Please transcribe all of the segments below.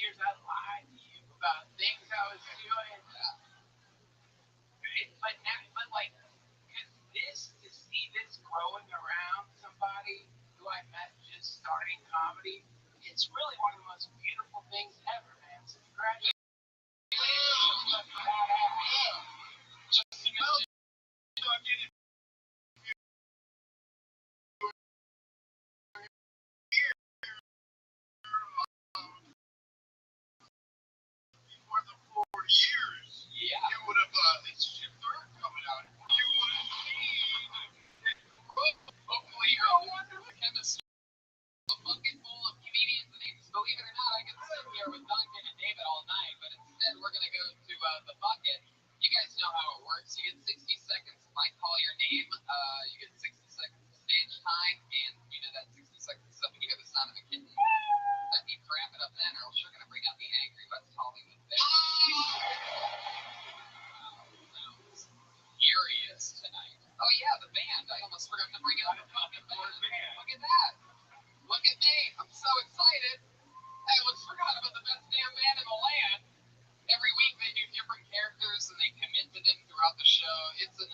years I lied to you about things I was doing. But now, but like, to see this growing around somebody who I met just starting comedy, it's really one of the most beautiful things ever, man. So congratulations. Just imagine. For the 4 years, yeah, you would have, this is your third coming out. You would have seen, hopefully, you're a wonderful chemistry. A bucket full of comedians and names. Believe it or not, I could sit here with Duncan and David all night, but instead we're going to go to the bucket. You guys know how it works. You get 60 seconds if I call your name. You get 60 seconds of stage time, and you know that 60 seconds is up when you hear the sound of a kitten. That means wrap it up then, or else you're going to bring out the angry West Hollywood thing. Sounds furious tonight. Oh yeah, the band. I almost forgot to bring out the fucking band. Look at that. Look at me. I'm so excited. I almost forgot about the best damn band in the land. Every week they do different characters and they commit to them throughout the show. It's an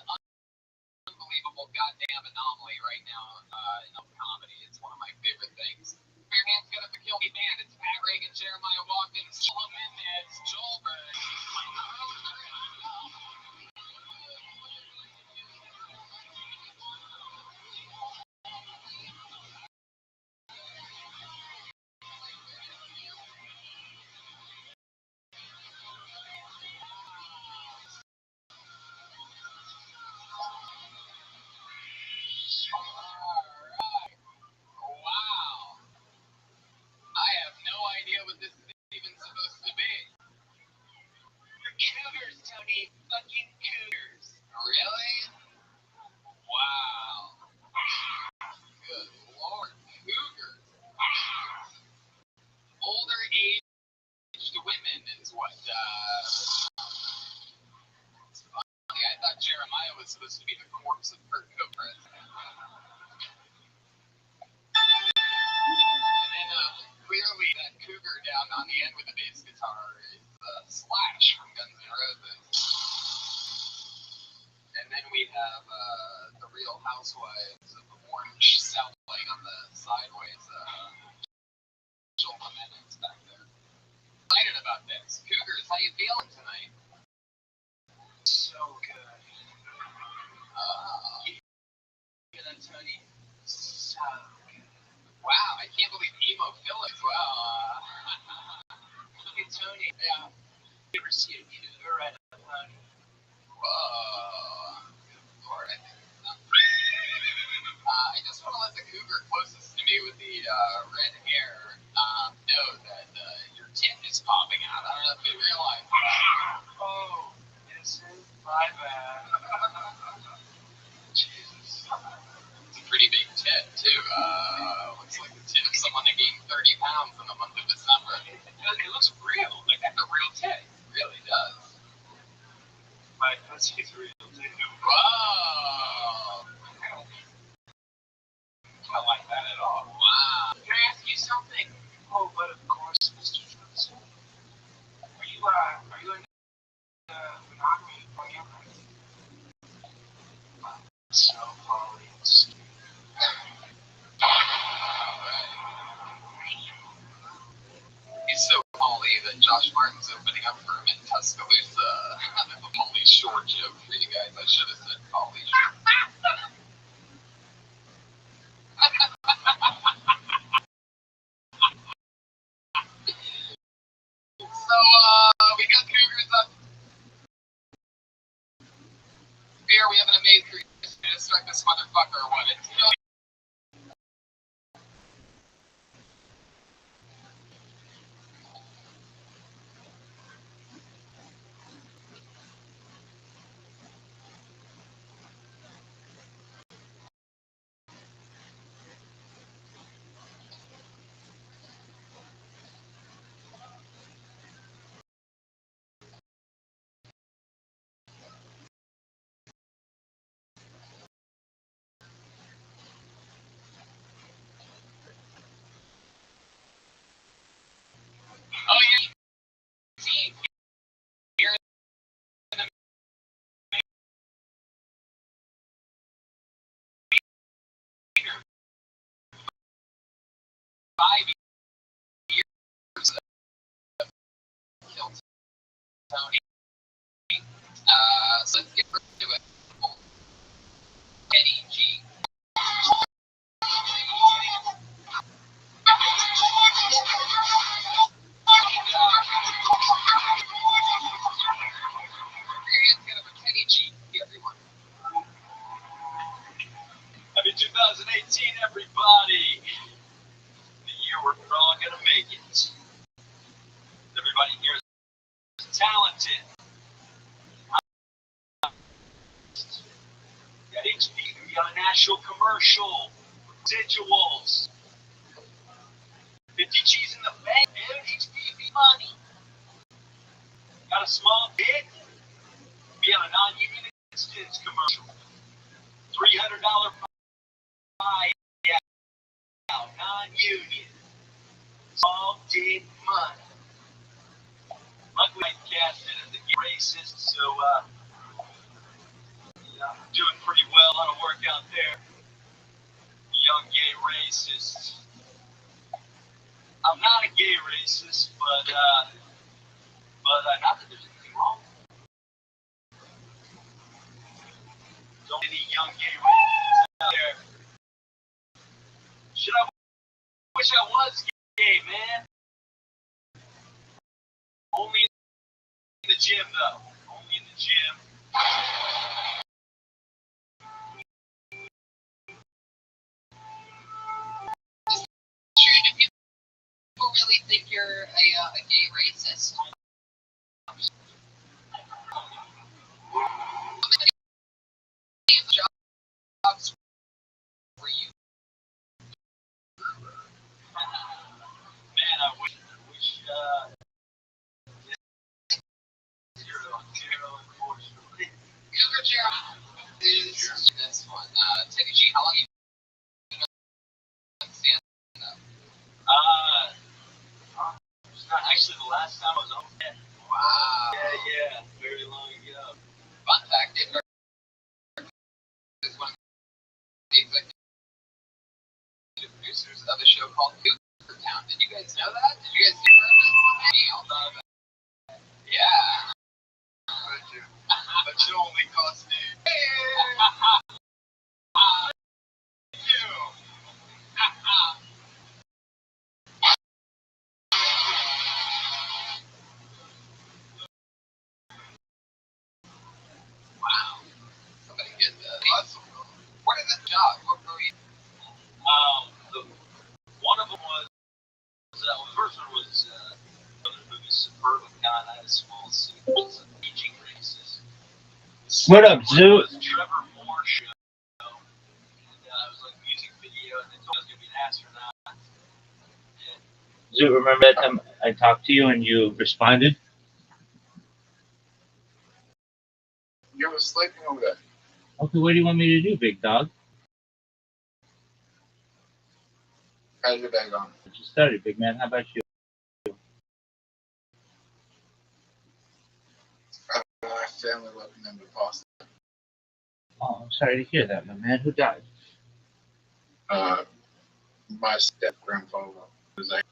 unbelievable goddamn anomaly right now in comedy. It's one of my favorite things. Put your hands together for Kill Me Band. It's Pat Reagan, Jeremiah Watkins, Joel Mendez, Joel Berg. Wow. I have no idea what this is even supposed to be. Cougars, Tony. Fucking cougars. Really? Wow. Good Lord. Cougars. Older aged women is what, it's funny. I thought Jeremiah was supposed to be the corpse of Kurt Cobain. And then, clearly that cougar down on the end with the bass guitar is Slash from Guns N' Roses. And then we have the Real Housewives of Orange selling on the sideways. Joel Jimenez back there. Excited about this. Cougars, how you feeling tonight? So good. Good, Tony. So good. Wow, I can't believe emo Phil as well. Hey, Tony. Yeah. You ever see a cougar at a pony? Whoa. Good Lord. I just want to let the cougar closest to me with the red hair know that your tit is popping out. I don't know if you realize. Oh, is it? My bad. Jesus. It's a pretty big tit, too. Looks like the tit of someone that gained 30 pounds in the month of December. It looks real. Like a real tit. It really does. My pussy's real, too. Whoa. I don't like that at all. Wow. Can I ask you something? Oh, but of course, Mr. Johnson. Are you in monogamy? So poly. He's so poly that Josh Martin's opening up for him in Tuscaloosa. I have a Pauly Shore joke for you guys. I should have said Pauly Shore. So, we got Cougars up here. We have an amazing crew to strike this motherfucker or what? It's 5 years of killed Tony. So let's get to it. Eddie G. Happy 2018, everybody. The year we're all gonna make it. Everybody here is talented. Got HP, we got a national commercial, residuals, 50 G's in the bank, dude, HPV money. Got a small bid, be on a non-union instance commercial. $300 buyout, non-union. Small bid money. Luckily, I casted as a racist, so doing pretty well. A lot of work out there. Young gay racist. I'm not a gay racist, but not that there's anything wrong. Don't any young gay racists out there. Should I wish I was gay, man? Only in the gym, though. Only in the gym. People really think you're a gay racist. How many jobs were you? Man, I wish zero, unfortunately. Good job. Is this one. Teddy G, how long have you been on stand-up? Actually, the last time I was on set. Wow. Yeah, very long ago. Fun fact, David is one of the executive producers of a show called Cougar Town. Did you guys know that? Did you guys hear about that? Yeah. But you only cost me. Wow. Somebody get that. What is that job? What were you? One of them was, the first one was the movie Suburban God. I had a small suit. It was a teaching racist. What up, Zoo? It was Trevor Moore show. And it was like a music video, and they told me I was going to be an astronaut. Zoo, remember that time I talked to you and you responded? You were sleeping over there. Okay, what do you want me to do, big dog? How's your day going? I just started, big man. How about you? My family welcomed them to Boston. Oh, I'm sorry to hear that, my man. Who died? My step-grandfather was like,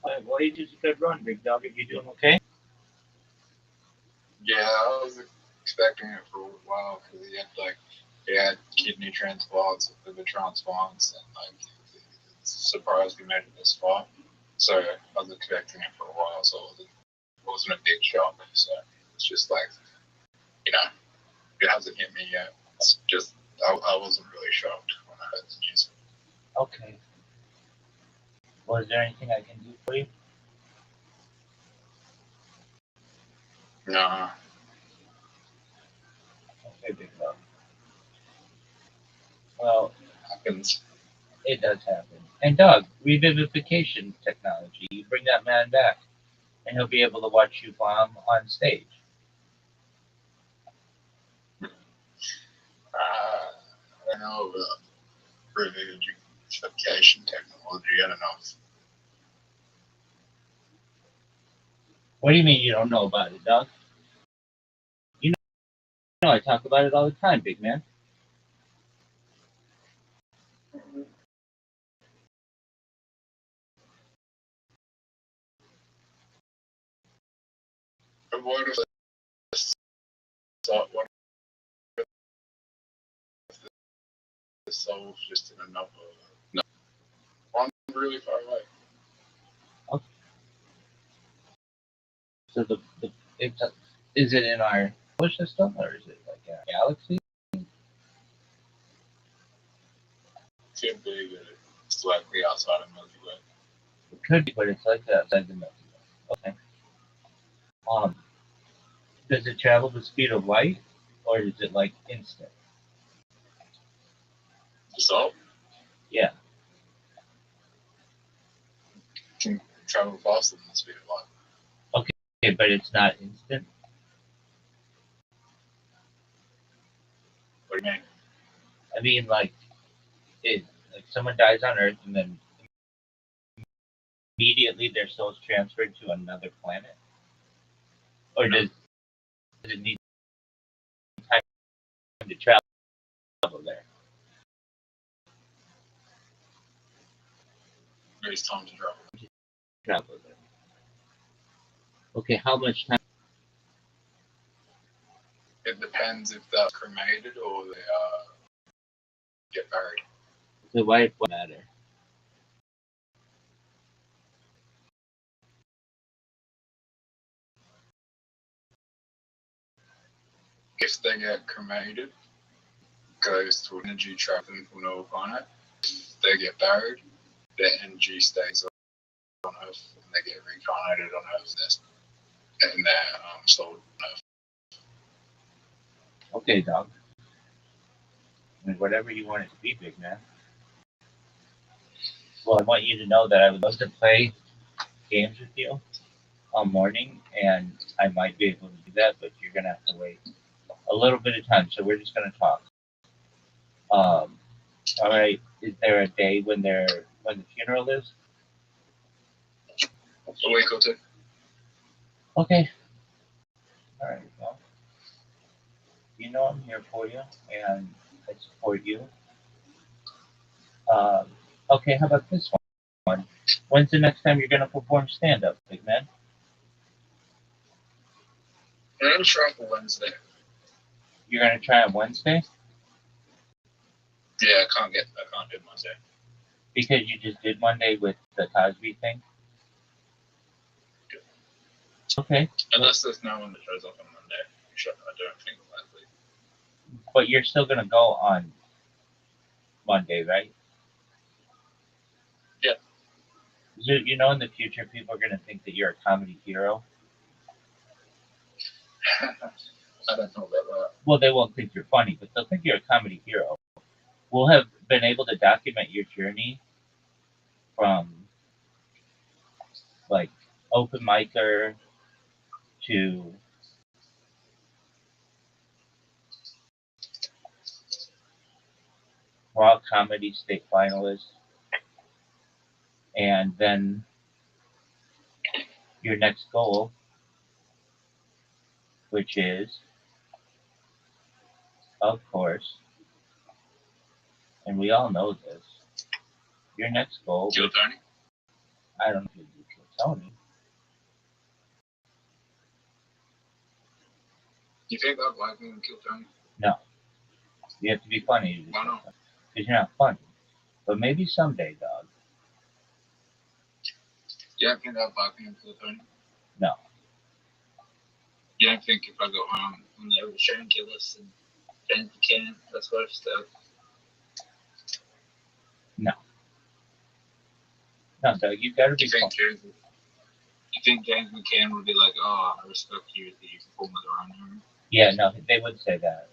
Well, you did a good run, big dog. Are you doing okay? yeah, I was expecting it for a while because he had kidney transplants, liver transplants, and it's surprised he made it this far. So I was expecting it for a while, so it wasn't a big shock. So it's just like, it hasn't hit me yet. It's just, I wasn't really shocked when I heard the news. Okay. Well, is there anything I can do for you? No. Okay, big dog. Well, Happens. it does happen. And dog, revivification technology. You bring that man back, and he'll be able to watch you bomb on stage. I don't know about revivification technology. I don't know. What do you mean you don't know about it, dog? You know I talk about it all the time, big man. what if what if the soul's just in another one really far away? So is it in our solar system or is it like a galaxy? Could be that it's likely outside of Milky Way. It could be, but it's like outside the Milky Way. Okay. Does it travel the speed of light, or is it like instant? The salt Yeah. can travel faster than the speed of light. Okay, but it's not instant. What do you mean? I mean, like someone dies on Earth and then immediately their soul's transferred to another planet, or does it need time to travel there? There's time to travel. Travel there. Okay, how much time? It depends if they're cremated or they get buried. So why it won't matter? If they get cremated, goes to energy traveling from another planet. If they get buried, their energy stays on Earth and they get reincarnated on Earth and their soul on Earth. Okay, dog. I mean, whatever you want it to be, big man. Well, I want you to know that I would love to play games with you all morning, and I might be able to do that, but you're gonna have to wait a little bit of time. So we're just gonna talk. All right. Is there a day when the funeral is? A week or two. Okay. All right. Well, you know I'm here for you, and I support you. Okay. How about this one? When's the next time you're gonna perform stand-up, big man? I'm gonna try for Wednesday. You're gonna try on Wednesday Yeah, I can't do Monday. because you just did Monday with the Cosby thing. Okay. Unless there's no one that shows up on Monday, which I don't think likely. But you're still gonna go on Monday, right? Yeah. So, you know, in the future, people are gonna think that you're a comedy hero. I don't know about that. Well, they won't think you're funny, but they'll think you're a comedy hero. We'll have been able to document your journey from like open micer to raw comedy state finalist, and then your next goal, which is, of course, and we all know this, your next goal, Kill Tony? I don't know if you kill Tony. You think I'd like me to kill Tony? No. You have to be funny. Why not? Because you're not funny. But maybe someday, dog. You don't think I'd like me to kill Tony? No. You don't think if I got home and they were showing killers and James McCann, that sort of stuff? No. No, Doug, you gotta be funny. You think James McCann would be like, oh, I respect you that you perform at the wrong room? Yeah, no, they would say that.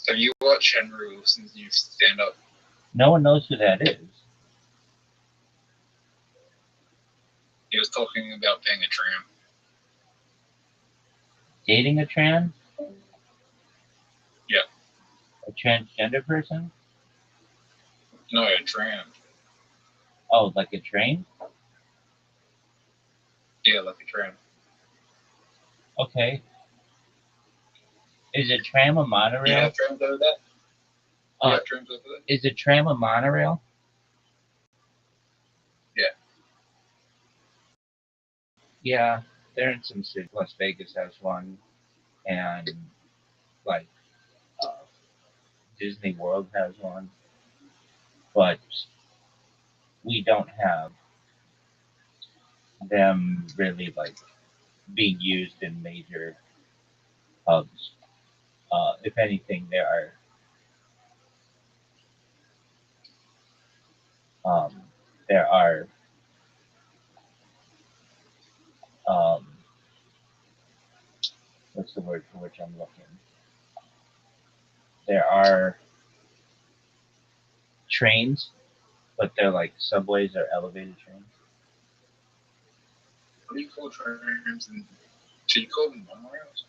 Have you watched Henry Wilson's new stand-up? No one knows who that is. He was talking about being a tramp. Dating a trans? Yeah. A transgender person? No, a tramp. Oh, like a train? Yeah, like a tramp. Okay. Is a tram a monorail? Yeah, trams over there. Yeah, trams over there. Is a tram a monorail? Yeah, they're in some cities. Las Vegas has one, and like uh, Disney World has one, but we don't have them really like being used in major hubs. If anything, um, there are um, what's the word for which I'm looking? There are trains, but they're like subways or elevated trains. What do you call trams? And do you call them monorails?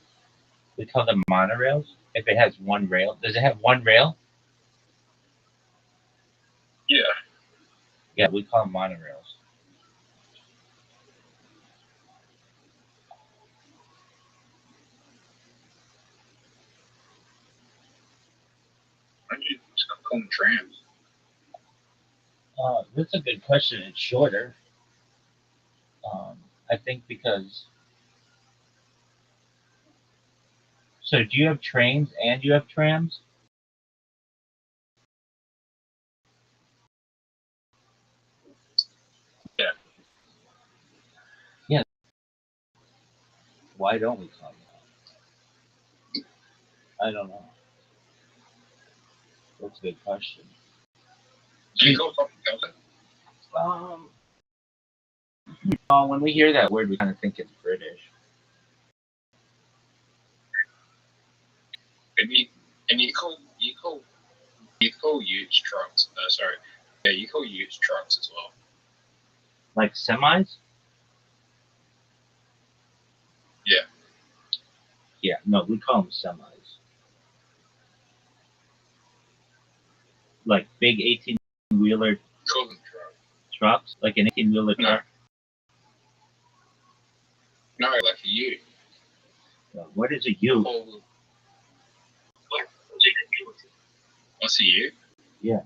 We call them monorails. If it has one rail, does it have one rail? Yeah. Yeah, we call them monorails. Why don't you just call them trams? That's a good question. It's shorter. I think because. So, do you have trains and you have trams? Yeah. Yeah. Why don't we call them that? I don't know. That's a good question. Do you call something else? When we hear that word, we kind of think it's British. And you call utes trucks. Sorry. Yeah, you call utes trucks as well. Like semis? Yeah. Yeah, no, we call them semis. Like big 18-wheeler Call them trucks. trucks? Like an 18-wheeler No. truck? No, like a ute. What is a ute? What's a ute? Yeah.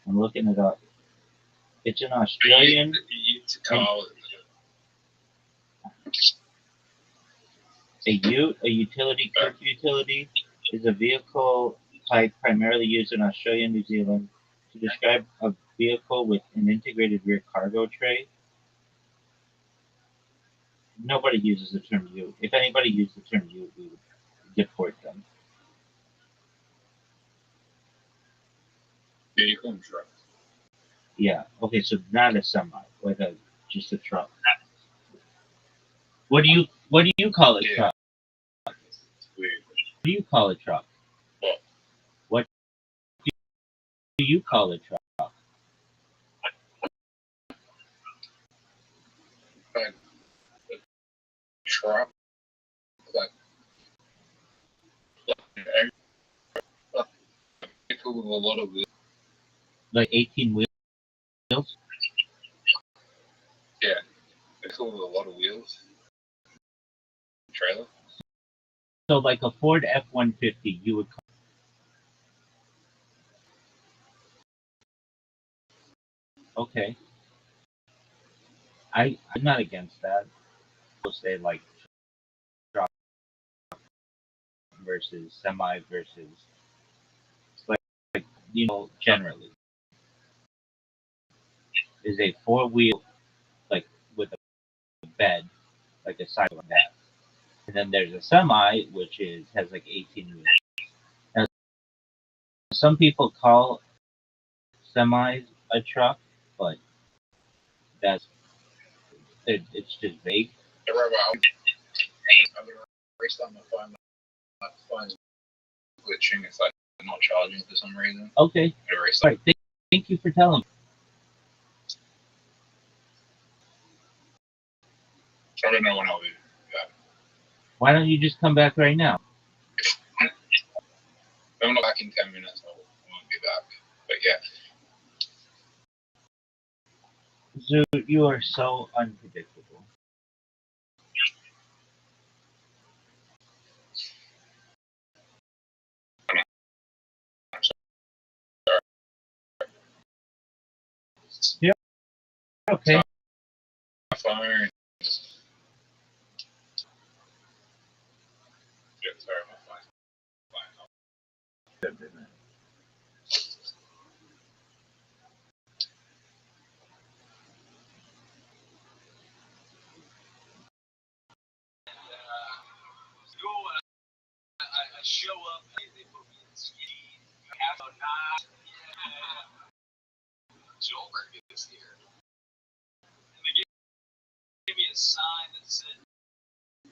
I'm looking it up. It's an Australian. Ute's a car. A ute, a utility goods utility, is a vehicle type primarily used in Australia and New Zealand to describe a vehicle with an integrated rear cargo tray. Nobody uses the term ute. If anybody used the term ute, we would deport them. Yeah, you call them trucks. Yeah. Okay, so not a semi, like just a truck. What do you call a Yeah. truck? It's weird. What do you call a truck? What? What do you call a truck? Like a truck. Like a vehicle with a lot of wheels. Like 18 wheels? Yeah. A vehicle with a lot of wheels. Trailer. So like a Ford F-150, you would call. Okay. I'm not against that. We'll say like truck versus semi versus like generally is a four-wheel like with a bed like a side like that, and then there's a semi which has like 18 wheels. Now some people call semis a truck, but that's it's just vague. Yeah, Rabbi, I'm going to restart my phone. My phone's glitching. It's like not charging for some reason. Okay. I'm All right. Thank you for telling me. I don't know when I'll be back. Why don't you just come back right now? If I'm not back in 10 minutes, I won't be back. But yeah. So you are so unpredictable. Yeah. Okay. My phone. Yeah, sorry, my phone. I show up, they put me in ski. You have to not. Joelberg is here. And they gave me a sign that said,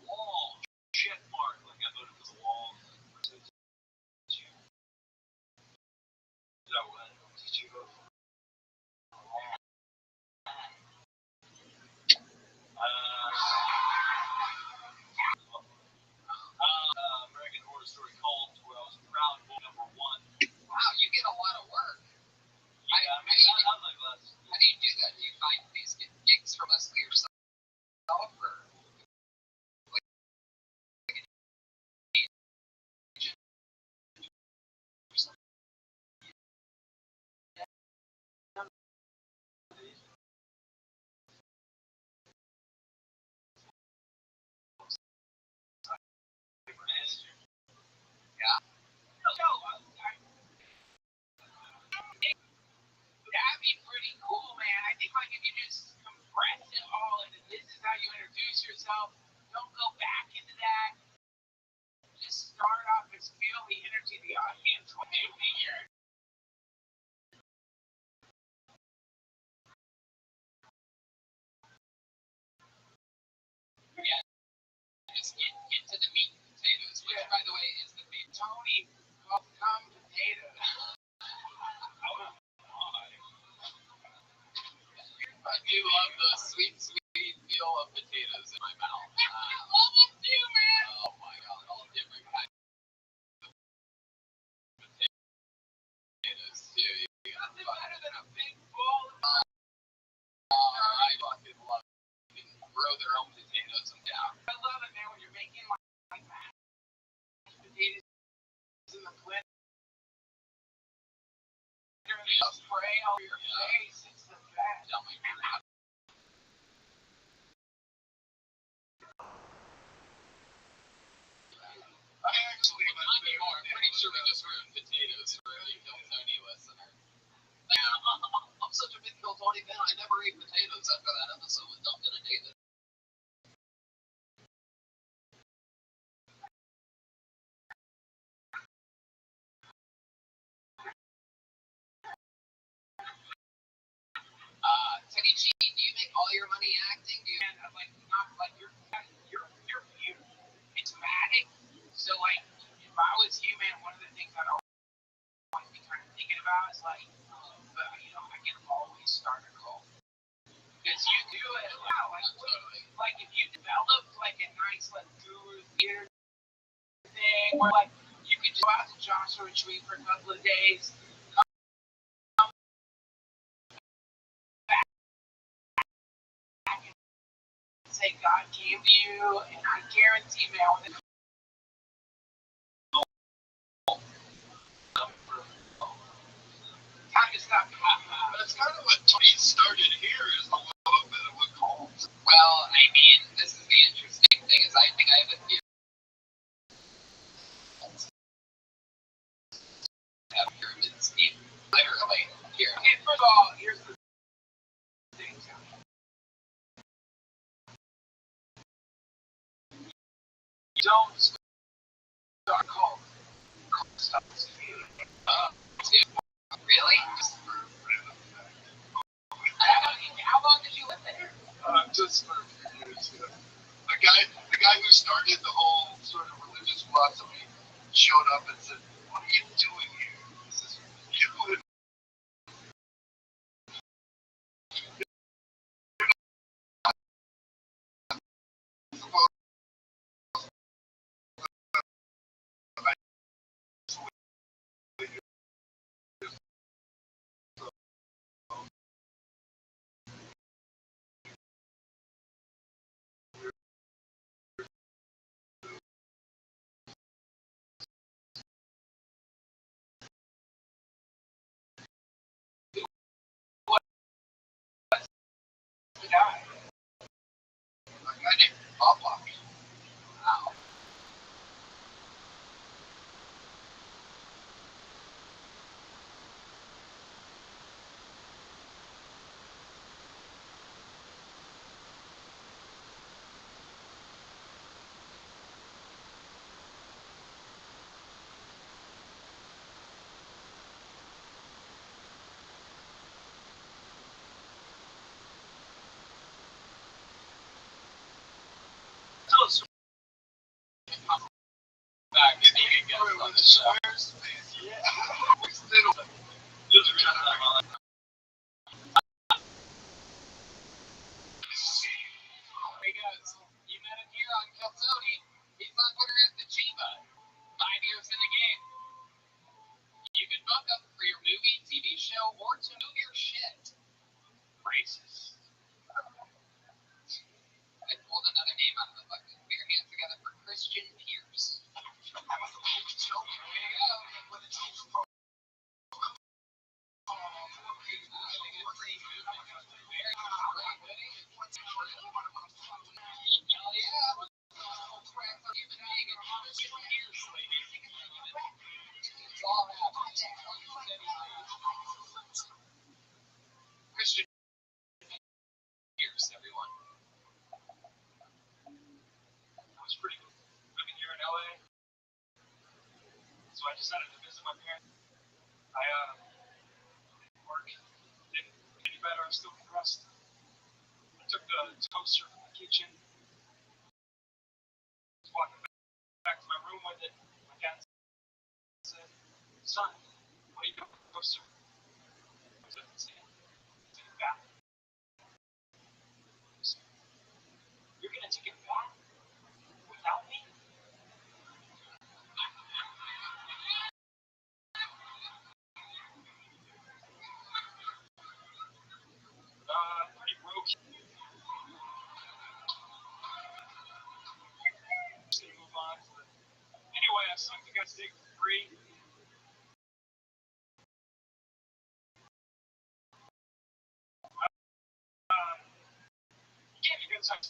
wall, check mark, like I voted for the wall. Did you vote for the wall? American Horror Story Cult, where I was proud boy number 1. Wow, you get a lot of work. Yeah, how do you do that? Do you find these gigs from us yourself? Or like an agent or something? Yeah. That'd be pretty cool, man. I think like if you just compress it all into this is how you introduce yourself. Don't go back into that. Just start off and feel the energy of the audience when they hear it. Yeah, just get to the meat and potatoes, which by the way is the big Tony called come potatoes. I do love the sweet feel of potatoes in my mouth. I love them too, man. Oh my god, all different kinds of potatoes too. Nothing better than a big bowl of I fucking love it. You can grow their own potatoes and down. I love it, man, when you're making like mashed potatoes in the blender. Spray all your face. It's the best. Tell me about it. I'm pretty sure we just ruined potatoes for every Tony listener. I'm such a big Tony fan. I never ate potatoes after that episode with Duncan and David. Teddy, do you make all your money acting? Do you like not like your view? It's matic. So like, if I was you, man, one of the things I'd always be kind of thinking about is like, I can always start a cult. Because you do it, wow, like if you developed like a nice like guru theater thing, where like you could go out to Joshua Tree for a couple of days. Say God came to you, and I guarantee, man, when time to stop. That's kind of what Tony started here, is a little bit of a cult. Well, I mean, this is the interesting thing, is I think I have a theory. Have pyramids in literally here. Okay, first of all, here's the thing. You don't start cult. Really? How long did you live there? Just for a few years. Yeah. The guy who started the whole sort of religious philosophy showed up and said, "What are you doing here?" He says, "You would." died? A guy named Rabbi. Wow. Back if you can get on the show. Yeah. Hey guys, you met him here on Calzone. He's on Twitter as the Chiba. 5 years in the game. You can book him for your movie, TV show, or to move your shit. Racist. I pulled another name out of the bucket. Put your hands together for Christian Pierce. There you go. Christian Pierce, everyone. That was pretty cool. Living here in LA. So I decided to visit my parents. I work didn't get any better. I'm still compressed. I took the toaster from the kitchen, walked back to my room with it. My dad said, "Son, what are you doing with the toaster?" I said, "Take a bath." "You're gonna take a bath without me?" Pretty broke. Just gonna move on. Anyway, I sucked the guy's dick for free. He gave me good time.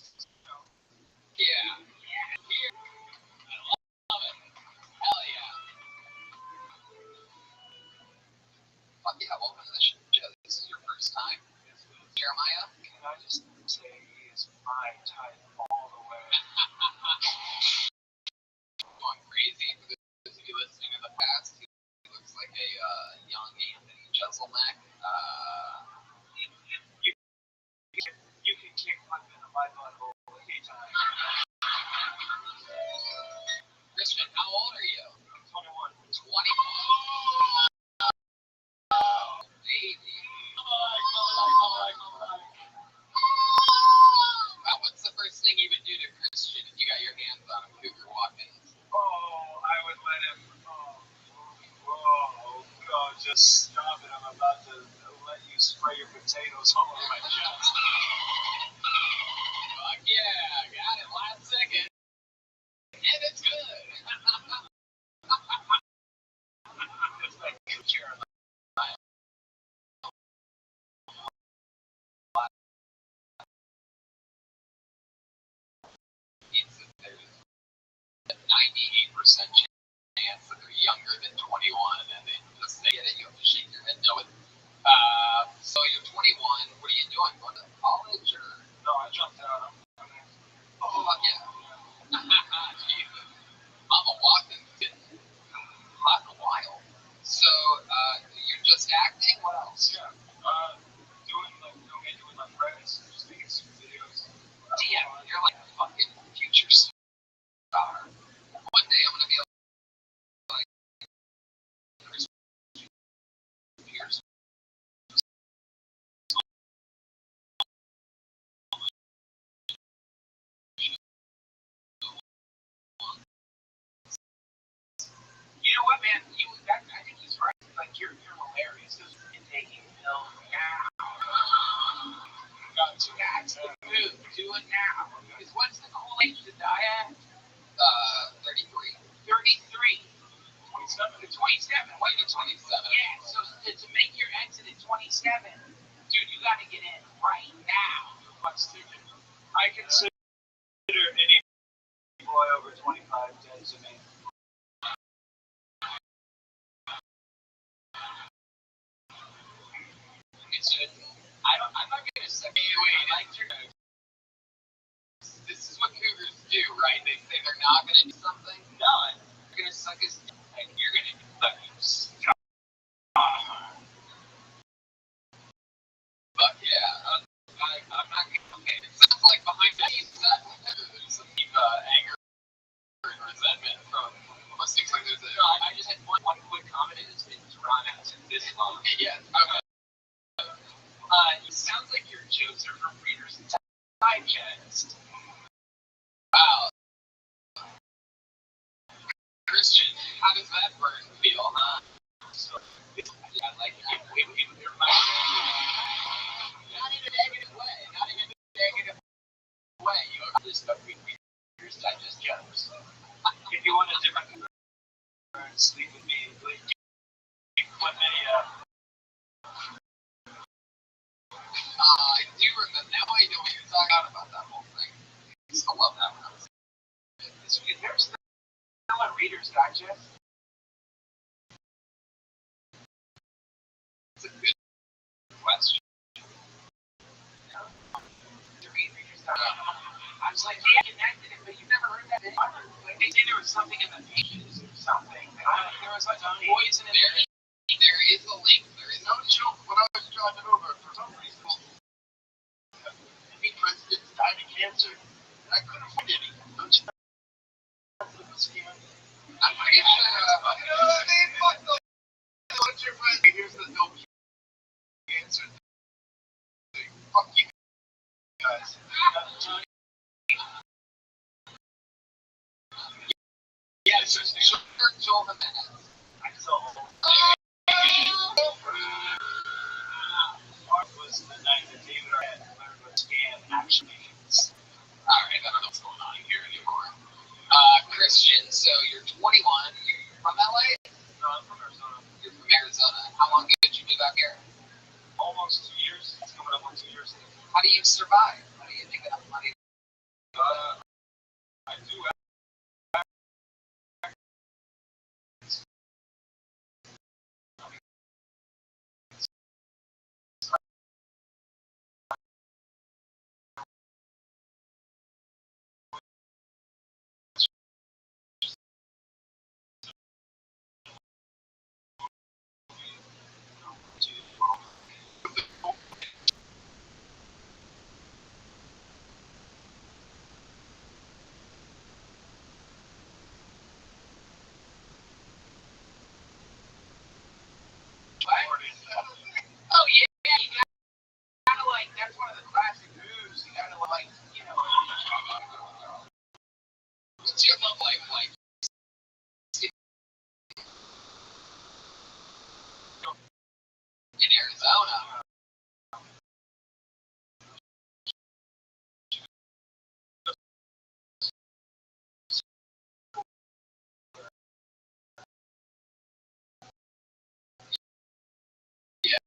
Yeah. Here. I love it. Hell yeah. Fuck yeah, welcome to the show. This is your first time. Jeremiah? Can I just say he is my type all the way? Going crazy for those of you listening in the past. He looks like a young Anthony Jeselnik. You can kick my butthole anytime. Christian, how old are you? I'm 21. 21? Oh, baby. What's the first thing you would do to Christian if you got your hands on him if you're walking? Oh, I would let him. Just stop it. I'm about to let you spray your potatoes all over my chest. Fuck yeah, got it last second. And it's good. It's like Jeremiah. There's a 98% chance that they're younger than 21, and they just say that you have to shake your head no. So you're 21. What are you doing? Going to college or? No, I jumped out. Oh fuck yeah! Jesus, Mama Watson's been hot in a while. So you're just acting. What else? Yeah, doing like filmmaking with my friends, just making some videos. Damn, you're like a fucking future star. One day I'm gonna be like Chris Pierce. You know what, man? I think he's right. Like you're hilarious. Because you're taking pills now. Got to move. Do it now. Because what's the cool age to die at? 33. 33. 27. 27. Why are you 27? Yeah. So to make your exit at 27, dude, you got to get in right now. I consider any boy over 25 dead to me. I'm not gonna say. This is what cougars do, right? They say they're not gonna do something. No, they're gonna suck his dick, and you're gonna suck his. But yeah, I'm not gonna. Okay, it sounds like behind me, there's some deep anger and resentment from. It seems like there's a. No, I just had one quick comment, and it's been drawn out to this long. Yeah. It sounds like your jokes are from Reader's Digest. Wow. Christian, how does that burn feel, huh? So, yeah, like, it reminds me. Not in a negative way. Not in a negative way. You know, this stuff Reader's Digest jokes. If you want a different sleep with me, please put me, I do remember. Now I know what you're talking about that whole thing. I still love that one. Is there still a Reader's Digest? It's a good question. To read Reader's Digest. I was like, yeah, connected it, but you never heard that anymore. Like, they said there was something in the pages or something. There was like a poison in there. There is a link. There is no joke. When I was driving over for some reason, President's died of cancer. I couldn't find any. Don't you know? I'm pretty sure. What's your friend? Here's the no cancer thing. Fuck you guys. Yeah, so Joel the man. I saw. Was the night that David had learned what scam actually means. Alright, I don't know what's going on here anymore. Christian, so you're 21. You're from LA? No, I'm from Arizona. You're from Arizona. How long did you live out here? Almost 2 years. It's coming up on 2 years. How do you survive? How do you make enough money? I do. Oh yeah, you gotta like. That's one of the classic moves. You gotta like, you know. What's your love life like? In Arizona. Yeah.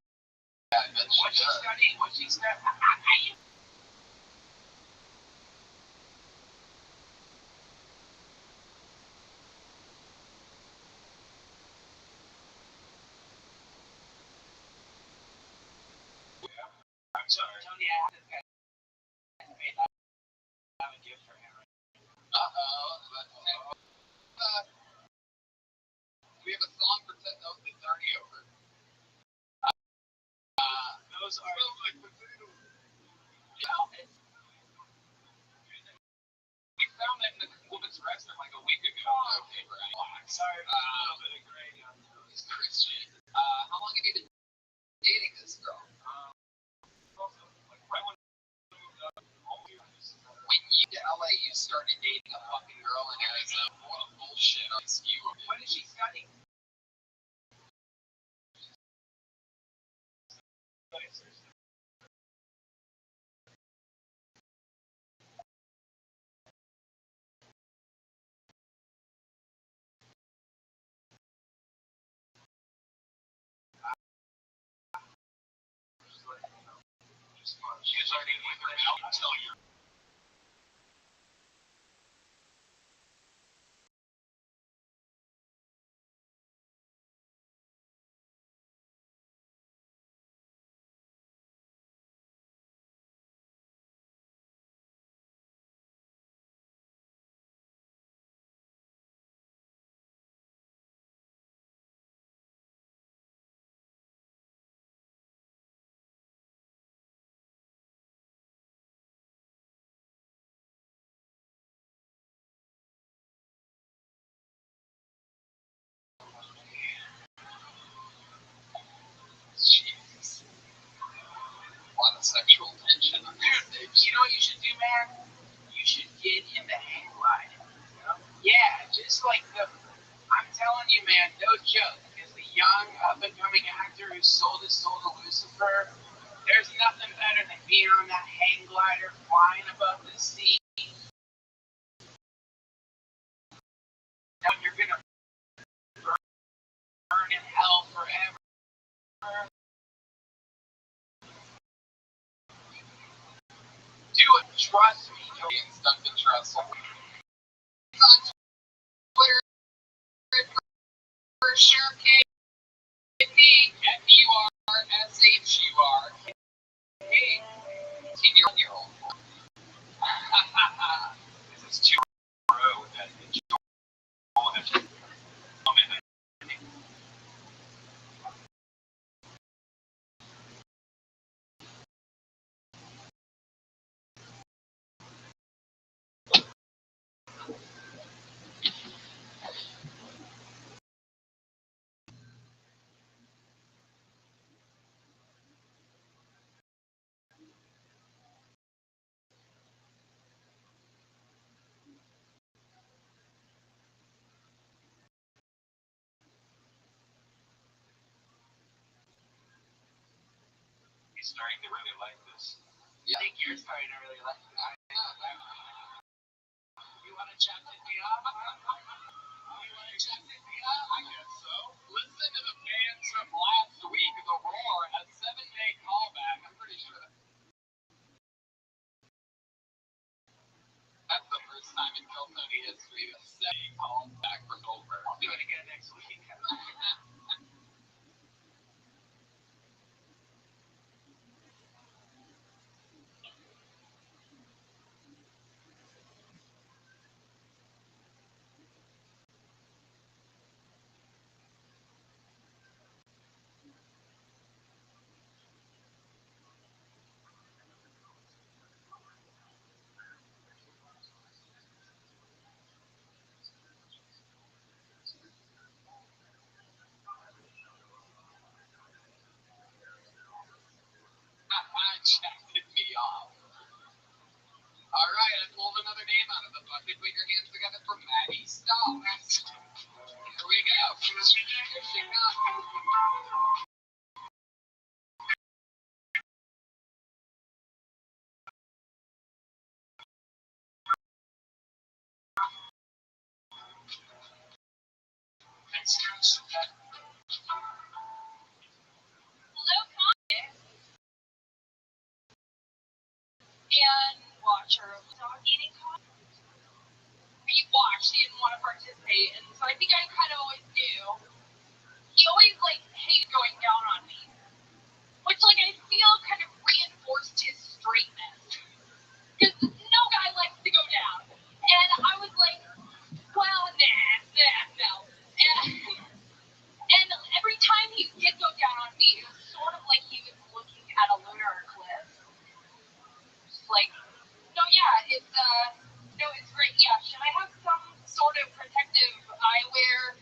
What's she studying? What's she studying? I'm sorry. Tony, I have a gift for him. We have a song for 10 notes that's already over. Those are. Smells like potatoes. Yeah. We found that in the woman's restroom like a week ago. Okay, right. Sorry. This Christian. How long have you been dating this girl? Like right when we moved up home here. When you to LA, you started dating a fucking girl in Arizona. What a bullshit excuse. What is she studying? She's already with her out until you're. Jeez. A lot of sexual tension on this stage. You know what you should do, man? You should get into hang gliding. Yeah, just like I'm telling you, man, no joke. As a young, up-and-coming actor who sold his soul to Lucifer, there's nothing better than being on that hang glider flying above the sea. You're gonna burn in hell forever. Do it, trust me. You'll be instant to trust. On Twitter for sure, KP, FURSHUR. Hey, 18-year-old. This is too row that enjoy it. He's starting to really like this. Yeah. I think you're starting to really like this. You want to chat with me up? You want to chat with me up? I guess so. Listen to the fans from last week. The Roar, a 7-day callback. I'm pretty sure that's the first time in Bill Tony history that 7-day callback for Goldberg. I'll do it again next week. Jacked me off. All right, I pulled another name out of the bucket. Put your hands together for Maddie Stallings. Here we go. Here she comes. And watcher of dog eating contest. He watched, he didn't want to participate, and so I think I kind of always knew. He always hated going down on me, which I feel kind of reinforced his straightness. Because no guy likes to go down. And I was like, well, no. And every time he did go down on me, it was sort of like he was looking at a lunar eclipse. No, yeah, it's great. Yeah, should I have some sort of protective eyewear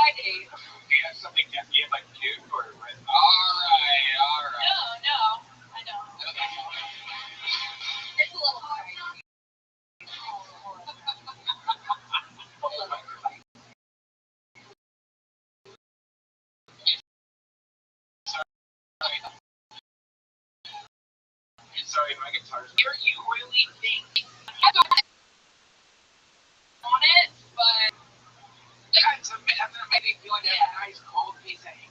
blind date. Do you have something to give like cute or with? Alright. No, I don't. It's a little hard. Sorry, my guitar's. Here you really think on it, but yeah, it's gonna make me feel like a nice cold piece of hate.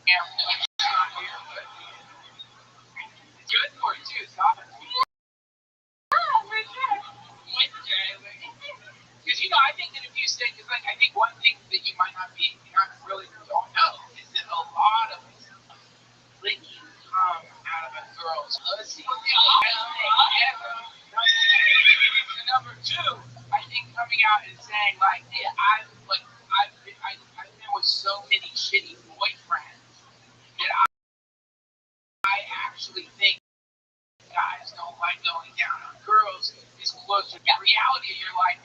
Yeah, it's not here, but it's good for you too. Stop it. Because I think that if you stay, because like I think one thing that you might not really don't know is that a lot of licking come out of a girl's pussy. And number two, I think coming out and saying like, yeah, I've been with so many shitty boyfriends that I actually think guys don't like going down on girls is closer to the reality of your life.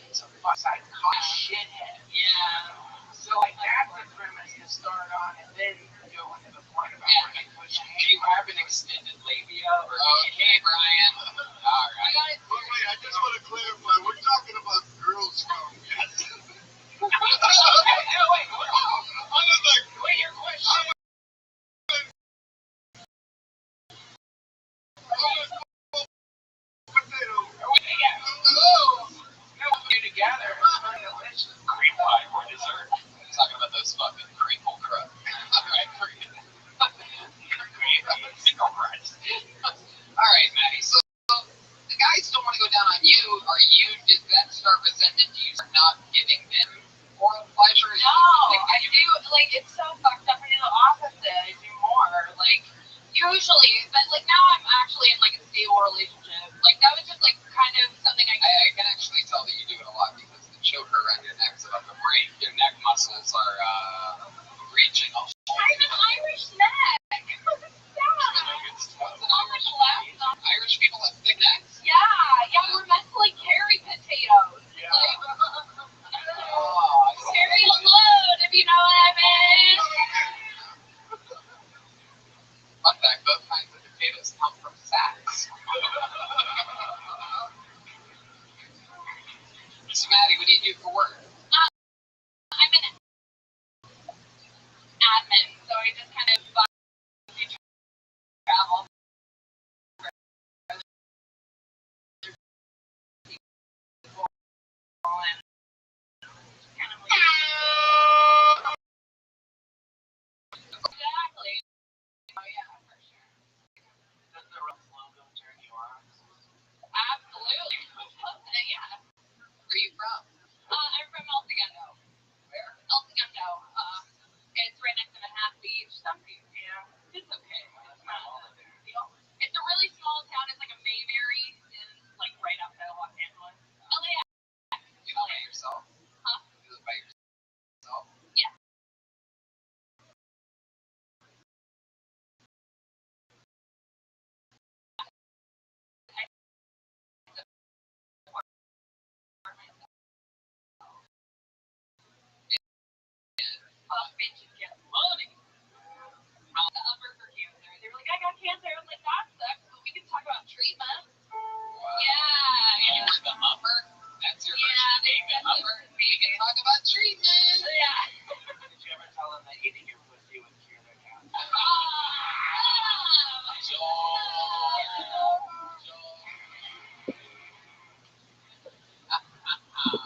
It's a fuck-side shithead. Yeah. So like that's the premise to start on, and then go into the point about pushing. Do you have an extended labia? Okay, Brian. All right. Wait, I just want to clarify. We're talking about girls from. No, wait. Wait, your question. Together, cream pie for dessert. Talking about those fucking crinkle crust. Alright, alright, Maddie. So the guys don't want to go down on you. Does that start resenting you for not giving them oral pleasure? No, I do. Like, it's so fucked up. I do the opposite. I do more. Like, usually, but like now I'm actually in like a stable relationship. Like, that was just like kind of something I can actually tell that you do it a lot because the choker around your neck is about to break. Your neck muscles are reaching. I have an Irish neck. What's an Irish neck? Irish people have thick necks. Yeah, we're meant to like carry potatoes. Yeah. Like, carry a load, if you know what I mean. Fun fact, both kinds of potatoes come from sacks. So Maddie, what do you do for work? I'm an admin, so I just kind of travel. Exactly. Oh yeah, for sure. Does the Rothschild'S logo turn you on? Absolutely. Yeah. Where are you from? I'm from El Segundo. Where? El Segundo. It's right next to Manhattan Beach. Yeah. It's okay. It's not a big deal. It's a really small town. It's like a Mayberry. It's like right outside of Los Angeles. LAX. You live by yourself? Huh? You live by yourself? Yeah. Bitches get money. The upper for cancer. They were like, I got cancer. I was like, that sucks, but we can talk about treatment. Wow. Yeah. You were the upper? That's your first name, the upper? We can talk about treatment. Yeah. Did you ever tell them that eating your pussy would cure their cancer?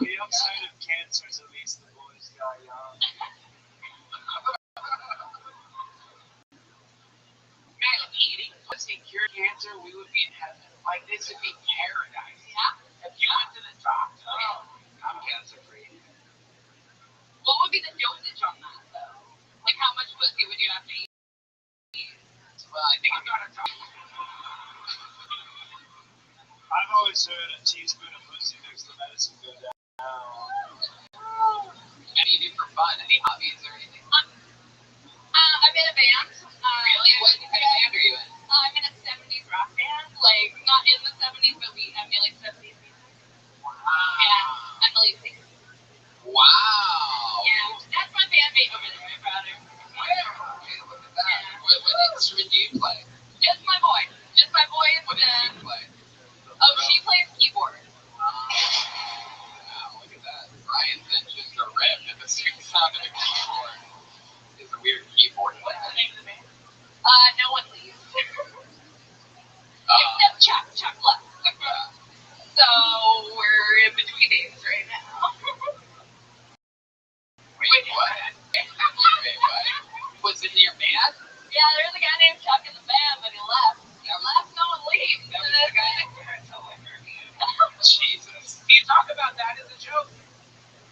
The upside of cancer is at least the boys die young. Man, eating pussy cure cancer, we would be in heaven. Like, this would be paradise. Yeah. If you went to the top, I'm cancer free. What would be the dosage on that, though? Like, how much pussy would you have to eat? Well, I think I'm gonna talk. I've always heard a teaspoon of pussy makes the medicine go down. What do you do for fun? Any hobbies or anything? I'm in a band. Really? What kind of band are you in? I'm in a 70s rock band. Like, not in the 70s, but we emulate 70s music. Wow. Yeah, I'm the lead singer. Wow. Yeah, that's my bandmate over there, my brother. Wow. Okay, look at that. Yeah. What instrument do you play? Just my voice. Just my voice. What does she play? Oh, she plays keyboard. Wow, look at that. Ryan's mentioned a riff at the same sound of a keyboard. It's a weird keyboard player. No one leaves. Except Chuck left. So we're in between days right now. Wait, what? Wait, what? Was it in your band? Yeah, there's a guy named Chuck in the band, but he left. He left, no one leaves. That was the guy next to her. Jesus. Do you talk about that as a joke?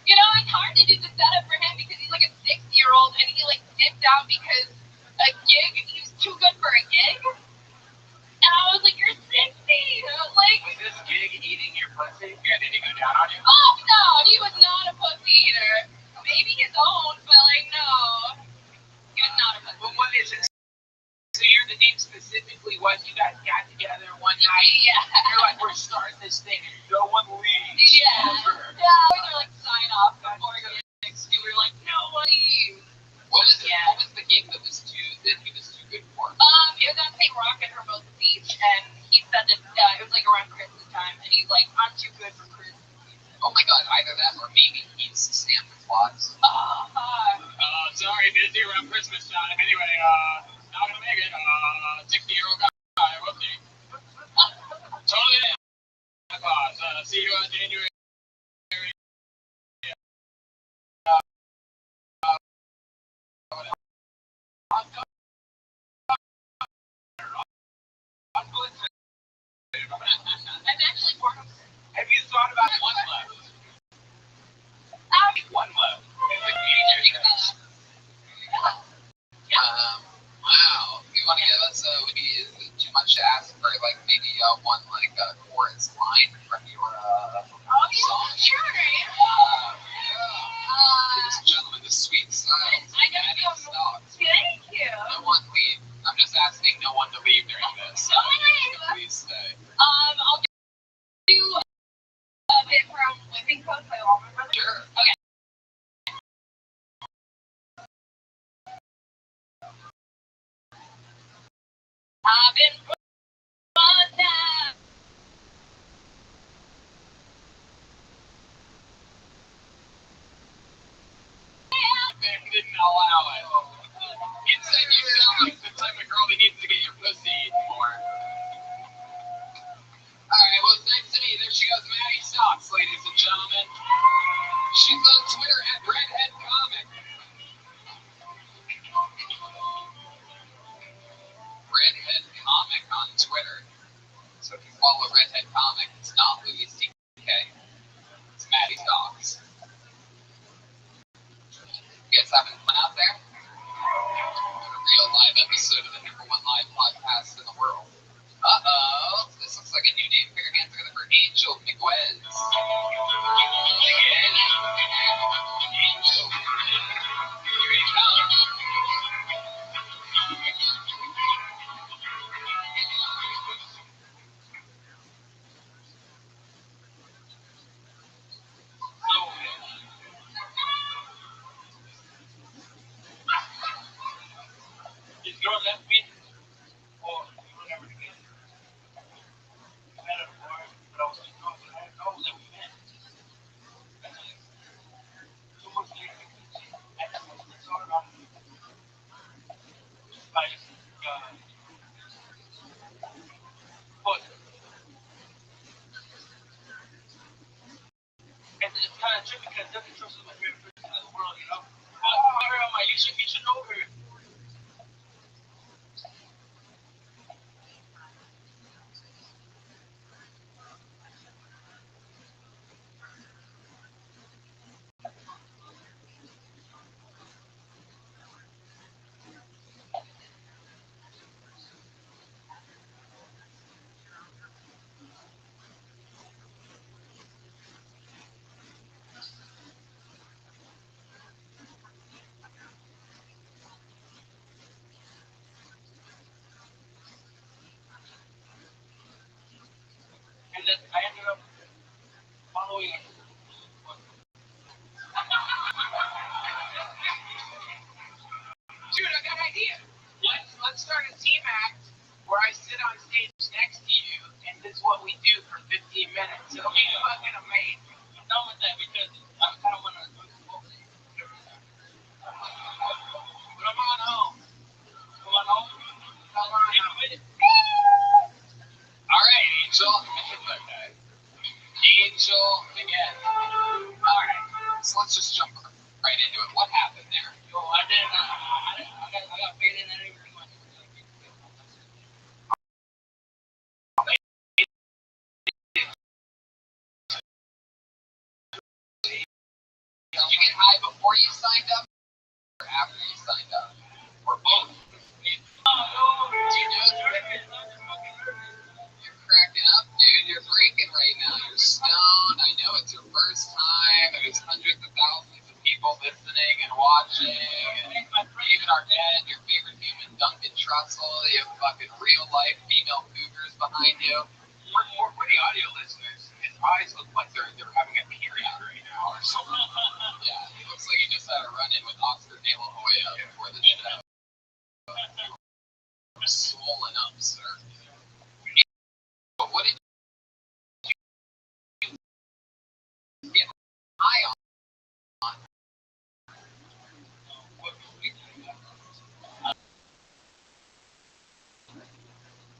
You know, it's hard to do the setup for him because he's like a 60-year-old and he like dipped out because a gig, he was too good for a gig. And I was like, you're 60. Like, was this gig eating your pussy? Yeah, did he go down on you? Oh, no, he was not a pussy eater. Maybe his own, but like, no. He was not a pussy. But what is it? So you're the name specifically was you guys got together one night? Yeah. You're like, we're starting this thing and no one leaves. Yeah. Yeah, we were like sign off before gigs. We were like, no one leaves. What was the gig that he was too good for? It was on St. Rock at Hermosa Beach, and he said that it was like around Christmas time, and he's like, I'm too good for Christmas. Oh my God, either that or maybe he's Santa Claus. Sorry, busy around Christmas time. Anyway, not gonna make it. 60-year-old guy, whoopsie. Totally Santa Claus. See you on January. I'm actually working. Have you thought about one love? One love. There you go. Wow. You want to give us is it too much to ask for like maybe one like chorus line from your song? Sure. Ladies and gentlemen, the sweet style. I know. Thank you. No one leave. I'm just asking no one to leave during this. No one leave. Please stay. I'll do a bit from Whipping Coast by Allman Brothers. Sure. Okay. I've been fun now. Didn't allow it. It said you sound like the type of girl that needs to get your pussy eaten more. Alright, well, it's nice to meet you. There she goes, Maddie Stocks, ladies and gentlemen. She's on Twitter at Redhead Comic. Redhead Comic on Twitter. So if you follow Redhead Comic, it's not Louis C.K. It's Maddie Stocks. You guys having fun out there? A real live episode of the #1 live podcast in the world. Uh-oh. This looks like a new name for your hands together for Angel Miguez. Again. Angel. Here he comes. This girl left me for whatever it is. I met her before, but I was too drunk and I didn't know that we met. And then 2 months later, I had to sort of like, but it's kind of tricky because Ducky Trust is my favorite person in the world, you know? I heard on my YouTube, you should know her. you for 15 minutes. It'll be fucking amazing. I'm done with that because I kind of want to do the whole thing. But I'm on home. Come on home. Come on home. All right, Angel. Okay. Angel again. All right. So let's just jump right into it. What happened there? Yo, I got paid in that every month. Did you get high before you signed up or after you signed up? Or both? You're cracking up, dude. You're breaking right now. You're stoned. I know it's your first time. There's hundreds of thousands of people listening and watching. And even our dad, your favorite human, Duncan Trussell. You have fucking real life female cougars behind you. For the audio listeners, his eyes look like they're having a period right now or something. Yeah, he looks like he just had a run-in with Oscar De La Hoya before the show. Swollen up, sir. But what did you get high on?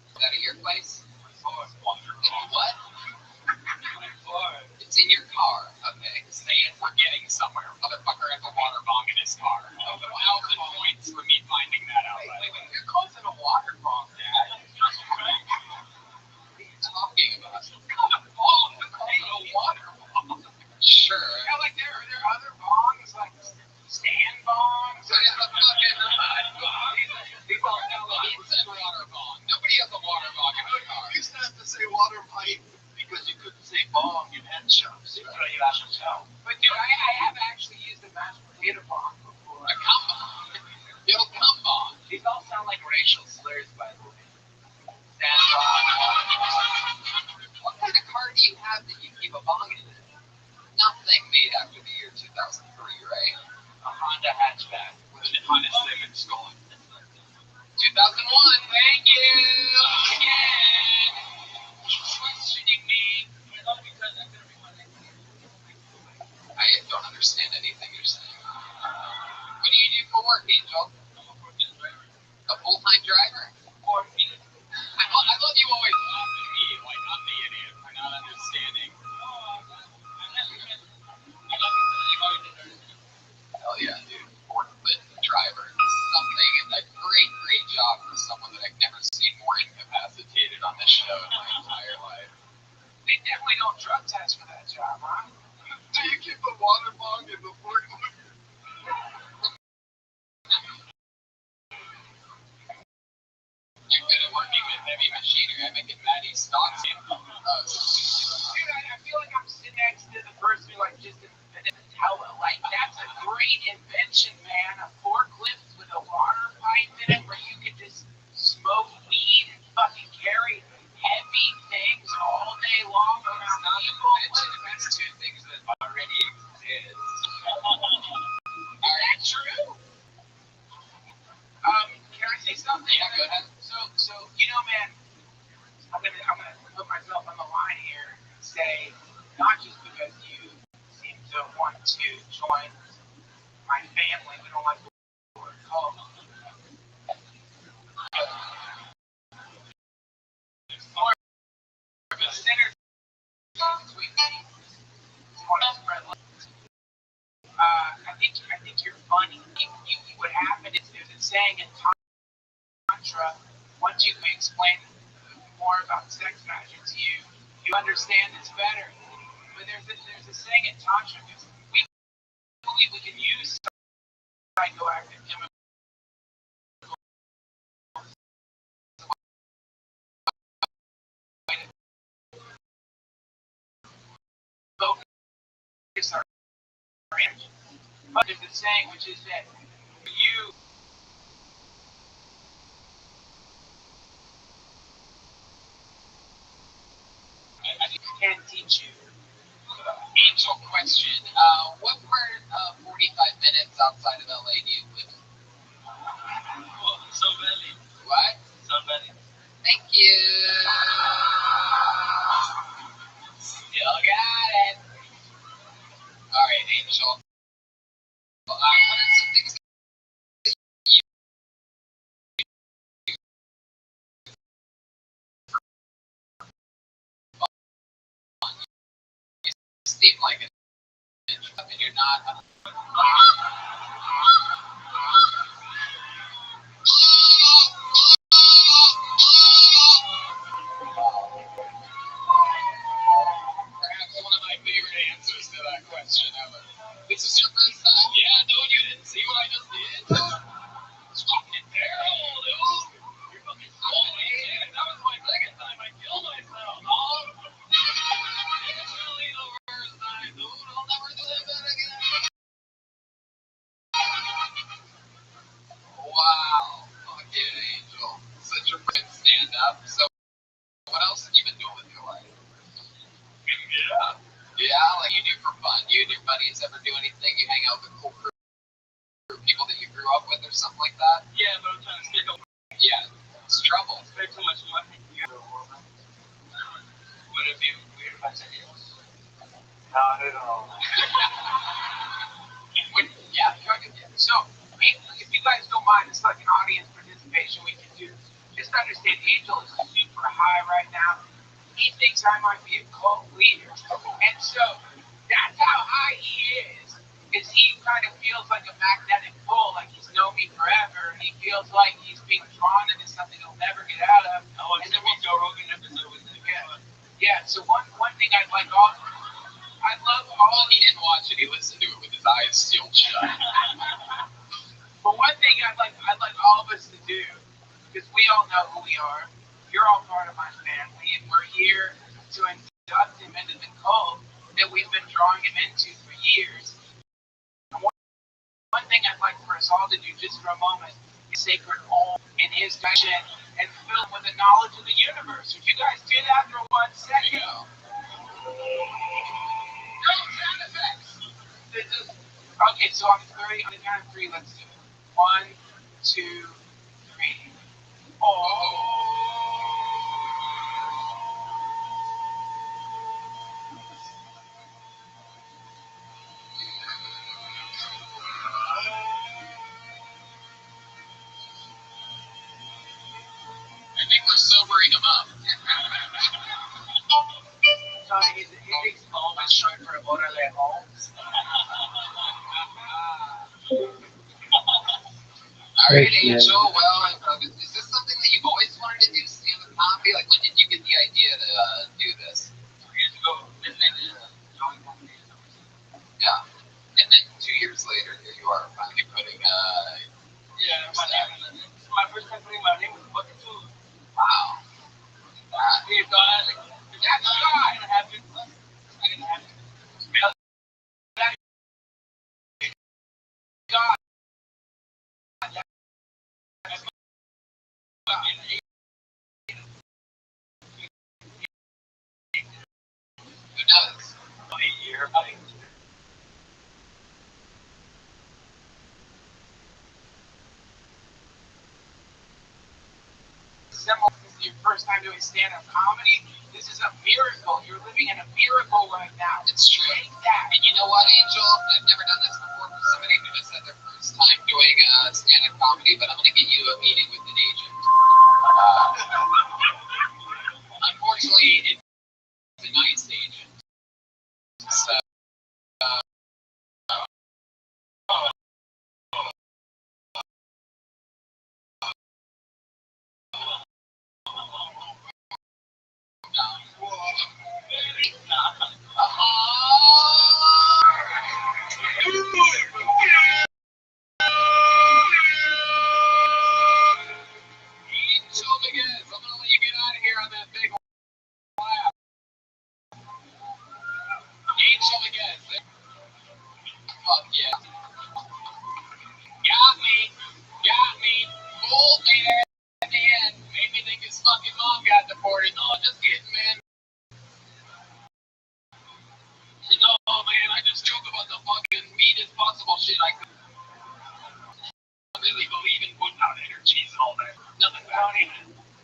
Is that at your place? What? It's in your car. Okay. Say it. We're getting somewhere. Motherfucker has a water bong in his car. 1,000 points for me finding that out. Wait. You're causing a water bong, Dad. What are you talking about? It's not a bong. It's a water bong. Sure. Yeah, like there are other bongs, like stand bongs. So it's a fucking it's a water bong. Nobody has a water bong in their car. You used to have to say water pipe because you couldn't say bong in head shops. That's what you have to tell. But dude, I have actually used a mashed potato bong before. A cum bong? Yo, cum bong. These all sound like racial slurs, by the way. What kind of car do you have that you keep a bong in it? Nothing made after the year 2003, right? A Honda hatchback with an Honda Civic stolen. 2001, thank you! Again! Questioning me. I don't understand anything you're saying. What do you do for work, Angel? A full-time driver? I love you always laughing at me like I'm the idiot for not understanding. Hell yeah, dude. Forklift driver. Something, and a great job for someone that I've never seen more incapacitated on this show in my entire life. They definitely don't drug test for that job, huh? Do you keep a water bong in the forklift? You're good at working with heavy machinery. I make it Maddie stocks in. Dude, I feel like I'm sitting next to the person who like just invented the tele. Like, that's a great invention, man. A forklift with a water pipe in it where you can just smoke weed and fucking carry heavy things all day long. It's not an invention if it's two things that already exist. Is that true? Can I say something? Yeah, go ahead. So you know, man, I'm gonna put myself on the line here and say, not just because you seem to want to join my family, we don't like the word cult. Or the center between me, want to spread love. I think you're funny. What happened is there's a saying in Tantra. Once you explain more about sex magic to you, you understand it's better. But there's a saying in Tantra because we believe we can use psychoactive chemicals to focus our energy. But there's a saying which is that you can teach you. Angel question. What part of 45 minutes outside of LA do you live in? Sun Valley. What? Sun Valley. Thank you. seem like it, and you're not. Perhaps one of my favorite answers to that question ever. This is your first time? Yeah, no, you didn't see what I just did? It's fucking terrible, dude. You're fucking stupid. That was my second time I killed myself. Oh, it's really the worst time, dude. I'll never do that again. Wow. Fuck yeah, Angel. Such a great stand-up. So, what else have you been doing with your life? Yeah. Yeah, like you do for fun. You and your buddies ever do anything? You hang out with cool crew, people that you grew up with or something like that? Yeah, but I'm trying to stick up. Yeah, it's trouble. Spend too much money. What have you weird about ideas? Not at all. Yeah, so, I mean, if you guys don't mind, it's like an audience participation we can do. Just understand Angel is super high right now. He thinks I might be a cult leader. And so that's how high he is he kind of feels like a magnetic pull, like he's known me forever, and he feels like he's being drawn into something he'll never get out of. Oh, and then we'll Joe Rogan episode with him. Yeah, so one thing I'd like I love all. He didn't watch it, he listened to it with his eyes sealed shut. But one thing I'd like all of us to do, because we all know who we are. You're all part of my family, and we're here to induct him into the cult that we've been drawing him into for years. And one thing I'd like for us all to do just for a moment is sacred home in his direction and fill him with the knowledge of the universe. Would you guys do that for 1 second? No sound effects. Okay, so on the count of 3, let's do it. 1, 2, 3. I think we're sobering him up. Sorry, he thinks home is short for orderly homes. All right, Angel. Well, is this something that you've always wanted to do, stand-up comedy? Like, when did you get the idea to do this? 2 years ago. Yeah. And then 2 years later, here you are finally putting, yeah, my name. My first time putting my name was fucking too. Wow. Dear God, that's God. It's not gonna happen. God. Who knows? A year. Similar. This is your first time doing stand-up comedy. This is a miracle. You're living in a miracle right now. It's true. Take that. And you know what, Angel? I've never done this before for somebody who just had their first time doing stand-up comedy, but I'm going to get you a meeting with an agent. Unfortunately, it's a nice agent. So, I'm going to let you get out of here on that big laugh. Angel again. Fuck yeah. Got me. Fooled me at the end. Made me think his fucking mom got deported. No, just kidding, man. No, man, I just joke about the fucking meanest possible shit I could. Really believe in putting out energies and all that. Nothing about it.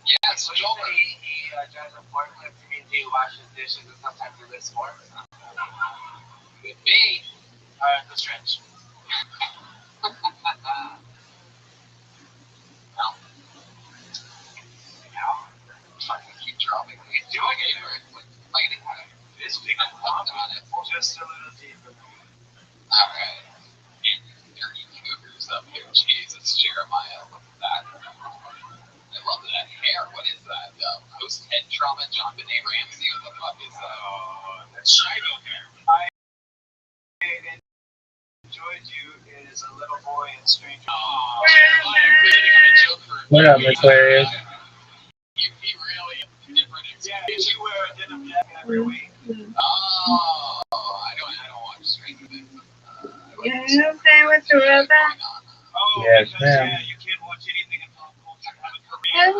Yeah, so Joel. He drives a forklift to mean he washes dishes and sometimes he lifts more. Could be. Alright, the stretch. Well, yeah. I'm trying to keep dropping. He's doing it. Like, fighting. This just pick up on it. Just a little deeper. Alright. Dirty cougars up here. Jesus, Jeremiah. Look at that. I love that hair. What is that? Post-head trauma John Benet Ramsey? What the fuck is that? Oh, that's shiny hair. I enjoyed you as a little boy in Stranger Oh, I'm a joke for What up, Aquarius? He really different experience. Yeah, did you wear a denim jacket every week? Oh, I don't watch Stranger Things. You okay with the rubber? Oh, Yes, because, ma'am. yeah, you can't watch anything in pop culture. Have a career.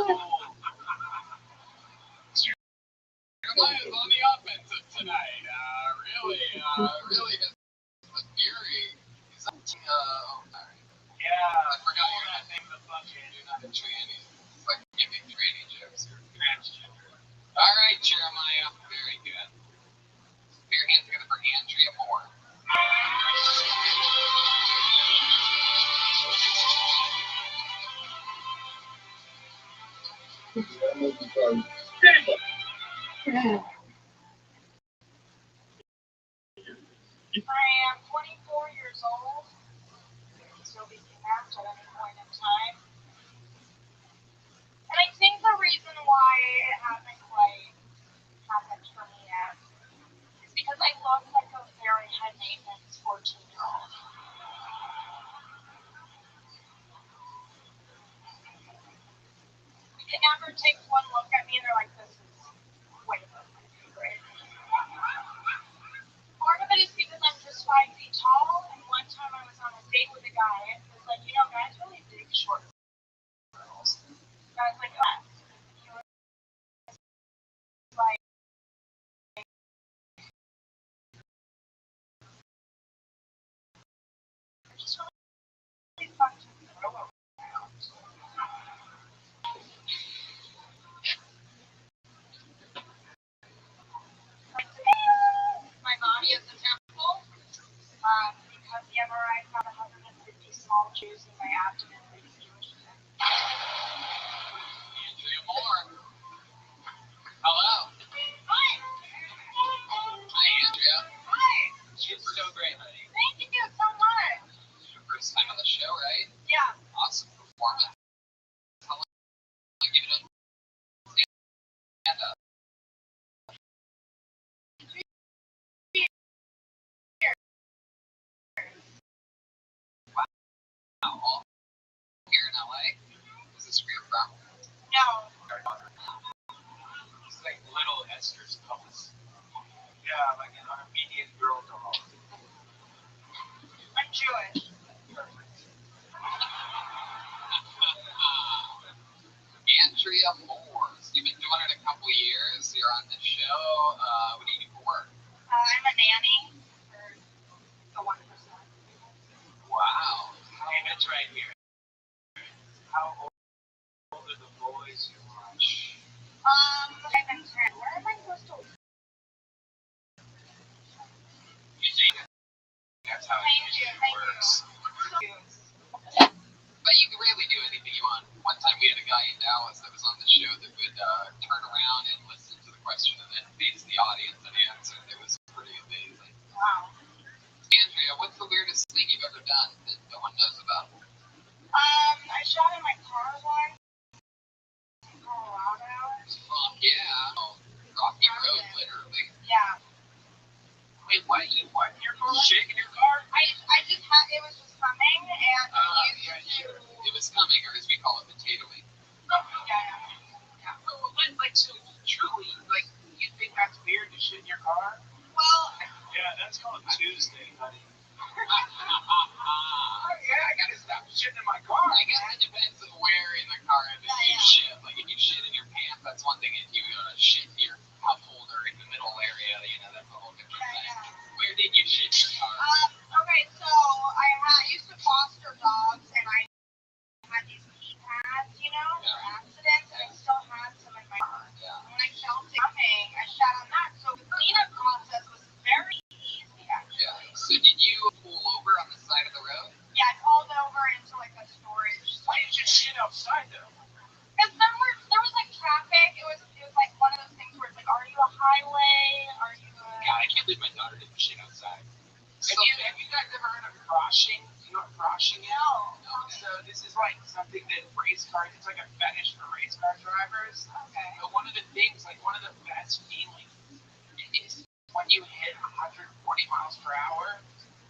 Jeremiah's on the offensive tonight. Really has the fury. He's up to, alright. Yeah, I forgot all you're that not, thing with fucking you're not a tranny. It's like giving tranny jokes. You're transgender. alright, Jeremiah. Very good. Put your hands together for Andrea Moore. I am 24 years old. Still be kidnapped at any point in time. And I think the reason why it hasn't quite happened for me yet is because I look like a very high maintenance 14-year-old. The kidnapper takes one look at me and they're like, this is way above my pay grade. Part of it is because I'm just 5 feet tall, and one time I was on a date with a guy who was like, you know, guys really dig short girls. And I was like, oh. He was like, I just really fun to throw around. My body is a temple. Because the MRI found 150 small Jews in my abdomen. Andrea Moore. Hello. Hi. Hi, Andrea. Hi. You're so great, honey. Thank you so much. It's your first time on the show, right? Yeah. Awesome performance. How long have you been doing stand-up? Wow. All here in LA? Is this where you're from? No. It's like little Esther's puppets. Yeah, like an Armenian girl doll. I'm Jewish. Andrea Moore. So you've been doing it a couple years. You're on the show. What do you do for work? I'm a nanny for the 1%. Wow. Hey, that's right here. How old are the boys you watch? I've been 10. Where am I supposed to? You see, that's how it usually works. But you can really do anything you want. One time we had a guy in Dallas that was on the show that would turn around and listen to the question and then face the audience and answer. It was pretty amazing. Wow. Andrea, what's the weirdest thing you've ever done that no one knows about? I shot in my car once in Colorado. Fuck yeah. Oh, rocky road, literally. Yeah. Wait, what? You what? You're shaking your car? I just had, it was just coming, and I Yeah, used to. it was coming, or as we call it, potatoing. Yeah. Oh, like, so truly, like, you think that's weird to shit in your car? Well, Yeah, that's called Tuesday, honey. Yeah, I gotta stop shitting in my car. I guess it depends on where in the car if you shit. Like if you shit in your pants, that's one thing. If you shit in your cup holder in the middle area, that's a whole different thing. Where did you shit in your car? Okay, so I used to foster dogs, and I had these pee pads, for accidents, and I still had some in my car. Yeah. When I felt it coming, I shat on that. So the cleanup process was very easy, actually. Yeah. So did you pull over on the side of the road? Yeah, I pulled over into like a storage. Why did you shit outside though? Because there was like traffic. It was like one of those things where it's like froshing? Do you know what froshing is? No. So this is like something that race cars, it's like a fetish for race car drivers. Okay. But one of the things, like one of the best feelings is when you hit 140 miles per hour,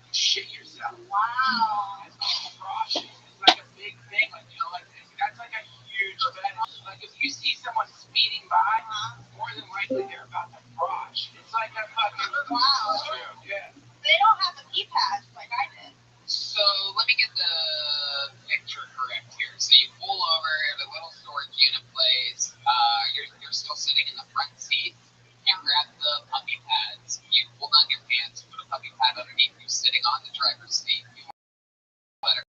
you shit yourself. Wow. It's called froshing. It's like a big thing. Like, you know, like that's like a huge fetish. Like if you see someone speeding by, more than likely they're about to frosh. It's like a fucking wow. Yeah. They don't have the keypads like I did. So let me get the picture correct here. So you pull over at a little storage unit place. You're still sitting in the front seat. You grab the puppy pads. You pull down your pants. You put a puppy pad underneath you, sitting on the driver's seat. You let her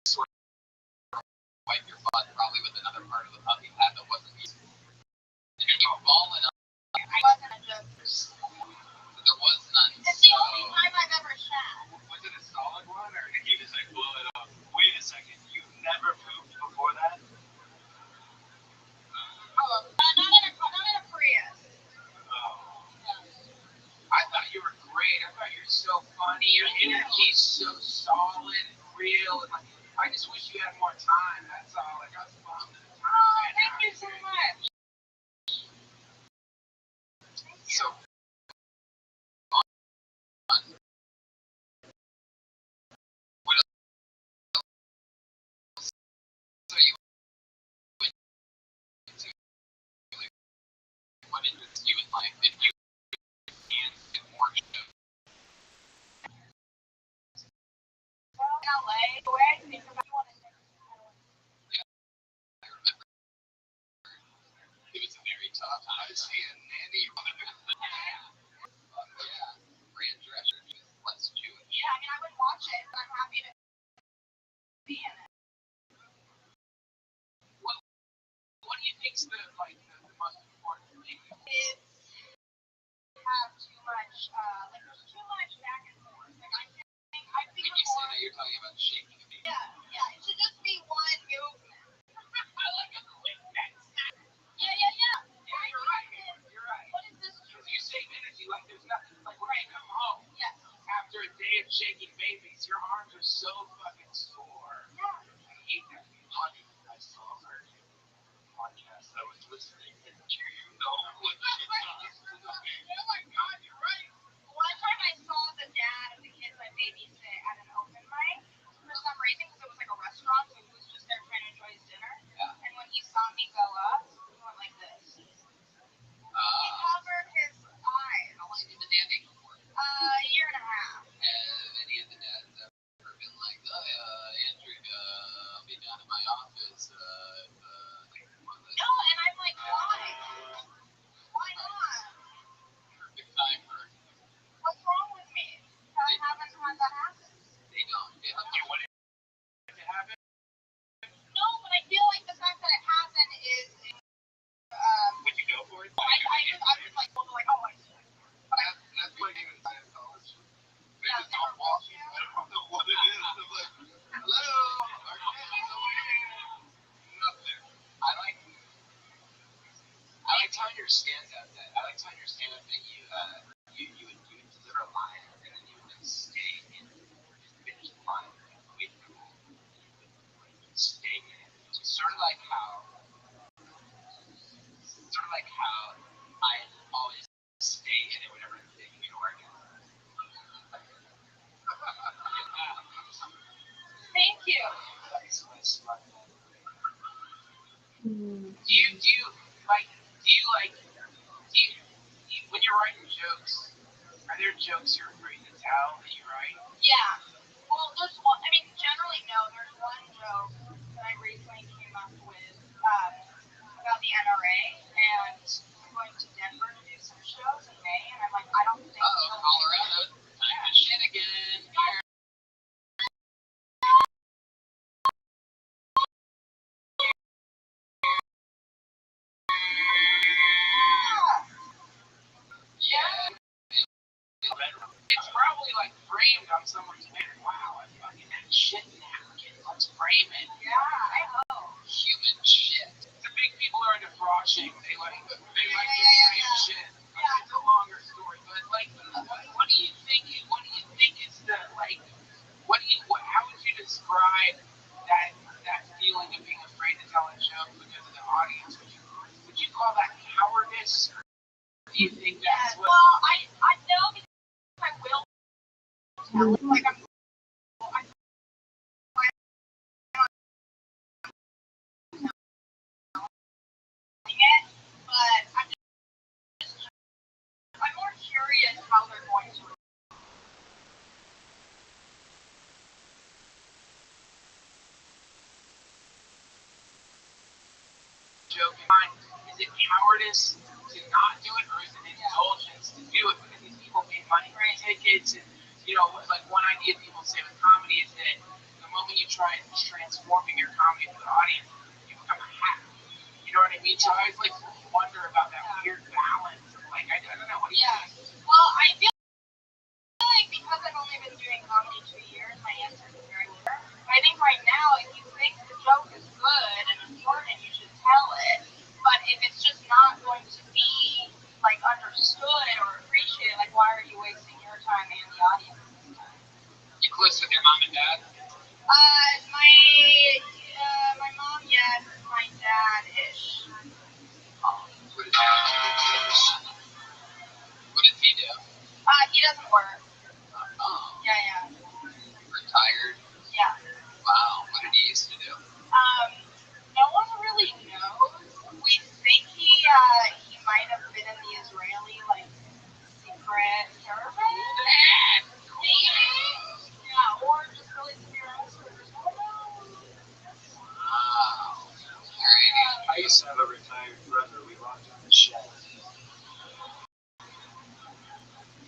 sort of wipe your butt, probably with another part of the puppy pad that wasn't used. And you ball it up. I wasn't a joke. There was none. It's the only time I've ever shat. Was it a solid one, or did you just like blow it off? Wait a second, you've never pooped before that? Not in a Prius. Oh. I thought you were great. I thought you were so funny. Your energy is so solid and real. And like, I just wish you had more time. That's all. Like, I was bummed at the time. Oh, thank you so much. So, what else? So you went to, like, what interests you in life? If you can do more shows. Well, in LA, the way I think about It was a very tough time to see a nanny. Yeah, Fran Drescher is less Jewish. yeah, I mean, I would watch it, but I'm happy to be in it. What do you think's the most important thing? It's have too much, there's too much back and forth. Like, I think When you say that, you're talking about shaking a baby. yeah, it should just be one movement. I like a quick next. Yeah. You're right. You're right. What is this? Because you save energy like there's nothing. Like when you come home Yes. after a day of shaking babies, your arms are so fucking sore. Yeah. I hate that. Honey, I saw her podcast I was listening to. Do you know what she does? Oh my God, you're right. One time I saw the dad of the kids I babysit at an open mic for some reason because it was like a restaurant, so he was just there trying to enjoy his dinner. Yeah. And when he saw me go up, he went like this. He covered his eyes. How long have you been dancing for? A year and a half. Have any of the dads ever been like, Andrew, I'll be down in my office. No, and I'm like, why? Why not? Perfect time for What's wrong with me? I haven't had that happen. they don't. You want it to happen? No, but I feel like the fact that it happened is, Would you go for it? I was like, oh, I see. But That's like even Scientology. They Yeah, just don't walk in. I don't know what it is. They're like, hello, our kids over here. Nothing. I like to understand that. I like to understand that you would deliver a line and then you would stay in finish the line with stay in it. Sort of like how I always stay in it whenever I'm taking New York. thank you. When you're writing jokes, are there jokes you're afraid to tell that you write? Yeah. Well, there's one. I mean, generally, no. There's one joke that I recently came up with about the NRA, and I'm going to Denver to do some shows in May, and I'm like, I don't think. Colorado, time to shit again. Yeah. It's probably like framed on someone's mirror. Wow, I fucking had shit napkin. Let's frame it. Yeah, I hope. Human shit. The big people are into froshing. They like the frame shit. Yeah. audience, would you call that cowardice? Or do you think Yeah, that's what? well, I know because I will tell it. Like, I'm doing it, but I'm more curious how they're going to. Joke in mind, is it cowardice to not do it, or is it indulgence to do it because these people pay money for tickets? And like one idea people say with comedy is that the moment you try transforming your comedy for the audience, you become a hack. You know what I mean? So I always like wonder about that weird balance. Like I don't know. What do you think? Well, I feel like because I've only been doing comedy 2 years, my answer is very clear. I think right now, if you think the joke is good and important, you should tell it. But if it's just not going to be like understood or appreciated, like why are you wasting your time and the audience's time? You close with your mom and dad? My mom, yes. My dad ish. What does he do? He doesn't work. Oh, Yeah. retired. Yeah. Wow. What did he used to do? No one really knows. We think he might have been in the Israeli secret service. Maybe. Yeah, or just really severe ulcers. Wow. Alright. I used to have a retired brother. We walked on the shed.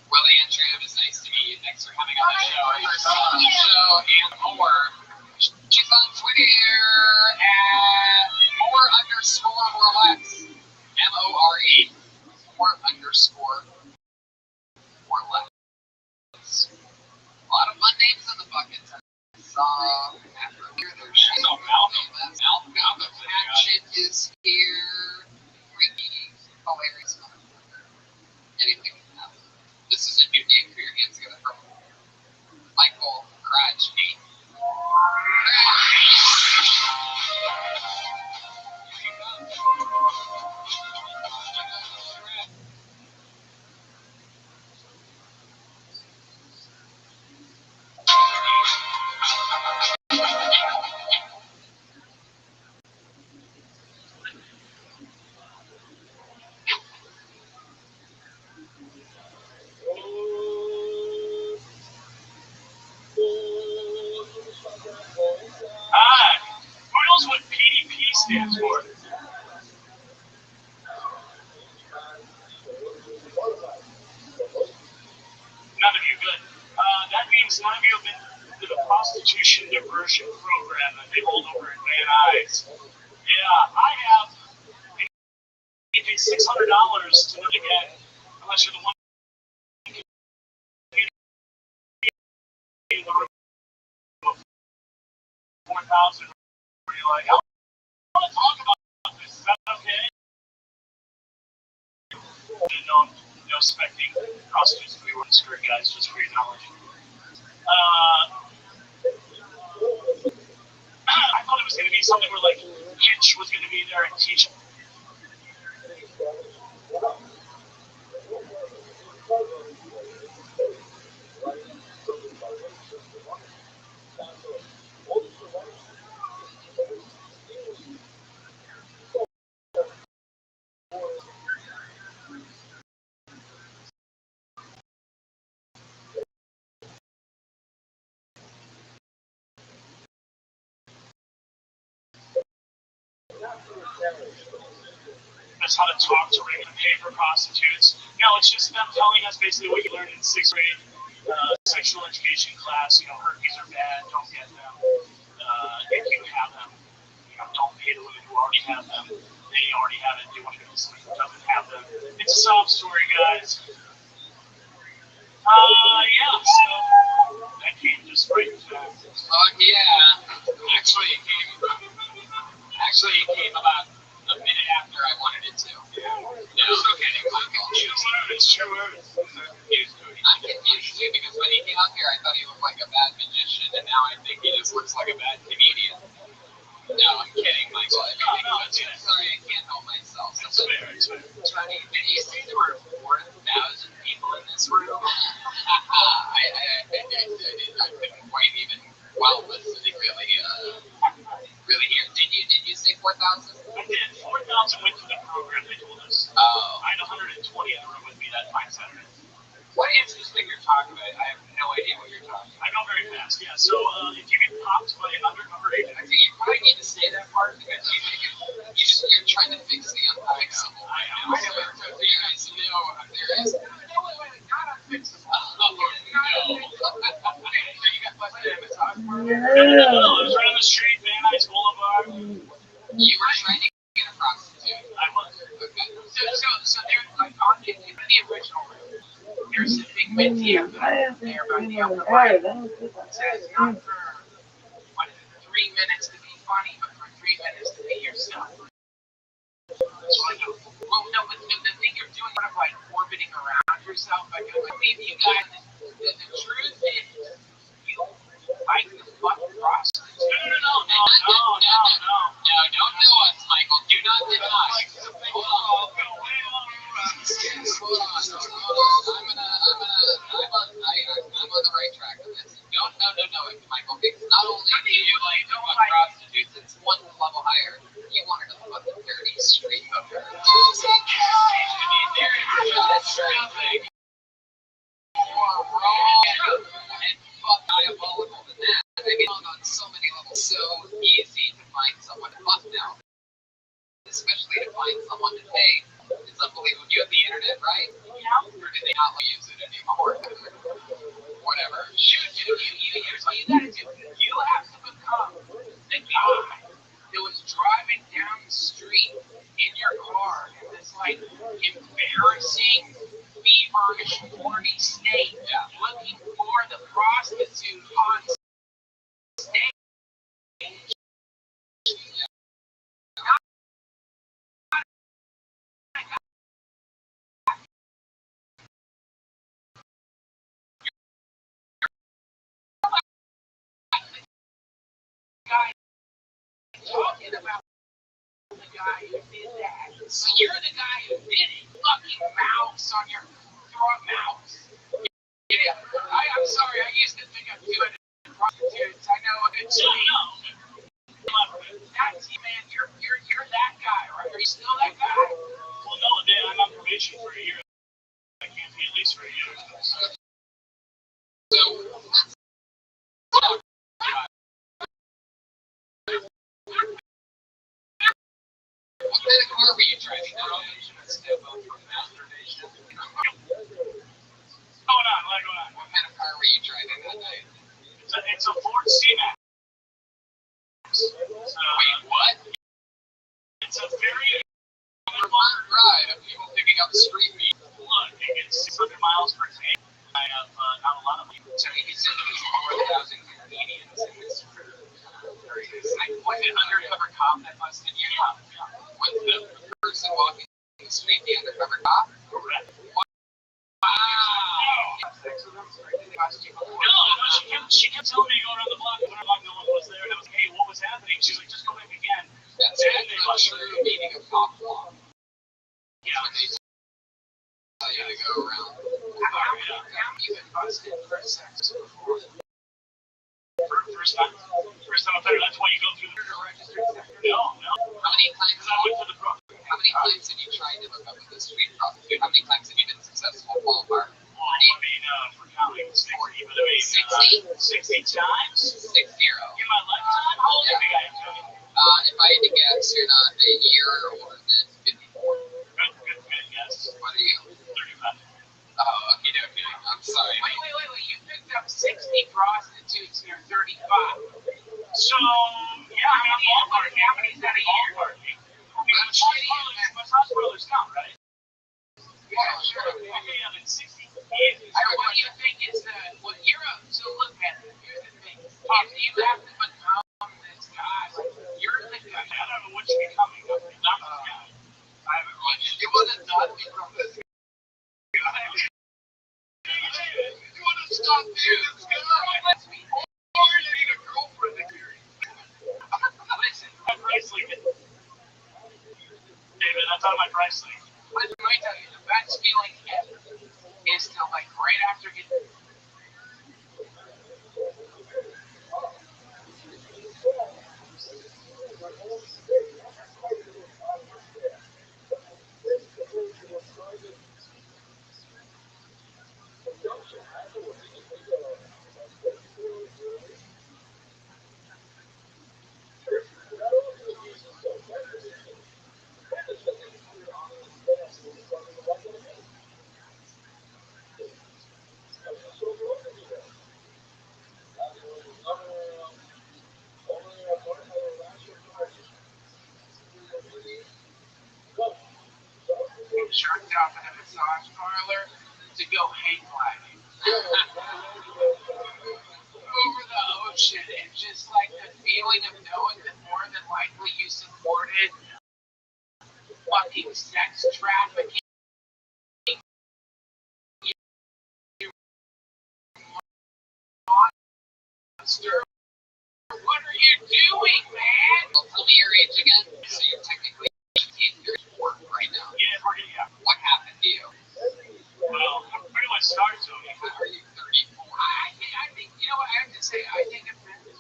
Willie Andrew, it was nice to meet you. Thanks for coming on the show. Thank you. And more. She's on Twitter at _Morlex. MORE. _Morlex. A lot of fun names in the bucket. After there's Malcolm Hatchet is here. Ricky, hilarious. Anything can happen. This is a new name for your hands together from Michael Crutch. Who knows what PDP stands for? None of you, good. That means none of you have been to the prostitution diversion program that they hold over in Van Nuys. Yeah, I have. You pay $600 to live again, unless you're the one in the room of 4,000 where you're like, I want to talk about this. Is that okay? No expecting prostitutes to be wearing skirt, guys, just for your knowledge. I thought it was going to be something where, like, Hitch was going to be there and teach. That's how to talk to regular paper prostitutes. No, it's just them telling us basically what you learned in 6th grade sexual education class. Herpes are bad, don't get them. If you have them, don't pay the women who already have them. They already have it. They want to go to somebody who doesn't have them. It's a sob story, guys. Yeah, so that came just right to Yeah. Actually, it came about a minute after I wanted it to. No, okay, It's true. I'm confused too because when he came up here, I thought he looked like a bad magician, and now I think he just looks like a bad comedian. No, I'm kidding, Michael. Sorry, I can't themselves. It's fair. It's fair. Tony, did you say there were 4,000 people in this room? I couldn't quite even well listen to really hear. Did you say 4,000? I did. 4,000 went to the program, they told us. Oh. I had 120 in the room with me that fine Saturday. What is this thing you're talking about? I have no idea what you're talking about. I go very fast, yeah. So if you get popped by an undercover agent, I think you probably need to say that part because you're trying to fix the unfixable. I know. So you guys know there is. No, wait, not unfixable. Oh, no. So you got busted at a massage parlor? No, it was right on the street, Van Nuys Boulevard. You were trying to get a prostitute. I was. Okay. So there's like on the original room. There's a big video there by the upper right. It says not for 3 minutes to be funny, but for 3 minutes to be yourself. That's what I do. Well, no, but the thing you're doing, sort of like orbiting around yourself. Like, I believe you guys. The truth is, you like the fucking prostitutes. No. Don't know us, Michael. Do not deny. Hold on. I'm on the right track on this. No, Michael. It's not only do you like to fuck prostitutes, it's one level higher. You want her to fuck the dirty street hooker. That's true. You're wrong. And fuck diabolical than that. I mean, on so many levels, so easy to find someone to fuck now. Especially to find someone to pay. It's unbelievable. You have the internet, right? Yeah. Or do they not use it anymore? Whatever. Shoot, here's what you gotta do. You have to become the guy that was driving down the street in your car in this like embarrassing, feverish, horny state, looking for the prostitute on stage. Talking about the guy who did that. So you're the guy who did it. Fucking mouse on your throat, mouse. Yeah. I'm sorry. I used to think I'm doing prostitutes. I know it's that's you, man. You're that guy, right? Are you still that guy? Well, no, I'm on probation for a year. I can't be at least for a year. So let's talk. What kind of car were you driving? Hold on. What kind of car were you driving that night? It's a Ford C-Max. Wait, what? It's a very fun ride of people picking up street meat. Look, it gets 600 miles per tank. I have not a lot of people. So he said there's 4,000 Canadians in this room. Was it undercover cop that busted you? Was the person walking the street the undercover cop? Correct. Wow. No, she kept telling me to go around the block, and no one was there, and I was like, hey, what was happening? She's like, just go back again. That's a true meaning of cop law. Yeah. When they tell you to go around. How have you been busted for sex before? First time I played, that's why you go through the registered sex. No. How many times? Because I went to the pro. How many times have you tried to hook up with a street prostitute? How many times have you been successful? Ballpark. Well, I mean, for counting 60, but I mean, 60 times? 60. In my lifetime? How old do you think I am, Tony? If I had to guess, you're not a year older than 54. Good guess. What are you? 35. Oh, okay. I'm sorry. Wait. You picked up 60 prostitutes and you're 35. So, yeah, how many is that a year? Massage parlors count, right? Yeah, sure. Okay, yeah, then 60. So what do you think is so look at it, here's the thing. If you have to become this guy, you're the guy. I don't know what you're becoming. I'm not this guy. I haven't watched. You want to not become this guy? You want to stop being this guy? Or you need a girlfriend to carry. Listen, I'm Rice Lincoln. David, That's out of my price list. But let me tell you, the best feeling ever is to like right after you. Jerked off in a massage parlor to go hang gliding over the ocean, and just like the feeling of knowing that more than likely you supported fucking sex trafficking. Monster. What are you doing, man? Well, tell me your age again. So you're technically 18 years of work right now. Yeah. What happened to you? Well, I'm pretty much started to. Are you 34? I think, you know what I have to say? I think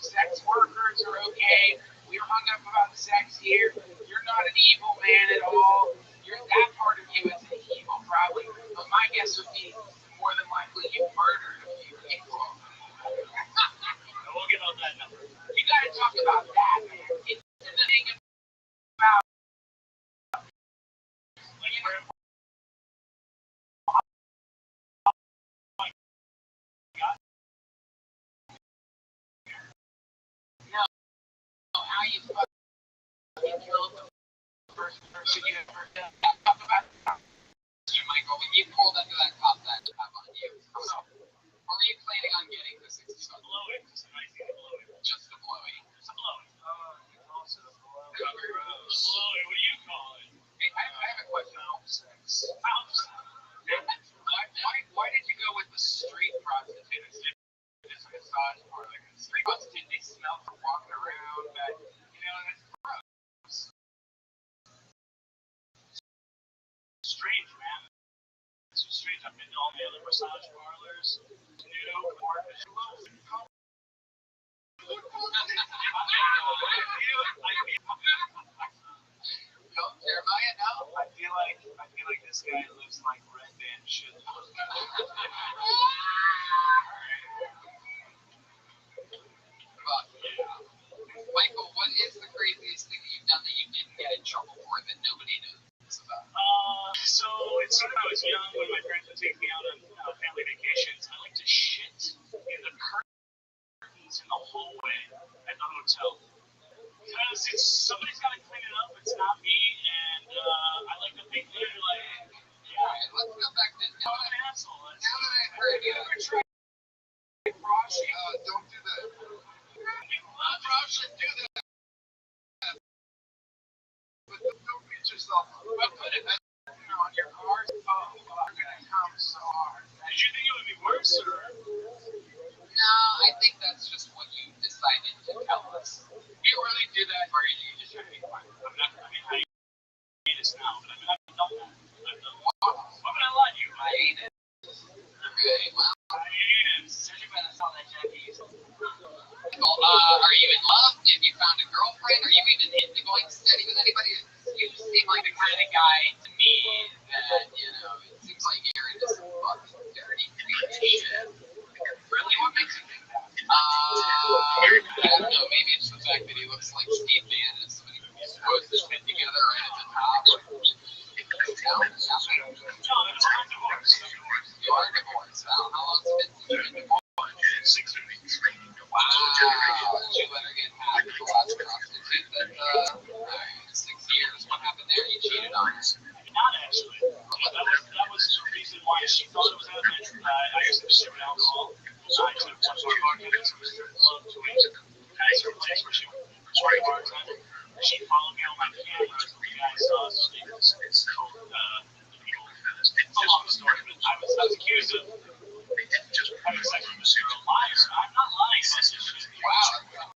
sex workers are okay. We're hung up about sex here. You're not an evil man at all. That part of you is an evil, probably. But my guess would be more than likely you murdered a few people. I won't give out that number. You gotta talk about that, man. It's the thing about. How you fucking killed the first person you ever done. Talk about that. Michael, when you pulled under that cop that you have on you, or were you planning on getting the 60 bucks? Blowing. Just a nice blowing. Just a blowing. Just a blowing. Also a blowing. Gross. Blowing, what do you call it? Hey, I have a question. Sex. Why did you go with the street prostitutes? Just a massage parlor. Street prostitutes, they smell for walking around, but you know that's gross. Strange, man. It's just strange. I've been to all the other massage parlors. Jeremiah, no. I feel like this guy lives like Red Band should. Michael, what is the craziest thing that you've done that you didn't get in trouble for that nobody knows about? So it's sort of I was young when my parents would take me out on family vacations. I like to shit in the curtains in the hallway at the hotel. Because somebody's got to clean it up. It's not me, and I like to think they're like, yeah. Alright, let's go back to I'm an asshole. now that I heard you. Roshi, don't do that. Roshi, do that. But don't beat yourself. But put it on your cars. Oh, you're gonna come so hard. Did you think it would be worse, or? No, I think that's just what you decided to tell us. You really do that, or you just try to be fun. I hate this now, but I've done that. What would I lie to you? I hate it. Okay, well, I hate it. since you've been a solid Japanese. Are you in love? Have you found a girlfriend? Are you even into going steady with anybody? You seem like the kind of guy to me that, you know, it seems like you're into some fucking dirty shit. Really? What makes you think that? I don't know. Maybe it's the fact that he looks like Steve Bannon, somebody who's supposed to fit together right at the top. No, I'm divorced. You are divorced. How long's it been since you've been divorced? 6 weeks. Wow. Did you let her get half the last prostitute that, 6 years? What happened there? You cheated on her? Not actually. That was the reason why she thought it was out of it. I used to ship alcohol. I took one of our bartenders from strip club to a nice place where she was bartending. She followed me on my cameras. The guy saw us. It's called, it's a long story, but I was accused of having sex with a serial liar. I'm not lying. Wow.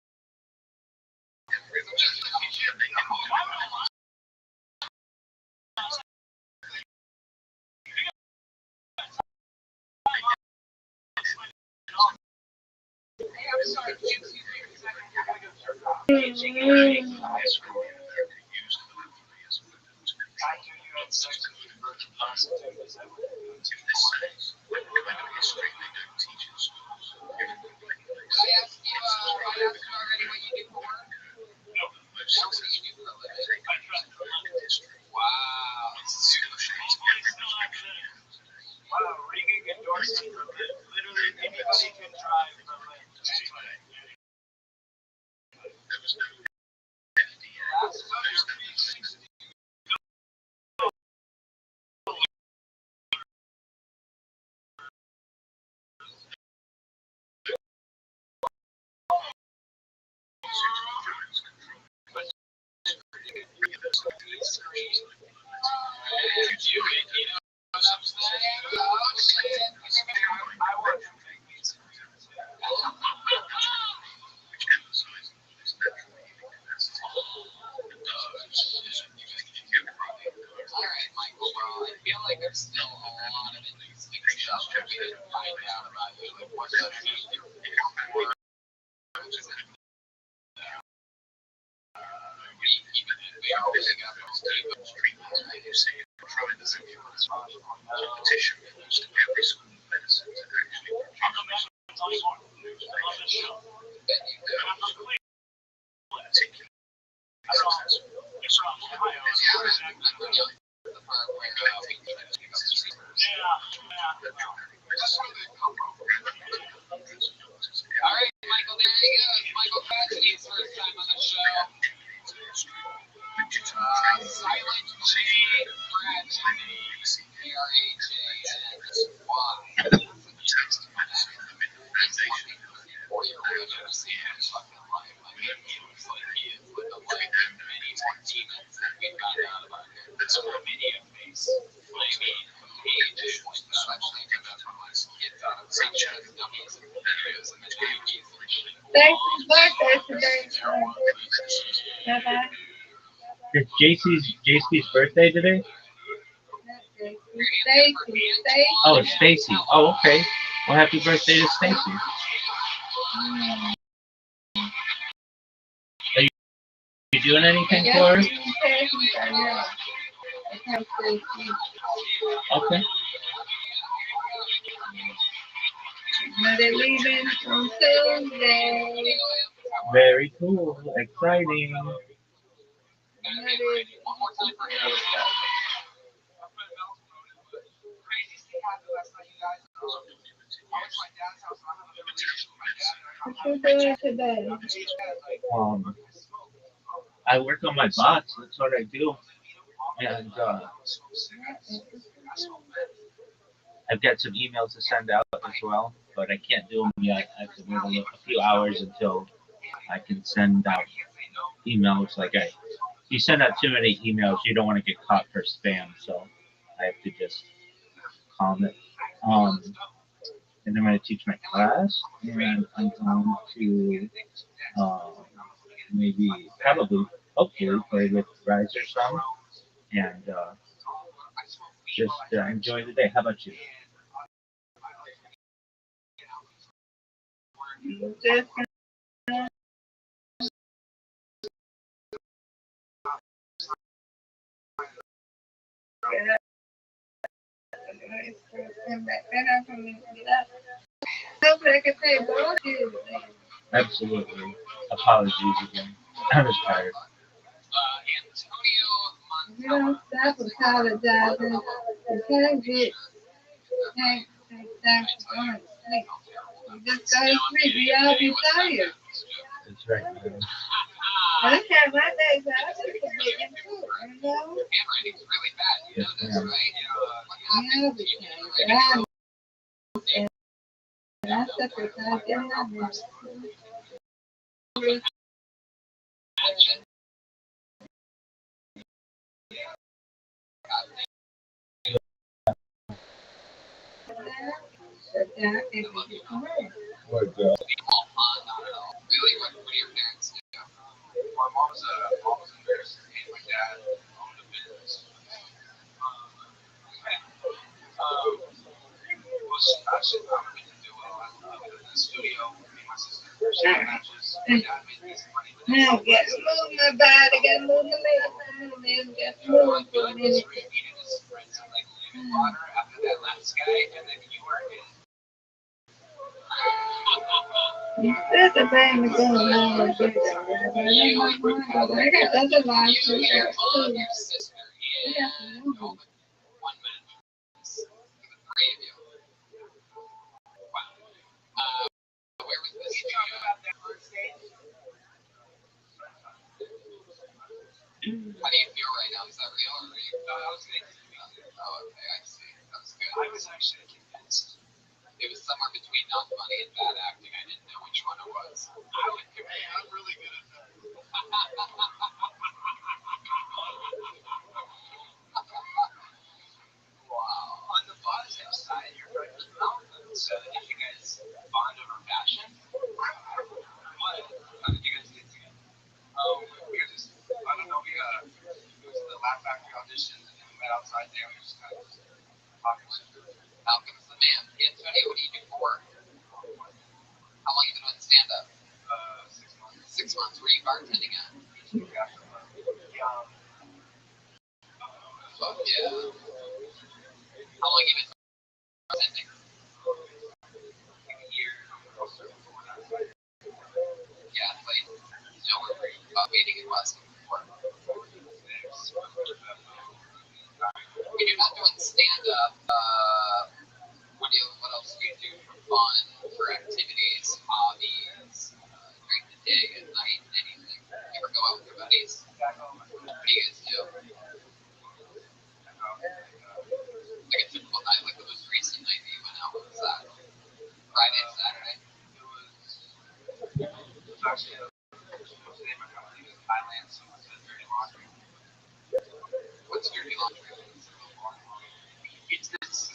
It's JC's birthday today? Oh, it's Stacy. Oh, okay. Well, happy birthday to Stacy. Are you doing anything for her? Okay. They're leaving on Tuesday. Very cool. Exciting. What you doing today? I work on my bots. That's what I do. And I've got some emails to send out as well, but I can't do them yet. I have to wait a few hours until I can send out emails. If you send out too many emails, you don't want to get caught for spam. So I have to just calm it. And I'm going to teach my class, and I'm going to hopefully play with Riser some, and just enjoy the day. How about you? Just hopefully I can pay both you. Absolutely. Apologies again. I was tired. You don't stop apologizing. You can't get can't take time for going to sleep. You just go to sleep. We all be tired. That's right, man. I look at my days. I just forget too. You know? Yes, ma'am. Yeah, because I took the time to What, uh, Now get move my body, gotta move my legs, got to move for a minute. Water after that last guy, and then you were in. There's a bang going on a bit. I got other lives to You share too. your sister, yeah. 1 minute. For the three of you. Wow. Where was this? You talking about that first date? How do you feel right now? Is that real or are you? No, I was thinking. Oh, okay, I see. That was good. I was actually convinced. It was somewhere between not funny and bad acting. I didn't know which one it was. I'm really good at that. Wow. On the positive side, you're right with Malcolm. So if you guys bond over passion, how did you guys get together? We were just, I don't know, it was the Laugh Factory audition, and then we met outside there, and we just kind of talking shit. Malcolm's the man. Antonio, what do you do for work? How long have you been doing stand-up? 6 months. 6 months. Where are you bartending at? Fuck yeah. How long have you been bartending? Like a year. Yeah, like, you know where waiting in Weston before. When you're not doing stand-up, what else do you do for fun, for activities, hobbies, during the day, at night, anything? You ever go out with your buddies? What do you guys do? Like a typical night, like the most recent night that you went out, what was that? Friday, Saturday? It was actually today my company was in Thailand, so it was a dirty laundry. What's dirty laundry? It's this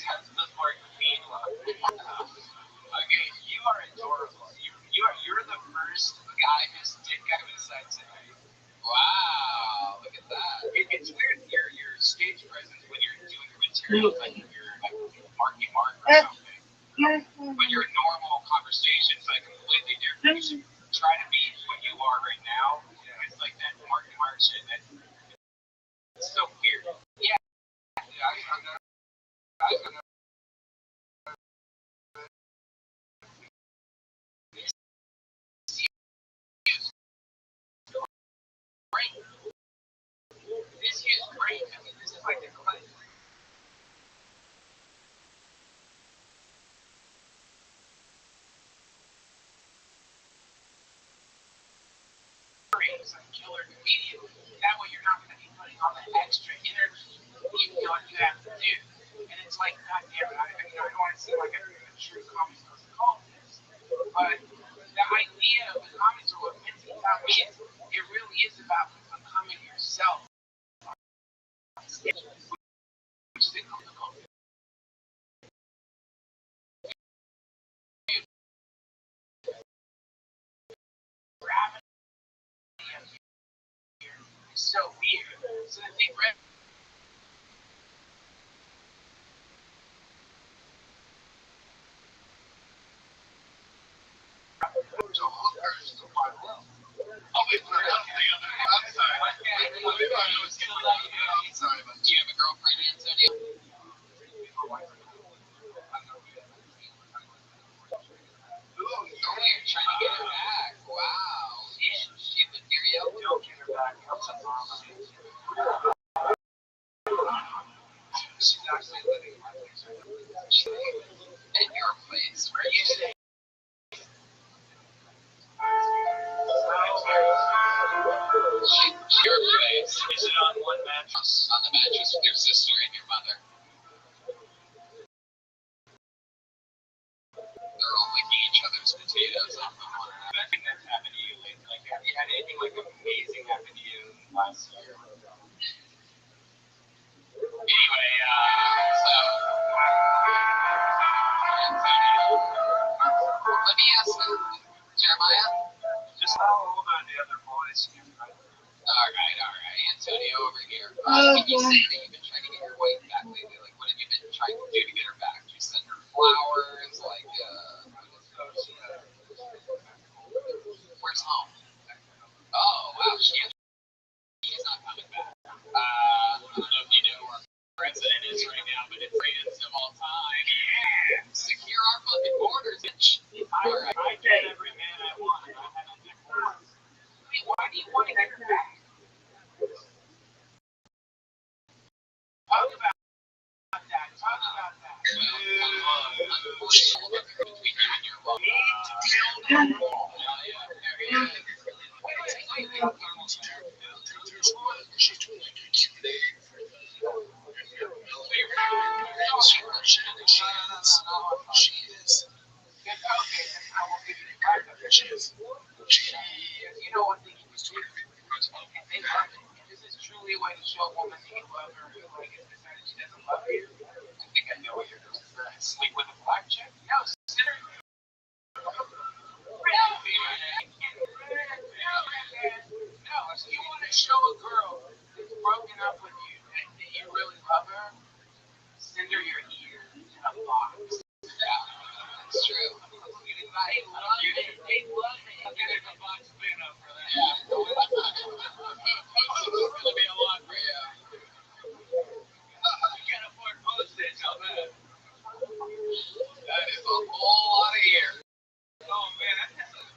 part clean laundry. Okay, you are adorable. You're the first guy whose dick I decided tonight. Wow, look at that. It's weird your stage presence when you're doing your material, like you're like Marky Mark or something. But your normal conversation's like completely different. You should try to be what you are right now. It's like that Marky Mark shit. It's so weird. Yeah, I don't know. Great. This is great. I mean, this is like the clip. Killer comedian. That way you're not going to be putting all that extra energy into what you have to do. And it's like, God damn it, I don't want to seem like a true comic book columnist, but the idea of the comics or what Vince Tom is, it really is about becoming yourself. Which is difficult. Gravity is so weird. So the thing do you have a girlfriend, Antonio? Oh, you're trying to get her back. Wow. She lived near you? Don't get her back. She's actually living in my place right now. In your place? Where are you staying? Your place. Is it on one mattress? On the mattress with your sister and your mother. They're all licking each other's potatoes off of one another. Anything that's happened to you lately? Like, have you had anything like amazing happen to you last year? Anyway, let me ask you, Jeremiah. Just how old are the other boys? All right. Antonio over here. Can you say that you've been trying to get your wife back lately? Like, what have you been trying to do to get her back? Do you send her flowers? Like, You know what? This is truly a way to show a woman that you love her, who like has decided she doesn't love you. I think I know what you're doing. Sleep with a black chick? No, consider. No, if you want to show a girl that's broken up with you that you really love her, send her your ear in a box. Yeah, that's true. They love it. They love it. Getting a box big enough for that. Yeah. It's gonna be a lot for you. You can't afford postage on that. That is a whole lot of ear. Oh man, that's awesome.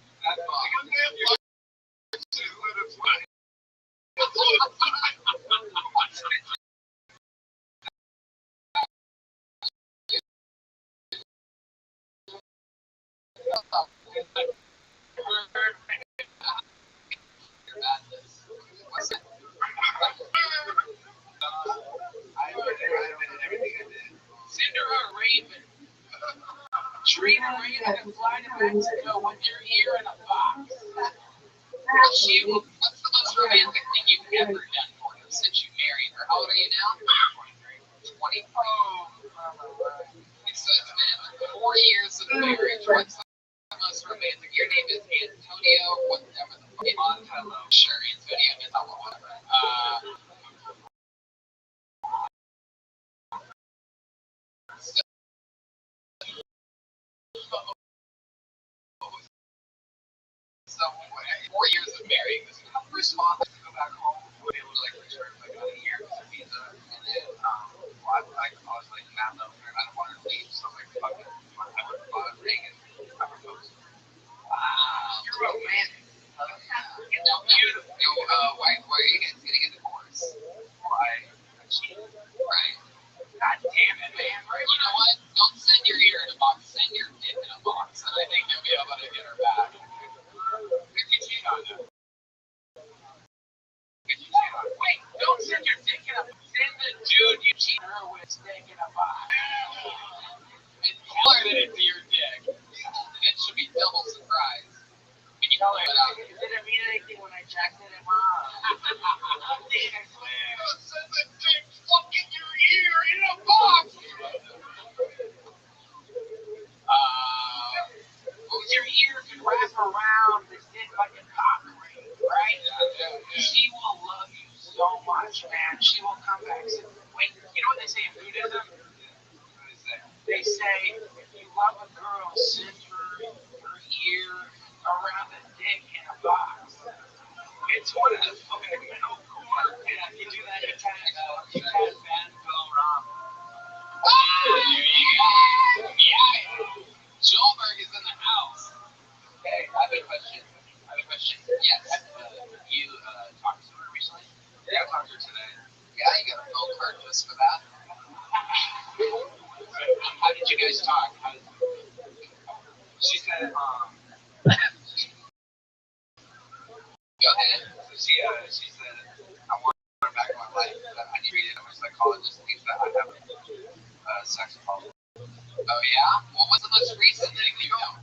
Send her a raven. Treat a raven and fly to Mexico with your ear in a box. She will. What's the most romantic thing you've ever done for her since you married her? How old are you now? 23. 23. So it's been 4 years of marriage. What's the most romantic? Your name is Antonio, whatever the fuck. Hello. Sure, Antonio is whatever. So 4 years of marrying, this is the first month to go back home. We'll be able to like return like a year because of visa, and then I was like, nah, no, I don't want her to leave, so I'm like, fuck it, I would buy a ring and I proposed. Wow, you're romantic. Beautiful. Why are you guys getting a divorce? Why? Right. God damn it, man. Right. You know what? Don't send your ear in a box. Send your dick in a box, and I think you'll be able to get her back. If you cheat on them. Wait, don't send your dick in a box. Send the dude you cheat her with dick in a box. And tell her that it's your dick. And it should be double surprise. When you tell her that. It didn't mean anything when I jacked it in my I swear. Send the dick fucking your ear in a box. Your ear can wrap around this dick like a cock ring, right? She will love you so much, man. She will come back. Wait, you know what they say in Buddhism? They say if you love a girl, send her your ear around the dick in a box. It's one of the fucking middle corner. And if you do that, you can't ban go wrong. Yeah. Joelberg is in the house. Hey, I have a question. Yes. You talked to her recently? Yeah, I talked to her today. Yeah, you got a phone card just for that. How did you guys talk? She said, go ahead. She said, I want her back in my life. I need to read it. I'm a psychologist. Thinks that I have a sex problem. Oh yeah? What was the most recent thing you know?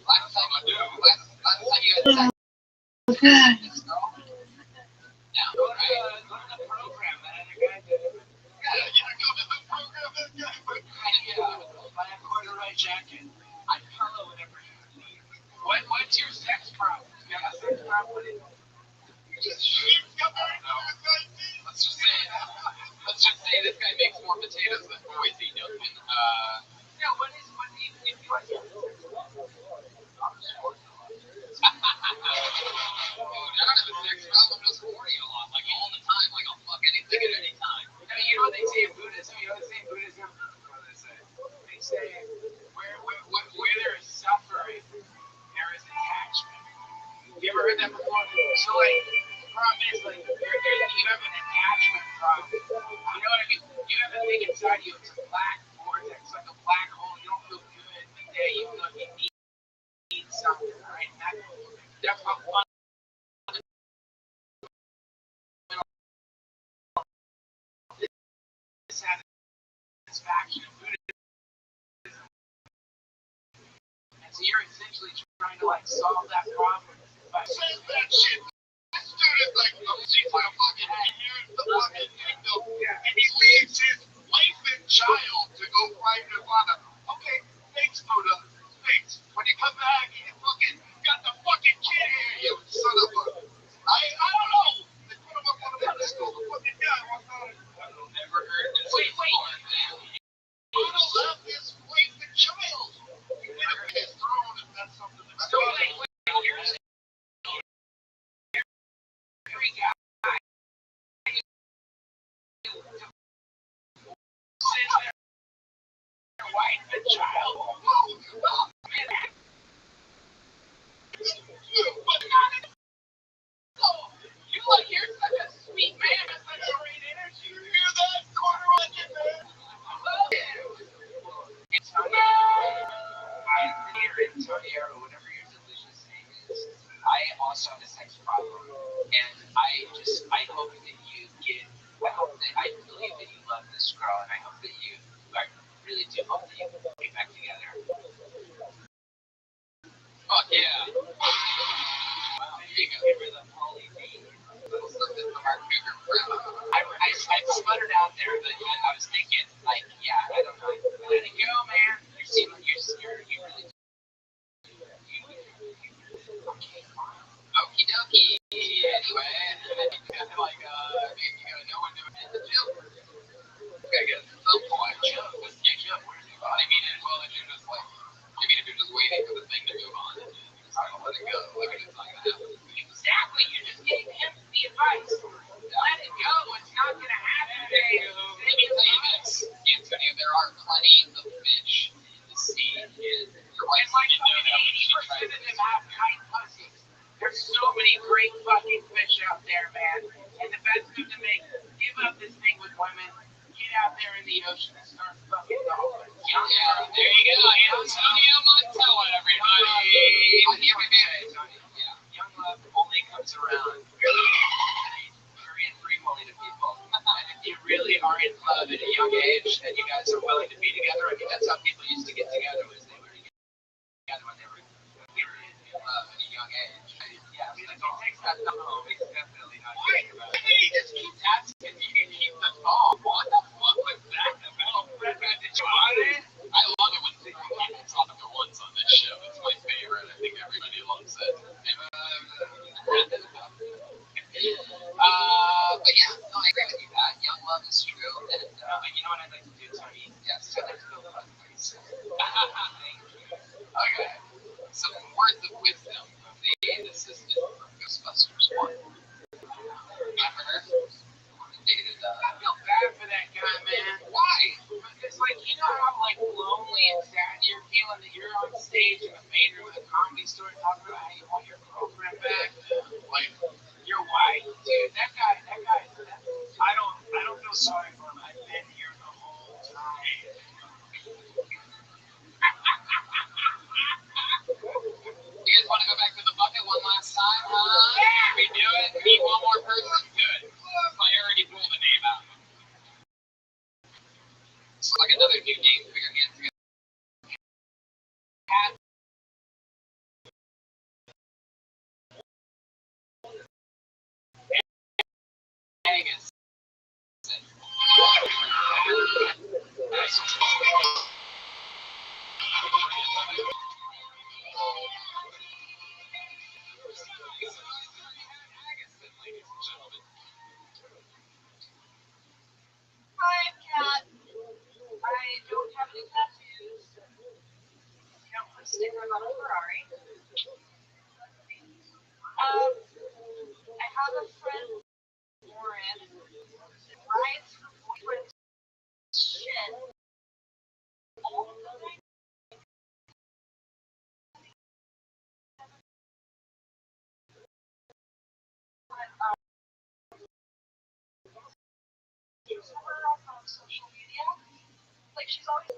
Last time you had sex with this girl? No, right? Go to the program that other guy did. Yeah, go to the program that guy went. Buy a corduroy jacket. I'd color whatever you need. What's your sex problem? You got a sex problem? Let's just say this guy makes more potatoes than Boise Milkman. Yeah, what do you if you like? I'm short. I don't have a sex problem. I'm just horny a lot, like all the time. Like I'll fuck anything at any time. I mean, you know what they say in Buddhism? What do they say? They say where there is suffering, there is attachment. You ever heard that before? So like, the problem is like you have an attachment problem. You know what I mean? You have a thing inside you. It's a black, bored vortex, like a black hole. You don't feel good today, even though you need something, right? That's how fun satisfaction in Buddhism. And so you're essentially trying to like solve that problem by Says that shit. This dude is like, she's like a fucking years the fucking kingdom, and he leaves his wife and child to go find Nirvana. Okay, thanks, Buddha. Thanks. When you come back, you fucking got the fucking kid here, you son of a. I don't know. They put him up on the pedestal. The fucking guy walked out. I've never heard this Wait. before. Buddha left his wife and child. You get a his throne if that's something that's So wait, here's every guy. Their wife and child. You're such a sweet man with such great energy. You hear that, quarter legend man? Antonio, or whatever your delicious name is, I also have a sex problem, and I hope that you I believe that you love this girl, and I hope that I really do hope that you can get back together. Fuck yeah. Well, here you go. Remember the Polly D? Little something from our cougar friend. I sputtered out there, but I was thinking, like, yeah, I don't know. Let it go, man. You seem like you really. Okie dokie. Anyway, like, you gotta know when to hit the gym. Gotta get some point. Jump. Where's the jump? I mean, well, if you're just like, if you're just waiting for the thing to move on, I don't let it go. Like, it's not gonna happen. Exactly. You just gave him the advice. Let it go. It's not gonna happen, Dave. Let me tell you this, Antonio. There are plenty of fish in the sea. Your wife didn't know that when she tried to have tight pussies. There's so many great fucking fish out there, man. And the best move to make, give up this thing with women. Get out there in the ocean and start fucking dolphins. Yeah, there you go. Antonio Montella, everybody. Young love only comes around very infrequently to people. And if you really are in love at a young age and you guys are willing to be together, I mean, that's how people used to get together, was they were together when they were in love at a young age. Yeah, I mean, if he takes that thumb home, he's definitely not thinking about it. He just keeps asking if you can keep the thumb. What the fuck was that about? Did you want it? I love it when people talk to once on this show. It's my favorite. I think everybody loves it. But yeah, no, I agree with you that young love is true. And you know what I'd like to do, Tony? Yes, I'd like to go to fun place. Okay. Some words of wisdom from the assistant from Ghostbusters 1. Remember? I feel bad for that guy, man. Why? Because, like, you know how, like, lonely and sad you're feeling that you're on stage in a major with a comedy store talking about how you want your girlfriend back? Like, your wife, dude, that guy, I don't feel sorry for him. I've been here the whole time. You guys want to go back to the bucket one last time? Yeah, we do it. Need one more person? Good. I already pulled the name out. It's like another new name for your hands together. Angus. Hi, Kat. I don't have any tattoos. You don't put stickers on a Ferrari. I have a friend, Lauren, rides her boyfriend's shit all the time. Follow her on social media. Like, she's always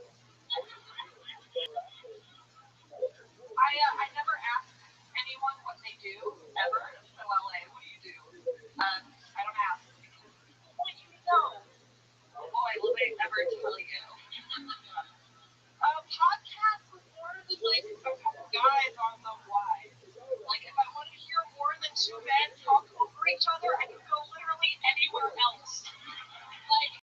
I never ask anyone what they do ever. So LA, what do you do? I don't ask because what you know. Boy, will they ever tell you? Podcast with more than like a couple guys on the wide. Like if I want to hear more than two men talk over each other, I can go literally anywhere else. Like.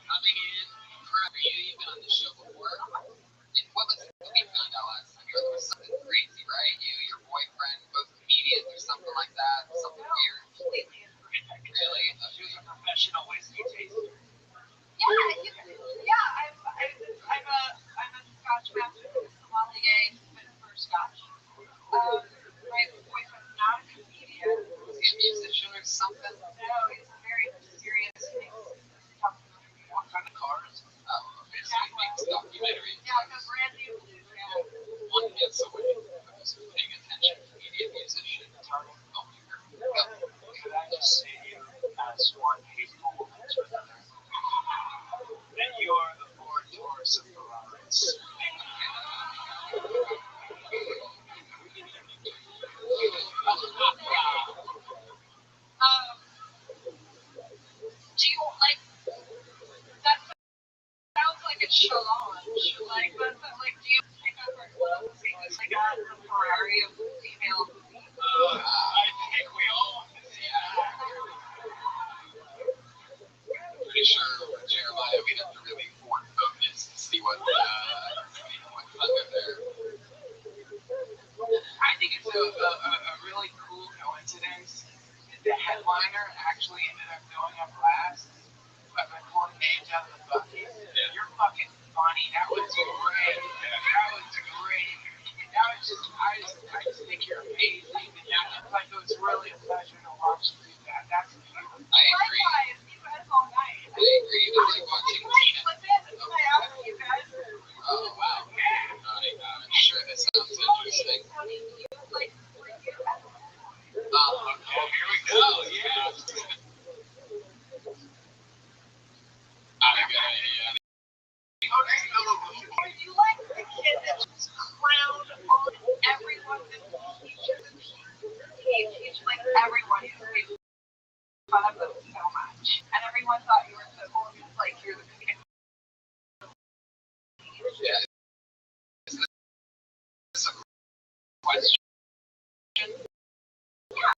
Coming in, Rabbi, you've been on the show before. And what was we found out last time? There was something crazy, right? You, your boyfriend, both comedians or something like that, something weird. Completely. Really? She was a professional whiskey taster. Yeah, I'm a Scotch master, sommelier, for Scotch. My boyfriend's not a comedian. Was he a musician or something? No, he's a very mysterious thing. What kind of cars? Oh, basically makes documentaries. Yeah, the brand new blues, yeah. One gets away from us paying attention. Comedian, musician, filmmaker. Could I just say to you, as one hateful woman to another, that you are the Ford Taurus of Ferraris. Do you like that? Sounds like a challenge. Like, do you pick up our clothes because I got a Ferrari of female? I think we all, pretty sure with Jeremiah we'd have to really form focus to see what's under there. I think it's a really cool coincidence. The headliner actually ended up going up last, but by pulling names out of the bucket. Yeah. You're fucking funny. That was great. That was just, I just think you're amazing. And it's like it was really a pleasure to watch you do that. That's beautiful. I agree. Likewise, you guys all night. I agree. It was like watching Tina. I asked you guys. Oh, wow. Sure, that sounds interesting. How do you like for you? Okay, here we go. Yeah. Are you like the kid that just clowned on everyone that teaches and teach like everyone who made fun of them so much, and everyone thought you were so cool because like you're the comedic. Yeah. Is this a question? Yeah.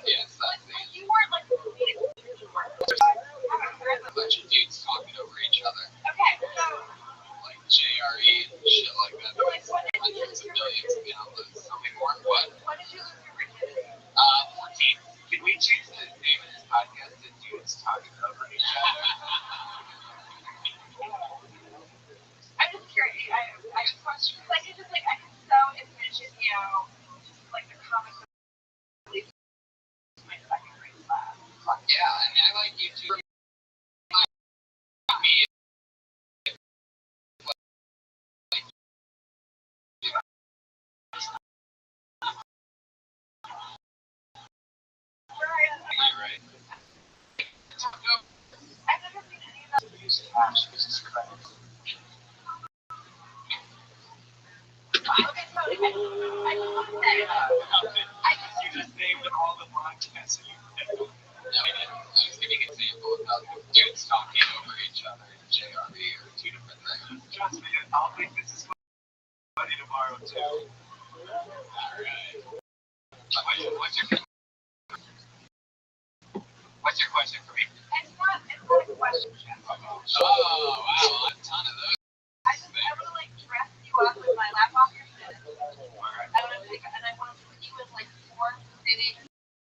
Yes, that's the You weren't like the comedic. a bunch of dudes talking over each other. Okay, so Like JRE and shit like that. Hundreds of millions of downloads. Tell me more. What? what did you lose your virginity? 14. Can we change the name of this podcast to Dudes Talking Over Each Other? I'm just curious. I just question. Like it's just like I can so envision just like the comic book my second grade class. Yeah, and I like you too. You're right. I've never seen any of that. Use cash, business credit. Okay, so I just want to say, You just named all the podcasts that you No, I was giving an example of how dudes talking over each other and JRE are two different things. Trust me, I'll make this as funny tomorrow too. Alright. What's your question for me? it's not a question, Jeff. Oh, wow, a ton of those. I want to like dress you up with my lap off your chin. I want to put you in like form-fitting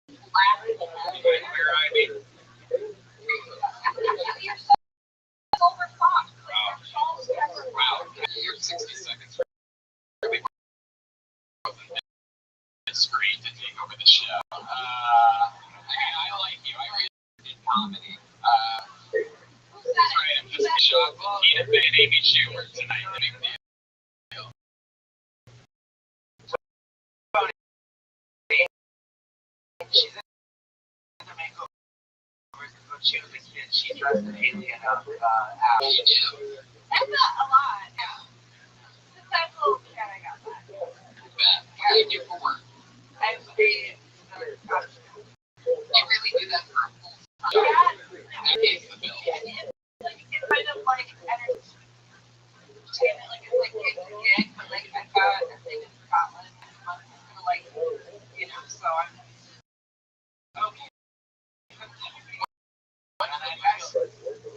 glasses. Where I mean, You're so overclocked. Like your shawl's never. wow, you're 60 seconds. Really screen to take over the show. I like you. I really did comedy. Who's that? Sorry, I'm just shocked. talk to Tina Fey and Amy Schumer tonight. The big deal. She's in the makeover. When she was a kid, she dressed an alien up. You do. That's not a lot. Yeah. Since I was a little kid, I got that. Bet. What do you do for work? I stayed in the couch. You really do that for a full time. Yeah. That pays the bill. It's kind of like entertainment. Like it's like gig to gig, but like I got a thing in Scotland for like, you know, so I'm okay. What's the best?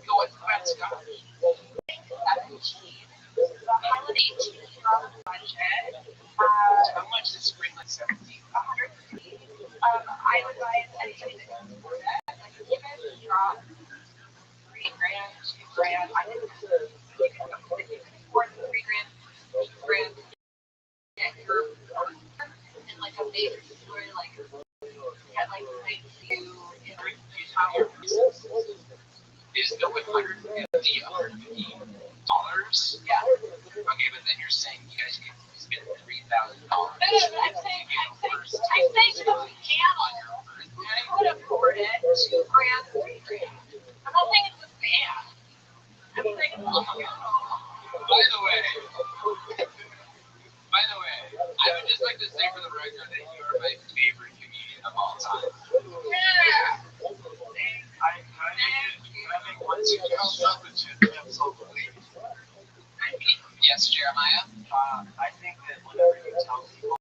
What's the best scotch? 17. The Highland 18 on the budget. How much is spring like 17? 150. I would buy anything that can afford it. Like if you guys can drop $3,000, $2,000, I think if you can afford the $3,000, $2,000, get your and like a big where like get like big view in tower. Is the $150? Yeah. Okay, but then you're saying you guys can spend $3,000. I'm saying the piano. I could afford it. $2,000, $3,000. I'm not saying it's a band. I'm saying it's a piano. By the way, I would just like to say for the record that you are my favorite comedian of all time. Yeah. I think once you do substitute, absolutely. Yes, Jeremiah? I think that whenever you tell people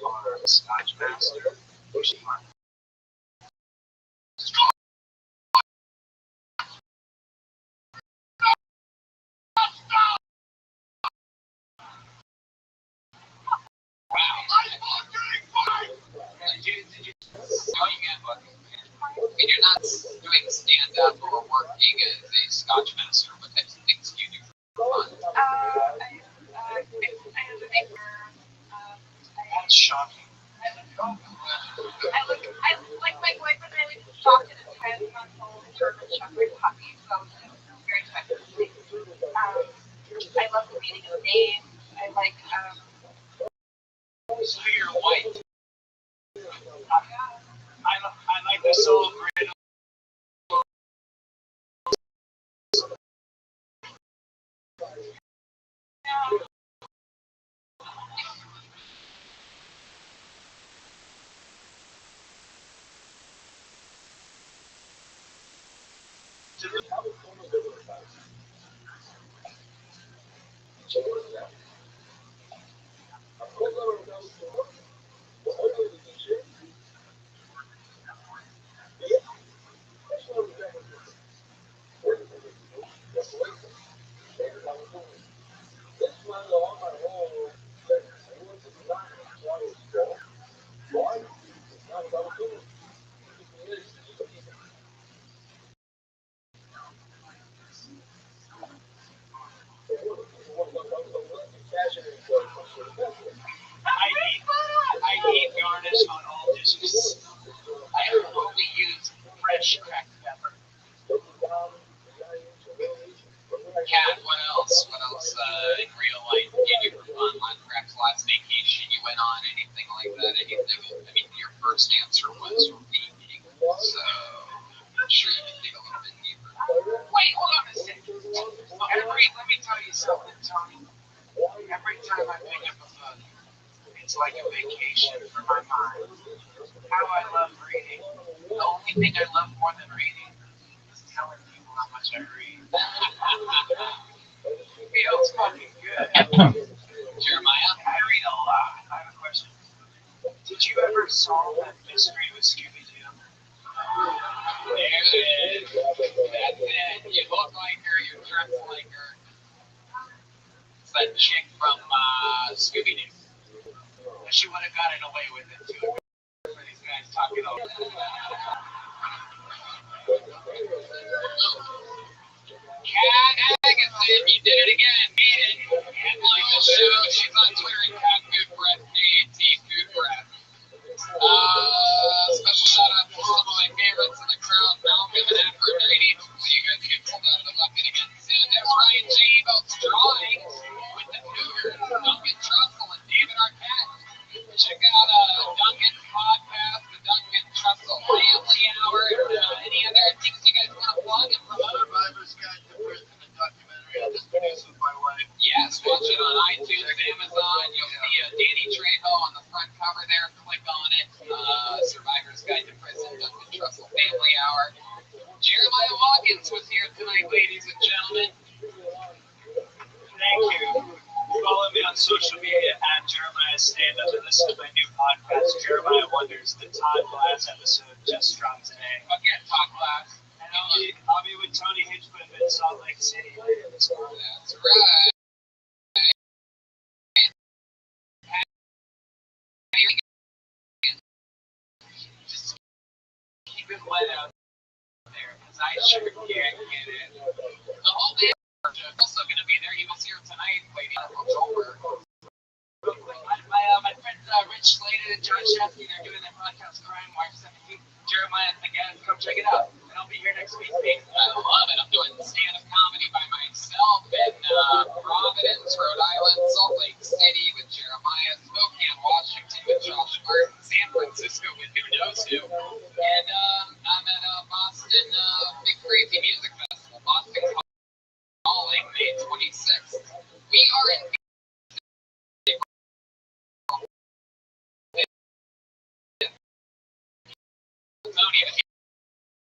you are a Scotch master, you should mark. Did you I mean, you're not doing stand-up or working as a Scotch master. What types of things do you do for fun? I have a neighbor. That's shocking. I like my boyfriend. I like talking to 10-month-old German Shepherd puppy, so it's very technical. I love the meaning of names. I like So you're white. I like to celebrate. I eat garnish on all dishes. I only use fresh cracked pepper. Kat, what else? What else in real life did you do for fun? Perhaps last vacation you went on, anything like that? Anything? I mean, your first answer was reading, so I'm sure you can dig a little bit deeper. Wait, hold on a second. Let me tell you something, Tony. Every time I pick up a book, it's like a vacation for my mind. How I love reading. The only thing I love more than reading is telling people how much I read. It feels fucking good. Jeremiah? I read a lot. I have a question. Did you ever solve that mystery with Scooby-Doo? There it is. That's it. You look like her, you dress like her. It's that chick from Scooby-Doo. She would have gotten away with it too. For these guys talking over. Kat Agassiz, you did it again. Made it. Headline the show. She's on Twitter at Kat Food Breath, KAT Food Breath. Special shout out to some of my favorites in the crowd, Malcolm and Aphrodite. You guys get pulled out of the bucket again. Brothers, the Todd Glass episode just dropped today. Again, Todd Glass. And I'll be with Tony Hinchcliffe in Salt Lake City later this month. That's right. Just keep it wet out there, because I sure can't get it. The whole day is also going to be there. He was here tonight waiting for October. My friends Rich Sladen and John Shafsky, they're doing their podcast Crime March 17th. Jeremiah and the guys, come check it out. And I'll be here next week. I love it. I'm doing stand-up comedy by myself in Providence, Rhode Island, Salt Lake City with Jeremiah, Spokane, Washington with Josh Martin, San Francisco with who knows who. And I'm at Boston Big Crazy Music Festival, Boston Calling, May 26th. We are in the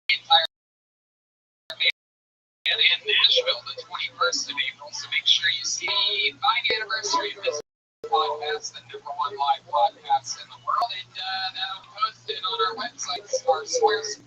entire and Nashville the 21st of April, so make sure you see the 5th anniversary of this podcast, the #1 live podcast in the world, and that'll be posted on our website, Smart Squares.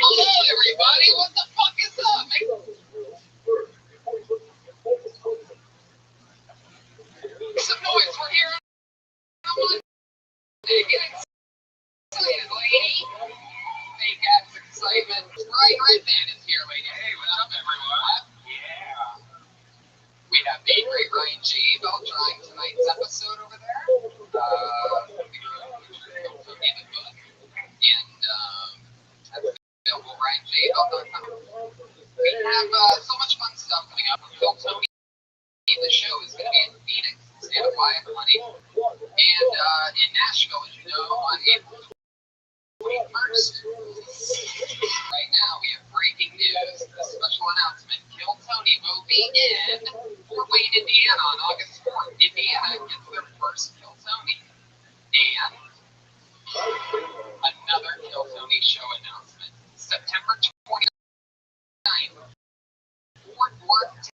Hello, everybody. What the fuck is up? Make some noise. We're here on Monday. Get excited, lady. Fake ass excitement. Red Man is here, lady. Hey, what's up, everyone? Yeah. We have the great Ryan J. Bell trying tonight's episode over there. And RyanJBell.com. We have so much fun stuff coming up. Phil Tony, the show is going to be in Phoenix, State of Live, honey. And in Nashville, as you know, on April 21st. Right now, we have breaking news. A special announcement. Kill Tony will be in Fort Wayne, Indiana on August 4th. Indiana gets their first Kill Tony. And another Kill Tony show announcement. September 29th, Fort Worth,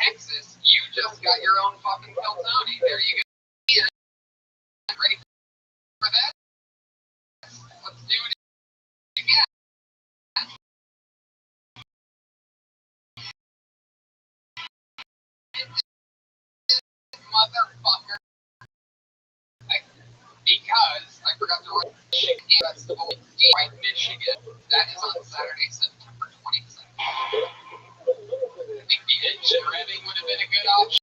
Texas. You just got your own fucking Kill Tony. There you go. Ready for that? Let's do it again. Motherfucker. Because I forgot to write Michigan Festival in Detroit, Michigan. That is on Saturday, September 22nd. I think the engine revving would have been a good option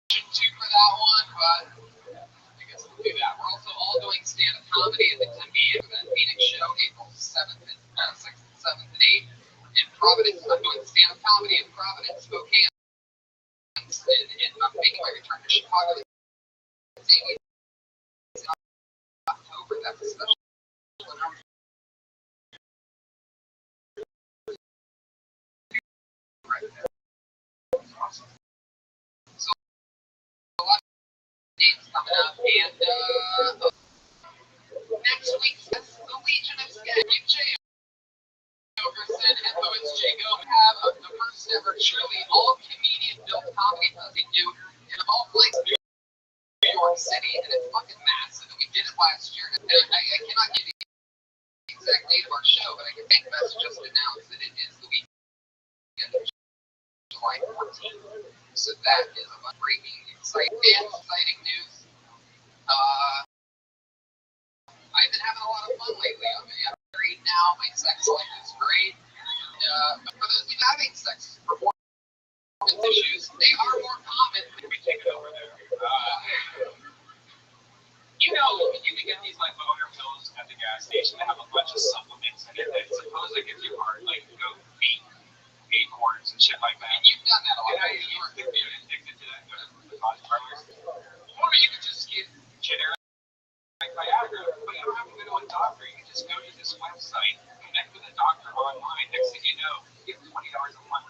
too for that one, but I guess we'll do that. We're also all doing stand-up comedy at the NBA for that Phoenix show, April 7th and 6th and 7th and 8th. In Providence, I'm doing stand-up comedy in Providence, Spokane. And I'm making my return to Chicago. October, that's a special one. Right there. Awesome. So, a lot of dates coming up, and next week's the Legion of Sketch. Jay Overson and Louis J. Go have the first ever truly all community and it's fucking massive. And we did it last year. And I cannot give you the exact date of our show, but I can think Best just announced that it is the weekend of July 14th. So that is a breaking, exciting news. I've been having a lot of fun lately. I'm married now. My sex life is great. But for those of you having sex performance issues, they are more common. We take it over there. You know, you can get these like boner pills at the gas station that have a bunch of supplements in it that supposedly gives you heart, like go beat acorns and shit like that. And you've done that a lot. And you were addicted to that. Go to massage parlors. Or you can just get generic like Viagra, but you don't have to go to a doctor. You can just go to this website, connect with a doctor online. Next thing you know, you get $20 a month.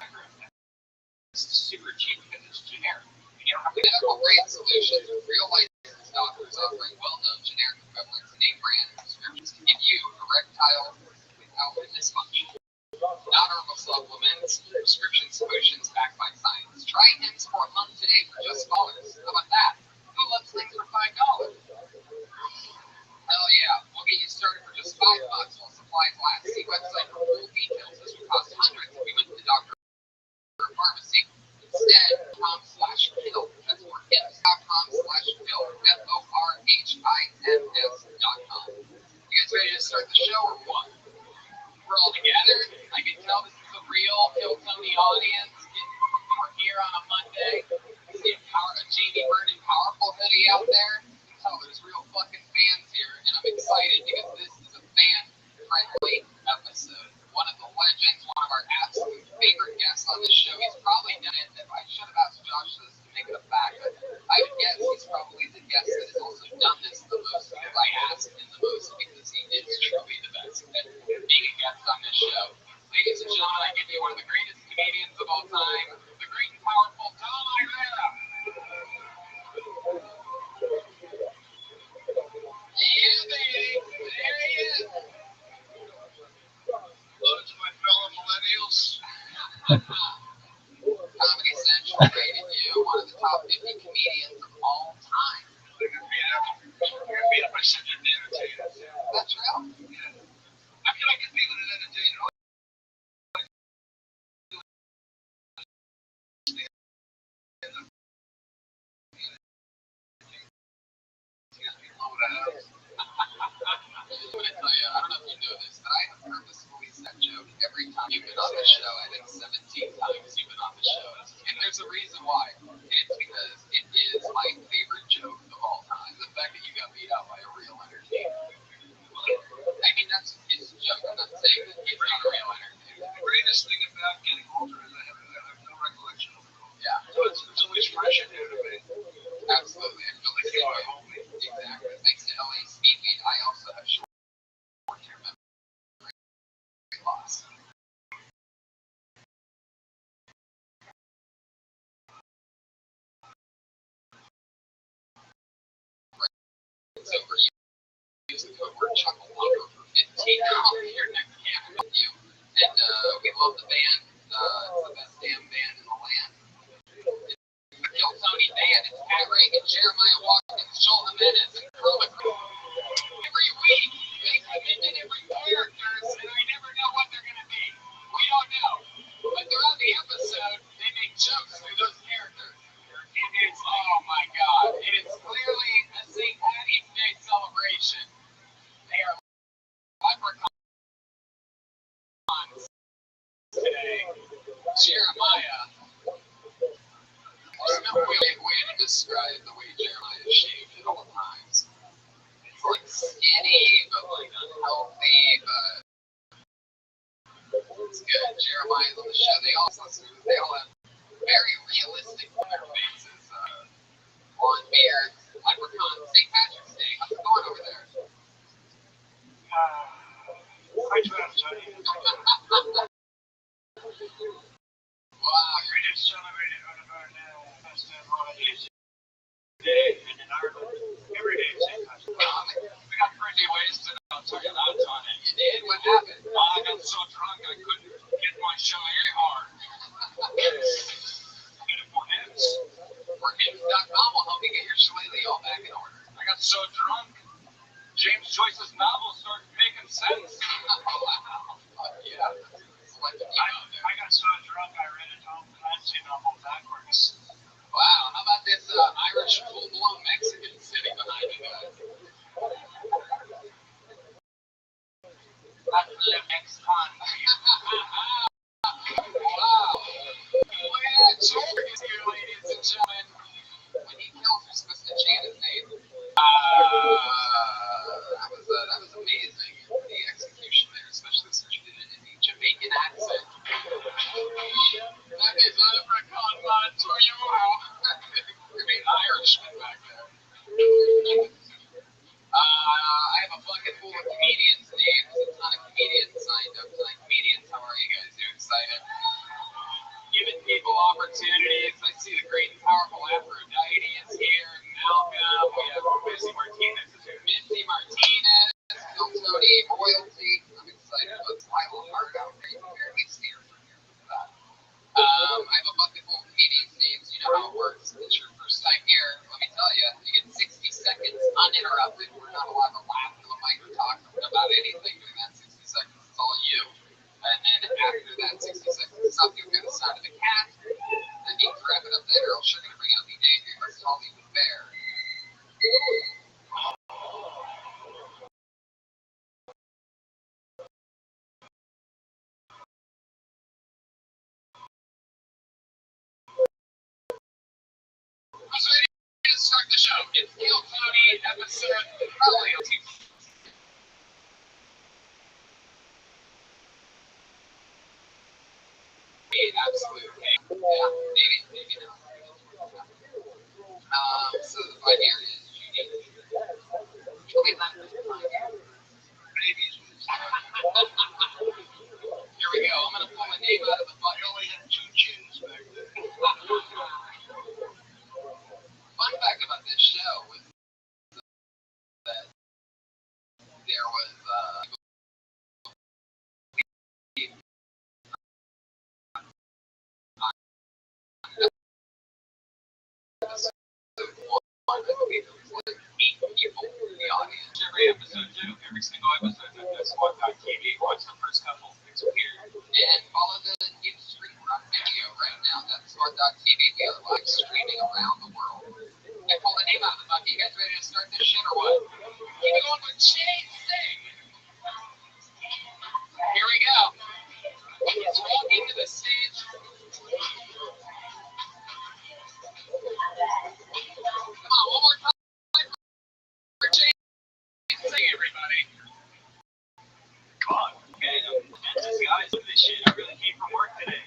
It's super cheap because it's generic. And you don't have to medical grade solutions with real licensed doctors offering well-known generic equivalents, name brand prescriptions to give you erectile without dysfunction. Non-herbal supplements, prescription solutions backed by science. Try Hims for a month today for just $5. How about that? Who loves things for $5? Hell yeah, we'll get you started for just $5 while supplies last. See website for full details. This would cost hundreds if we went to the doctor or pharmacy. Instead, .com/pill. That's for hims.com/pill. FORHIMS.com. You guys ready to start the show or what? We're all together. I can tell this is a real Kill Tony audience. We're here on a Monday. I see a Jamie Vernon Powerful hoodie out there. Oh, there's real fucking fans here, and I'm excited because this is a fan-friendly episode. One of the legends, one of our absolute favorite guests on this show. He's probably done it. I should have asked Josh this to make it a fact, but I would guess he's probably the guest that has also done this the most because I asked him the most because he is truly the best at being a guest on this show. Ladies and gentlemen, I give you one of the greatest comedians of all time, the great and powerful Tom Irera. Yeah, baby. There he is. Hello to my fellow millennials. Comedy Central rated you one of the top 50 comedians of all time. I got beat up by such an entertainer. That's real. Yeah. How can I get people to entertain? I'm going to tell you, I don't know if you know this, but I have purposefully said joke every time you've been on the show. I think 17 times you've been on the show. And there's a reason why. It's because it is my favorite joke of all time. The fact that you got beat out by a real entertainer. I mean, that's his joke. I'm not saying that he's not a real entertainer. The greatest thing about getting older is I have no recollection of it all. Yeah. So it's always fresh and new to me. Absolutely. I feel the same way. Exactly. Thanks to LA Speedweed, I also have short-term memory loss. So for you, use the code word ChucklePumper for $15 here next camp with you. And we love the band. It's the best damn band in the land. It's the Kill Tony band. It's Pat Reagan, Jeremiah Watkins, Joel Jimenez, and Kermit. Every week, they come in and every characters, and I never know what they're going to be. We don't know. But throughout the episode, they make jokes through those characters. And it's, oh my God, it is clearly a St. Patty's Day celebration. They are leprechauns today. Jeremiah. There's no way to describe the way Jeremiah is shaved at all times. It's like skinny, but like unhealthy, but it's good. Jeremiah's on the show. They all have very realistic faces. Blonde beards, leprechauns, St. Patrick's Day. How's it going over there? I try to tell you. Wow, We just celebrated one of our best holidays today, and in Ireland, every day is St. Patrick's Day. we got pretty wasted. I'll tell you that, Tony. You did? What happened? I got so drunk I couldn't get my show very hard. Get it for Hims. Or Hims.com will help you get your shillelagh all back in order. I got So drunk, James Joyce's novel started making sense. Yeah. I got so drunk I read a Tom Clancy novel backwards. Wow, how about this Irish full-blown Mexican sitting behind you guys? That's the next time. Wow. Look at that joke here, ladies and gentlemen. When he kills, you're supposed to chant his name. That was amazing. The execution there, especially since you did it in the Jamaican accent. That is leprechaun man to you. I mean, Irishman back there. I have a bucket full of comedians' names. A ton of comedians signed up tonight. Comedians, how are you guys? You excited? Giving people opportunities. I see the great and powerful Aphrodite is here. Malcolm. We have Missy Martinez. Missy Martinez. Bill Tony. Royalty. I'm excited about this. I will heart out there. You can barely see her from here. I have a bucket full of comedians' names. You know how it works. It's your first time here. Let me tell you, you get 60 seconds uninterrupted. We're not allowed to laugh to the mic or talk about anything during that 60 seconds. It's all you. And then after that 60 seconds is up, you'll get the sound of the cat. And you can wrap it up there, or else you're going to bring out the angry Hollywood bear. Who's ready to start the show? It's Neil Tony, episode probably on TV. Absolute pain. Yeah, maybe not. So the fight here is Judy. Babies. Here we go. I'm going to pull a name out of the bucket. You only had 2 chins back there. Fun fact about this show was that there was I believe it was like 8 people in the audience. Every episode, every single episode of this Squad.tv, watch the first couple, it's weird. And follow the new stream on video right now. That's Squad.tv. We are live streaming around the world. I pulled the name out of the bucket. You guys ready to start this shit or what? Keep it going with Shane Singh. Here we go. He's walking to the stage. Come on, one more time. Sing, everybody. Come on. Okay, guys, look at this shit. I really came from work today.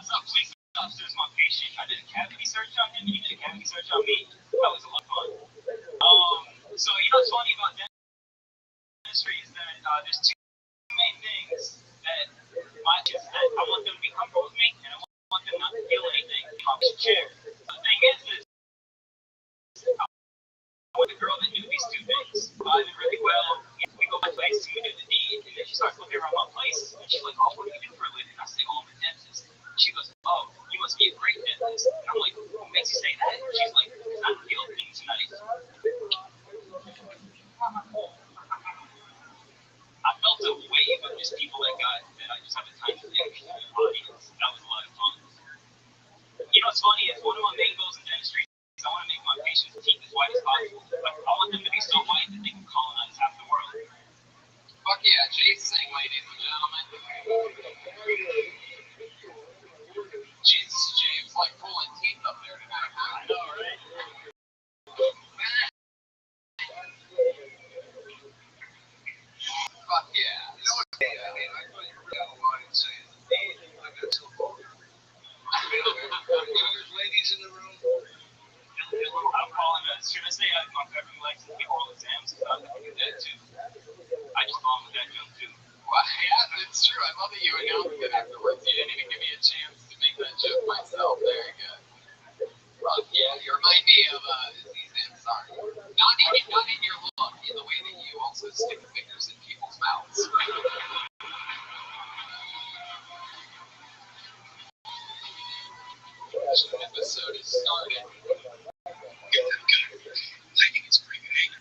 Some police officers my patient. I did a cavity search on him. He did a cavity search on me. That was a lot of fun. So you know what's funny about dentistry is that there's 2 main things that I want them to be comfortable with me, and I want them not to feel anything on this chair. The thing is with a girl that knew these 2 things, I did really well. We go to my place and we do the deed, and then she starts looking around my place, and she's like, "Oh, what do you do for a living?" I say, "Oh, I'm a dentist." She goes, "Oh, you must be a great dentist." And I'm like, "What makes you say that?" She's like, "Because I feel things tonight." I felt a wave of just people that I just have a tiny dick in the audience. That was a lot of fun. You know what's funny is one of my main goals in dentistry is I want to make my patients' teeth as white as possible. Like, I want them to be so white that they can colonize half the world. Fuck yeah, Jay Singh, ladies and gentlemen. Jesus, Jay, it was like pulling teeth up there tonight. I know, right? Fuck yeah. You know what? I mean, I thought you were down the line saying, "Hey, I got so far." There's ladies in the room. I'm calling should I say I'm covering legs and keep all exams? Because I can do that too. I just call with that joke too. Well, yeah, that's true. I love that you announced it afterwards. You didn't even give me a chance to make that joke myself. Very good. Well, yeah, you remind me of Aziz Ansari. Not in your look, in the way that you also stick fingers in people's mouths. This episode is started. I think it's pretty good.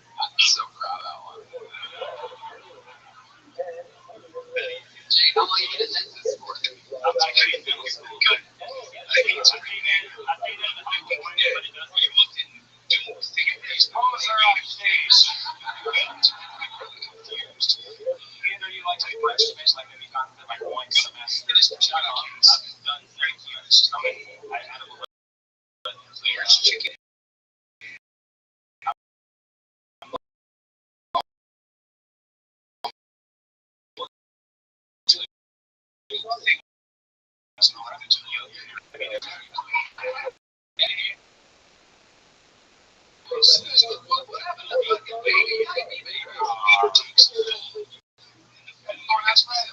What happened to fucking baby? Oh, that's right.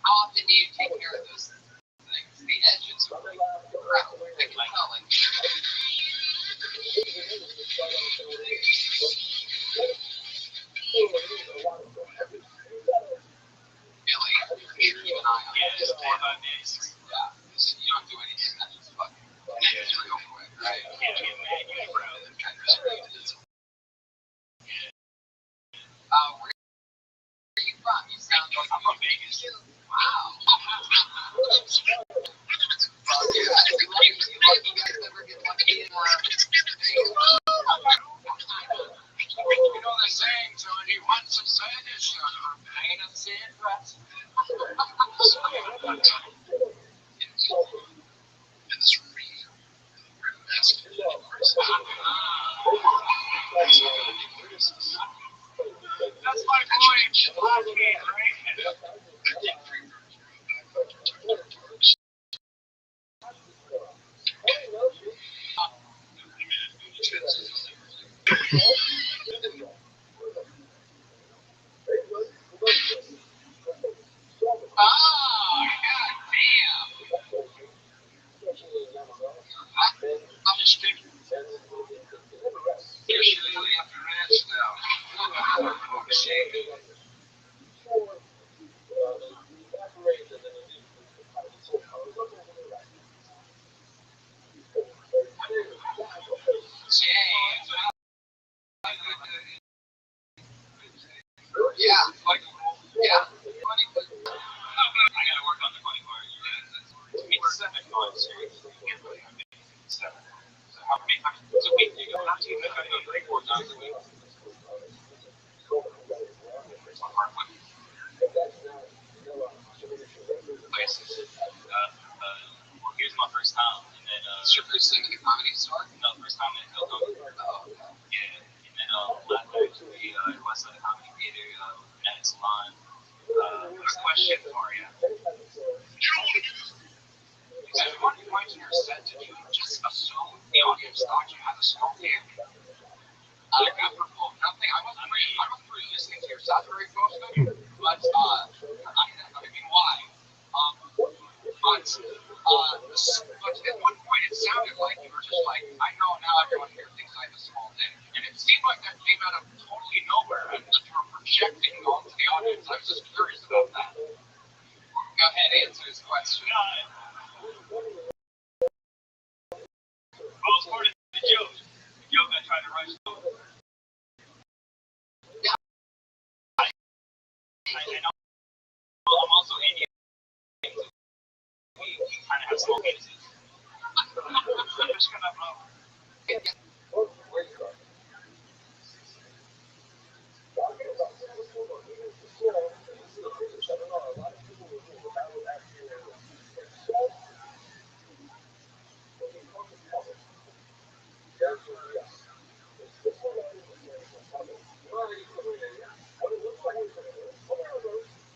How often do you take care of those things? The edges are like rough. I can tell, like. Keep an eye on it. Just 4 or 5 days. Yeah. You don't do anything. That's just fucking. It's real quick, right? Can't be a man, you're proud. Where are you from? You sound like I'm from Vegas. Wow. You guys ever get lucky in You know the saying, Tony, once a sand is shut, ain't a sand rest. That's my point. Last game, right? Oh, god damn. I'm just thinking. You're really up your ass now. Yeah. Yeah. I gotta work on the funny part. It's 7 months. So how many times? It's a week. You go out to you. I go 3-4 times a week. Here's my first time, and then It's your first thing at the comedy store? no, first time in Hilltop. Yeah, and then last night we West Side Comedy Theater, at Salon. Question for you. At one point in your set, did you just assume the audience thought you had a smoke here? Apropos of nothing, I wasn't really listening to your set very closely, but, I mean, why? But at one point it sounded like you were just like, I know now everyone here thinks I have a small dick. And it seemed like that came out of totally nowhere and that you were projecting onto the audience. I was just curious about that. Go ahead, answer his question. Well, it's part of the joke. The joke I tried to rush over. Yeah. And I'm also Indian. We kind of have small penises. I'm just gonna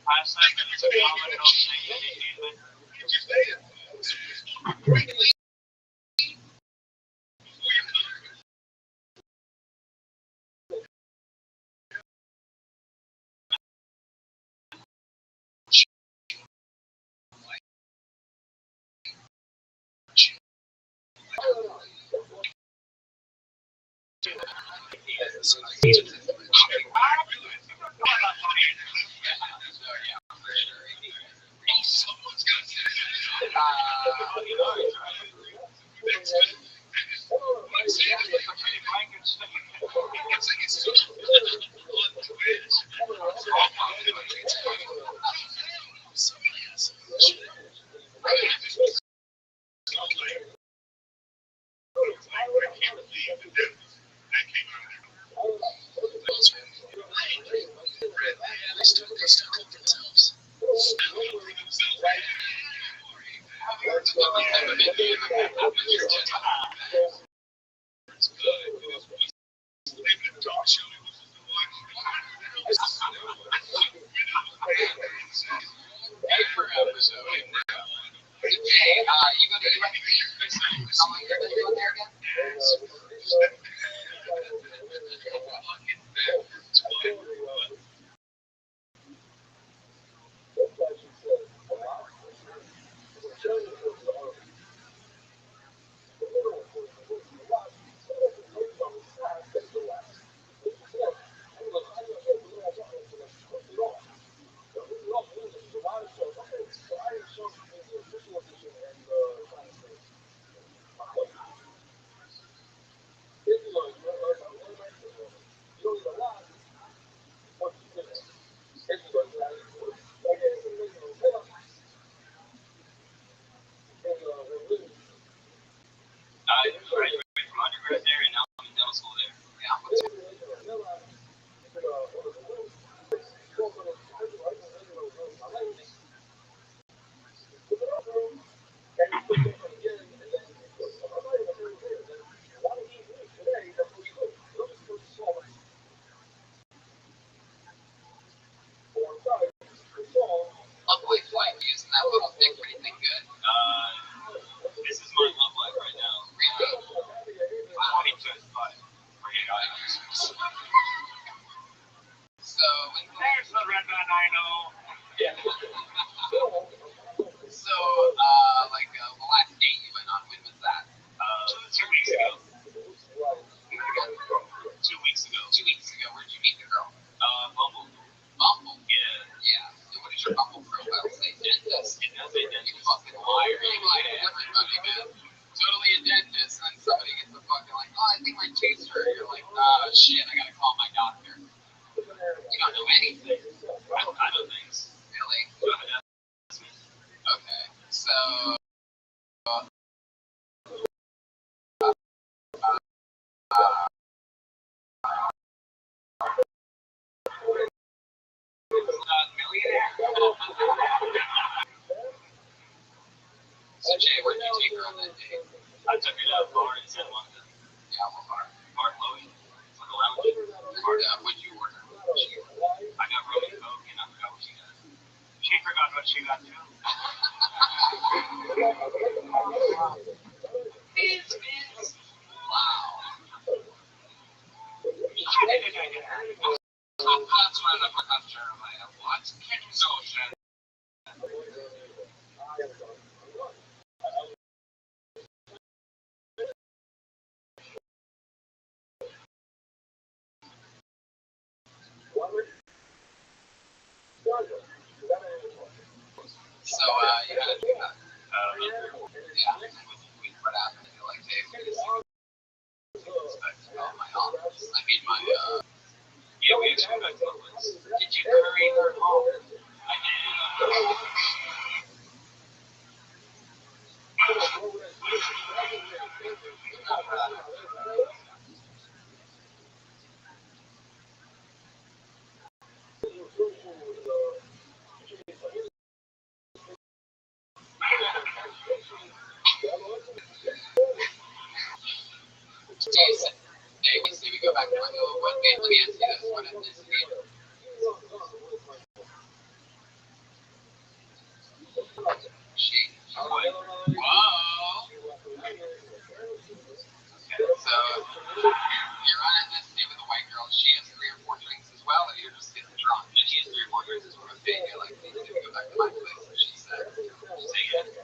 I said that it's a common enough thing that they do it. Someone's got to say Uh, It's good. Maybe the dog show was the one. Hey, for episode. Hey, you gonna do anything? How long you gonna do there again? I graduated from undergrad there, and now I'm in dental school there. Yeah. Lovely flight using that little stick or anything good? This is my love life right now. Really? I want each other's butt. Forget items. So, there's the red band I know. Yeah. So, the last date you went on, when was that? 2 weeks ago. 2 weeks ago. 2 weeks ago. Where'd you meet the girl? Bumble. Bumble? Yeah. So what is your Bumble profile say? Dentist? It does say dentist. You fucking liar. You lie to everybody, man. Totally a dentist, and then somebody gets the fucking like, oh, I think my teeth hurt. You're like, oh, shit, I gotta call my doctor. You don't know anything. I know things. Really? Okay. So, millionaire? So, Jay, where did you take her on that date? I took her to a bar in San London. Yeah, what bar? Bar Chloe. It's like a lounge. What'd you order? I got rum and coke, and I forgot what she got. She forgot what she got, too. Wow. That's when I'm sure of my what? So shit. So, you gotta do that. Yeah. What happened? You're like, hey, oh, my office. I mean, my, yeah, we actually got to Did you curry her home? I did. Jason, hey, we go back to my what band? Let me ask you this. What ethnicity? She. Whoa. Okay, so you're on ethnicity with a white girl. She has 3 or 4 drinks as well, or you're just getting drunk? And she has 3 or 4 drinks as well. Okay, you're like, maybe we go back to my place. And she said, say it.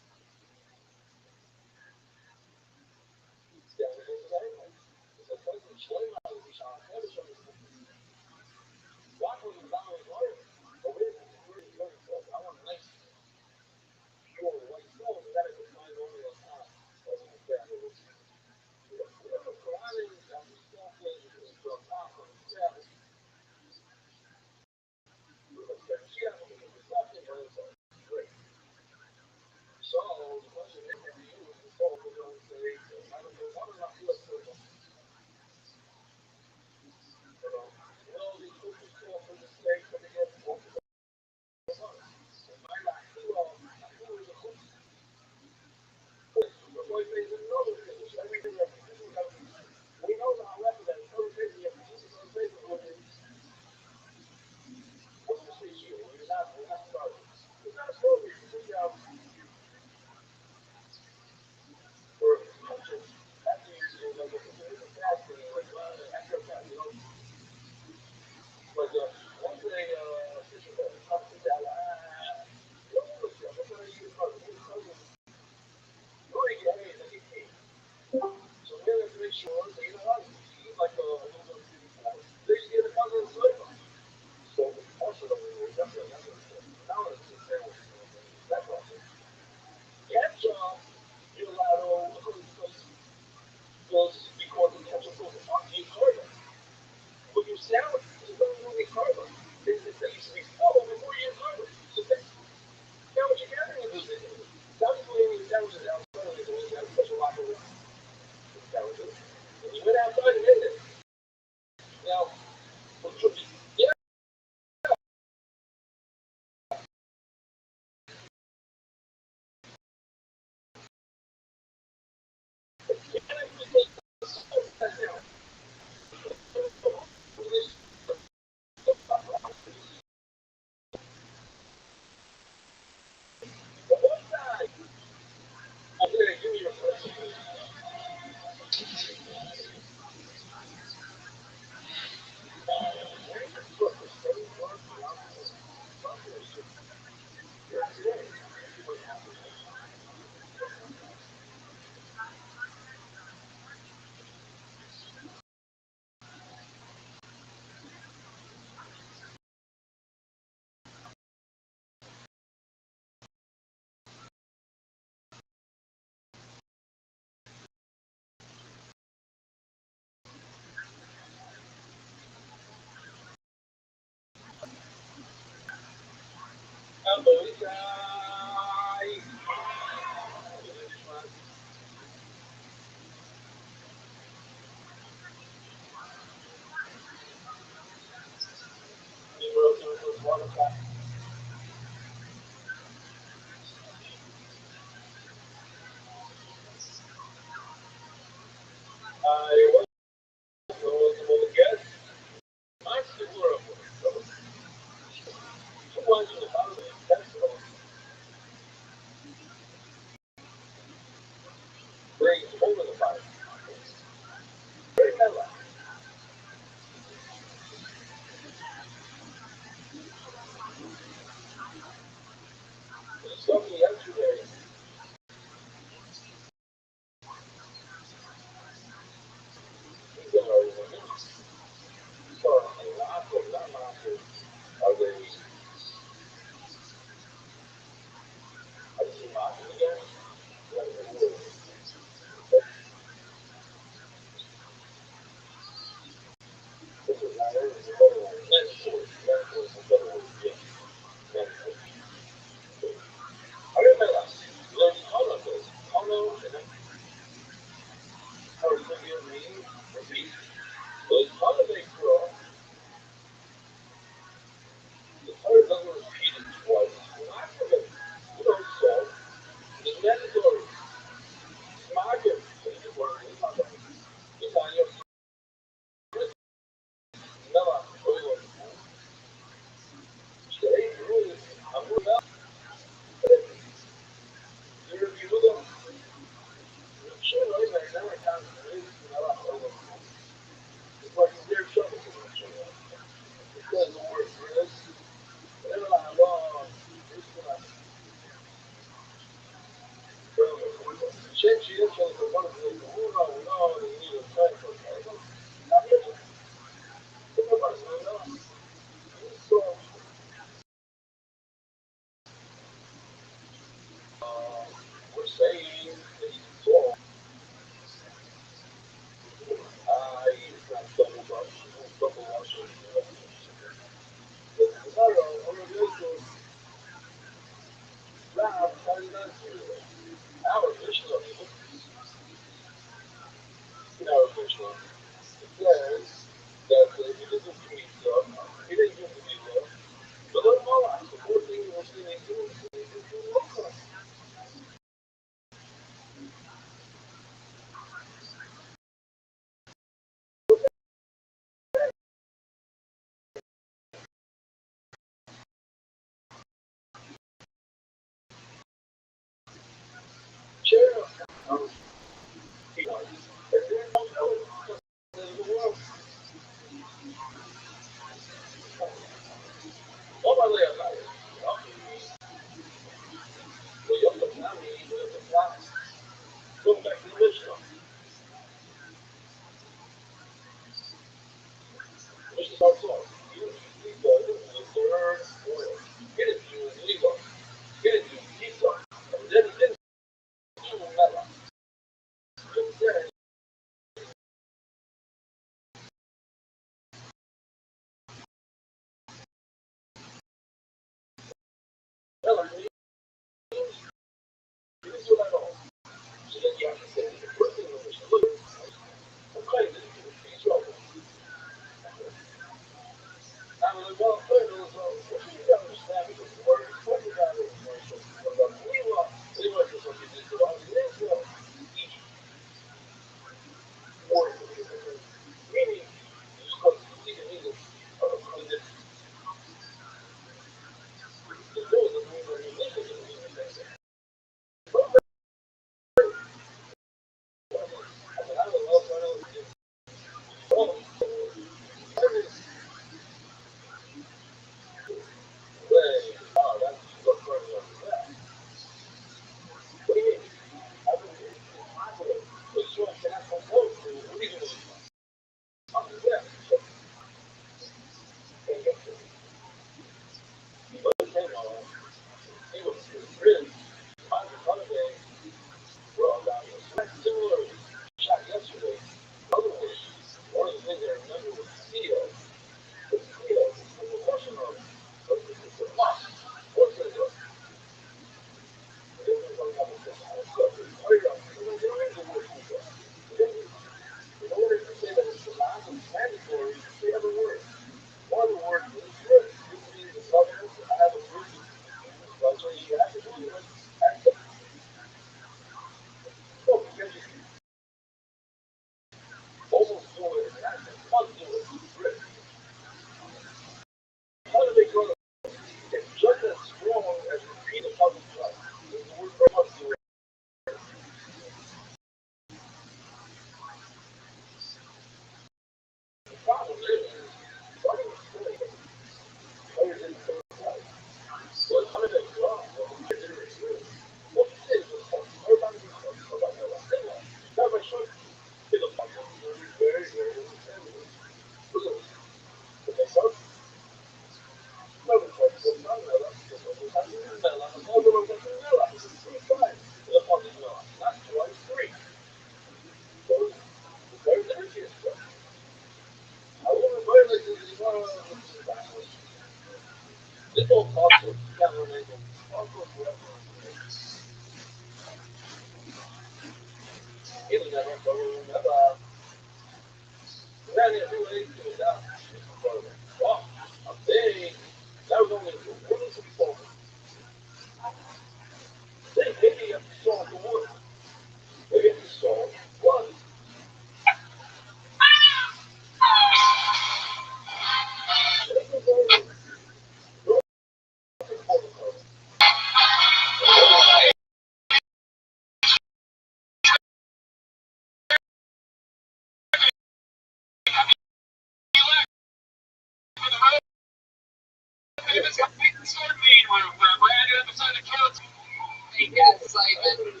Big ass Simon.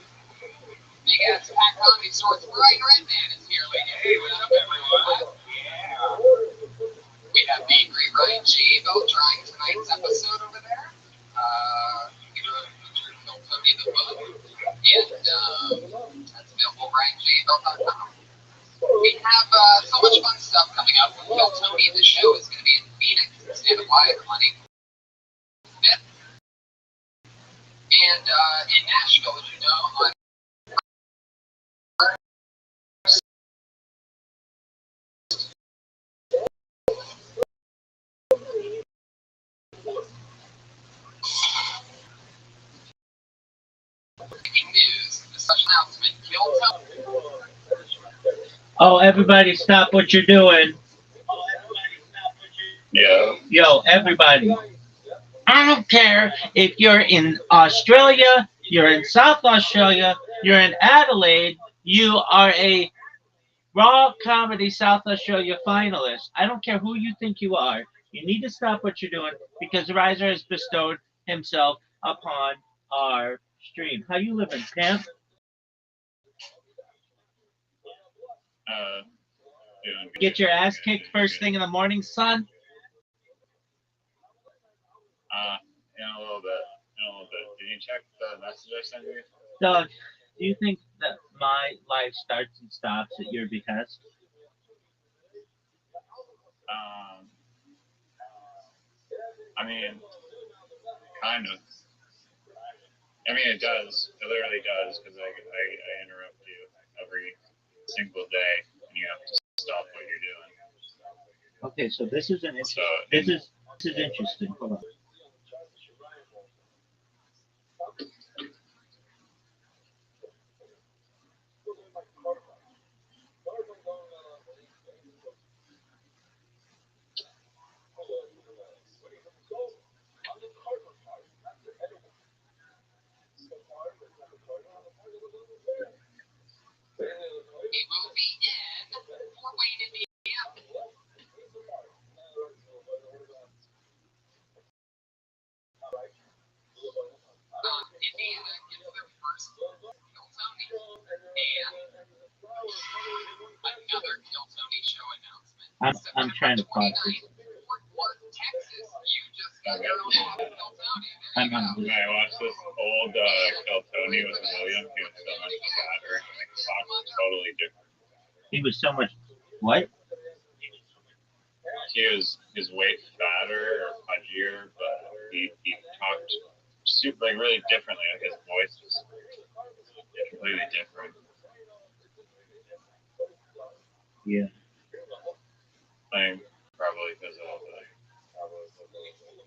Big ass Pack Comedy Source. Brian Redman is here, lady. Hey, what's up, everyone? Yeah. We have me, Great Ryan G, both trying tonight's episode over there. Tony the Book. And that's available, BrianJBook.com. We have so much fun stuff coming up. Kill Tony, the show, is going to be in Phoenix, State of Wyatt, on April 5th. And in Nashville, as you know, on breaking news, the special announcement, Kill Tony. Oh, everybody stop what you're doing. Yeah. Yo, everybody. I don't care if you're in Australia, you're in South Australia, you're in Adelaide, you are a Raw Comedy South Australia finalist. I don't care who you think you are. You need to stop what you're doing because the Riser has bestowed himself upon our stream. How you living, Camp? Get your ass kicked first thing in the morning, son? In a little bit. Did you check the message I sent you? Doug, do you think that my life starts and stops at your behest? I mean, kind of. I mean, it does. It literally does, because I interrupt you every single day, and you have to stop what you're doing. Okay, so this is an interesting. This is interesting. Hold on. It will be in Fort Wayne, Indiana. Indiana gets their first Kill Tony. And another Kill Tony show announcement. I'm trying to pause this. Fort Worth, Texas. You just got your own Kill Tony. I'm on this. I watched this old Kill Tony with William. He was so much fatter. Like, the talk was totally different. He was so much. What? His way fatter or pudgier, but he talked super, like, really differently. Like, his voice was completely different. Yeah. Like, probably because of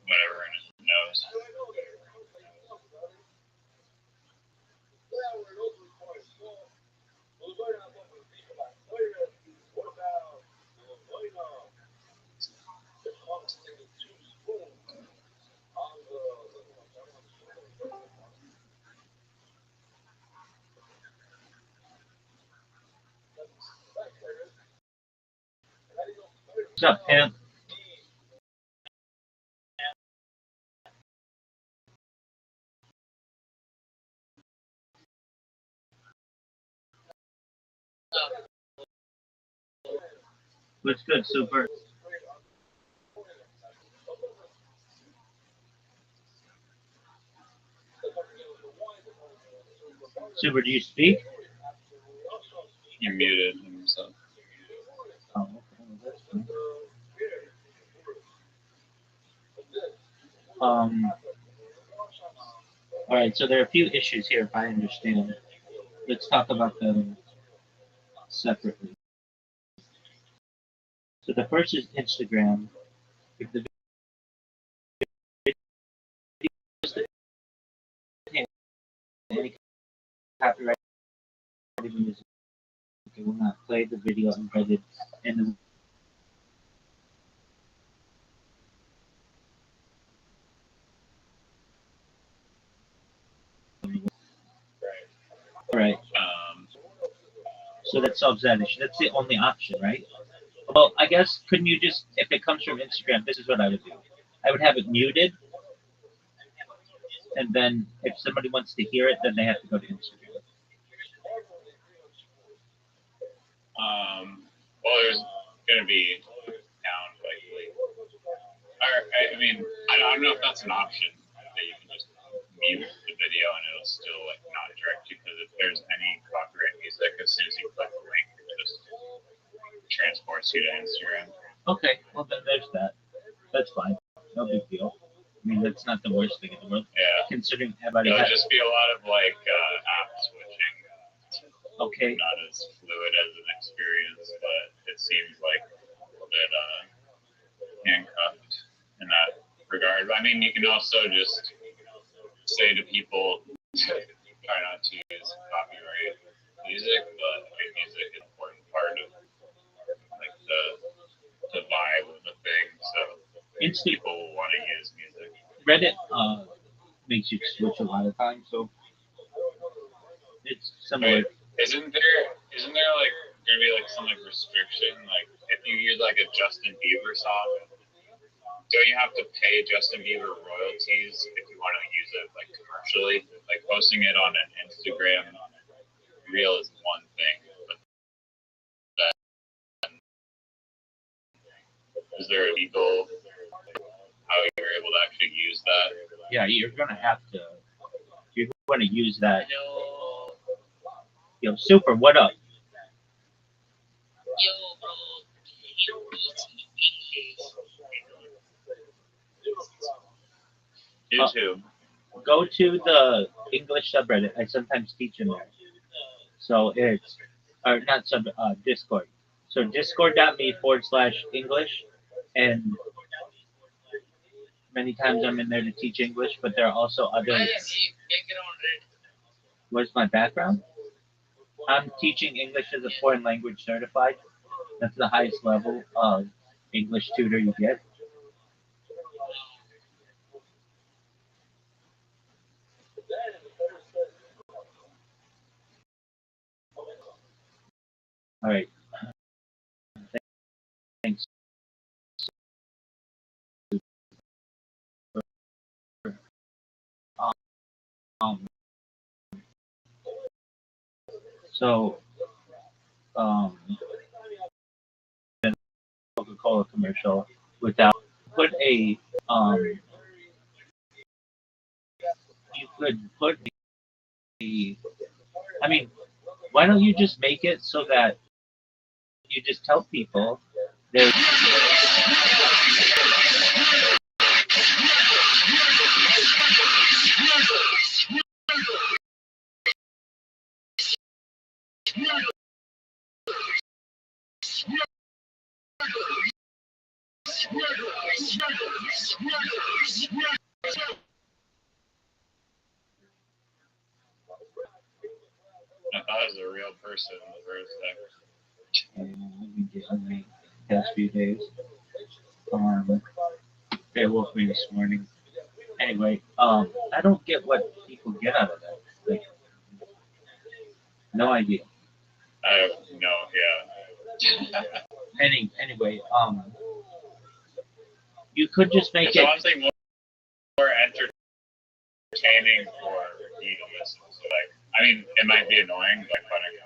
whatever in his nose. What's up, Camp? What's good, Super? Super, do you speak? He muted himself. Oh, okay. That's fine. All right, so there are a few issues here, if I understand. Let's talk about them. separately. So the first is Instagram. If the video contains any copyrighted music, it will not play the video embedded in the right. So that solves that issue. That's the only option, right? Well, I guess couldn't you just, if it comes from Instagram, this is what I would do. I would have it muted, and then if somebody wants to hear it, then they have to go to Instagram. Well, there's going to be sound likely. I mean, I don't know if that's an option that you can just mute the video and it'll still like not direct you, because if there's any copyright music, as soon as you click the link, it just transports you to Instagram. Okay, well then there's that. That's fine. No big deal. I mean, that's not the worst thing in the world. Yeah. Considering everybody It'll has. just be a lot of like app switching. Okay. Not as fluid as an experience, but it seems like a little bit handcuffed in that regard. I mean, you can also just say to people to try not to use copyright music, but music is an important part of like the vibe of the thing. So people will want to use music. Reddit makes you switch a lot of times, so it's similar. Wait, isn't there like gonna be like some like restriction, like if you use like a Justin Bieber song, don't you have to pay Justin Bieber royalties if you want to use it like commercially? Like posting it on an Instagram reel is one thing, but that is there a legal how you're able to actually use that? Yeah, you're gonna have to. You're going to use that. Yo, Super, what up? Yo, bro. YouTube. Go to the English subreddit. I sometimes teach in there. So it's, or not Discord. So discord.me/English. And many times I'm in there to teach English, but there are also other. What's my background? I'm teaching English as a foreign language certified. That's the highest level of English tutor you get. All right. Thanks. So, Coca-Cola commercial without put a you could put a. I mean, why don't you just make it so that you just tell people there's. I thought it was a real person in the first second. Let me get on the past few days. They woke me this morning. Anyway, I don't get what people get out of that. Like, no idea. I have no, yeah. Anyway, you could just make it's it. honestly more entertaining for you to listen to. Like, I mean, it might be annoying, but funny.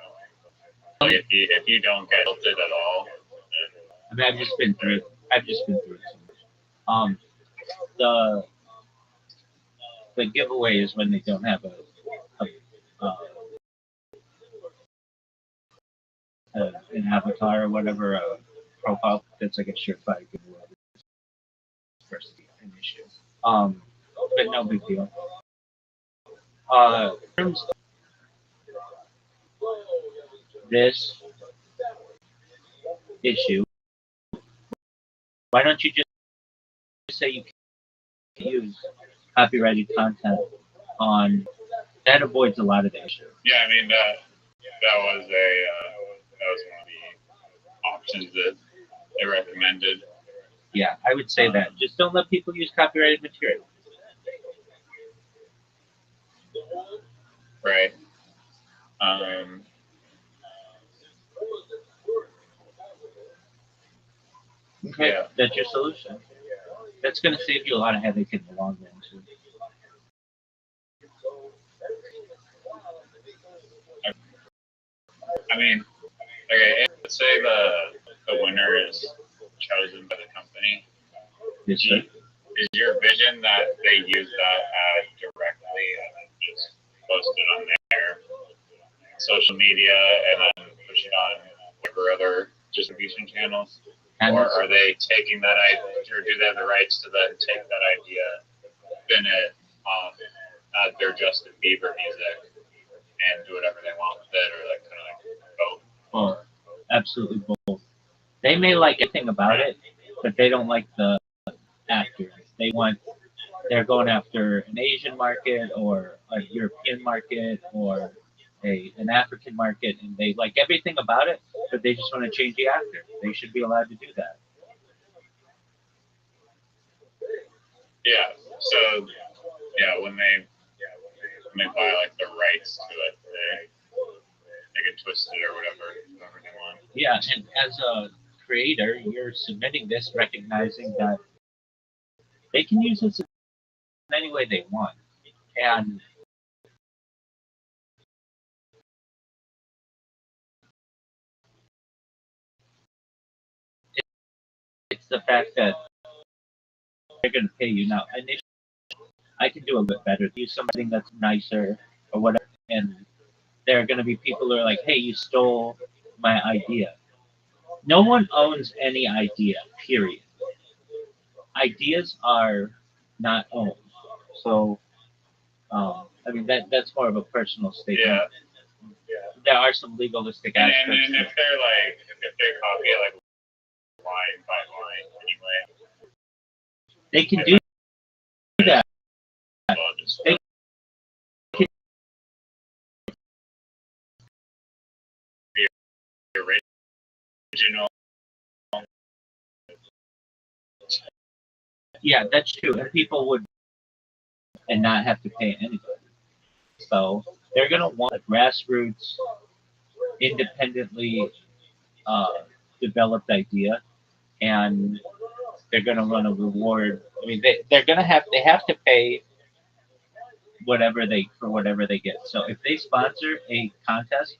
Like if you don't get tilted at all. I mean, I've just been through it so much. The giveaway is when they don't have an avatar or whatever, a profile that's like a surefire giveaway. First an issue. But no big deal. In terms of this, issue, why don't you just say you can use copyrighted content on that? Avoids a lot of the issue. Yeah, I mean that was one of the options that they recommended. Yeah, I would say that. Just don't let people use copyrighted material. Right. Okay, Yeah. that's your solution. That's going to save you a lot of headache in the long run, too. I mean, okay, let's say the winner is chosen by the company. Yes, sir. Is your vision that they use that ad directly and then just post it on their social media and then push it on whatever other distribution channels? Or are they taking that idea, or do they have the rights to then take that idea, spin it, add their Justin Bieber music, and do whatever they want with it, or like kind of like both? Both. Absolutely both. They may like everything about it, but they don't like the actors. They're going after an Asian market or a European market or an African market, and they like everything about it, but they just want to change the actor. They should be allowed to do that. Yeah. So yeah, when they buy like the rights to it, they get twisted or whatever they want. Yeah, and as a creator, you're submitting this recognizing that they can use this in any way they want. And it's the fact that they're going to pay you now. Initially, I can do a bit better. Use something that's nicer or whatever. And there are going to be people who are like, hey, you stole my idea. No one owns any idea, period. Ideas are not owned. So, I mean, that's more of a personal statement. Yeah. There are some legalistic aspects. And if they copy it like line by line anyway, they can do that. They can be original. Yeah, that's true. And people would and not have to pay anybody. So they're gonna want a grassroots, independently developed idea, and they're gonna want to reward. I mean, they have to pay whatever they get. So if they sponsor a contest,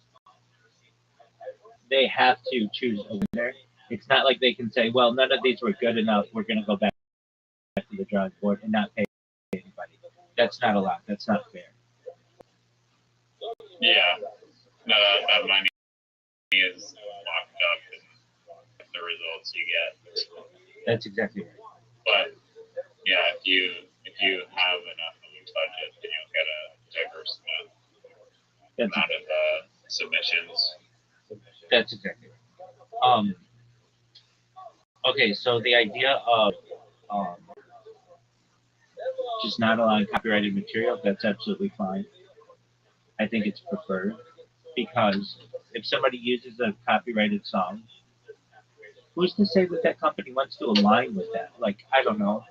they have to choose a winner. It's not like they can say, well, none of these were good enough. We're gonna go back to the drawing board and not pay anybody. That's not allowed. That's not fair. Yeah. No, that money is locked up in the results you get. That's exactly right. But yeah, if you have enough of a budget, then you'll get a diverse amount of submissions. That's exactly right. Okay, so the idea of just not allowing copyrighted material, that's absolutely fine. I think it's preferred because if somebody uses a copyrighted song, who's to say that that company wants to align with that? Like, I don't know.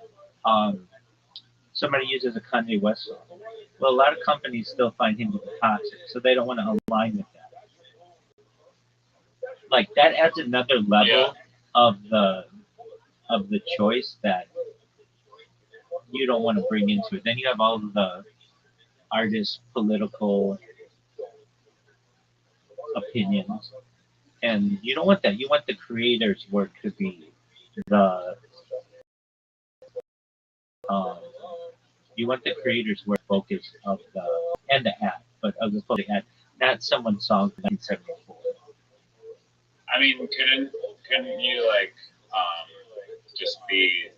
Somebody uses a Kanye West song. Well, a lot of companies still find him to be toxic, so they don't want to align with that. Like, that adds another level of the choice that you don't want to bring into it. Then you have all of the artists' political opinions, and you don't want that. You want the creator's work to be the you want the creator's work focus of the ad, but of the ad, not someone's song from 1974. I mean, couldn't you just be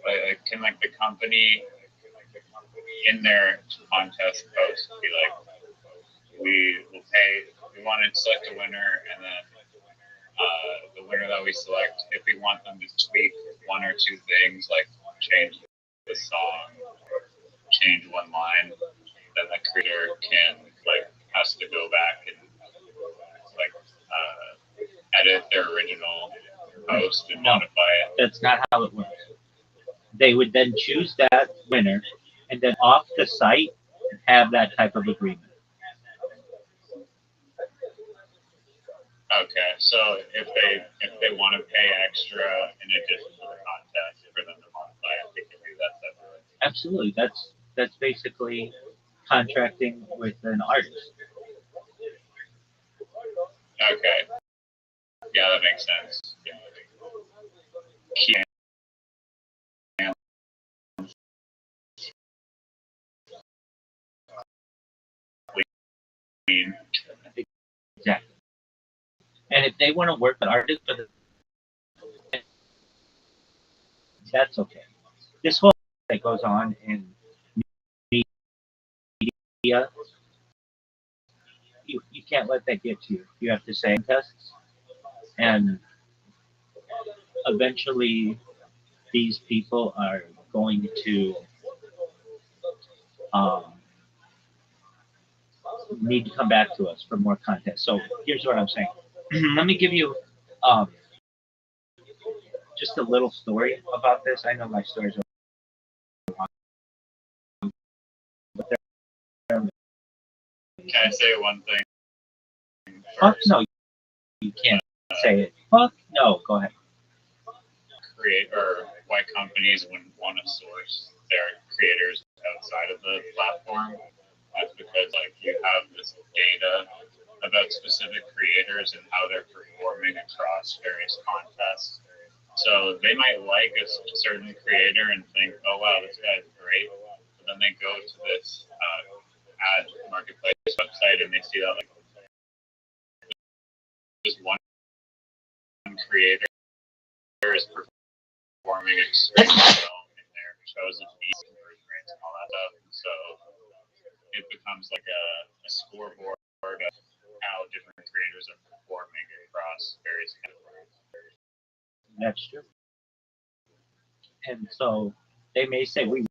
like can like the company in their contest post be like, we want to select a winner, and then winner that we select, if we want them to tweak one or two things, like change the song, change one line, then the creator has to go back and edit their original post and modify it. That's not how it works. They would then choose that winner and then off the site have that type of agreement. Okay, so if they want to pay extra in addition to the contest for them to modify it, they can do that separately. Absolutely. That's basically contracting with an artist. Okay. Yeah, that makes sense. Exactly. And if they want to work with artists, that's okay. This whole that goes on in media, you can't let that get to you. You have to say tests, and eventually these people are going to need to come back to us for more content. So here's what I'm saying. Let me give you just a little story about this. I know my stories are long, but Can I say one thing fuck first? no, you can't say it. Fuck no, go ahead. Why companies wouldn't want to source their creators outside of the platform. That's because you have this data about specific creators and how they're performing across various contests. So they might like a certain creator and think, oh wow, this guy's great. But then they go to this ad marketplace website and they see that just one creator is performing extremely well in their chosen niche conversion rates and all that stuff. And so it becomes like a scoreboard of how different creators are performing across various categories. That's true. And so they may say we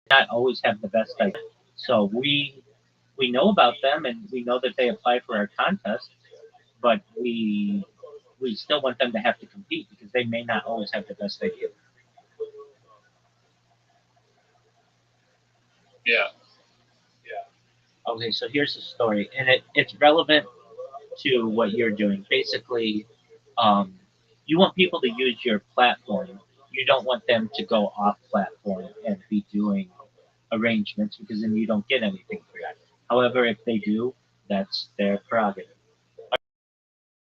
not always have the best idea. So we know about them and we know that they apply for our contest, but we still want them to have to compete because they may not always have the best idea. Yeah. Okay, so here's the story, and it's relevant to what you're doing. Basically, you want people to use your platform. You don't want them to go off platform and be doing arrangements because then you don't get anything for that. However, if they do, that's their prerogative. All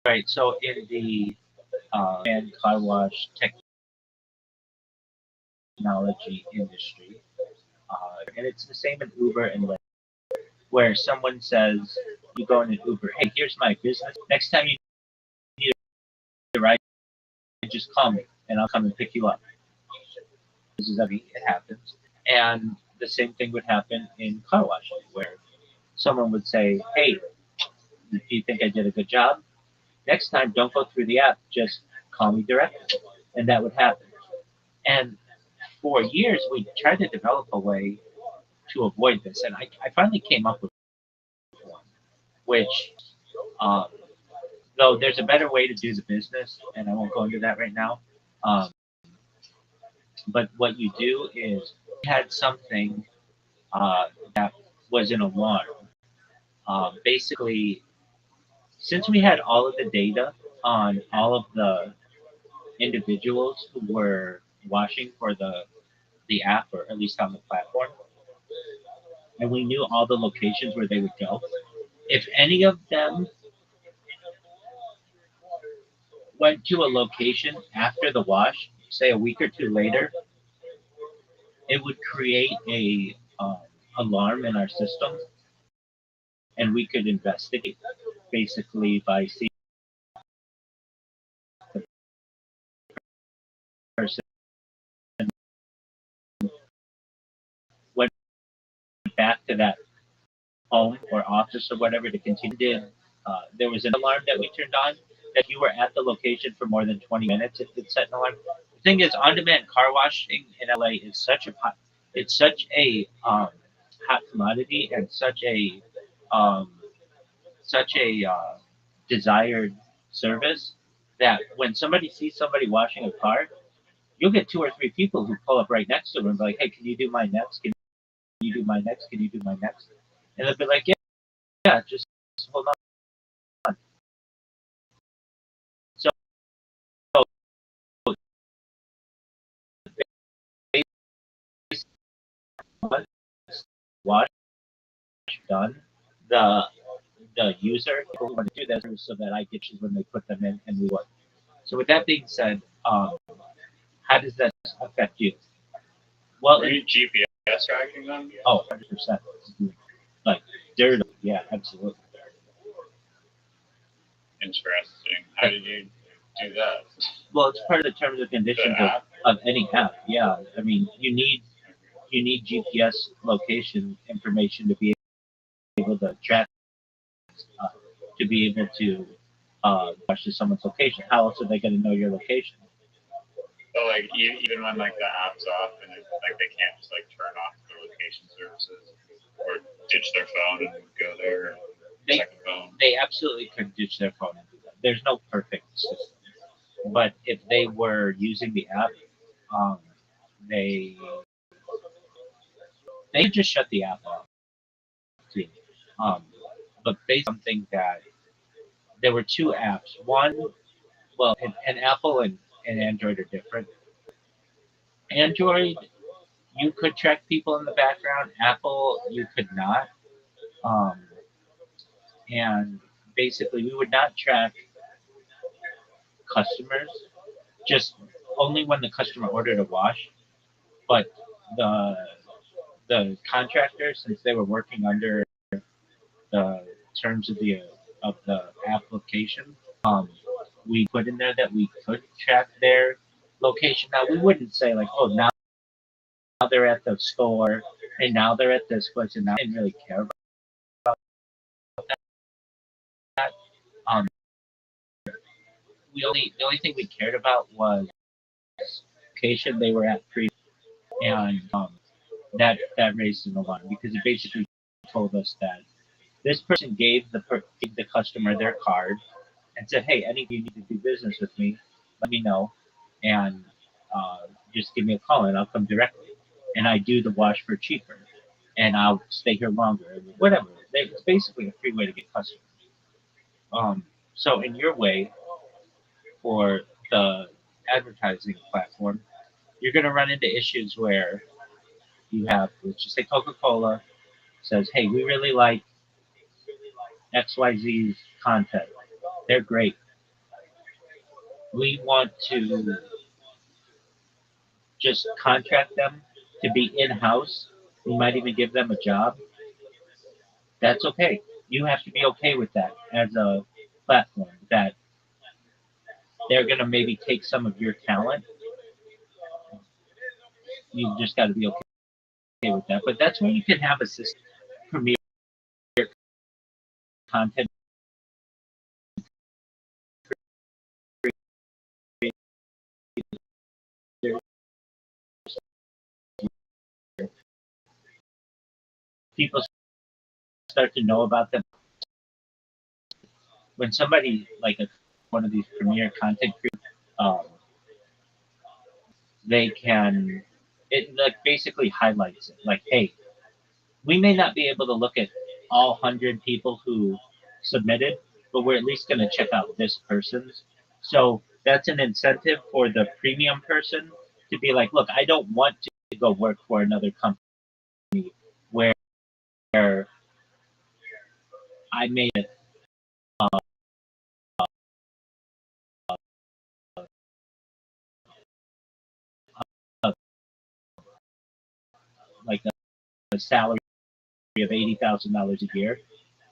right, so in the and car wash technology industry, and it's the same in Uber and Lyft, where someone says, you go in an Uber, hey, here's my business. Next time you need a ride, just call me and I'll come and pick you up. This is it happens. And the same thing would happen in car washing, where someone would say, hey, do you think I did a good job? Next time, don't go through the app, just call me directly. And that would happen. And for years, we tried to develop a way to avoid this. And I finally came up with one, which, though there's a better way to do the business, and I won't go into that right now. But what you do is you had something that was an alarm. Basically, since we had all of the data on all of the individuals who were washing for the app, or at least on the platform, and we knew all the locations where they would go, if any of them went to a location after the wash, say a week or two later, it would create a alarm in our system, and we could investigate basically by seeing the person went back to that home or office or whatever to continue. There was an alarm that we turned on that you were at the location for more than 20 minutes, it could set an alarm. The thing is, on-demand car washing in LA is such a hot commodity and um, such a desired service that when somebody sees somebody washing a car, you'll get two or three people who pull up right next to them and be like, "Hey, can you do my next? Can you do my next? Can you do my next?" And they'll be like, "Yeah, yeah, just hold on." So they wash done. The the user people who want to do this so that I get you when they put them in and we work. So with that being said, how does that affect you? Well, Are you GPS tracking them? oh, 100%. Like, dirty. Yeah, absolutely. Interesting. How did you do that? Well, it's part of the terms and conditions The app? of any app. Yeah, I mean, you need GPS location information to be able to track, uh, to be able to watch to someone's location. How else are they going to know your location? So like even when like the app's off and like they can't just like turn off the location services or ditch their phone and go there and They check the phone. they absolutely could ditch their phone and do that. There's no perfect system, but if they were using the app, um, they they just shut the app off too. Um, but based on something that there were two apps. One, well, and Apple and Android are different. Android, you could track people in the background. Apple, you could not. Um, and basically, we would not track customers, just only when the customer ordered a wash. But the contractor, since they were working under the terms of the application, we put in there that we could track their location. Now we wouldn't say like, oh, now they're at the store and now they're at this place and now I didn't really care about that. Um, the only thing we cared about was location they were at pre, and that raised an alarm because it basically told us that this person gave the customer their card and said, "Hey, any of you need to do business with me, let me know, and just give me a call and I'll come directly, and I do the wash for cheaper, and I'll stay here longer, whatever." It's basically a free way to get customers. So in your way for the advertising platform, you're going to run into issues where you have, let's just say Coca-Cola says, "Hey, we really like XYZ's content. They're great. We want to just contract them to be in-house. We might even give them a job." That's okay. You have to be okay with that as a platform, that they're going to maybe take some of your talent. You just got to be okay with that. But that's where you can have a system, premier content. People start to know about them. When somebody like one of these premier content creators, they can, it like basically highlights it. Like, hey, we may not be able to look at all 100 people who submitted, but we're at least going to check out this person's. So that's an incentive for the premium person to be like, look, I don't want to go work for another company where I made it uh, like a salary of $80,000 a year.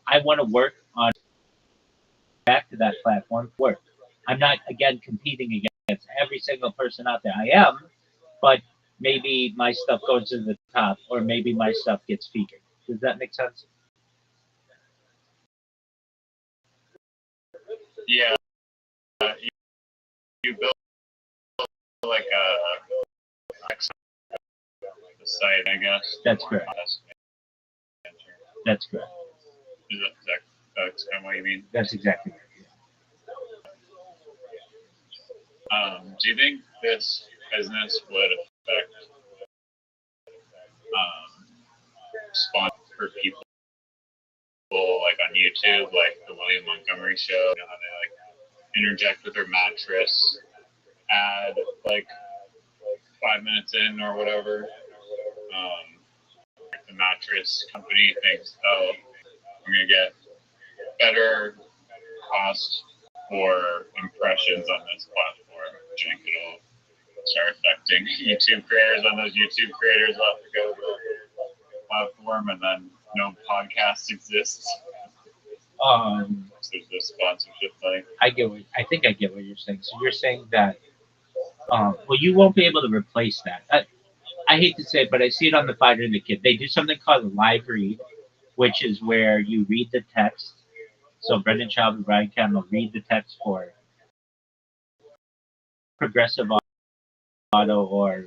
I want to work on back to that platform work. I'm not again competing against every single person out there. I am, but maybe my stuff goes to the top, or maybe my stuff gets featured. Does that make sense? Yeah, you build like a site, I guess. That's correct. That's correct. That's kind of what you mean? That's exactly right. Do you think this business would affect sponsor for people like on YouTube, like the William Montgomery show? You know how they like interject with their mattress ad like 5 minutes in or whatever. The mattress company thinks, oh, we're gonna get better cost for impressions on this platform. Do you think it'll start affecting YouTube creators when those YouTube creators will have to go to the platform and then no podcast exists? So there's this sponsorship thing. I think I get what you're saying. So you're saying that well, you won't be able to replace that. I hate to say it, but I see it on The Fighter and the Kid. They do something called a live read, which is where you read the text. So Brendan Schaub and Brian Campbell read the text for Progressive Auto or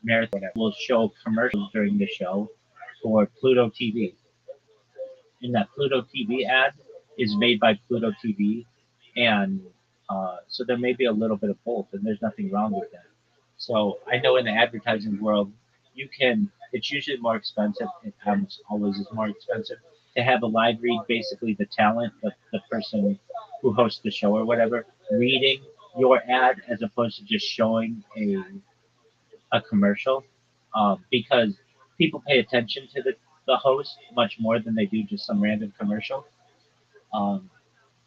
Marathon. Will show commercials during the show for Pluto TV. And that Pluto TV ad is made by Pluto TV, and so there may be a little bit of both, and there's nothing wrong with that. So I know in the advertising world, it's usually more expensive. It almost always is more expensive to have a live read, basically the talent, the person who hosts the show or whatever, reading your ad as opposed to just showing a commercial, because people pay attention to the host much more than they do just some random commercial.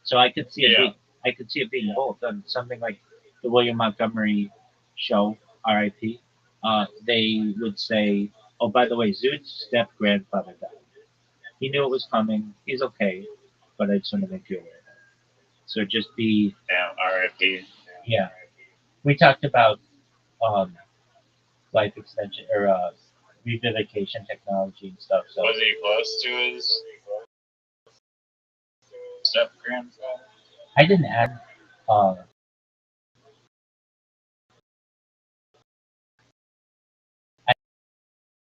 So I could see it being both. On something like the William Montgomery show, R.I.P. They would say, "Oh, by the way, Zoot's step grandfather died. He knew it was coming. He's okay, but I just want to make you aware of it." So just be R.I.P. Yeah. We talked about life extension or revivification technology and stuff. So was he close to his step grandfather? I didn't add.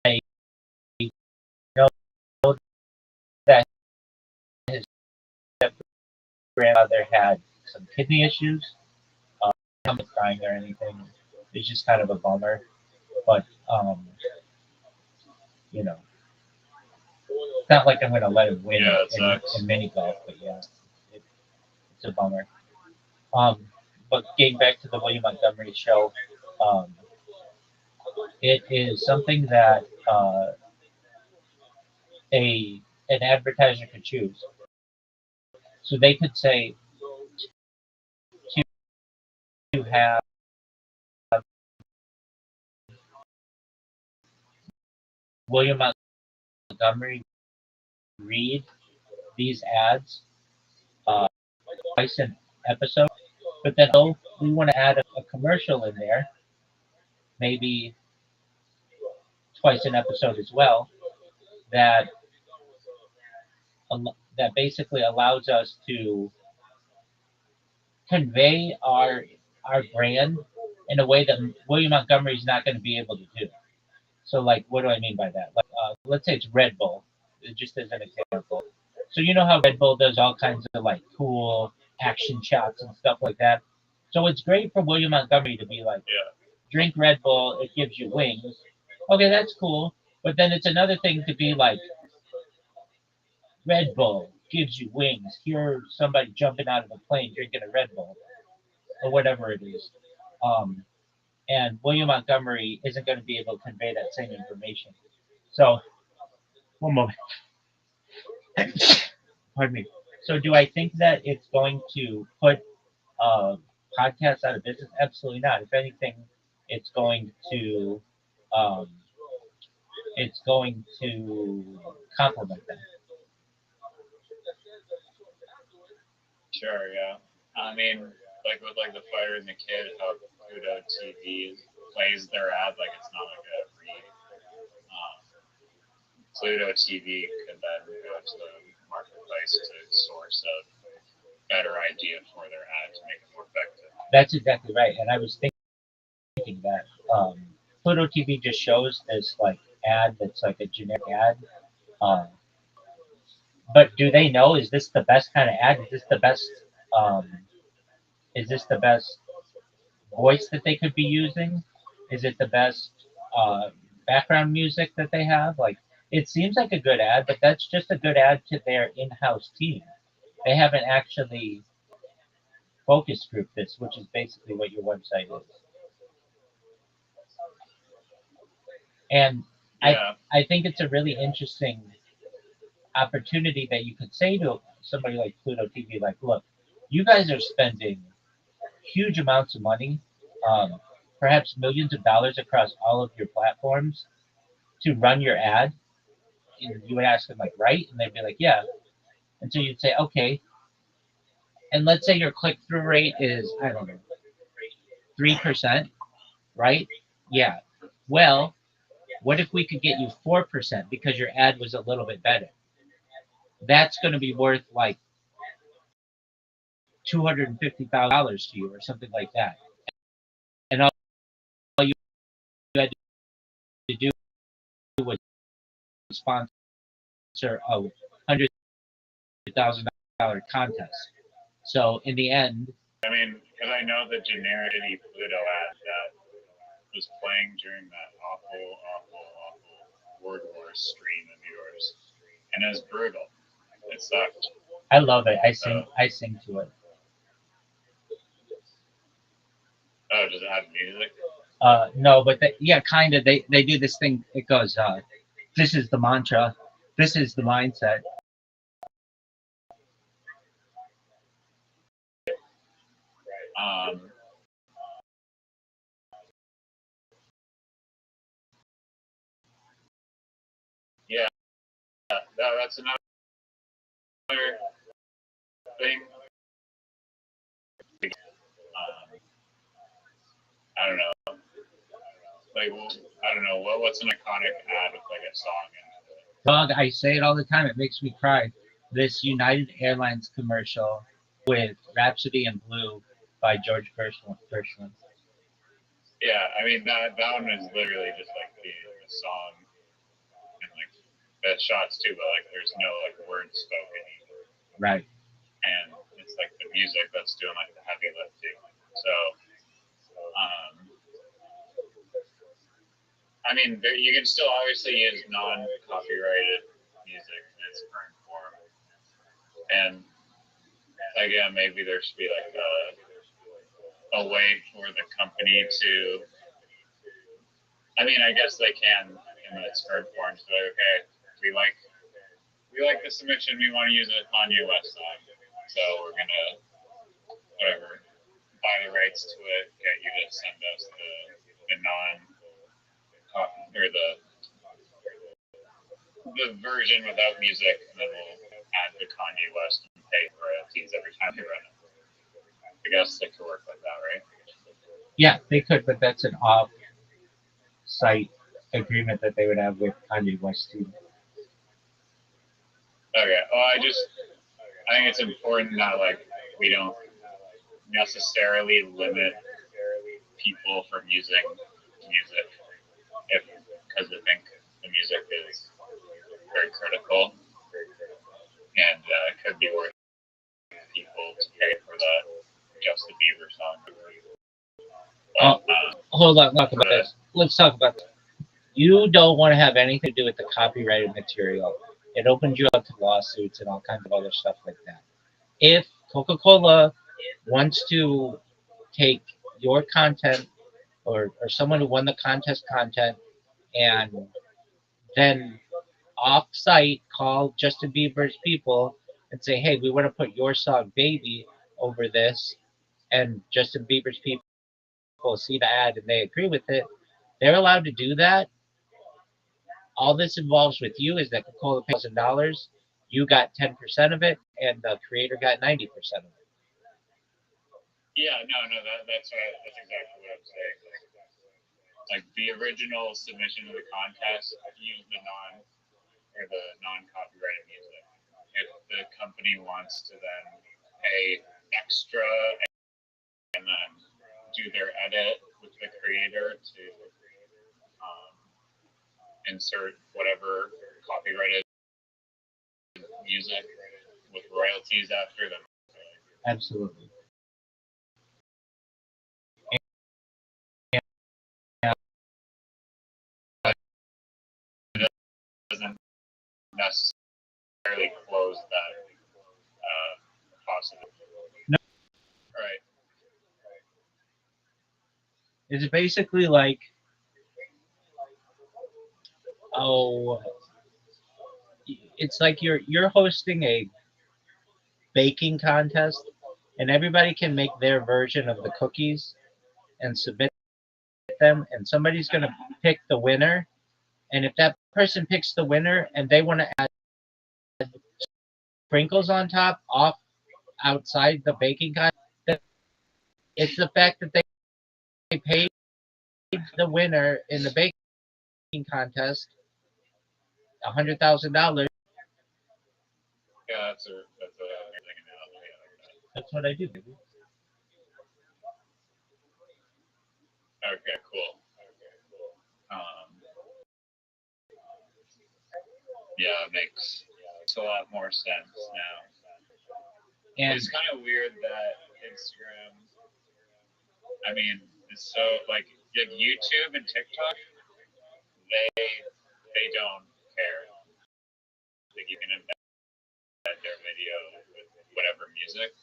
I know that his step grandfather had some kidney issues. I'm not crying or anything. It's just kind of a bummer, but it's not like I'm going to let him win in mini golf. But yeah, it's a bummer. But getting back to the William Montgomery show, it is something that an advertiser could choose. So they could say to have William Montgomery read these ads twice an episode, but then we want to add a commercial in there, maybe twice an episode as well, that basically allows us to convey our brand in a way that William Montgomery is not going to be able to do. So, like, what do I mean by that? Like, let's say it's Red Bull, just as an example. So you know how Red Bull does all kinds of like cool action shots and stuff like that. So it's great for William Montgomery to be like, drink Red Bull, it gives you wings. Okay, that's cool. But then it's another thing to be like, Red Bull gives you wings. Here's somebody jumping out of a plane drinking a Red Bull, or whatever it is. And William Montgomery isn't going to be able to convey that same information. So, one moment. Pardon me. So, do I think that it's going to put podcasts out of business? Absolutely not. If anything, it's going to complement them. Sure, yeah. I mean, like with like the Fighter and the Kid, how Pluto TV plays their ad like it's not like a read. Pluto TV could then go to the marketplace to source a better idea for their ad to make it more effective. That's exactly right. And I was thinking that Pluto TV just shows this like ad that's like a generic ad. Um, but do they know, is this the best kind of ad? Um, is this the best voice that they could be using? Is it the best uh, background music that they have? Like, it seems like a good ad, but that's just a good ad to their in-house team. They haven't actually focus group this, which is basically what your website is. And Yeah. I think it's a really interesting opportunity that you could say to somebody like Pluto TV, like, look, you guys are spending huge amounts of money, perhaps millions of dollars across all of your platforms to run your ad. And you would ask them, like, right? And they'd be like, yeah. And so you'd say, okay. And let's say your click through rate is, I don't know, 3%, right? Yeah. Well, what if we could get you 4% because your ad was a little bit better? That's going to be worth like $250,000 to you or something like that. And all you had to do was sponsor a $100,000 contest. So in the end, I mean, because I know the generic Pluto ad that was playing during that awful Word Wars stream of yours, and it was brutal. It sucked. I love it. I sing to it. Oh, does it have music? No, but yeah, kind of. They do this thing. It goes, this is the mantra. This is the mindset. Um, yeah, that's another thing. I don't know. Like, I don't know. What's an iconic ad with like a song in it? Dog, I say it all the time. It makes me cry. This United Airlines commercial with Rhapsody in Blue by George Gershwin. Yeah, I mean that one is literally just like the song and like the shots too, but like there's no like words spoken. Right. And it's like the music that's doing like the heavy lifting. So, I mean, you can still obviously use non-copyrighted music in its current form. And again, maybe there should be like a way for the company to. I mean, I guess they can in its current form. So okay, we like the submission. We want to use a Kanye West song, so we're gonna whatever buy the rights to it. Get you to send us the non or the version without music, and then we'll add the Kanye West and pay royalties every time they run it. I guess they could work like that, right? Yeah, they could, but that's an off-site agreement that they would have with Kanye West too. Okay. Well, I think it's important that like we don't necessarily limit people from using music because they think the music is very critical and could be worth people to pay for that Justin Bieber song. Hold on, talk about this. Let's talk about this. You don't want to have anything to do with the copyrighted material. It opens you up to lawsuits and all kinds of other stuff like that. If Coca-Cola wants to take your content or someone who won the contest content and then off-site call Justin Bieber's people and say, hey, we want to put your song Baby over this, and Justin Bieber's people see the ad and they agree with it, they're allowed to do that. All this involves with you is that Coca-Cola pays $1,000, you got 10% of it, and the creator got 90% of it. Yeah, no, that's exactly what I'm saying. Like the original submission of the contest used the non-copyrighted music. If the company wants to then pay extra and then do their edit with the creator to insert whatever copyrighted music with royalties after them. Absolutely. It doesn't necessarily close that possibility. No. Right. It's basically like, it's like you're hosting a baking contest, and everybody can make their version of the cookies and submit them, and somebody's going to pick the winner. And if that person picks the winner and they want to add sprinkles on top off outside the baking contest, it's the fact that they paid the winner in the baking contest $100,000. Yeah, that's a amazing analogy. I like that. That's what I do, baby. Okay, cool. Yeah, it makes a lot more sense now. And it's kind of weird that Instagram, I mean, it's so like YouTube and TikTok, they don't care. Like you can embed their video with whatever music.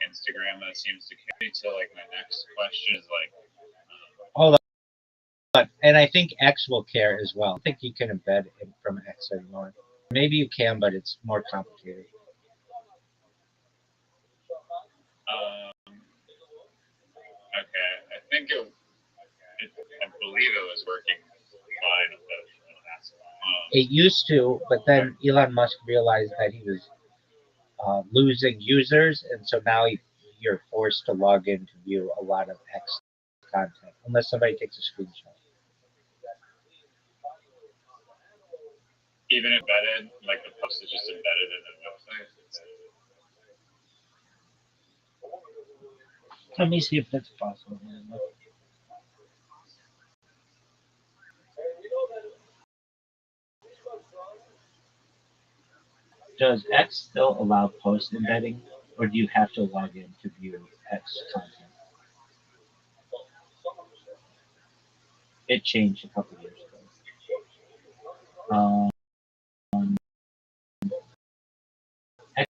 Instagram that seems to carry. So like my next question is like, hold on. And I think X will care as well. I don't think you can embed it from X anymore. Maybe you can, but it's more complicated. Okay, I think I believe it was working fine. It used to, but then Elon Musk realized that he was losing users, and so now you're forced to log in to view a lot of X content, unless somebody takes a screenshot. Even embedded, like the post is just embedded in the website. Let me see if that's possible. Does X still allow post embedding, or do you have to log in to view X content? It changed a couple years ago. X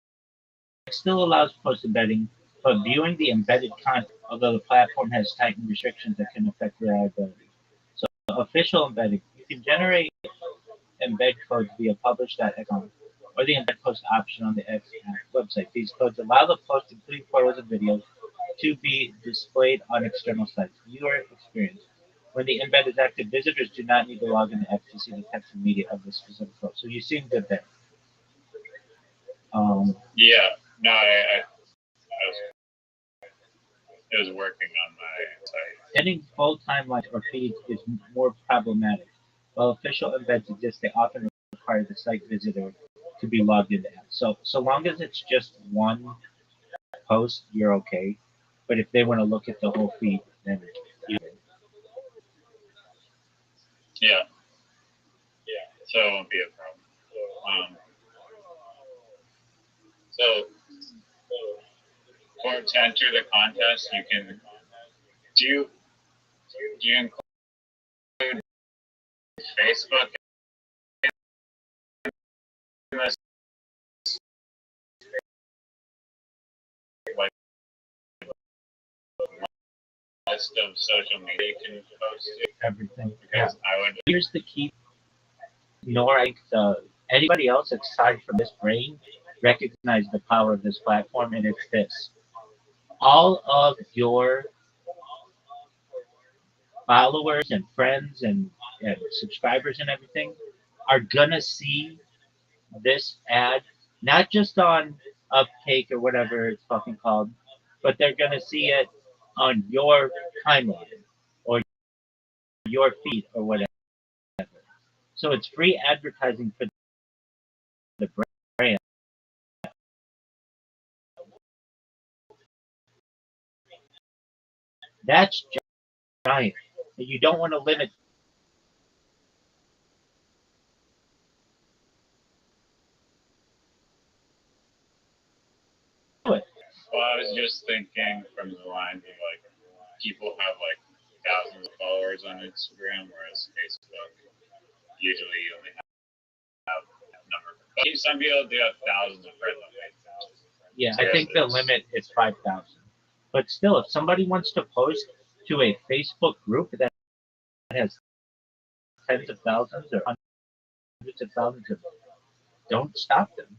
still allows post embedding, but viewing the embedded content, although the platform has tightened restrictions that can affect reliability. So, official embedding, you can generate embed codes via publish.x.com or the embed post option on the X website. These codes allow the post, including photos and videos, to be displayed on external sites. Viewer experience. When the embed is active, visitors do not need to log into X to see the text and media of the specific post. So you seem good there. Yeah, no, it was working on my site. Getting full timelines or feeds is more problematic. While official embeds exist, they often require the site visitor to be logged into X. So long as it's just one post, you're okay. But if they want to look at the whole feed, then you. Yeah. So it won't be a problem. So to enter the contest, you can do you include Facebook in this, like list of social media you can post to? Everything. Because I would. Here's the key. Nor anybody else aside from this brain recognize the power of this platform, and it's this. All of your followers and friends and subscribers and everything are gonna see this ad, not just on Uptake or whatever it's fucking called, but they're gonna see it on your timeline or your feed or whatever. So it's free advertising for the brand. That's giant. You don't want to limit it. Well, I was just thinking from the lines of like people have like thousands of followers on Instagram, whereas Facebook usually you only have a number. But some people do have thousands of friends on Facebook. Yeah, I think the limit is 5,000. But still, if somebody wants to post to a Facebook group that has tens of thousands or hundreds of thousands of, don't stop them.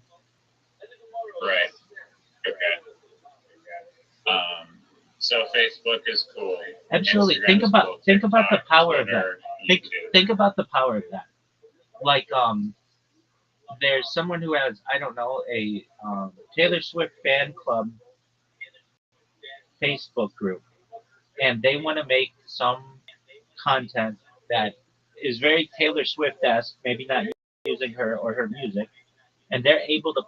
Right. Okay. So Facebook is cool. Absolutely. Instagram Think is about cool. think about the TikTok, power of that. Twitter, Think YouTube. think about the power of that. Like there's someone who has, I don't know, a Taylor Swift fan club Facebook group, and they want to make some content that is very Taylor Swift-esque, maybe not using her or her music, and they're able to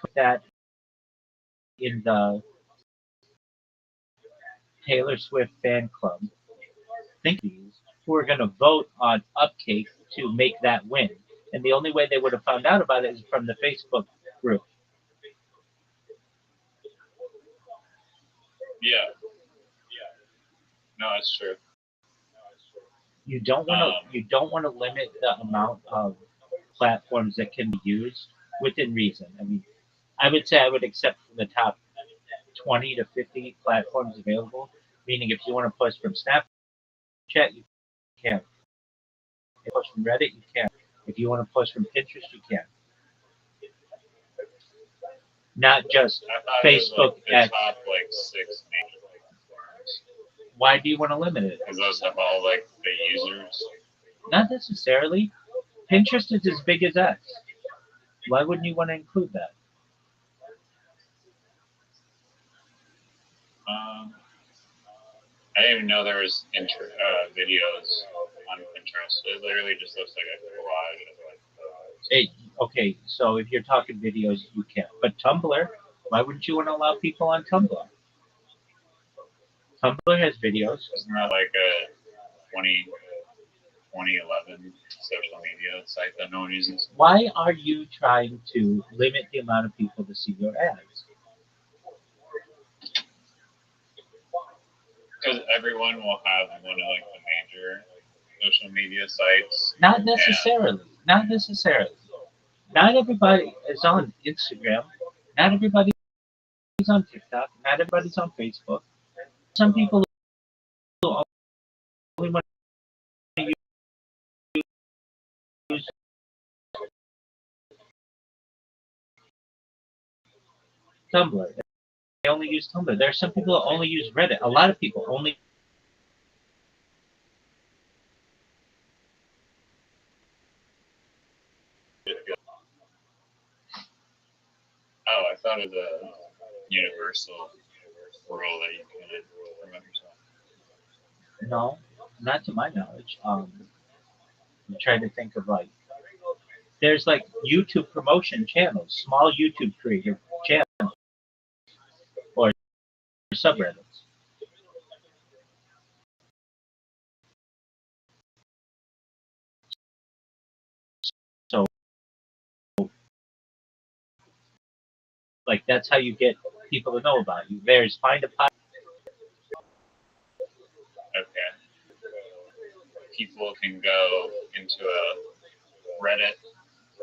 put that in the Taylor Swift fan club. Think who are going to vote on Upcake to make that win, and the only way they would have found out about it is from the Facebook group. Yeah. No, that's true. You don't want to limit the amount of platforms that can be used within reason. I mean, I would say I would accept the top 20 to 50 platforms available. Meaning, if you want to post from Snapchat, you can. If you post from Reddit, you can. If you want to post from Pinterest, you can. Not just I thought Facebook it was like the top like 6 major platforms. Why do you want to limit it? Because those have all like the users. Not necessarily. Pinterest is as big as X. Why wouldn't you want to include that? I didn't even know there was videos on Pinterest. It literally just looks like a collage of like photos. Hey, okay, so if you're talking videos, you can. But Tumblr, why wouldn't you want to allow people on Tumblr? Tumblr has videos. Isn't that like a 2011 social media site that no one uses? Why are you trying to limit the amount of people to see your ads? Because everyone will have one of like the major social media sites. Not necessarily. Not necessarily. Not everybody is on Instagram. Not everybody is on TikTok. Not everybody's on Facebook. Some people only want to use Tumblr. They only use Tumblr. There are some people who only use Reddit. A lot of people only. Oh, I thought it was a universal rule that you couldn't promote yourself. No, not to my knowledge. I'm trying to think of like. There's like YouTube promotion channels, small YouTube creator channels, or subreddits. So, like, that's how you get people to know about you. There's find a podcast. Okay. People can go into a Reddit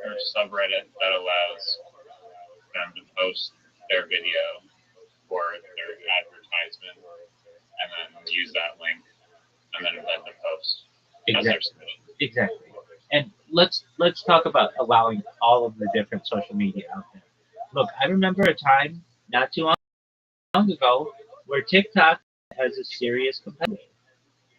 or subreddit that allows them to post their video for their advertisement and then use that link and then embed the post as their submission. Exactly. And let's talk about allowing all of the different social media out there. Look, I remember a time not too long ago where TikTok has a serious competitor.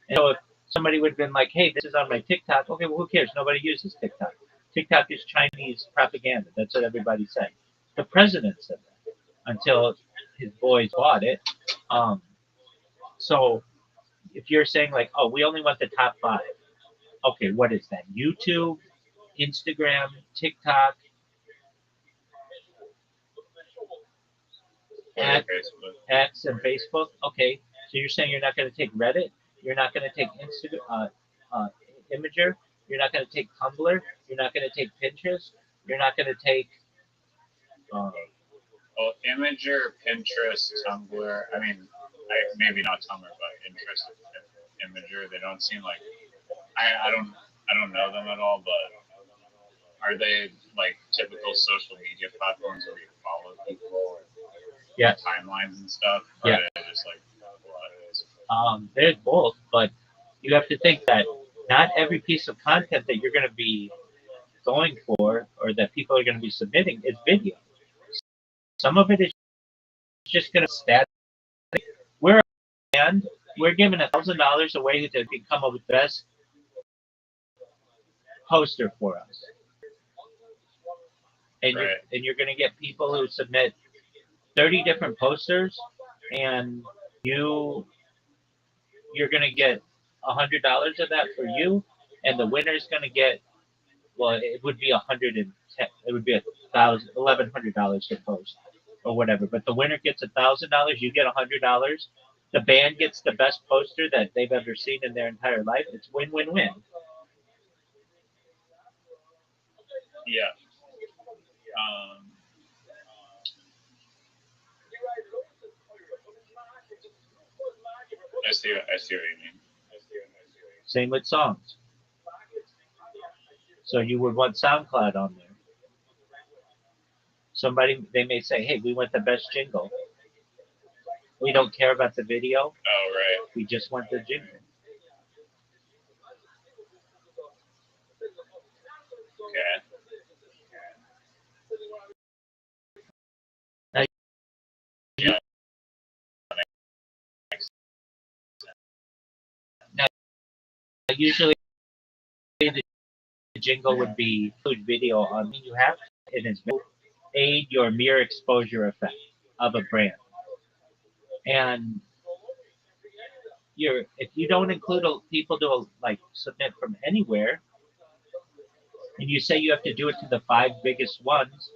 And so if somebody would have been like, hey, this is on my TikTok, okay, well, who cares? Nobody uses TikTok. TikTok is Chinese propaganda. That's what everybody said. The president said that until his boys bought it. So if you're saying like, oh, we only want the top 5, okay, what is that? YouTube, Instagram, TikTok, X and Facebook. Okay, So you're saying you're not going to take Reddit? You're not going to take Imager? You're not going to take Tumblr? You're not going to take Pinterest? You're not going to take. Well, Imager, Pinterest, Tumblr. I mean, maybe not Tumblr, but Pinterest, Imager. They don't seem like. I don't know them at all, but are they like typical social media platforms where you follow people and timelines and stuff? Or are they just like what? There's both, but you have to think that not every piece of content that you're going to be going for or that people are going to be submitting is video. Some of it is just going to static. We're a band. We're giving $1,000 away to come up with the best poster for us. And you're going to get people who submit 30 different posters, and you're going to get $100 of that for you, and the winner's going to get, well, it would be $110. It would be $1,100 to post or whatever. But the winner gets $1,000. You get $100. The band gets the best poster that they've ever seen in their entire life. It's win-win-win. Yeah. I see what you mean. Same with songs. So you would want SoundCloud on there. They may say, hey, we want the best jingle. We don't care about the video. Oh, right. We just want the jingle. Okay. Now, usually the jingle would be include video on. You have it is aid your mere exposure effect of a brand. And if you don't include people to submit from anywhere, and you say you have to do it to the 5 biggest ones,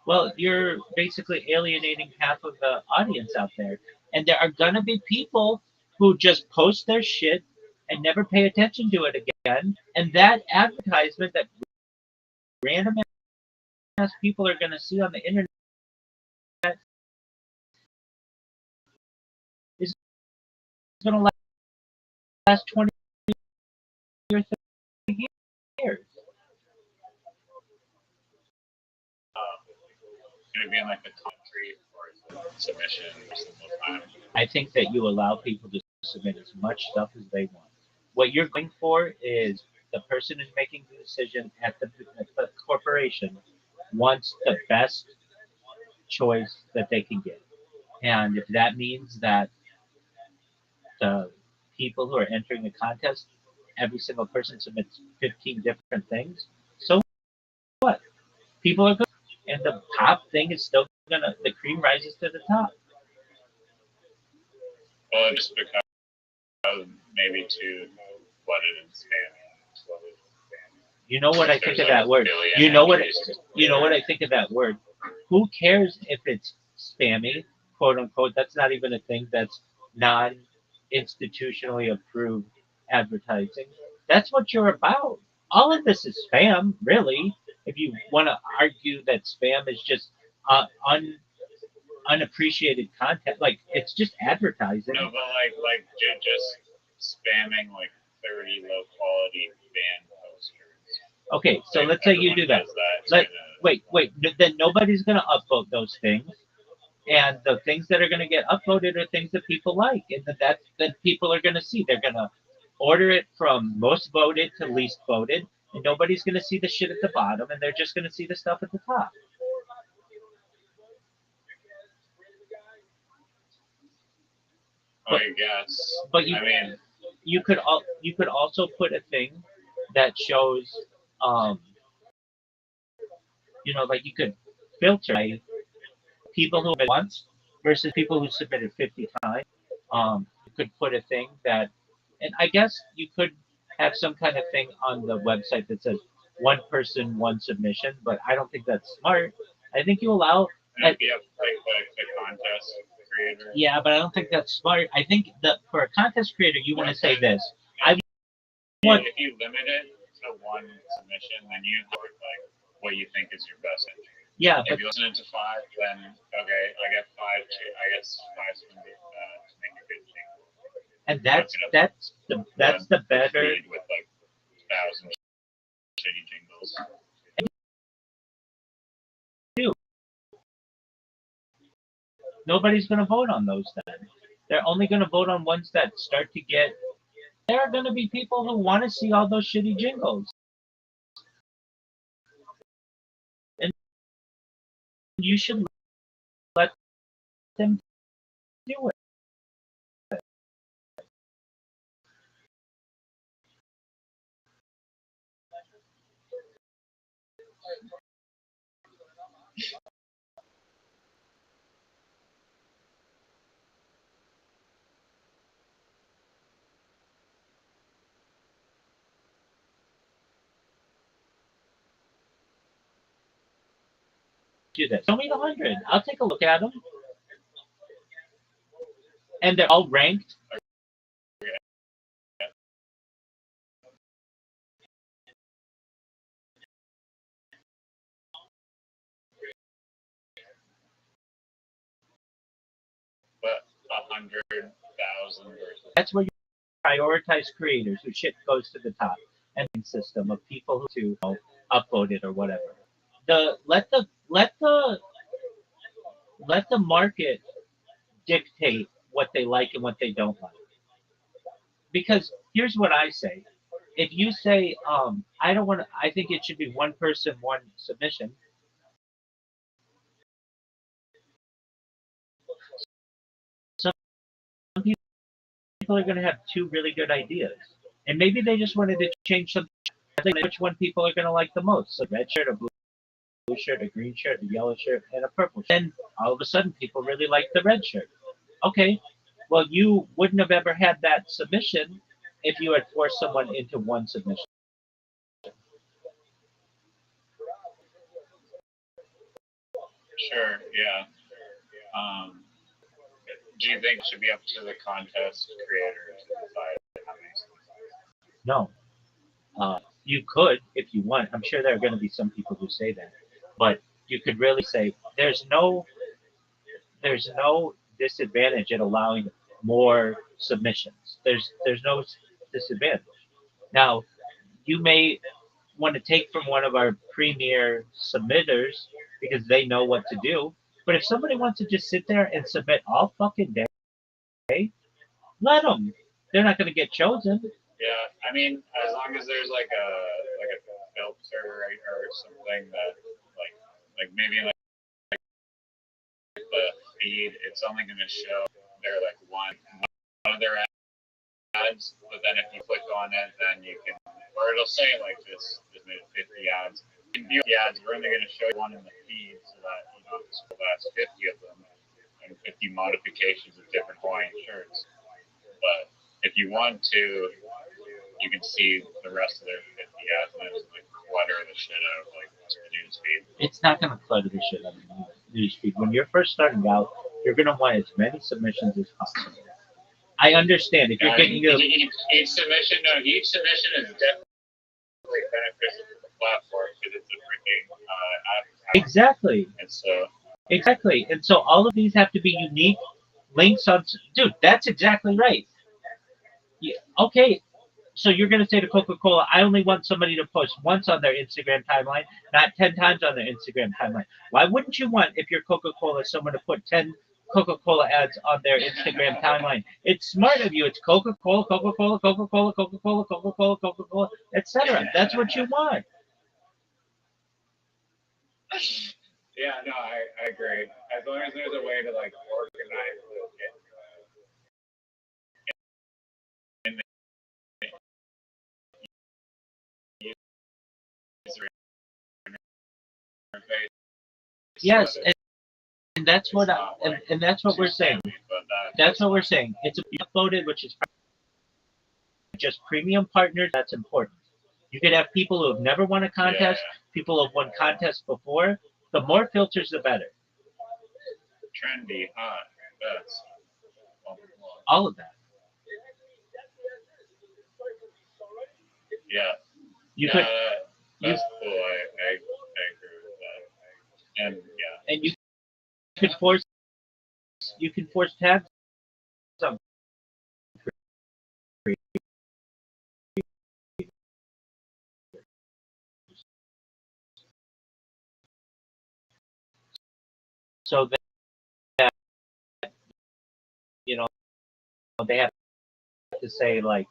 well, you're basically alienating half of the audience out there. And there are gonna be people who just post their shit and never pay attention to it again. And that advertisement that random ass people are gonna see on the internet is gonna last 20 or 30 years. Going to be in like a country for submission or something. I think that you allow people to submit as much stuff as they want. What you're going for is the person who's making the decision at the corporation wants the best choice that they can get. And if that means that the people who are entering the contest, every single person submits 15 different things, so what? People are good. And the top thing is still the cream rises to the top. Well, just because maybe too flooded and spammy. You know what I think of that word? You know what I think of that word? Who cares if it's spammy, quote unquote? That's not even a thing. That's non-institutionally approved advertising. That's what you're about. All of this is spam, really. If you want to argue that spam is just unappreciated content, it's just advertising. No, but like just spamming 30 low quality band posters. Okay, so let's say you do that. Wait. Then nobody's gonna upvote those things, and the things that are gonna get upvoted are things that people like, and that people are gonna see. They're gonna order it from most voted to least voted, and nobody's gonna see the shit at the bottom, and they're just gonna see the stuff at the top. I guess. But you could also put a thing that shows, you could filter people who submitted once versus people who submitted 50 times. You could put a thing that, and I guess you could have some kind of thing on the website that says one person, one submission, but I don't think that's smart. I think you allow. It'd be a contest creator. Yeah, but I don't think that's smart. I think that for a contest creator, you want to say this. If you limit it to one submission, then you have like what you think is your best entry. Yeah, if you listen to 5, then okay, I get 5. I guess 5's going to make a good thing. And that's the better. With like 1,000 shitty jingles. Nobody's going to vote on those then. They're only going to vote on ones that start to get. There are going to be people who want to see all those shitty jingles. And you should let them do it. Do this. Show me the 100. I'll take a look at them. And they're all ranked. But 100,000 versus. That's where you prioritize creators who shit goes to the top, and system of people who upvote it or whatever. Let the market dictate what they like and what they don't like. Because here's what I say: if you say, I don't want to, I think it should be one person, one submission. Some people are going to have 2 really good ideas, and maybe they just wanted to change something. I think which one people are going to like the most: a red shirt, a blue shirt, a green shirt, a yellow shirt, and a purple shirt. Then all of a sudden, people really like the red shirt. Okay, well, you wouldn't have ever had that submission if you had forced someone into one submission. Sure, yeah. Do you think it should be up to the contest creator to decide how many submissions? No. You could if you want. I'm sure there are going to be some people who say that. But you could really say there's no disadvantage in allowing more submissions. There's no disadvantage. Now, you may want to take from one of our premier submitters because they know what to do. But if somebody wants to just sit there and submit all fucking day, let them. They're not going to get chosen. Yeah, I mean, as long as there's like a filter or something that like maybe like the feed, it's only going to show their like one of their ads, but then if you click on it, then you can, or it'll say like this made 50 ads. You can view the ads. We're only going to show one in the feed so that you don't have to scroll past 50 of them and 50 modifications of different Hawaiian shirts. But if you want to, you can see the rest of their 50 ads and just like clutter the shit out of like the news feed. It's not going to clutter the shit out of the news feed. When you're first starting out, you're going to want as many submissions as possible. I understand if you're getting each submission is definitely beneficial to the platform because it's a freaking exactly. And so exactly, and so all of these have to be unique links on. Dude, that's exactly right. Yeah, okay, so you're going to say to Coca-Cola, I only want somebody to post once on their Instagram timeline, not 10 times on their Instagram timeline. Why wouldn't you want, if you're Coca-Cola, someone to put 10 Coca-Cola ads on their Instagram timeline? It's smart of you. It's Coca-Cola, Coca-Cola, Coca-Cola, Coca-Cola, Coca-Cola, Coca-Cola, etc. That's what you want. Yeah, no, I agree. As long as there's a way to like organize Yes, and that's what and that's what we're saying. That's what we're saying. It's uploaded, which is just premium partners. That's important. You could have people who have never won a contest, people who have won contests before. The more filters, the better. Trendy, huh? That's All of that. yeah. You Yeah, could, that's cool. I agree with that. And yeah, and you can force tabs on so that you know they have to say like,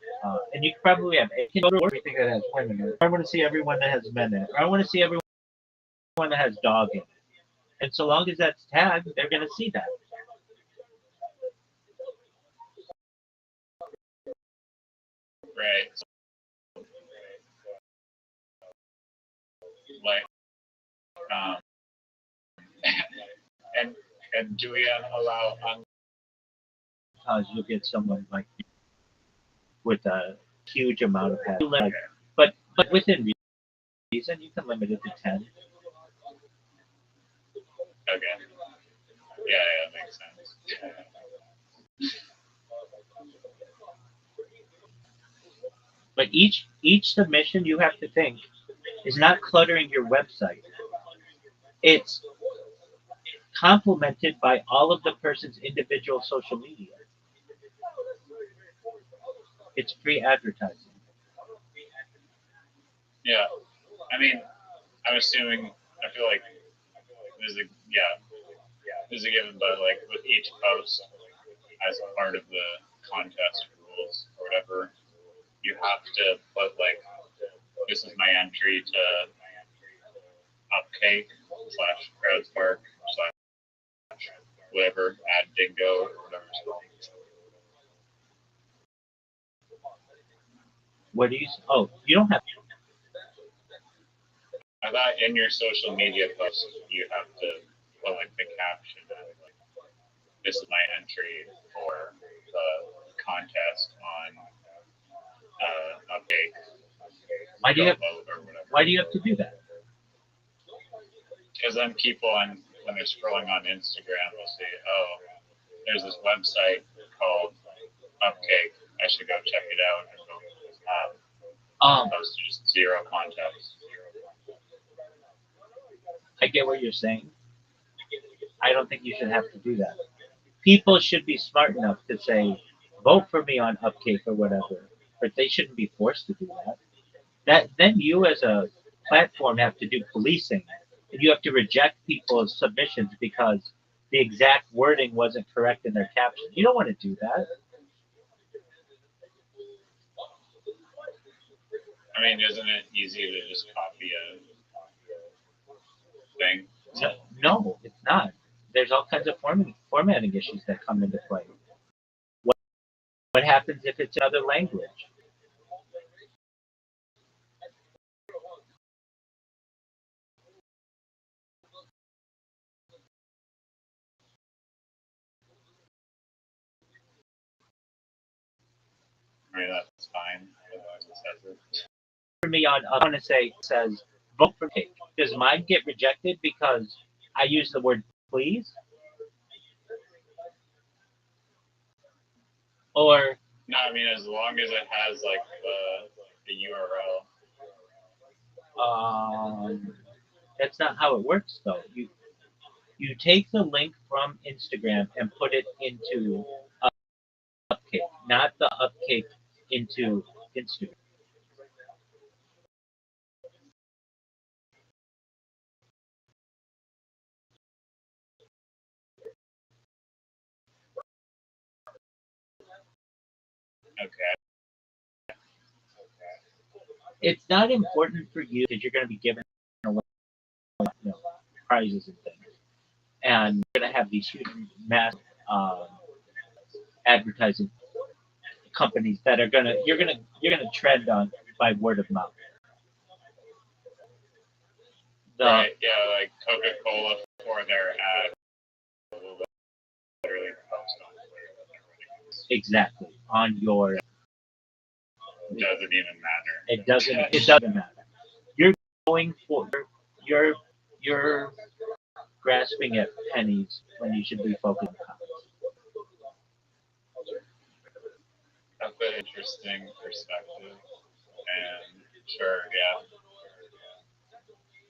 and you probably have you can go to everything that has women in it. I want to see everyone that has men in it. Or I want to see everyone that has dog in it. And so long as that's tagged, they're gonna see that. right. Like um, and do we allow Because you'll get someone like with a huge amount of hats. okay. But within reason, you can limit it to 10. Okay. Yeah, makes sense. But each submission you have to think is not cluttering your website. It's complemented by all of the person's individual social media. It's free advertising. Yeah. I mean, I'm assuming. I feel like there's a given, but like with each post as a part of the contest rules or whatever, you have to put like this is my entry to Upcake / Crowdspark / whatever ad dingo or whatever it's called. What do you? Oh, you don't have. I thought in your social media post you have to put like the caption of like this is my entry for the contest on Upcake. Why do you have? Or whatever. Why do you have to do that? Because then people when they're scrolling on Instagram will see, oh, there's this website called Upcake. I should go check it out. And go, as opposed to just zero context. I get what you're saying. I don't think you should have to do that. People should be smart enough to say, vote for me on Upcake or whatever, but they shouldn't be forced to do that. That then you as a platform have to do policing, and you have to reject people's submissions because the exact wording wasn't correct in their caption. You don't want to do that. I mean, isn't it easy to just copy a thing? No, it's not. There's all kinds of formatting issues that come into play. What happens if it's another language? I mean, that's fine. Otherwise, it says it. For me, I want to say says vote for cake. Does mine get rejected because I use the word please? Or No, I mean, as long as it has like the URL. that's not how it works though. You take the link from Instagram and put it into Upcake, not the Upcake into Instagram. Okay. It's not important for you because you're going to be given away, prizes and things, and you're going to have these huge mass advertising companies that are gonna you're gonna trend on by word of mouth. Right. Yeah, like Coca-Cola for their ad. Literally post on Twitter. Exactly on your. It doesn't even matter. It doesn't matter. You're going for you're grasping at pennies when you should be focused on pounds. interesting perspective. And sure, yeah.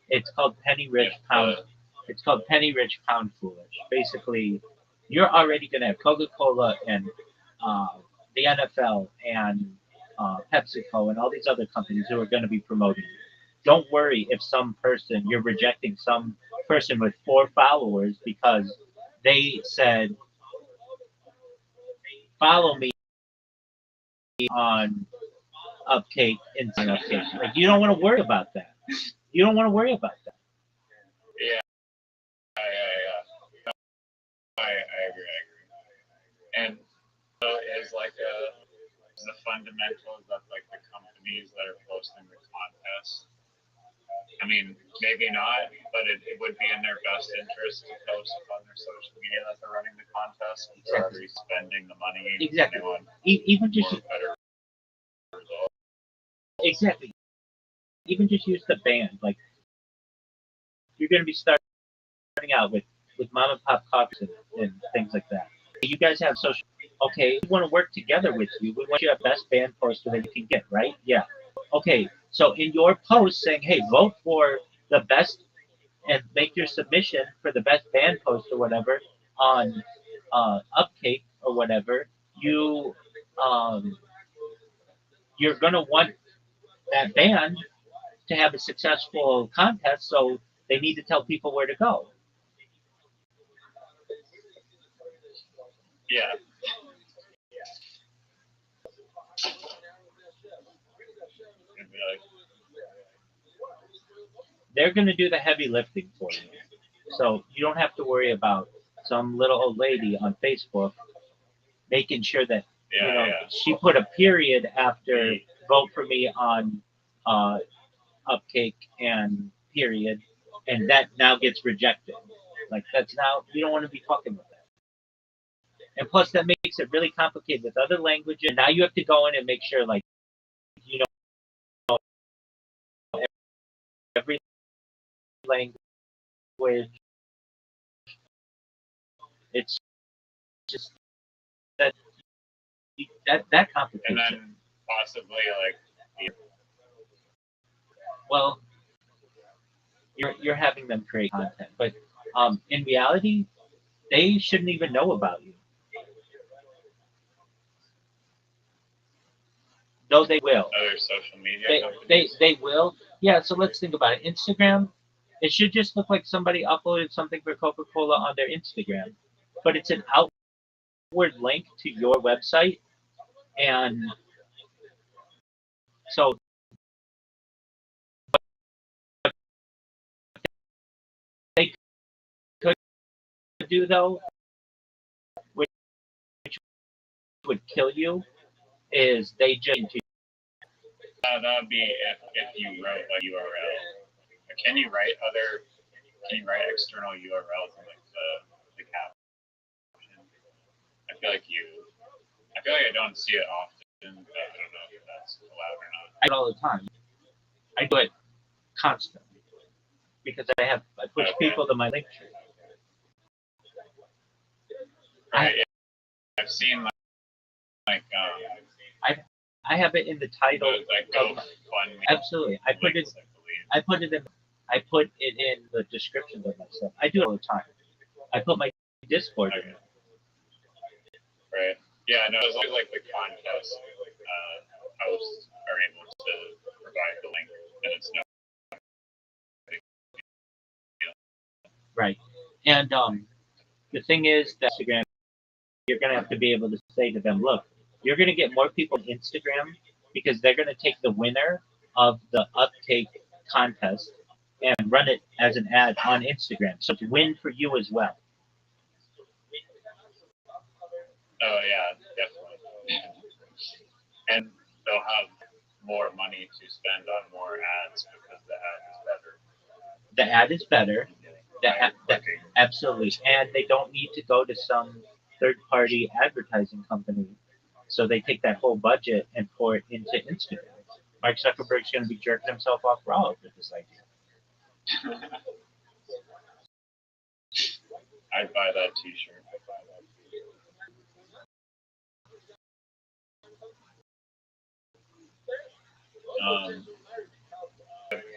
It's called penny rich pound. It's called penny rich pound foolish. Basically, you're already gonna have Coca-Cola and the NFL and PepsiCo and all these other companies who are going to be promoting you. Don't worry if some person you're rejecting some person with 4 followers because they said follow me on Upcake and Upcake. Like you don't want to worry about that. You don't want to worry about that. Yeah. I agree. And so is like the fundamentals of like the companies that are posting the contests. I mean, maybe not, but it would be in their best interest to post on their social media that they're running the contest and they're already spending the money. Exactly. Even just better results. Exactly. Even just use the band. Like you're going to be starting out with mom and pop coffees and things like that. You guys have social. Okay, we want to work together with you. We want you to have best band poster that you can get, right? Yeah. Okay, so in your post saying, hey, vote for the best and make your submission for the best band post or whatever on Upcake or whatever, you're gonna want that band to have a successful contest, so they need to tell people where to go. Yeah. They're going to do the heavy lifting for you. So you don't have to worry about some little old lady on Facebook making sure that she put a period after vote for me on Upcake and period, and that now gets rejected. Like that's now you don't want to be fucking with that. And plus that makes it really complicated with other languages. Now you have to go in and make sure like you know every language. It's just that complicates and it. then possibly like well you're having them create content, but in reality they shouldn't even know about you, though they will. Other social media They will. Yeah, so let's think about it. Instagram, it should just look like somebody uploaded something for Coca-Cola on their Instagram, but it's an outward link to your website, and so they could do though, which would kill you, is they just that would be if you wrote like URL. Can you write external URLs in like the caption? I feel like I don't see it often, but I don't know if that's allowed or not. I do it all the time. I do it constantly because I push people to my link tree. Right. I've seen like I have it in the title. Like GoFundMe. Absolutely. I put it in the descriptions of my stuff. I do it all the time. I put my Discord in it. Right. Yeah, no, as long as like the contest hosts are able to provide the link, then it's no big deal. Right. And the thing is that Instagram, you're gonna have to be able to say to them, look, you're gonna get more people on Instagram because they're gonna take the winner of the Upcake contest and run it as an ad on Instagram. So it's a win for you as well. Oh yeah, definitely. And they'll have more money to spend on more ads because the ad is better. The ad is better. Absolutely. And they don't need to go to some third-party advertising company. So they take that whole budget and pour it into Instagram. Mark Zuckerberg's going to be jerking himself off raw with this idea. I'd buy that t-shirt.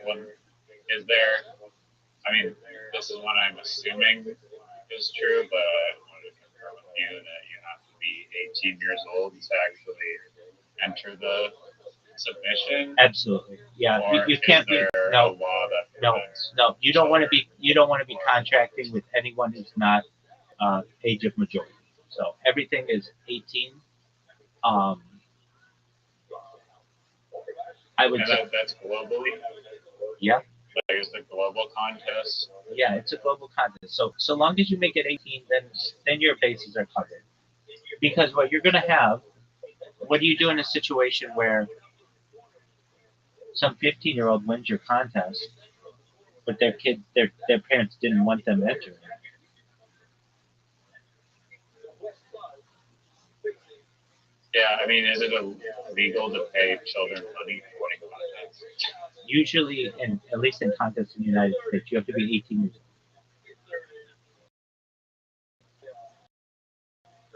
One, is there? I mean, this is what I'm assuming is true, but I wanted to confirm with you that you have to be 18 years old to actually enter the submission. Absolutely, yeah. Or You can't is there be no a law that no prevents no. You don't want to be contracting with anyone who's not age of majority. So everything is 18. I would And say, that's globally. yeah. Like, is the global contest? Yeah, it's a global contest. So long as you make it 18, then your bases are covered. Because what you're gonna have, what do you do in a situation where some 15-year-old wins your contest, but their parents didn't want them entering? Yeah, I mean, is it illegal to pay children money for winning contests? Usually, at least in contests in the United States, you have to be 18 years old.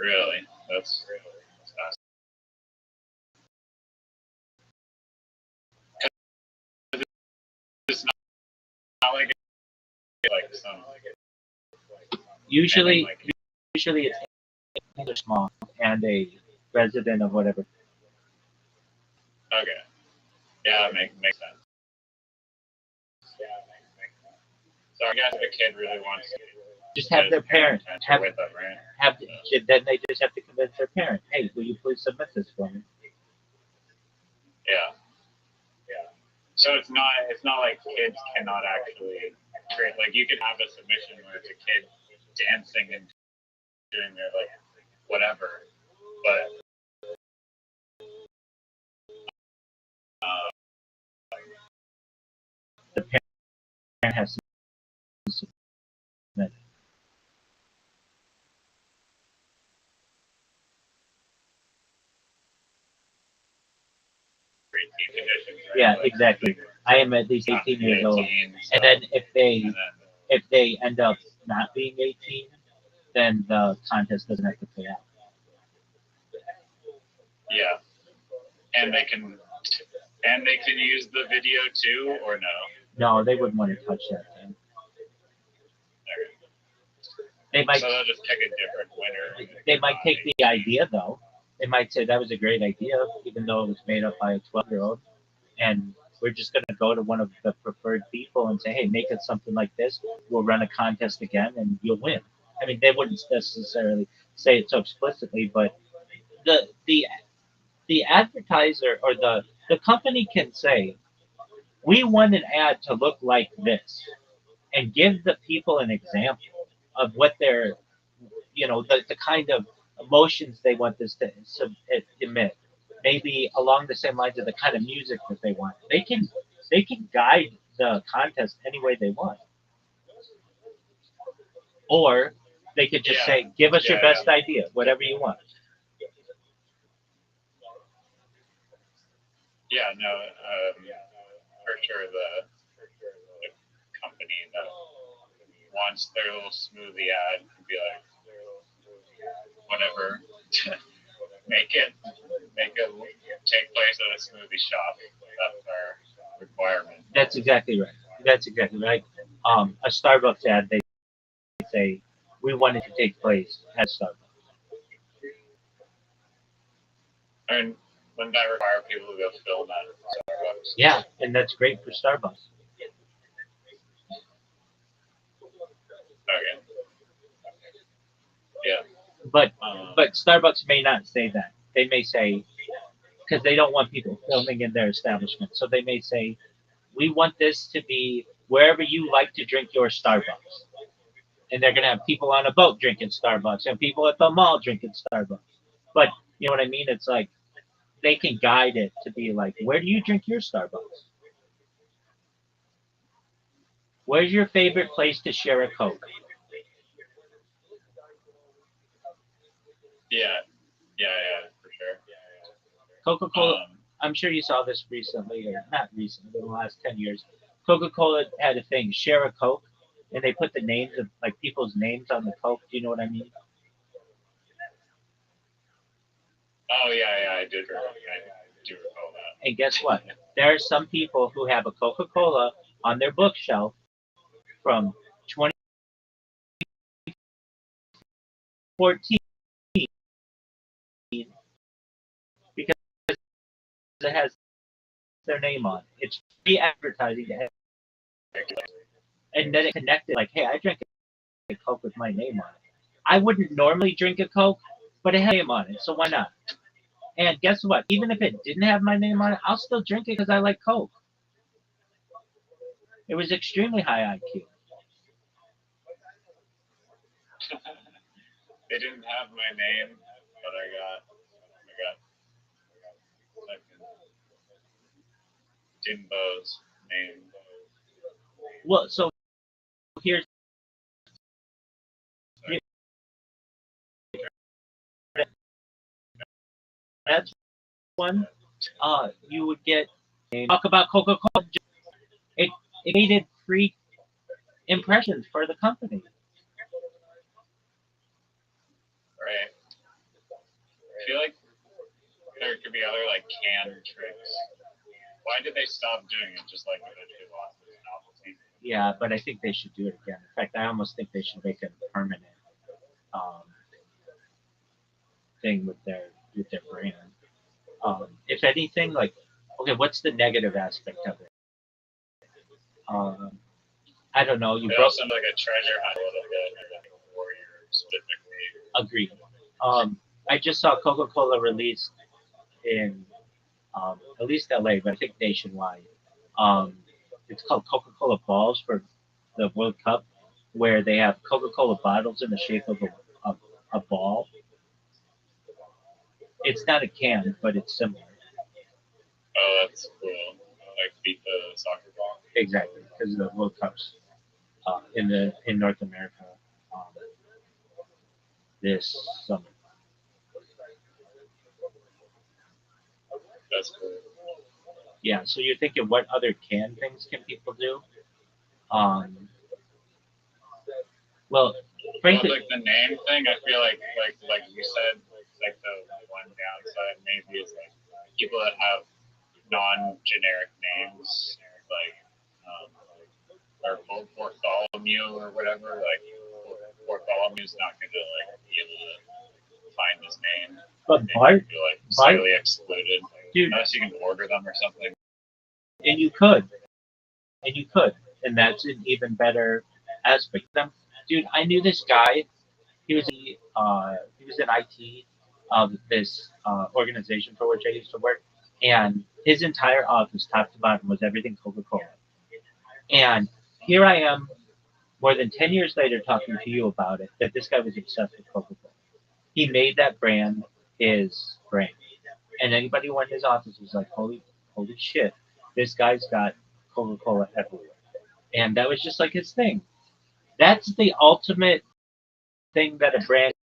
Really? That's it's not like some. Usually Like, it's English mom and a resident of whatever. okay. Yeah, that makes sense. So I guess the kid really wants to Just have their parent with them, right? Then they just have to convince their parent, hey, will you please submit this for me? Yeah. So it's not like kids cannot actually create, like, you can have a submission where it's a kid dancing and doing their like whatever, but The parent has to submit. conditions, right? Yeah, Like, exactly. I am at least 18 years old, and then if they end up not being 18, then the contest doesn't have to play out. Yeah, and they can use the video too, or no? No, they wouldn't want to touch that thing. They might. So they'll just pick a different winner. They might take the idea though. They might say that was a great idea, even though it was made up by a 12-year-old, and we're just going to go to one of the preferred people and say, hey, make it something like this. We'll run a contest again, and you'll win. I mean, they wouldn't necessarily say it so explicitly, but the advertiser or the company can say, we want an ad to look like this, and give the people an example of what they're, the kind of emotions they want this to emit. Maybe along the same lines of the kind of music that they want. They can guide the contest any way they want. Or they could just say, give us your best idea, whatever you want. Yeah, no, for sure the company that wants their little smoothie ad to be like, whatever, make it take place at a smoothie shop. That's our requirement. That's exactly right. A Starbucks ad, they say, we want it to take place at Starbucks. And wouldn't that require people to go film at Starbucks? Yeah, and that's great for Starbucks. Okay. Yeah. But Starbucks may not say that. They may say, because they don't want people filming in their establishment. So they may say, we want this to be wherever you like to drink your Starbucks. And they're going to have people on a boat drinking Starbucks and people at the mall drinking Starbucks. But you know what I mean? It's like they can guide it to be like, where do you drink your Starbucks? Where's your favorite place to share a Coke? Yeah, for sure. Coca-Cola, I'm sure you saw this recently, or not recently, in the last 10 years. Coca-Cola had a thing, share a Coke, and they put the names of like people's names on the Coke. Do you know what I mean? Oh yeah, I do recall that. And guess what? There are some people who have a Coca-Cola on their bookshelf from 2014 because it has their name on it. It's free advertising to everyone. And then it connected like, hey, I drank a Coke with my name on it. I wouldn't normally drink a Coke, but it had my name on it, so why not? And guess what? Even if it didn't have my name on it, I'll still drink it because I like Coke. It was extremely high IQ. They didn't have my name, but I got fucking Jimbo's name. Well, so here's that's one. You would get talk about Coca-Cola. It needed free impressions for the company. Right. I feel like there could be other like canned tricks. Why did they stop doing it? Just like eventually lost its novelty. Yeah, but I think they should do it again. In fact, I almost think they should make it a permanent thing with their brand. If anything, like, okay, what's the negative aspect of it? I don't know. You It broke. also like a treasure hunt a little bit, like a warrior specifically. Agreed. I just saw Coca-Cola released in at least LA, but I think nationwide. It's called Coca-Cola Balls for the World Cup, where they have Coca-Cola bottles in the shape of a ball. It's not a can, but it's similar. Oh, that's cool. Like beat the soccer ball. Exactly, because of the World Cups in North America um, this summer. That's cool. Yeah, so you're thinking what other can things can people do? Well, frankly, Well, like the name thing, I feel like you said, like the one downside maybe is like people that have non-generic names, like or Bartholomew or whatever. Like Bartholomew's not gonna like be able to find his name. but Bart, feel like slightly excluded, dude, unless you can order them or something. and you could, and that's an even better aspect. Dude, I knew this guy. He was in IT of this organization for which I used to work, and his entire office, top to bottom, was everything Coca-Cola. And here I am, more than 10 years later, talking to you about it. That this guy was obsessed with Coca-Cola. He made that brand his brand, and anybody who went in his office was like, holy shit, this guy's got Coca-Cola everywhere. And that was just like his thing. That's the ultimate thing that a brand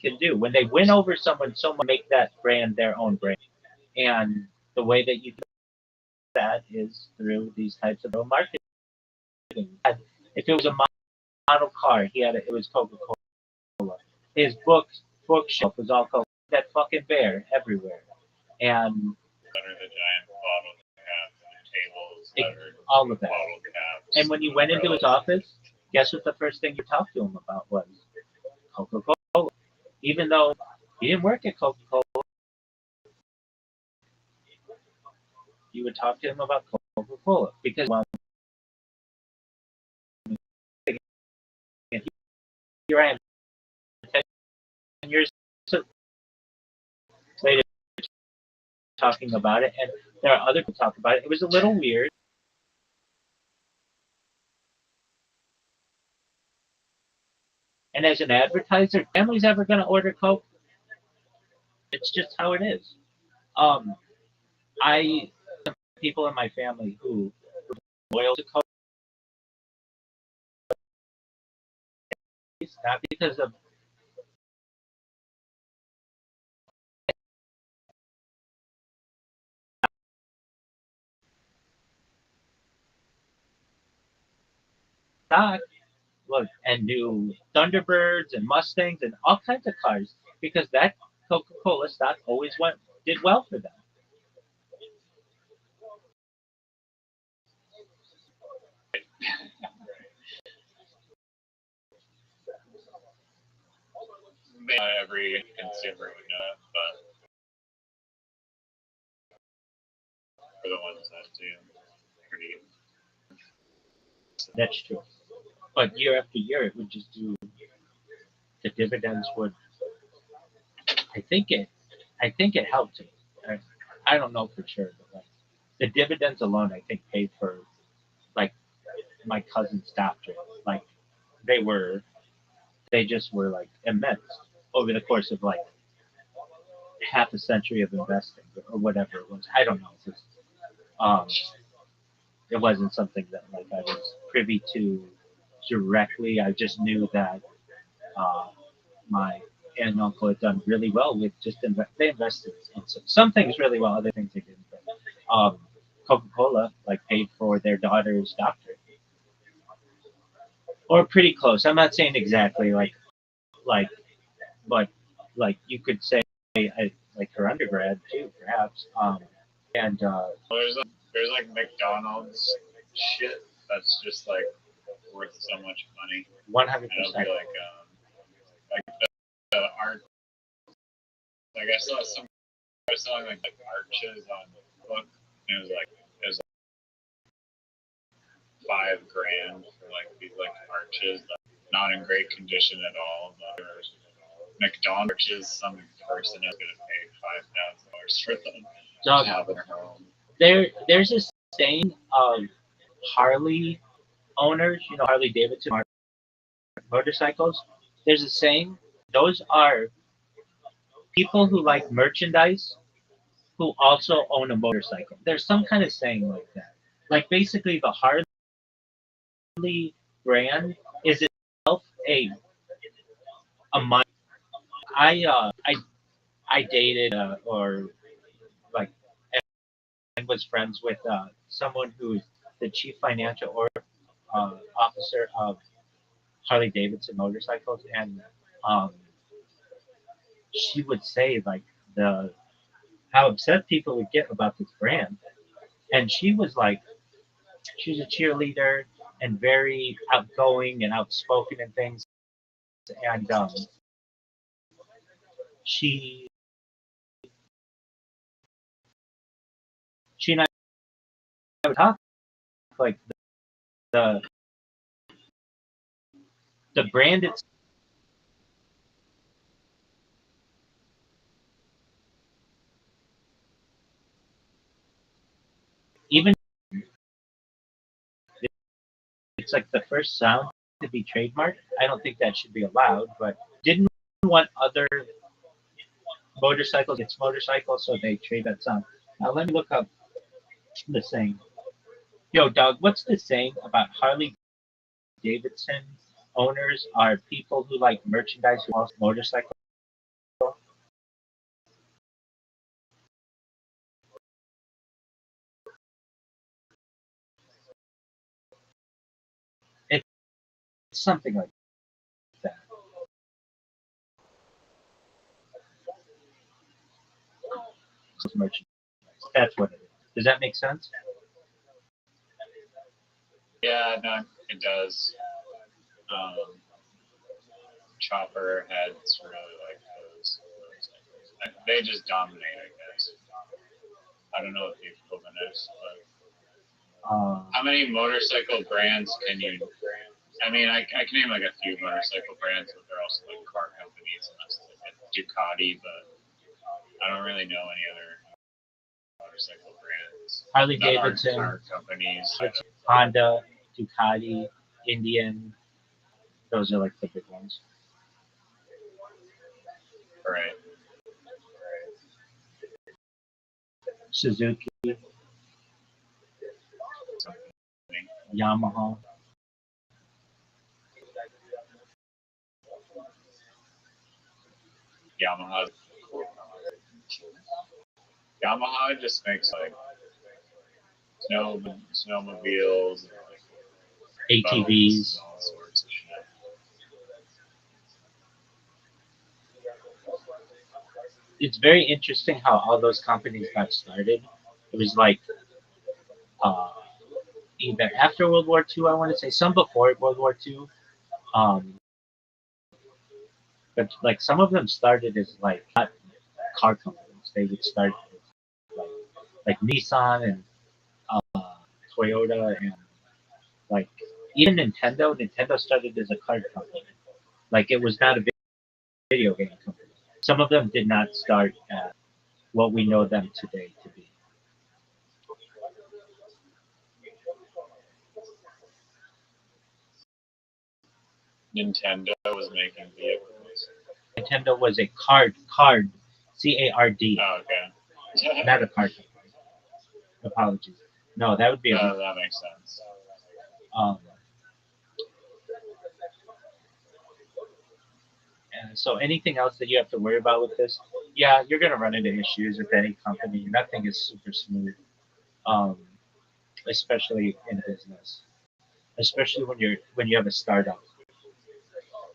can do. When they win over someone make that brand their own brand. And the way that you do that is through these types of marketing. If it was a model car, it was Coca-Cola. His bookshelf was all Coca. That fucking bear everywhere. And Under the giant bottle caps, the tables, all of that. Bottle caps, and when you went into his office, guess what the first thing you talked to him about was? Coca-Cola. Even though he didn't work at Coca-Cola, you would talk to him about Coca-Cola because here I am 10 years later talking about it, and there are other people talking about it. It was a little weird. And as an advertiser, family's ever going to order Coke? It's just how it is. I people in my family who are loyal to Coke, not because of stock, look, and new Thunderbirds and Mustangs and all kinds of cars because that Coca-Cola stock always did well for them. think not every consumer would know that, but for the ones that do, pretty. That's true. But year after year, it would just do. The dividends would. I think it helped. I don't know for sure, but like the dividends alone, I think paid for like my cousin's doctorate. Like they just were like immense over the course of like half a century of investing or whatever it was. I don't know. Um, it wasn't something that like I was privy to directly. I just knew that my aunt and uncle had done really well with just they invested in some things really well, other things they didn't. But, Coca-Cola like paid for their daughter's doctorate, or pretty close. I'm not saying exactly like, but like you could say like her undergrad too, perhaps. And There's like McDonald's shit that's just like worth so much money. 100%. And it'll be like the art. Like I saw some guy selling like arches on book, and it was like $5,000 for like these like arches, not in great condition at all. But McDonald's arches, some person is gonna pay $5,000 for them to have in their home. There's this saying of Harley owners, Harley Davidson motorcycles. There's a saying, those are people who like merchandise who also own a motorcycle. There's some kind of saying like that. Like basically the Harley brand is itself a mind. I dated or like and was friends with someone who's the chief financial officer of Harley Davidson motorcycles, and she would say like how upset people would get about this brand, and she was a cheerleader and very outgoing and outspoken and things, and she and I would talk like the brand it's even it's like the first sound to be trademarked. I don't think that should be allowed, but didn't want other motorcycles, it's motorcycles, so they trade that sound. Now let me look up the saying. Yo, Doug, what's the saying about Harley Davidson owners are people who like merchandise who also motorcycles? It's something like that. Merchandise. That's what it is. Does that make sense? Yeah, no, it does. Chopper heads really like those. They just dominate, I guess. I don't know if you've finished, but how many motorcycle brands can you? I mean, I can name like a few motorcycle brands, but they're also like car companies, and that's like Ducati, but I don't really know any other motorcycle brands. Harley Davidson, car companies, Honda, Ducati, Indian. Those are like the big ones. Right. Suzuki, Yamaha. Yamaha just makes like snowmobiles and like ATVs. All sorts of shit. It's very interesting how all those companies got started. It was like either after World War II, I want to say, some before World War II. But like some of them started as like not car companies. They would start like like Nissan and Toyota and like even Nintendo. Nintendo started as a card company. Like it was not a video game company. Some of them did not start as what we know them today to be. Nintendo was making vehicles. Nintendo was a card, CARD, Oh, okay. not a card company. Apologies. No, that would be Oh, that makes sense. um, so anything else that you have to worry about with this? Yeah, you're gonna run into issues with any company. Nothing is super smooth, um, especially in business. Especially when you have a startup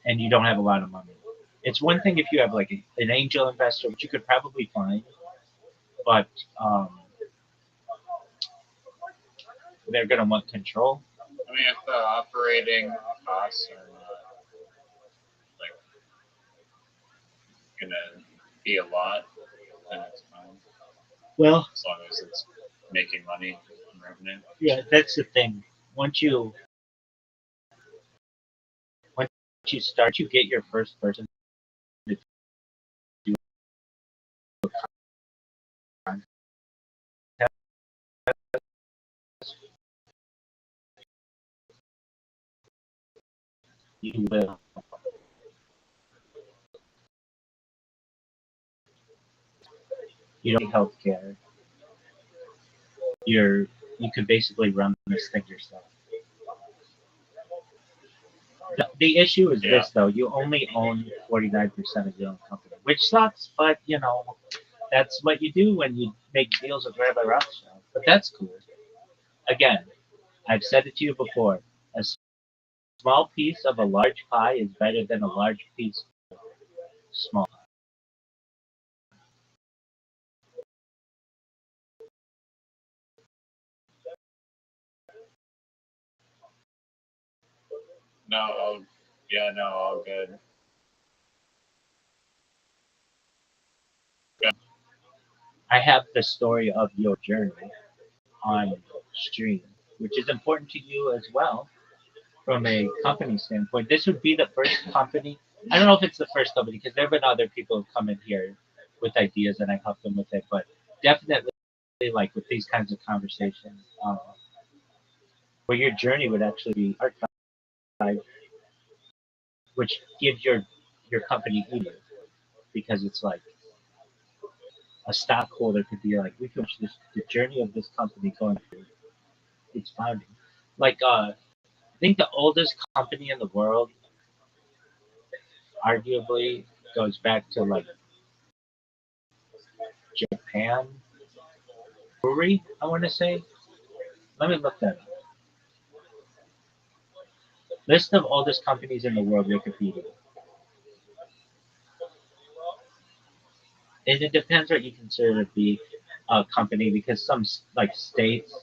and you don't have a lot of money. It's one thing if you have like an angel investor, which you could probably find, but um, they're gonna want control. I mean, if the operating costs are not like gonna be a lot, then it's fine. Well, As long as it's making money and revenue. yeah, that's the thing. Once you start, you get your first person to do a contest, you will. You don't need healthcare. You can basically run this thing yourself. The issue is this though: you only own 49% of your own company, which sucks. But you know that's what you do when you make deals with Rabbi Rothschild. But that's cool. Again, I've said it to you before: a small piece of a large pie is better than a large piece of small pie. No, yeah, no, all good. I have the story of your journey on stream, which is important to you as well from a company standpoint. This would be the first company. I don't know if it's the first company because there have been other people who come in here with ideas and I help them with it, but definitely like with these kinds of conversations, where your journey would actually be archived, which gives your company easier because it's like a stockholder could be like, we can watch the journey of this company going through its founding. Like I think the oldest company in the world arguably goes back to like Japan brewery, I want to say. Let me look that up. List of oldest companies in the world, Wikipedia. And it depends what you consider to be a company because some like states,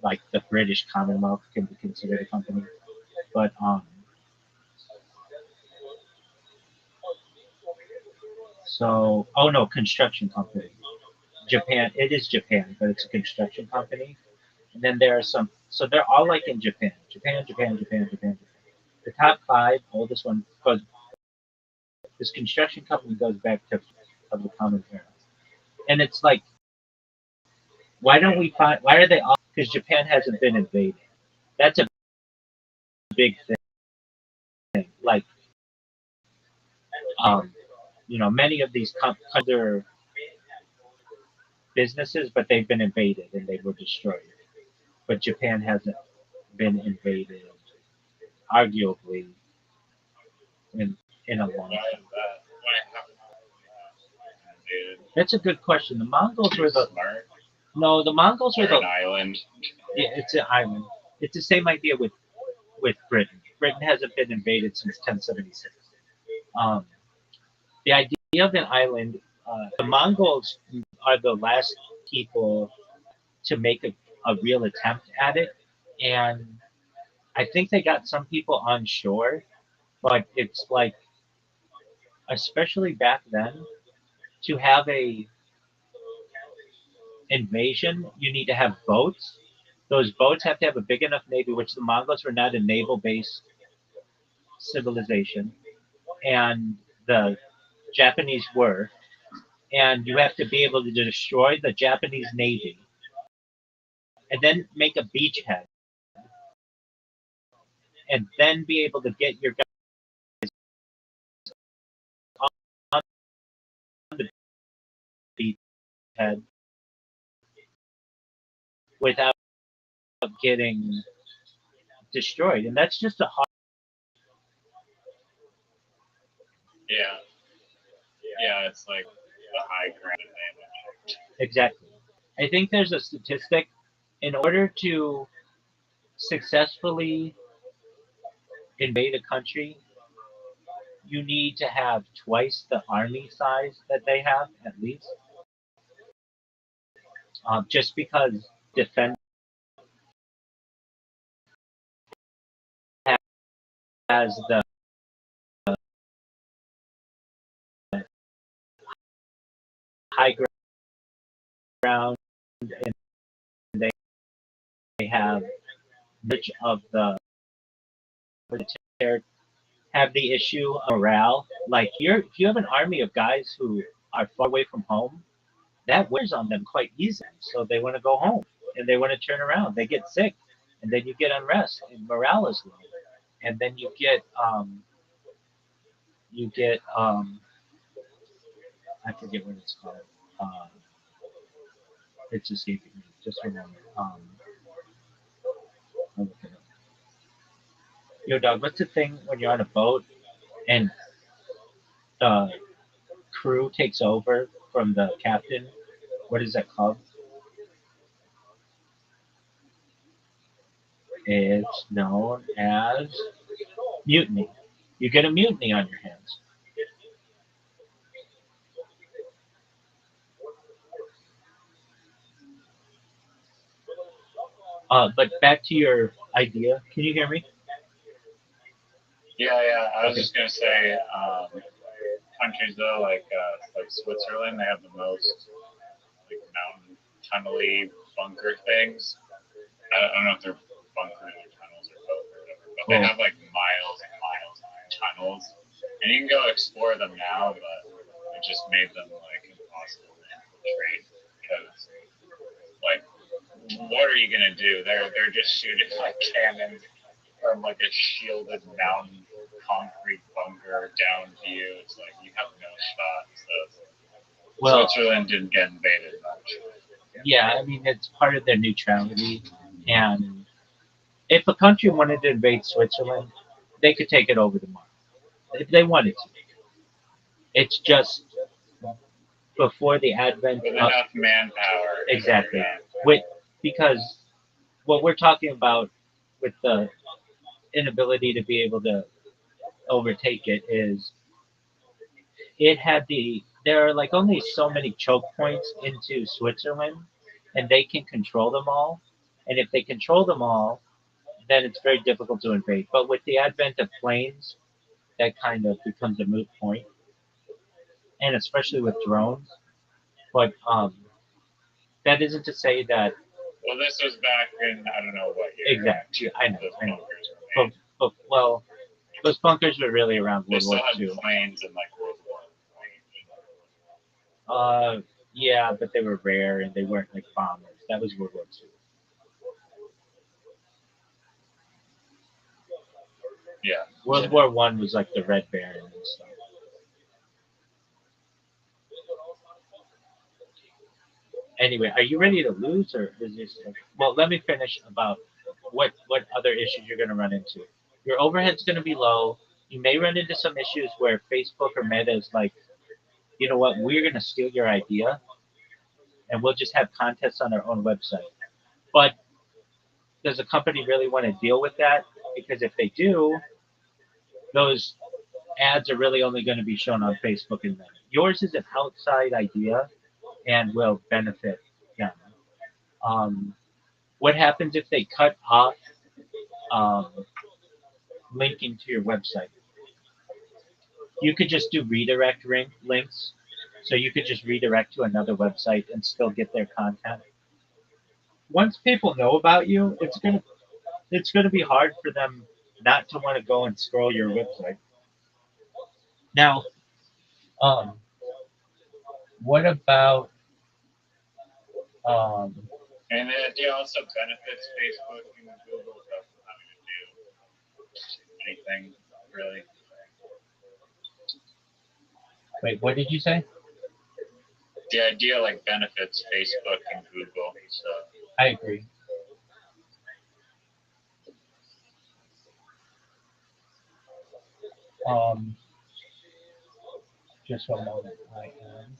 like the British Commonwealth can be considered a company. But so oh no, construction company. Japan, it is Japan, but it's a construction company. And then there are some, so they're all like in Japan. Japan. The top five, oldest one goes, this construction company goes back to of the common era. And it's like, why are they all, because Japan hasn't been invaded. That's a big thing. Like, um, many of these other businesses, but they've been invaded and they were destroyed. But Japan hasn't been invaded, arguably, in, in a long Why is time. that? Why That's a good question. The Mongols were the smart? no, the Mongols were They're the an island. yeah, it's an island. It's the same idea with Britain. Britain hasn't been invaded since 1076. Um, the idea of an island, the Mongols are the last people to make a real attempt at it, and I think they got some people on shore, But it's like, especially back then, to have a invasion, you need to have boats. Those boats have to have a big enough navy, which the Mongols were not a naval-based civilization, and the Japanese were. And you have to be able to destroy the Japanese navy, and then make a beachhead, and then be able to get your guys on the beachhead without getting destroyed. And that's just a hard. Yeah. Yeah, it's like the high ground advantage. Exactly. I think there's a statistic. In order to successfully invade a country, you need to have twice the army size that they have, at least. Just because defense has the high ground, and they have much of the have the issue of morale. Like if you have an army of guys who are far away from home, that wears on them quite easily. So they want to go home and they want to turn around. They get sick, and then you get unrest and morale is low, and then you get I forget what it's called. Um, it's escaping me. Just a moment. I'll look it up. Yo, dog, what's the thing when you're on a boat and the crew takes over from the captain? What is that called? It's known as mutiny. You get a mutiny on your hands. But back to your idea. Can you hear me? Yeah, yeah. I was Okay. just gonna say, countries though, like Switzerland, they have the most like mountain tunnely bunker things. I don't know if they're bunkers or tunnels or both or whatever, but they Cool. have like miles and miles of tunnels, and you can go explore them now, but it just made them like impossible to infiltrate because like what are you gonna do? They're just shooting like cannons from like a shielded mountain concrete bunker down to you. It's like you have no shot. So Well, Switzerland didn't get invaded much. yeah, I mean, it's part of their neutrality. And if a country wanted to invade Switzerland, they could take it over tomorrow if they wanted to. It's just before the advent With of enough manpower. exactly with because what we're talking about with the inability to be able to overtake it is it had there are like only so many choke points into Switzerland, and they can control them all. And if they control them all, then it's very difficult to invade. But with the advent of planes, that kind of becomes a moot point, and especially with drones. But that isn't to say that Well, this was back in I don't know what year. exactly. I know. Those I know. bunkers were made. But well, those bunkers were really around They World still War had II. planes in like World War. Yeah, but they were rare and they weren't like bombers. That was World War II. Yeah. World War One was like the Red Baron and stuff. Anyway, are you ready to lose, or is this? Well, let me finish about what other issues you're going to run into. Your overhead's going to be low. You may run into some issues where Facebook or Meta is like, you know what, we're going to steal your idea, and we'll just have contests on our own website. But does a company really want to deal with that? Because if they do, those ads are really only going to be shown on Facebook and Meta. Yours is an outside idea and will benefit them. Um, what happens if they cut off um, linking to your website? you could just do redirect links. So you could just redirect to another website and still get their content. Once people know about you, it's gonna be hard for them not to want to go and scroll your website. Now, um, what about um, And it also benefits Facebook and Google without having to do anything really. wait, what did you say? The idea like benefits Facebook and Google. So I agree. Um, just one moment. I am.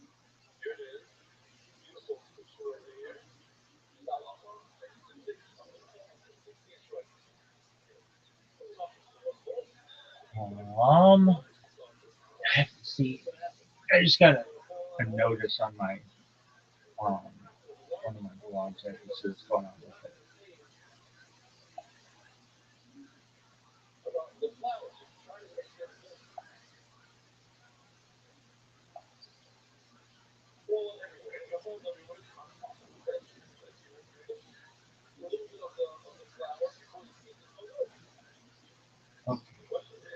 I have to see. I just got a notice on my um one of my blogs. I have to see what's going on with it. Okay.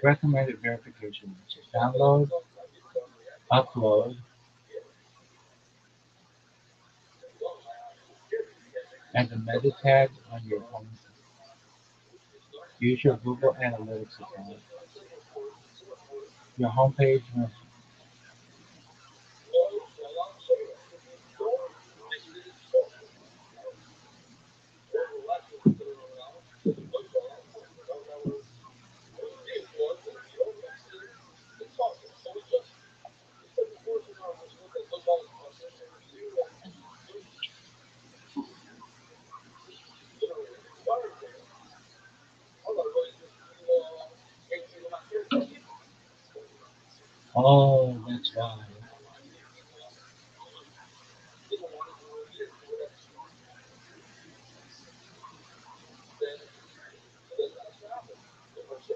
Recommended verification. So download, upload, and the meta tag on your home. Use your Google Analytics account. Your homepage must. Oh, that's why.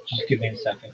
Just give me a second.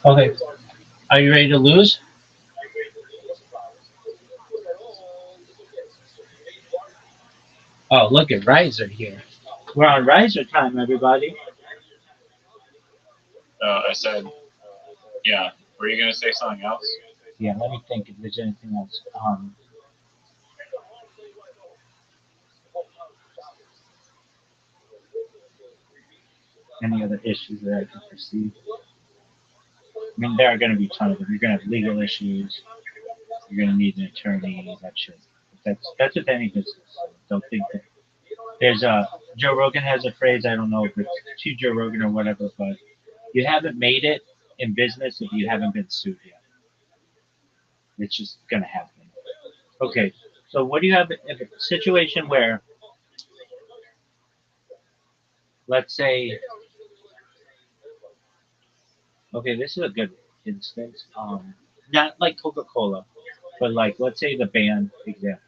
Okay. Are you ready to lose? Oh, look at Riser here. We're on Riser time, everybody. I said, yeah. Were you gonna say something else? Yeah, let me think if there's anything else. Any other issues that I can foresee? I mean, there are going to be tons of them. You're going to have legal issues. You're going to need an attorney. That shit. That's with any business. Don't think that there's a Joe Rogan has a phrase. I don't know if it's to Joe Rogan or whatever, but you haven't made it in business if you haven't been sued yet. It's just going to happen. Okay, so what do you have if a situation where, let's say, okay, this is a good instance. Not like Coca-Cola, but like let's say the band example.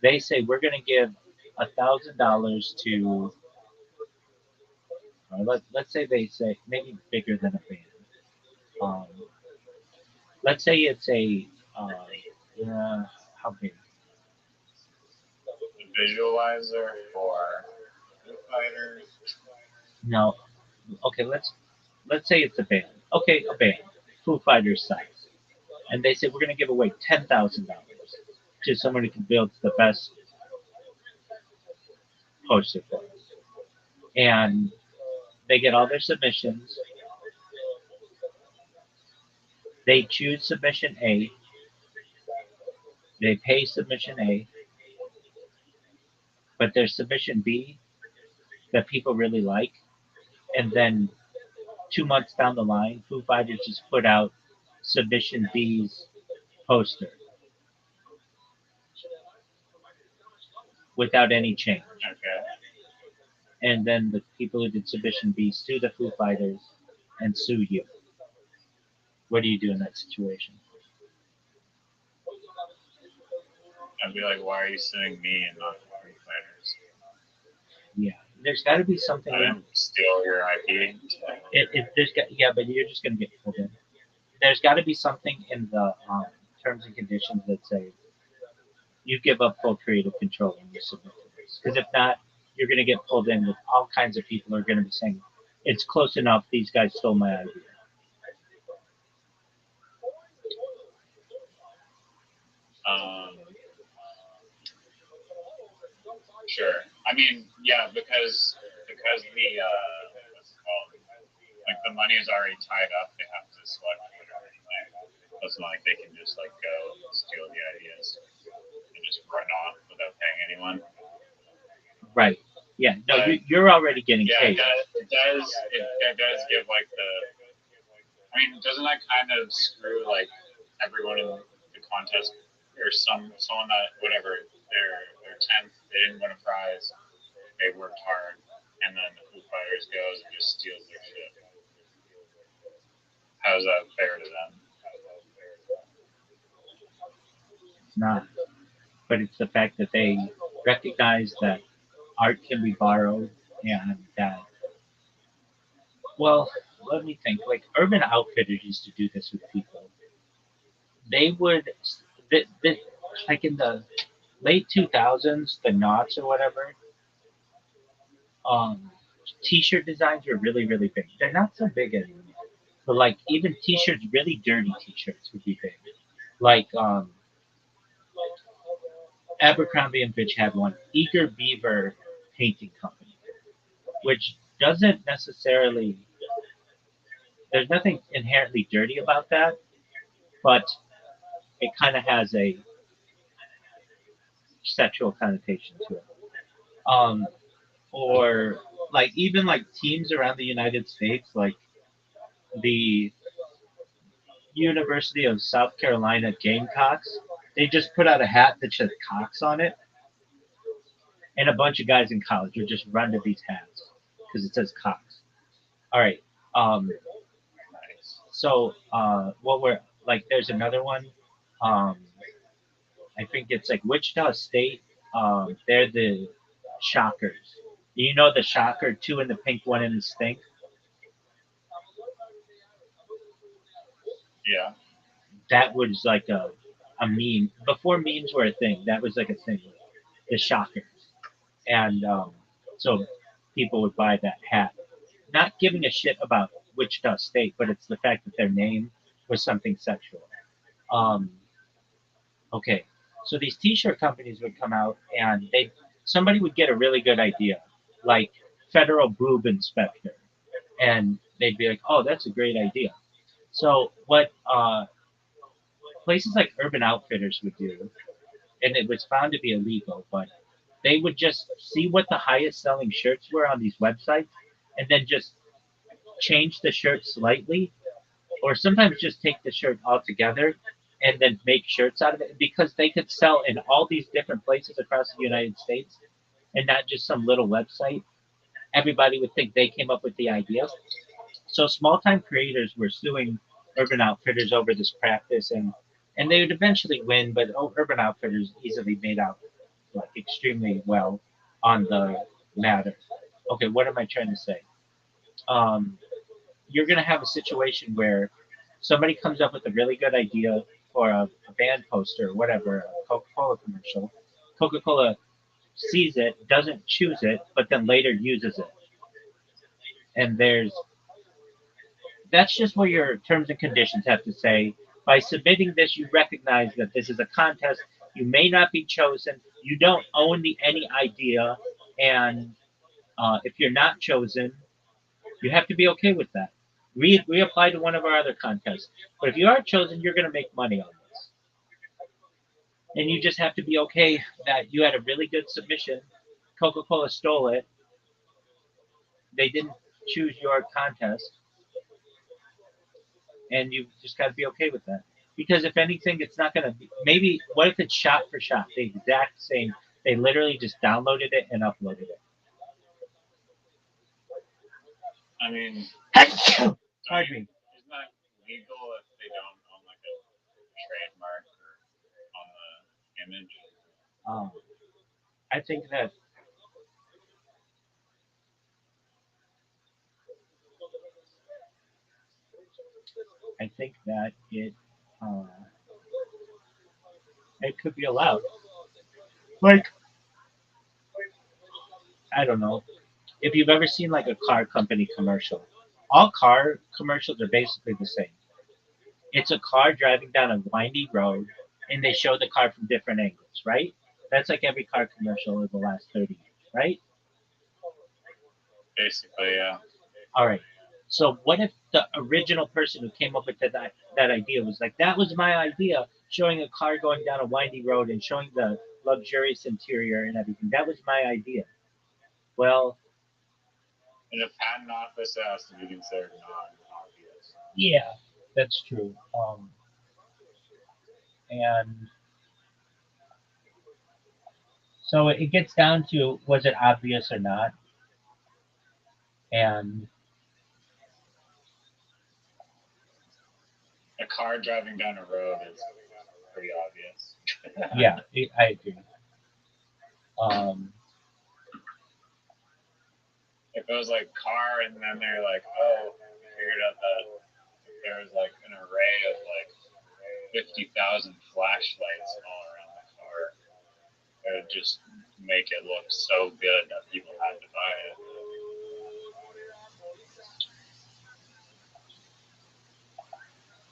They say we're going to give $1,000 to. Let's say they say maybe bigger than a band. Um, let's say it's a how big? A visualizer for Foo Fighters. No, okay. Let's say it's a band. Okay, a band, Foo Fighters size, and they say we're going to give away $10,000 to someone who can build the best poster for us, and they get all their submissions. They choose submission A. They pay submission A, but there's submission B that people really like, and then 2 months down the line, Foo Fighters just put out submission B's poster without any change. Okay. And then the people who did submission B sue the Foo Fighters and sue you. What do you do in that situation? I'd be like, why are you suing me and not the Foo Fighters? Yeah, there's got to be something. I didn't steal your IP. Yeah, but you're just gonna get pulled in. There's got to be something in the terms and conditions that say you give up full creative control when you submit to this. Because if not, you're going to get pulled in with all kinds of people who are going to be saying, it's close enough, these guys stole my idea. Sure. I mean, yeah, because the what's it called? Like the money is already tied up. They have to select a winner anyway. It's not like they can just like go steal the ideas and just run off without paying anyone. Right. Yeah. No, you're already getting paid. It does give like the. I mean, doesn't that kind of screw like everyone in the contest or someone that whatever they're 10th, they didn't win a prize, they worked hard, and then the Foo Fighters goes and just steals their shit. How is that fair to them? It's not. But it's the fact that they recognize that art can be borrowed and that, well, let me think. Like Urban Outfitters used to do this with people. They would, like in the late 2000s, the knots or whatever, um, t-shirt designs were really, really big. They're not so big anymore. But like even t-shirts, really dirty t-shirts would be big. Like Abercrombie and Fitch had one, Eager Beaver Painting Company, which doesn't necessarily, there's nothing inherently dirty about that, but it kind of has a sexual connotation to it. Or like even like teams around the United States, like the University of South Carolina Gamecocks, they just put out a hat that says Cox on it, and a bunch of guys in college would just run to these hats because it says Cox. All right. So what we're like, there's another one. I think it's like Wichita State. They're the Shockers. You know the Shocker, two in the pink, one in the stink. Yeah. That was like a meme. Before memes were a thing, that was like a thing. The shockers. And so people would buy that hat. Not giving a shit about Wichita State, but it's the fact that their name was something sexual. Um, okay, so these T-shirt companies would come out, and somebody would get a really good idea, like federal boob inspector, and they'd be like, "Oh, that's a great idea." So what places like Urban Outfitters would do, and it was found to be illegal, but they would just see what the highest selling shirts were on these websites, and then just change the shirt slightly, or sometimes just take the shirt altogether and then make shirts out of it, because they could sell in all these different places across the United States and not just some little website. Everybody would think they came up with the idea. So small time creators were suing Urban Outfitters over this practice, and they would eventually win, but Urban Outfitters easily made out like extremely well on the matter. Okay, what am I trying to say? Um, you're going to have a situation where somebody comes up with a really good idea for a band poster or whatever, a Coca-Cola commercial. Coca-Cola sees it, doesn't choose it, but then later uses it. And that's just what your terms and conditions have to say. By submitting this, you recognize that this is a contest. You may not be chosen. You don't own any idea. And if you're not chosen, you have to be okay with that. We apply to one of our other contests. But if you are chosen, you're going to make money on this. And you just have to be okay that you had a really good submission. Coca-Cola stole it. They didn't choose your contest. And you just got to be okay with that. Because if anything, it's not going to be. Maybe, what if it's shot for shot? The exact same. They literally just downloaded it and uploaded it. I mean, Pardon me. isn't that legal if they don't own like a trademark or on the image? I think that uh, it could be allowed. Like, I don't know if you've ever seen like a car company commercial. All car commercials are basically the same. It's a car driving down a windy road, and they show the car from different angles, right? That's like every car commercial of the last 30 years, right? Basically, yeah. All right. So what if the original person who came up with that idea was like, that was my idea, showing a car going down a windy road and showing the luxurious interior and everything. That was my idea. Well, In a patent office, it has to be considered non-obvious. yeah, that's true. And so it gets down to, was it obvious or not? And A car driving down a road is pretty obvious. yeah, I agree. If it was like car and then they're like, oh, we figured out that there was like an array of like 50,000 flashlights all around the car, it would just make it look so good that people had to buy it.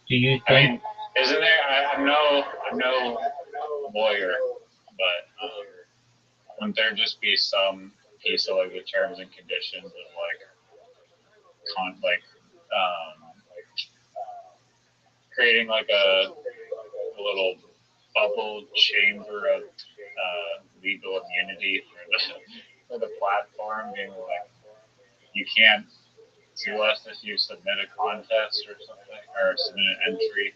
Do you I think? mean, isn't there? I'm no lawyer, but wouldn't there just be some piece of like the terms and conditions of like creating like a little bubble chamber of legal immunity for the platform, being like you can't sue us if you submit a contest or something, or submit an entry,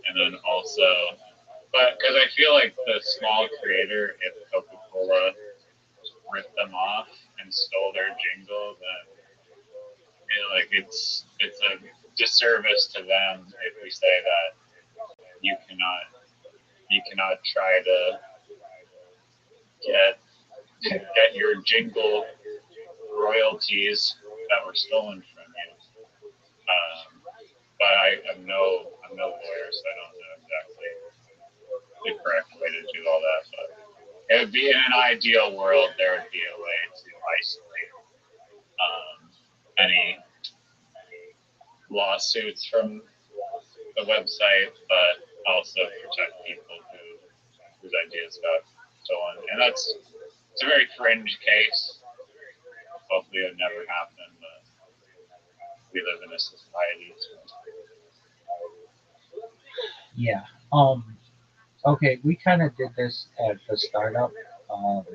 and then also, but because I feel like the small creator, if Coca-Cola ripped them off and stole their jingle, then like it's a disservice to them if we say that you cannot try to get your jingle royalties that were stolen from you. But I'm no no lawyer, so I don't know exactly the correct way to do all that. But it would be in an ideal world, there would be a way to isolate any lawsuits from the website, but also protect people whose ideas got stolen. And it's a very fringe case. Hopefully it would never happen, but we live in a society. So. Yeah. Okay, we kind of did this at the startup. Um,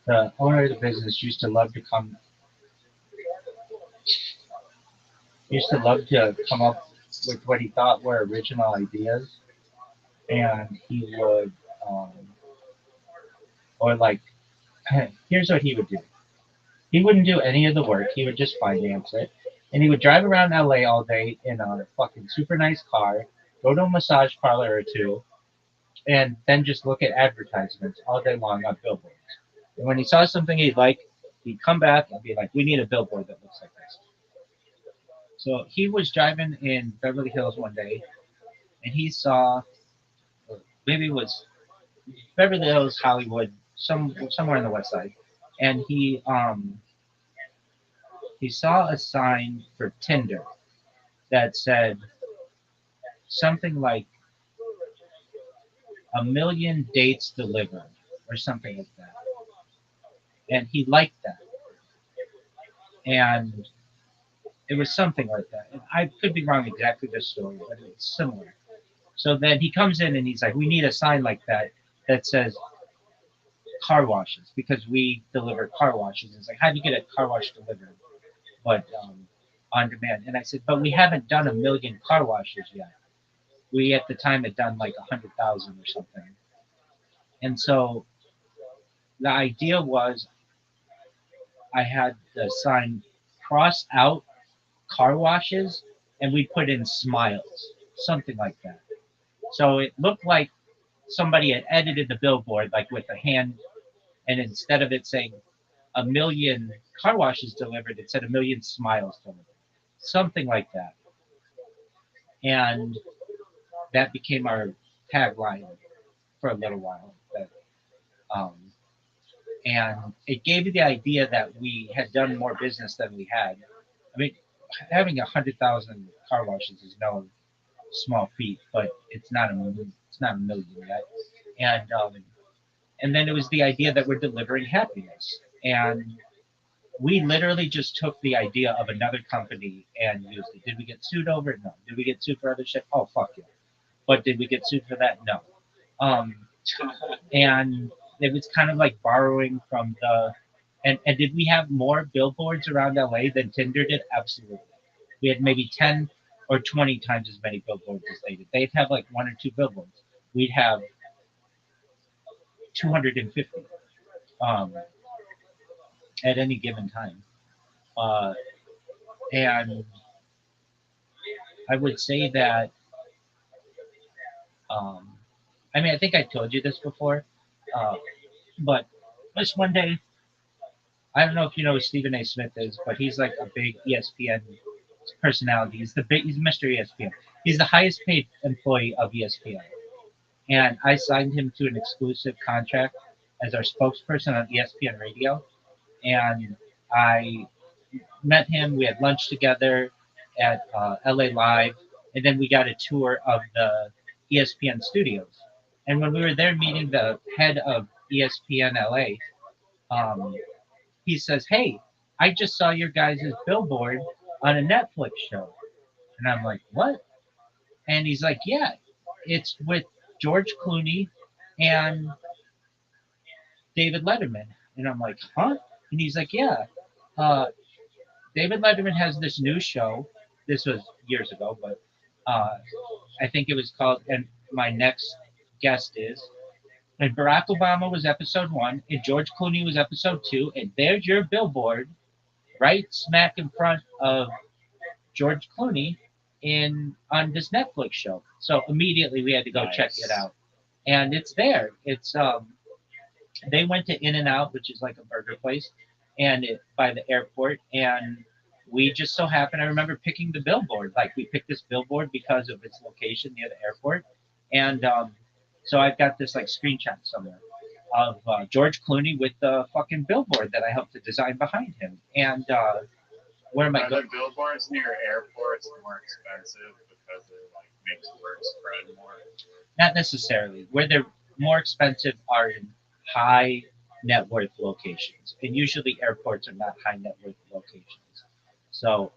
the owner of the business used to love to come up with what he thought were original ideas, and he would, or like, here's what he would do. He wouldn't do any of the work. He would just finance it, and he would drive around LA all day in a fucking super nice car, go to a massage parlor or two, and then just look at advertisements all day long on billboards. And when he saw something he'd like, he'd come back and be like, "We need a billboard that looks like this." So he was driving in Beverly Hills one day, and he saw, maybe it was Beverly Hills, Hollywood, somewhere on the west side, and he saw a sign for Tinder that said something like "a million dates delivered" or something like that, and he liked that, and it was something like that. And I could be wrong exactly the story, but it's similar. So then he comes in and he's like, "We need a sign like that that says car washes because we deliver car washes." It's like, "How do you get a car wash delivered, but on demand?" And I said, "But we haven't done a million car washes yet. We at the time had done like 100,000 or something." And so the idea was I had the sign cross out car washes and we put in smiles, something like that. So it looked like somebody had edited the billboard like with a hand, and instead of it saying "a million car washes delivered," it said "a million smiles delivered," something like that. And that became our tagline for a little while. Um, and it gave you the idea that we had done more business than we had. I mean, having 100,000 car washes is no small feat, but it's not a million yet. And then it was the idea that we're delivering happiness, and we literally just took the idea of another company and used it. Did we get sued over it? No. Did we get sued for other shit? Oh fuck yeah. But did we get sued for that? No. And it was kind of like borrowing from and did we have more billboards around LA than Tinder did? Absolutely. We had maybe 10 or 20 times as many billboards as they did. They'd have like one or two billboards. We'd have 250 at any given time. And I would say that, I mean, I think I told you this before, but just one day, I don't know if you know who Stephen A. Smith is, but he's like a big ESPN personality. He's Mr. ESPN. He's the highest paid employee of ESPN. And I signed him to an exclusive contract as our spokesperson on ESPN Radio. And I met him. We had lunch together at LA Live, and then we got a tour of the ESPN studios. And when we were there meeting the head of ESPN LA, he says, "Hey, I just saw your guys' billboard on a Netflix show." And I'm like, "What?" And he's like, "Yeah, it's with George Clooney and David Letterman." And I'm like, "Huh?" And he's like, "Yeah, uh, David Letterman has this new show." This was years ago, but I think it was called "And My Next Guest Is." And Barack Obama was episode 1, and George Clooney was episode 2, and there's your billboard right smack in front of George Clooney on this Netflix show. So immediately we had to go check it out, and it's there. It's they went to In-N-Out, which is like a burger place, and by the airport, and we just so happened, I remember picking the billboard. Like, we picked this billboard because of its location near the airport. And so I've got this, like, screenshot somewhere of George Clooney with the fucking billboard that I helped to design behind him. And where am I Are going? the billboards near airports more expensive because it like makes word spread more? Not necessarily. Where they're more expensive are in high net worth locations. And usually airports are not high net worth locations. So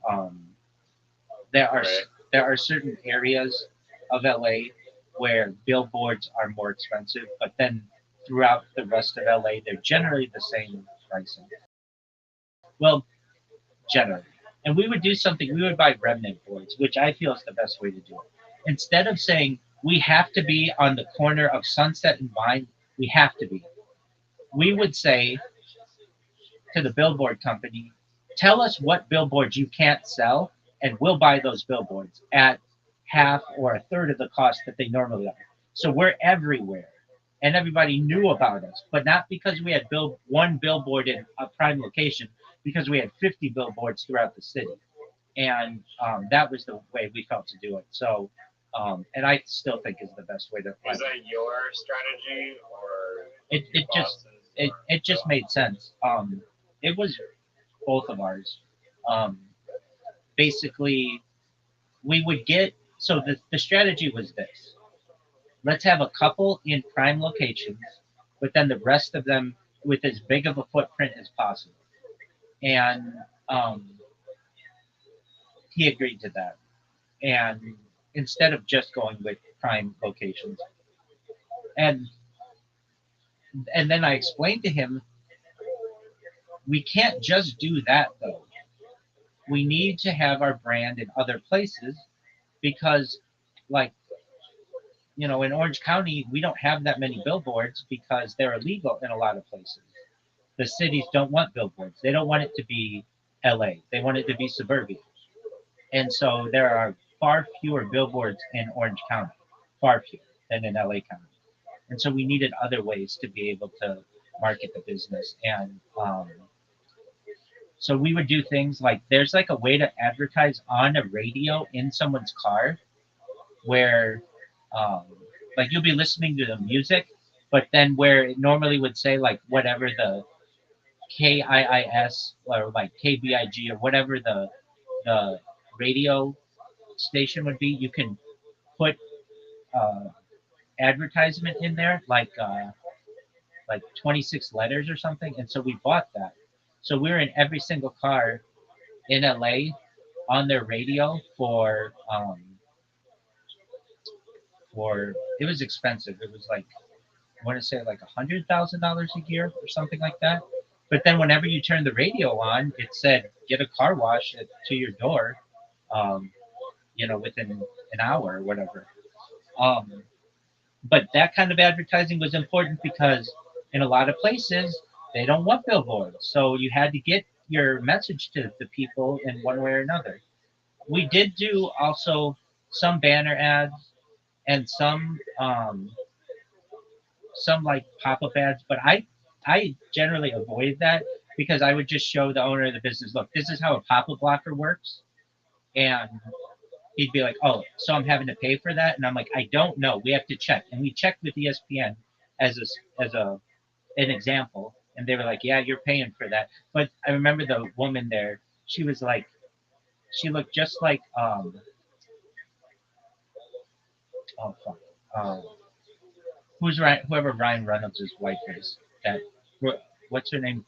there are Right. there are certain areas of LA where billboards are more expensive, but then throughout the rest of LA, they're generally the same pricing. Well, generally. And we would do something, we would buy remnant boards, which I feel is the best way to do it. Instead of saying we have to be on the corner of Sunset and Vine, we have to be. We would say to the billboard company, tell us what billboards you can't sell, and we'll buy those billboards at half or a third of the cost that they normally are. So we're everywhere, and everybody knew about us, but not because we had one billboard in a prime location, because we had 50 billboards throughout the city, and that was the way we felt to do it. So, and I still think is the best way to. Was that your strategy or It just it just made sense. It was both of ours. Um, Basically, we would get so the strategy was this: let's have a couple in prime locations, but then the rest of them with as big of a footprint as possible. And um, he agreed to that. And instead of just going with prime locations, and and then I explained to him, we can't just do that though. We need to have our brand in other places because, like, in Orange County, we don't have that many billboards because they're illegal in a lot of places. The cities don't want billboards. They don't want it to be LA. They want it to be suburbia. And so there are far fewer billboards in Orange County, far fewer than in LA County. And so we needed other ways to be able to market the business. And so we would do things like there's like a way to advertise on a radio in someone's car where um, like you'll be listening to the music, but then where it normally would say like whatever the KIIS or like KBIG or whatever the radio station would be, you can put uh, advertisement in there like 26 letters or something. And so we bought that. So we were in every single car in LA on their radio for it was expensive. It was like I want to say like $100,000 a year or something like that. But then whenever you turn the radio on, it said get a car wash to your door, um, within an hour or whatever. Um, but that kind of advertising was important because in a lot of places they don't want billboards. So you had to get your message to the people in one way or another. We did do also some banner ads and some like pop-up ads, but I generally avoid that because I would just show the owner of the business, look, this is how a pop-up blocker works, and he'd be like, oh, so I'm having to pay for that, and I'm like, I don't know, we have to check, and we checked with ESPN as an example, and they were like, yeah, you're paying for that. But I remember the woman there, she was like, she looked just like oh fuck. Whoever Ryan Reynolds' wife is. That what's her name?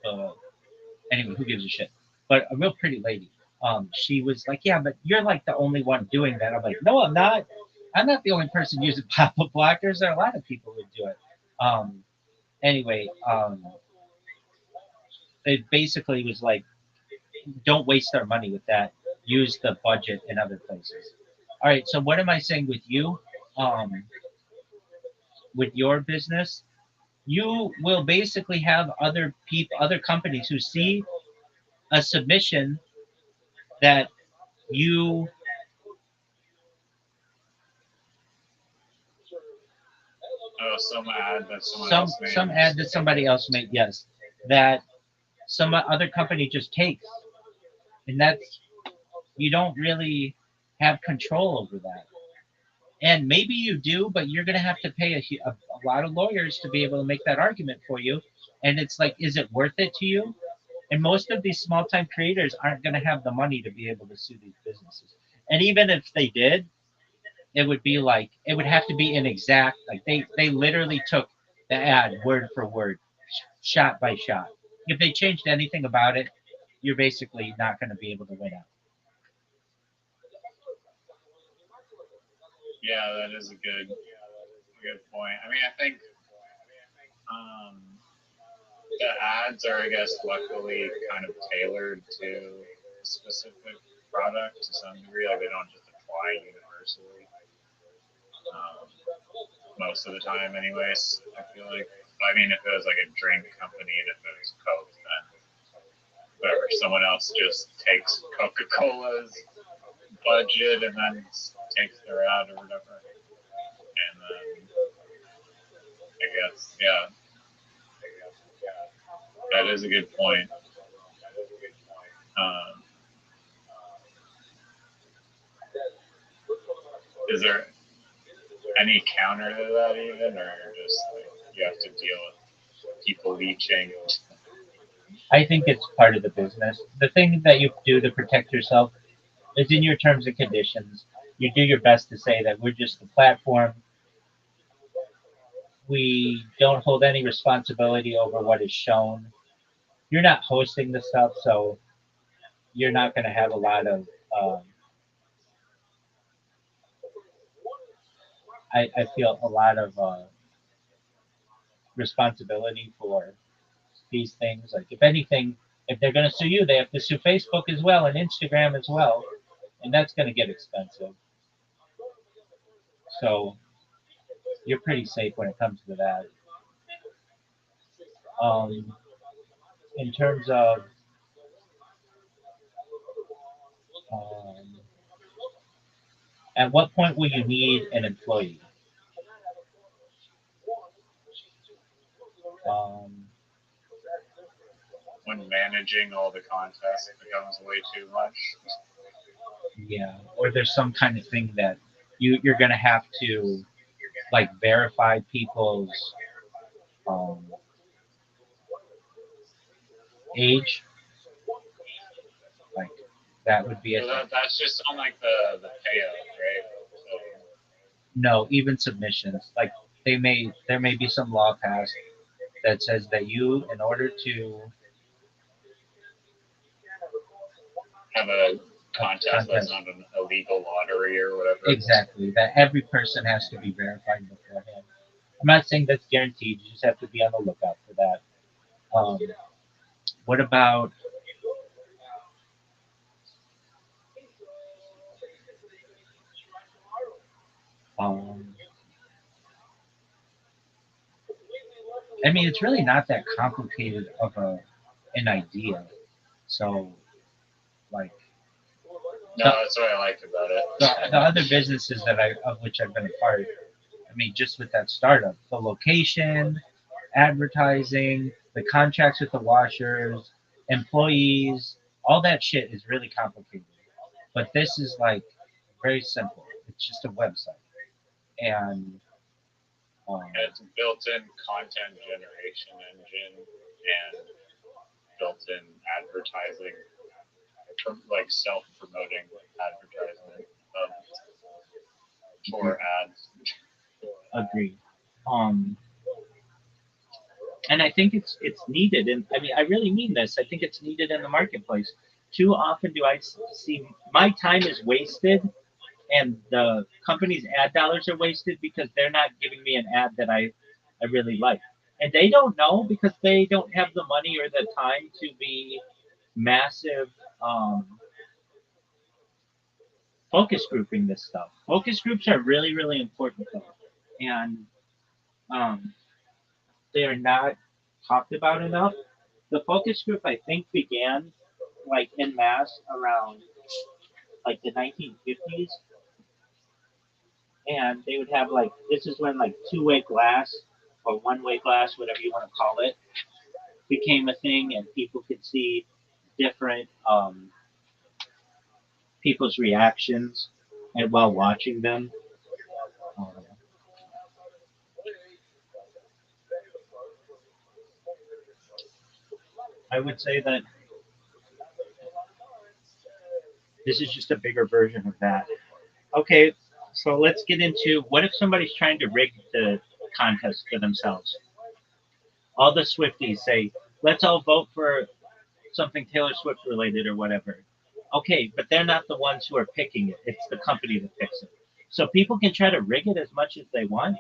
Anyway, who gives a shit? But a real pretty lady. She was like, yeah, but you're like the only one doing that. I'm like, no, I'm not. I'm not the only person using pop-up blockers. There are a lot of people who do it. Anyway, it basically was like, don't waste our money with that. Use the budget in other places. All right. So what am I saying with you? With your business, you will basically have other companies who see a submission that you some ad that someone some else made. some ad that somebody else made, yes, that some other company just takes, and You don't really have control over that. And maybe you do, but you're going to have to pay a lot of lawyers to be able to make that argument for you. And it's like, is it worth it to you? And most of these small time creators aren't going to have the money to be able to sue these businesses. And even if they did, it would be like, it would have to be an exact, like they literally took the ad word for word, shot by shot. If they changed anything about it, you're basically not going to be able to win out. Yeah, that is a good point. I mean, I think the ads are, I guess, luckily kind of tailored to a specific product to some degree. Like they don't just apply universally. Most of the time, anyways. I feel like. I mean, if it was like a drink company and if it was Coke, then whatever. Someone else just takes Coca-Cola's budget and then takes their ad or whatever. And then I guess, yeah, that is a good point. Is there any counter to that even, or just like you have to deal with people leeching? I think it's part of the business. The thing that you do to protect yourself is in your terms and conditions. You do your best to say that we're just the platform. We don't hold any responsibility over what is shown. You're not hosting the stuff, so you're not going to have a lot of. I feel a lot of responsibility for these things. Like, if anything, if they're going to sue you, they have to sue Facebook as well and Instagram as well, and that's going to get expensive. So you're pretty safe when it comes to that. Um, in terms of um, at what point will you need an employee? Um, When managing all the contests, it becomes way too much. yeah, or there's some kind of thing that you're going to have to like verify people's um, age. Like that would be So it. that's just on like the payout, right? So, No, even submissions. Like there may be some law passed that says that you, in order to have a contest that's not an illegal lottery or whatever. exactly, that every person has to be verified beforehand. I'm not saying that's guaranteed. You just have to be on the lookout for that. What about um, I mean, it's really not that complicated of an idea. So, like, No, that's what I liked about it. the other businesses that of which I've been a part, I mean, just with that startup, the location, advertising, the contracts with the washers, employees, all that shit is really complicated. But this is like very simple. It's just a website, and It's built-in content generation engine and built-in advertising, like self-promoting advertisement for ads. agreed. And I think it's needed, and I mean, I really mean this. I think it's needed in the marketplace. Too often do I see my time is wasted, and the company's ad dollars are wasted because they're not giving me an ad that I really like, and they don't know because they don't have the money or the time to be massive focus grouping this stuff. Focus groups are really really important though, and um, they are not talked about enough. The focus group I think began like in mass around like the 1950s, and they would have like this is when like two-way glass or one-way glass, whatever you want to call it, became a thing, and people could see different people's reactions and while watching them. Um, I would say that this is just a bigger version of that. Okay, so let's get into what if somebody's trying to rig the contest for themselves? All the Swifties say, let's all vote for something Taylor Swift related or whatever. Okay, but they're not the ones who are picking it. It's the company that picks it. So people can try to rig it as much as they want.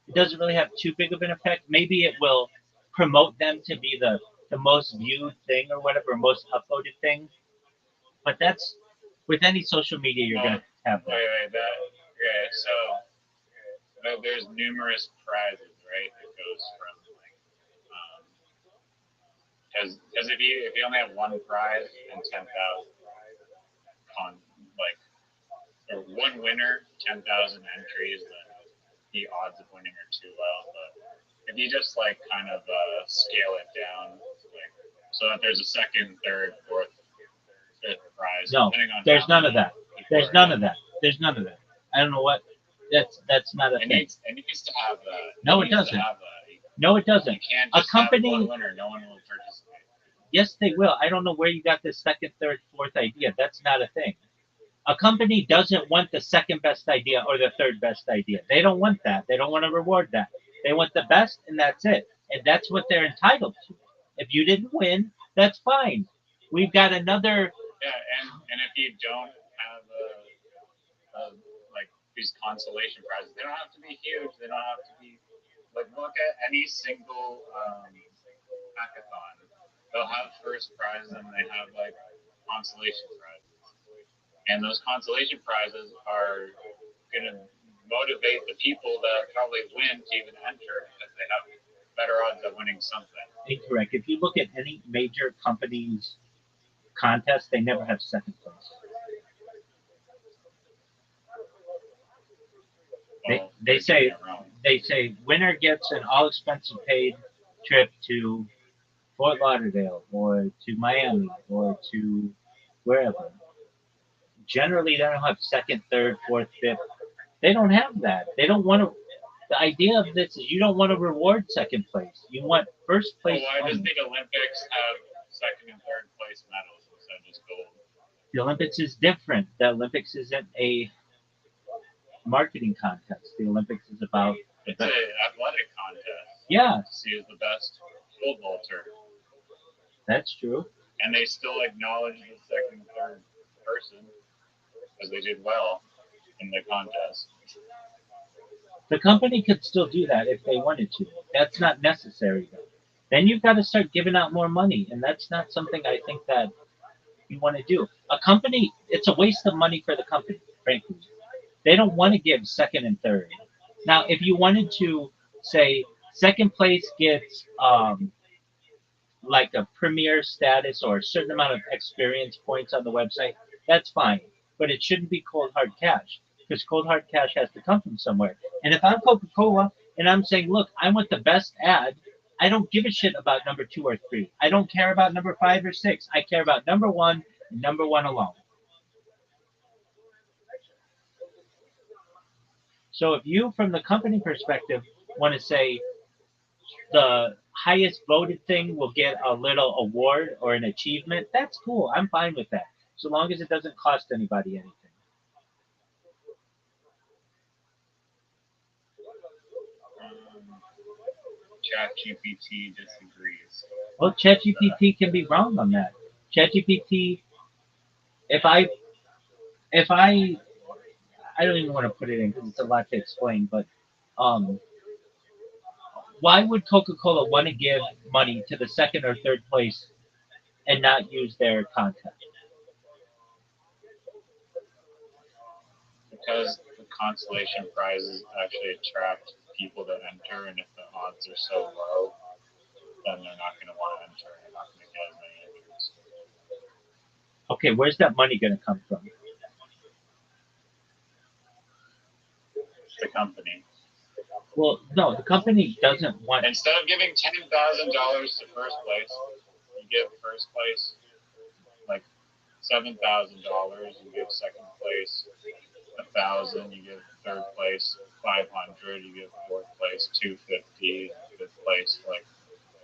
It doesn't really have too big of an effect. Maybe it will promote them to be the most viewed thing or whatever, most upvoted thing. But that's with any social media you're gonna have that. Wait, so there's numerous prizes, right? That goes from like, because if you only have one prize and 10,000 or one winner, 10,000 entries, then the odds of winning are too low. But if you just like kind of scale it down, like so that there's a second, third, fourth, fifth prize. No, there's none of that. There's none of that. There's none of that. I don't know what. That's not a thing. It needs to have no, it doesn't. No, it doesn't. You can't a just company. Have one winner. No one will participate. Yes, they will. I don't know where you got this second, third, fourth idea. That's not a thing. A company doesn't want the second best idea or the third best idea. They don't want that. They don't want to reward that. They want the best, and that's it. And that's what they're entitled to. If you didn't win, that's fine. We've got another. Yeah, and if you don't have like these consolation prizes, they don't have to be huge. They don't have to be like look at any single hackathon. They'll have first prize and they have like consolation prizes. And those consolation prizes are going to motivate the people that probably win to even enter because they have better odds of winning something. Incorrect. If you look at any major company's contest, they never have second place. They say winner gets an all expenses paid trip to Fort Lauderdale or to Miami or to wherever. Generally, they don't have second, third, fourth, fifth. They don't have that. They don't want to. The idea of this is you don't want to reward second place. You want first place. Well, why does the Olympics have second and third place medals instead of just gold? The Olympics is different. The Olympics isn't a marketing contest. The Olympics is about. It's an athletic contest. Yeah. To see who's the best pole vaulter. That's true. And they still acknowledge the second and third person because they did well in the contest. The company could still do that if they wanted to. That's not necessary, though. Then you've got to start giving out more money, and that's not something I think that you want to do. A company, it's a waste of money for the company, frankly. They don't want to give second and third. Now, if you wanted to say second place gets like a premier status or a certain amount of experience points on the website, that's fine. But it shouldn't be cold hard cash because cold hard cash has to come from somewhere. And if I'm Coca-Cola and I'm saying, look, I want the best ad, I don't give a shit about number 2 or 3. I don't care about number 5 or 6. I care about number 1 and number 1 alone. So if you, from the company perspective, want to say the highest voted thing will get a little award or an achievement, that's cool. I'm fine with that. So long as it doesn't cost anybody anything. ChatGPT disagrees. Well, ChatGPT can be wrong on that. ChatGPT, if I don't even want to put it in because it's a lot to explain, but why would Coca-Cola want to give money to the second or third place and not use their content? Because the consolation prizes actually attract people to enter, and if the odds are so low, then they're not going to want to enter. They're not going to get as many entries. Okay, where's that money going to come from? The company. Well, no, the company doesn't want. Instead of giving $10,000 to first place, you give first place like $7,000, you give second place $1,000, you give third place $500, you give fourth place $250, and fifth place like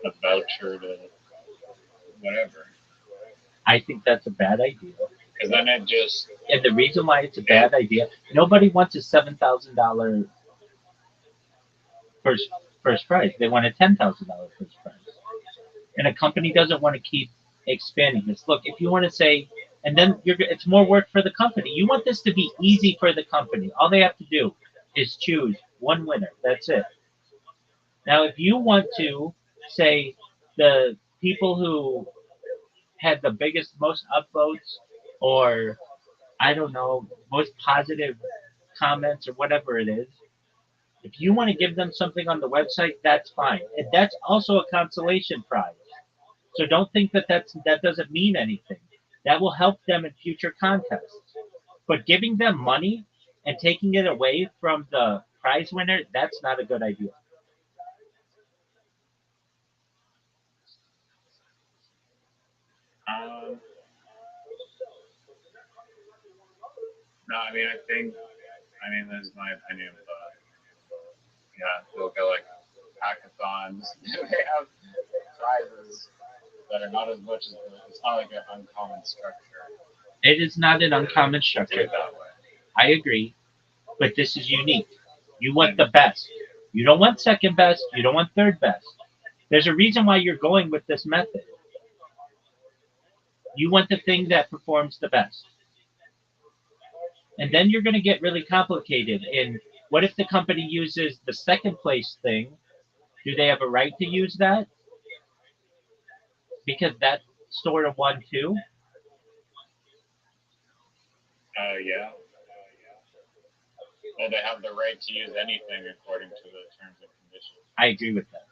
a voucher to whatever. I think that's a bad idea. Because then it just And the reason why it's a bad idea, nobody wants a $7,000 first prize. They want a $10,000 first prize. And a company doesn't want to keep expanding this. Look, if you want to say, and then it's more work for the company. You want this to be easy for the company. All they have to do is choose one winner. That's it. Now, if you want to say the people who had the biggest, most upvotes, or I don't know, most positive comments or whatever it is, if you want to give them something on the website, that's fine. And that's also a consolation prize. So don't think that that doesn't mean anything. That will help them in future contests. But giving them money and taking it away from the prize winner, that's not a good idea. no, I mean, that's my opinion, but yeah, look at like hackathons, they have prizes that are not as much as it's not like an uncommon structure. It is not an uncommon Do structure. it that way. I agree. But this is unique. You want the best. You don't want second best. You don't want third best. There's a reason why you're going with this method. You want the thing that performs the best. And then you're going to get really complicated in what if the company uses the second place thing? Do they have a right to use that? Because that sort of won too? Yeah. Well, they have the right to use anything according to the terms and conditions. I agree with that.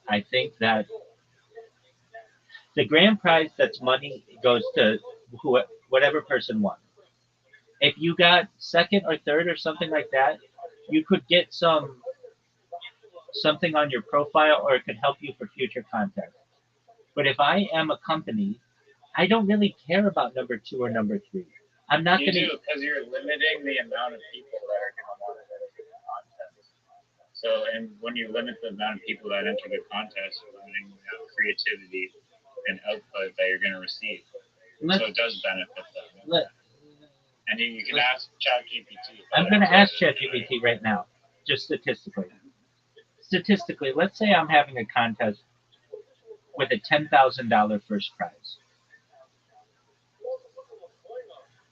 I think that the grand prize that's money goes to whatever person won. If you got second or third or something like that, you could get something on your profile, or it could help you for future contests. But if I am a company, I don't really care about number 2 or number 3. I'm not You going to. do, because you're limiting the amount of people that are going to want to enter the contest. So, and when you limit the amount of people that enter the contest, you're limiting the creativity and output that you're going to receive. So it does benefit them. And you can ask ChatGPT. I'm going to ask ChatGPT right now, just statistically. Statistically, let's say I'm having a contest with a $10,000 first prize,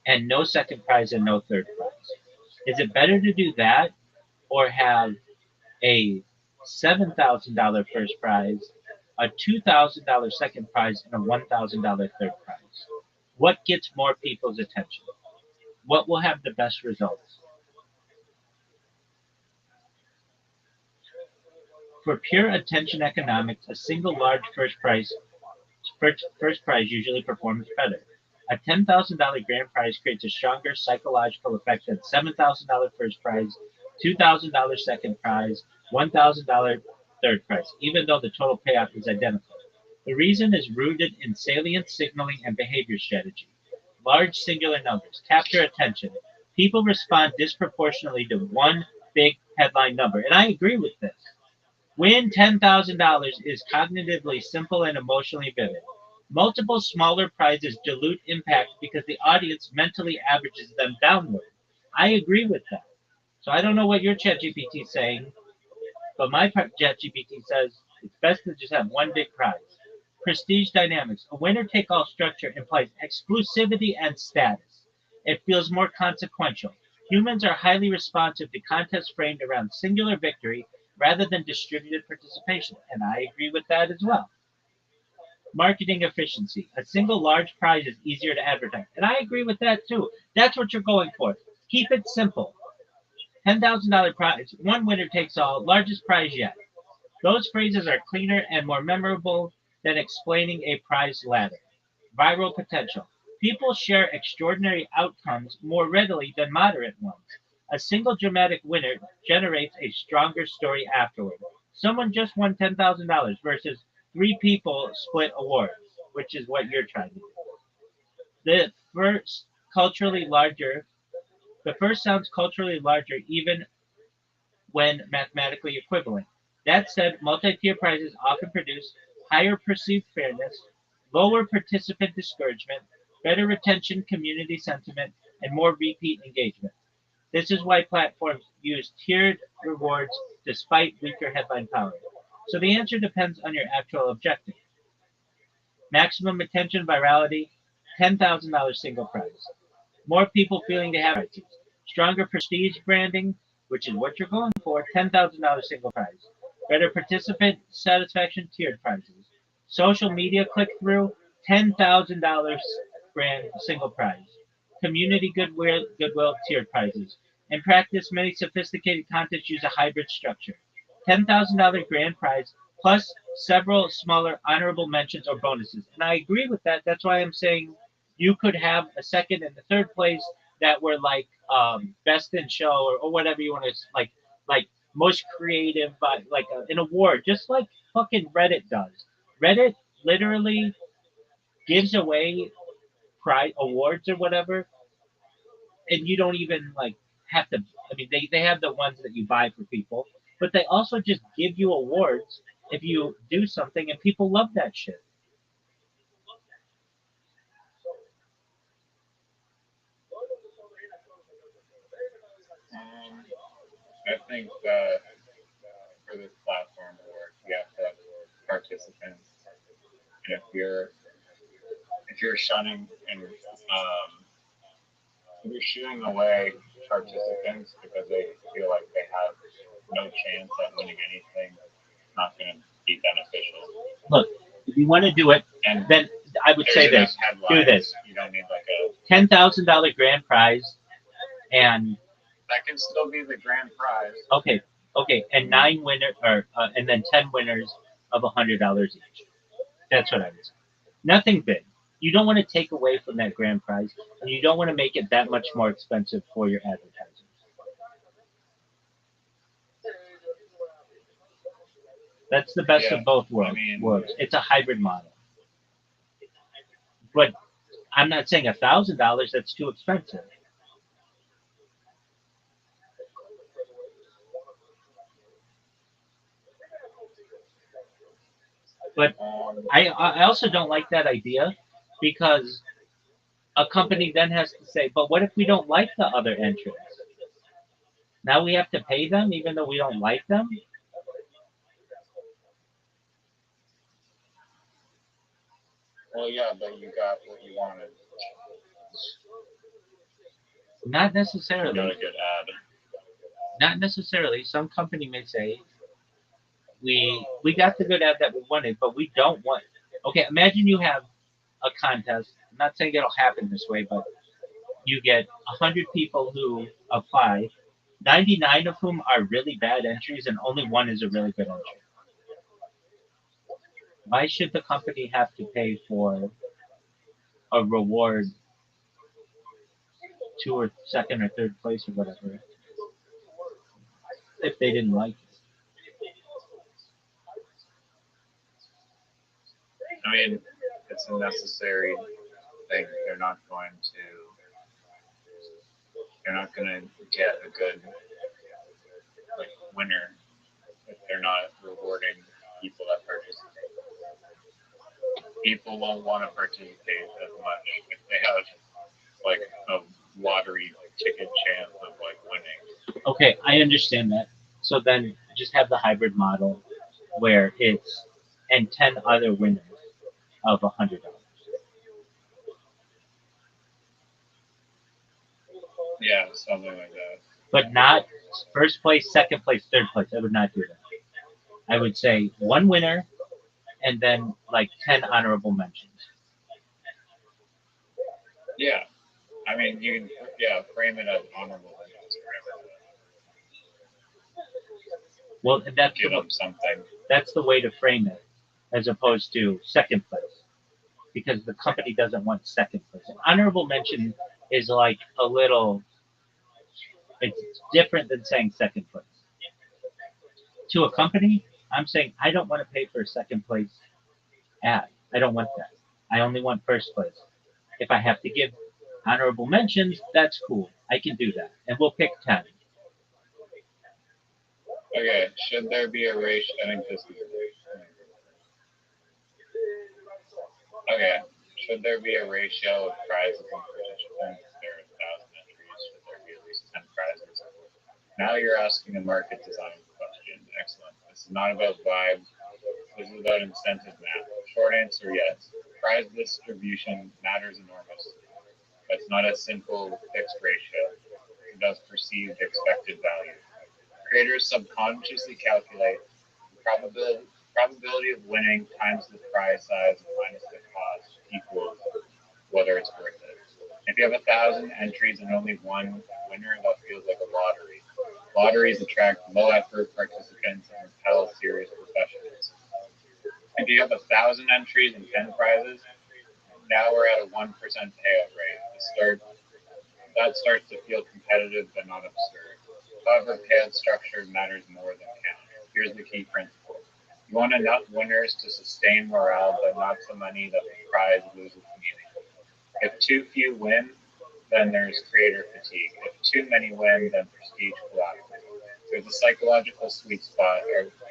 and no second prize and no third prize. Is it better to do that, or have a $7,000 first prize, a $2,000 second prize, and a $1,000 third prize? What gets more people's attention? What will have the best results? For pure attention economics, a single large first prize usually performs better. A $10,000 grand prize creates a stronger psychological effect than $7,000 first prize, $2,000 second prize, $1,000 third prize, even though the total payout is identical. The reason is rooted in salient signaling and behavior strategy. Large singular numbers capture attention. People respond disproportionately to one big headline number, and I agree with this. Win $10,000 is cognitively simple and emotionally vivid. Multiple smaller prizes dilute impact because the audience mentally averages them downward. I agree with that. So I don't know what your ChatGPT is saying, but my ChatGPT says it's best to just have one big prize. Prestige dynamics. A winner-take-all structure implies exclusivity and status. It feels more consequential. Humans are highly responsive to contests framed around singular victory rather than distributed participation, and I agree with that as well. Marketing efficiency. A single large prize is easier to advertise, and I agree with that too. That's what you're going for. Keep it simple. $10,000 prize, one winner takes all, largest prize yet. Those phrases are cleaner and more memorable than explaining a prize ladder. Viral potential. People share extraordinary outcomes more readily than moderate ones. A single dramatic winner generates a stronger story afterward. Someone just won $10,000 versus three people split awards, which is what you're trying to do. The first culturally larger, the first sounds culturally larger even when mathematically equivalent. That said, multi-tier prizes often produce higher perceived fairness, lower participant discouragement, better retention, community sentiment, and more repeat engagement. This is why platforms use tiered rewards despite weaker headline power. So the answer depends on your actual objective. Maximum attention, virality, $10,000 single prize. More people feeling they have prizes. Stronger prestige branding, which is what you're going for, $10,000 single prize. Better participant satisfaction, tiered prizes. Social media click through, $10,000 brand single prize. Community goodwill, tiered prizes. In practice, many sophisticated contests use a hybrid structure. $10,000 grand prize plus several smaller honorable mentions or bonuses. And I agree with that. That's why I'm saying you could have a second and a third place that were like best in show or whatever you want to like most creative, but like an award, just like fucking Reddit does. Reddit literally gives away prize awards or whatever, and you don't even like have to. I mean, they have the ones that you buy for people, but they also just give you awards if you do something, and people love that shit. I think that for this platform award, you have to have participants, and if you're shunning and if you're shooing away participants because they feel like they have no chance at winning anything, it's not going to be beneficial. Look, if you want to do it, And then I would say there's this: enough do headlines. this. You don't need like a $10,000 grand prize, and that can still be the grand prize. okay, and nine winners, or and then 10 winners of $100 each. That's what I would say. Nothing big. You don't want to take away from that grand prize, and you don't want to make it that much more expensive for your advertisers. That's the best Yeah, of both worlds. I mean- worlds. It's a hybrid model. But I'm not saying $1,000. That's too expensive. But I also don't like that idea because a company then has to say, but what if we don't like the other entrants? Now we have to pay them even though we don't like them? Well, yeah, but you got what you wanted. Not You necessarily. got a good ad. Not necessarily. Some company may say, we got the good ad that we wanted, but we don't want. Okay, imagine you have a contest. I'm not saying it'll happen this way, but you get 100 people who apply, 99 of whom are really bad entries, and only one is a really good entry. Why should the company have to pay for a reward to or second or third place or whatever if they didn't like it? I mean, it's a necessary thing. They're not going to get a good like winner if they're not rewarding people that participate. People won't want to participate as much if they have like a lottery ticket chance of like winning. Okay, I understand that. So then just have the hybrid model where it's and 10 other winners of $100. Yeah, something like that. But not first place, second place, third place. I would not do that. I would say one winner and then like 10 honorable mentions. Yeah, I mean, you frame it as honorable mentions. Well, Give them something. that's the way to frame it, as opposed to second place, because the company doesn't want second place. An honorable mention is like a little. It's different than saying second place. To a company, I'm saying I don't want to pay for a second place at. I don't want that. I only want first place. If I have to give honorable mentions, that's cool. I can do that. And we'll pick 10. Okay, should there be a ratio? I think this is a ratio. Okay, should there be a ratio of prizes and participants? There are 1,000 entries. Should there be at least 10 prizes? Now you're asking a market design question. Excellent. This is not about vibes. This is about incentive math. Short answer, yes. Prize distribution matters enormously. But it's not a simple fixed ratio. It does perceived expected value. Creators subconsciously calculate the probability of winning times the prize size minus the cost equals whether it's worth it. If you have 1,000 entries and only one winner, that feels like a lottery. Lotteries attract low effort participants and repel serious professionals. If you have 1,000 entries and 10 prizes, now we're at a 1% payout rate. That starts to feel competitive but not absurd. However, payout structure matters more than count. Here's the key principle. You want enough winners to sustain morale, but not so many that the prize loses meaning. If too few win, then there's creator fatigue. If too many win, then prestige collapses. There's a psychological sweet spot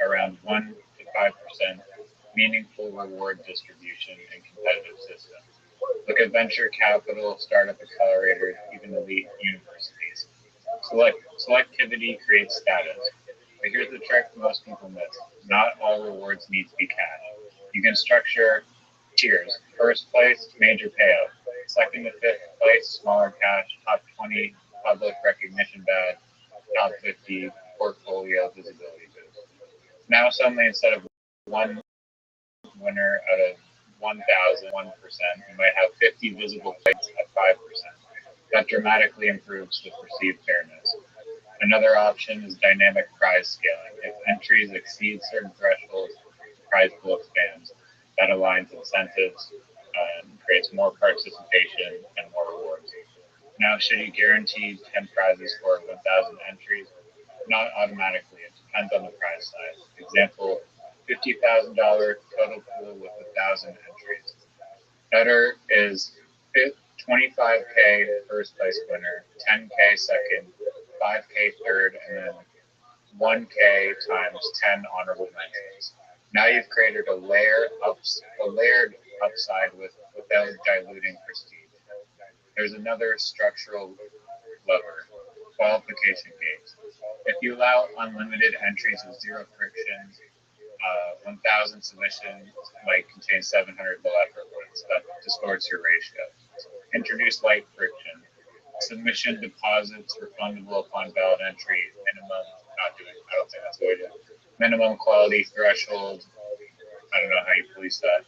around 1 to 5% meaningful reward distribution in competitive systems. Look at venture capital, startup accelerators, even elite universities. Selectivity creates status. But here's the trick most people miss. Not all rewards need to be cash. You can structure tiers. First place, major payout. Second to fifth place, smaller cash. Top 20, public recognition badge. Top 50, portfolio visibility boost. Now suddenly instead of one winner out of 1,000, 1%, you might have 50 visible plates at 5%. That dramatically improves the perceived fairness. Another option is dynamic prize scaling. If entries exceed certain thresholds, the prize pool expands. That aligns incentives and creates more participation and more rewards. Now, should you guarantee 10 prizes for 1,000 entries? Not automatically. It depends on the prize size. Example, $50,000 total pool with 1,000 entries. Better is 25K first place winner, 10K second, 5K third, and then 1K times 10 honorable mentions. Now you've created a layered upside without diluting prestige. There's another structural lever, qualification gates. If you allow unlimited entries with zero friction, 1,000 submissions might contain 700 low effort points. That distorts your ratio. Introduce light friction. Submission deposits refundable upon valid entry. Minimum, not doing, I don't think that's what we do. Minimum quality threshold. I don't know how you police that.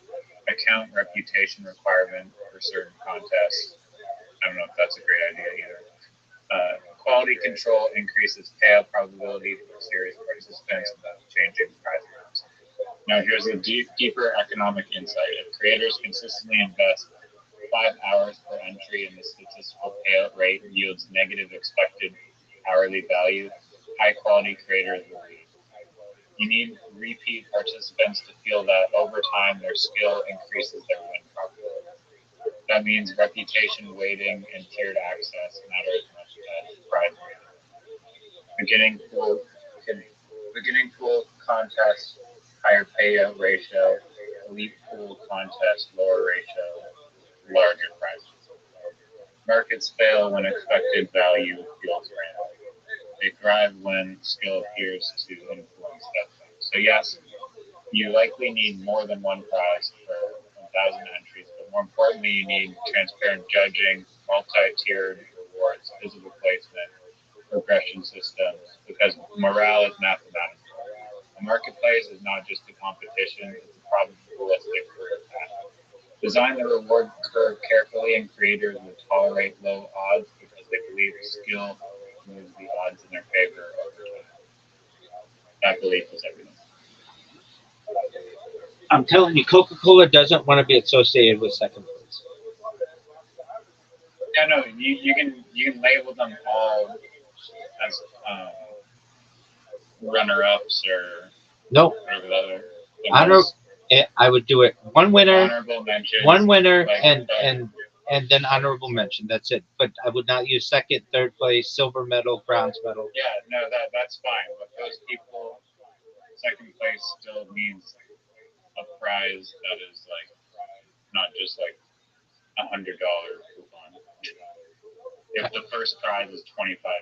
Account reputation requirement for certain contests. I don't know if that's a great idea either. Quality control increases payout probability for serious participants without changing prize amounts. Now here's a deeper economic insight. If creators consistently invest 5 hours per entry and the statistical payout rate yields negative expected hourly value, high quality creators will leave. You need repeat participants to feel that over time their skill increases their win probability. That means reputation weighting and tiered access matter as much as prize weighting. Beginning pool contest, higher payout ratio. Elite pool contest, lower ratio, larger prizes. Markets fail when expected value feels random. They thrive when skill appears to influence outcomes. So yes, you likely need more than one prize for 1,000 entries, but more importantly, you need transparent judging, multi-tiered rewards, visible placement, progression systems, because morale is mathematical. A marketplace is not just a competition, it's a probabilistic career path. Design the reward curve carefully, and creators will tolerate low odds because they believe skill moves the odds in their favor over time. That belief is everything. I'm telling you, Coca-Cola doesn't want to be associated with second place. Yeah, no, you can label them all as runner-ups or Nope. whatever the other. I would do it one winner, Honorable mention. like, and then honorable mention. That's it. But I would not use second, third place, silver medal, bronze medal. Yeah, no, that's fine. But those people, second place still means a prize that is like not just like $100 coupon. If the first prize is 25 grand.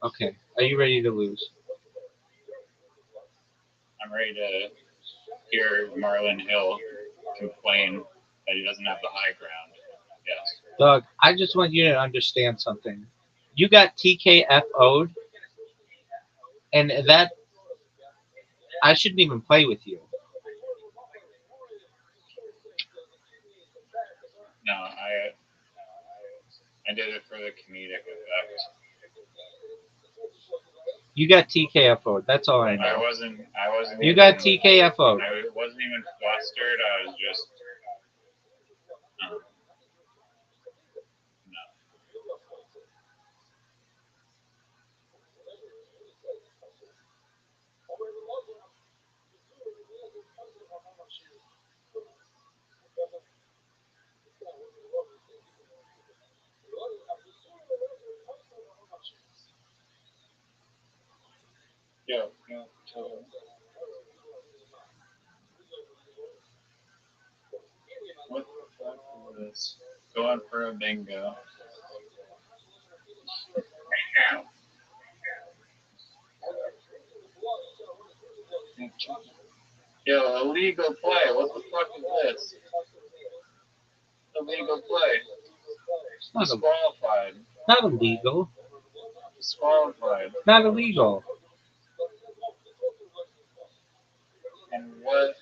Okay. Are you ready to lose? I'm ready to hear Marlon Hill complain that he doesn't have the high ground. Yes. Doug, I just want you to understand something. You got TKFO'd, and that I shouldn't even play with you. No, I did it for the comedic effect. You got TKFO'd. That's all I know. I wasn't. You got TKFO'd. I wasn't even flustered. I was just. No. Yeah. Totally. What the fuck is this? Going for a bingo. Yo, illegal play. What the fuck is this? Illegal play. Disqualified. Not illegal. Disqualified. Not illegal. In what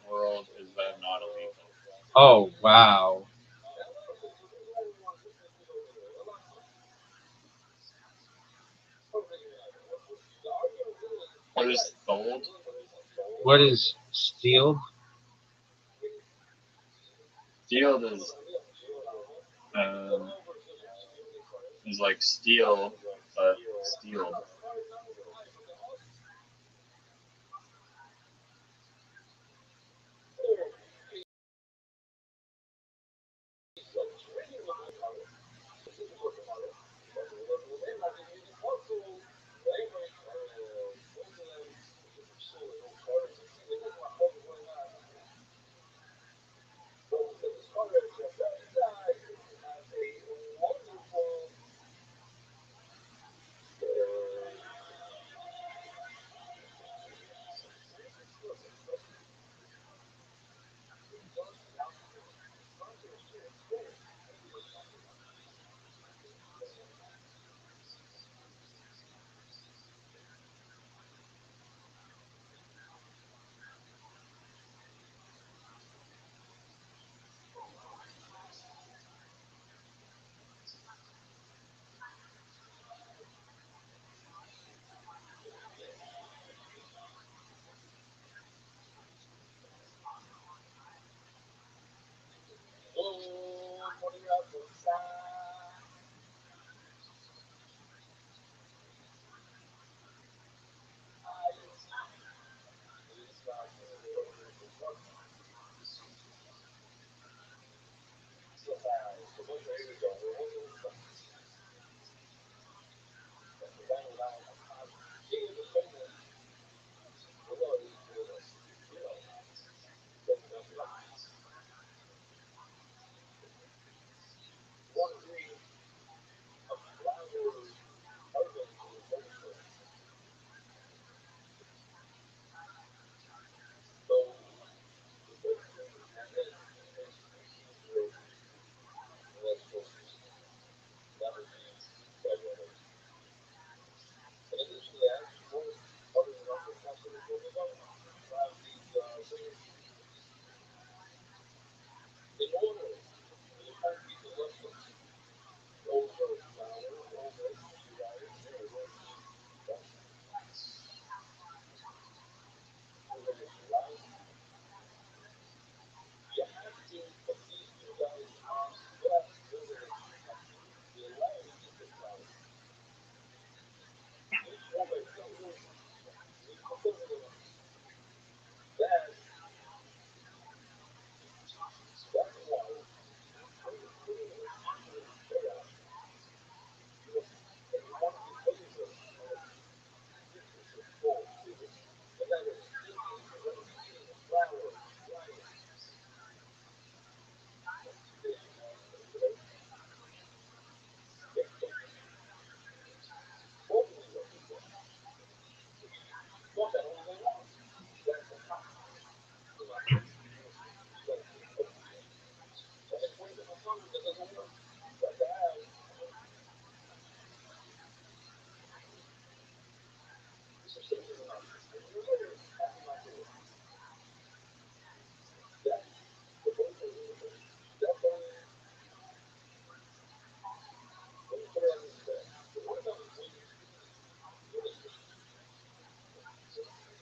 world is that not illegal? Oh, wow. What is sold? What is stealed? Stealed is like steel, but stealed.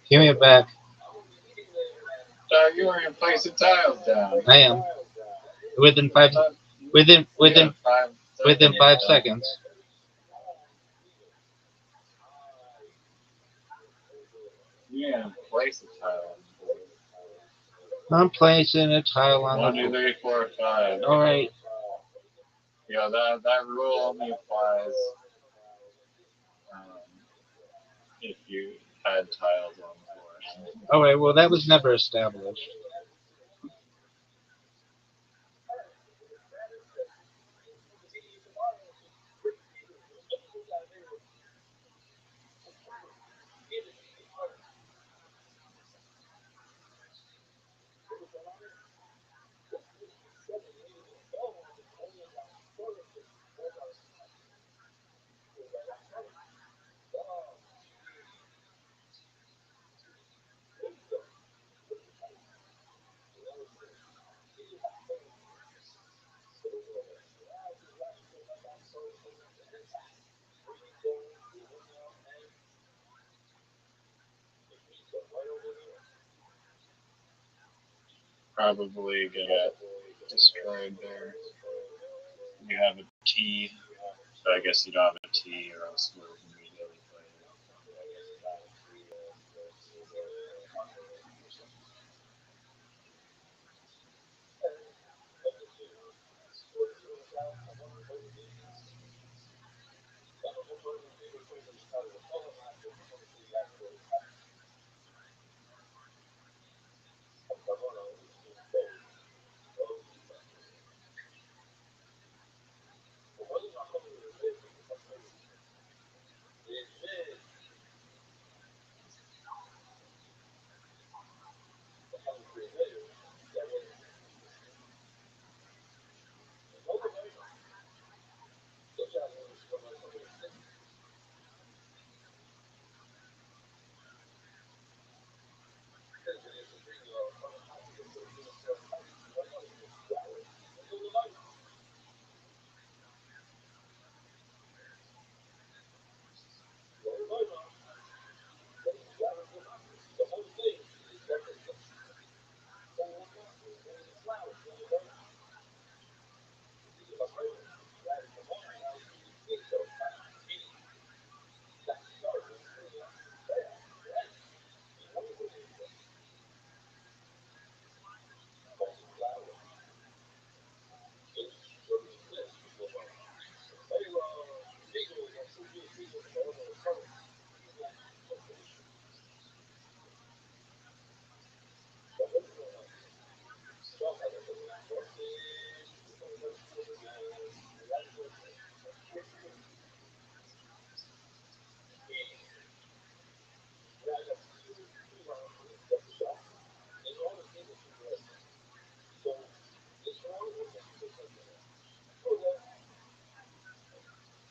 Give me it back. You were gonna place the tiles down. I am. Within five within 5 seconds. Yeah, place the tile. I'm placing a tile on 1, the 2, 3, 4, 5. Alright. That rule only applies um, if you had tiles on the floor. Alright, well that was never established. Probably get destroyed there. You have a T, so I guess you don't have a T, or else you would immediately play it.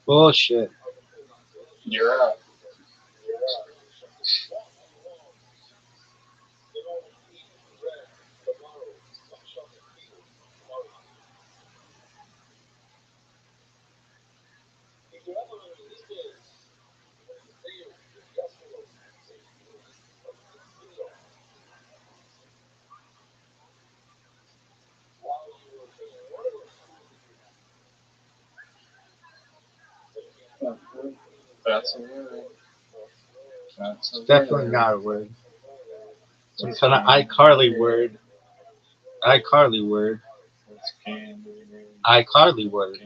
Bullshit. You're up. That's a word. That's a Definitely word. not a word. Some kind of iCarly word. iCarly word. It's candy. iCarly word.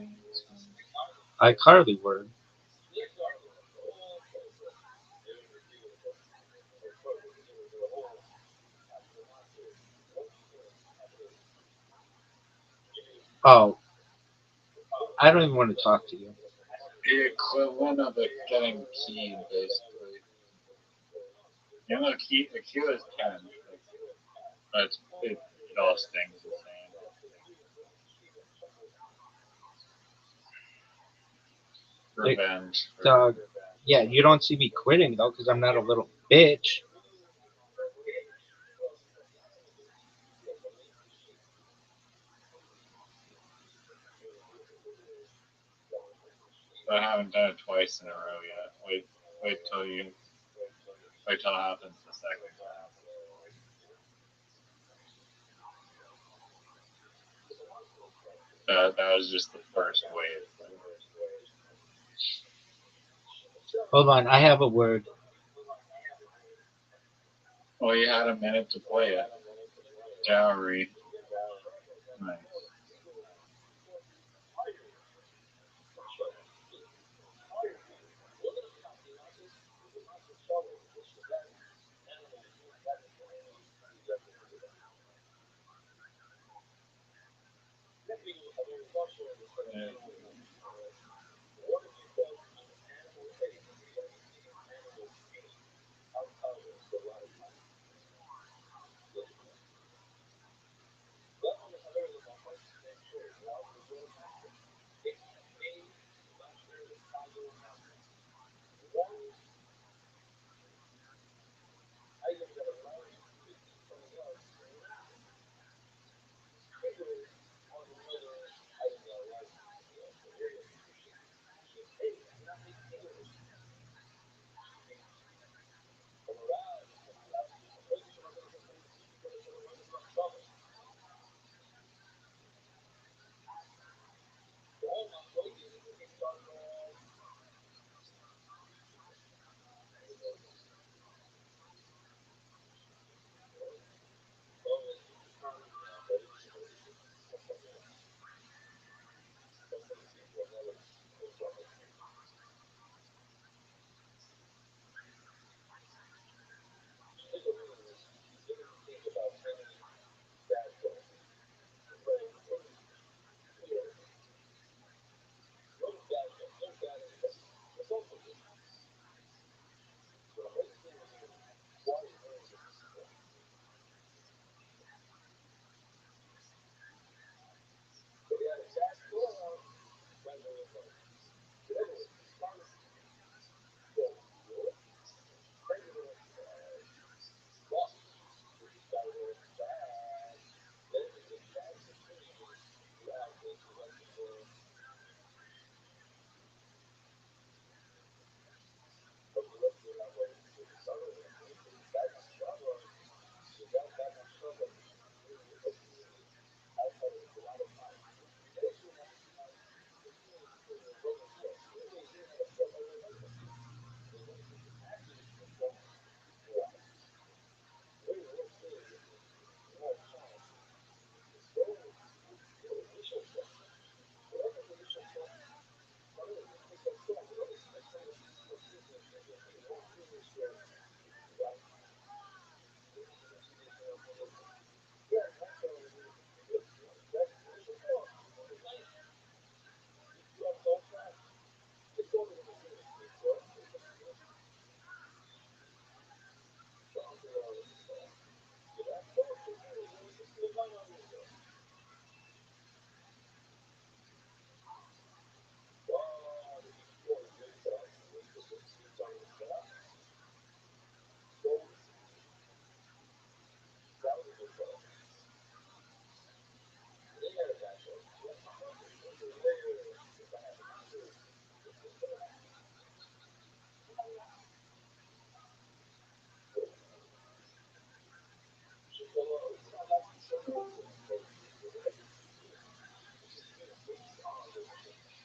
iCarly word. Oh, I don't even want to talk to you. The equivalent of it getting keyed, basically. You know, a key is 10. But it all stings the same. Revenge. Dog. Yeah, you don't see me quitting though, because I'm not a little bitch. I haven't done it twice in a row yet. Wait till you Wait till it happens the second time. That was just the first wave. Hold on, I have a word. Well, you had a minute to play it. Dowry. Nice. Yeah.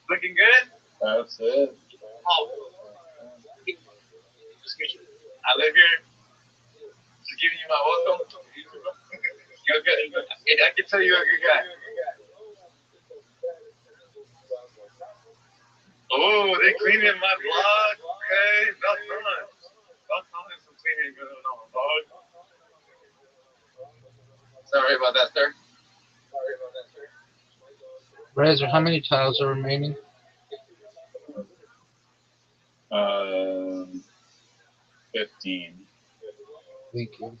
Looking good? That's it. Oh. I live here. Just giving you my welcome. You're good. I can tell you're a good guy. Oh, they cleaning my block. Okay, about time. About time some cleaning going on, dog. Sorry about that, sir. Razor, how many tiles are remaining? 15. Thank you.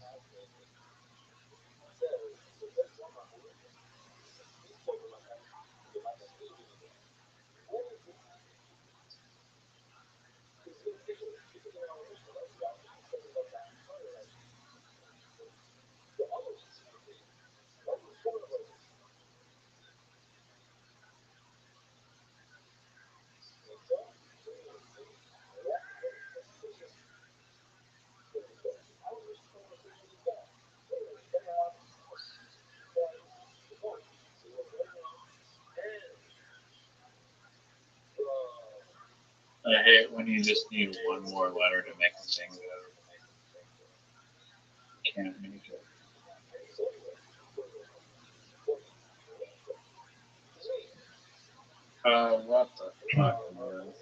I hate when you just need one more letter to make a thing that can't make it. What the fuck, man?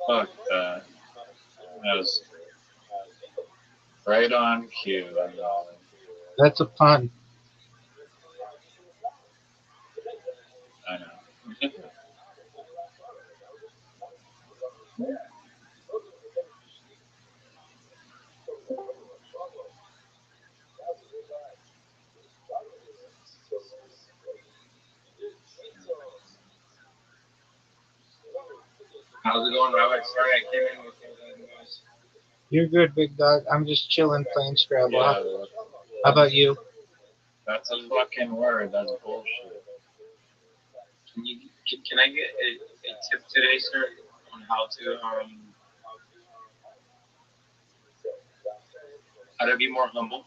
Fuck that. That was right on cue, I'm all. That's a pun. I know. How's it going, Rabbi? Sorry I came in before that news. You're good, big dog. I'm just chilling, playing Scrabble. Yeah, How about you? that's a fucking word. That's bullshit. Can I get a tip today, sir, on how to be more humble?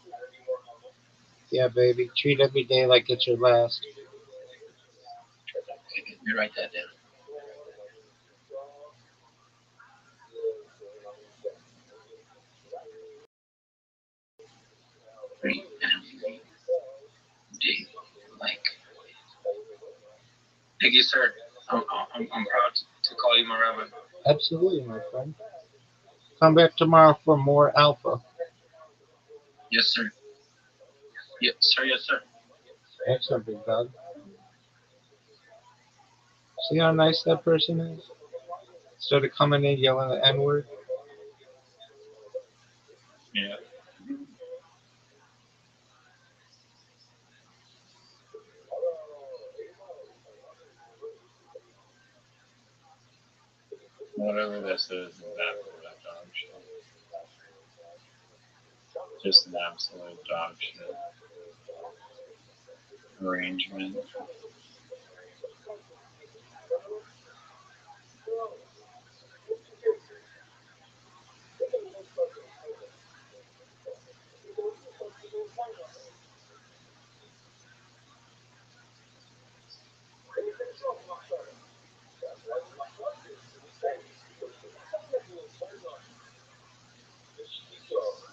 Yeah, baby. Treat every day like it's your last. You write that down. Treat every day like. Thank you, sir. I'm proud to call you my rabbi. Absolutely, my friend. Come back tomorrow for more alpha. Yes, sir. Yes, sir. Yes, sir. Excellent, big dog. See how nice that person is? Instead of coming in yelling the N word. Yeah. Whatever this is that dog shit. Just an absolute dog shit arrangement.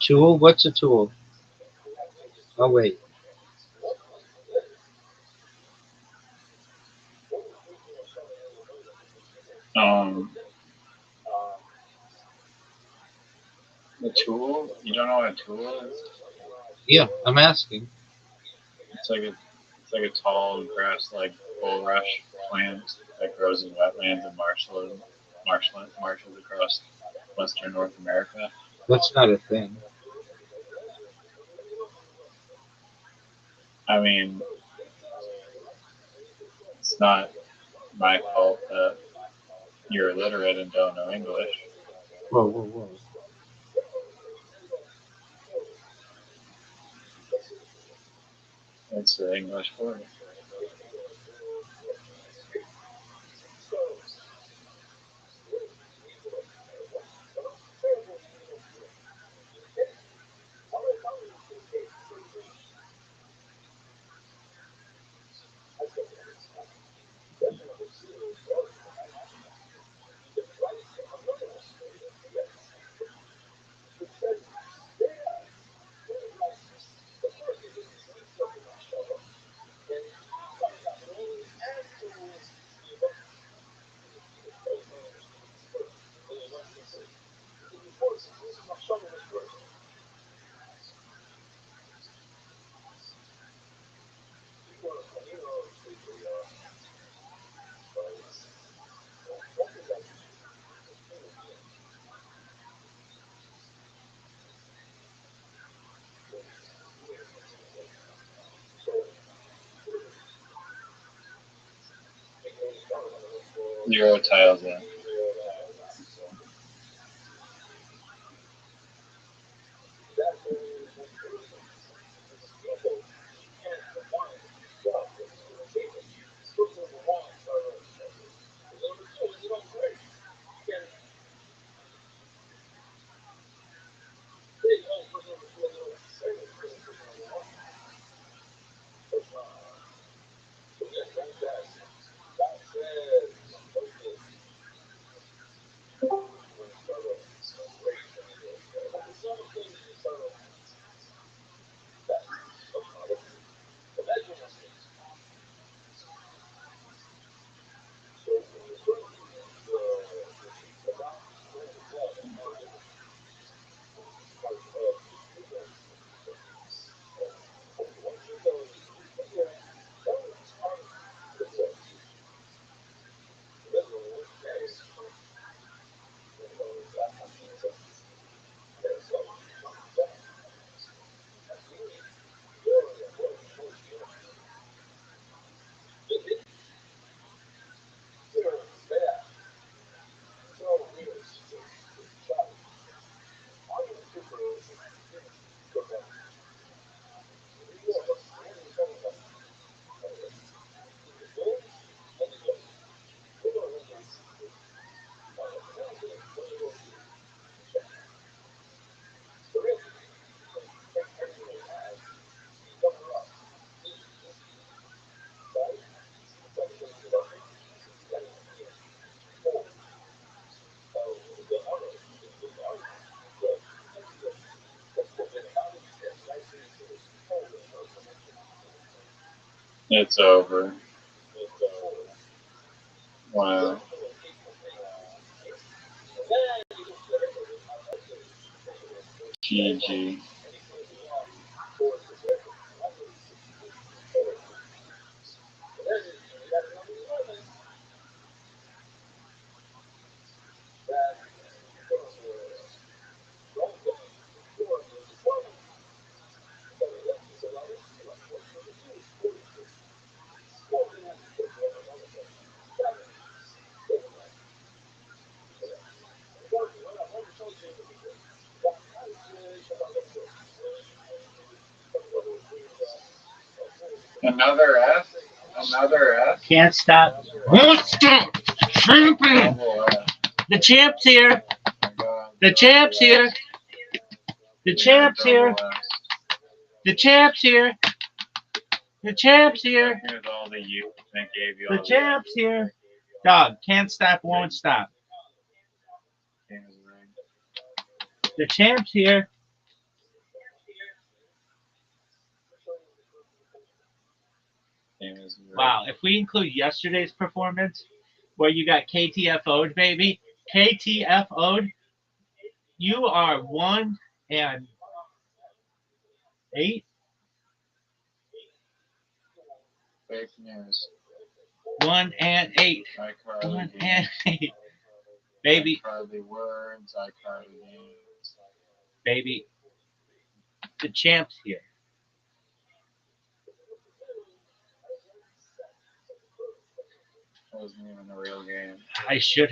Tool? What's a tool? Oh, wait. The tool? You don't know what a tool is? Yeah, I'm asking. It's like a tall grass-like bulrush plant that grows in wetlands and marshes across western North America. That's not a thing. I mean, it's not my fault that you're illiterate and don't know English. Whoa, whoa, whoa. It's the English word. Zero tiles in. It's over. Wow. GG. Another F? Another F? Can't stop. Won't stop. Champion. Double F. The champ's here. Oh my God. The champ's here. The champ's here. Double F. The champ's here. The champ's here. Here's all the youth that gave you The all champ's here. Dog, can't stop, won't stop. the The champ's here. Wow, if we include yesterday's performance, where you got KTFO'd, baby, KTFO'd, you are 1 and 8. Fake news. 1 and 8. I Carly 1 games. and 8. Baby, I Carly words. I Carly names. baby, the champ's here. That wasn't even a real game. I should.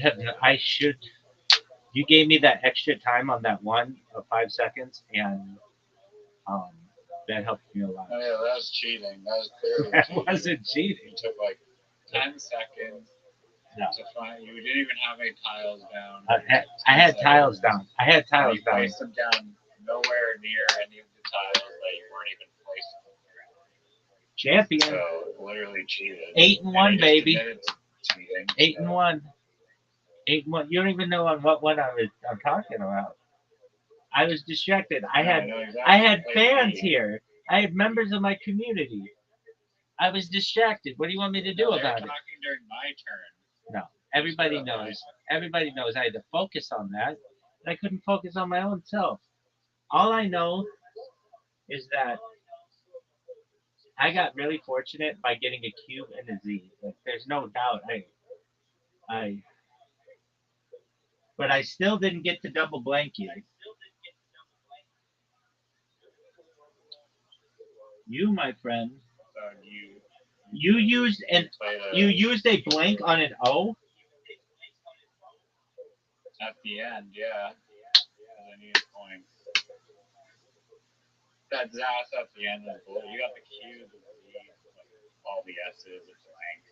You gave me that extra time on that one of 5 seconds, and that helped me a lot. Oh yeah, that was cheating. That was clearly That cheating. wasn't cheating. It took like 10 seconds No. to find. You didn't even have any tiles down. I had tiles down. I had tiles You down. placed them down nowhere near any of the tiles that you weren't even placing. Champion. So literally cheated. 8 and 1, he just baby. admitted to cheating. 8 and 1. 8 and 1. You don't even know on what one I'm talking about. I was distracted. I know exactly. had Like fans me. here. I had members of my community. I was distracted. What do you want me to do They were about it? talking during my turn. No. Everybody knows. Everybody knows I had to focus on that. And I couldn't focus on my own self. All I know is that I got really fortunate by getting a cube and a Z. Like, there's no doubt. But I still didn't get to double blank you. You, my friend, you used a blank on an O. At the end, yeah. Because I needed points. That Zas at the end was blue. You got the Q, the Z, all the S's, a blank.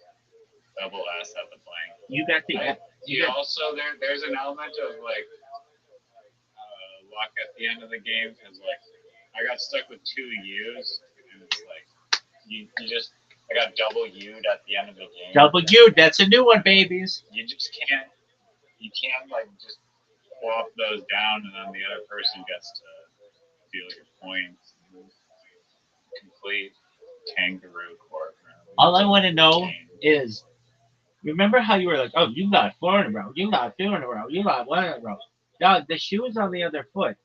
Double S at the blank. You got the. Also, there's an element of like luck at the end of the game because like I got stuck with 2 U's and it's like I got double U'd at the end of the game. Double U, that's a new one, babies. You just can't like just swap those down and then the other person gets to deal your points. Complete kangaroo court. All I want to know is, remember how you were like, oh, you got 4 in a row, you got 2 in a row, you got 1 in a row. Dog, the shoe is on the other foot.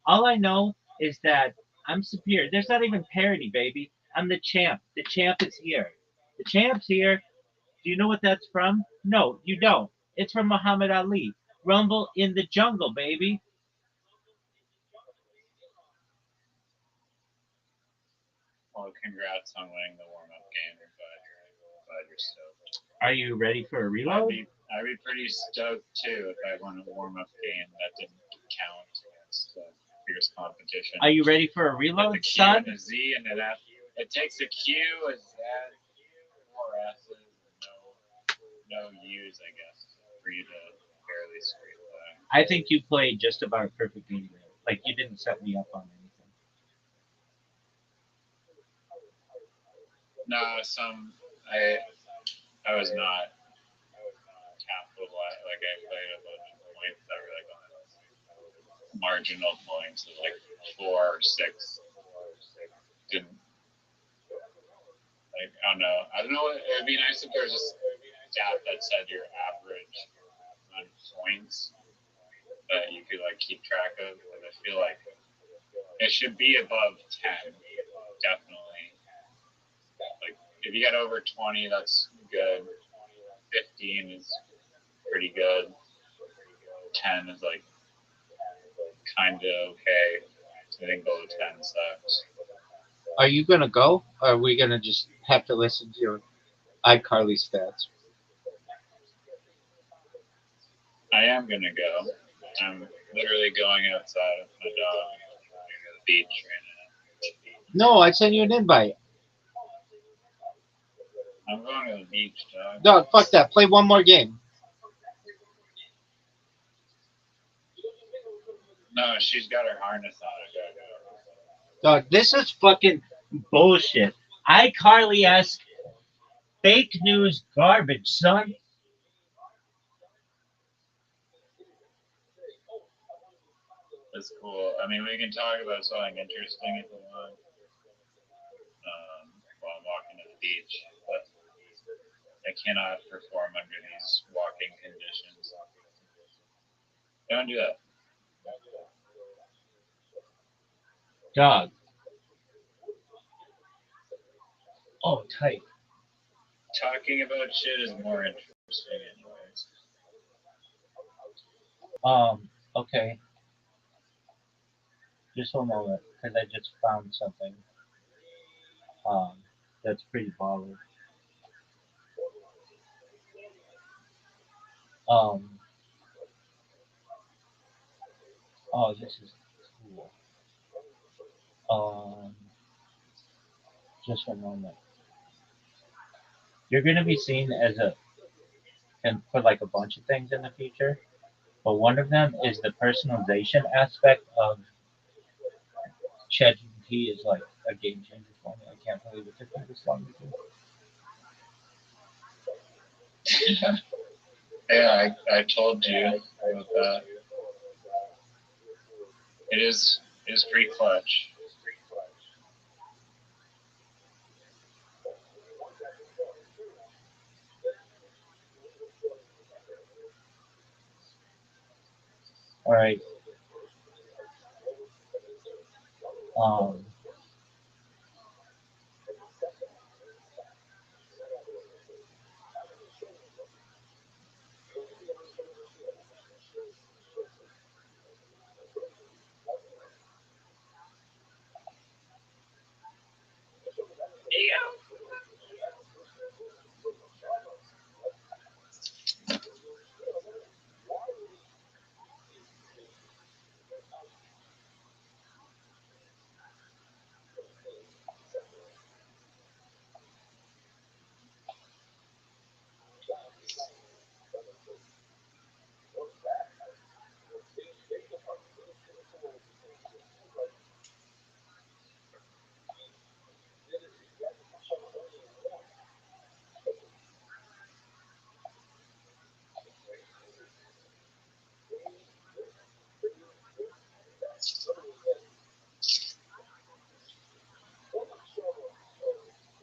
All I know is that I'm superior. There's not even parity, baby. I'm the champ. The champ is here. The champ's here. Do you know what that's from? No, you don't. It's from Muhammad Ali. Rumble in the jungle, baby. Well, congrats on winning the warm-up game. Glad you're stoked. Are you ready for a reload? I'd be pretty stoked too if I won a warm-up game that didn't count against fierce competition. Are you ready for a reload, the Q son? and a Z and an F. It takes a Q, a Z, 4 S's, and no U's, I guess, for you to barely scrape that. I think you played just about a perfect game. Like, you didn't set me up on anything. No, I was not capitalized. Like I played a bunch of points that were like on marginal points of like 4 or 6. Didn't Like, I don't know. I don't know. It'd be nice if there was a stat that said your average amount of points that you could like keep track of. And I feel like it should be above 10, definitely. Like if you get over 20, that's good. 15 is pretty good. 10 is like kind of okay. I think below 10 sucks. Are you gonna go? Or are we gonna just have to listen to your iCarly stats? I am gonna go. I'm literally going outside with my dog to the beach right No, I sent you an invite. now. I'm going to the beach, dog. Dog, fuck that. Play one more game. No, she's got her harness on. I gotta go. Dog, This is fucking bullshit. iCarly-esque fake news garbage, son. That's cool. I mean, we can talk about something interesting if we want while I'm walking to the beach, but I cannot perform under these walking conditions. Don't do that. Dog. Oh, tight. Talking about shit is more interesting, anyways. Okay. Just one moment, because I just found something. That's pretty baller. Oh, this is cool. Just one moment. You're gonna be seen as and for like a bunch of things in the future, but one of them is the personalization aspect of ChatGPT is like a game changer for me. I can't believe it took me this long to do. Yeah, I told you about that. It is pretty clutch. All right. Um,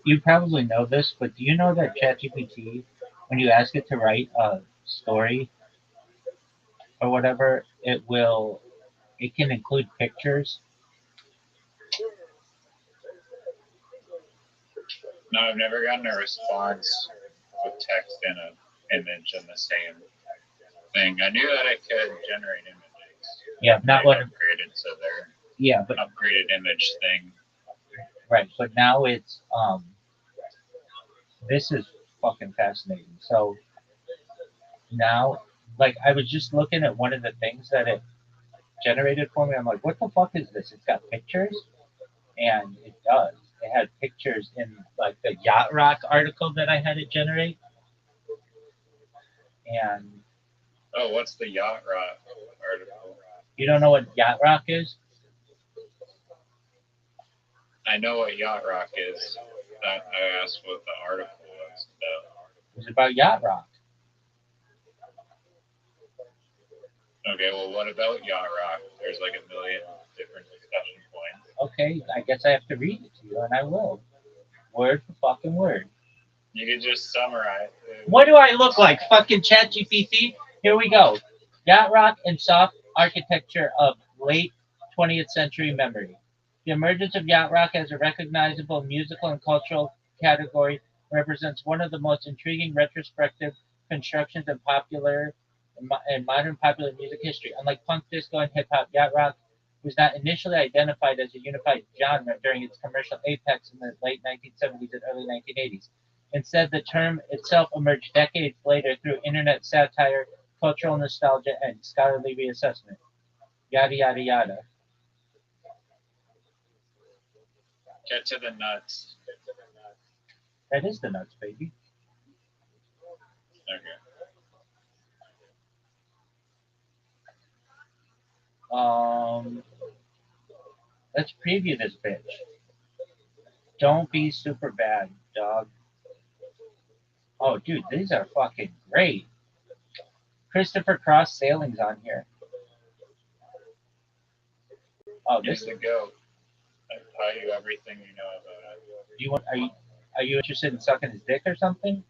you probably know this, but do you know that ChatGPT, when you ask it to write a story or whatever, it can include pictures. No, I've never gotten a response with text and an image in the same thing. I knew that it could generate images. Yeah, not what. Upgraded, so they're Yeah, but upgraded image thing. right, but now it's this is fucking fascinating. So now, like, I was just looking at one of the things that it generated for me. I'm like, what the fuck is this? It's got pictures, and it does. It had pictures in like the Yacht Rock article that I had it generate, and Oh, what's the Yacht Rock article? you don't know what Yacht Rock is? I know what Yacht Rock is. I asked what the article was about. It's about Yacht Rock. Okay, well, what about Yacht Rock? There's like a million different discussion points. Okay, I guess I have to read it to you, and I will. Word for fucking word. You could just summarize. What do I look like? Fucking ChatGPT? Here we go. Yacht rock and soft architecture of late 20th century memory. The emergence of yacht rock as a recognizable musical and cultural category represents one of the most intriguing retrospective constructions in modern popular music history. Unlike punk, disco, and hip hop, yacht rock was not initially identified as a unified genre during its commercial apex in the late 1970s and early 1980s. Instead, the term itself emerged decades later through internet satire, cultural nostalgia, and scholarly reassessment. Yada yada yada. Get to the nuts. That is the nuts, baby. Okay. Let's preview this bitch. Don't be super bad, dog. Oh, dude, these are fucking great. Christopher Cross Sailing's on here. Oh, Here's this. the go. I tell you everything you know about it. Do you want? Are you interested in sucking his dick or something?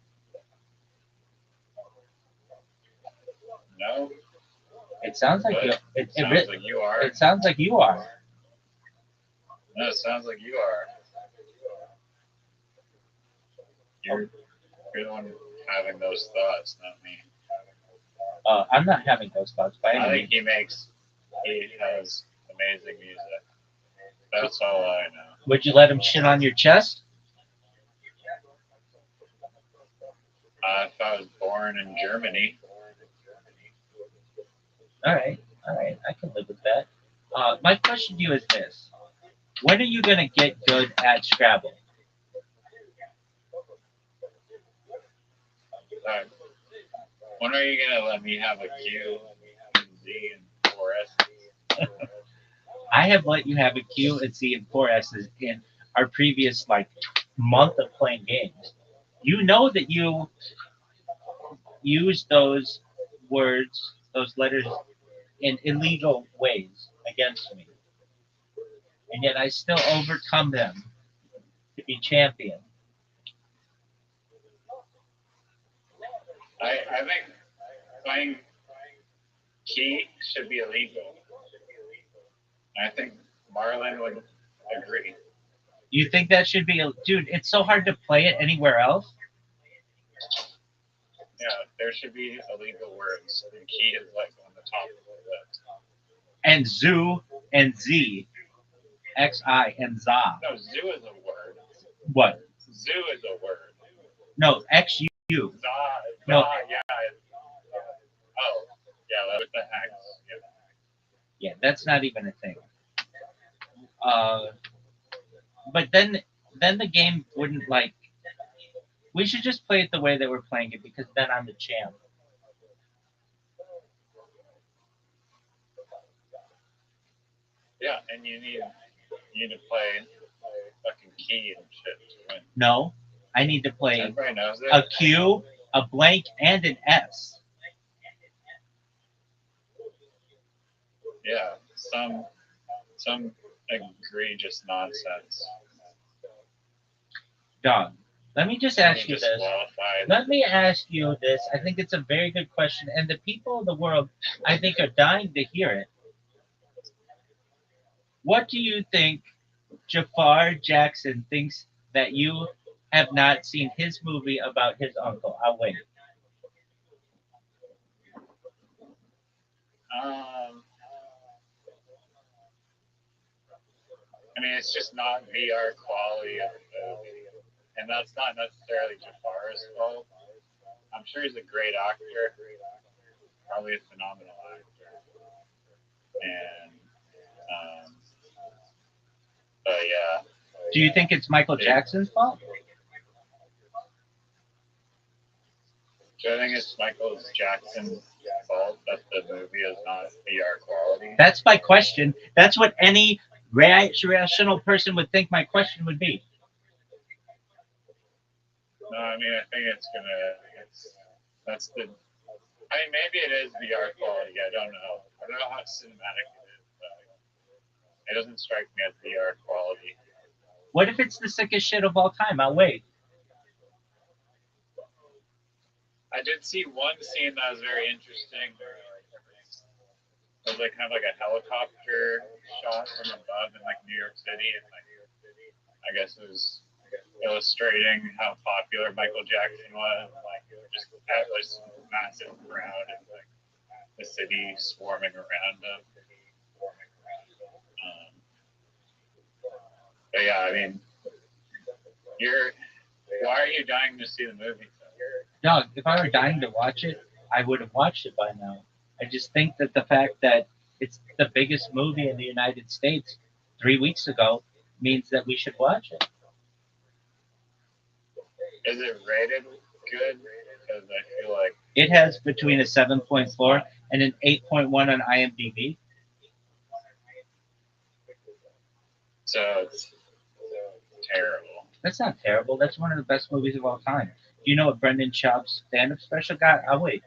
No, It sounds like but you. it sounds like you are. It sounds like you are. No, it sounds like you are. You're the one having those thoughts, not me. I'm not having those thoughts by I any think means. he has amazing music. That's all I know. Would you let him shit on your chest? If I was born in Germany, All right. I can live with that. My question to you is this: when are you gonna get good at Scrabble? when are you gonna let me have a Q, Z, and 4S? I have let you have a Q, and Z, and 4S's in our previous month of playing games. You know that you use those words, those letters, in illegal ways against me, and yet I still overcome them to be champion. I think playing key should be illegal. I think Marlon would agree. You think that should be dude? It's so hard to play it anywhere else. Yeah, there should be illegal words, and key is like on the top of the list. And zoo and Z, XI and za. No, zoo is a word. What? Zoo is a word. No, XU. Za, No. yeah. Oh, yeah, with the X. Yeah, that's not even a thing. But then the game wouldn't We should just play it the way that we're playing it because then I'm the champ. Yeah, and you need to play fucking key and shit to win. No, I need to play Everybody knows it. a Q, a blank, and an S. Yeah, some egregious nonsense. Dog, let me just ask you this. Disqualified. Let me ask you this. I think it's a very good question, and the people of the world, I think, are dying to hear it. What do you think Jafar Jackson thinks that you have not seen his movie about his uncle? I'll wait. I mean, it's just not VR quality of the movie, and that's not necessarily Jafar's fault. I'm sure he's a great actor, probably a phenomenal actor, and but yeah. Do you think it's Michael Jackson's fault? Do I think it's Michael Jackson's fault that the movie is not VR quality? That's my question. That's what any rational person would think my question would be. No, I mean, I think I mean, maybe it is VR quality. I don't know. I don't know how cinematic it is, but it doesn't strike me as VR quality. What if it's the sickest shit of all time? I'll wait. I did see one scene that was very interesting. It was like kind of like a helicopter shot from above in like New York City, and like I guess it was illustrating how popular Michael Jackson was. Like just had this massive crowd and like the city swarming around him. But yeah, I mean, why are you dying to see the movie? Dog, if I were dying to watch it, I would have watched it by now. I just think that the fact that it's the biggest movie in the United States 3 weeks ago means that we should watch it. Is it rated good? Because I feel like it has between a 7.4 and an 8.1 on IMDb. So it's terrible. That's not terrible. That's one of the best movies of all time. Do you know what Brendan Schaub's stand-up special got? I'll wait.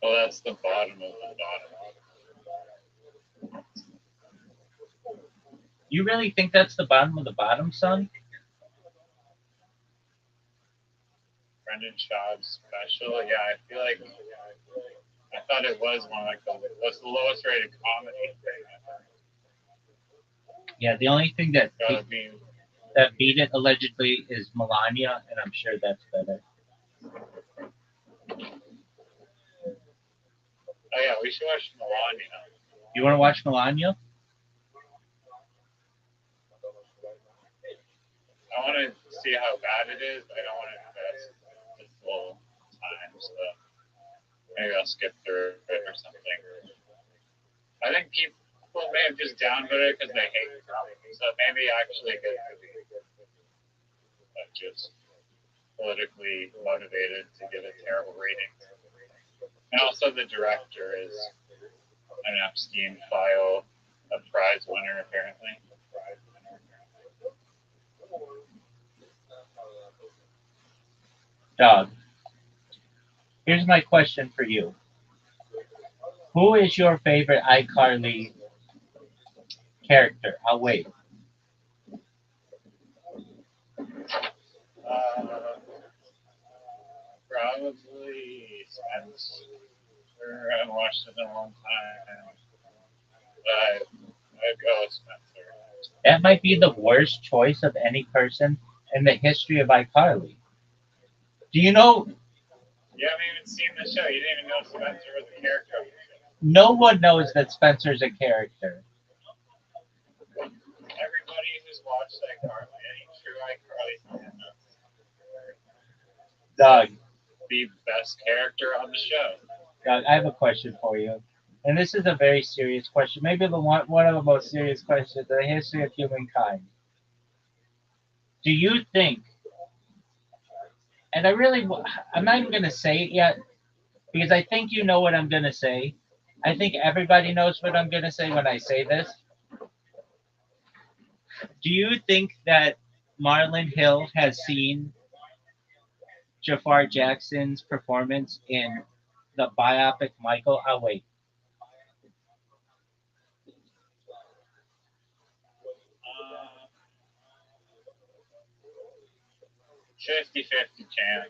Well, that's the bottom of the bottom. You really think that's the bottom of the bottom, son? Brendan Schaub's special? Yeah, I feel like I thought it was one like what's the lowest rated comedy thing. Yeah, the only thing that beat it allegedly is Melania, and I'm sure that's better. Oh yeah, we should watch Melania. You want to watch Melania? I want to see how bad it is. I don't want to invest this whole time, so maybe I'll skip through it or something. I think people may have just downvoted it because they hate it. So maybe actually a good movie, but just politically motivated to give it terrible ratings. And also the director is an Epstein file, a prize winner apparently. Dog. Here's my question for you. Who is your favorite iCarly character? I'll wait. Probably Spencer. I haven't watched it in a long time. But I'd go with Spencer. That might be the worst choice of any person in the history of iCarly. Do you know? You haven't even seen the show. You didn't even know Spencer was a character of the show. No one knows that Spencer's a character. Everybody who's watched iCarly, any true iCarly fan knows Doug, the best character on the show. Doug, I have a question for you. And this is a very serious question. Maybe one of the most serious questions in the history of humankind. Do you think, and I'm not even going to say it yet, because I think you know what I'm going to say. I think everybody knows what I'm going to say when I say this. Do you think that Marlon Hill has seen Jafar Jackson's performance in the biopic Michael? I'll wait. 50-50 chance.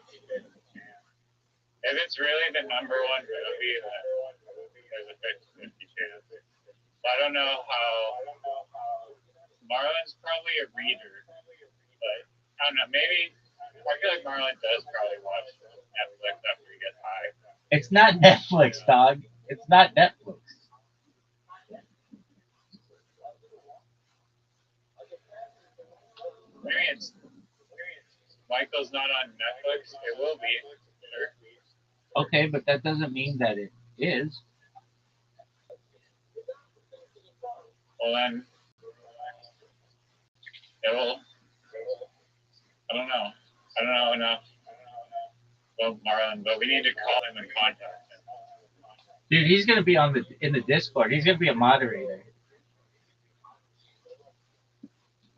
If it's really the number one movie, then there's a 50-50 chance. I don't know how. Marlon's probably a reader, but I don't know. Maybe I feel like Marlon does probably watch Netflix after he gets high. It's not Netflix, dog. It's not Netflix. Maybe it's Michael's not on Netflix. It will be. Sure. Okay, but that doesn't mean that it is. Well then, it will. I don't know enough about Marlon, but we need to call him and contact him. Dude, he's gonna be in the Discord. He's gonna be a moderator.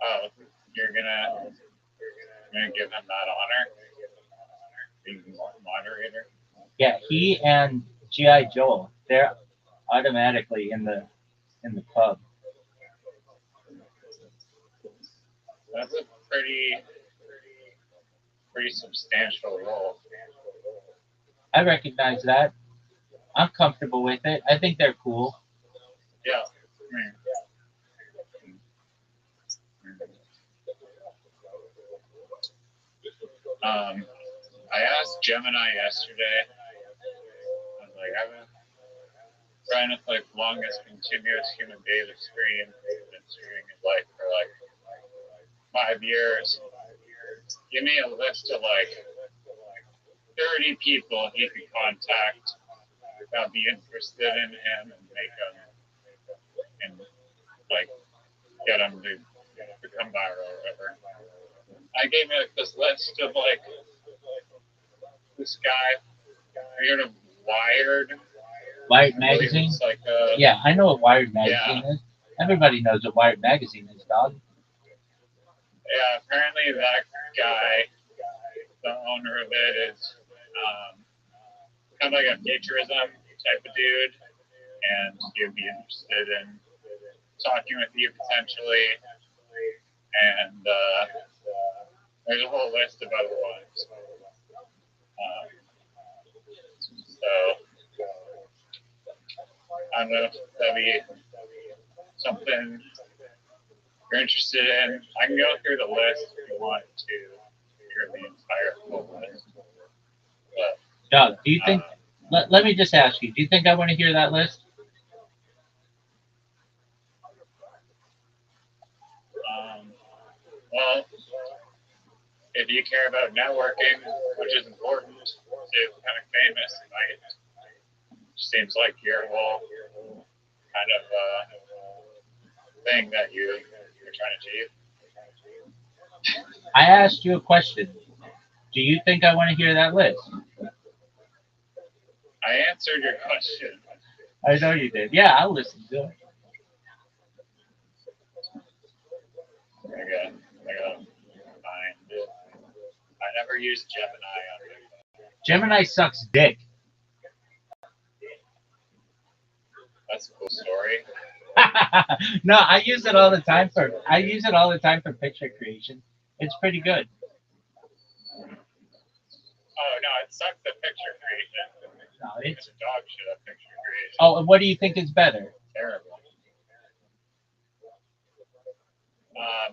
Oh, you're gonna give him that honor, being moderator. Yeah, he and G.I. Joel, they're automatically in the club. That's a pretty substantial role. I recognize that. I'm comfortable with it. I think they're cool. Yeah. I asked Gemini yesterday. I was like, I've been trying to like longest continuous human data stream. I've been streaming his life for like 5 years. Give me a list of like 30 people he could contact that'd be interested in him and make him and like get him to become viral or whatever. I gave me like this list of like this guy. Have you heard of Wired? Wired magazine? It's like yeah, I know what Wired magazine is. Everybody knows what Wired magazine is, dog. Yeah, apparently that guy, the owner of it, is kind of like a futurism type of dude, and he'd be interested in talking with you potentially. And there's a whole list of other ones. So I don't know if that'd be something you're interested in. I can go through the list if you want to hear the entire full list. But, Doug, do you think? Let me just ask you. Do you think I want to hear that list? Well, if you care about networking, which is important to becoming famous, right? Seems like your whole kind of thing that you're trying to achieve. I asked you a question. Do you think I want to hear that list? I answered your question. I know you did. Yeah, I'll listen to it. I gotta find it. I never used Gemini on it. Gemini sucks dick. That's a cool story. No, I use it all the time for picture creation. It's pretty good. Oh no, it sucks at picture creation. No, It's a dog shit at picture creation. Oh, and what do you think is better? Terrible.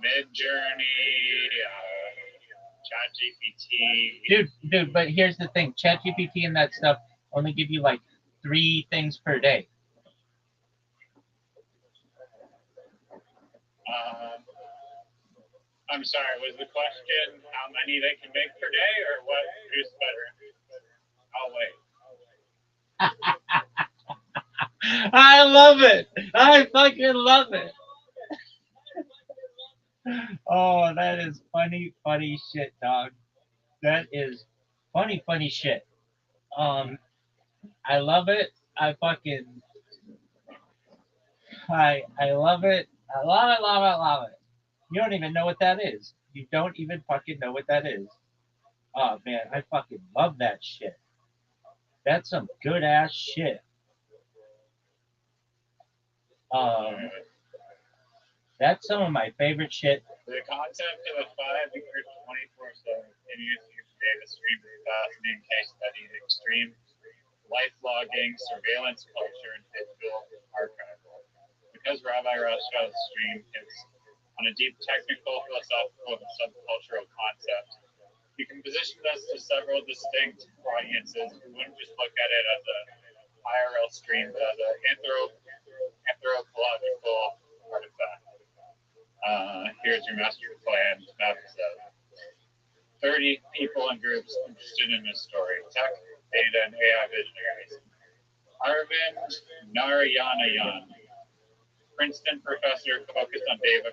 Mid-Journey, ChatGPT. Dude, but here's the thing. ChatGPT and that stuff only give you like 3 things per day. I'm sorry, was the question how many they can make per day or what is better? I'll wait. I love it. I fucking love it. Oh, that is funny shit, dog. That is funny shit. I love it. I love it. I love it. You don't even know what that is. You don't even fucking know what that is. Oh man, I fucking love that shit. That's some good ass shit. That's some of my favorite shit. The concept of a 5-year 24/7 continuous data stream is a fascinating case study in extreme life logging, surveillance culture, and digital archival. Because Rabbi Rothschild's stream is on a deep technical, philosophical, and subcultural concept, you can position us to several distinct audiences who wouldn't just look at it as a IRL stream, but as an anthropological artifact. Here's your master plan episode. 30 people and groups interested in this story. Tech, data, and AI visionaries. Arvind Narayanayan, Princeton professor focused on data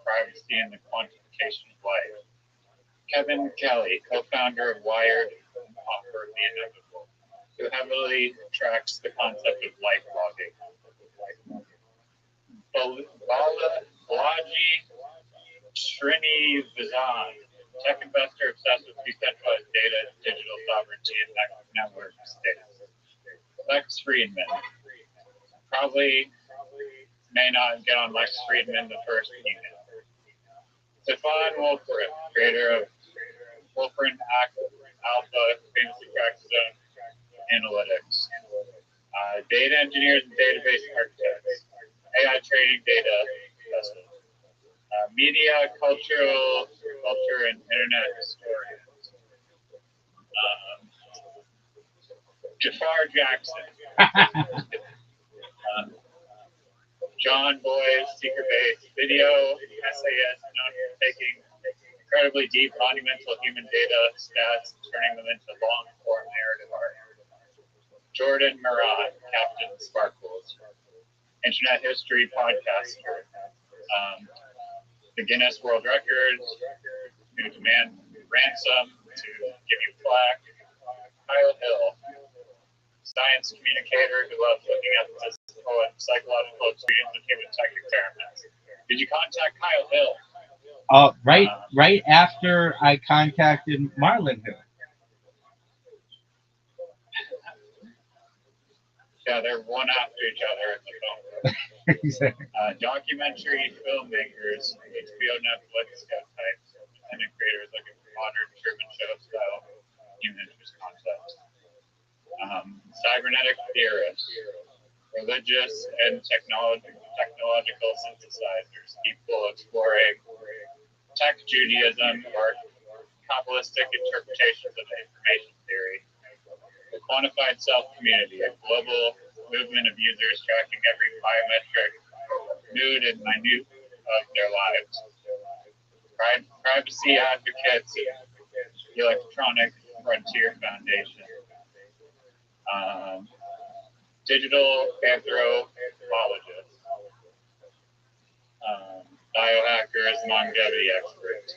privacy and the quantification of life. Kevin Kelly, co-founder of Wired and author of The Inevitable, who heavily tracks the concept of life logging. Balaji Srinivasan, tech investor obsessed with decentralized data, digital sovereignty, and network states. Lex Friedman, probably may not get on Lex Friedman the first email. Stefan Wolfram, creator of Wolfram Alpha Fantasy Track Zone Analytics. Data engineers and database architects. AI training data specialists. Media, culture, and internet historians. Jafar Jackson. John Boyd, seeker-based video essayist known for taking incredibly deep, monumental human data stats and turning them into long-form narrative art. Jordan Murat, Captain Sparkles, internet history podcaster. The Guinness World Records, who demand ransom to give you plaque. Kyle Hill, science communicator who loves looking at the physical and psychological experience of human tech experiments. Did you contact Kyle Hill? Right after I contacted Marlon Hill. Yeah, they're one after each other at the phone. Documentary filmmakers, HBO, Netflix, types, independent creators looking for modern Truman Show style human interest concepts. Cybernetic theorists, religious and technological synthesizers, people exploring tech Judaism or Kabbalistic interpretations of information theory. The quantified self community, a global movement of users tracking every biometric mood and minute of their lives. Privacy advocates, the Electronic Frontier Foundation. Digital anthropologists, biohackers, longevity experts,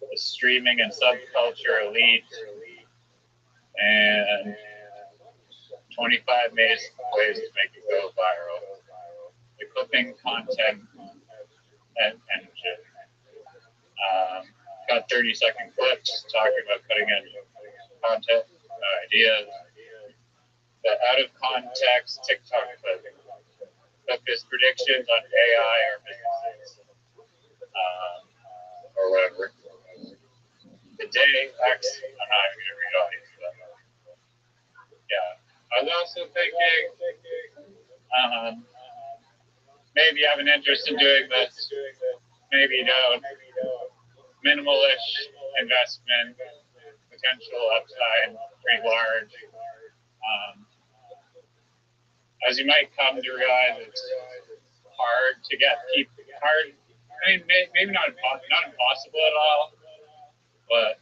the streaming and subculture elite, and 25 ways to make it go viral. The clipping content engine. Got 30-second clips talking about cutting edge content ideas. The out of context TikTok clip. Focus predictions on AI or businesses. Or whatever. The day X. I'm not even gonna read all these stuff. Yeah. I was also thinking maybe you have an interest in doing this. Maybe you don't. Minimalish investment, potential upside, pretty large. As you might come to realize, it's hard to get people. I mean, maybe not impossible at all, but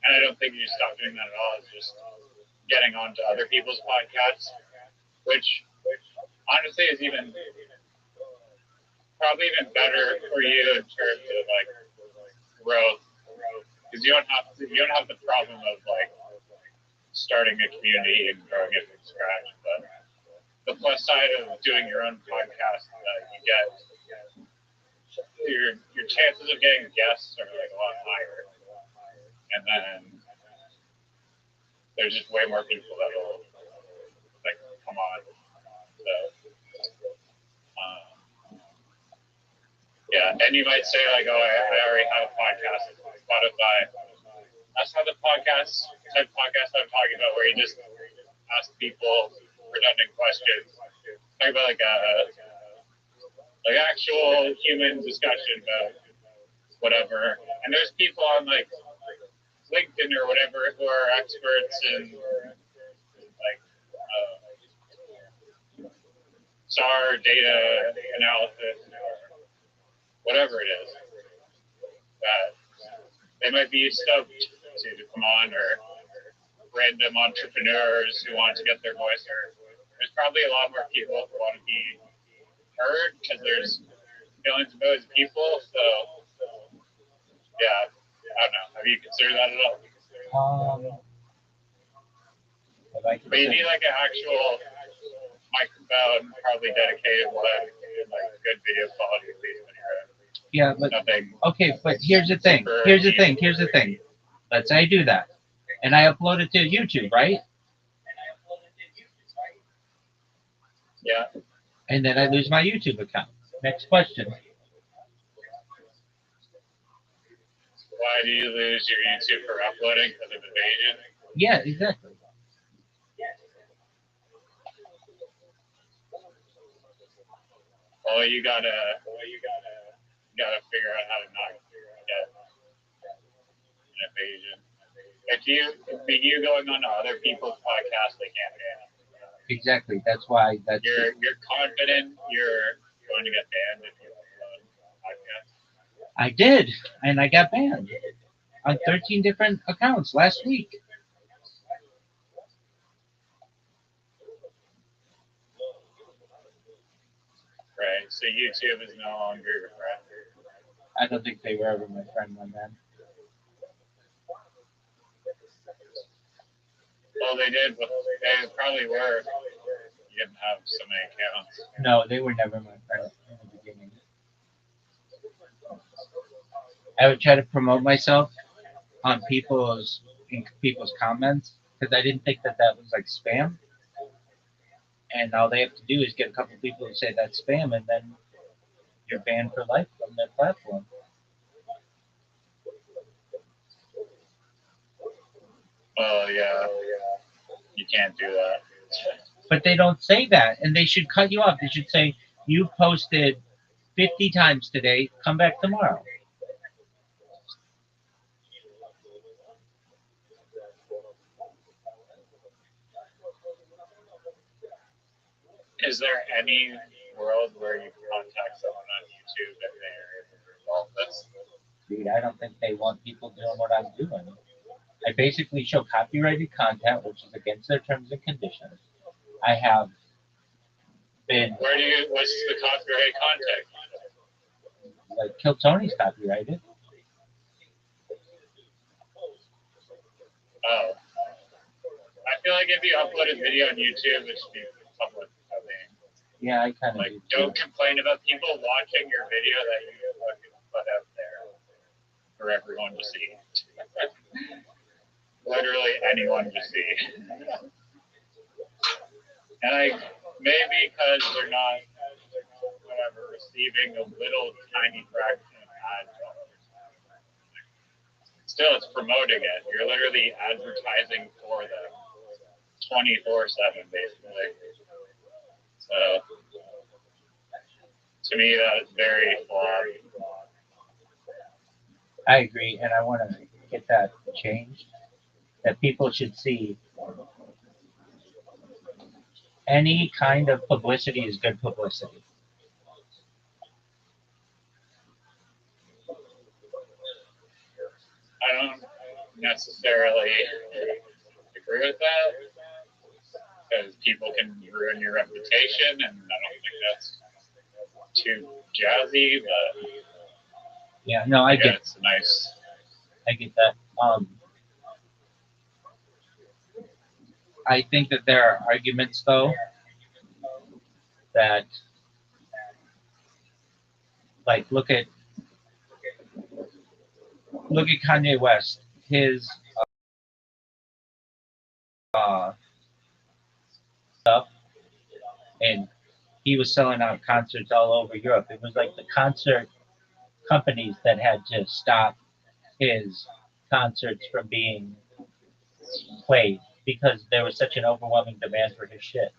and I don't think you stop doing that at all. It's just getting onto other people's podcasts, which honestly is probably even better for you in terms of like growth, because you don't have the problem of like starting a community and growing it from scratch. But the plus side of doing your own podcast is that you get your chances of getting guests are like a lot higher, and then there's just way more people that will like come on. So yeah, and you might say like, oh, I already have a podcast on Spotify. That's not the type of podcast I'm talking about, where you just ask people redundant questions. Talk about like actual human discussion about whatever. And there's people on like LinkedIn or whatever who are experts in like SAR data analysis or whatever it is. That they might be stoked to come on, or random entrepreneurs who want to get their voice heard. There's probably a lot more people who want to be heard because there's millions and millions of people. So yeah, I don't know. Have you considered that at all? But you need like an actual microphone, probably dedicated one, and like good video quality at least when you're Yeah, but nothing. Okay, but here's the thing. Let's say I do that, and I upload it to YouTube, right? Yeah. And then I lose my YouTube account. Next question. Why do you lose your YouTube for uploading because of evasion? Yeah, exactly. Well, you gotta figure out how to not get an evasion. If you going on to other people's podcasts, they can't ban it. Exactly. That's why. You're confident you're going to get banned if you upload podcasts. I did, and I got banned on 13 different accounts last week. Right. So YouTube is no longer your friend. I don't think they were ever my friend when then. Well, they did, but they probably were. You didn't have so many accounts. No, they were never my friend in the beginning. I would try to promote myself on people's comments because I didn't think that was like spam. And all they have to do is get a couple people to say that's spam, and then you're banned for life from their platform. Oh yeah, you can't do that. But they don't say that, and they should cut you off. They should say you posted 50 times today. Come back tomorrow. Is there any world where you contact someone on YouTube and they're able to resolve this? Dude, I don't think they want people doing what I'm doing. I basically show copyrighted content, which is against their terms and conditions. I have been What's the copyrighted content? like Kill Tony's copyrighted. Oh. I feel like if you upload a video on YouTube, it should be public domain. Yeah, I kind of like don't complain about people watching your video that you fucking put out there for everyone to see. Literally anyone to see. And maybe because they're not receiving a little tiny fraction of ad dollars. Still, it's promoting it. You're literally advertising for them 24/7, basically. So, to me, that's very flawed. I agree, and I want to get that changed. That people should see any kind of publicity is good publicity. I don't necessarily agree with that because people can ruin your reputation, and I don't think that's too jazzy. But yeah, no, I get it's nice. I get that. I think that there are arguments, though, that like look at Kanye West. His stuff, and he was selling out concerts all over Europe. It was like the concert companies that had to stop his concerts from being played because there was such an overwhelming demand for his shit.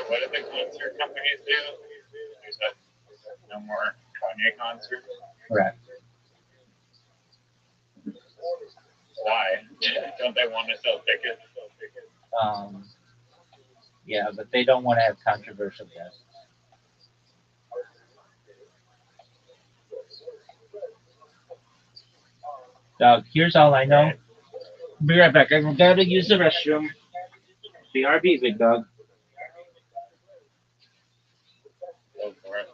What do the concert companies do? Is that no more Kanye concerts? Correct. Why? Don't they want to sell tickets? Yeah, but they don't want to have controversial guests. Doug, here's all I know. Be right back. I'm going to use the restroom. BRB, big dog. Go for it.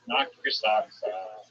Knock your socks off.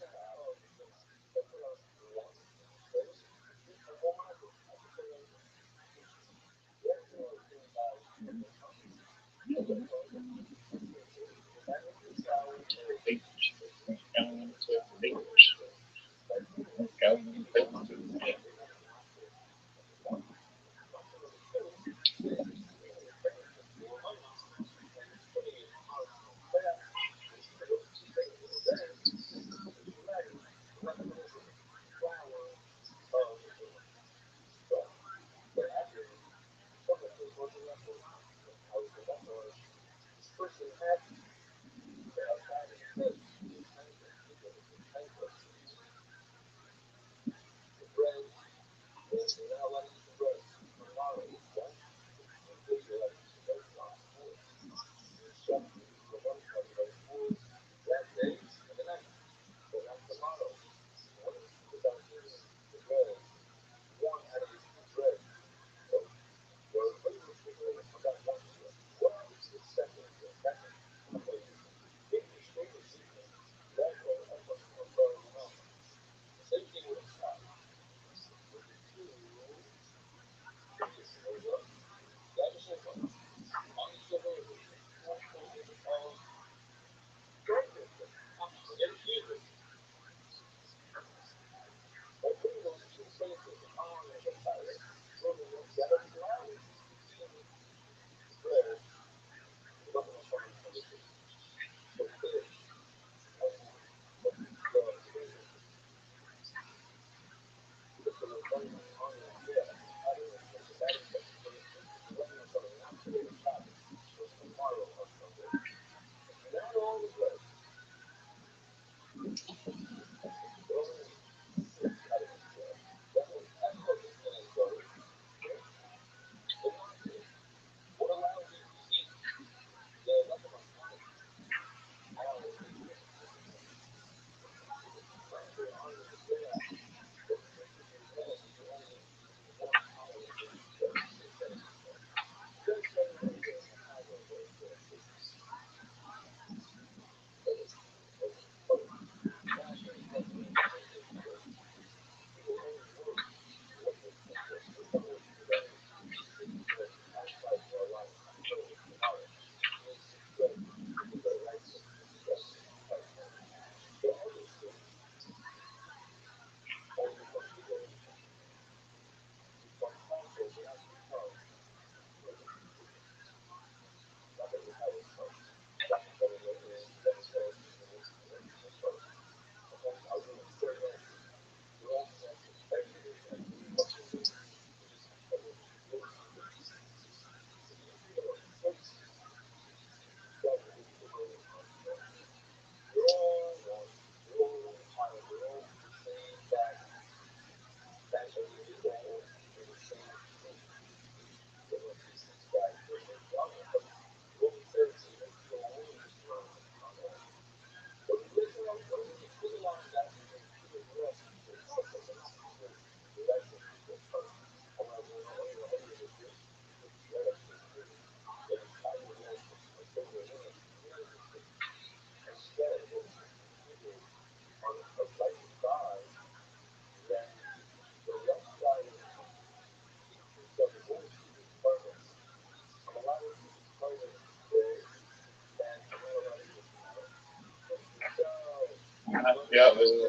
Yeah, this is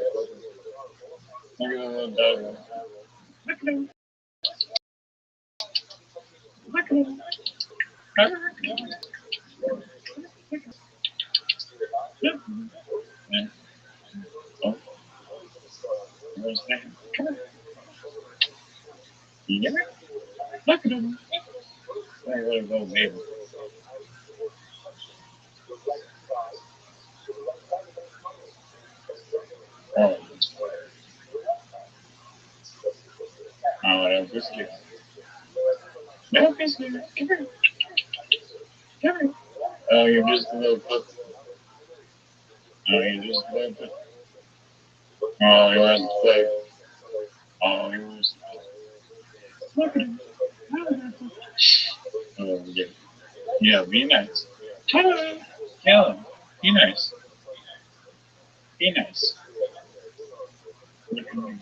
look at the little dog. Look at him. Look at him. Yeah. Oh, where's that? Come on. Yeah. Look at him. There you go, baby. Oh, whatever. Biscuit. No, biscuit. Come here. Come here. Oh, you're just a little pup. Oh, you're just a little pup. Oh, he wants to play. Oh, he wants to play. Look at him. Oh, yeah. Yeah, be nice. Hello. Hello. Be nice. Be nice. Look at me.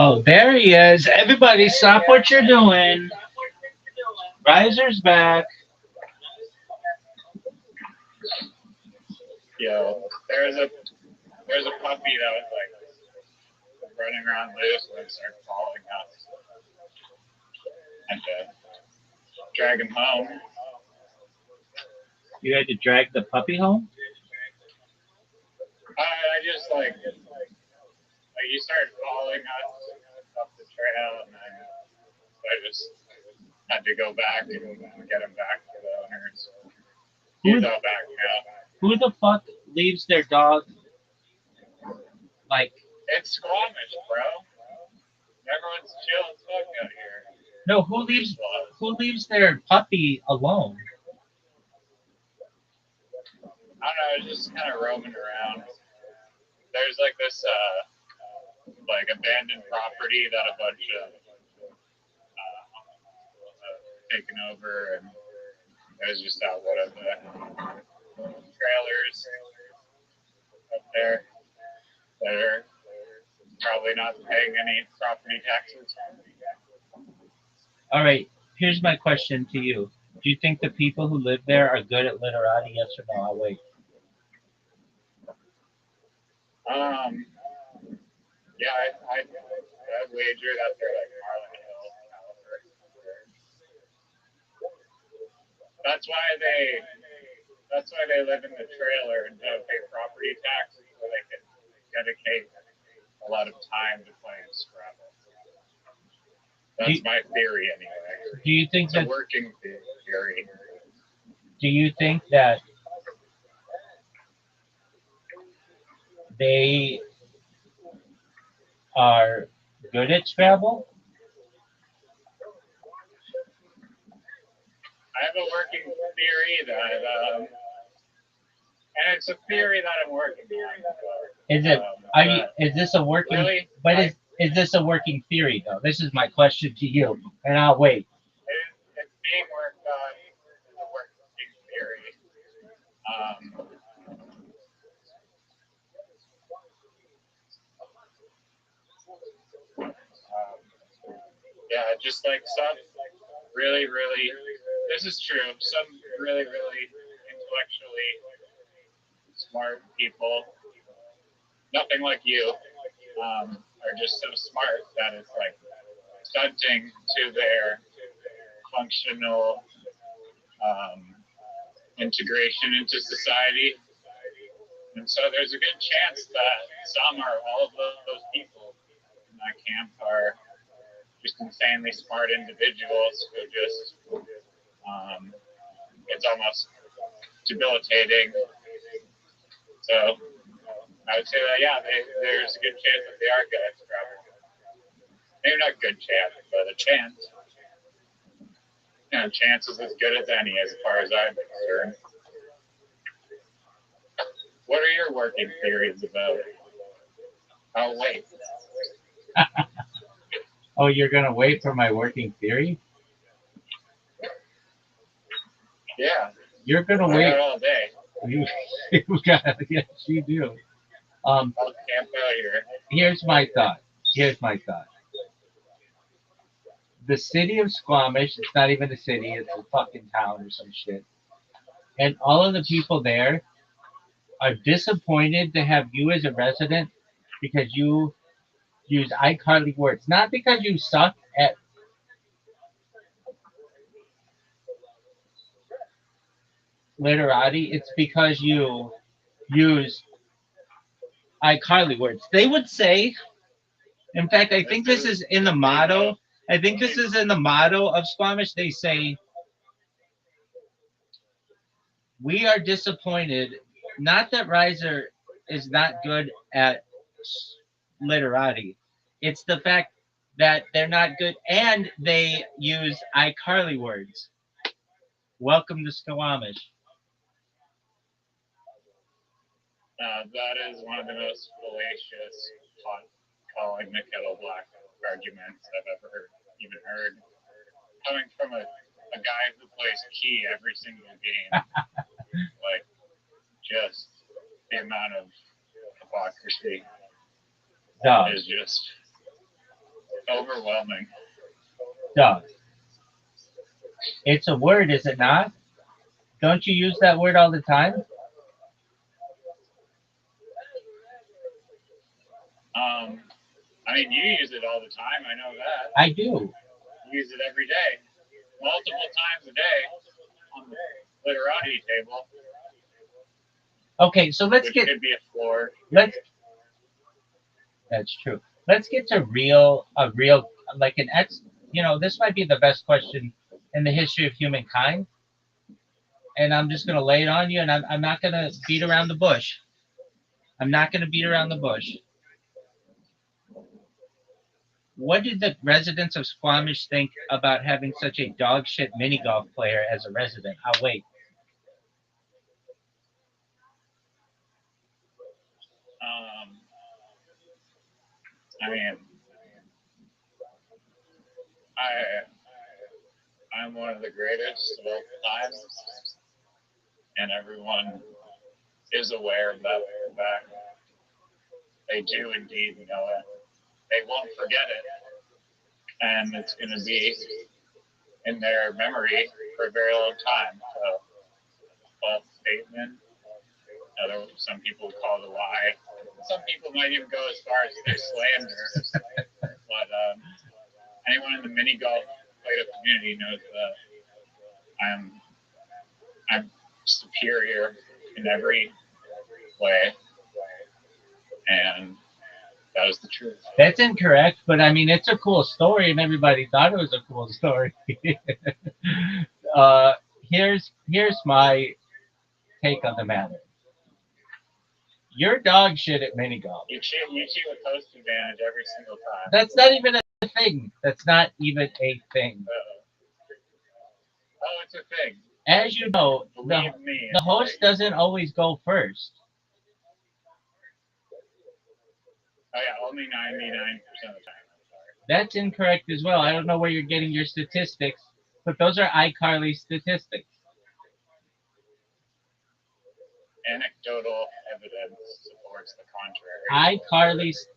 Oh, there he is. Everybody, stop what you're doing. Riser's back. Yo, there's a puppy that was like running around loose and it started following us. And drag him home. You had to drag the puppy home? I just like he started following us up the trail, and then I just had to go back and get him back to the owners. He's all back now. Who the fuck leaves their dog? Like, It's Squamish, bro. Everyone's chill as fuck out here. no, who leaves their puppy alone? I don't know, it's just kind of roaming around. There's like this like abandoned property that a bunch of taken over, and it was just out one of the trailers up there that are probably not paying any property taxes. All right, here's my question to you. Do you think the people who live there are good at literati? Yes or no? I'll wait. Yeah, I'd wager that they're like Marlon Hill caliber. That's why they live in the trailer and don't pay property taxes, so they can dedicate a lot of time to playing Scrabble. That's my theory, anyway. Do you think it's a working theory? Do you think that they are good at Scrabble? I have a working theory that, and it's a theory that I'm working on. Is it? Is this a working? Really? But is this a working theory though? This is my question to you, and I'll wait. It's being worked on as a working theory. Yeah, just like some really, this is true, some really, intellectually smart people, nothing like you, are just so smart that it's like stunting to their functional integration into society. And so there's a good chance that some or all of those people in that camp are just insanely smart individuals who just, it's almost debilitating. So I would say that, yeah, there's a good chance that they are good at Scrabble. Maybe not good chance, but a chance. You know, chance is as good as any as far as I'm concerned. What are your working theories about? Oh, wait. Oh, you're gonna wait for my working theory? Yeah. You're gonna wait all day. You got, yes, you do. I'll camp out here. Here's my thought. The city of Squamish, it's not even a city, it's a fucking town or some shit. And all of the people there are disappointed to have you as a resident because you use iCarly words. Not because you suck at literati, it's because you use iCarly words. They would say, in fact, I think this is in the motto. I think this is in the motto of Squamish. They say, we are disappointed, not that Riser is not good at literati. It's the fact that they're not good and they use iCarly words. Welcome to Squamish. That is one of the most fallacious calling the kettle black arguments I've ever even heard. Coming from a guy who plays key every single game. Like, just the amount of hypocrisy is just Overwhelming. Dog. It's a word, is it not? Don't you use that word all the time? I mean, you use it all the time. I know that. I do. You use it every day, multiple times a day on the literati table. Okay, so let's which get. could be a floor. Let's. That's true. Let's get to a real, like an ex. You know, this might be the best question in the history of humankind, and I'm just gonna lay it on you, and I'm not gonna beat around the bush. I'm not gonna beat around the bush. What did the residents of Squamish think about having such a dog shit mini golf player as a resident? I'll wait. I mean, I'm one of the greatest of all time, and everyone is aware of that fact. They do indeed know it. They won't forget it, and it's going to be in their memory for a very long time. So, false statement. Some people would call it a lie. Some people might even go as far as to say slander. But anyone in the mini golf Play-Doh community knows that I'm superior in every way, and that is the truth. That's incorrect, but I mean, it's a cool story, and everybody thought it was a cool story. Here's my take on the matter. You're dog shit at mini golf. You cheat with host advantage every single time. That's not even a thing. That's not even a thing. Oh, it's a thing. As you know, Believe me, the host doesn't always go first. Oh yeah, only 99% of the time. That's incorrect as well. I don't know where you're getting your statistics, but those are iCarly statistics. Anecdotal evidence supports the contrary. iCarly's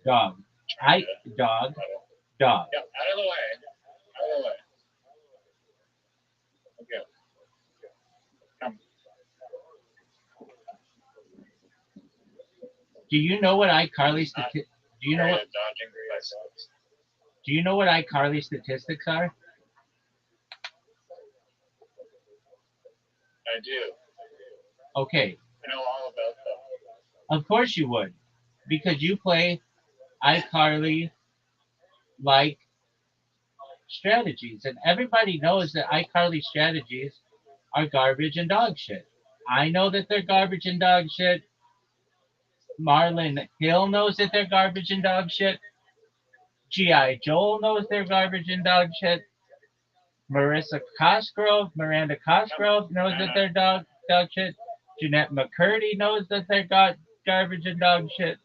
dog. Dog. Yeah, out of the way. Out of the way. Okay. Come. Do you know what iCarly statistics? Do you know what? Do you know what iCarly statistics are? I do. Okay. I know all about them. Of course you would, because you play iCarly like strategies, and everybody knows that iCarly strategies are garbage and dog shit. I know that they're garbage and dog shit. Marlon Hill knows that they're garbage and dog shit. G.I. Joel knows they're garbage and dog shit. Miranda Cosgrove knows that they're dog shit. Jeanette McCurdy knows that they're garbage and dog shit.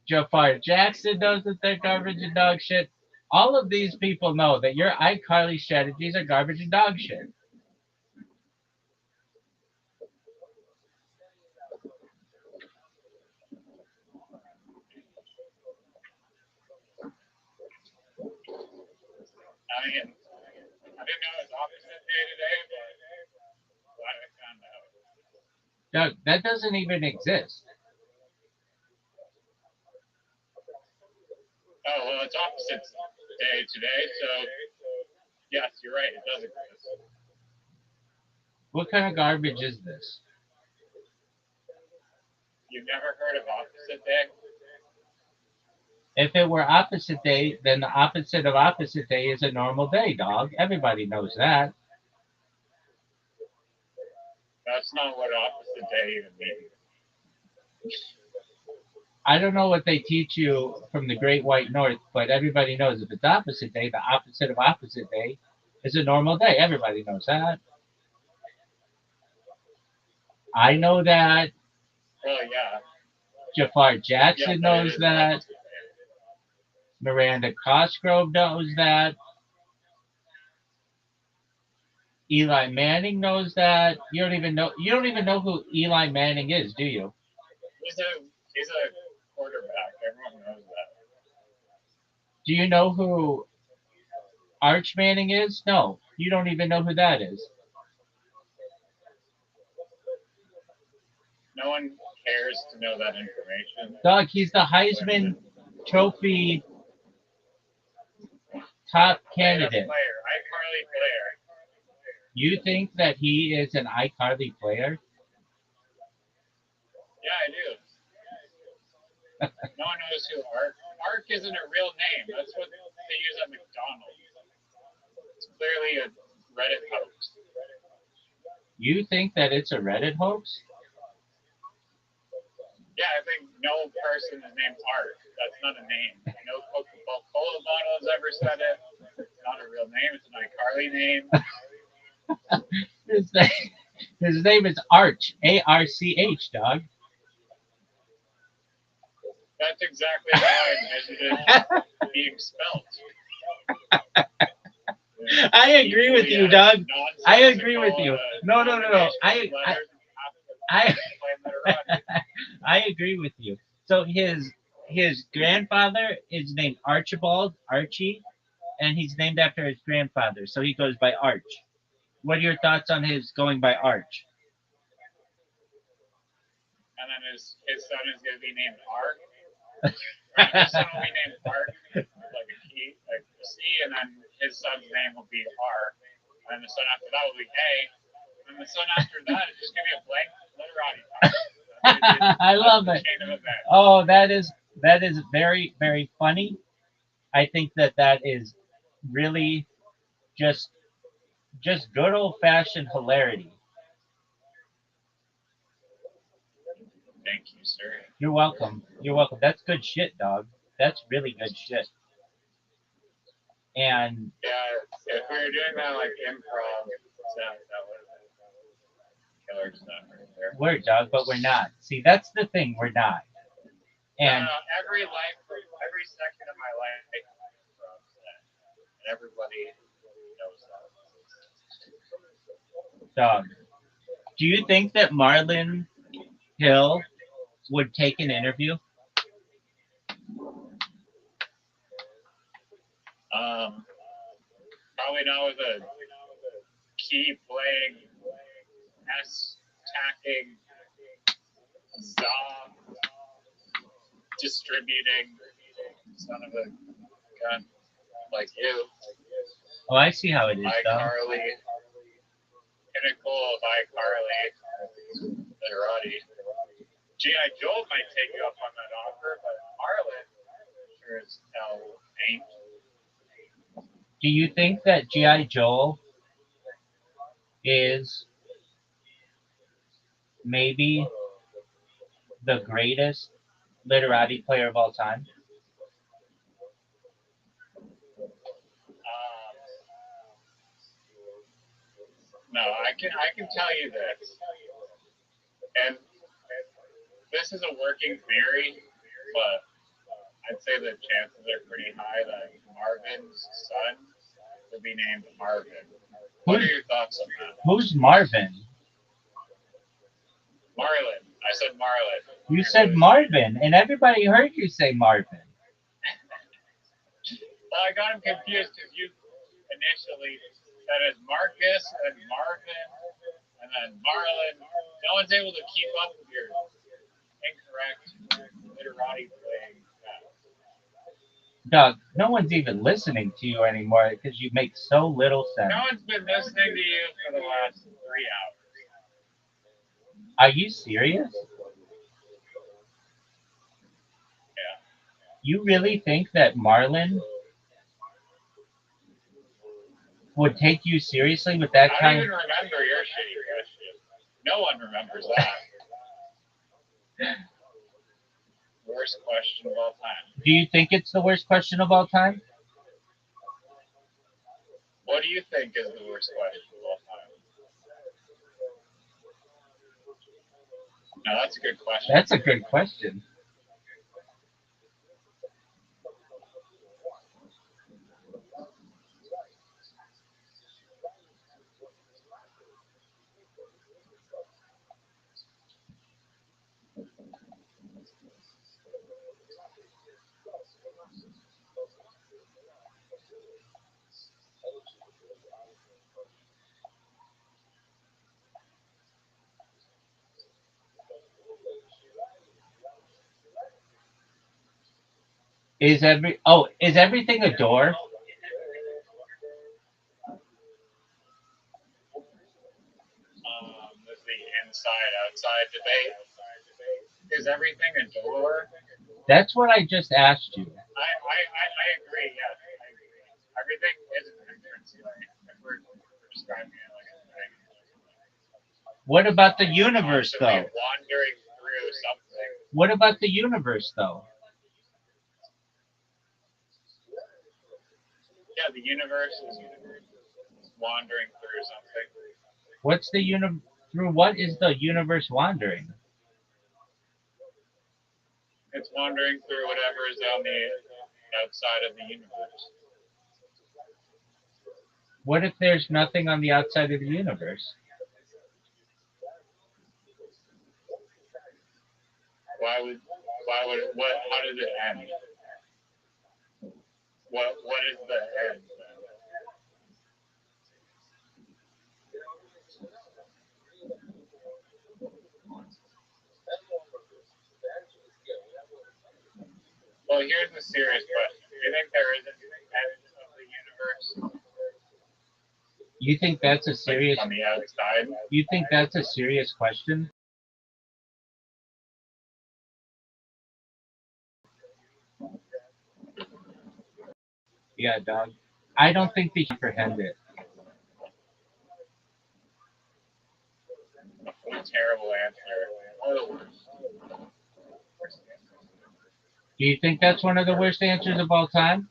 Jafar Jackson knows that they're garbage and dog shit. All of these people know that your iCarly strategies are garbage and dog shit. I didn't know it was opposite day today, but glad I found out. Doug, that doesn't even exist. Oh, well, it's opposite day today, so yes, you're right, it does exist. What kind of garbage is this? You've never heard of opposite day? If it were opposite day, then the opposite of opposite day is a normal day, dog. Everybody knows that. That's not what opposite day even means. I don't know what they teach you from the Great White North, but everybody knows if it's opposite day, the opposite of opposite day is a normal day. Everybody knows that. I know that. Well, yeah. Jafar Jackson knows that. Miranda Cosgrove knows that. Eli Manning knows that. You don't even know who Eli Manning is, do you? He's a quarterback. Everyone knows that. Do you know who Arch Manning is? No, you don't even know who that is. No one cares to know that information. Dog, he's the Heisman Trophy top candidate. iCarly player. You think that he is an iCarly player? Yeah, I do. No one knows who Ark. Ark isn't a real name. That's what they use at McDonald's. It's clearly a Reddit hoax. You think that it's a Reddit hoax? Yeah, I think no person is named Ark. That's not a name. No Coca-Cola bottle has ever said it. It's not a real name. It's an iCarly name. His name is Arch, A-R-C-H, dog. That's exactly how I envisioned it being spelled. I agree with you, Doug. I agree with you. No. I agree with you. So his grandfather is named Archibald, Archie, and he's named after his grandfather. So he goes by Arch. What are your thoughts on his going by Arch? And then his son is going to be named Ark. Right? His son will be named Ark, like a key, like a C, and then his son's name will be R. And the son after that will be A. And the son after that is just going to be a blank literati. I love it. Oh, that is very, very funny. I think that is really just good old fashioned hilarity. Thank you, sir. You're welcome. You're welcome. That's good shit, dog. That's really good shit. And yeah, if we were doing that like improv, that would have been killer stuff right there. We're dog, but we're not. See, that's the thing. We're not. And every second of my life is improv set, and everybody knows that. Dog, do you think that Marlon Hill would take an interview? Probably not with a key playing, S tacking, Zom distributing son of a gun like you. Oh, I see how it is, dog. iCarly, pinnacle of iCarly, literati. G.I. Joe might take you up on that offer, but Marlon sure as hell ain't. Do you think that G.I. Joe is maybe the greatest literati player of all time? No, I can tell you this, and this is a working theory, but I'd say the chances are pretty high that Marvin's son will be named Marvin. What are your thoughts on that? Who's Marvin? Marlon. I said Marlon. You said Marvin, and everybody heard you say Marvin. Well, I got him confused because you initially said it's Marcus and Marvin and then Marlon. No one's able to keep up with your incorrect literati playing. Doug, no one's even listening to you anymore because you make so little sense. No one's been listening to you for the last 3 hours. Are you serious? Yeah. You really think that Marlon would take you seriously with that kind of... I don't even remember your shitty question. No one remembers that. Worst question of all time. Do you think it's the worst question of all time? What do you think is the worst question of all time? No, that's a good question. That's a good question. Is everything a door? This is the inside outside debate. Is everything a door? That's what I just asked you. I agree, yes. I agree. Everything is an entrance way. If we're describing it like a thing. What about the universe, though? Wandering through something. What about the universe, though? Yeah, the universe is wandering through something. What's the through what is the universe wandering? It's wandering through whatever is on the outside of the universe. What if there's nothing on the outside of the universe? How does it end? What is the end then? Well, here's the serious question. Do you think there is an end of the universe? You think that's a serious on the outside? You think that's a serious question? Yeah, dog. I don't think they comprehend it. What a terrible answer. One of the worst. Do you think that's one of the worst answers of all time?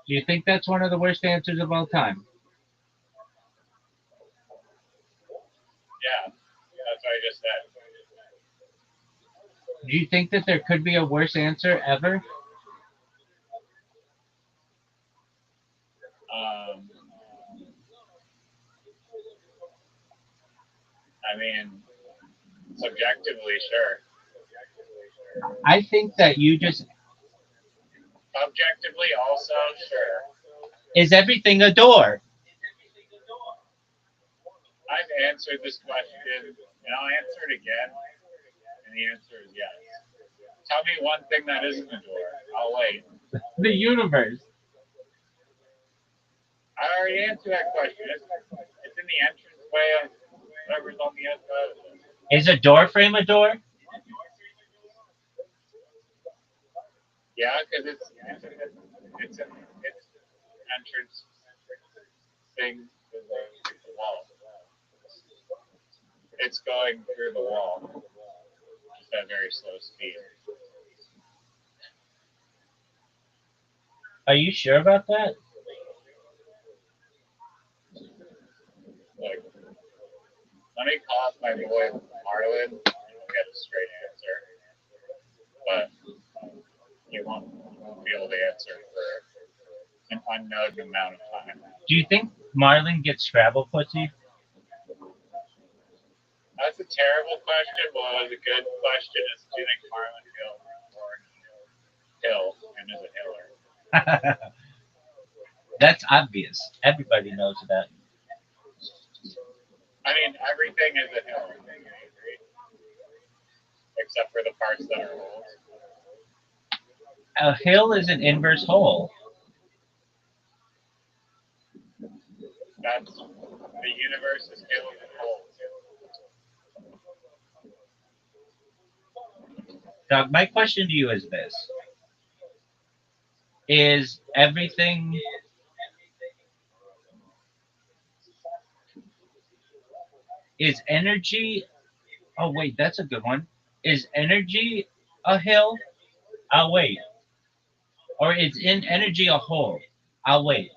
Do you think that's one of the worst answers of all time? Yeah, that's what I just said. Do you think that there could be a worse answer ever? I mean, subjectively, sure. I think that you just Objectively, also, sure. is everything a door? I've answered this question, and I'll answer it again, and the answer is yes. Tell me one thing that isn't a door. I'll wait. The universe. I already answered that question. It's in the entrance way of whatever's on the outside of it. Is a door frame a door? Yeah, because it's an entrance thing with the wall. It's going through the wall just at a very slow speed. Are you sure about that? Look, let me call up my boy Marlon and we'll get a straight answer. But you won't be able to answer for an unknown amount of time. Do you think Marlon gets Scrabble pussy? That's a terrible question, but it was a good question. Is do you think Marlon Hill was born Hill and is a Hiller? That's obvious. Everybody knows that. I mean, everything is a hill, except for the parts that are holes. A hill is an inverse hole. That's the universe is hills and holes. Doug, my question to you is this. Is everything is energy oh wait, that's a good one. Is energy a hill? I'll wait. Or is in energy a hole? I'll wait.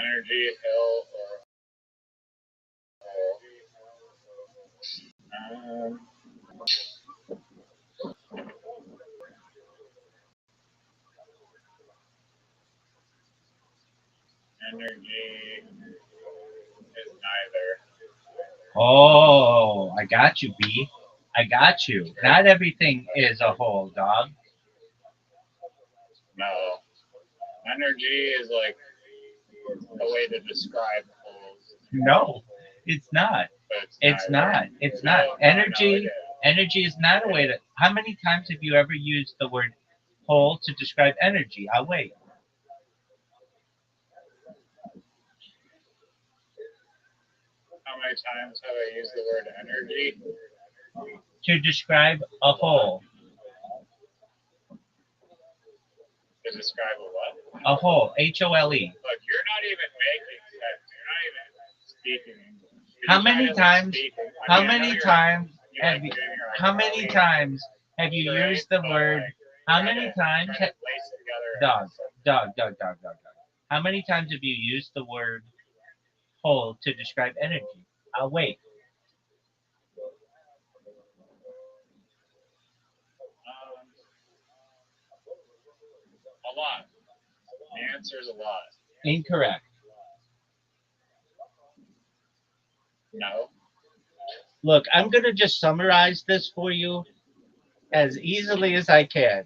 Energy, hill, or energy is neither. Oh, I got you, B. I got you. Not everything is a hole, dog. No. Energy is like a way to describe holes. No, it's not. But It's neither. not. It's No, not. no, Energy. no, it is. Energy is not a way to. How many times have you ever used the word whole to describe energy? I'll wait. How many times have I used the word energy? To describe a whole. To describe a what? A whole. H-O-L-E. Look, you're not even making sense. You're not even speaking English. You're How just trying many to times? speak. I How mean, I know many you're- times you have like you? doing your How many iCarly times have you charade, used the but, word? like, How trying many to- times? trying to place it together Dog, as a- dog. How many times have you used the word whole to describe energy? I'll wait. A lot. The answer is a lot. Incorrect. No. Look, I'm going to just summarize this for you as easily as I can.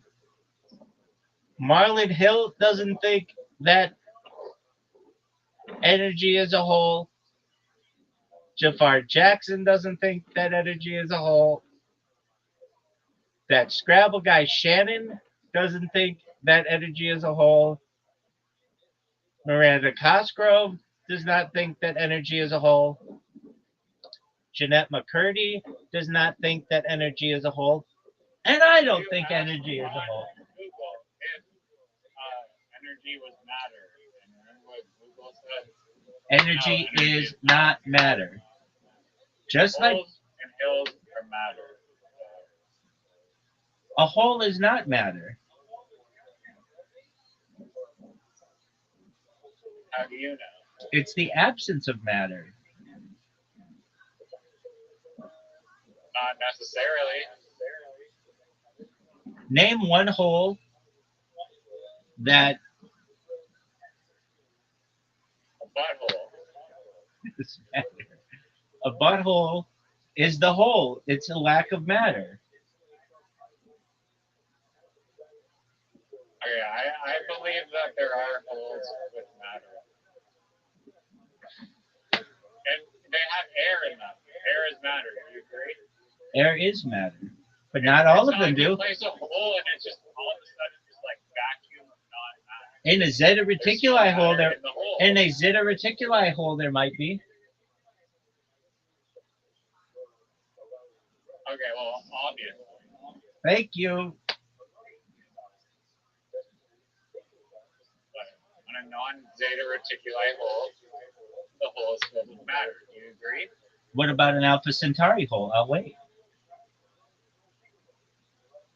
Marlon Hill doesn't think that energy is a whole. Jafar Jackson doesn't think that energy is a whole. That Scrabble guy Shannon doesn't think that energy is a whole. Miranda Cosgrove does not think that energy is a whole. Jeanette McCurdy does not think that energy is a whole. And I don't think energy is a whole. Google if energy was matter. And remember what Google said? Energy is not matter. Just like Holes and hills are matter. a whole is not matter. How do you know? It's the absence of matter. Not necessarily. Name one whole that A butthole. is matter. A butthole is the whole. It's a lack of matter. Okay, I believe that there are holes with matter. And they have air in them. Air is matter. Do you agree? Air is matter. But not all of them It's not like do. you place a hole and it's just all of a sudden just like vacuum of non-matter. In a zeta There's reticuli still hole, matter there in the hole. in a zeta reticuli hole there might be. Okay, well, obviously. Thank you. But on a non-zeta reticuli hole, the hole is filled with matter. Do you agree? What about an Alpha Centauri hole? I'll wait.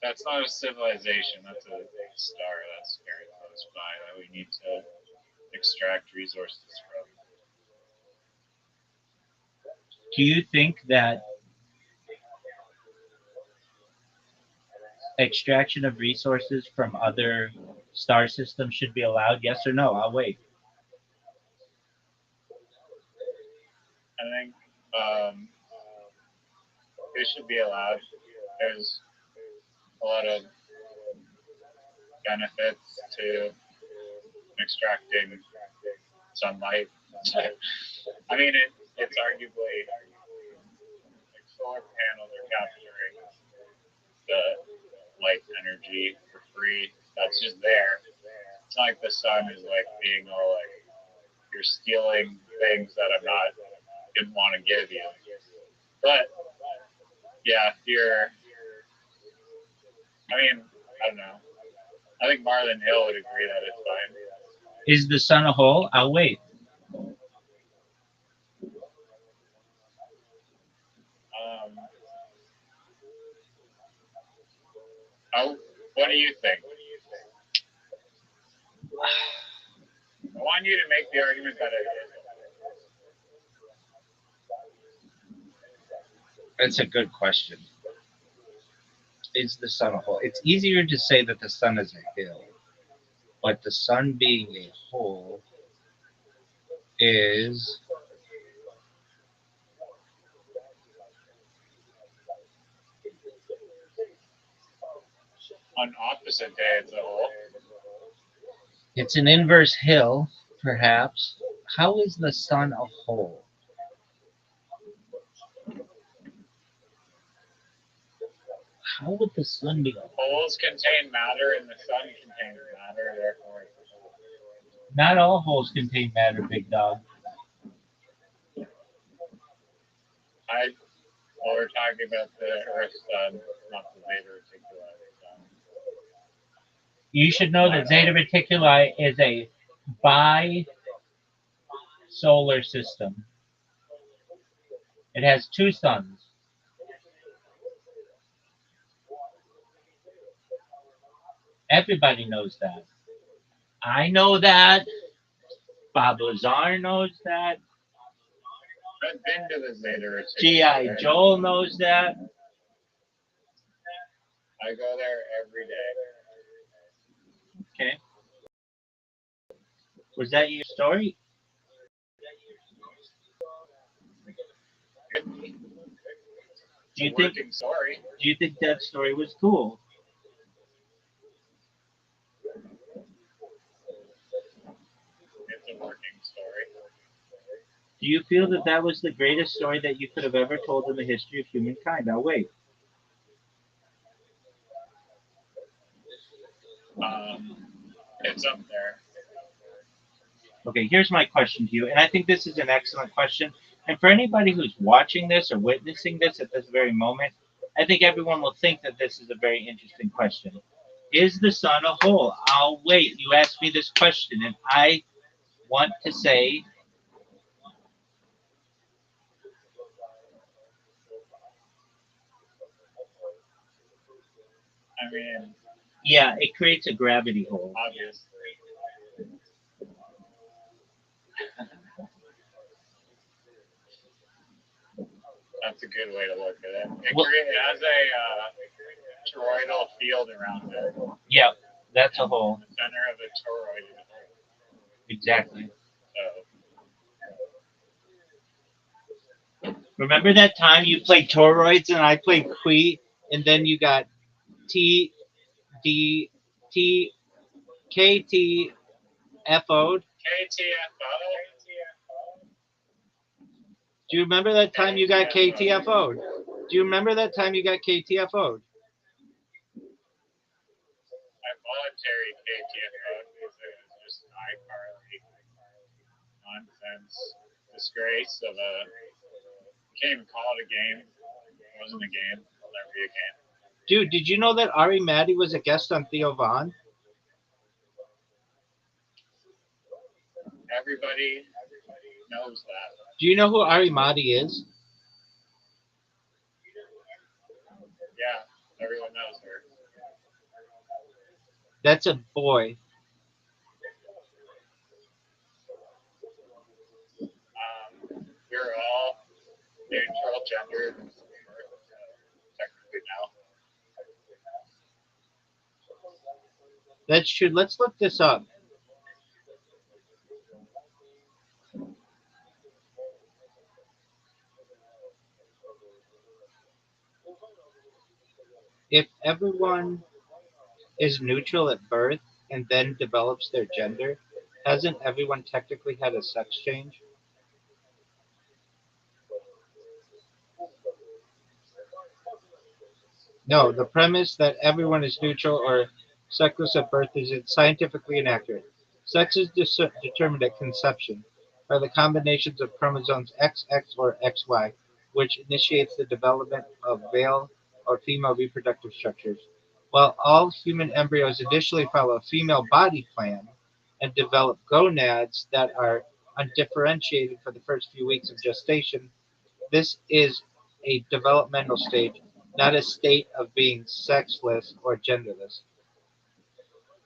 That's not a civilization. That's a star that's very close by that we need to extract resources from. Do you think that extraction of resources from other star systems should be allowed? Yes or no? I'll wait. I think it should be allowed. There's a lot of benefits to extracting sunlight. I mean, it's arguably like solar panels are capturing the light energy for free. That's just there. It's not like the sun is like being all like you're stealing things that didn't want to give you. But yeah, I don't know. I think Marlon Hill would agree that it's fine. Is the sun a hole? I'll wait. What do you think? I want you to make the argument that it is. That's a good question. Is the sun a hole? It's easier to say that the sun is a hill, but the sun being a hole is On opposite day, it's a hole. it's an inverse hill, perhaps. How is the sun a hole? How would the sun be? Holes contain matter, and the sun contains matter. Therefore, it's a hole. Not all holes contain matter, big dog. Well, we're talking about the Earth sun, not the Zeta Reticuli sun. You should know that Zeta Reticuli is a bi-solar system. It has two suns. Everybody knows that. I know that. Bob Lazar knows that. I've been to the Zeta Reticuli. G.I. Joel knows that. I go there every day. Okay. Was that your story? Do you think? Working story. Do you think that story was cool? It's a working story. Do you feel that that was the greatest story that you could have ever told in the history of humankind? Now wait. It's up there. Okay, here's my question to you, and I think this is an excellent question. And for anybody who's watching this or witnessing this at this very moment, I think everyone will think that this is a very interesting question. Is the sun a hole? I'll wait. You asked me this question, and I want to say I mean, yeah, it creates a gravity hole. obviously. That's a good way to look at it. It has a toroidal field around it. Yeah, that's a hole. The center of the toroid is a hole. Exactly. So, Remember that time you played toroids and I played Qui, and then you got T D T K T F O'd? KTFO? Do you remember that time you got KTFO'd? Do you remember that time you got KTFO'd? I voluntary KTFO because it was just iCarly nonsense disgrace of a. Can't even call it a game. It wasn't a game. It'll never be a game. Dude, did you know that Ari Maddie was a guest on Theo Vaughn? Everybody knows that. Do you know who Ari Maddie is? Yeah, everyone knows her. That's a boy. We're all neutral gendered technically now. That's true. Let's look this up. If everyone is neutral at birth and then develops their gender, hasn't everyone technically had a sex change? No, the premise that everyone is neutral or sexless at birth is scientifically inaccurate. Sex is determined at conception by the combinations of chromosomes XX or XY, which initiates the development of male or female reproductive structures. While all human embryos initially follow a female body plan and develop gonads that are undifferentiated for the first few weeks of gestation, this is a developmental stage, not a state of being sexless or genderless.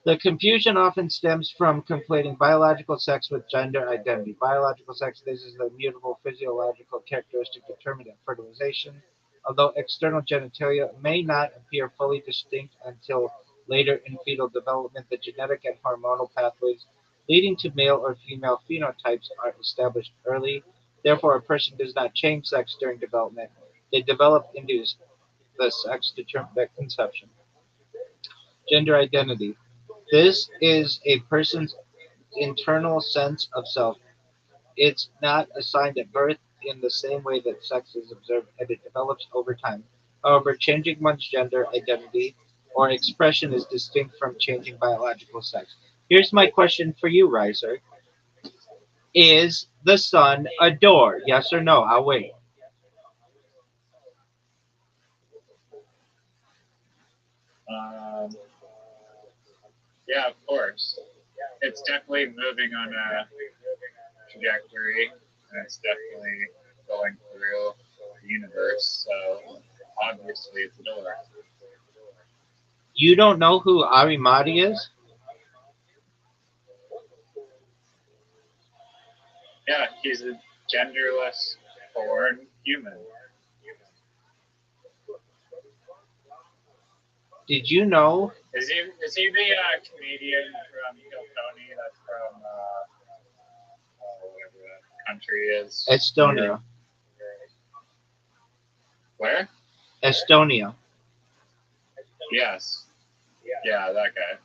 The confusion often stems from conflating biological sex with gender identity. Biological sex, this is the immutable physiological characteristic determined at fertilization. Although external genitalia may not appear fully distinct until later in fetal development, the genetic and hormonal pathways leading to male or female phenotypes are established early. Therefore, a person does not change sex during development. They develop into the sex determined at conception. Gender identity. This is a person's internal sense of self. It's not assigned at birth in the same way that sex is observed, and it develops over time. However, changing one's gender identity or expression is distinct from changing biological sex. Here's my question for you, Riser. Is the sun a door? Yes or no? I'll wait. Um, yeah, of course. It's definitely moving on a trajectory, and it's definitely going through the universe. So obviously, it's a door. You don't know who Arimati is? Yeah, he's a genderless born human. Did you know? Is he the comedian from Kiltony? That's from whatever that country is. Estonia. Where? Estonia. Yes. Yeah, that guy.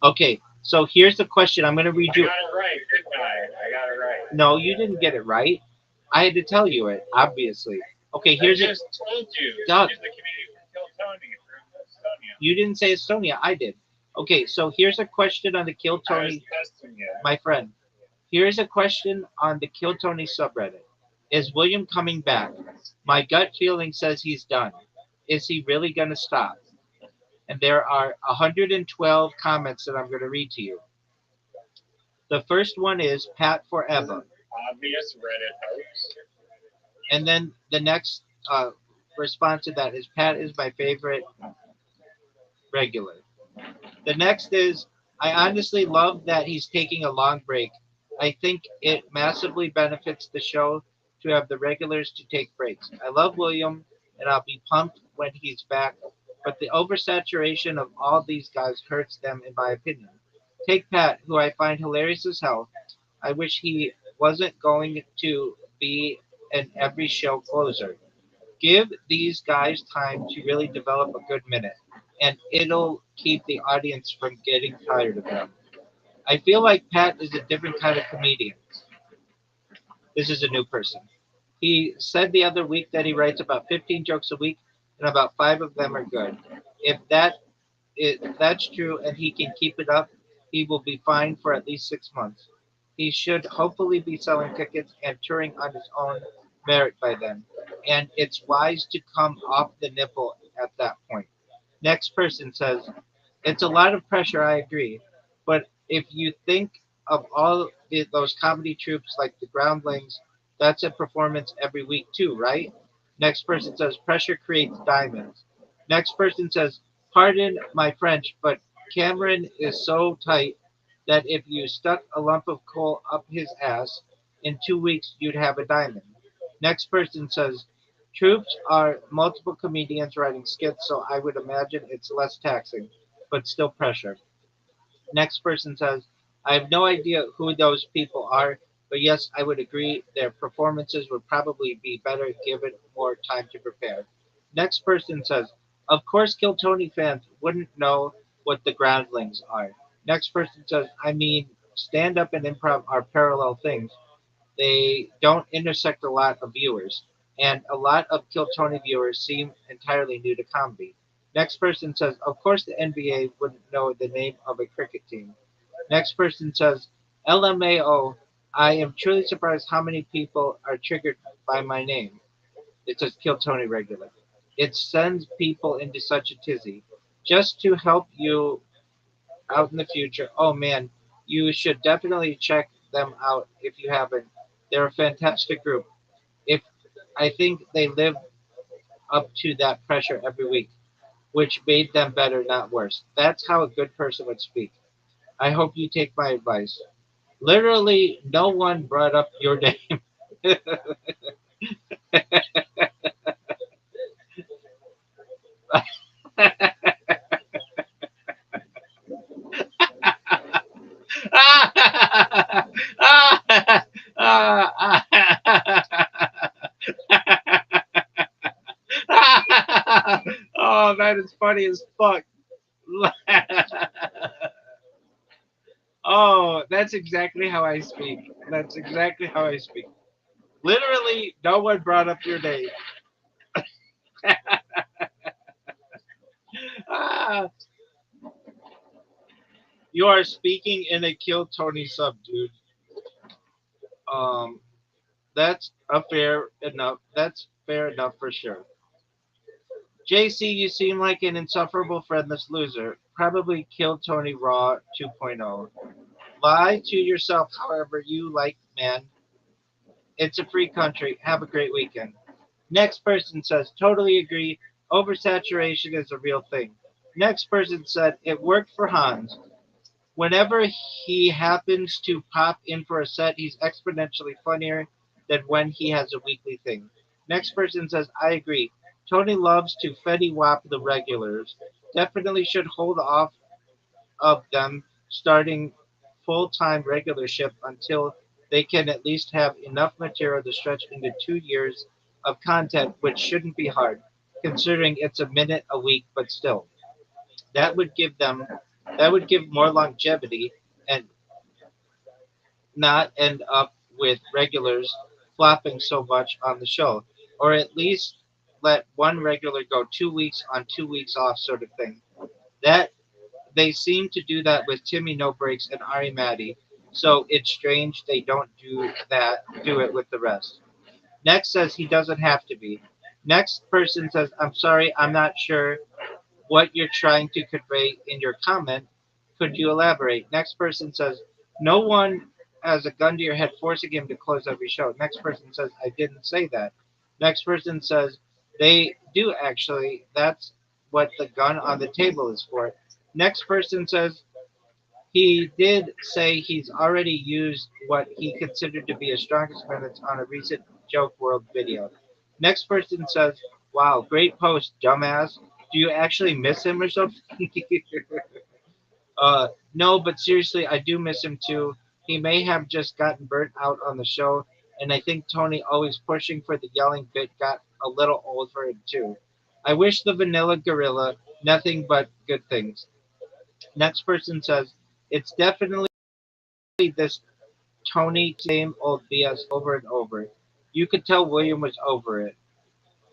Okay, so here's the question. I'm going to read I you. got it right, didn't I? I got it right. No, you didn't get it right. I had to tell you it, obviously. Okay, here's I it. just told you. Doug. He's the comedian from Kiltony, from Estonia. You didn't say Estonia. I did. Okay, so here's a question on the Kill I was Tony, testing you. my friend. Here's a question on the Kill Tony subreddit. Is William coming back? My gut feeling says he's done. Is he really going to stop? And there are 112 comments that I'm going to read to you. The first one is Pat Forever. Obvious Reddit hoax. And then the next response to that is Pat is my favorite regular. The next is I honestly love that he's taking a long break. I think it massively benefits the show to have the regulars to take breaks. I love William and I'll be pumped when he's back, but the oversaturation of all these guys hurts them in my opinion. Take Pat, who I find hilarious as hell. I wish he wasn't going to be an every show closer. Give these guys time to really develop a good minute, and it'll keep the audience from getting tired of them. I feel like Pat is a different kind of comedian. This is a new person. He said the other week that he writes about 15 jokes a week, and about 5 of them are good. If that's true and he can keep it up, he will be fine for at least 6 months. He should hopefully be selling tickets and touring on his own merit by then. And it's wise to come off the nipple at that point. Next person says, it's a lot of pressure, I agree. But if you think of those comedy troupes like the Groundlings, that's a performance every week too, right? Next person says, pressure creates diamonds. Next person says, pardon my French, but Cameron is so tight that if you stuck a lump of coal up his ass, in 2 weeks you'd have a diamond. Next person says, troops are multiple comedians writing skits, so I would imagine it's less taxing, but still pressure. Next person says, I have no idea who those people are, but yes, I would agree their performances would probably be better given more time to prepare. Next person says, of course, Kill Tony fans wouldn't know what the groundlings are. Next person says, I mean, stand up and improv are parallel things. They don't intersect a lot of viewers, and a lot of Kill Tony viewers seem entirely new to comedy. Next person says, of course the NBA wouldn't know the name of a cricket team. Next person says, LMAO, I am truly surprised how many people are triggered by my name. It says Kill Tony regular. It sends people into such a tizzy. Just to help you out in the future, oh man, you should definitely check them out if you haven't. They're a fantastic group. If I think they live up to that pressure every week, which made them better, not worse. That's how a good person would speak. I hope you take my advice. Literally, no one brought up your name. Oh, that is funny as fuck. Oh, that's exactly how I speak. That's exactly how I speak. Literally, no one brought up your name. Ah, you are speaking in a Kill Tony sub, dude. Um, that's a fair enough. That's fair enough for sure. JC, you seem like an insufferable friendless loser. Probably Kill Tony Raw 2.0. Lie to yourself however you like, man. It's a free country. Have a great weekend. Next person says, totally agree. Oversaturation is a real thing. Next person said, it worked for Hans. Whenever he happens to pop in for a set, he's exponentially funnier than when he has a weekly thing. Next person says, I agree. Tony loves to Fetty Wap the regulars. Definitely should hold off of them starting full time regularship until they can at least have enough material to stretch into 2 years of content, which shouldn't be hard, considering it's a minute a week, but still. That would give them that would give more longevity and not end up with regulars flopping so much on the show. Or at least let one regular go 2 weeks on 2 weeks off sort of thing. That they seem to do that with Timmy No Breaks and Ari Maddie, so it's strange they don't do it with the rest. Next says he doesn't have to be. Next person says, I'm sorry, I'm not sure what you're trying to convey in your comment. Could you elaborate? Next person says, no one has a gun to your head forcing him to close every show. Next person says, I didn't say that. Next person says, they do actually. That's what the gun on the table is for. Next person says, he did say he's already used what he considered to be his strongest minutes on a recent Joke World video. Next person says, wow, great post, dumbass. Do you actually miss him or something? No, but seriously, I do miss him too. He may have just gotten burnt out on the show, and I think Tony always pushing for the yelling bit got a little old for him too. I wish the vanilla gorilla nothing but good things. Next person says, it's definitely this Tony same old BS over and over. You could tell William was over it.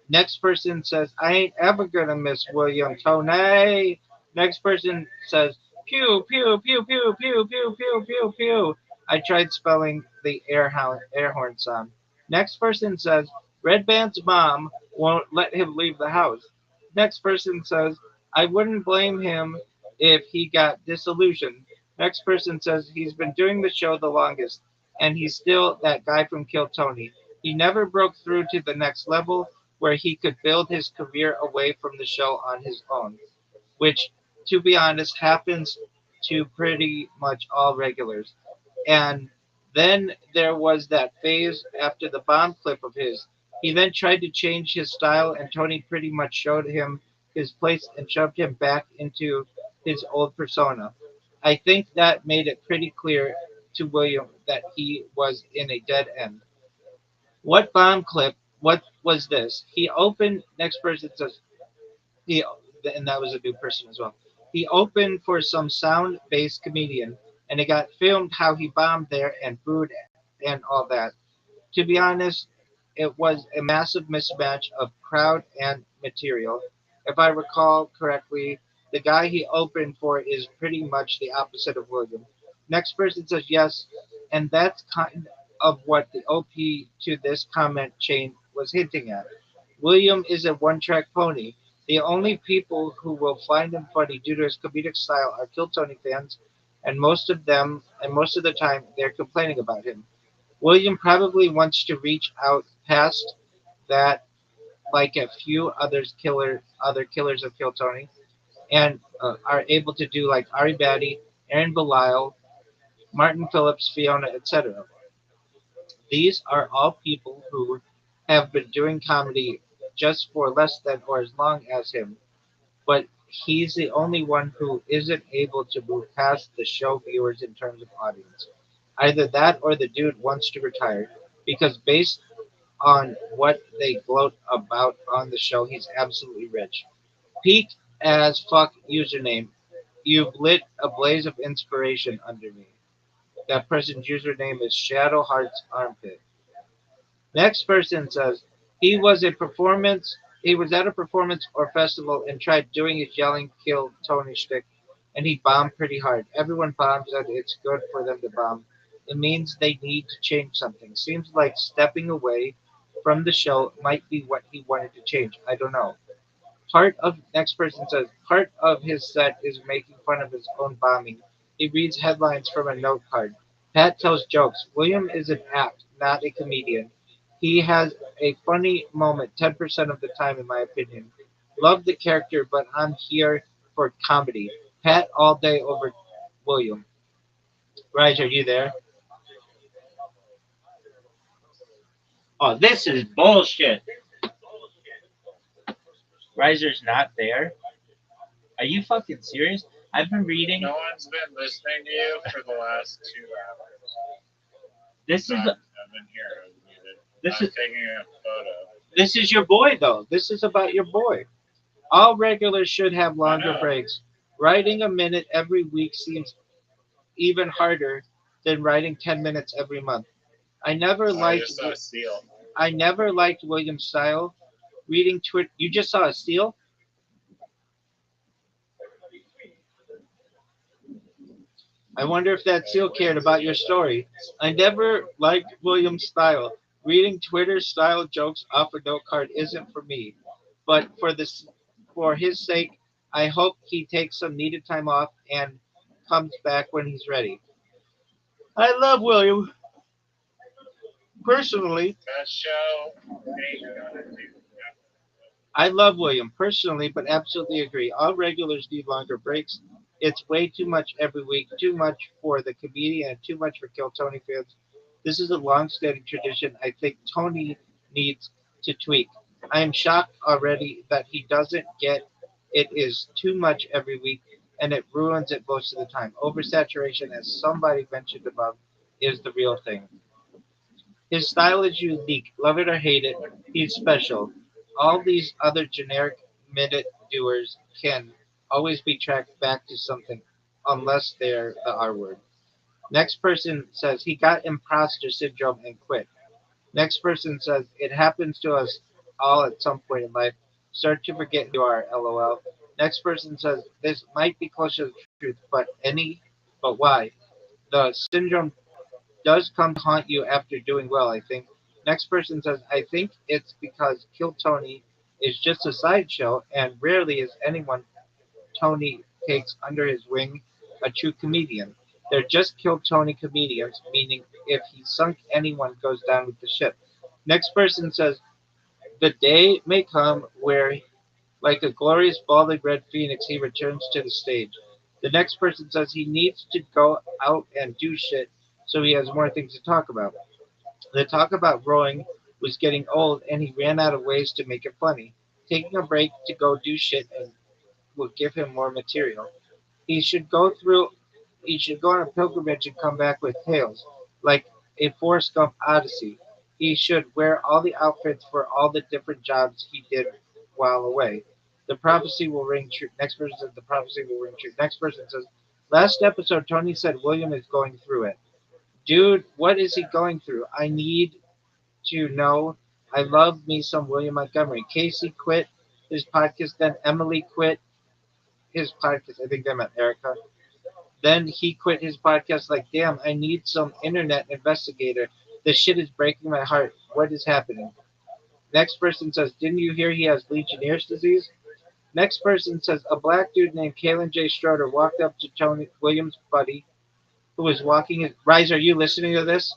Next person says, I ain't ever gonna miss William Tony. Next person says, pew, pew, pew, pew, pew, pew, pew, pew, pew. I tried spelling the air horn sound. Next person says, Red Band's mom won't let him leave the house. Next person says, I wouldn't blame him if he got disillusioned. Next person says, he's been doing the show the longest, and he's still that guy from Kill Tony. He never broke through to the next level where he could build his career away from the show on his own, which, to be honest, happens to pretty much all regulars. And then there was that phase after the bomb clip of his. He then tried to change his style, and Tony pretty much showed him his place and shoved him back into his old persona. I think that made it pretty clear to William that he was in a dead end. What bomb clip? What was this? He opened. Next person says he, and that was a new person as well. He opened for some sound-based comedian, and it got filmed how he bombed there and booed and all that. To be honest, it was a massive mismatch of crowd and material. If I recall correctly, the guy he opened for is pretty much the opposite of William. Next person says yes, and that's kind of what the OP to this comment chain was hinting at. William is a one track pony. The only people who will find him funny due to his comedic style are Kill Tony fans, and most of the time, they're complaining about him. William probably wants to reach out past that, like a few other killers of Kill Tony, and are able to do like Ari Batty, Aaron Belial, Martin Phillips, Fiona, etc. These are all people who have been doing comedy just for less than or as long as him, but he's the only one who isn't able to move past the show viewers in terms of audience. Either that or the dude wants to retire, because based on what they gloat about on the show, he's absolutely rich. Peak as fuck username. You've lit a blaze of inspiration under me. That person's username is Shadow Heart's Armpit. Next person says he was a performance He was at a performance or festival and tried doing his yelling kill Tony shtick, and he bombed pretty hard. Everyone bombs and it's good for them to bomb. It means they need to change something. Seems like stepping away from the show might be what he wanted to change. I don't know. Part of next person says part of his set is making fun of his own bombing. He reads headlines from a note card. Pat tells jokes. William is an act, not a comedian. He has a funny moment 10% of the time, in my opinion. Love the character, but I'm here for comedy. Pat all day over William. Raj, are you there? Oh, this is bullshit. Riser's not there. Are you fucking serious? I've been reading. No one's been listening to you for the last 2 hours. This is I've been here. this I'm is taking a photo. this is your boy though. This is about your boy. All regulars should have longer know. breaks. Writing a minute every week seems even harder than writing 10 minutes every month. I never I liked just saw a seal. I never liked William's style. Reading Twitter, you just saw a steal. I wonder if that seal cared about your story. I never liked William's style. Reading Twitter style jokes off a note card isn't for me. But for his sake, I hope he takes some needed time off and comes back when he's ready. I love William. Personally, Best show ain't gonna do. I love William personally, but absolutely agree. All regulars need longer breaks. It's way too much every week, too much for the comedian, and too much for Kill Tony fans. This is a long-standing tradition. I think Tony needs to tweak. I am shocked already that he doesn't get it is too much every week, and it ruins it most of the time. Oversaturation, as somebody mentioned above, is the real thing. His style is unique. Love it or hate it, he's special. All these other generic minute doers can always be tracked back to something, unless they're the R word. Next person says he got imposter syndrome and quit. Next person says it happens to us all at some point in life. Start to forget who you are, lol. Next person says this might be close to the truth, but why? The syndrome does come to haunt you after doing well, I think. Next person says, I think it's because Kill Tony is just a sideshow, and rarely is anyone Tony takes under his wing a true comedian. They're just Kill Tony comedians, meaning if he sunk, anyone goes down with the ship. Next person says, the day may come where, like a glorious balding red phoenix, he returns to the stage. The next person says he needs to go out and do shit so he has more things to talk about. The talk about rowing was getting old and he ran out of ways to make it funny. Taking a break to go do shit and will give him more material. He should go through he should go on a pilgrimage and come back with tales, like a Forrest Gump Odyssey. He should wear all the outfits for all the different jobs he did while away. The prophecy will ring true. Next person says the prophecy will ring true. Next person says, last episode Tony said William is going through it. Dude, what is he going through? I need to know. I love me some William Montgomery. Casey quit his podcast, then Emily quit his podcast. I think they meant Erica. Then he quit his podcast like, damn, I need some internet investigator. This shit is breaking my heart. What is happening? Next person says, didn't you hear he has Legionnaire's disease? Next person says, a black dude named Kalen J. Stroder walked up to Tony Williams' buddy who was walking his... Rise, are you listening to this?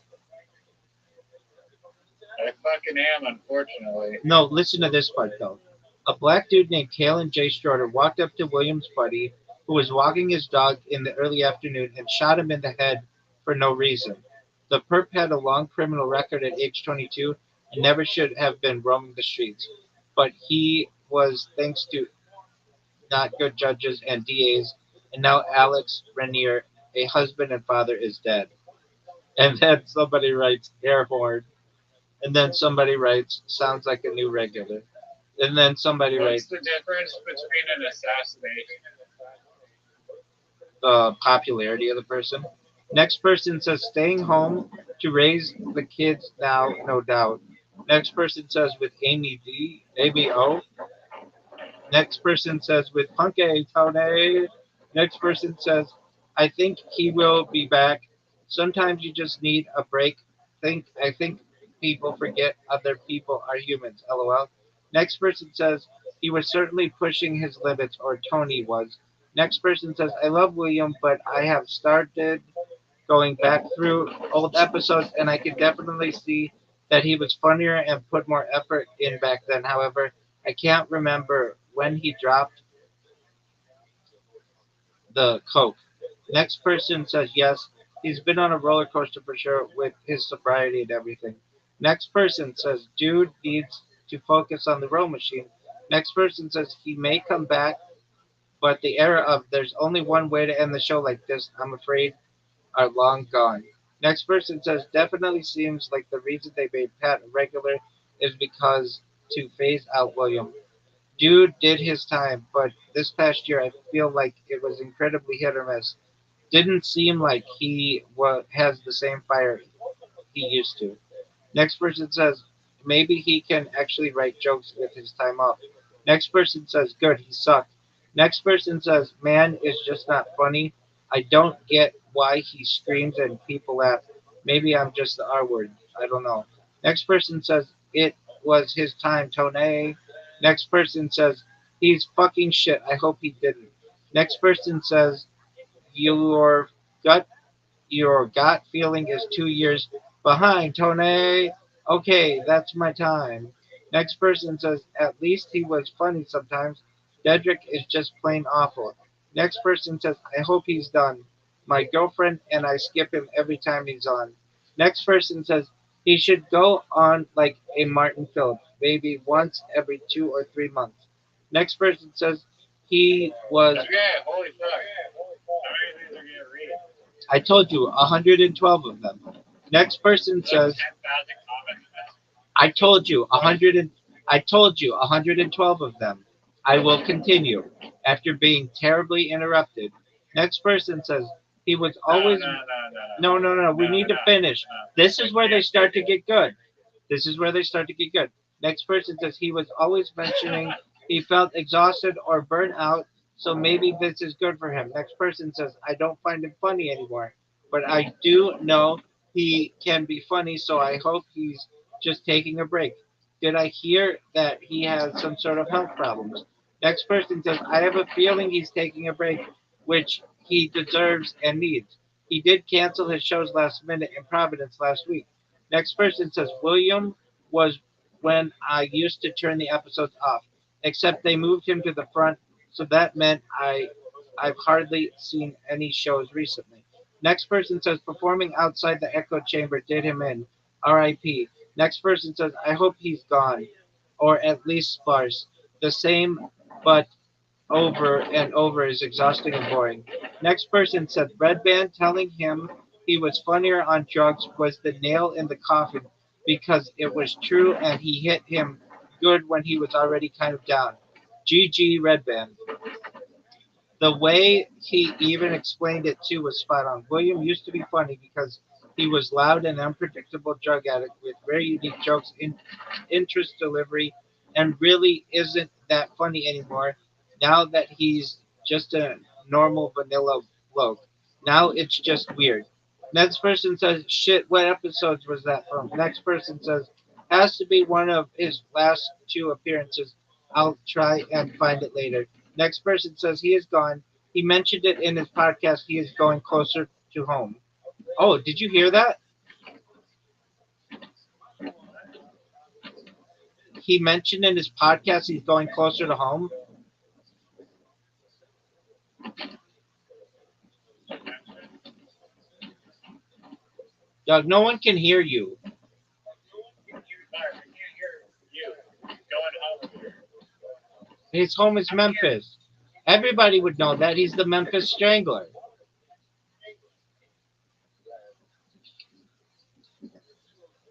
I fucking am, unfortunately. No, listen to this part, though. A black dude named Kalen J. Stroder walked up to Williams' buddy who was walking his dog in the early afternoon and shot him in the head for no reason. The perp had a long criminal record at age 22 and never should have been roaming the streets. But he was, thanks to not good judges and DAs, and now Alex Renier, a husband and father, is dead. And then somebody writes air horn. And then somebody writes sounds like a new regular. And then somebody What's writes the difference between an assassination and the popularity of the person. Next person says staying home to raise the kids now, no doubt. Next person says with Amy D. ABO. Next person says with Punky Tony. Next person says, I think he will be back. Sometimes you just need a break. I think people forget other people are humans. LOL. Next person says he was certainly pushing his limits, or Tony was. Next person says, I love William, but I have started going back through old episodes, and I can definitely see that he was funnier and put more effort in back then. However, I can't remember when he dropped the coke. Next person says yes, he's been on a roller coaster for sure with his sobriety and everything. Next person says dude needs to focus on the row machine. Next person says he may come back, but the era of there's only one way to end the show like this, I'm afraid, are long gone. Next person says definitely seems like the reason they made Pat a regular is because to phase out William. Dude did his time, but this past year I feel like it was incredibly hit or miss. Didn't seem like he has the same fire he used to. Next person says maybe he can actually write jokes with his time off. Next person says good, he sucked. Next person says man is just not funny. I don't get why he screams and people laugh. Maybe I'm just the R word. I don't know. Next person says it was his time, Tony. Next person says he's fucking shit. I hope he didn't. Next person says your gut your gut feeling is 2 years behind, Tony. Okay, that's my time. Next person says, at least he was funny sometimes. Dedrick is just plain awful. Next person says, I hope he's done. My girlfriend and I skip him every time he's on. Next person says, he should go on like a Martin Phillips, maybe once every 2 or 3 months. Next person says, he was Okay, holy fuck. How many of these are gonna read? I told you 112 of them. Next person says, 10,000 comments. I told you 100 and, I told you 112 of them. I will continue after being terribly interrupted. Next person says he was always no. We need to finish. This is where they start to get good. This is where they start to get good. Next person says he was always mentioning he felt exhausted or burnt out, so maybe this is good for him. Next person says I don't find him funny anymore, but I do know he can be funny, so I hope he's just taking a break. Did I hear that he has some sort of health problems? Next person says I have a feeling he's taking a break, which he deserves and needs. He did cancel his shows last minute in Providence last week. Next person says William was when I used to turn the episodes off, except they moved him to the front, so that meant I've hardly seen any shows recently. Next person says performing outside the echo chamber did him in. R.I.P. Next person says I hope he's gone, or at least sparse. The same, but over and over is exhausting and boring. Next person said Red Band telling him he was funnier on drugs was the nail in the coffin because it was true and he hit him good when he was already kind of down. GG Red Band. The way he even explained it too was spot on. William used to be funny because he was loud and unpredictable drug addict with very unique jokes, interest delivery, and really isn't that funny anymore. Now that he's just a normal vanilla bloke, now it's just weird. Next person says, "Shit, what episodes was that from?" Next person says, "Has to be one of his last two appearances. I'll try and find it later." Next person says he is gone. He mentioned it in his podcast. He is going closer to home. Oh, did you hear that? He mentioned in his podcast he's going closer to home. Doug, no one can hear you. His home is Memphis. Everybody would know that. He's the Memphis Strangler.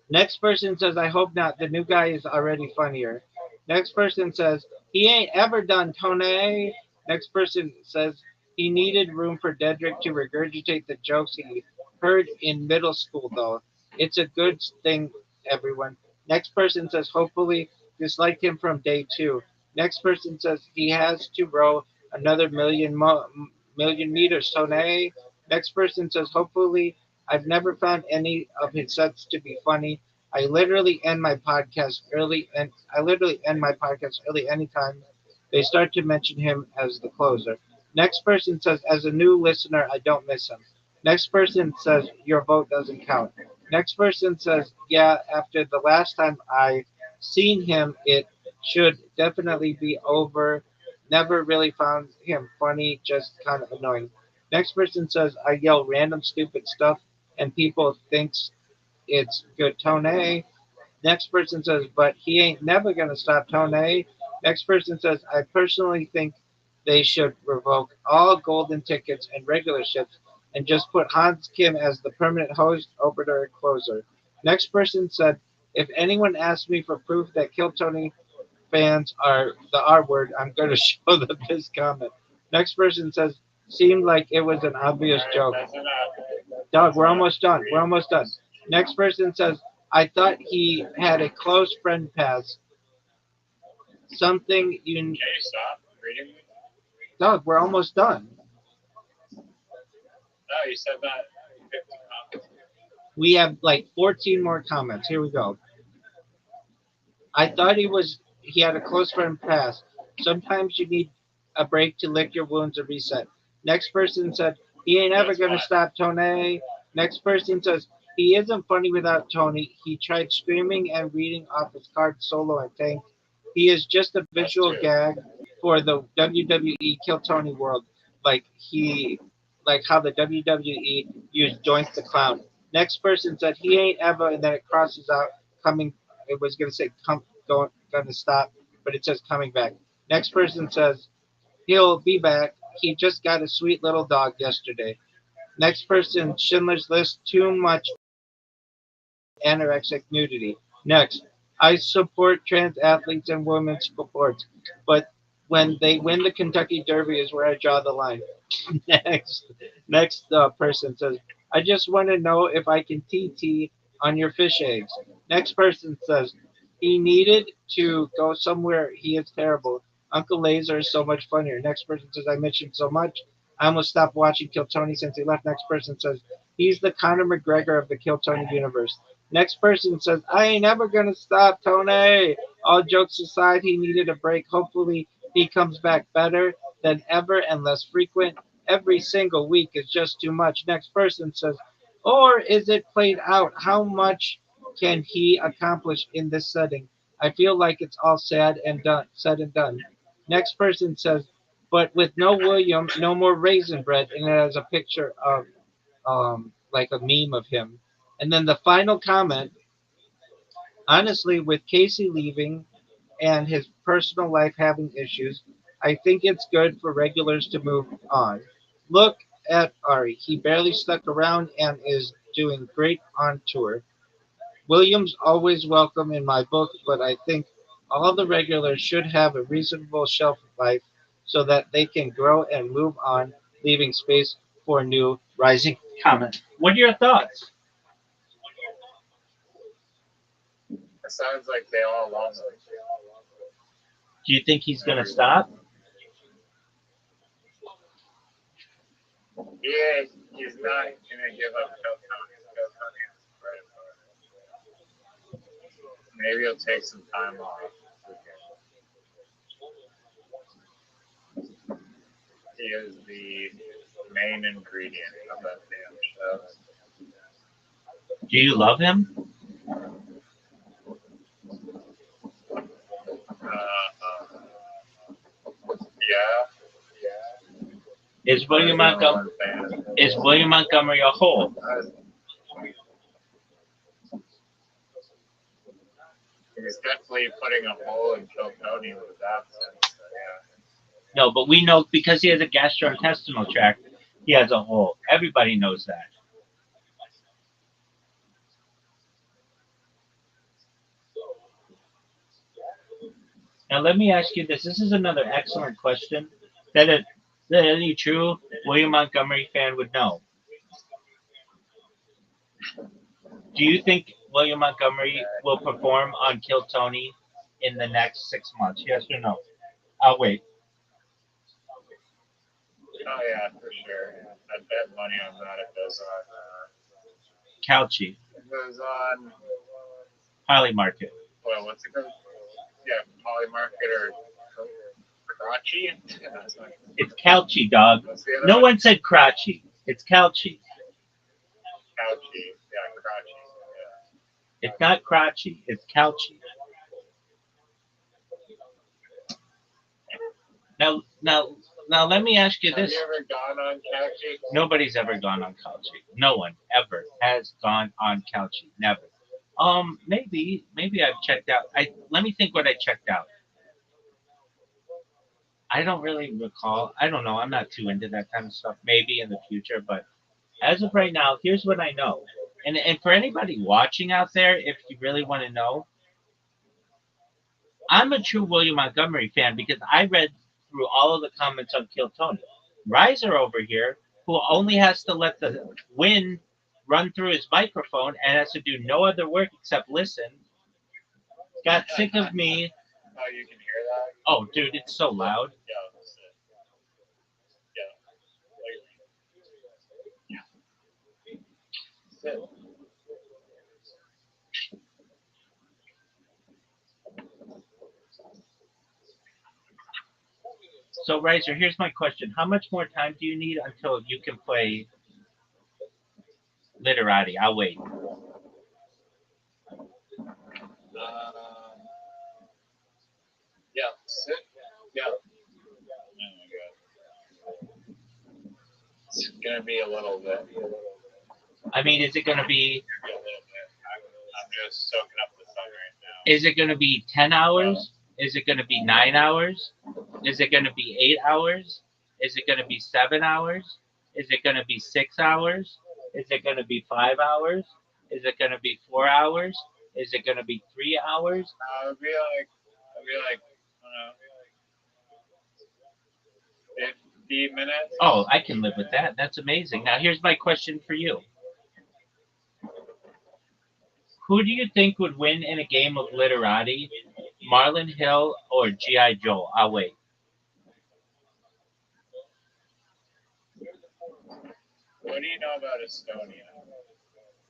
Next person says, I hope not. The new guy is already funnier. Next person says, he ain't ever done Tony. Next person says, he needed room for Dedrick to regurgitate the jokes he heard in middle school, though. It's a good thing, everyone. Next person says, hopefully disliked him from day 2. Next person says he has to row another million meters. Tone. Next person says, hopefully I've never found any of his sets to be funny. I literally end my podcast early anytime they start to mention him as the closer. Next person says, as a new listener, I don't miss him. Next person says, your vote doesn't count. Next person says, yeah, after the last time I seen him, it should definitely be over. Never really found him funny, just kind of annoying. Next person says, I yell random stupid stuff and people thinks it's good tone. Next person says, but he ain't never going to stop Tone. Next person says, I personally think they should revoke all golden tickets and regular ships and just put Hans Kim as the permanent host, opener, and closer. Next person said, if anyone asks me for proof that Kill Tony fans are the R word, I'm going to show them this comment. Next person says, seemed like it was an obvious joke. Doug, we're almost done. We're almost done. Next person says, I thought he had a close friend pass. Something you. Can you stop reading? Doug, we're almost done. No, you said that 50 comments. We have like 14 more comments. Here we go. I thought he had a close friend pass. Sometimes you need a break to lick your wounds and reset. Next person said, he ain't ever going to stop Tony. Next person says, he isn't funny without Tony. He tried screaming and reading off his card solo and tanked. He is just a visual gag for the WWE Kill Tony world. Like how the WWE used Joint the Clown. Next person said, he ain't ever, and then it crosses out coming. It was going to say going to stop, but it says coming back. Next person says, he'll be back. He just got a sweet little dog yesterday. Next person, Schindler's List, too much anorexic nudity. Next, I support trans athletes and women's sports, but when they win the Kentucky Derby is where I draw the line. Next person says, I just want to know if I can TT on your fish eggs. Next person says, he needed to go somewhere. He is terrible. Uncle Laser is so much funnier. Next person says, I mentioned so much. I almost stopped watching Kill Tony since he left. Next person says, he's the Conor McGregor of the Kill Tony universe. Next person says, I ain't never going to stop Tony. All jokes aside, he needed a break. Hopefully he comes back better than ever and less frequent. Every single week is just too much. Next person says, or is it played out? How much can he accomplish in this setting? I feel like it's all said and done. Next person says, but with no William, no more raisin bread, and it has a picture of like a meme of him. And then the final comment, honestly, with Casey leaving and his personal life having issues, I think it's good for regulars to move on. Look at Ari. He barely stuck around and is doing great on tour. Williams always welcome in my book, but I think all the regulars should have a reasonable shelf life so that they can grow and move on, leaving space for new rising comment. What are your thoughts? It sounds like they all love him. Do you think he's going to stop? Yeah, he's not going to give up Kill Tony. Maybe he'll take some time off. He is the main ingredient of that damn show. Do you love him? Yeah. Is William Montgomery a whole? He's definitely putting a hole in Kill Tony with that sense. Yeah. No, but we know because he has a gastrointestinal tract, he has a hole. Everybody knows that. Now let me ask you this. This is another excellent question that any true William Montgomery fan would know. Do you think William Montgomery will perform on Kill Tony in the next 6 months? Yes or no? I'll wait. Oh yeah, for sure. I bet money on that. It goes on. Couchy. It goes on. Holly Market. Well, what's it called? Yeah, Molly Market or Karachi. It's Couchy, dog. No one said Crotchy. It's Couchy. Couchy. Yeah, Karachi. Yeah. It's not Crotchy. It's Couchy. Now, let me ask you this. Have you ever gone on Couchy? Nobody's ever gone on Couchy. No one ever has gone on Couchy. Never. Maybe I've checked out. Let me think what I checked out. I don't really recall. I don't know. I'm not too into that kind of stuff. Maybe in the future, but as of right now, here's what I know. And for anybody watching out there, if you really want to know, I'm a true William Montgomery fan because I read through all of the comments on Kill Tony. Riser over here, who only has to let the wind run through his microphone and has to do no other work except listen, got sick of me. Oh, you can hear that? Oh, dude, it's so loud. Yeah. So, Riser, here's my question. How much more time do you need until you can play Literati? I'll wait. Yeah, sit. Yeah. Oh my god. It's gonna be a little bit. I mean, is it going to be... A little bit. I'm just soaking up the sun right now. Is it going to be 10 hours? Is it going to be 9 hours? Is it going to be 8 hours? Is it going to be 7 hours? Is it going to be 6 hours? Is it going to be 5 hours? Is it going to be 4 hours? Is it going to be 3 hours? It'll be like, I don't know, 50 minutes. Oh, I can live with that. That's amazing. Now, here's my question for you. Who do you think would win in a game of Literati, Marlon Hill or G.I. Joe? I'll wait. What do you know about Estonia?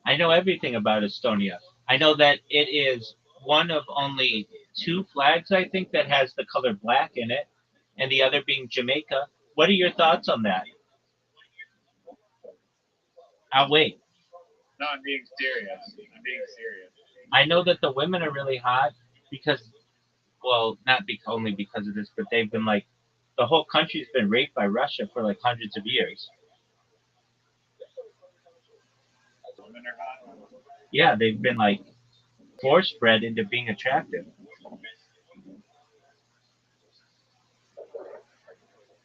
I know everything about Estonia. I know that it is one of only 2 flags, I think, that has the color black in it, and the other being Jamaica. What are your thoughts on that? I'll wait. No, I'm being serious. I know that the women are really hot because, well, not only because of this, but they've been like, the whole country's been raped by Russia for like hundreds of years. Women are hot. Yeah, they've been like force bred into being attractive.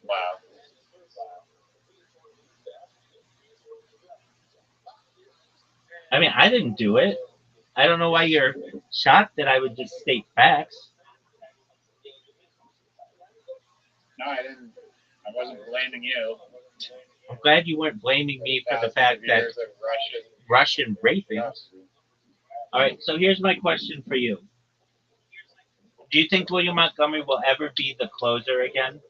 Wow. I mean, I didn't do it. I don't know why you're shocked that I would just state facts. No, I didn't. I wasn't blaming you. I'm glad you weren't blaming me for the fact that Russian raping. All right, so here's my question for you. Do you think William Montgomery will ever be the closer again?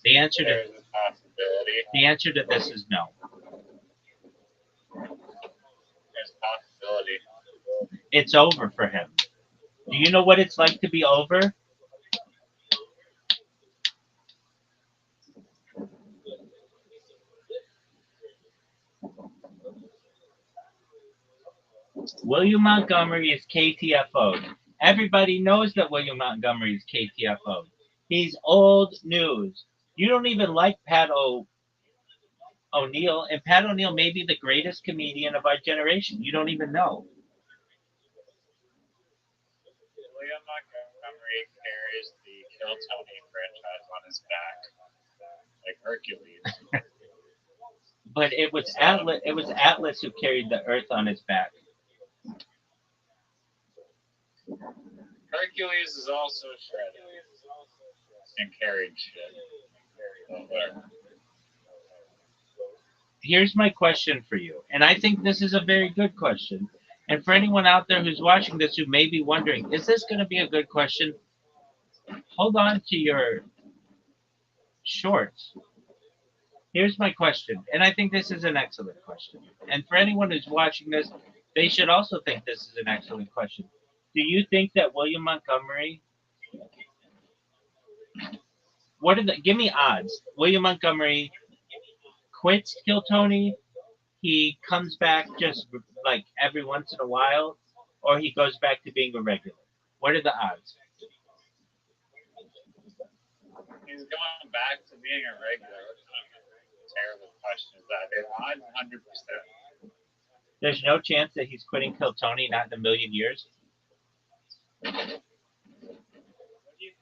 The answer There's a possibility. this is no. There's a possibility. It's over for him. Do you know what it's like to be over? William Montgomery is KTFO'd. Everybody knows that William Montgomery is KTFO'd. He's old news. You don't even like Pat O'Neill, and Pat O'Neill may be the greatest comedian of our generation. You don't even know. William Montgomery carries the Kill Tony franchise on his back, like Hercules. But it was Atlas. It was Atlas who carried the Earth on his back. Hercules is also shredded and carried shit. Here's my question for you, and I think this is a very good question. And for anyone out there who's watching this who may be wondering, is this going to be a good question? Hold on to your shorts. Here's my question, and I think this is an excellent question. And for anyone who's watching this, they should also think this is an excellent question. Do you think that William Montgomery, give me odds. William Montgomery quits Kill Tony, he comes back just like every once in a while, or he goes back to being a regular? What are the odds? He's going back to being a regular. What kind of terrible question is that? It's odd, 100%. There's no chance that he's quitting Kill Tony, not in a million years. What do you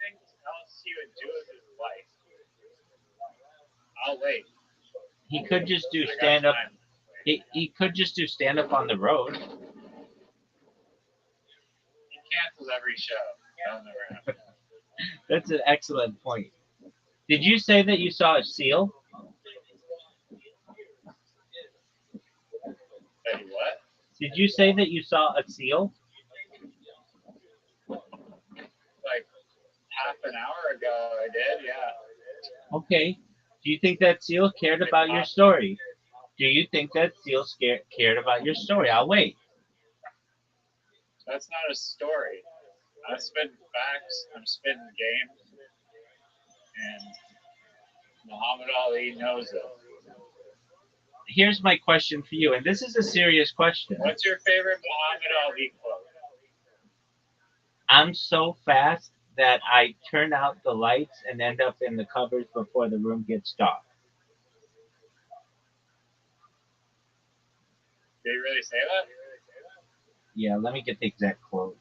think else he would do with his life? I'll wait. He could just do stand up. He could just do stand up on the road. He cancels every show. That'll never happen. That's an excellent point. Did you say that you saw a seal? Say what? Did you say that you saw a seal? Like half an hour ago, I did, yeah. Okay. Do you think that seal cared about your story? Do you think that seal cared about your story? I'll wait. That's not a story. I'm spitting facts. I'm spitting games. And Muhammad Ali knows it. Here's my question for you, and this is a serious question. What's your favorite Muhammad Ali quote? I'm so fast that I turn out the lights and end up in the covers before the room gets dark. Did he really say that? Yeah, let me get the exact quote.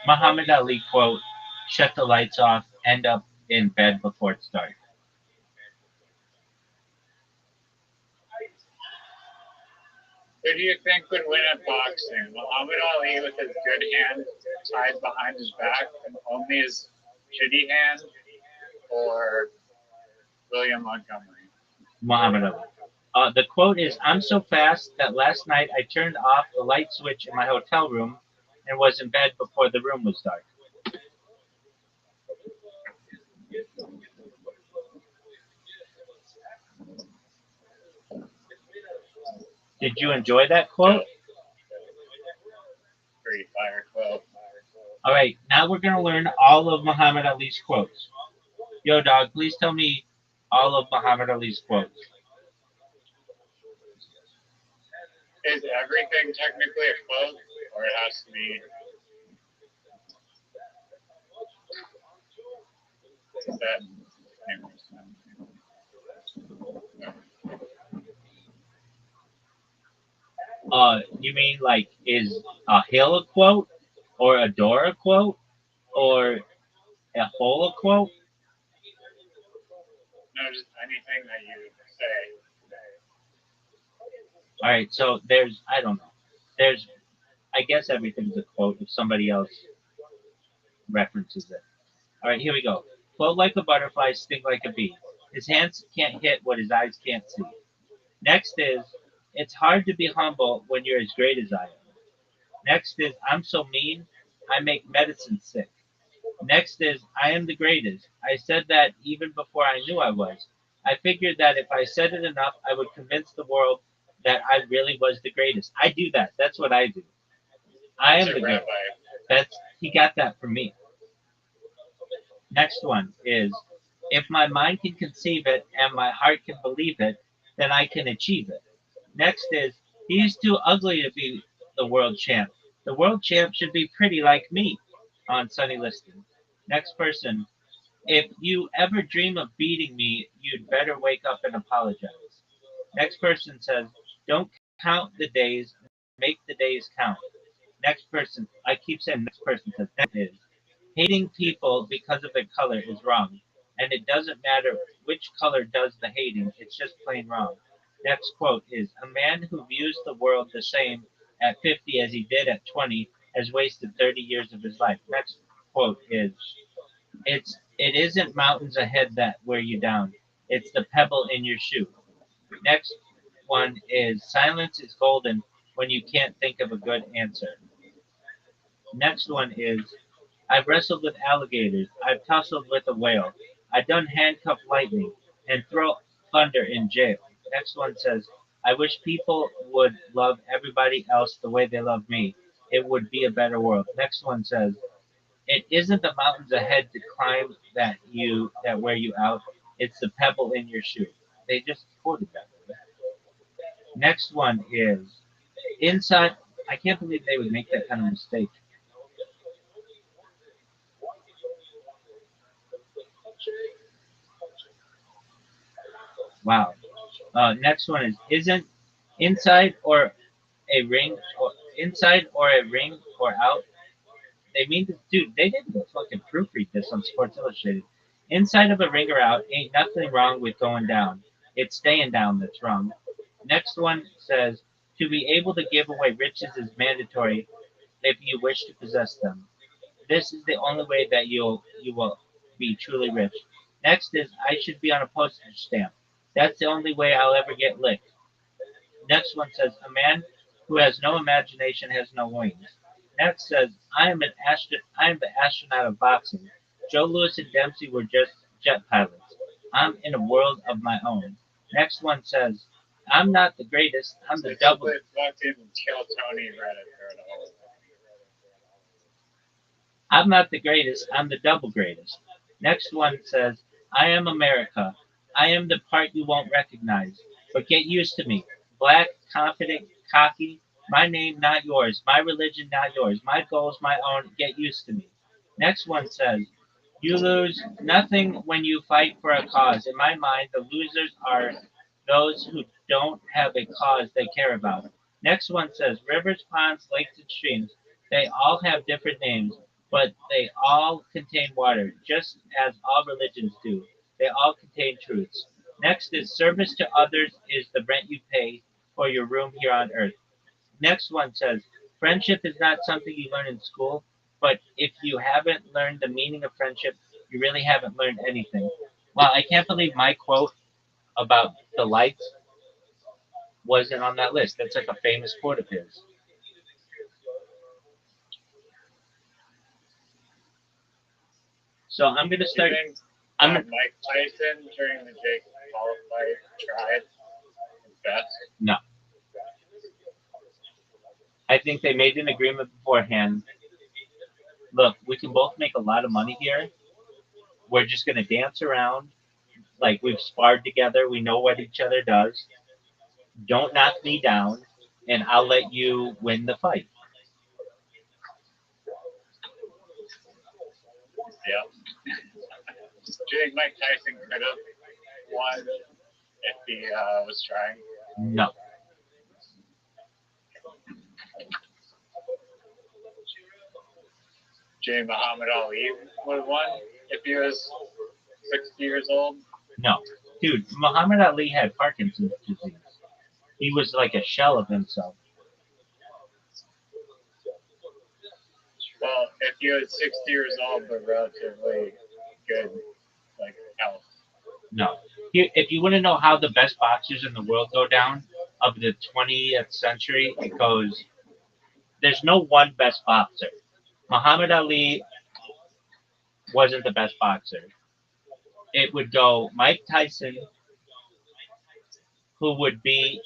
Muhammad Ali quote, shut the lights off, end up in bed before it's dark. Who do you think would win at boxing? Muhammad Ali with his good hand tied behind his back and only his shitty hand, or William Montgomery? Muhammad Ali. The quote is, I'm so fast that last night I turned off the light switch in my hotel room and was in bed before the room was dark. Did you enjoy that quote? Pretty fire quote. All right, now we're going to learn all of Muhammad Ali's quotes. Yo, dog, please tell me all of Muhammad Ali's quotes. Is everything technically a quote, or it has to be? Is that? You mean like, is a hill a quote, or a door a quote, or a hole a quote? No, just anything that you say. All right, so there's, I don't know. There's, I guess everything's a quote if somebody else references it. All right, here we go. Float like a butterfly, sting like a bee. His hands can't hit what his eyes can't see. Next is, it's hard to be humble when you're as great as I am. Next is, I'm so mean, I make medicine sick. Next is, I am the greatest. I said that even before I knew I was. I figured that if I said it enough, I would convince the world that I really was the greatest. I do that. That's what I do. I am the greatest. He got that from me. Next one is, if my mind can conceive it and my heart can believe it, then I can achieve it. Next is, he's too ugly to be the world champ. The world champ should be pretty like me, on Sonny Liston. Next person, if you ever dream of beating me, you'd better wake up and apologize. Next person says, don't count the days, make the days count. Next person, I keep saying next person says, next is, hating people because of their color is wrong. And it doesn't matter which color does the hating, it's just plain wrong. Next quote is, a man who views the world the same at 50 as he did at 20 has wasted 30 years of his life. Next quote is, it's It isn't mountains ahead that wear you down. It's the pebble in your shoe. Next one is silence is golden when you can't think of a good answer. Next one is I've wrestled with alligators. I've tussled with a whale. I've done handcuff lightning and throw thunder in jail. Next one says, I wish people would love everybody else the way they love me. It would be a better world. Next one says, it isn't the mountains ahead to climb that wear you out. It's the pebble in your shoe. They just quoted that. Next one is inside. I can't believe they would make that kind of mistake. Wow. Next one is isn't inside or a ring or inside or a ring or out. They mean to, dude. They didn't fucking proofread this on Sports Illustrated. Inside of a ring or out ain't nothing wrong with going down. It's staying down that's wrong. Next one says to be able to give away riches is mandatory if you wish to possess them. This is the only way that you will be truly rich. Next is I should be on a postage stamp. That's the only way I'll ever get licked. Next one says a man who has no imagination has no wings. Next says I am the astronaut of boxing. Joe Louis and Dempsey were just jet pilots. I'm in a world of my own. Next one says I'm not the greatest. I'm the double. Fucking kill Tony Reddit or whatever. I'm not the greatest, I'm the double greatest. Next one says, I am America. I am the part you won't recognize. But get used to me. Black, confident, cocky. My name, not yours. My religion, not yours. My goals, my own. Get used to me. Next one says, you lose nothing when you fight for a cause. In my mind, the losers are those who don't have a cause they care about. Next one says, rivers, ponds, lakes, and streams. They all have different names, but they all contain water, just as all religions do. They all contain truths. Next is service to others is the rent you pay for your room here on earth. Next one says, friendship is not something you learn in school, but if you haven't learned the meaning of friendship, you really haven't learned anything. Wow, I can't believe my quote about the lights wasn't on that list. That's like a famous quote of his. So I'm gonna start. I'm gonna, Mike Tyson during the Jake Paul fight tried his best. no. I think they made an agreement beforehand. Look, we can both make a lot of money here. We're just gonna dance around like we've sparred together. We know what each other does. Don't knock me down, and I'll let you win the fight. Yeah. Do you think Mike Tyson could have won if he was trying? No. Do you think Muhammad Ali would have won if he was 60 years old? No. Dude, Muhammad Ali had Parkinson's disease. He was like a shell of himself. Well, if he was 60 years old but relatively good, like health. No. If you want to know how the best boxers in the world go down of the 20th century, it goes, there's no one best boxer. Muhammad Ali wasn't the best boxer. It would go Mike Tyson, who would be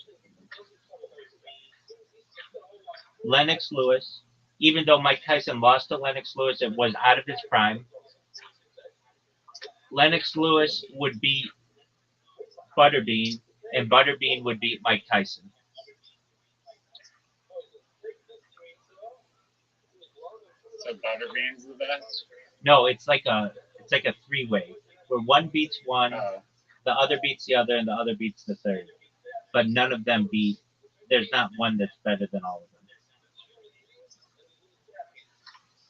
Lennox Lewis, even though Mike Tyson lost to Lennox Lewis, it was out of his prime. Lennox Lewis would beat Butterbean, and Butterbean would beat Mike Tyson. So Butterbean's the best? No, it's like a three-way where one beats one, the other beats the other, and the other beats the third. But none of them beat. There's not one that's better than all of them.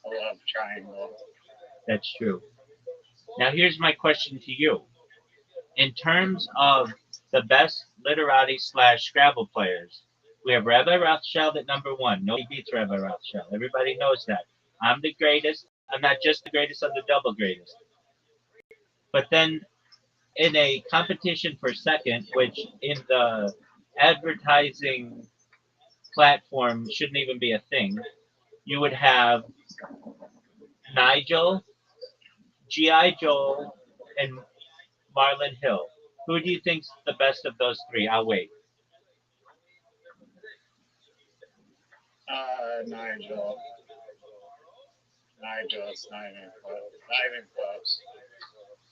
I love triangle. That's true. Now here's my question to you. In terms of the best literati / Scrabble players, we have Rabbi Rothschild at number one. Nobody beats Rabbi Rothschild. Everybody knows that. I'm the greatest. I'm not just the greatest, I'm the double greatest. But then in a competition for second, which in the advertising platform shouldn't even be a thing, you would have Nigel, G.I. Joe, and Marlon Hill. Who do you think's the best of those three? I'll wait. Nigel. It's not even close. Not even close.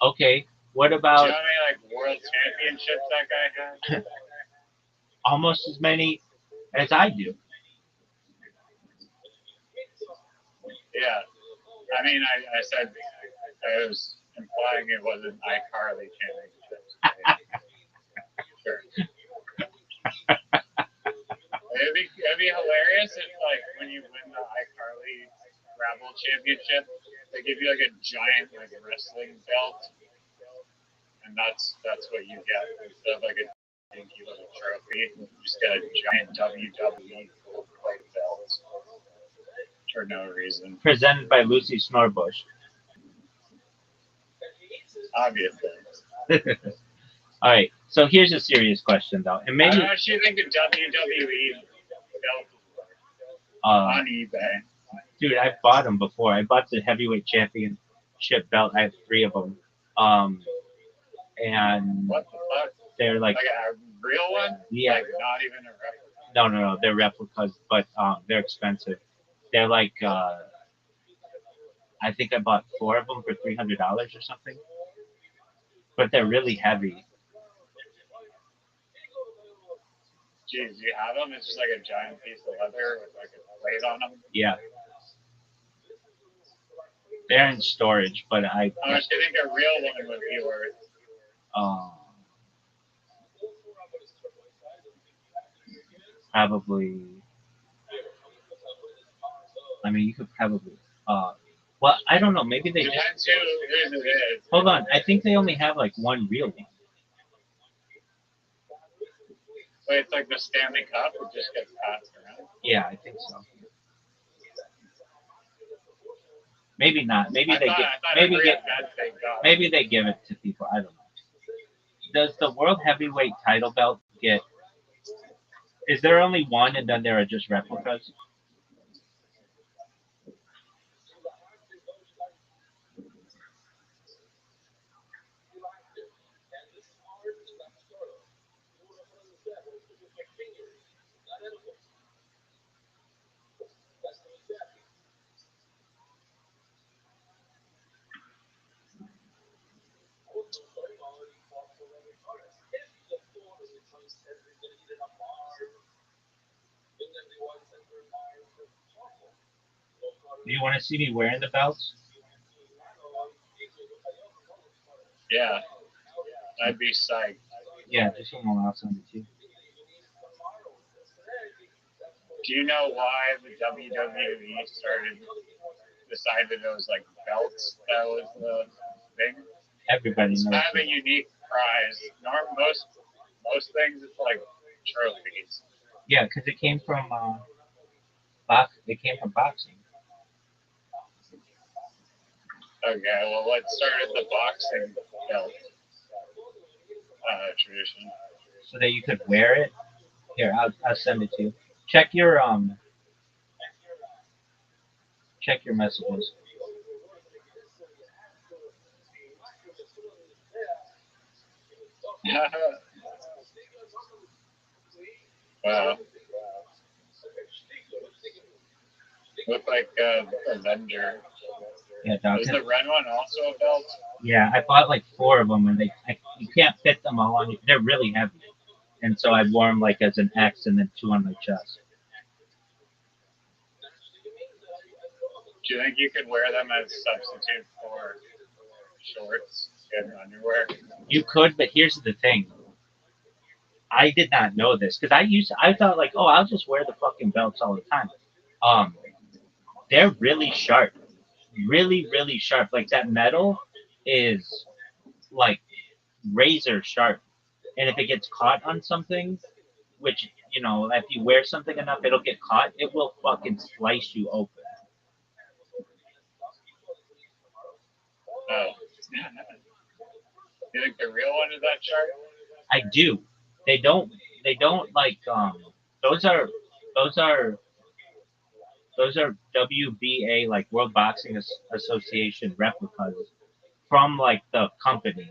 Okay, what Do you about know how many like world championships that guy had? almost as many as I do? Yeah. I mean, I said I was implying it wasn't iCarly championships. Sure. It'd be hilarious if, like, when you win the iCarly Rabble Championship, they give you like a giant like wrestling belt, and that's what you get instead of like a dinky little trophy. You just get a giant WWE full plate belt for no reason, Presented by Lucy Snorbush. obviously. All right, so here's a serious question though, and How maybe much do you think a WWE belt is worth on eBay? dude, I've bought them before. I bought the heavyweight championship belt. I have 3 of them, and What the fuck? they're like, Like a real one? yeah, Like not even a replica? no, they're replicas, but they're expensive. They're like, I think I bought 4 of them for $300 or something, but they're really heavy. Jeez, you have them? It's just like a giant piece of leather with like a plate on them. Yeah, they're in storage, but I How much do you think a real one would be worth? Probably. I mean, you could probably. Well, I don't know. Maybe they just. Depends who it is. Hold on. I think they only have like one real one. But it's like the Stanley Cup, it just gets passed around. Yeah, I think so. Maybe not. Maybe I they thought get. every Maybe get. event they got. Maybe they give it to people. I don't know. Does the world heavyweight title belt get? Is there only one, and then there are just replicas? Do you want to see me wearing the belts? Yeah, I'd be psyched. Yeah, just one more. I'll send it to you. Do you know why the WWE decided it was like belts that was the thing? Everybody It's knows. kind of a it. unique prize. Most things it's like trophies. Yeah, because it came from box. It came from boxing. Okay, well, what started the boxing belt tradition? So that you could wear it. Here, I'll send it to you. Check your messages. Wow. Look like Avenger. Yeah, dog. Is the red one also a belt? Yeah, I bought like 4 of them, and you can't fit them all on you. They're really heavy, and so I wore them like as an X, and then 2 on my chest. Do you think you could wear them as a substitute for shorts and underwear? You could, but here's the thing. I did not know this because I thought like, oh, I'll just wear the fucking belts all the time. They're really sharp, really sharp. Like that metal is like razor sharp, and if it gets caught on something, which if you wear something enough, it'll get caught. It will fucking slice you open. Oh. You think the real one is that sharp? I do. They don't. They don't like. Those are. Those are. Those are WBA, like World Boxing Association replicas from like the company.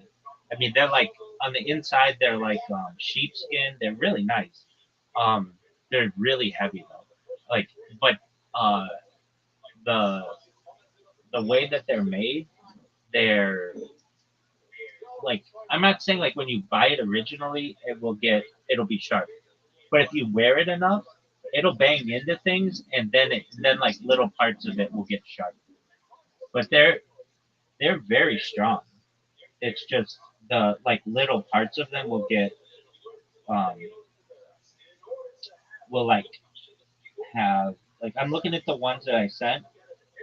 I mean, they're like on the inside. They're like sheepskin. They're really nice. Um, they're really heavy though. Like, but uh, the the way that they're made, they're like, I'm not saying like when you buy it originally, it'll be sharp. But if you wear it enough, it'll bang into things, and then like little parts of it will get sharp. But they're very strong. It's just the like little parts of them um will like have like, I'm looking at the ones that I sent,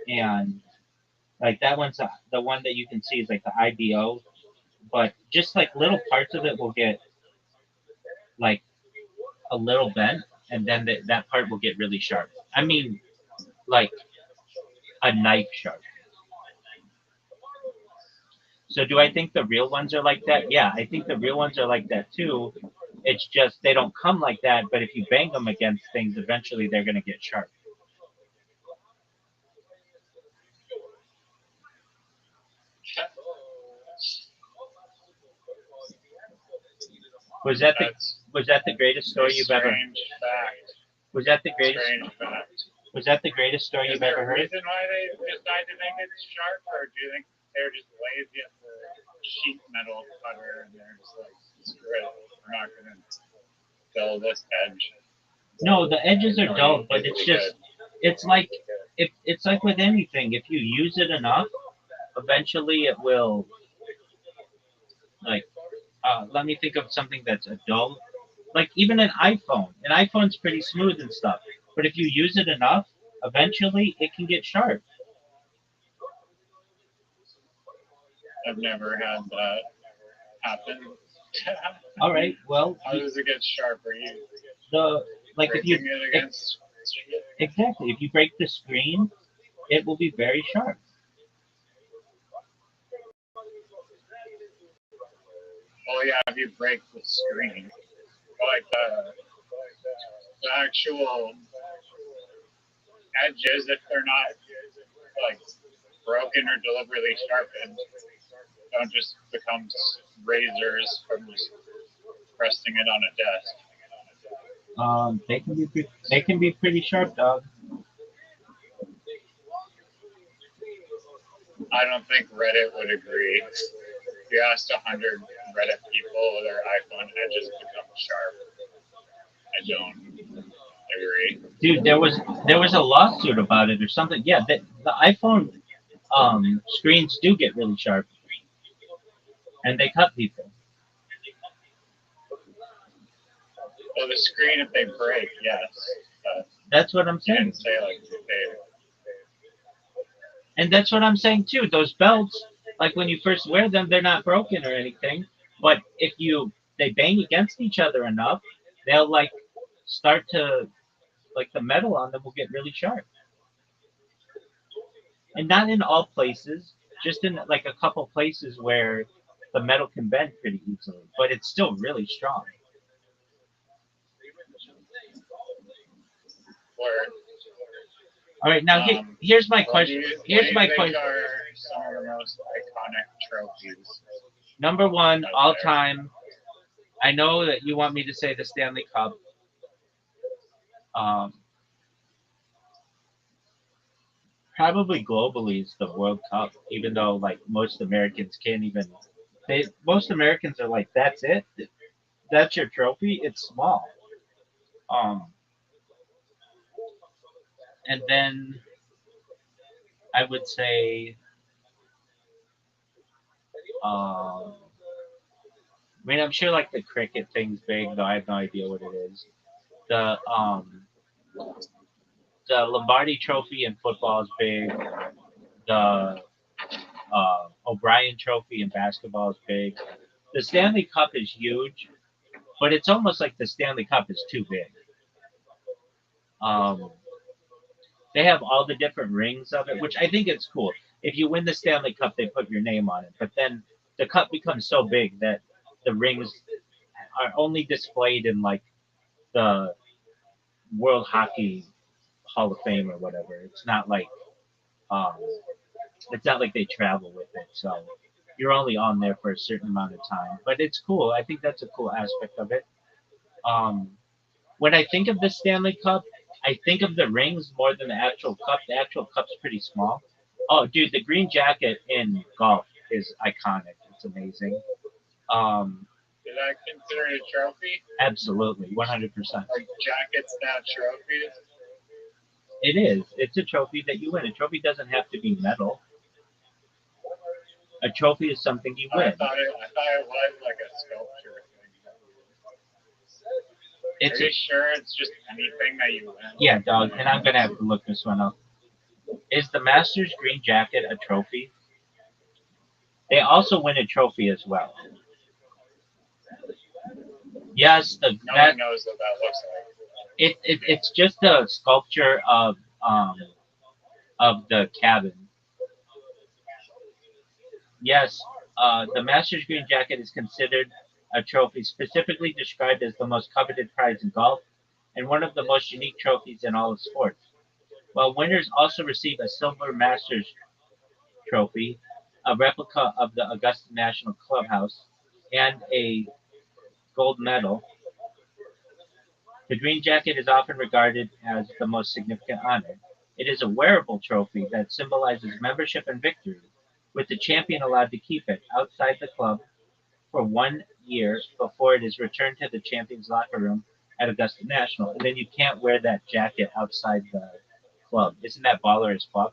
and like that one's the one that you can see is like the IBO, but just like little parts of it will get like a little bent, and then that part will get really sharp. I mean, like a knife sharp. So do I think the real ones are like that? Yeah, I think the real ones are like that too. It's just they don't come like that, but if you bang them against things, eventually they're gonna get sharp. Was that the That's was that the greatest a story you've ever? strange fact. Was that the greatest? Strange fact. Was that the greatest story Is you've there ever a heard? reason why they decided to make it sharp, or do you think they're just lazy at the sheet metal cutter and they're just like, screw it, we're not gonna dull this edge? No, the edges are dull, but it's Really just good. it's like it's like with anything. If you use it enough, eventually it will like. Let me think of something that's a dull. Like even an iPhone. An iPhone's pretty smooth and stuff, but if you use it enough, eventually it can get sharp. I've never had that happen. All right. Well, How does it get sharper? You the like if you breaking it against. exactly if you break the screen, it will be very sharp. Oh yeah, if you break the screen, like the actual edges, if they're not like broken or deliberately sharpened, don't just become razors from just resting it on a desk. They can be pretty sharp, dog. I don't think Reddit would agree. If you asked 100 Reddit people, their iPhone edges become sharp. I don't agree. Dude, there was a lawsuit about it or something. Yeah, the iPhone screens do get really sharp, and they cut people. Well, the screen, if they break, yes. That's what I'm You saying, didn't say like they. and that's what I'm saying too. Those belts, like when you first wear them, they're not broken or anything. But if they bang against each other enough, they'll like start to like the metal on them will get really sharp. And not in all places, just in like a couple places where the metal can bend pretty easily, but it's still really strong. Or All right, now here's my question. Here's my question. Are some of the most iconic trophies? Number one, out all there? time. I know that you want me to say the Stanley Cup. Um, Probably globally is the World Cup, even though like most Americans can't even. Most Americans are like, that's it. That's your trophy. It's small. Um, and then I would say, I mean, I'm sure like the cricket thing's big, though I have no idea what it is. The Lombardi Trophy in football is big. The O'Brien Trophy in basketball is big. The Stanley Cup is huge, but it's almost like the Stanley Cup is too big. Um, they have all the different rings of it, which I think it's cool. If you win the Stanley Cup, they put your name on it. But then the cup becomes so big that the rings are only displayed in like the World Hockey Hall of Fame or whatever. Um, it's not like they travel with it, so you're only on there for a certain amount of time. But it's cool. I think that's a cool aspect of it. Um, when I think of the Stanley Cup, I think of the rings more than the actual cup. The actual cup's pretty small. Oh, dude, the green jacket in golf is iconic. It's amazing. Um, Did I consider it a trophy? absolutely, 100%. Are jackets now trophies? It is. It's a trophy that you win. A trophy doesn't have to be metal. A trophy is something you I win. thought it was like a sculpture thing. It's Are you a, sure it's just anything that you win? yeah, dog. And I'm gonna have to look this one up. Is the Masters green jacket a trophy? They also win a trophy as well. Yes, No one knows what that looks like. it's just a sculpture um of the cabin. Yes, the Masters green jacket is considered a trophy, specifically described as the most coveted prize in golf and one of the most unique trophies in all of sports. While winners also receive a silver Masters trophy, a replica of the Augusta National Clubhouse, and a gold medal, the green jacket is often regarded as the most significant honor. It is a wearable trophy that symbolizes membership and victory, with the champion allowed to keep it outside the club for 1 year before it is returned to the champion's locker room at Augusta National. And then you can't wear that jacket outside the club. Isn't that baller as fuck?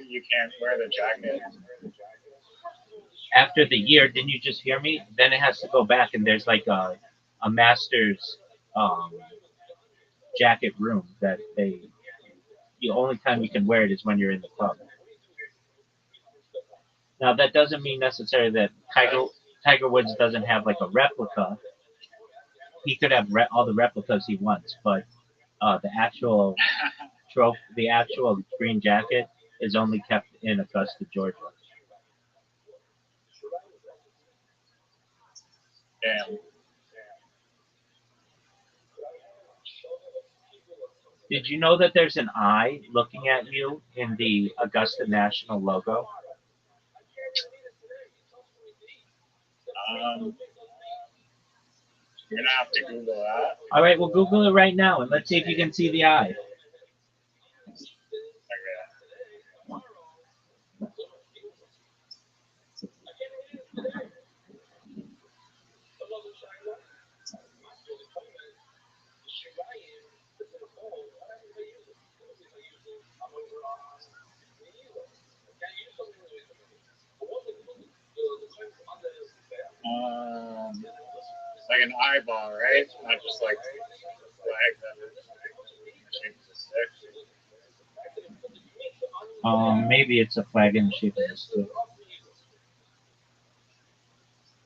You can't wear the jacket. After the year, didn't you just hear me? Then it has to go back, and there's like a master's um, jacket room that the only time you can wear it is when you're in the club. Now that doesn't mean necessarily that Tiger Woods doesn't have like a replica. He could have all the replicas he wants, but the actual the actual green jacket is only kept in Augusta, Georgia. Damn. Did you know that there's an eye looking at you in the Augusta National logo? You're gonna have to Google that. All right, we'll Google it right now and let's see if you can see the eye. Like an eyeball, right? Not just like flag that shapes a stick. Maybe it's a flag in the shape of a stick.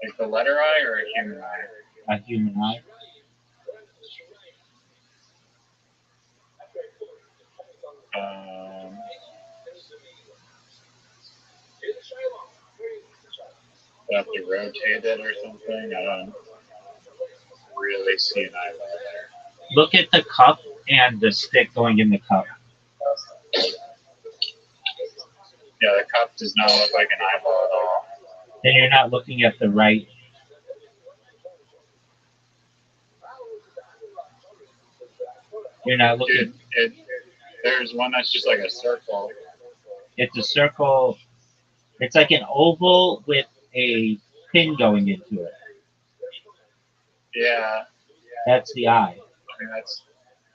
Like the letter I or a human eye? A human eye. You have to rotate it or something. I don't really see an eyeball there. Look at the cup and the stick going in the cup. Yeah, the cup does not look like an eyeball at all. Then you're not looking at the right. You're not looking. Dude, there's one that's just like a circle. It's a circle. It's like an oval with a pin going into it. Yeah. That's the eye. I mean, that's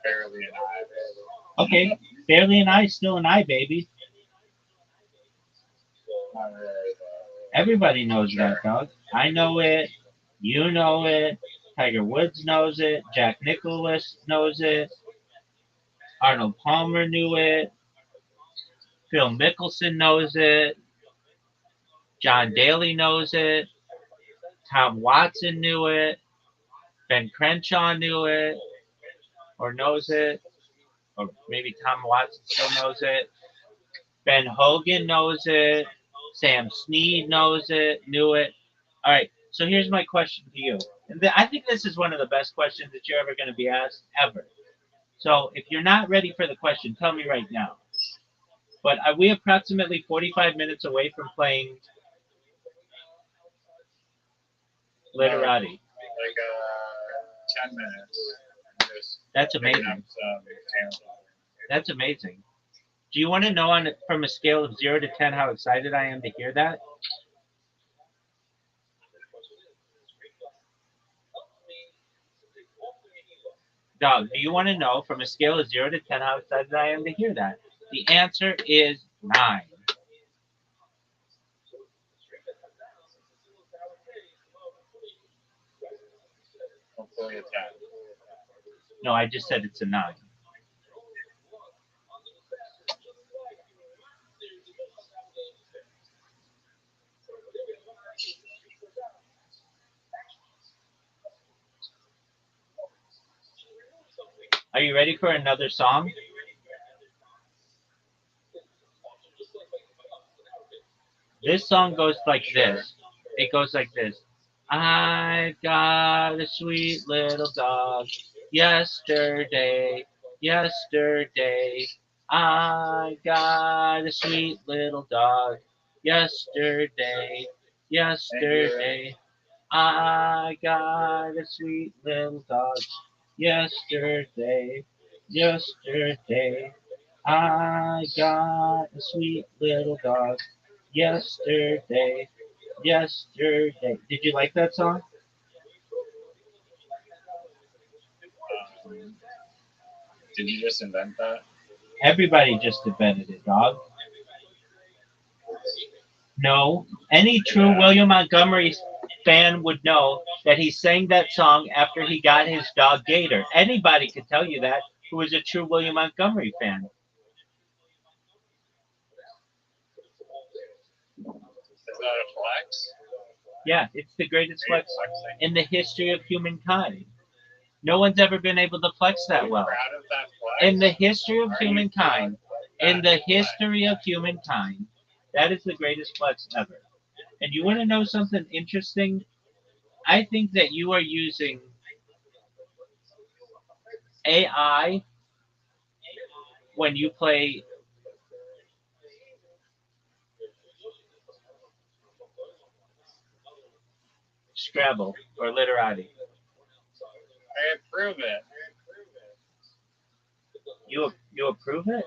barely an eye. Okay, barely an eye, still an eye, baby. Not really, though. Everybody knows that, dog. I know it. You know it. Tiger Woods knows it. Jack Nicklaus knows it. Arnold Palmer knew it. Phil Mickelson knows it. John Daly knows it. Tom Watson knew it. Ben Crenshaw knew it. Or knows it. Or maybe Tom Watson still knows it. Ben Hogan knows it. Sam Snead knows it, knew it. All right, so here's my question to you. And I think this is one of the best questions that you're ever going to be asked, ever. So if you're not ready for the question, tell me right now. But are we approximately 45 minutes away from playing Literati? Like 10 minutes. Just That's picking up amazing. some That's amazing. Do you want to know from a scale of 0 to 10 how excited I am to hear that? Dog, do you want to know from a scale of 0 to 10 how excited I am to hear that? The answer is 9. hopefully a 10. No, I just said it's a 9. Are you ready for another song? This song goes like this. It goes like this. I've got a sweet little dog. Yesterday, yesterday. I got a sweet little dog. Yesterday, yesterday. I got a sweet little dog. Yesterday, yesterday. I got a sweet little dog. Yesterday, yesterday. Did you like that song? Did you just invent that? Everybody just invented it, dog. No, any true William Montgomery fan would know that he sang that song after he got his dog Gator. Anybody could tell you that who is a true William Montgomery fan. Is that a flex? Yeah, it's the greatest flex in the history of humankind. No one's ever been able to flex that well. Proud of that flex? In the history of humankind, that is the greatest flex ever. And you want to know something interesting? I think that you are using AI when you play Scrabble or Literati. I approve it. You approve it?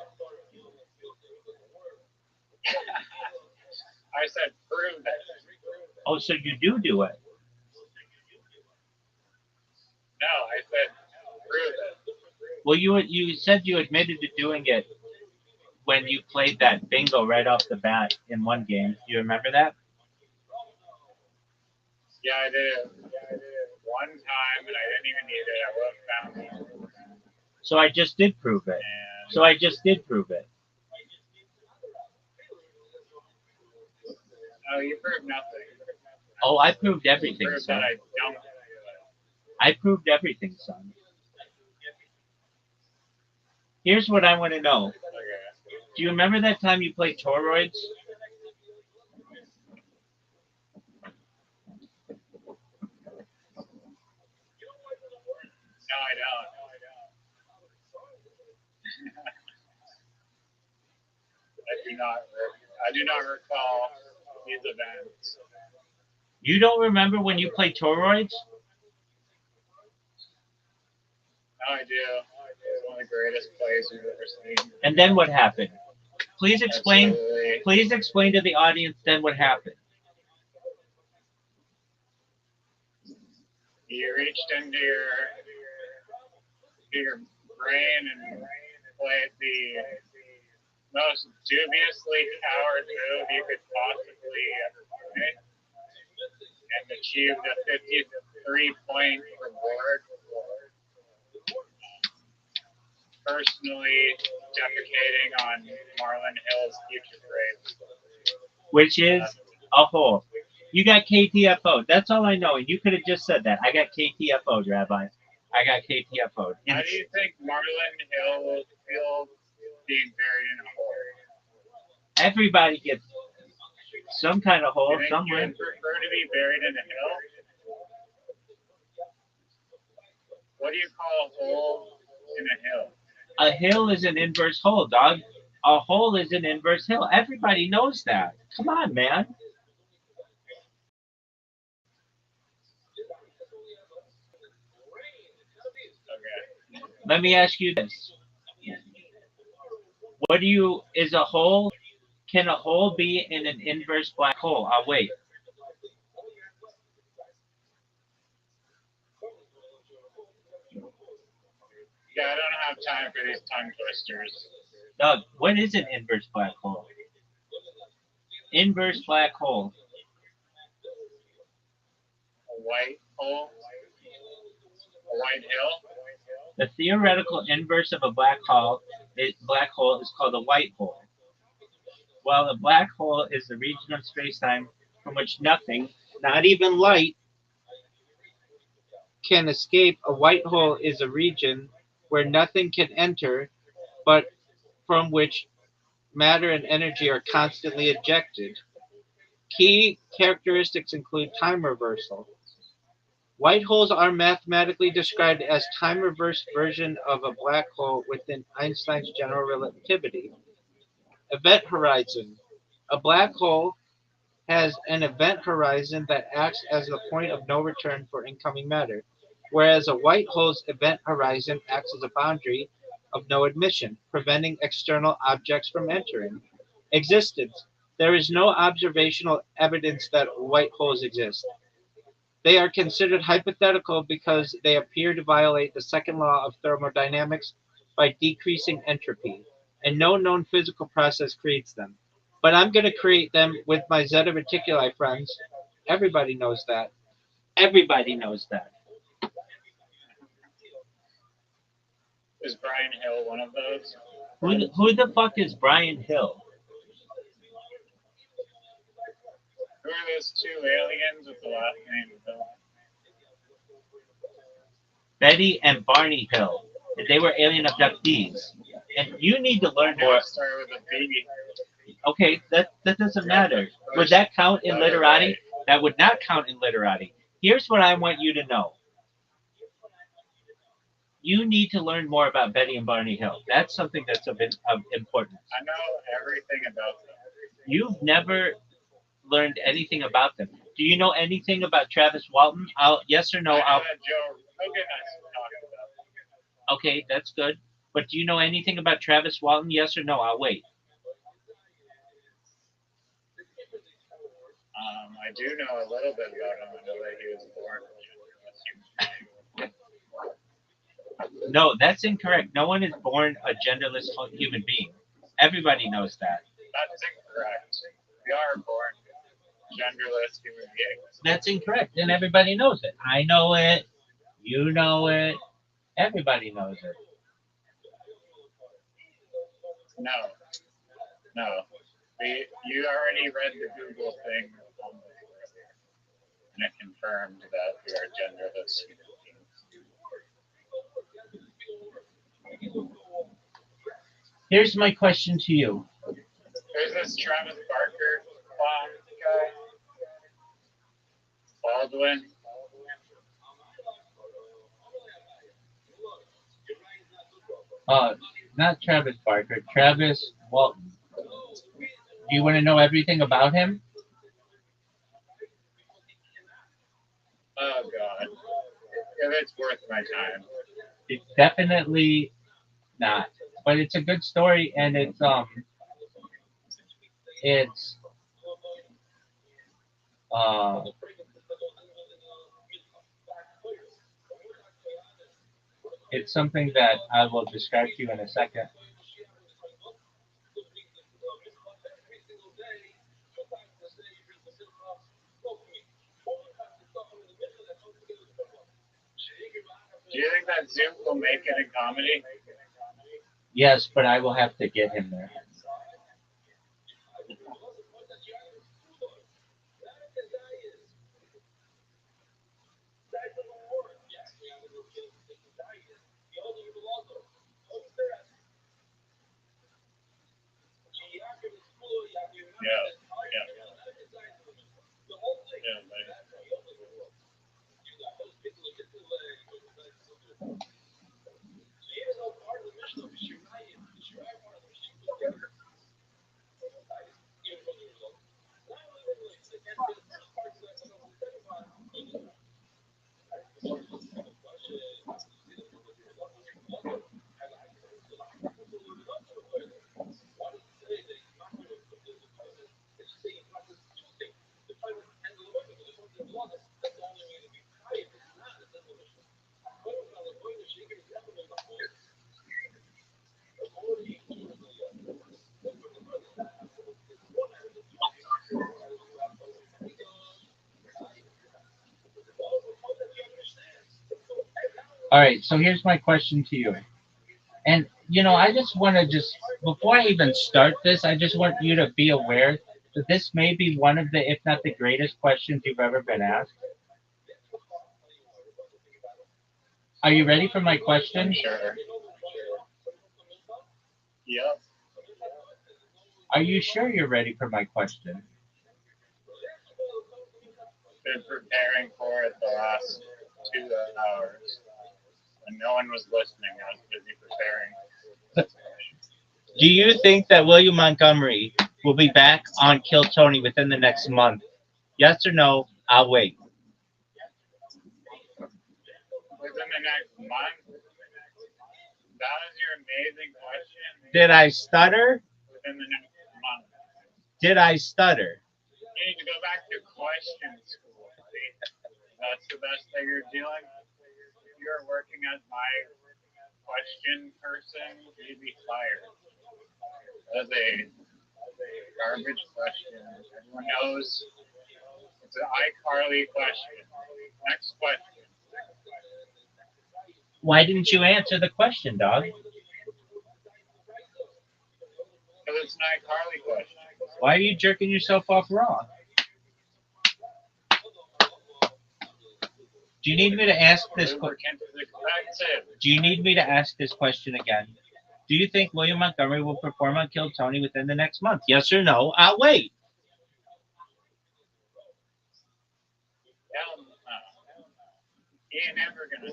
I said prove it. Oh, so you do it. No, I said prove it. Well, you said you admitted to doing it when you played that bingo right off the bat in one game. Do you remember that? Yeah, I did it one time, and I didn't even need it. I would have found it. So I just did prove it. No, you proved nothing. Oh, I proved everything, You proved son. that I don't do it. I proved everything, son. Here's what I want to know. Okay. Do you remember that time you played toroids? No, I don't. I do not recall these events. You don't remember when you played toroids? No, I do. It's one of the greatest plays we've ever seen. And then what happened? Please explain. Absolutely. Please explain to the audience then what happened. You reached into your brain and played the most dubiously coward move you could possibly ever play, and achieved a 53-point reward. Personally defecating on Marlon Hill's future grades. Which is a hole. You got KTFO'd. That's all I know. And you could have just said that. I got KTFO'd, Rabbi. I got KTFO'd. How do you think Marlon Hill will feel being buried in a hole? Everybody gets some kind of hole You think somewhere. you'd prefer to be buried in a hill? What do you call a hole in a hill? A hill is an inverse hole, dog. A hole is an inverse hill. Everybody knows that. Come on, man. Okay. Let me ask you this. Is a hole, can a hole be in an inverse black hole? I'll wait. Yeah, I don't have time for these tongue twisters. Doug, what is an inverse black hole? Inverse black hole. A white hole? A white hill? The theoretical inverse of a black hole is called a white hole. While a black hole is the region of spacetime from which nothing, not even light, Can escape, a white hole is a region where nothing can enter, but from which matter and energy are constantly ejected. Key characteristics include time reversal. White holes are mathematically described as time-reversed version of a black hole within Einstein's general relativity. Event horizon. A black hole has an event horizon that acts as the point of no return for incoming matter, whereas a white hole's event horizon acts as a boundary of no admission, preventing external objects from entering. Existence. There is no observational evidence that white holes exist. They are considered hypothetical because they appear to violate the second law of thermodynamics by decreasing entropy, and no known physical process creates them. But I'm going to create them with my Zeta Reticuli friends. Everybody knows that. everybody knows that. Is Brian Hill one of those? Who the fuck is Brian Hill? Who are those two aliens with the last name Hill? Betty and Barney Hill. They were alien abductees. And you need to learn more. Start with a B. Okay, that doesn't matter. Would that count in literati? That would not count in literati. Here's what I want you to know. You need to learn more about Betty and Barney Hill. That's something that's of importance. I know everything about them. You've never learned anything about them. Do you know anything about Travis Walton? Yes or no? I know that Joe Rogan has talked about them. Okay, that's good. But do you know anything about Travis Walton? Yes or no? I'll wait. I do know a little bit about him. I know that he was born. No, that's incorrect. No one is born a genderless human being. Everybody knows that. That's incorrect. We are born genderless human beings. That's incorrect, and everybody knows it. I know it. You know it. Everybody knows it. No. You already read the Google thing and it confirmed that we are genderless human beings. Here's my question to you. There's this Travis Barker guy. Baldwin. Not Travis Barker. Travis Walton. Do you want to know everything about him? Oh God. If it's worth my time. It's definitely not. But it's a good story, and it's it's something that I will describe to you in a second. Do you think that Zoom will make it a comedy? Yes, but I will have to get him there. All right, so here's my question to you. And I just want to before I even start this, I just want you to be aware that this may be one of the, if not the greatest questions you've ever been asked. Are you ready for my question? Sure. Yep. Are you sure you're ready for my question? Been preparing for it the last 2 hours. When no one was listening, I was busy preparing. Do you think that William Montgomery will be back on Kill Tony within the next month? Yes or no? I'll wait. Within the next month? That is your amazing question. Did I stutter? Within the next month. Did I stutter? You need to go back to question school. See? That's the best that you're doing. If you're working as my question person, you'd be fired. That's a garbage question. Everyone knows it's an iCarly question. Next question. Why didn't you answer the question, dog? Because it's an iCarly question. Why are you jerking yourself off raw? Do you need me to ask this question? Do you need me to ask this question again? Do you think William Montgomery will perform on Kill Tony within the next month? Yes or no? I'll wait. Hell no. He ain't never gonna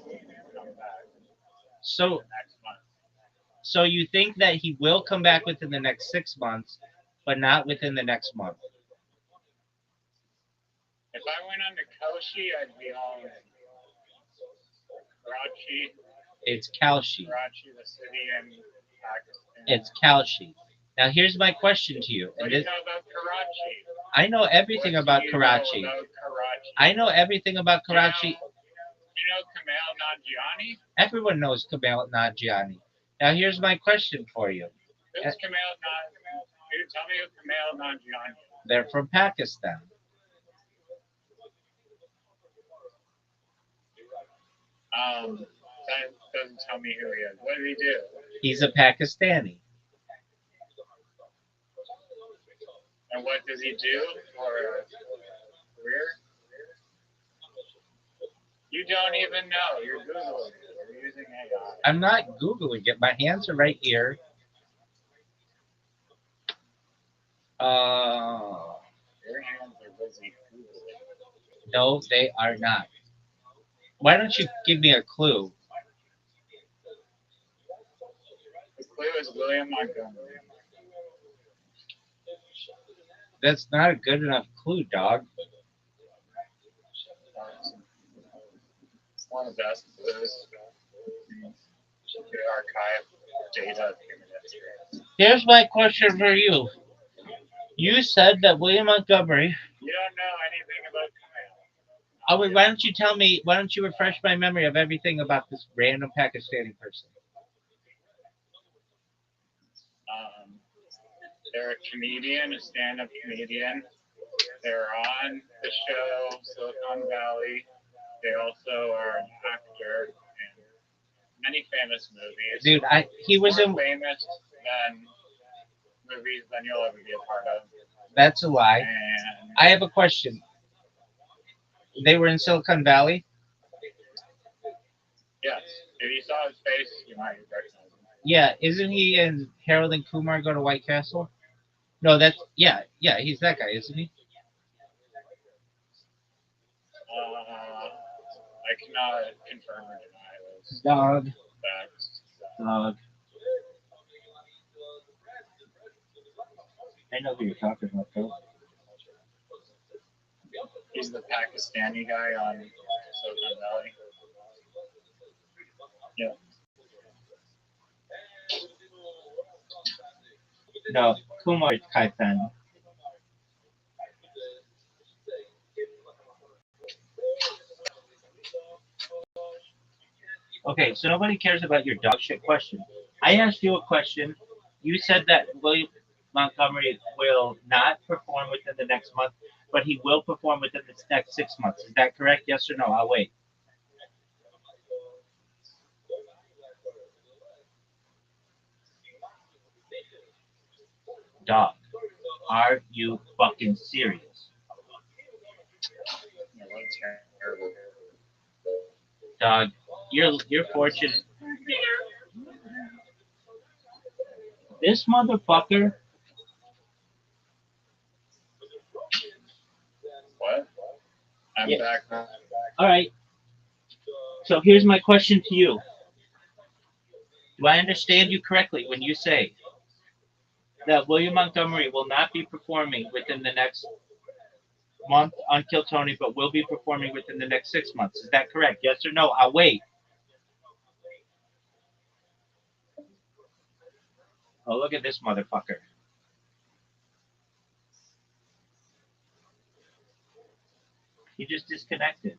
come back. So Next month. So you think that he will come back within the next 6 months, but not within the next month? If I went on to Koshi, I'd be all in. Karachi. It's Kalshi. Karachi, the city in Pakistan. It's Kalshi. Now here's my question to you. What do you know about Karachi? I know everything about Karachi. I know everything about Karachi. You know Kamal Nanjiani? Everyone knows Kamal Nanjiani. Now here's my question for you. Who's Kamal Nanjiani? Tell me who Kamal Nanjiani is. They're from Pakistan. That doesn't tell me who he is. What did he do? He's a Pakistani. And what does he do for a career? You don't even know. You're Googling it. You're using AI. I'm not Googling it. My hands are right here. Your hands are busy Googling. No, they are not. Why don't you give me a clue? The clue is William Montgomery. That's not a good enough clue, dog. It's one of the best clues. The archive data of human history. Here's my question for you. You said that William Montgomery. You don't know anything about Kamal. Oh, why don't you tell me? Why don't you refresh my memory of everything about this random Pakistani person? They're a comedian, a stand-up comedian. They're on the show Silicon Valley. They also are an actor in many famous movies. Dude, he was more in. famous than movies than you'll ever be a part of. That's a lie. And I have a question. They were in Silicon Valley? yes, if you saw his face, you might recognize him. Yeah, isn't he in Harold and Kumar Go to White Castle? No, yeah, he's that guy, isn't he? I cannot confirm or deny those Dog. facts. Dog. I know who you're talking about, though. He's the Pakistani guy on Silicon Valley. Yeah. No, Kumar is Kaitan. Okay, so nobody cares about your dog shit question. I asked you a question. You said that William Montgomery will not perform within the next month, but he will perform within the next 6 months. Is that correct? Yes or no? I'll wait. Are you fucking serious? Yeah, what a terrible. Dog, you're fortunate. This motherfucker. What? I'm Yeah. back now. All right. So here's my question to you. Do I understand you correctly when you say that William Montgomery will not be performing within the next month on Kill Tony, but will be performing within the next 6 months? Is that correct? Yes or no? I'll wait. Oh, look at this motherfucker. He just disconnected.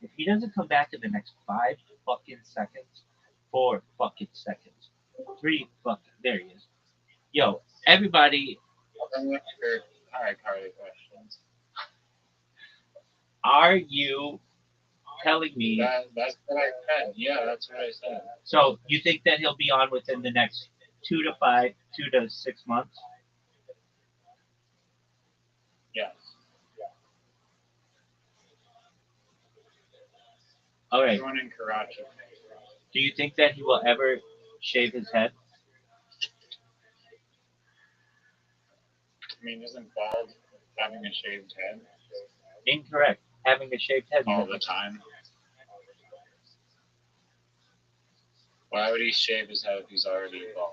If he doesn't come back in the next 5 fucking seconds, 4 fucking seconds, 3 fucking, there he is. Yo, everybody, I'm looking for high card questions. are you telling me? That's what I said. Yeah, that's what I said. So you think that he'll be on within the next 2 to 6 months? Yes. All right. Everyone in Karachi. Do you think that he will ever shave his head? I mean, isn't bald having a shaved head Incorrect. Having a shaved head. all the time? Why would he shave his head if he's already bald?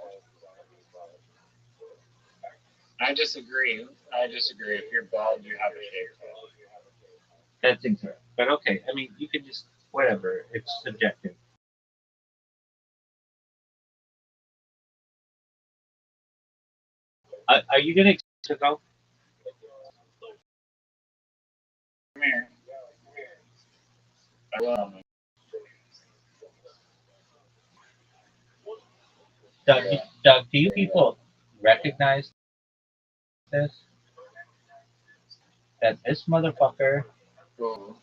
I disagree. If you're bald, you have a shaved head. That's incorrect. But okay, I mean, you can just, whatever. It's subjective. Are you going to go? Come here. I will. Doug, do you people recognize this? That this motherfucker Cool.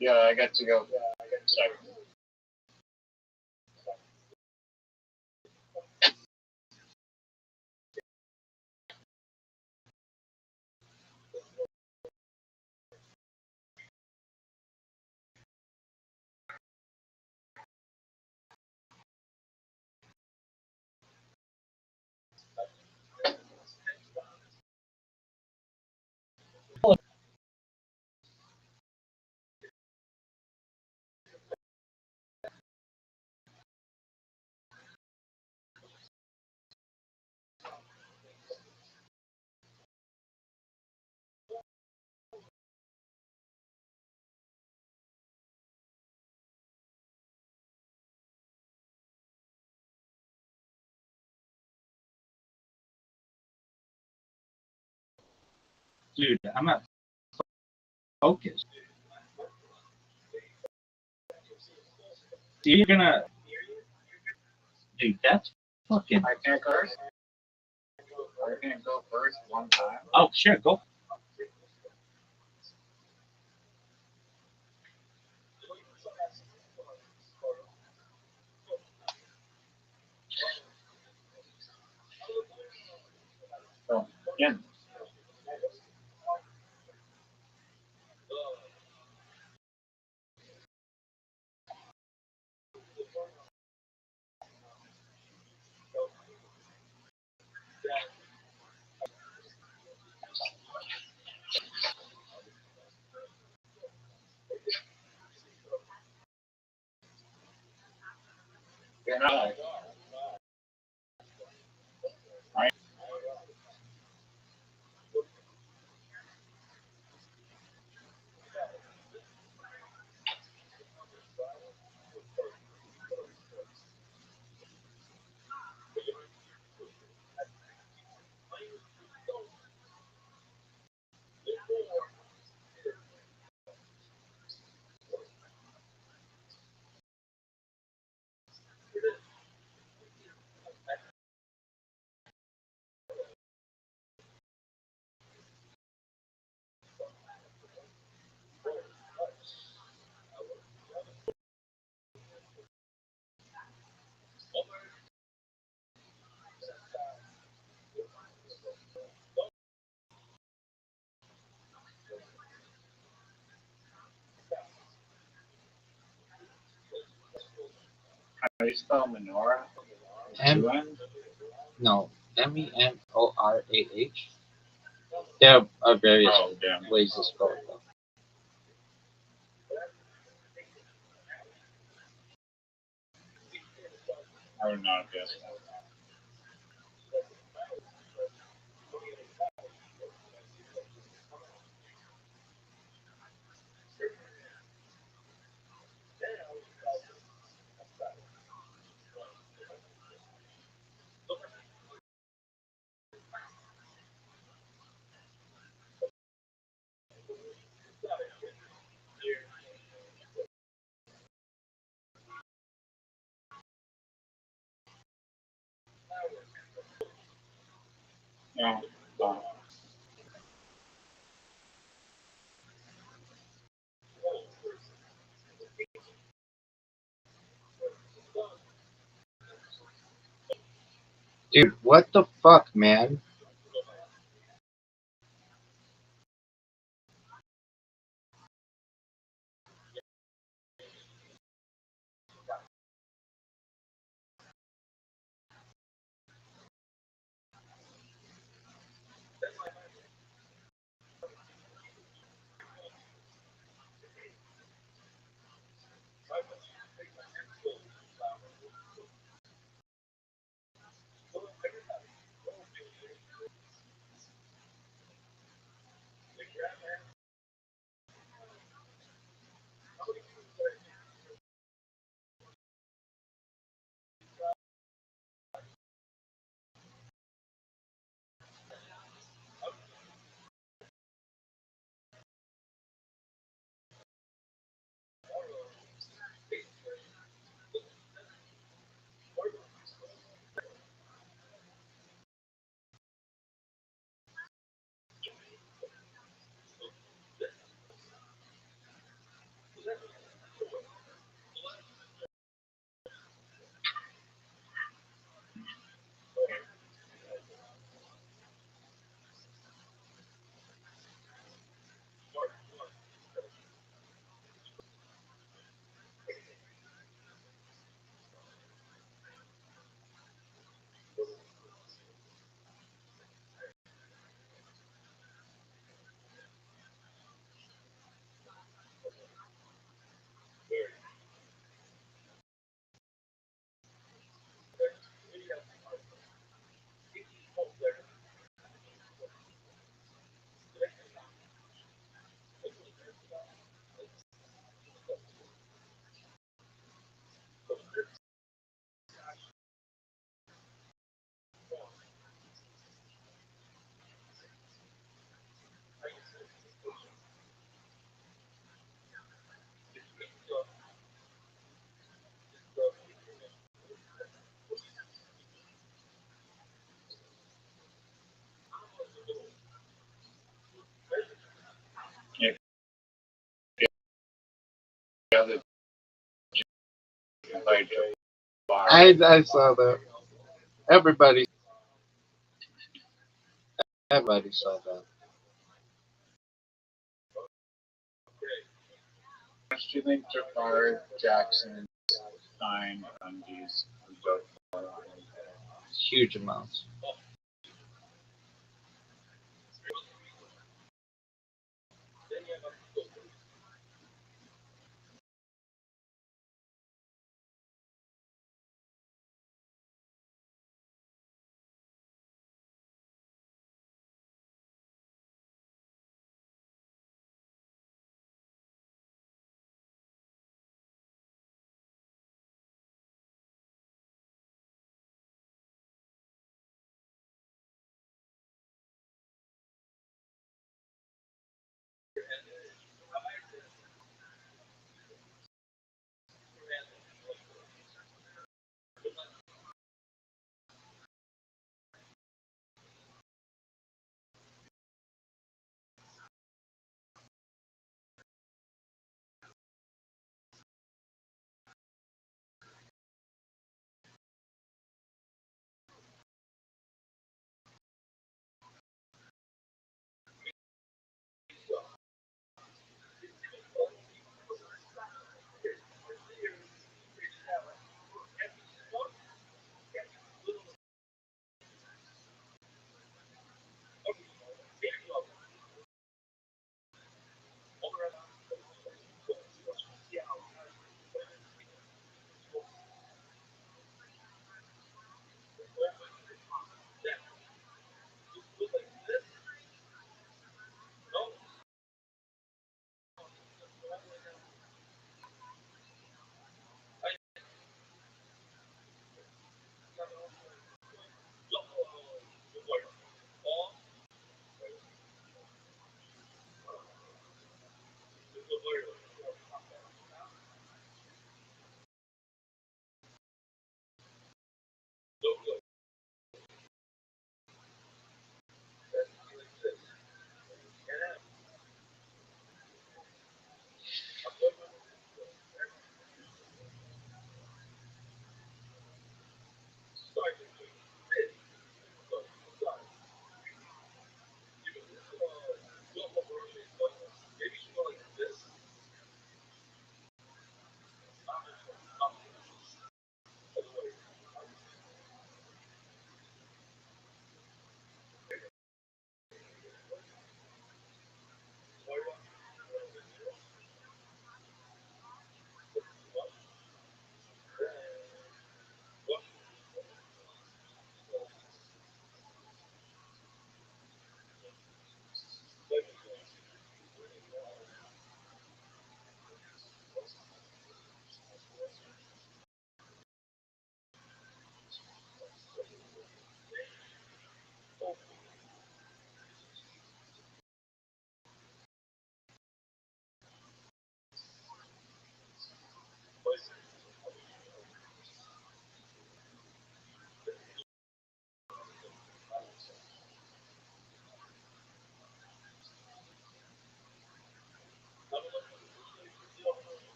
Yeah, I got to go. Second. dude, I'm not focused. You're gonna, dude, that's fucking. I can't go first. I can't go first one time. Oh, sure, go. So, yeah. You're not. How do you spell menorah? M Two N's? no Menorah. There are various Oh, damn. ways to spell it though. I would not have guessed that. No. Dude, what the fuck, man? If the other played the bar, I saw that. Everybody saw that. how much do you think Jafar Jackson signed on these? Huge amounts.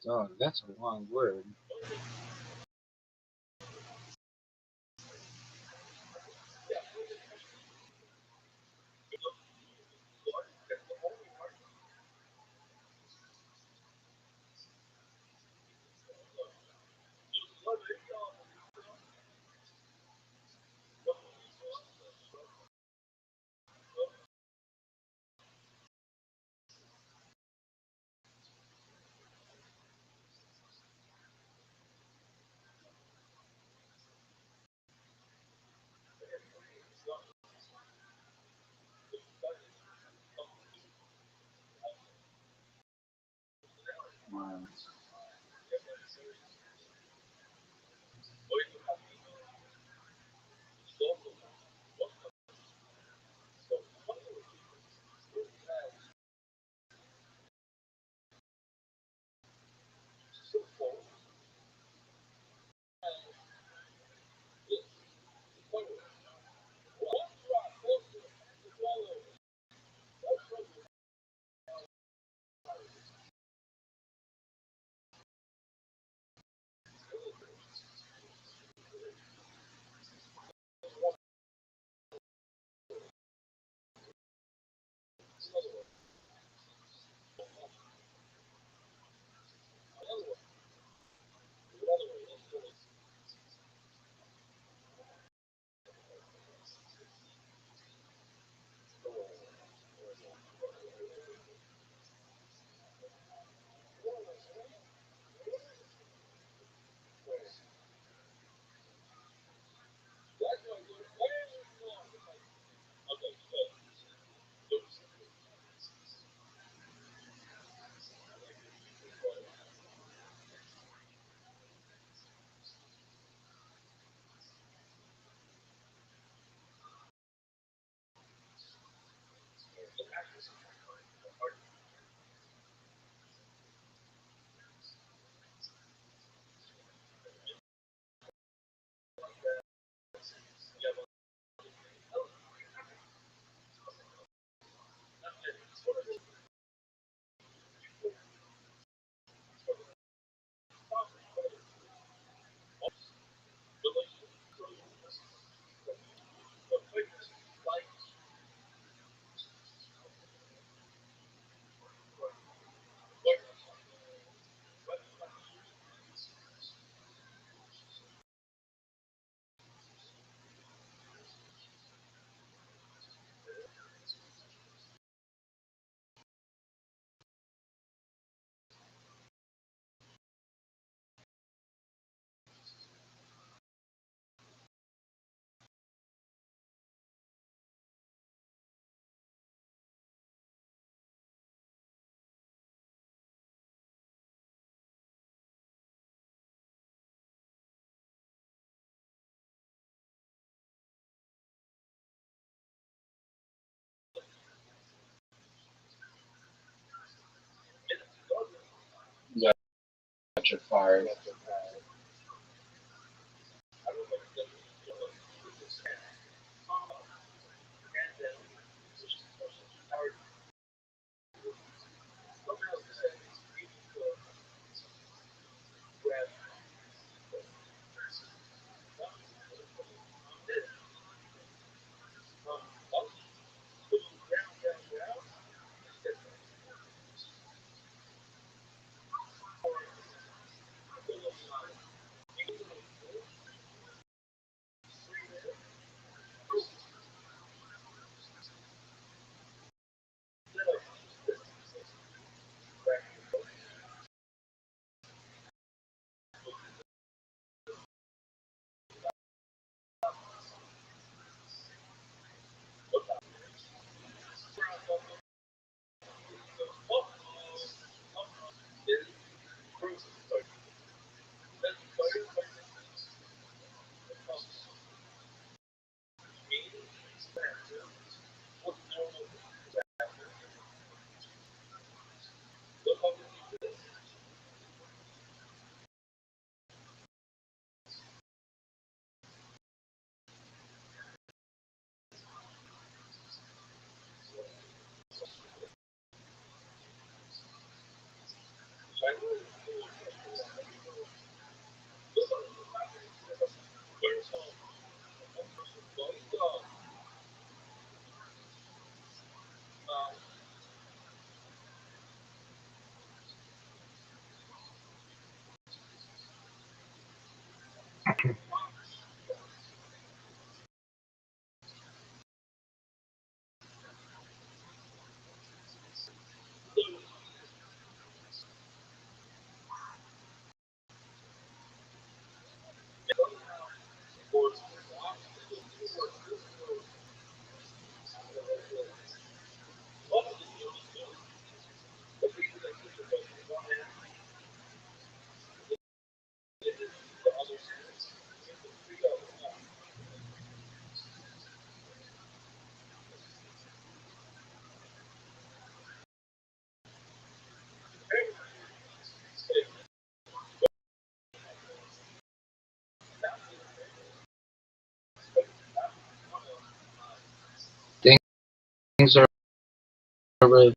Oh, that's a long word. Wow. Got you fired. Things are remaining.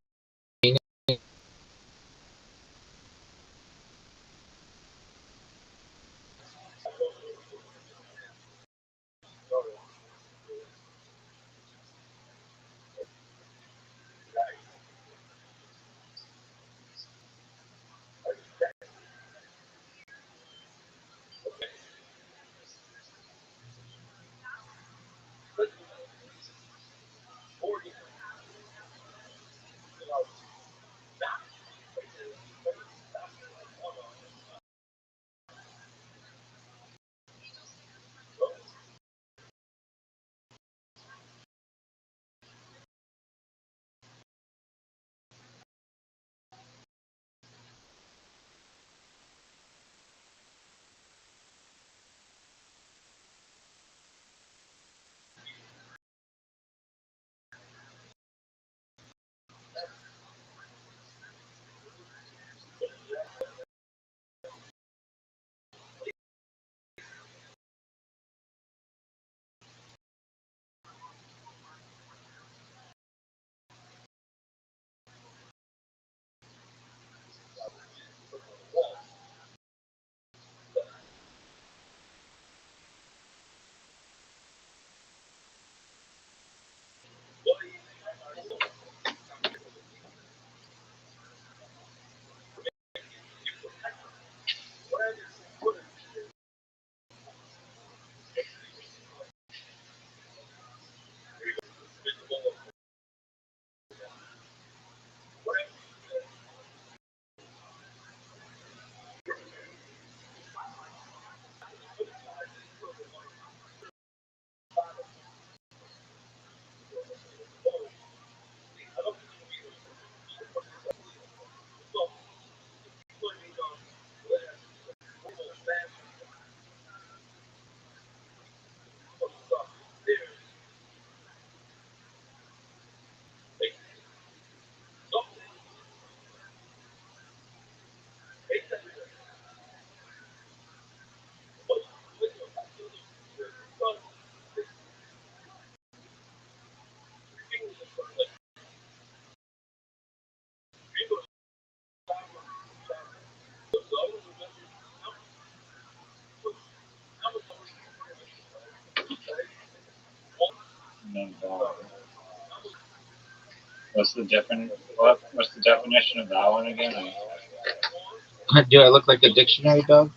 What's the definition of that one again? Do I look like a dictionary dog?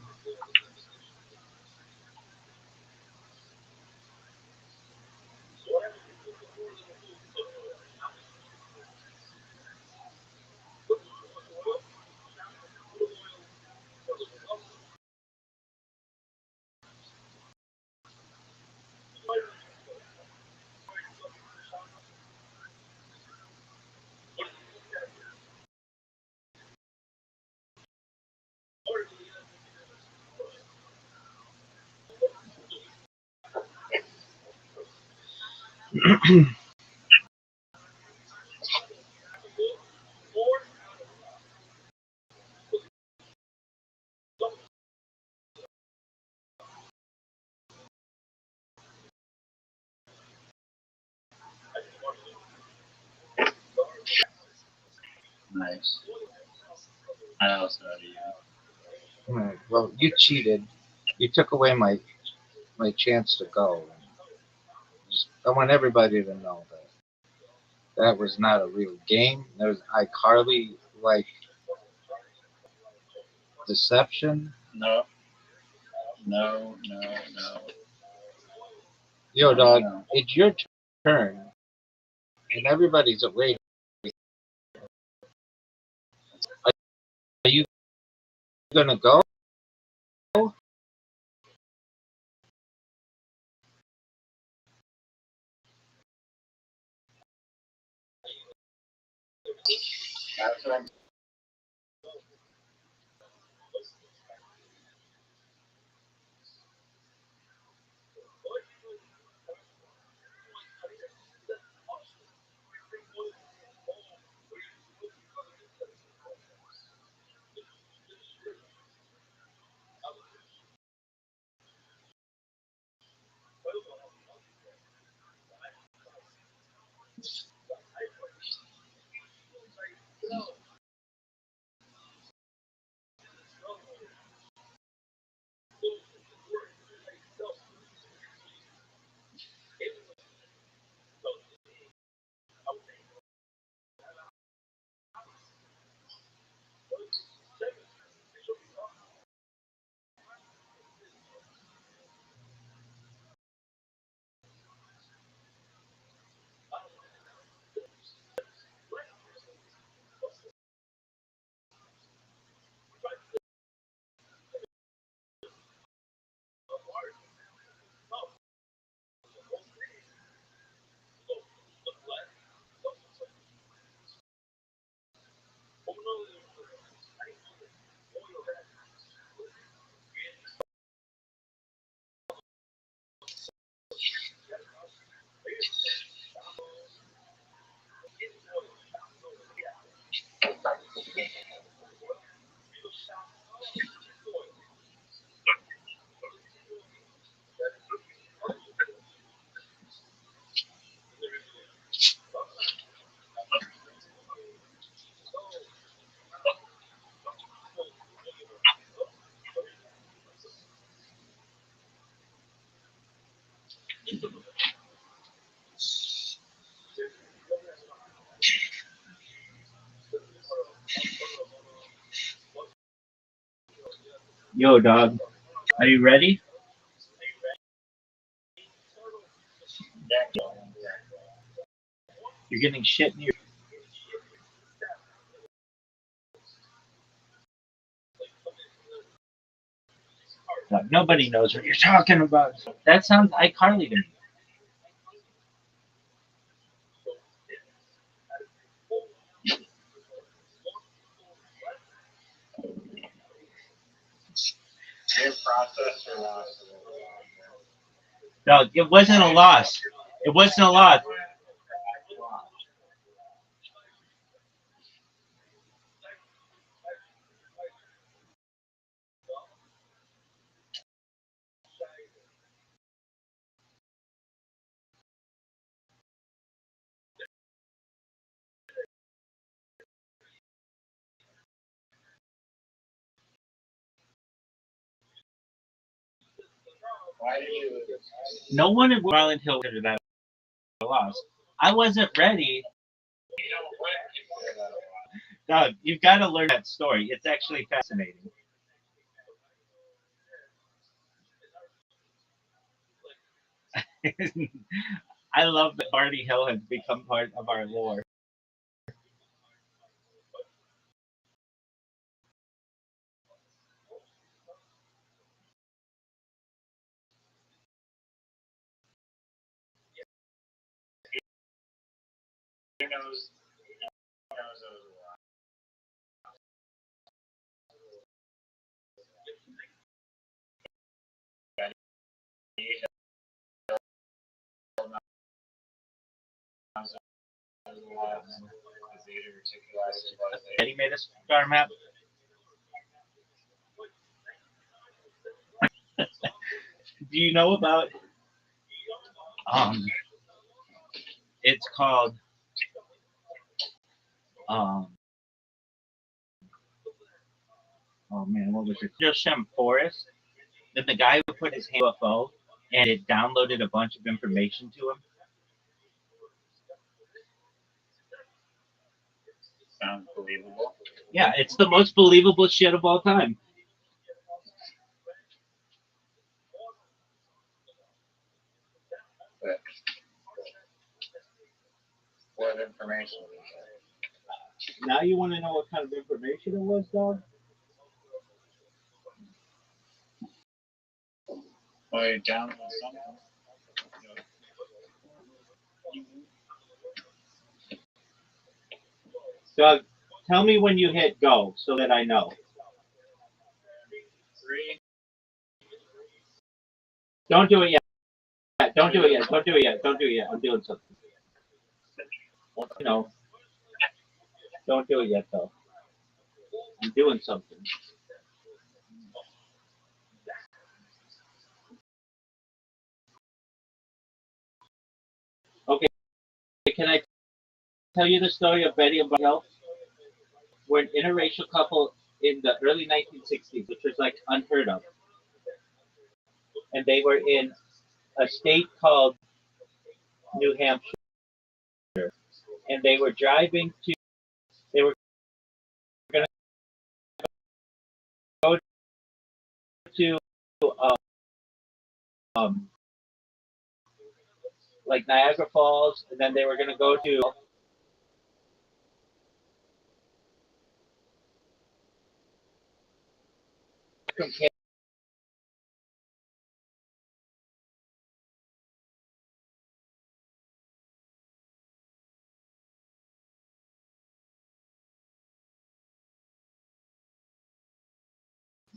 Nice. I also had a Well, you cheated. You took away my chance to go. I want everybody to know that that was not a real game. There was iCarly like deception. No, No. Yo, dog, No. it's your turn, and everybody's waiting. Are you gonna go? That's what I'm Yo, dog, are you ready? You're getting shit in your. Nobody knows what you're talking about. That sounds iCarly to me. Their process or loss. No, it wasn't a loss. It wasn't a loss. Why did you? No one in Violent Hill considered that a loss. I wasn't ready. Doug, you've got to learn that story. It's actually fascinating. I love that Barney Hill has become part of our lore. Who knows? Who knows it was a lot. Eddie made a star map. Do you know about? It's called. Oh man, what was it? Joshem Forest. Then the guy who put his hand UFO and it downloaded a bunch of information to him. Sounds believable. Yeah, it's the most believable shit of all time. What information did you Now you want to know what kind of information it was, dog? get? Well, you download something. Doug, tell me when you hit go so that I know. 3. Don't do it yet. Don't do it yet. Don't do it yet. Don't do it yet. I'm doing something. No. Don't do it yet, though. I'm doing something. Okay. Can I tell you the story of Betty and Barney? We're an interracial couple in the early 1960s, which was like unheard of. And they were in a state called New Hampshire. And they were driving to, they were going to go to like Niagara Falls, and then they were going to go to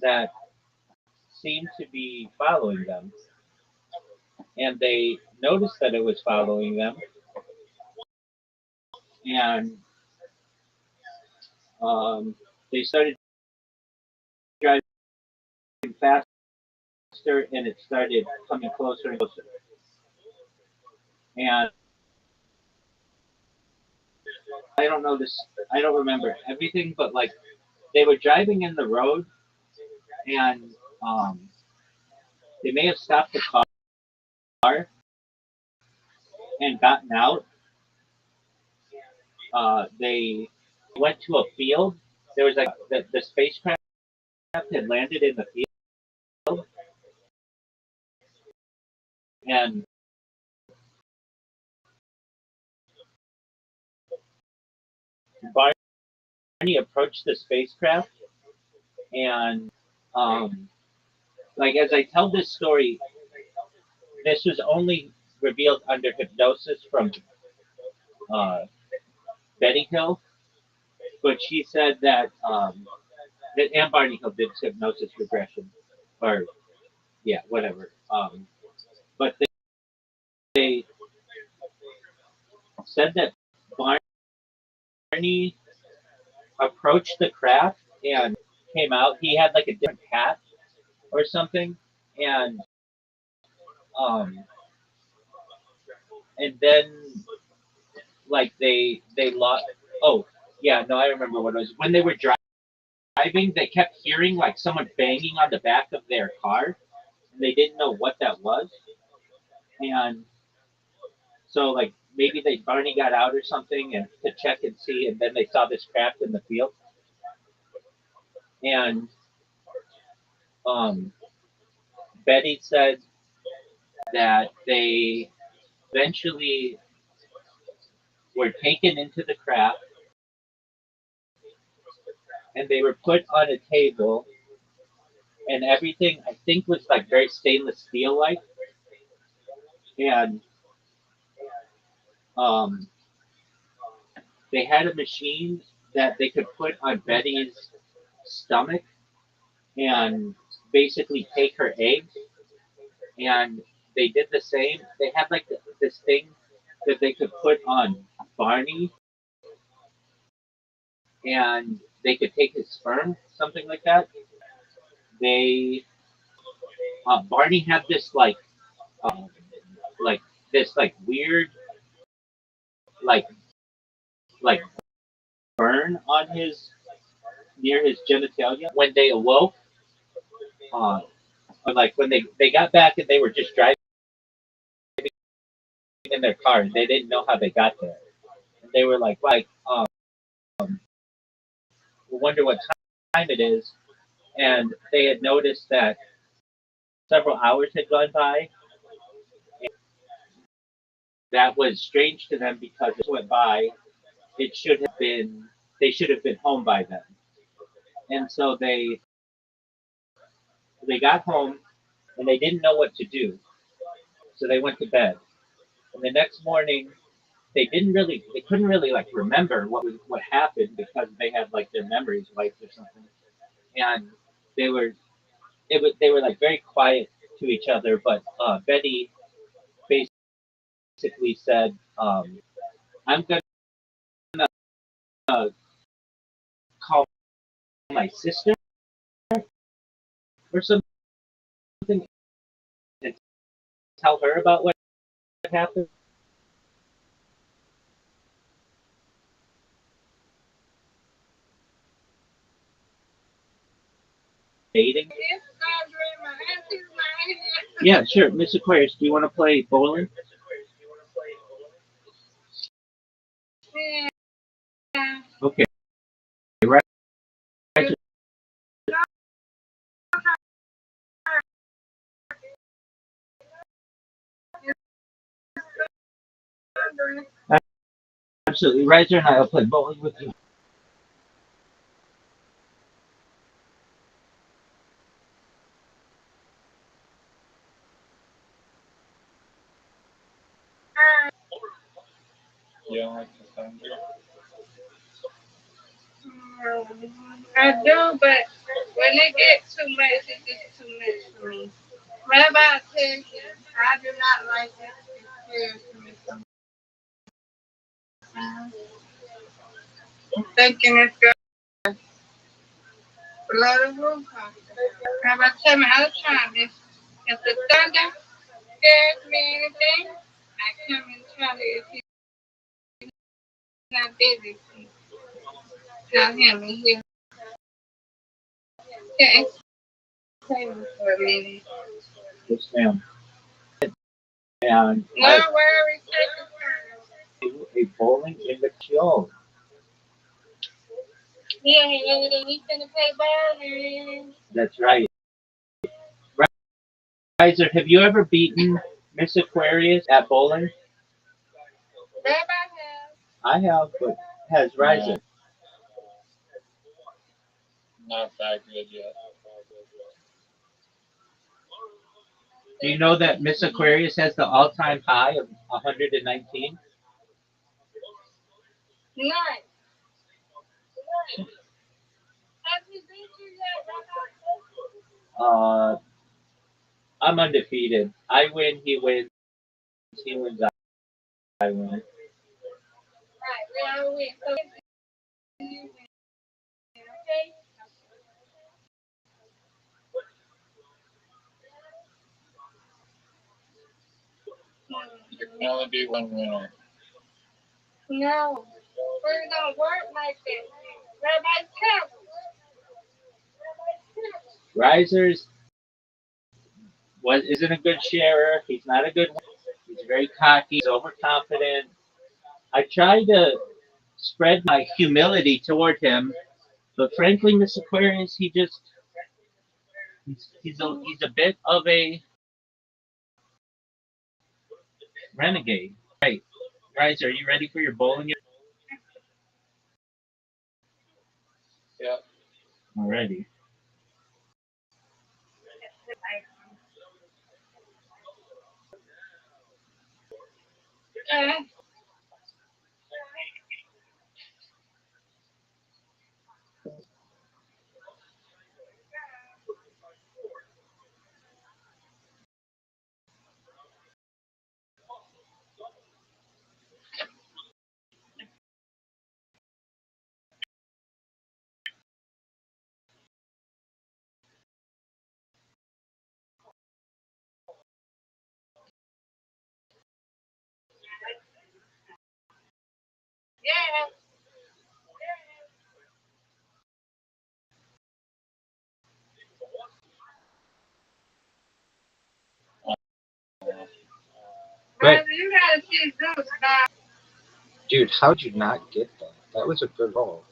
that seemed to be following them. And they noticed that it was following them. And they started driving faster, and it started coming closer and closer. And I don't know this, I don't remember everything, but like they were driving in the road, and they may have stopped the car and gotten out. They went to a field. There was like the spacecraft had landed in the field, and Barney approached the spacecraft, and like as I tell this story, this was only revealed under hypnosis from Betty Hill, but she said that and Barney Hill did hypnosis regression, or yeah, whatever. But they said that Barney approached the craft and came out. He had like a different hat or something, and and then like they lost. Oh yeah, no, I remember what it was when they were driving. They kept hearing like someone banging on the back of their car, and they didn't know what that was. And so like maybe Barney got out or something and to check and see, and then they saw this craft in the field. And Betty said that they eventually were taken into the craft, and they were put on a table, and everything I think was like very stainless steel like, and they had a machine that they could put on Betty's stomach and basically take her eggs, and they did the same. They had like this thing that they could put on Barney, and they could take his sperm, something like that. They Barney had this um, like this like weird like like burn on his near his genitalia when they awoke. Uh, like when they got back and they were just driving in their car, and they didn't know how they got there. And they were like we wonder what time it is. And they had noticed that several hours had gone by. that was strange to them because it went by. It should have been they should have been home by then. And so they got home and they didn't know what to do. So they went to bed. And the next morning they couldn't really like remember what happened because they had like their memories wiped or something. And they were they were like very quiet to each other, but Betty basically said, I'm gonna call my sister or something and tell her about what happened. Dating. Yeah, sure. Miss Aquarius, do you want to play bowling? Okay. Right. Absolutely. Riser and I will play bowling with you. You don't like the thunder? I do, but when it gets too much, it gets too much for me. Rabbi tells you, I do not like it. It scares me sometimes. I'm thinking it's going to blow the roof off. Rabbi tell me all the time, if the thunder scares me anything, I come and tell you if he's not busy. Tell him and he'll entertain me for a minute. Yes, ma'am. And No worries, take your time. a bowling in the show. Yeah, we finna play bowling. That's right. Riser, have you ever beaten Miss Aquarius at bowling? I have, but has Riser? Not that good yet. Do you know that Miss Aquarius has the all-time high of 119? Nice. Have you beat you yet? I'm undefeated. I win, he wins. He wins, I win. Right, we all win. So you win, okay? There can only be one winner. No, we don't work like that. Rabbi careful. Riser's isn't a good sharer. He's not a good one. He's very cocky. He's overconfident. I try to spread my humility toward him, but frankly, Miss Aquarius, he's a bit of a renegade. Right, Riser, are you ready for your bowling? Yeah. Alrighty. Yeah. Right. You gotta see Zeus, dog. Dude, how'd you not get that? That was a good roll.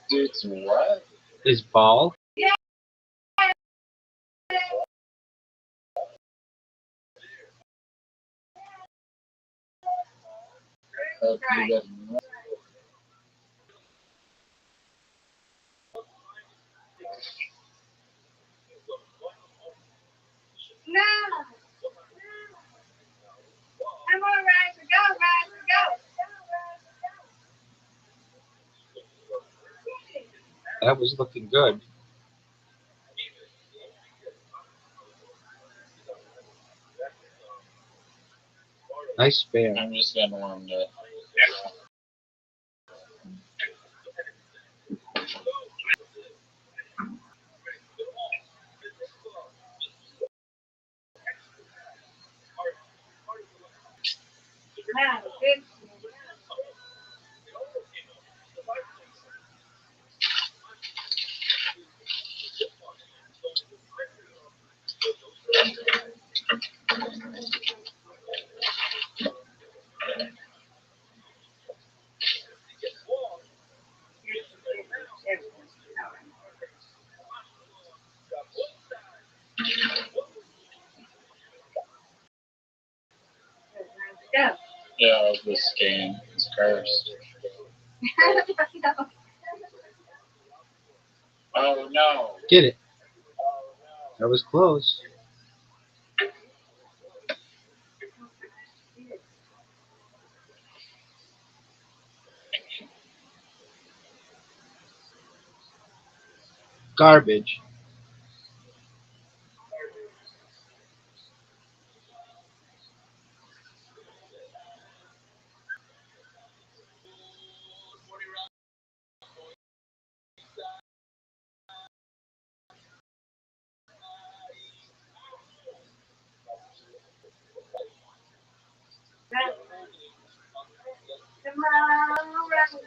Dude's what? Is ball? Yeah. No. Come on, Riser. Go, Riser. Go. That was looking good. Nice spare. I'm just getting warmed up. Wow, good. Go. Yeah, this game is cursed. Oh no. Get it. That was close. Garbage. Come on, Riser.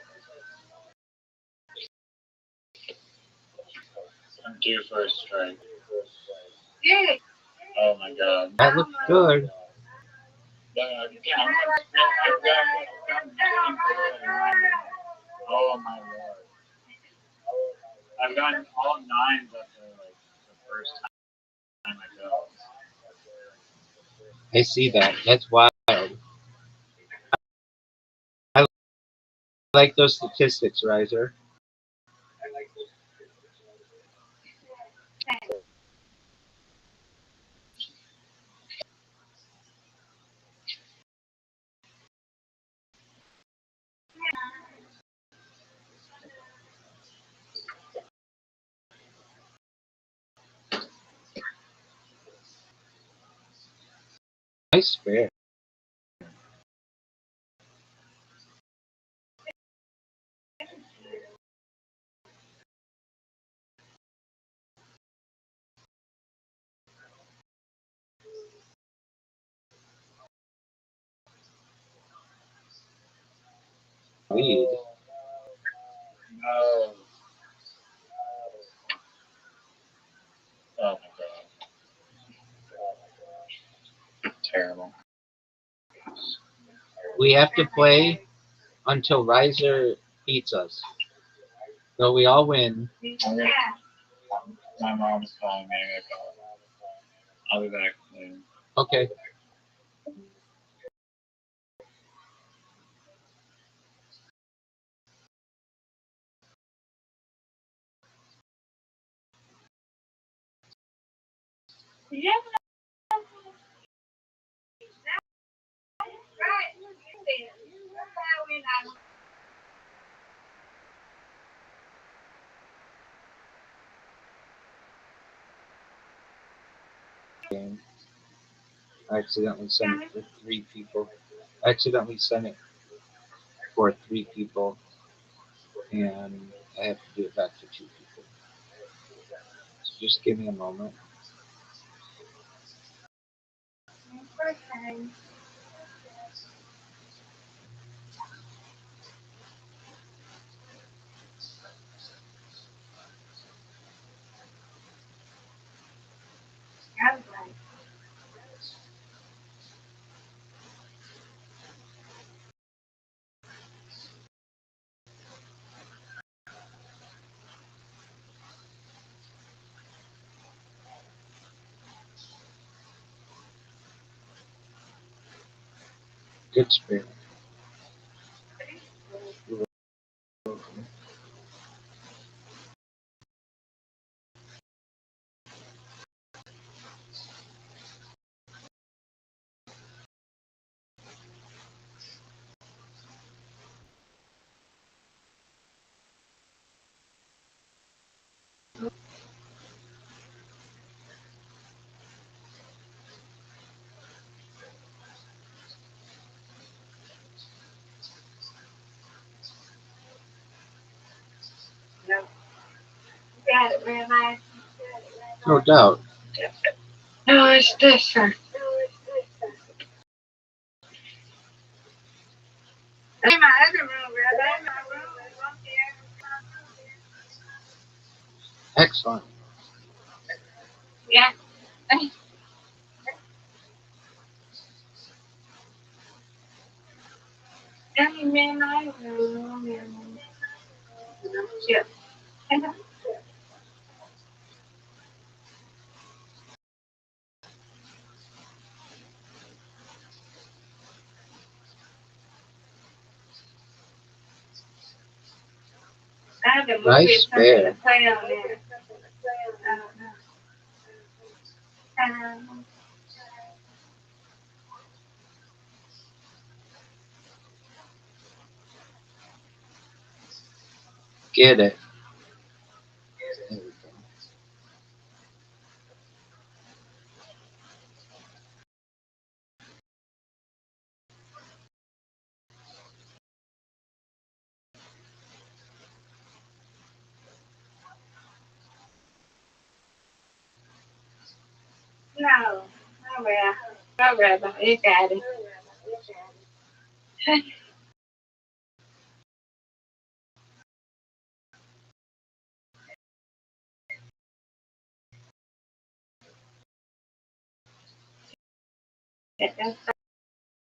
I'm due for a strike. Get it. Oh my god. That looked good. Oh my lord. I've gotten all nines after like the first time I go. I see that. That's wild. I like those statistics, Riser. Nice spare. Lead. No. Oh my god. Terrible. We have to play until Riser beats us. So we all win. Okay. My mom's calling me. I'll be back soon. Okay. Yeah. Right. Game. I accidentally sent it for 3 people. I accidentally sent it for 3 people, and I have to do it back to 2 people. So just give me a moment. Okay. Good spirit. got it, Rabbi. No doubt. No, it's this one. I'm in my other room, Rabbi. My room is up there. Excellent. Yeah. I'm in my room. Yeah. I have a movie Nice or something bear. to play on there. Um, Get it. There we go. no. Oh, well. Oh, Rabbi. You got it.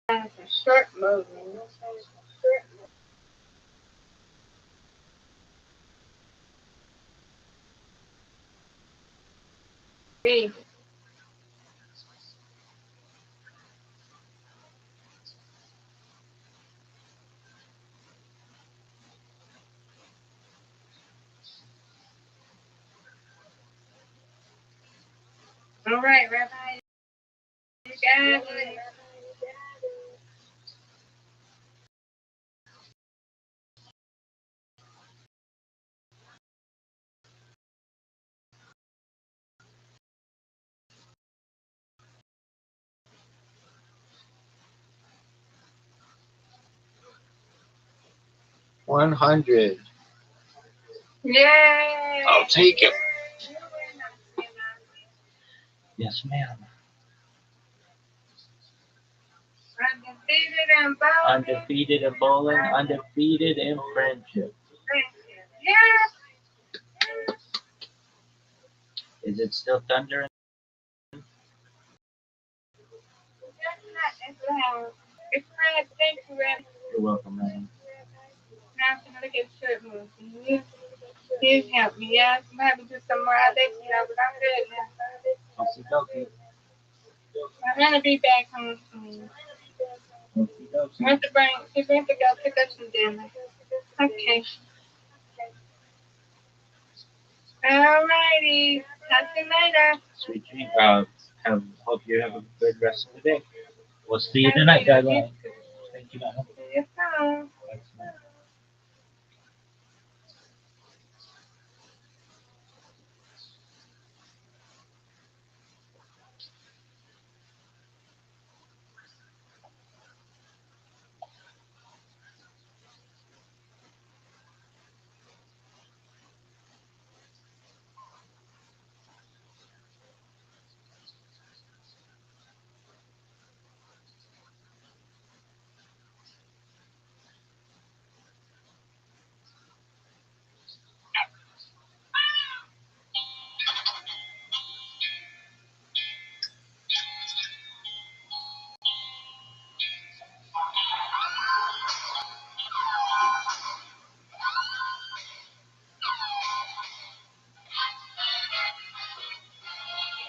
That's a short movie. All right, Rabbi. You got it. 100. Yay! I'll take it. Yes, ma'am. Undefeated and bowling. Undefeated in bowling, undefeated in friendship. Yeah. Is it still thunder? It's Fred. Thank you, Rabbi. You're welcome, madam. Now I'm gonna look at short movies. Please help me. Yeah, I'm gonna have to do some more. I'll let you know, but I'm good now. Okie dokie. I'm gonna be back home soon. Okie dokie. I have to go pick up some dinner. Okay. Alrighty. Talk to you later. Sweet dream. Hope you have a good rest of the day. We'll see you tonight, guys. Thank you, madam. See you soon. Thanks, ma'am.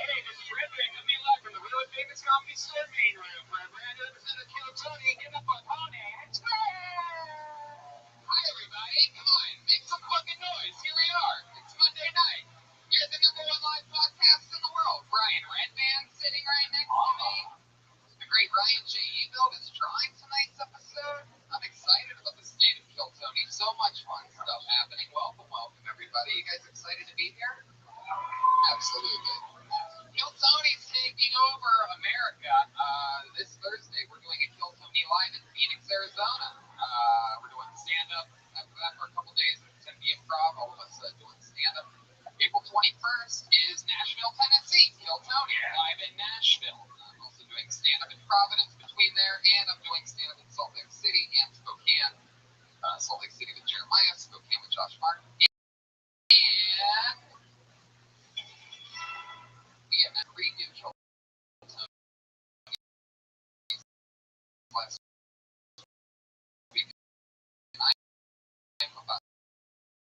Hey, this is Rabbi. Coming live from the really famous comedy store main room for a brand new episode of Kill Tony. Get up on Pony and Hi, everybody. Come on, make some fucking noise. Here we are. It's Monday night. You're the number one live podcast in the world. Brian Redman sitting right next to me. The great Ryan J. Eagle is drawing tonight's episode. I'm excited about the state of Kill Tony. So much fun stuff happening. Welcome, everybody. You guys excited to be here? Absolutely. Kill Tony's taking over America. This Thursday, we're doing a Kill Tony live in Phoenix, Arizona. We're doing stand-up after that for a couple days. It's going to be improv, all of us doing stand-up. April 21st is Nashville, Tennessee. Kill Tony live in Nashville. I'm also doing stand-up in Providence between there, and I'm doing stand-up in Salt Lake City and Spokane. Salt Lake City with Jeremiah, Spokane with Josh Martin. And we have a preview show last week. And I'm about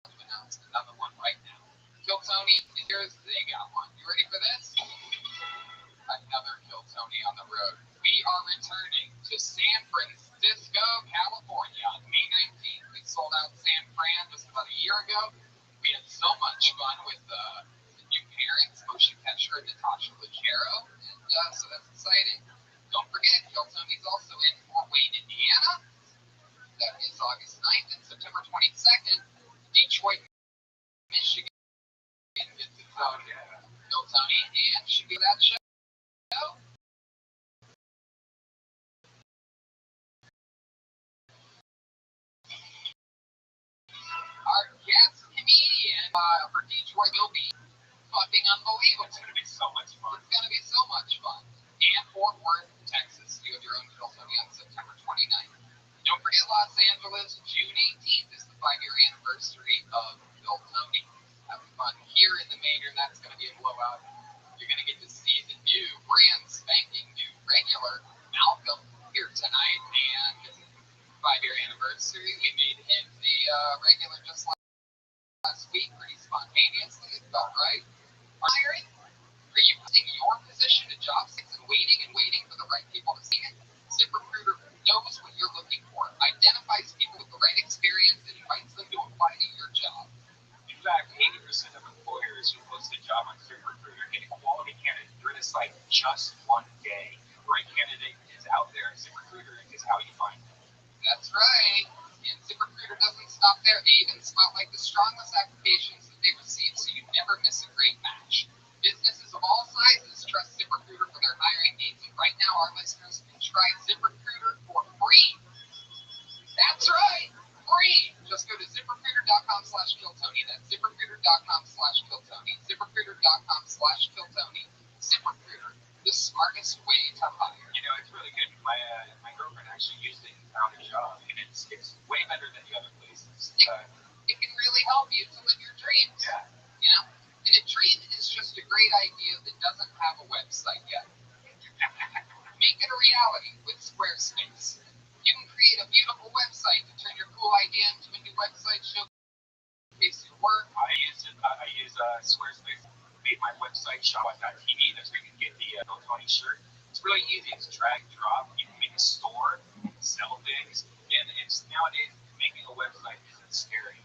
to announce another one right now. Kill Tony, here's they got one. You ready for this? Another Kill Tony on the road. We are returning to San Francisco, California on May 19th. We sold out San Fran just about a year ago. We had so much fun with the new parents, Moshe Pesher and Natasha Leggero, and so that's exciting. Don't forget, Kill Tony's also in Fort Wayne, Indiana. That is August 9th and September 22nd. Detroit, Michigan. It's Kill Tony, and should be that show. Our guest comedian for Detroit will be fucking unbelievable. It's going to be so much fun. It's going to be so much fun. And Fort Worth, Texas. You have your own Kill Tony on September 29th. Don't forget Los Angeles, June 18th is the 5-year anniversary of Kill Tony. Having fun here in the Major. That's going to be a blowout. You're going to get to see the new, brand spanking new regular Malcolm here tonight. And 5-year anniversary. We made him the regular just last week, pretty spontaneously. It felt right. Hiring? Are you putting your position to job sites and waiting for the right people to see it? ZipRecruiter knows what you're looking for, identifies people with the right experience, and invites them to apply to your job. In fact, 80% of employers who post a job on ZipRecruiter get a quality candidate through the site just one day. The right candidate is out there, and ZipRecruiter is how you find them. That's right. And ZipRecruiter doesn't stop there. They even spotlight the strongest applications that they receive, so you never miss a great match. Businesses of all sizes trust ZipRecruiter for their hiring needs, and right now our listeners can try ZipRecruiter for free. That's right, free. Just go to ZipRecruiter.com/KillTony. That's ZipRecruiter.com/KillTony. ZipRecruiter.com/KillTony. ZipRecruiter, the smartest way to hire. You know, it's really good. My girlfriend actually used it and found a job, and it's way better than the other places. It can really help you to live your dreams. Yeah. You know? And a dream is just a great idea that doesn't have a website yet. Make it a reality with Squarespace. You can create a beautiful website to turn your cool idea into a new website, showcase your work. I use Squarespace. Made my website shop.tv. That's where you can get the Kill Tony shirt. It's really easy. It's drag and drop. You can make a store, sell things, and it's nowadays making a website isn't scary.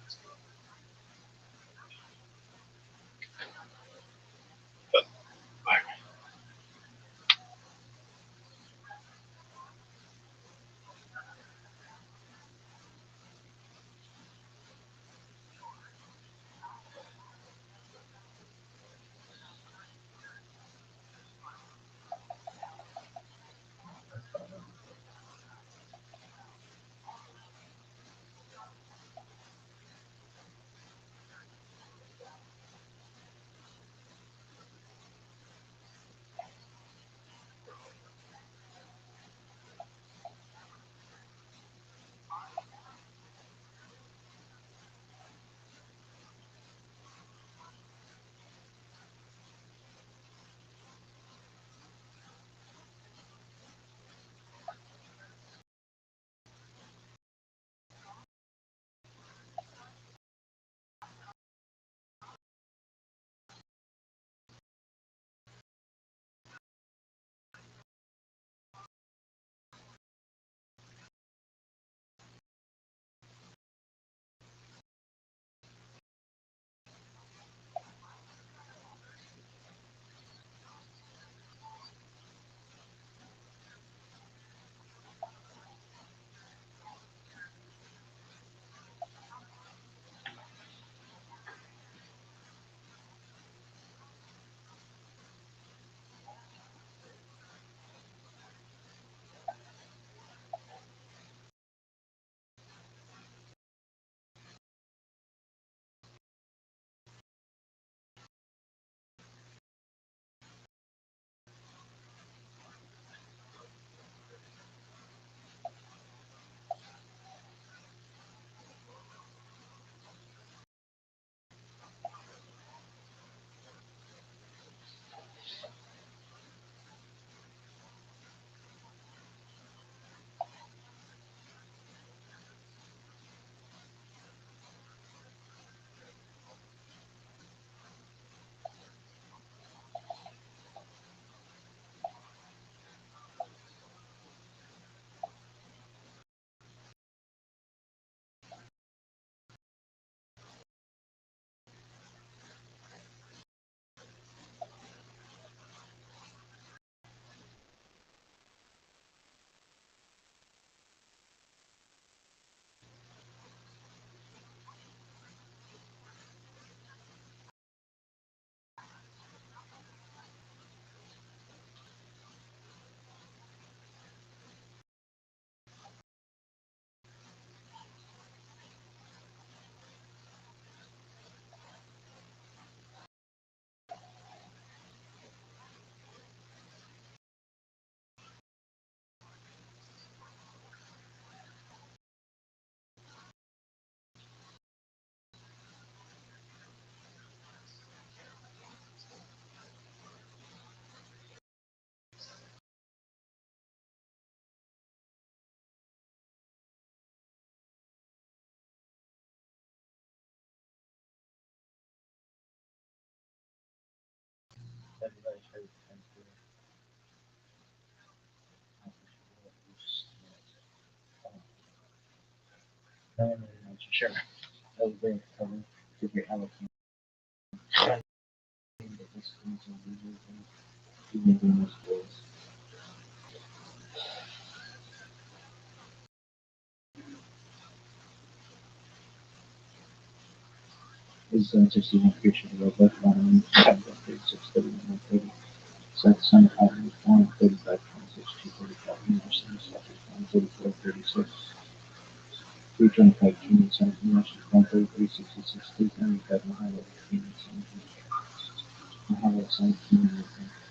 Sure. That was very cover to your allocate. Is to see an appreciate of both line 36, 31, 30. Set sun out in 35, 26, 245, 34, 36. 325 King, 17 inches, 133, 66, 395, Mahalo, King, 17, Mahalo, 17,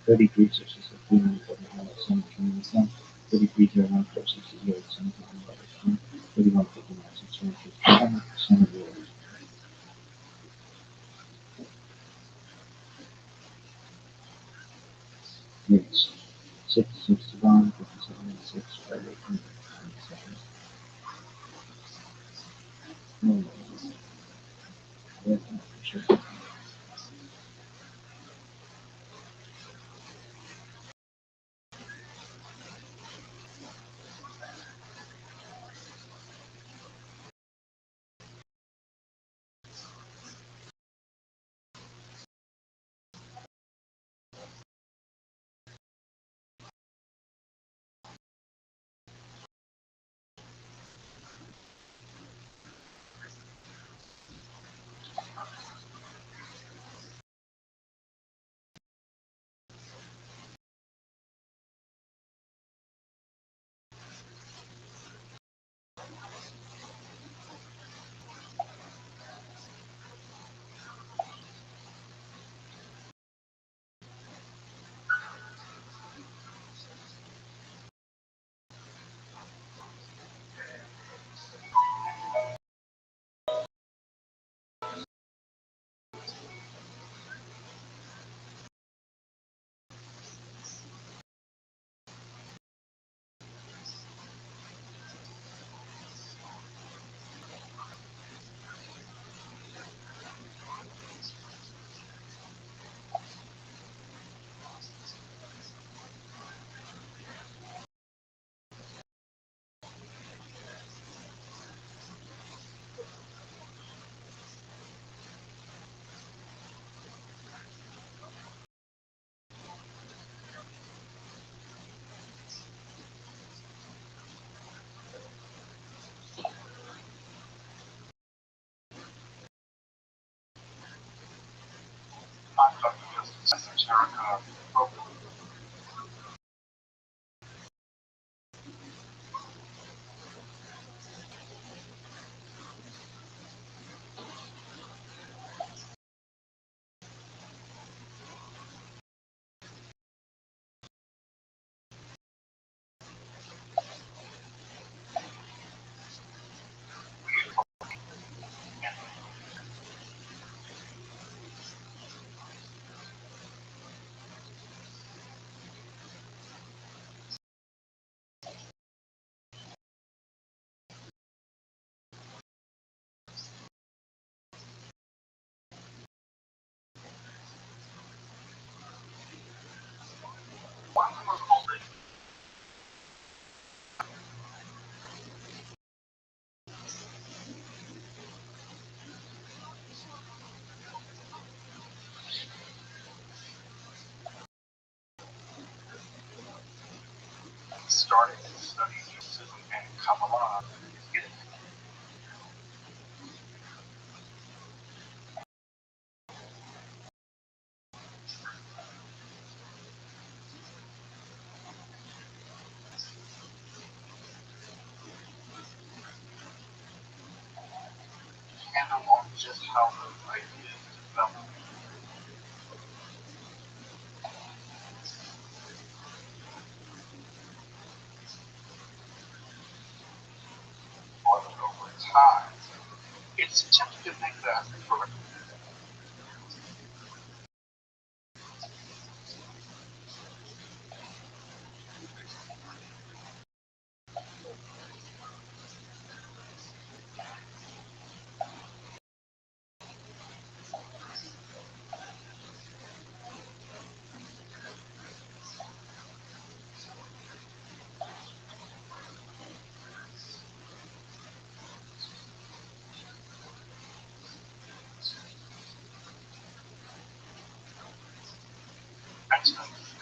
33, 66, 395, Mahalo, 17, 33, 01, 468, 17, 31, 59, 650, 100% of yours. Yes. 66 to 1, 57, 6, 5, 8, 27. No, yeah, for sure. I thought it was esoteric program. Starting to study Judaism and Kabbalah. And on just how the idea developed. Over time, it's tempting to think that for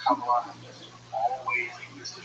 color has always existed.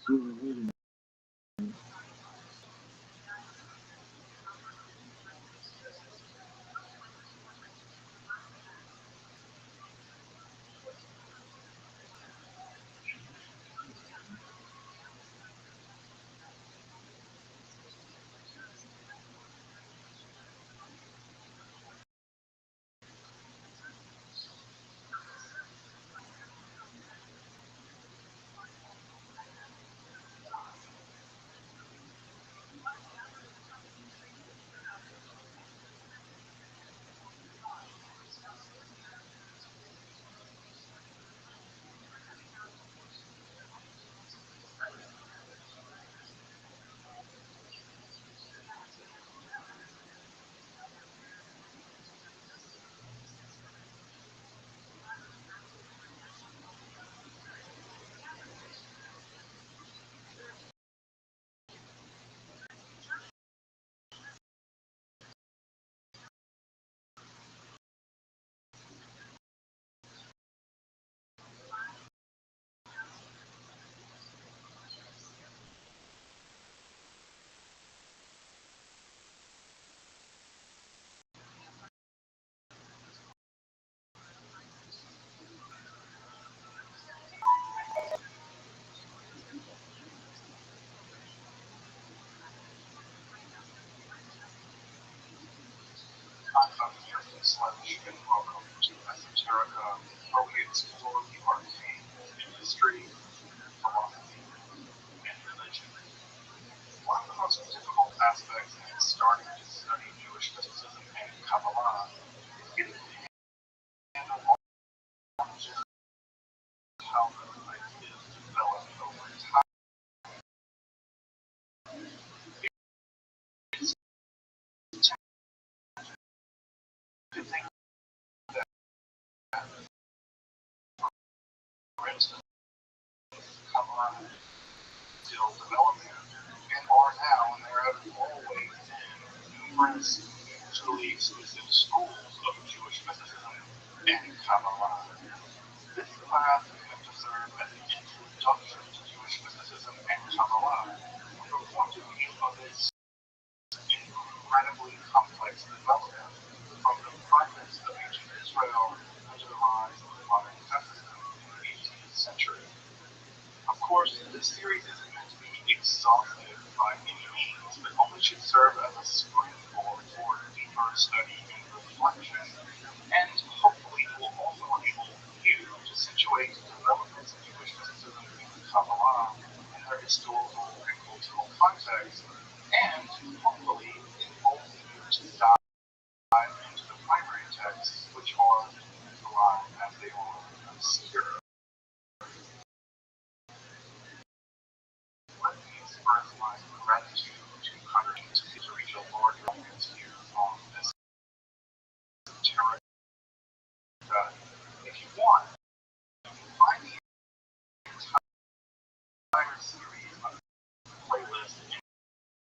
I'm Dr. Sledge, and welcome to Esoterica, where we explore the arcane in history, philosophy, and religion. One of the most difficult aspects in starting to study Jewish mysticism and Kabbalah is getting to handle all how those ideas develop over time. It's to think that, for instance, Kabbalah is still developing and are now, and there have always been numerous mutually exclusive schools of Jewish mysticism and Kabbalah. This class is meant to serve as an introduction to Jewish mysticism and Kabbalah from the point of view of its incredibly complex development from the fragments of ancient Israel to the rise of modern mysticism in the 18th century. Of course, this series isn't meant to be exhaustive by any means, but only should serve as a springboard for deeper study and reflection, and hopefully will also enable you to situate developments of Jewish mysticism and Kabbalah in their historical and cultural context, and hopefully involve you to dive into the primary texts, which are alive as they are obscure. Let me express my gratitude to congregants to reach a larger audience here on this Esoterica. If you want, you can find the entire series on the playlist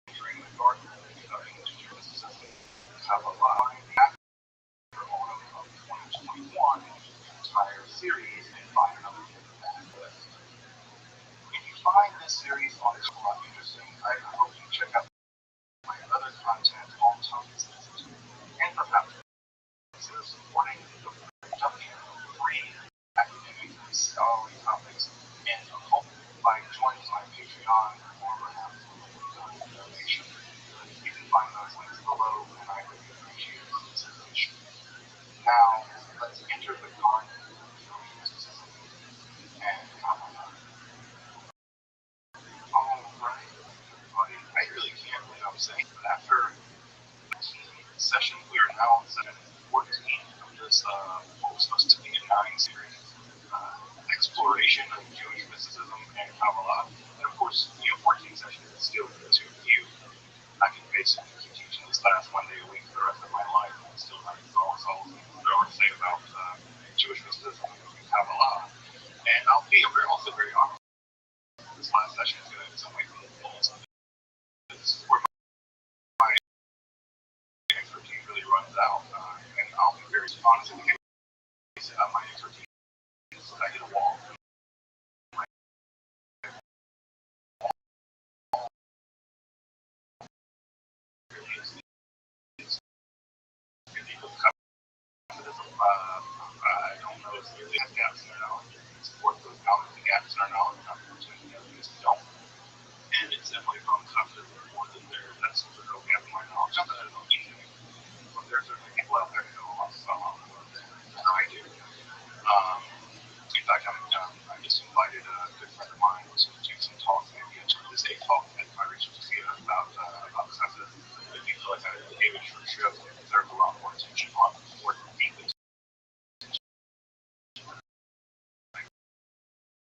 entering the Garden of Introduction to Jewish Mysticism and Kabbalah after autumn of 2021, the entire series, and find another link in that list. If you find this series on Kabbalah interesting, I hope you check out my other content on topics and perhaps consider supporting the production of free academic and scholarly topics and hope by joining my Patreon or perhaps a donation. You can find those links below, and I would appreciate consideration. Now, let's enter the garden of Jewish mysticism and Kabbalah. Alright, everybody, I really can't believe I'm saying, but after 15 sessions, we are now on session 14 of this, what was supposed to be a 9-series exploration of Jewish mysticism and Kabbalah. And of course, 14 sessions is still too few. I can basically keep teaching this class one day a week for the rest of my life and still not exhaust all the things there are to say about Jewish mysticism and Kabbalah. And I'll be also very honest. This last session is going to, in some ways, be almost where my expertise really runs out. And I'll be very honest in the case of my expertise. I hit a wall. I don't know if they have gaps in their knowledge. Support those knowledge, the gaps in our knowledge, unfortunately, because we don't. And it's definitely from stuff that more than that's a real gap in my knowledge. Not that I don't need it, but there's certainly people out there who know a lot more than I do. In fact, I just invited a good friend of mine to do some talks, maybe this day talk at my research to see about the sense of I feel like I gave it for sure. There's a lot more attention on more deep attention I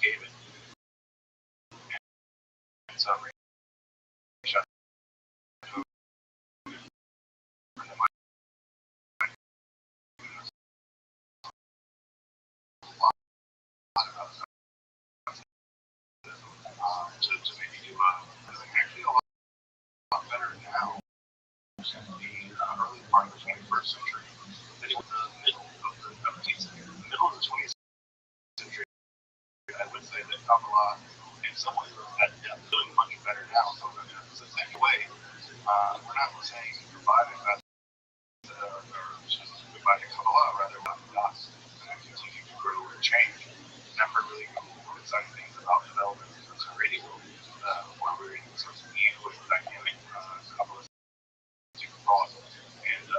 gave it. And so I reached out to a friend of mine to maybe do actually a lot better now in the early part of the 21st century than it was the middle of the 19th century. In the middle of the 20th century, I would say that Kabbalah, in some ways, is doing much better now. So in the same way, we're not saying goodbye to that, or just goodbye to Kabbalah, rather than us, and continue to grow and change. And I've heard really cool, exciting things about development in terms of radio, where we're in sort of new and dynamic Kabbalistic thought. And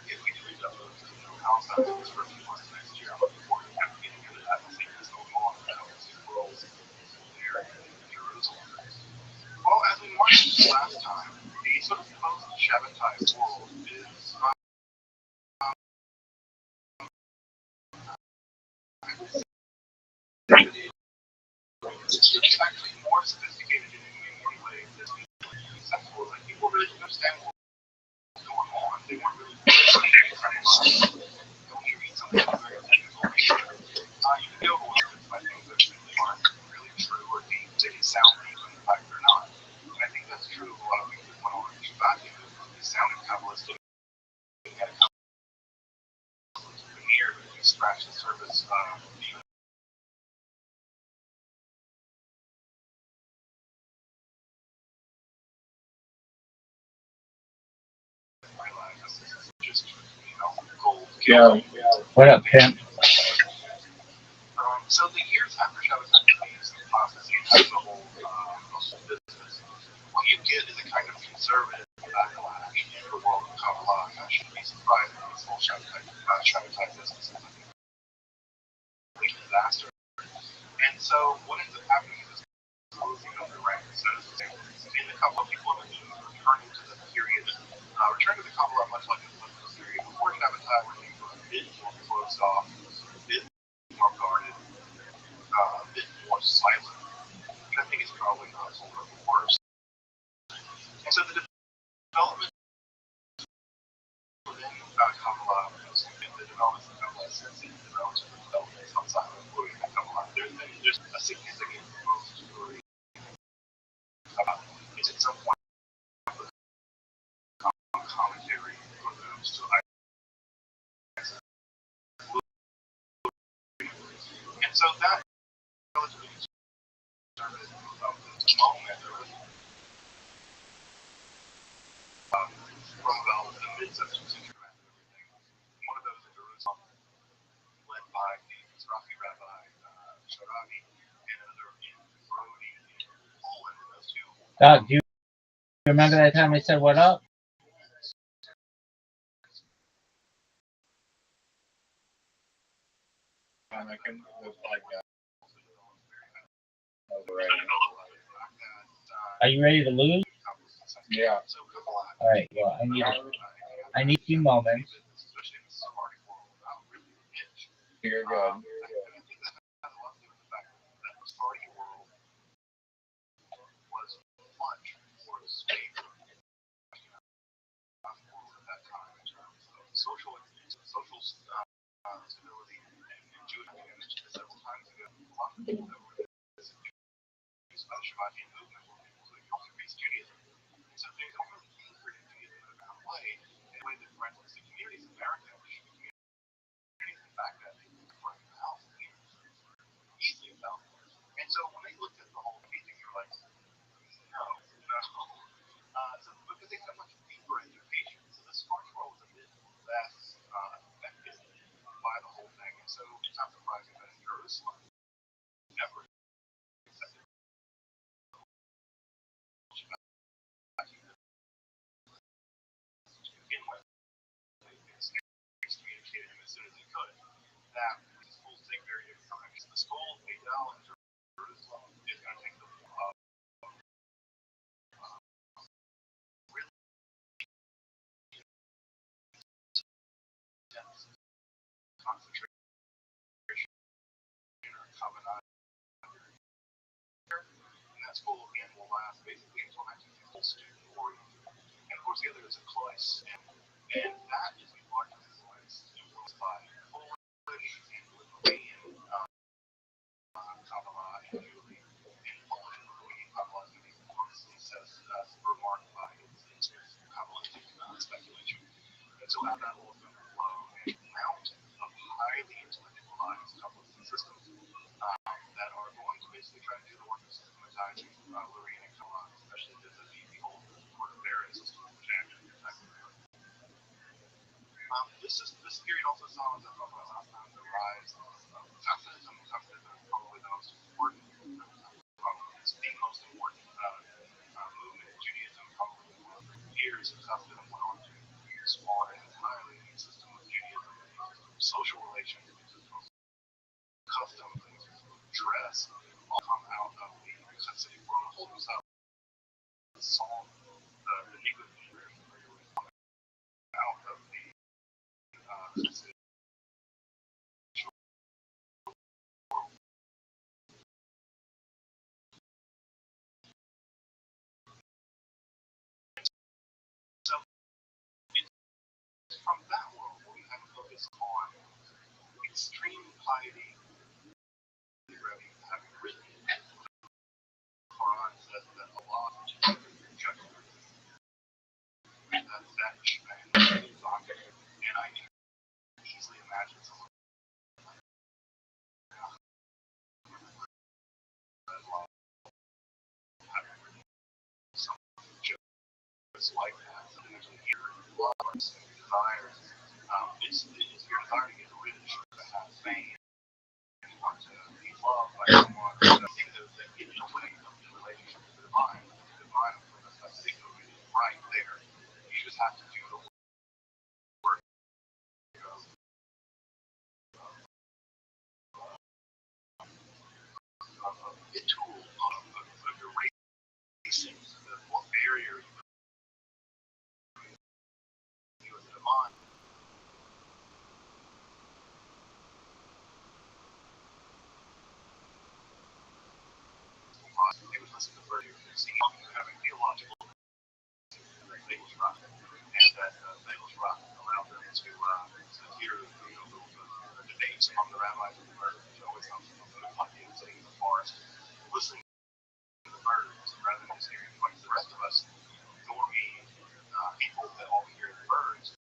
if we do end up with Palestine in this for a few months next year, I'm looking forward to kind of getting into that and seeing what's going on in the world there in Jerusalem. Well, as we mentioned last time, the sort of post-Shabbatai world is it's actually more sophisticated in many ways than acceptable. Like people really didn't understand what's going on. They weren't really trying to when you read something very technical, you can be overwhelmed by things that really aren't really true or deep. They can sound deep, but in fact they're not. And I think that's true of a lot of things that went on in Shabbat. They sounded Kabbalistic. They had a Kabbalistic veneer, but if you scratch the surface, just gold. Yeah. What up, pimp? So the years after Shabbatai begins the apostasy and the whole business, what you get is a kind of conservative backlash in the world of Kabbalah. And I shouldn't be surprised if this whole Shabbatai business is a complete disaster. And so what ends up happening is this closing of the ranks. So in the Kabbalah, people have been returning to the period, returning to the Kabbalah much like the political period before Shabbatai, where things were a bit more closed off, a bit more guarded, a bit more silent. And I think it's probably not for the worse. And so the development within Kabbalah, the development of Kabbalah since it developed developments outside of including the Kabbalah, there's a significant growth story. It's at some point commentary for those to and so that relatively conservative moment from about the mid-17th century and everything. One of those in Jerusalem, led by the Mizrahi Rabbi Rabbi, and another in Brody in Poland, and those two. Doc, do you remember that time I said what up? Are you ready to lose? Yeah. All right. Well, I need a few moments. You're good. Social stability and Jewish community several times ago. A lot of people that were in this Shabbat movement were people who also faced Judaism. And so things that really came for Judaism in a bad way, in a way that friendless communities in America, communities in Baghdad, they were running the house easily about. And so when they looked at the whole thing, they were like, no. So because they had a much deeper education. So the Spartan world was a bit less effective So it's not surprising that in Jerusalem, never accepted to begin with. They excommunicated him as soon as they could. That the schools take very different time. The school Adel in Jerusalem is going to take the really intense concentration or covenant. And that school again will last basically until 1950 student oriented. And of course the other is a Cloyce. And that is largely influenced by Polish and Lithuanian Kabbalah and Julie. And Polish and Lithuanian Kabbalah is going to be honestly says remarked by its Kabbalistic speculation. And so out of that whole thing flow a mountain of highly intellectualized Kabbalistic systems that are going to basically try to do the work of systematizing Lorraine and Kabbalah, especially the old Barren system, which actually is exactly right. This period also saw, as I talked about last time, the rise of Hasidism. Hasidism is probably the most important, it's the most important movement in Judaism, probably for years. Hasidism went on to spawn an entirely new system of Judaism, social relations, customs, dress, all come out of the Hasidic world. Hold themselves, solve the Negro out of the Hasidic from that world, we have to focus on extreme piety. Rabbi having written the Quran says that Allah judges that fetch and I can easily imagine someone having written something just like that. So there's your loves and desires. It's your desire to get rich, to have fame. You want to be loved by someone, that get in the way of the relationship with the divine. The divine, that's right there. You just have to do the work of a tool of erasing what barriers you and the divine. They would listen to further having theological Bagels Rock, and that Bagels Rock allowed them to hear the debates among the rabbis and the birds. Always on the puppy sitting in the forest, listening to the birds rather than just hearing like the rest of us, normie people that all hear the birds.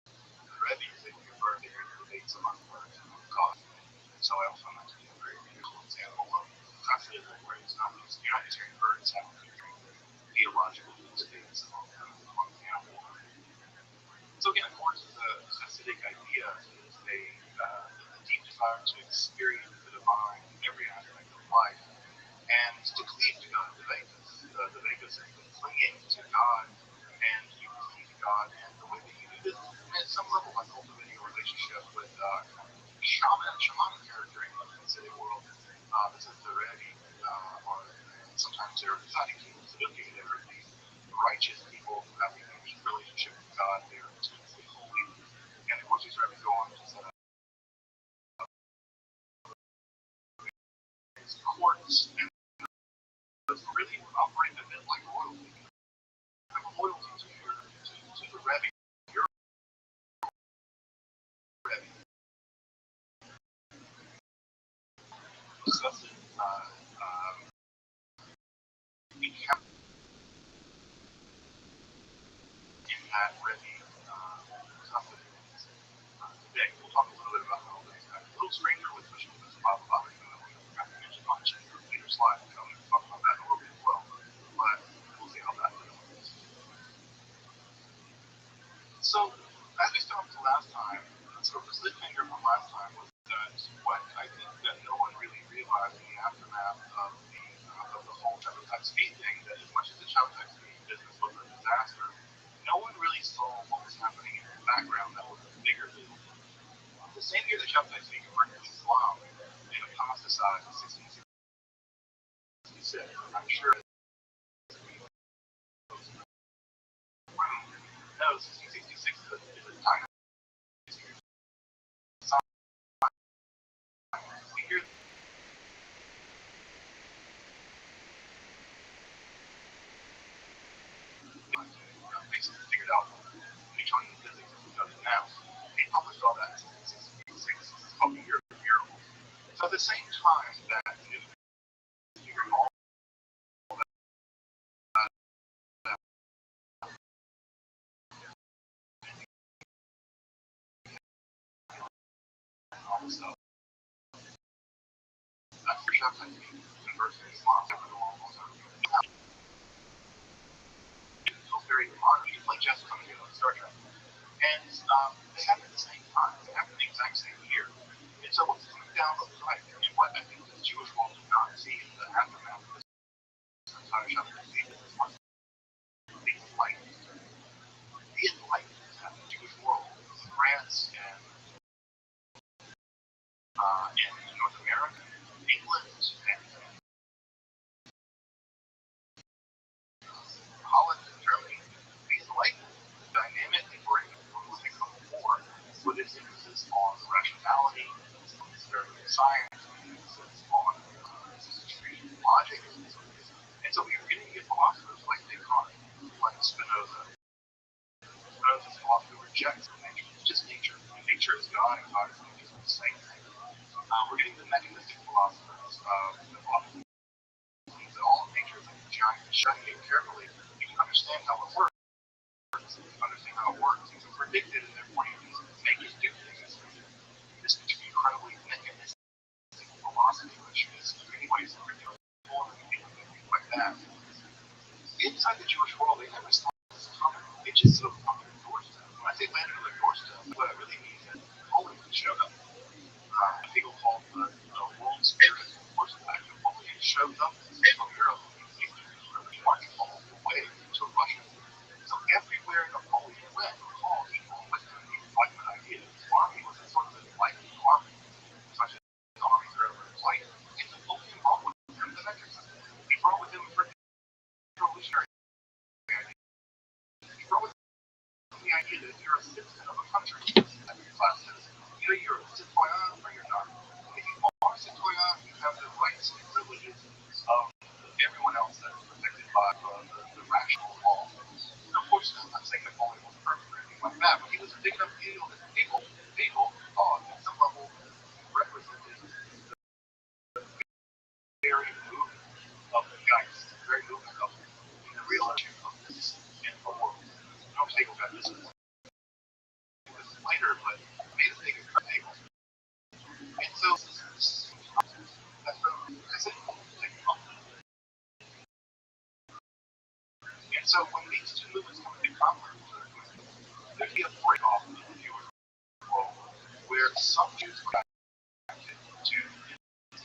The Rabbi is able to hear birds, they hear the debates among the birds and God. And so I also found that to be a very beautiful example of Hasidism, where it's not just you're not just hearing birds sound, you're hearing theological debates among the animal. So again, of course, the Hasidic idea is a deep desire to experience the divine in every aspect of life, and to cleave to God. The Vedas is clinging to God, and you cling to God, and the way that you do this, and at some level, by cultivating a relationship with shamanic character in the Hasidic world. This is the Rabbi, or sometimes they're deciding to they're these righteous people who have a unique relationship with God. They're intensely holy, and of course, these rabbis go on to set up courts and really operate a bit like royalty. Have a loyalty to the Rabbi. You're a Rabbi. Discuss it. We have in that Rabbi confidence. Today, we'll talk a little bit about how those guys. A little stranger with Bishop Bob Bob. I mentioned on later slide. I'm going to talk about that a little bit as well. But we'll see how that goes. So, as we talked last time, sort of the cliffhanger from last time was that said, I'm sure no, 1666 is a time. We hear basically figured out Newtonian physics as we know it now. They published all that in 1666, probably a year old. So at the same time that Newton figured all stuff, that for sure I think universities lost over the long term. It feels very modern. It's like just coming in on Star Trek. And they happen at the same time. They happen the exact same year. And so what's coming down the pipe, and what I think the Jewish world did not see in the aftermath of this entire chapter of the Enlightenment. The Enlightenment of the Jewish world, France and in North America, England, and Holland and Germany, the Enlightenment dynamic they bring from what they come before, with its emphasis on rationality, conservative science, emphasis on extreme logic. And so we're getting to get philosophers like Descartes, like Spinoza. Spinoza's philosophy rejects nature. It's just nature. Nature is God and God is nature. It's the same thing. We're getting the mechanistic philosophers that all of nature is like a giant. Studying it carefully, you can understand how it works. You can understand how it works. You can predict it, and therefore you can make it do things. This is incredibly mechanistic philosophy, which is in many ways more than things like that. Inside the Jewish world, they never saw this coming. They just sort of come to their doorstep. When I say landed on their doorstep, what I really mean is Napoleon showed up. People call the world spirit. Of course, Napoleon shows up in Central Europe. He's marching all the way to Russia. So everywhere Napoleon went, all people with him, he was like an idea. His army was a sort of enlightened army, such as the armies are ever enlightened. And Napoleon brought with him the mechanism. He brought with him a revolutionary idea. He brought with him the idea that if you're a citizen of a country, like a class citizen, either you're a citoyen or you're not. If you are a citoyen, you have the rights and privileges of everyone else that is protected by the rational law. And of course, I'm not saying Napoleon was perfect or anything like that, but he was a big enough deal that people thought at some level represented the very movement of the Geist, the very movement of the realization of this in the world. I don't think about this later, but made a big deal. And so, and so when these two movements come into conflict, there'd be a break off in the Jewish world where some Jews were connected to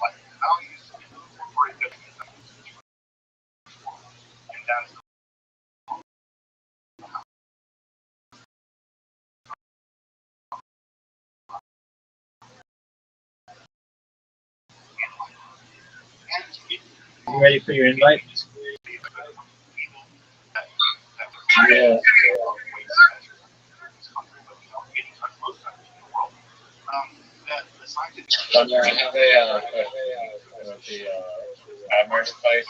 like values and incorporate them in the Jewish world. And that's You ready for your invite? Yeah. I have the Admiral's fight,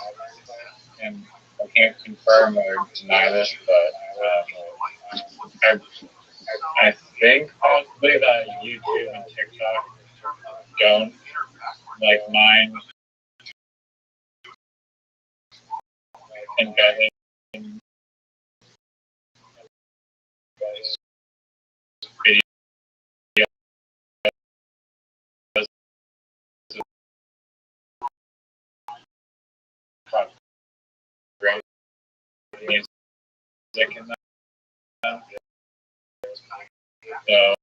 and I can't confirm or deny this, but I think possibly that YouTube and TikTok don't like mine embedded in videos of great music in them. So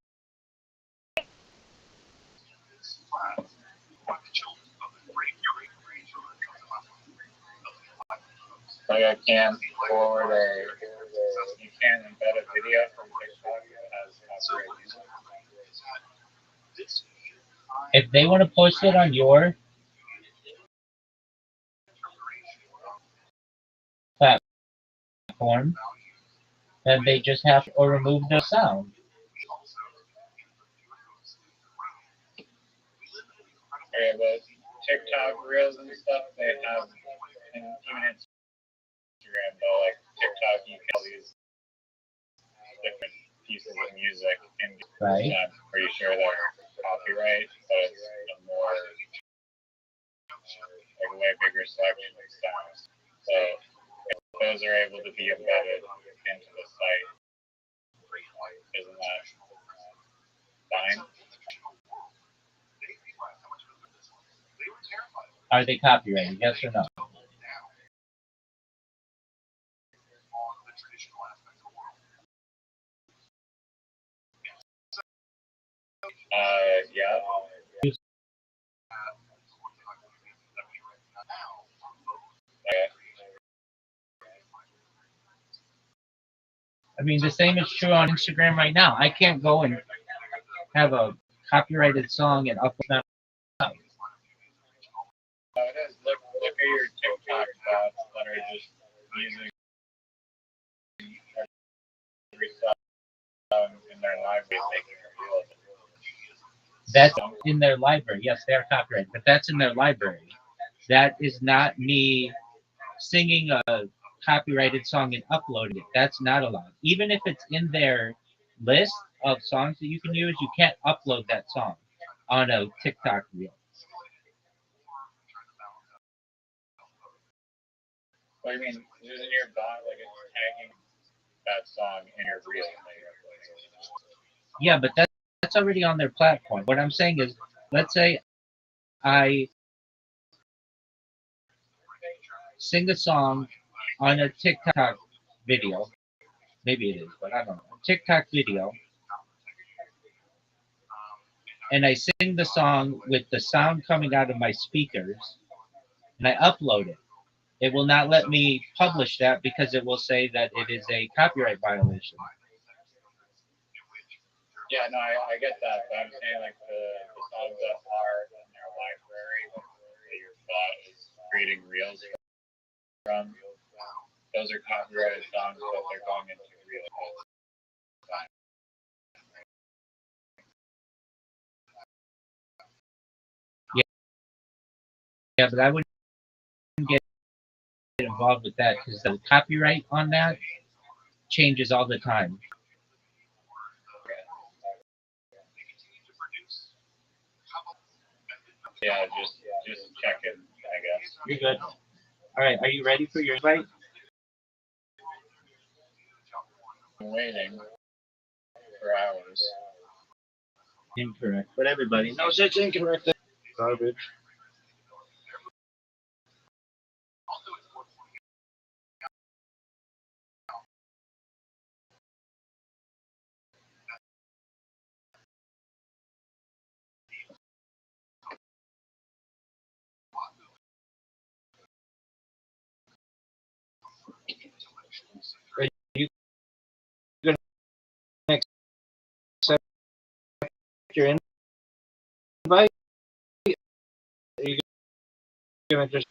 like I can't forward you can't embed a video from TikTok that has copyright music. If they want to post it on your platform, then they just have to or remove the sound. Okay, but TikTok reels and stuff, they have, and even Instagram, though, like TikTok, you can all these different pieces of music, and Right. I'm pretty sure they're copyright, but it's a more, like a way bigger selection of sounds. So if those are able to be embedded into the site, isn't that fine? Are they copyrighted? Yes or no? Yeah. I mean, the same is true on Instagram right now. I can't go and have a copyrighted song and upload that. It is. Look at your TikTok bots that are just using every song in their library and making it real. That's in their library. Yes, they are copyrighted, but that's in their library. That is not me singing a copyrighted song and uploading it. That's not allowed. Even if it's in their list of songs that you can use, you can't upload that song on a TikTok reel. What do you mean? Using your bot, like it's tagging that song in your reel. Yeah, but that's already on their platform. What I'm saying is, let's say I sing a song on a TikTok video. Maybe it is, but I don't know. A TikTok video. And I sing the song with the sound coming out of my speakers, and I upload it. It will not let me publish that because it will say that it is a copyright violation. Yeah, no, I get that, but I'm saying like the songs that are in their library that your bot is creating reels from, those are copyrighted songs, but they're going into reels. Yeah, but I wouldn't get involved with that because the copyright on that changes all the time. Yeah, just checking, I guess. You're good. All right, are you ready for your invite? I'm waiting for hours. Incorrect, but everybody knows it's incorrect. Garbage. Are you gonna accept your invite? Are you gonna just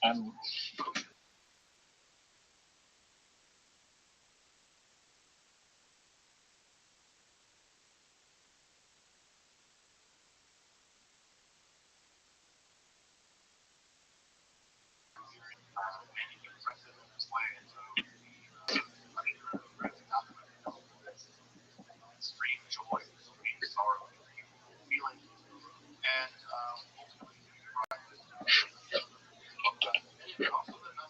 I'm Extreme joy, extreme sorrow, feeling, and ultimately, also the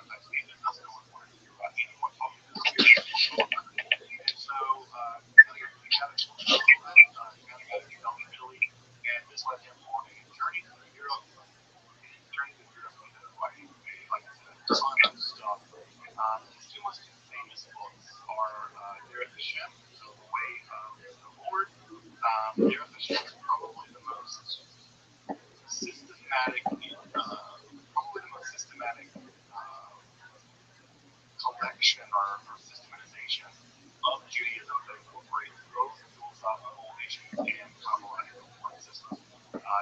think there's nothing I would want to do. Anyone talking to this and so, you gotta go through that. You gotta get to Italy, and this led him on a journey through Europe. Journey through Europe, like I said, a ton of stuff. His two most famous books are Derek Hashem, so The Way of the Lord. Derek Hashem is probably the most systematic, collection or systematization of Judaism that incorporates both philosophical issues and Kabbalistic systems.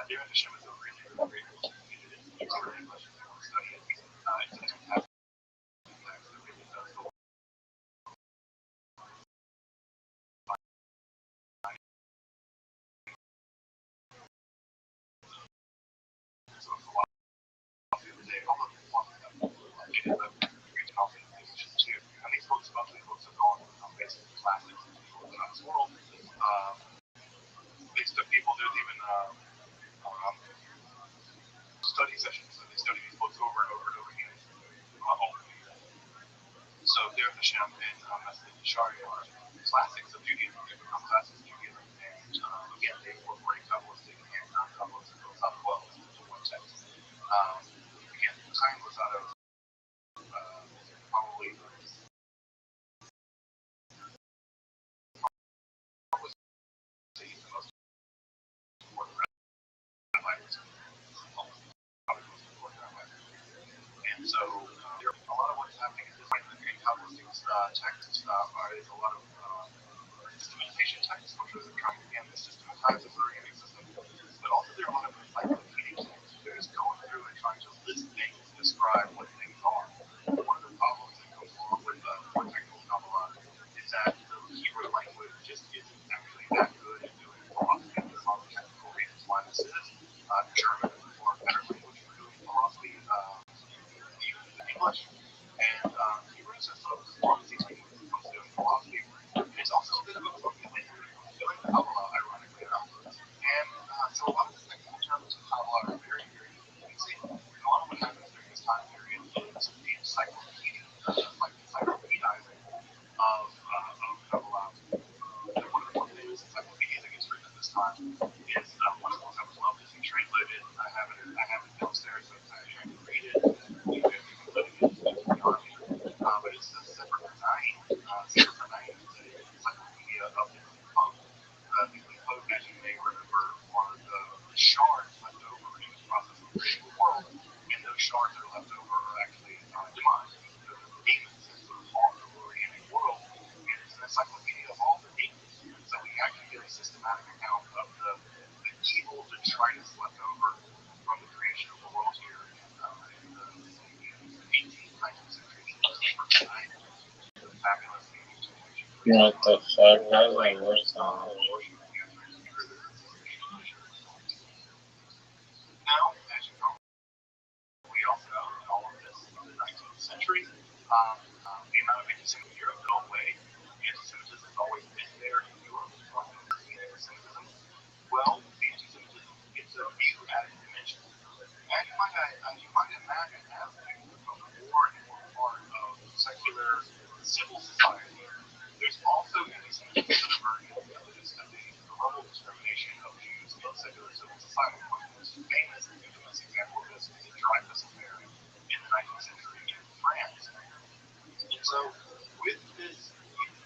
Derek Hashem is a really, really great book. It's easier in English if you want to study it. It's a fantastic text that really does the sort of philosophy of the day, although there's a lot of stuff in it that we can also use too. And these books, most of these books have gone basically classics in the Orthodox world. These people, there's even study sessions, so they study these books over and over and over again. So Derek Hashem and Message Shari are classics of Judaism. They become classics of Judaism, and again, they incorporate Kabbalistic and non-Kabbalistic philosophical elements into one text. Again, time was out of probably the most important rabbis. And so, a lot of what's happening at this point in Kabbalistic texts is a lot of systematization texts, which are trying to again systematize the organic system, but also there are a lot of encyclopedic texts. They're just going through and trying to list things and describe what things are. One of the problems that comes along with more technical Kabbalah is that the Hebrew language just isn't actually that good at doing philosophy. There's a lot of technical reasons why this is. German is a better language for doing philosophy, even than English. And Hebrew is just sort of clumsy when it comes to doing philosophy. It's also a bit of a clumsy language when doing Kabbalah, ironically enough. And so a lot of the technical terms of Kabbalah are very, very confusing. And a lot of what happens during this time period is the encyclopedizing of Kabbalah. And one of the more famous encyclopedias that gets written at this time is one of the books I would love to see translated. I have it downstairs, so I can read it. You can put it in the army. But it's the Sefer Kanai. Sefer Kanai is an encyclopedia of the Klipot. The Klipot, as you may remember, are the shards left over in the process of creating the world, and those shards that are left over are actually demons. The demons that sort of haunt the organic world, and it's an encyclopedia of all the demons. So we actually get a systematic account of the evil detritus left over from the creation of the world here in the 18th, 19th century. Fabulous. What the fuck? How's that worse than Now, as you probably also know, in all of this in the 19th century, the amount of anti-Semitism in Europe fell away. Anti-Semitism has always been there in Europe. Anti-Semitism. Well, anti-Semitism gets a new added dimension. And you might imagine as things become more and more part of secular civil society, there's also anti-Semitism that emerges in the midst of the level of discrimination of Jews in secular civil society. One of the most famous and infamous example of this is the Dreyfus Affair in the 19th century in France. And so, with this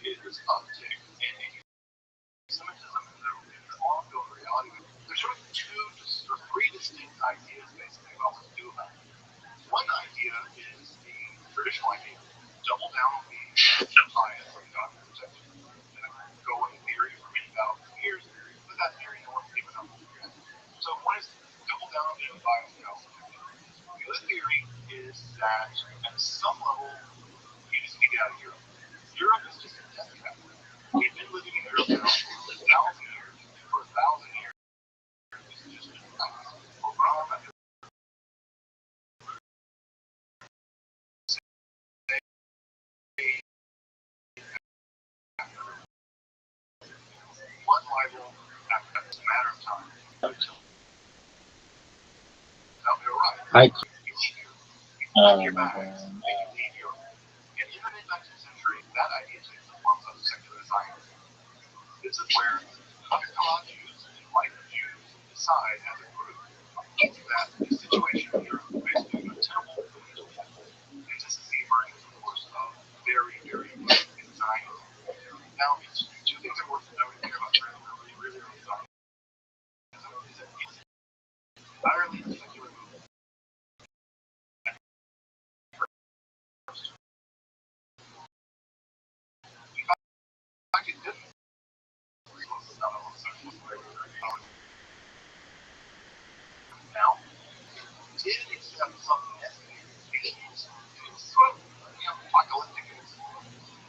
uptick in anti-Semitism and the ongoing reality, there's sort of three distinct ideas basically about what to do about it. One idea is the traditional idea, double down on being pious and God protection. Go in theory for many thousands of years, but that theory no one's given up yet. So one is double down on being pious and God protection. The other theory is that at some level, you just need to get out of Europe. Europe is just a death trap. We've been living in Europe now for 1,000 years, and for 1,000 years, it's just been pogrom after one libel after it's a matter of time. Now, they're right. I You leave here, you Oh your my bags, god. and you leave Europe. And in the mid-19th century, that idea takes the form of secular Zionism. This is where Ashkenaz Jews and white Jews decide as a group that the situation in Europe is basically untenable. And this is the emergence, of course, of very, very in Zionism. Now, it's two things are worth noting here about really early Zionism is that it's entirely a secular movement. I could just now, did accept something that is sort of, apocalyptic in its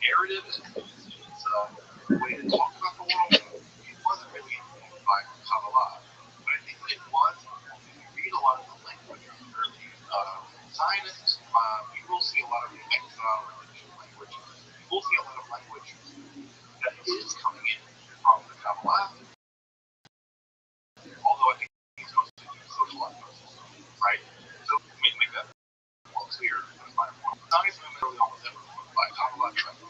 narrative, its way to talk about the world. It wasn't really influenced by Kabbalah. But I think it was, if you read a lot of the language of the early Zionists, you will see a lot of exile religious language. You will see a lot of language that is coming in from the Kabbalah, although I think he's going to do socialized process, right? So make that more clear. Zionist movement early on was never influenced by Kabbalah, right?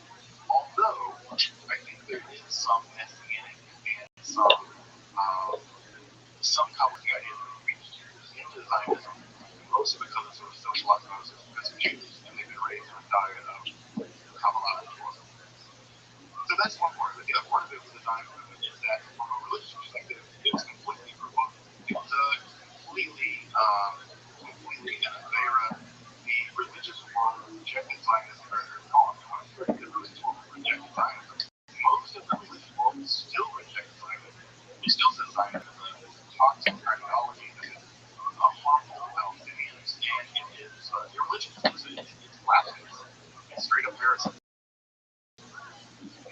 Although I think there is some messianic and some Kabbalah ideas that reached into Zionism, mostly because of sort of socialized process because of Jews, and they've been raised in a diet of Kabbalah. So that's one part of it. The other part of it with the Zionist movement is that from a religious perspective, it was completely remote. It was completely in a era. The religious world rejected Zionism very early on. The religious world rejected Zionism. Most of the religious world still rejects Zionism. It still says Zionism is a toxic ideology that is harmful to Palestinians, and it is irreligious. It's blasphemous. It's straight up heresy.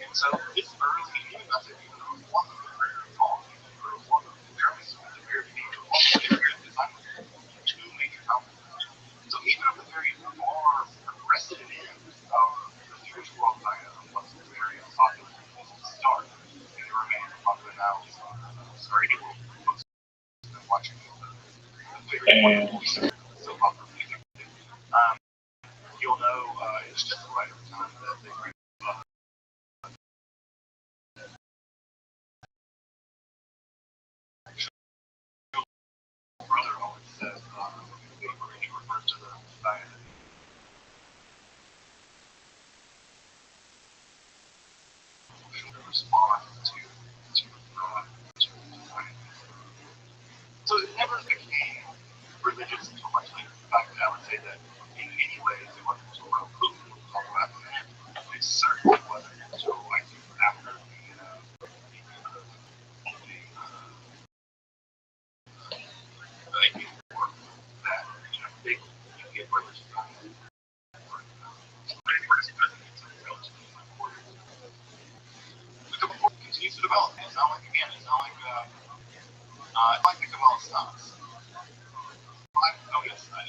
And so this early, even not that even the reform movement very early on, the reform movement in Germany at the very beginning of the reform movement, designed two major companies. So even at the very far progressive end of the Jewish world, Zionism was very unpopular at the start, and it remains unpopular now. Sorry, folks have been watching the very wonderful soap opera music. You'll know it's just right every time that they bring up. Brother always says he refers to the Zionist response to so it never became religious until much later. In fact, I would say that in many ways it wasn't until Putin was talking about that. It certainly wasn't until I think after the war that they get religious. Continues to develop. It's not like again. It's not like the Kabbalah stops. Oh yes, I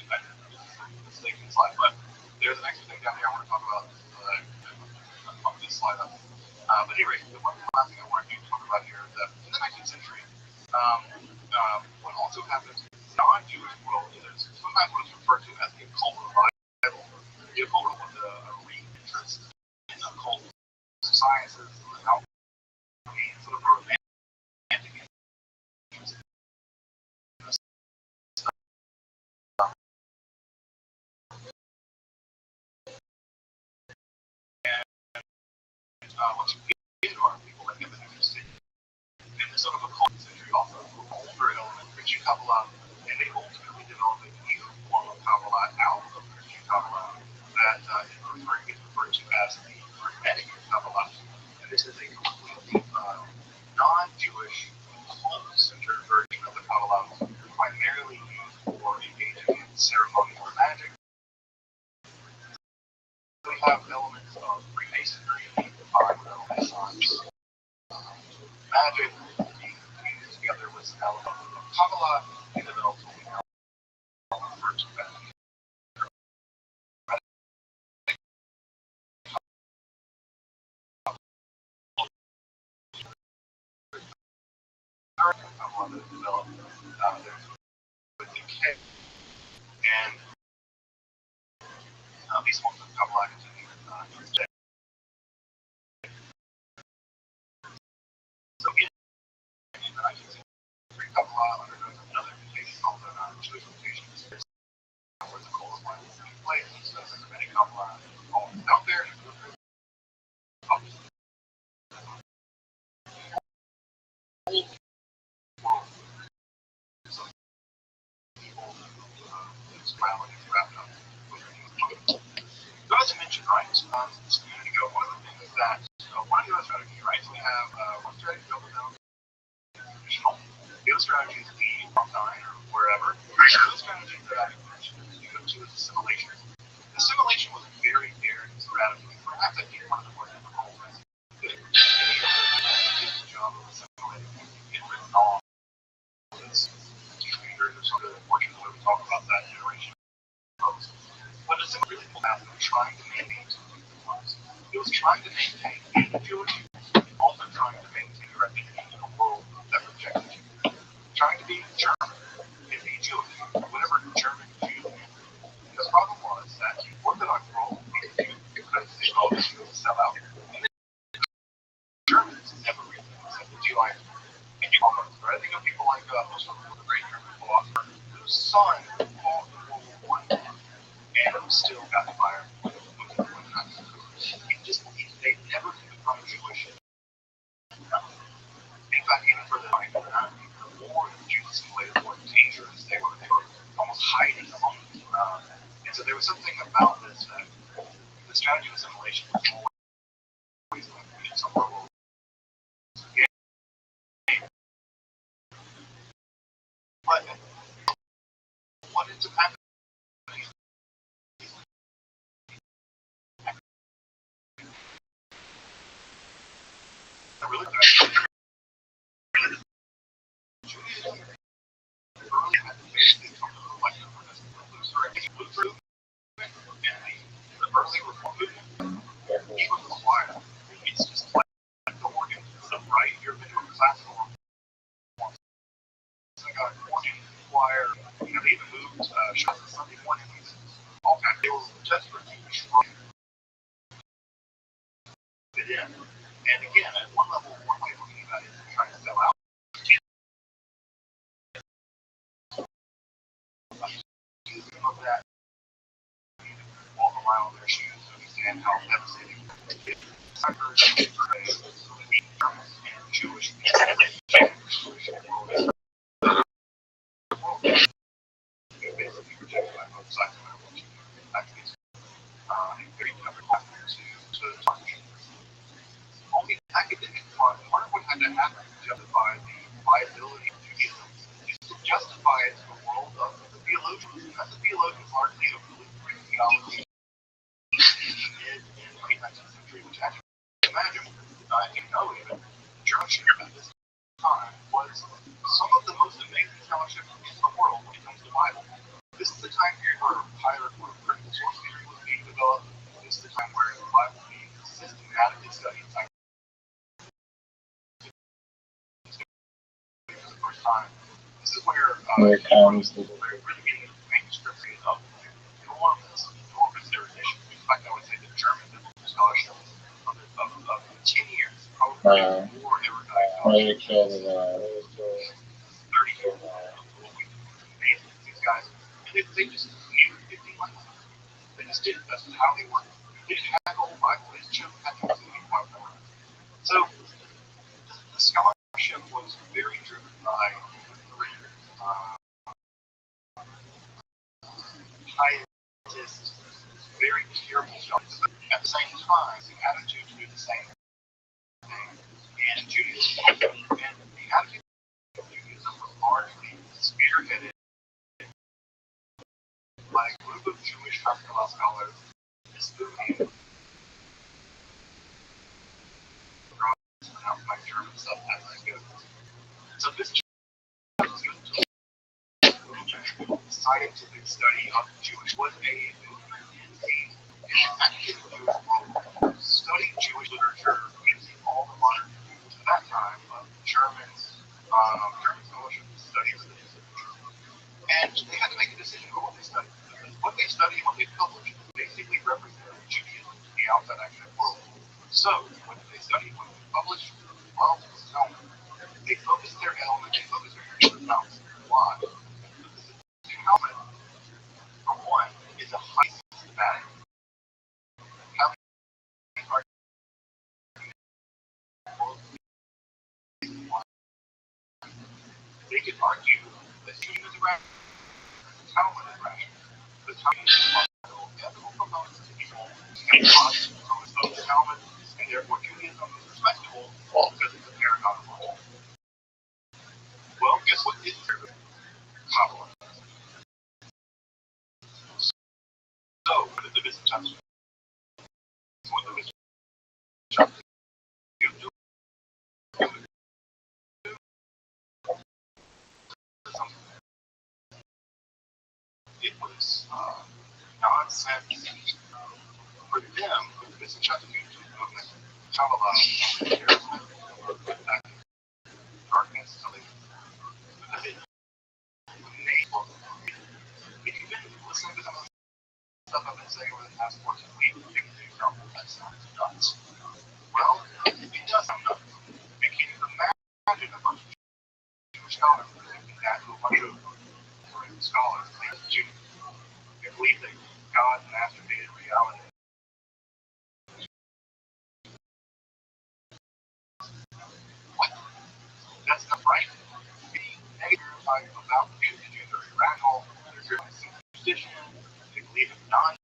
mistaken slide. But there's an extra thing down here I want to talk about. On this slide up. But anyway, the one last thing I want to talk about here is that in the 19th century, what also happens in the non-Jewish world is sometimes what's referred to as the occult revival. The occult was a re-interest in occult sciences, alchemy, sort of romantic. What you get are people that get interested in this sort of occult century, also older element, Christian Kabbalah, and they ultimately develop a new form of Kabbalah out of Christian Kabbalah that gets referred to as the Hermetic Kabbalah. And this is a completely non-Jewish, occult-centered version of the Kabbalah, primarily used for engaging in ceremonial magic. They have elements of Freemasonry, elements of magic, being together with some elements of Kabbalah, and then ultimately referred to as Kabbalah that developed with the K. And Just a minute ago, one of the things that, one of the other strategies, right? So we have one strategy double down traditional. The other strategy is the online or wherever. The other strategy that I mentioned is you go to is assimilation. Assimilation was a very, very strategy. Perhaps I think one of the more difficult ones. Good. The job of assimilating get written all this teenagers or some of the portions where we talk about that generation of folks. But it's really cool that they're trying to maintain something that was. It was trying to maintain being Jewish, and also trying to maintain your identity in a world that rejected you. Trying to be German and be Jewish, whatever German Jew is. And the problem was that you Orthodox world hated you because they always used to sell out. And Germans never really accepted you either. And you almost, right? I think of people like the great German philosopher whose son fought in World War I and still got fired with they never could become Jewish. In fact, even for the more the Jews assimilated, more dangerous they were. They were almost hiding among them. And so there was something about this that the strategy of assimilation was always going to be somewhere where but what ends up happening? Really Judaism early had to basically come to the light of Luther and the early Reform movement. He was required. It's just like the organ. So, right? You've been doing classical reform. So I got organ choir. You know, they even moved shots of Sunday morning music. All kinds. They were desperate to destroy it in. And again, at one level, one way of looking at it is trying to sell out. Of that, walk around their shoes to understand how devastating it is. I heard Germans and Jewish people basically rejected by both sides of the revolution. Actually, very tough to talk to. On the academic part of what had to happen to justify the viability of Judaism is to justify it to the world of the theologians. That's the theologians largely of Lutheran theology in the late 19th century, which actually, imagine, even German at this time was some of the most amazing scholarship in the world when it comes to the Bible. This is the time period where critical source theory was being developed. This is the time where the Bible was being systematically studied. The first time. This is where really getting manuscripts up. Enormous derivation. In fact, I would say the German biblical scholarship of 10 years, probably before they were diagnosed. 30 years amazing, these guys. And they just knew 15 languages. They just did it. That's how they worked. They didn't have the whole Bible. They just had to be quite more. So the scholarship was very driven by pietists, very careful scholars. At the same time, the attitude to do the same thing in Judaism. And the attitude of Judaism was largely spearheaded by a group of Jewish Rothschild scholars. This movie, pronounce my German stuff as I go. So this scientific study of Jewish was a movement in the academic Jewish world, studying Jewish literature using all the modern tools at that time of German scholarship studies of the literature. And they had to make a decision about what they studied. Because what they studied and what they published basically represented Judaism to the outside academic world. So, what did they study? What did they publish? Well, they focused their element, they focused their energy on Talmud. Why? Because the Talmud, for one, is a highly systematic. They could argue that Judaism is rational, the Talmud is rational. The Talmud is rational, ethical components to evil, and logical what the bishop do. It was nonsense for them. It's a Chattanooga movement. Kabbalah, darkness, something. If you've been listening to some of the stuff I've been saying over the past 14 weeks, you can tell that sounds nuts. Well, it does sound nuts. And can you imagine a bunch of Jewish scholars thinking that to a bunch of scholars like Jews? They believe that God masturbated reality. What? That's not right. Being negative about Jews are irrational, they're driven by superstition, they believe in nonsense.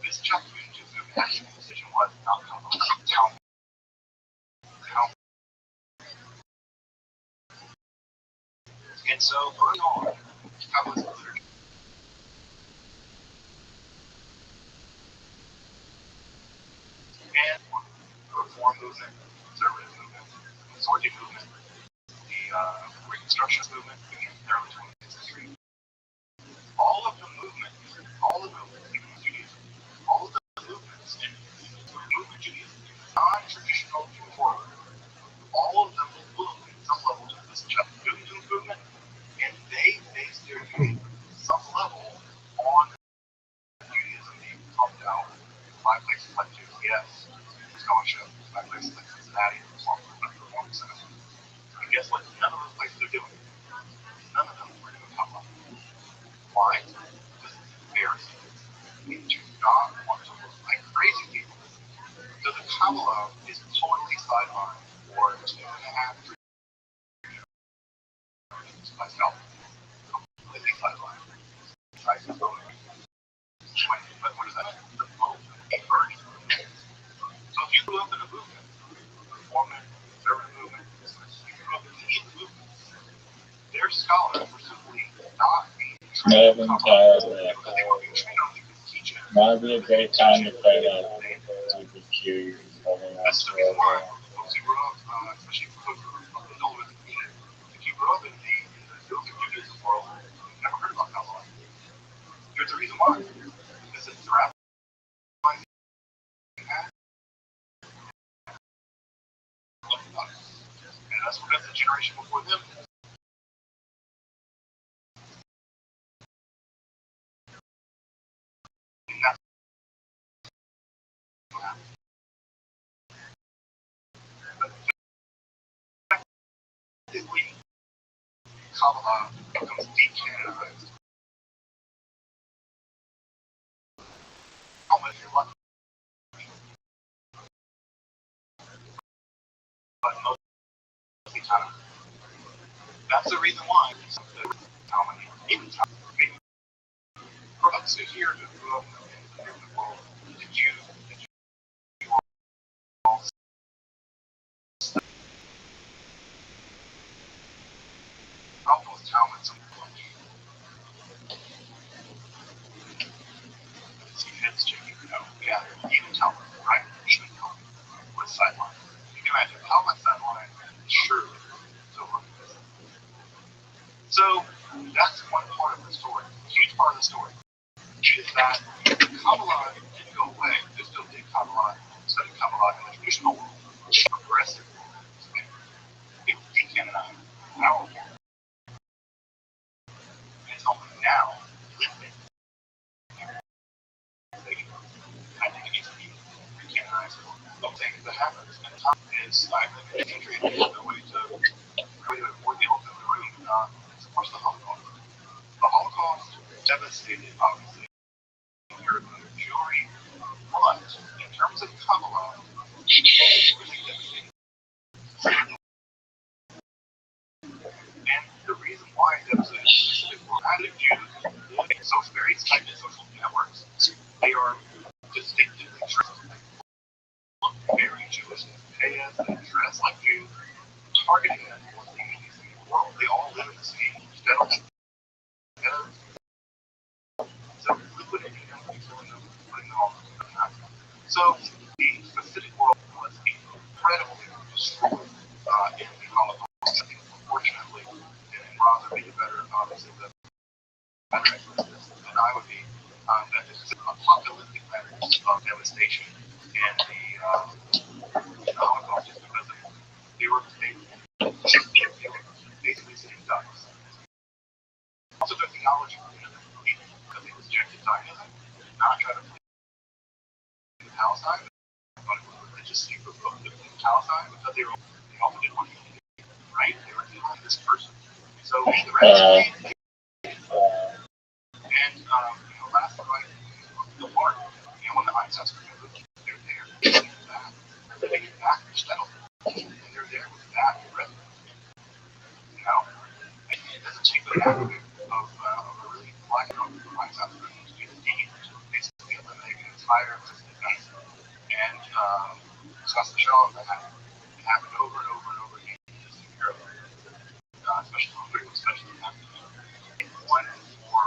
This chapter into the actual decision was not how. And so early on, Calvinist literature. And the Reform movement, conservative movement, Consortium movement, the Reconstructionist movement in the early 20th century. All of the movements, even Judaism, all of the movements in movement Judaism, non-traditional Jewish world, all of them look at some level to this Chattanooga movement, and they base their Judaism some level on Judaism being pumped out by places like JCS, Scholarship, by places like Cincinnati, Reform Center. And guess what? None of those places are doing. None of them are doing Kabbalah. Why? Because it's embarrassing. We do not want to look like crazy people. So the Kabbalah is totally sidelined for 2.5 years by Scholars. Completely sidelined. But what is that? The movement emerged. So if you grew up in a movement, Reformist, conservative movement, you grew up in these movements, their scholars were simply not being trained on because they were being trained on the teaching. Might be a great time to play that GBQ. That's the reason why folks who grew up, especially folks who grew up in older than me, if you grew up in the Judaism world, you've never heard about Kabbalah. There's a reason why. Because it's rabbi. And that's because the generation before them. And that's what happened. Effectively, Kabbalah becomes decanonized. How much you're lucky. But mostly kind of. That's the reason why. Talmud, even Talmud, maybe products here to grow up in the world. Did you all problem with Talmud so much? See heads shaking, yeah, even Talmud, right? Even Talmud was sidelined. You can imagine how much sideline is surely so worth it. So that's one part of the story. A huge part of the story is that Kabbalah didn't go away. They still did Kabbalah, studied Kabbalah in the traditional world, progressive world. It was decanonized, powerful. And it's only now living. I think it needs to be recanonized. One thing that happens in time is I live in a country and there's no way to avoid the elephant in the room. It's of course the Holocaust. The Holocaust devastated, obviously, European Jewry, but in terms of Kabbalah, it's really devastating. And the reason why it devastated specific active Jews live in very tight social networks, they are distinctively dressed, look very Jewish, pay us, and dress like Jews, targeting them for communities in the world. They all live in the same ghetto So the Hasidic world was incredibly destroyed in the Holocaust. Unfortunately, and rather be better, obviously, than I would be, that is apocalyptic patterns of devastation and the Holocaust is because they were basically sitting ducks. Also, their theology, because they rejected Zionism, not try to play Palestine, but religious of Palestine because they also didn't want to be right. They were dealing with this person. So the rest and last night the park, when the ice has removed, they're there. They get back, they're settled, and they're there with that rhythm. And it doesn't take the attitude of a really black ice house to get a deed to basically eliminate an entire defense. And discuss the show that happened over and over and over again in Europe, especially one for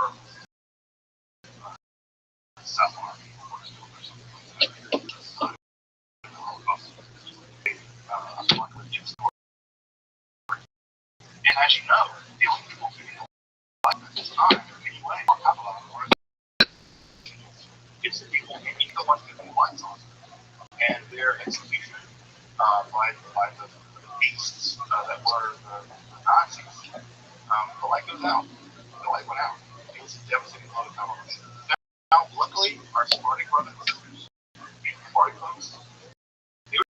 South America or something like that. And as you know, the only people keeping alive at this time, anyway, or have a lot more, it's the people keeping the ones keeping the lights on. And their execution by the beasts that were the Nazis, the light goes out. The light went out. It was a devastating blow to come on. Now, luckily, our Sephardic brothers and sisters, Sephardic folks, they were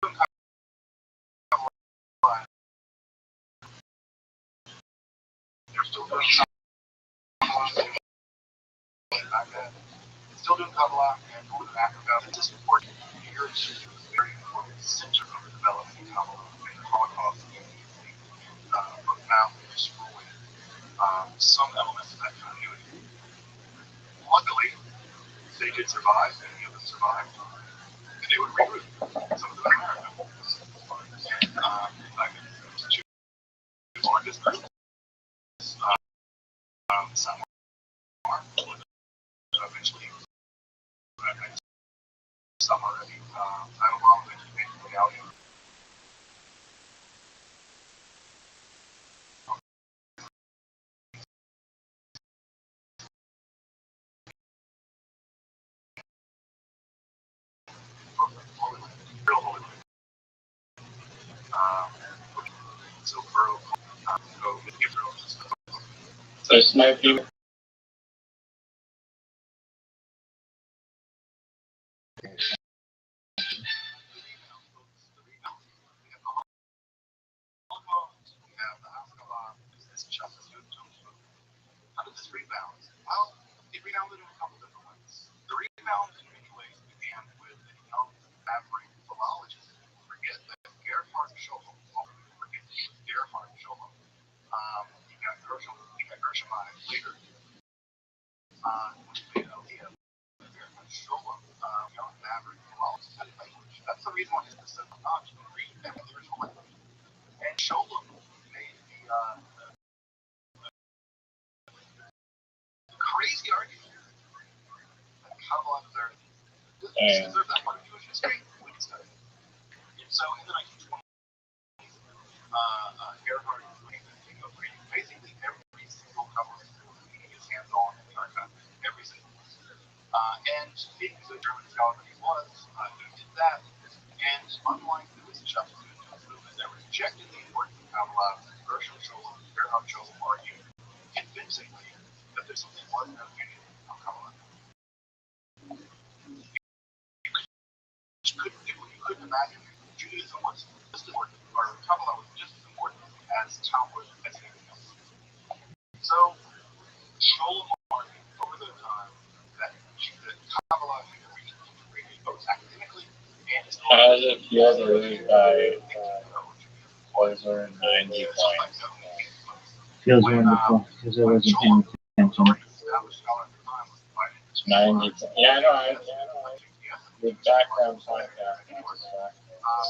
doing kind of like, they're still doing Kabbalah and Northern Africa. It's just important. Europe is a very important center of the development of Kabbalah and the Holocaust profoundly destroyed some elements of that continuity. Luckily, they did survive, and many of them survived, and they would regroup. Some of them in America. And like two largest groups, some are eventually, some already, I don't know, eventually made the reality. So Burrow, go Israel. So This might be. How did this rebound? Well, it rebounded in a couple different ways. The rebound in many ways began with a young maverick philologist. Forget that Gerhard Scholem. Forget Gerhard Scholem. He got Gershomized later. Which made Aliyah Gerhard Scholem, young maverick philologist, studied language. That's the reason why he's the simple knowledge to read the original language. And Scholem made the crazy argument that Kabbalah deserves that part of Jewish history when you study it. And so in the 1920s, Gerhard was thinking of reading basically every single Kabbalah getting his hands on in the archive, every single one. And being the German scholar that he was, he did that. And unlike the Wissenschaft movement that rejected the importance of Kabbalah, Gerhard Scholem argued convincingly that there simply was no unity of Kabbalah. You couldn't imagine Judaism was just as important, or Kabbalah was just as important as Talmud, as anything else. So, Scholem argued over the time that Kabbalah had to be integrated both academically and How does it feel to read by Poiser 90 points? Feels wonderful because I wasn't paying attention. 90 points. Yeah, I know. The background's like that.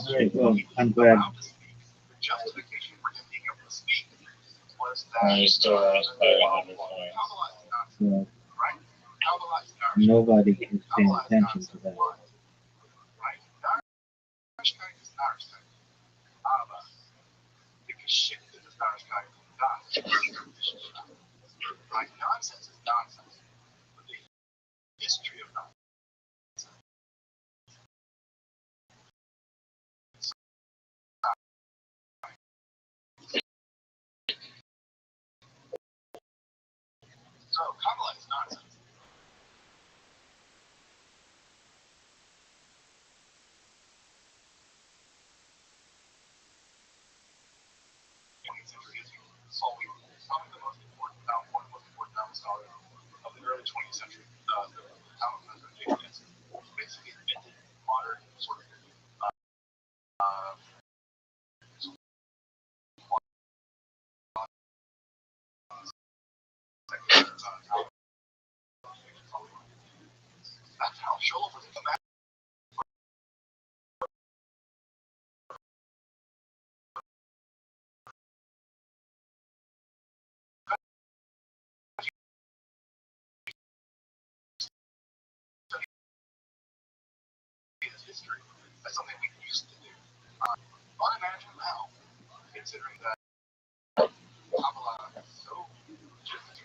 Alright, well, I'm glad. Justification for him being able to speak was And that you still lost by 100 points. Yeah. right? Kabbalah is not Nobody is paying attention to that. Right? Narishkeit is Narishkeit. Aber the Geschichte des Narishkeit kommt da. Right? Nonsense is nonsense. But the history of nonsense. So Kabbalah is nonsense. 20th century history. Solely probably the most important, one of the most important scholars of the early 20th century. The Talmud Professor James basically invented modern sort of that's how Sholem was come back. History as something we used to do. Unimaginable now, considering that Kabbalah is so different,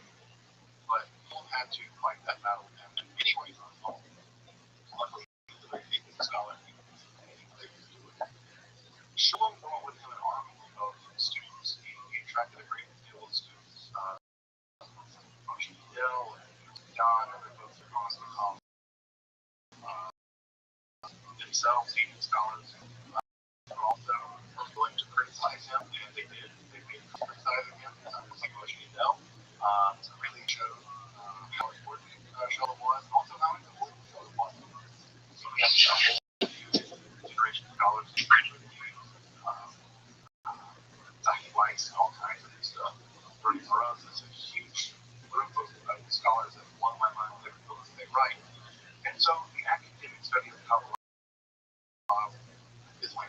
but people had to fight that battle with him. And anyways, luckily, he's a very famous scholar. Shalom brought with him an army of students. He attracted a great deal of students. Rothschild'S and John, and the folks that are going to become themselves even scholars. Also were willing to criticize him, and they did. They made criticizing him, just like Rothschild. To really show how important Shalom was, also how important Shalom was. So we have a whole generation of scholars, Zaki Weiss, and all kinds of this stuff. For us, it's a huge group of scholars that blow my mind with every book that they write. And so the academic study of Kabbalah is like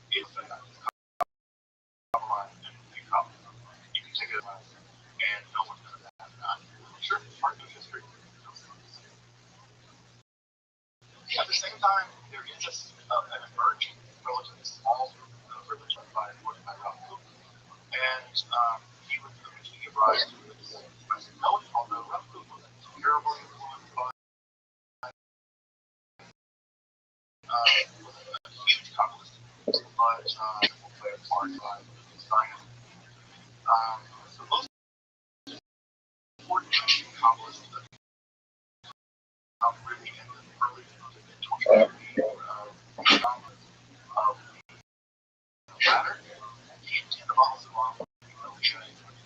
it's Kabbalah and Kabbalah. You can take it and no one's going to have that. Sure, it's part of history. At the same time, there is an emerging, relatively small religion by Rabbi. And he was eventually give rise to this Western knowledge, although Rabbi was terribly influenced by was a huge Kabbalist, but will play a part by Zion. The most important Kabbalist that really in the early to mid 20th century of the latter, he attended Baltimore,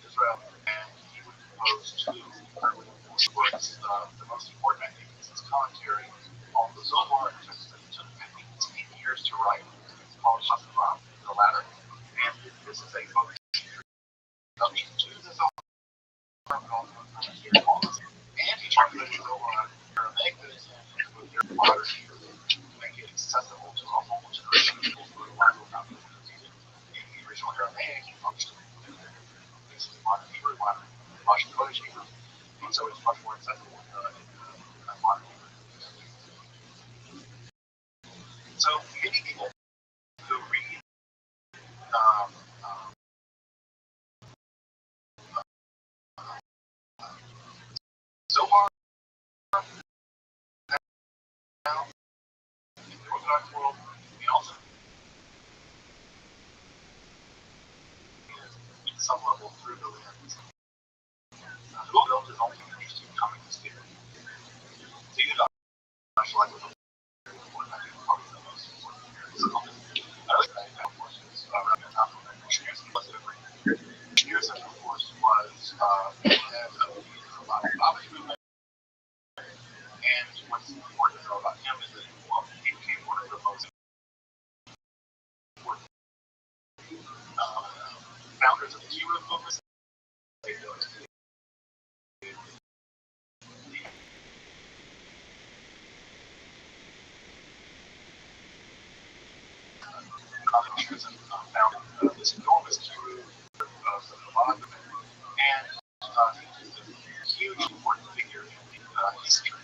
Israel, and he would propose two early works. The most important, I think, is his commentary on the Zohar, that took, I think, 10 years to write. It's called Haftarah, the latter, and this is a book introduction to the Zohar, and he translated the Zohar Aramaic with their modern to make it accessible to a whole generation of people who otherwise would not be able to read it in the original Aramaic. He published it in basically modern Hebrew, modern Russian Polish Hebrew, and so it's much more accessible in modern Hebrew. So many people who read Zohar now in the Orthodox world, we also in some level through the lens. The book built is only an interesting communist theory. So you know, like with the probably the most important theories. I like that course is Rabbi years ago, of course, was the head of the Rabbi movement. And what's important to know about him is that he became one of the most important founders of the Hebrew movement. Founded this enormous Hebrew Chabad movement, and he's a huge important figure in history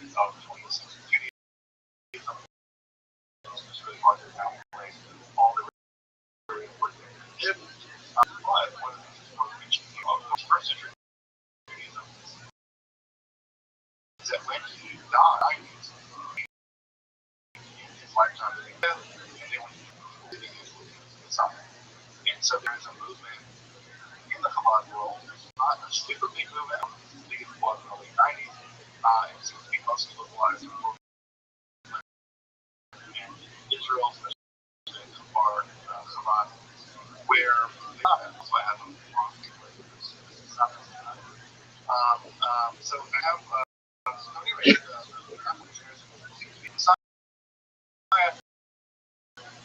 that when he died, in his lifetime, and then when he living his Messiah. And so there's a movement in the Chabad world. It's not a super big movement. It's big as it was in the late 90s. It seems to be mostly localized in Israel, especially in Kfar Chabad, where they also have a long so I have, so anyway, the African-Americans seem to be the Messiah,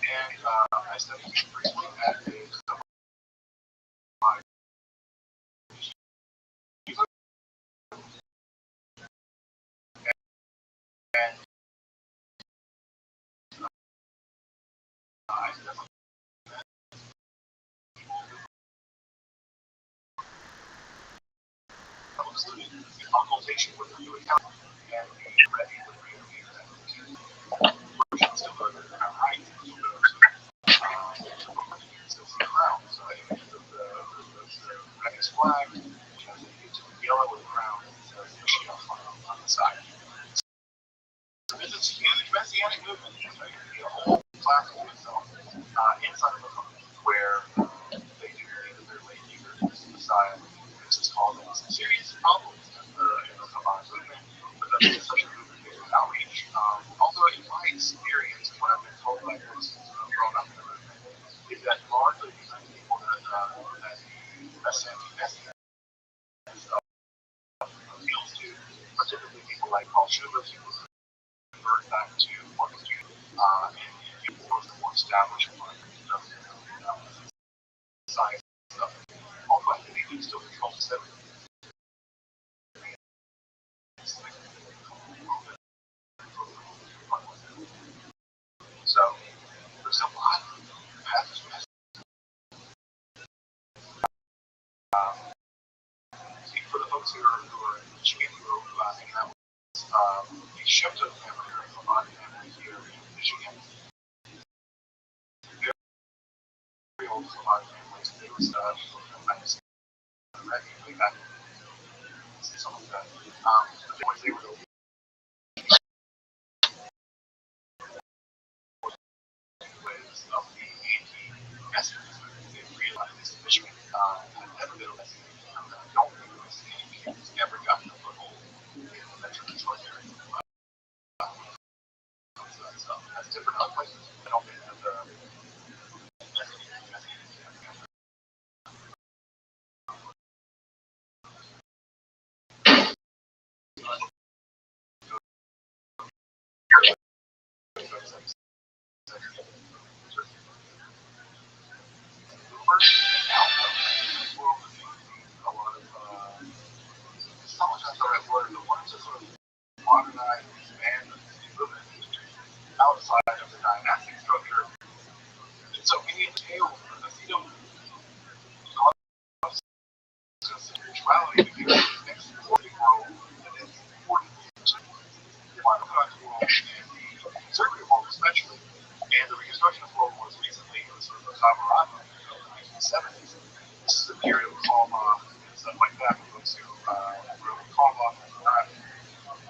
and I studied him briefly at a and I definitely studied in consultation with the new account, and the Rabbi would really that version still goes around height, still see the crown. So I image the Rabbi's flag, which has a yellow with a crown, and says Mashiach on the side. So there's this huge messianic movement, right? A whole classical itself inside of the movement where they do believe that their late leader is the Messiah. This is causing some serious problems in the Chabad movement, but that's such a movement based outreach. Also, in my experience, and what I've been told by those growing up in the movement, is that largely these are people that the messianic appeals to, particularly people like Paul Schubert, who convert back to what is and people who are more established science stuff. Although I think they do still control the stuff. So there's a lot of passages. For the folks who are in Michigan, who are hanging out with us, the Shepto family, or the Chabad family here in Michigan, very old Chabad families. There was way back some of that. But they were the ways of the anti-Messianists. They realized this Michigan had never been a Messianic town, and I don't think the Messianic camp has ever gotten a foothold in the Metro Detroit area. So that's different other places. I don't think that the Messianic camp. Modernize, expand the movement outside of the dynastic structure. And so we need to tail the freedom of spirituality to be the next world that is important to the Orthodox world and the conservative world especially. And the Reconstructionist world was recently, it was sort of a Tabarata of the 1970s. This is a period of Kalma and stuff like that. Folks who wrote Kalma at the time.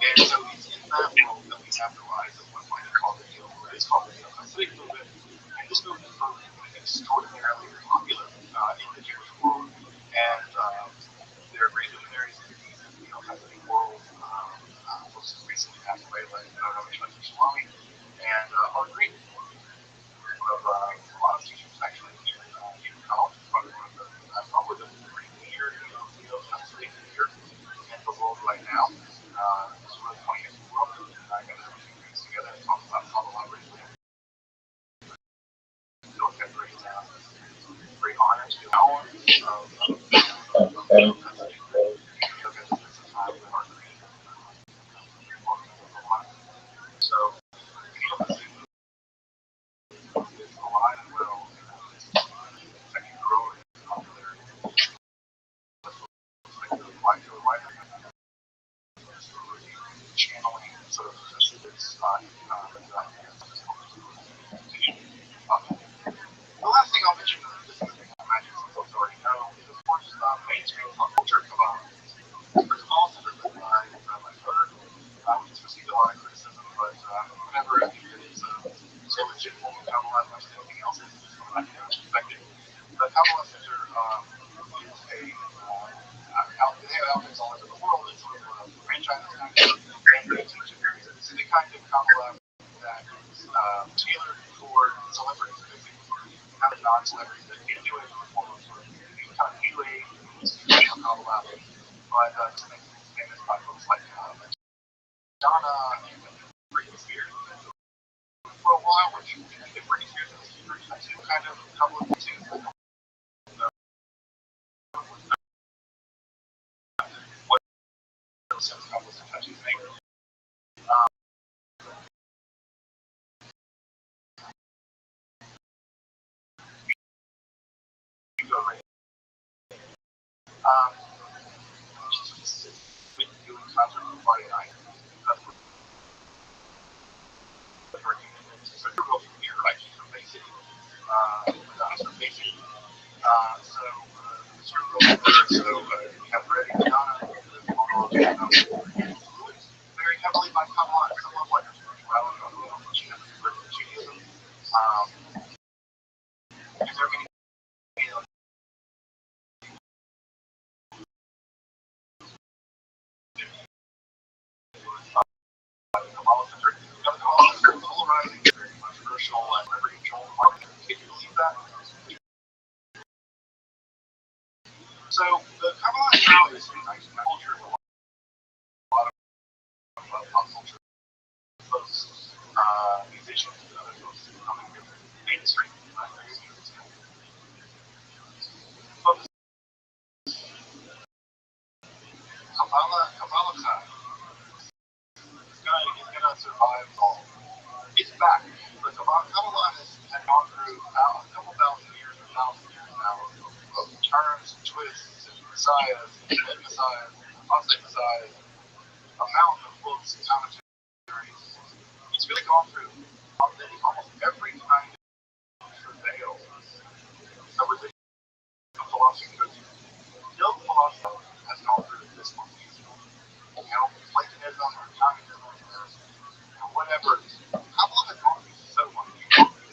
And so it's in that world that we have the rise of what might be called the Hasidic movement. And this movement is extraordinarily popular in the Jewish world. And there are great luminaries in the Hasidic world. Folks who recently passed away, like Rabbi Shalom, and are great. Of a lot of teachers actually in college. Probably one of the, probably the great leader, Hasidic leader in the world right now. Sort of 20 years world. I got a few things together and talk about how the library is. So it's got great honor to the hour so it's alive and well, and can grow in popularity. Channeling sort of this the last thing I'll mention, this is the thing I imagine some folks already know, is of course mainstream pop culture. First of all, it's written by my brother, franchise kind of it's the kind of Kabbalah that is tailored for celebrities, basically. Kind of non-celebrities that get into it for kind of new age Kabbalah, but just makes it famous by folks like Donna and Britney Spears. For a while, which Britney Spears was kind of Kabbalah too. What sense Kabbalah touches make. We've been doing concerts on Friday night. So you're real from here, right? From Bay City. From Bay City. So we have Ready Madonna, very heavily by Kabbalah, somewhat like Judaism. And there are many polarizing, very controversial, and very controlled market. Can you believe that? So the Kabbalah now is a nice culture with a lot of pop culture folks, musicians, and other folks coming to mainstream. Kabbalah is gonna survive all. It's back. The Kabbalah had gone through a couple thousand years or thousand years now of turns, twists, and messiahs, dead messiahs, apostate messiahs, a mountain of books, commentaries. It's really gone through almost every kind of travail of religion, of philosophy. No philosophy has gone through this one. Platonism or communism or whatever. Kabbalah has gone through so much.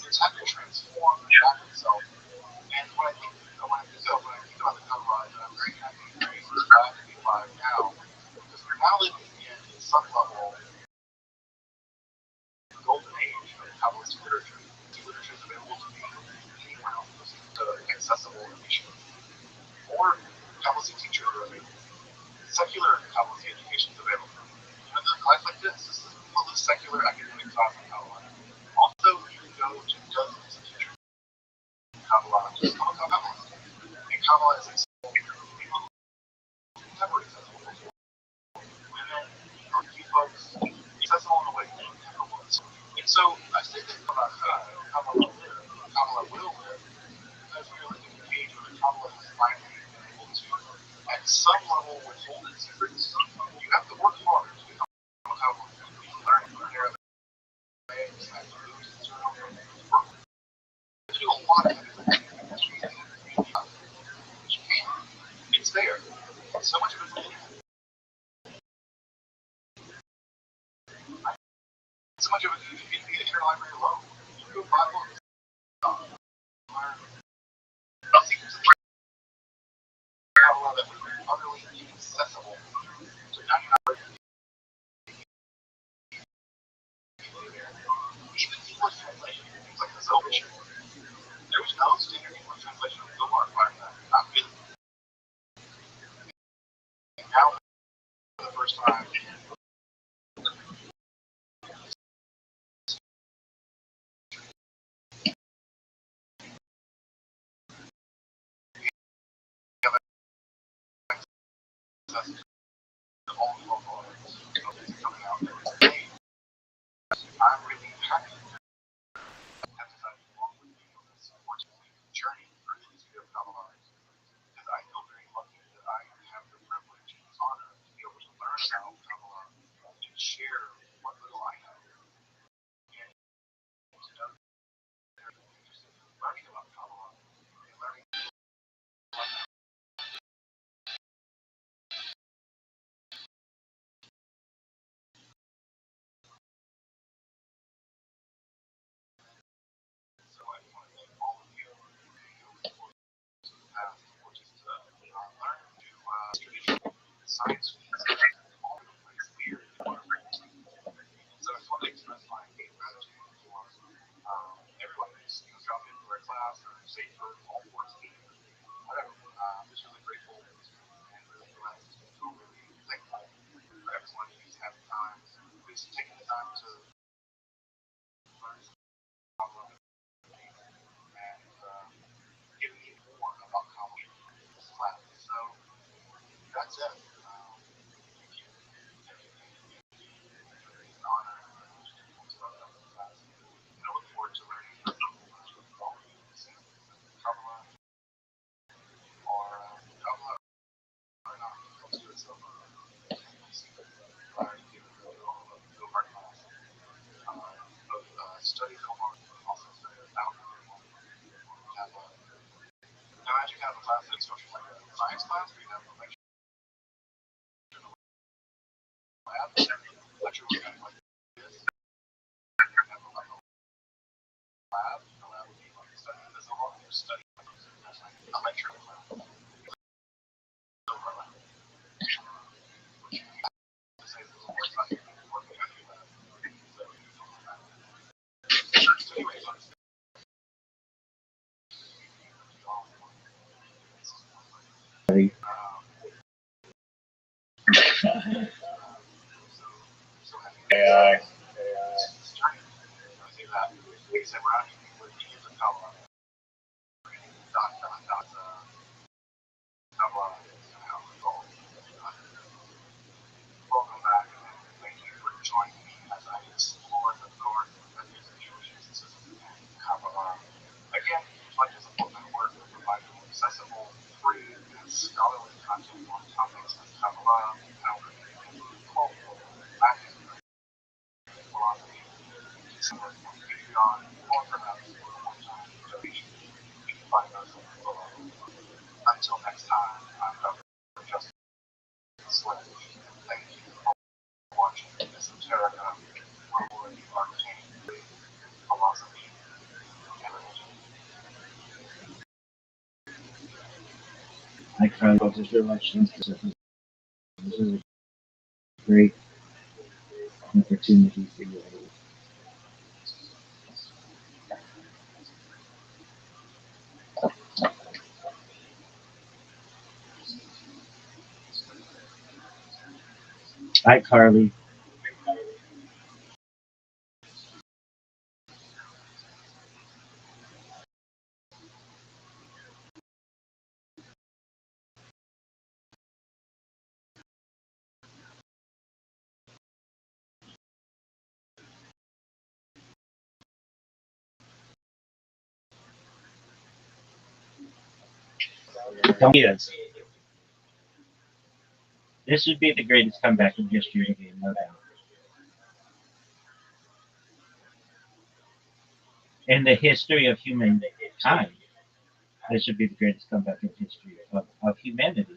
It's had to transform back itself. And when I think about the Kabbalah, I'm very happy and very glad to be alive now, because we're now living in some level the golden age of Kabbalist literature. Literature is available to me anywhere else, accessible and efficient. Or Kabbalist teachers are available. Secular Kabbalist education is available. And then life like this is a completely secular academic class in Kabbalah. Also, you can go to dozens of teachers in Kabbalah, just call Kabbalah. And Kabbalah is accessible to never accessible before. Women, or few folks, accessible in a way that never was. And so I say that Kabbalah will live, because we are living in an age where the Kabbalah has finally been able to, at some level, withhold its secrets. You have to work hard to become a Kabbalah. You learn there are things that you do a lot of it. It's there. So much of it is so much of it is in the interlibrary alone. You can go buy books. Learn secrets of Kabbalah that would be utterly inaccessible to 99%. Even English translation, things like the Zohar. There was no standard English translation of the Zohar prior to that. Not really. And now, for the first time, the only local artists coming out there. I'm really happy to have decided to walk with you on this unfortunately journey through the history of Kabbalah, because I feel very lucky that I have the privilege and honor to be able to learn about Kabbalah and share what little I know. And to know that they're interested in learning about Kabbalah and learning so I just want to thank all of you for the past, which is to learn to tradition, science, all over the place. state for all 14. Whatever. I'm just really grateful and really blessed. Feel really thankful for everyone who's had the time, who's taken the time to learn about love and give me more about how this class. So that's it. Thank you. It's an honor and a privilege to be able to run this class. And I look forward to learning from all of you. Kabbalah or Kabbalah or not. Let's do it so far. Study Omar, also study Algorithm. Have a, imagine you have a class that's social like a science class where you have a lecture in a lab, lecture where you have like this, and you have a lab, the lab would be like study this a lot, you're studying a lecture in a lab. Which to say is a little more exciting than working at a lab. So anyways, AI. this journey. I say that, like I said, we're not even with the Kabbalah. Kabbalah is how it's called. Welcome back, and thank you for joining me as I explore the North Jewish mysticism and Kabbalah. Again, Fudge is a book network providing accessible, free, and scholarly content on topics of Kabbalah, algorithm, culture, Latin, philosophy, similar to Patreon, or perhaps one time donation. You can find us below. Until next time, I'm Dr. Justin Sledge, and thank you for watching Esoterica, Reward, Arcane, Philosophy, and Religion. I try to just realize this is a great opportunity for you. Hi, Carly. Don't be us. This would be the greatest comeback in history of the game, no doubt. In the history of humankind, this should be the greatest comeback in history of humanity.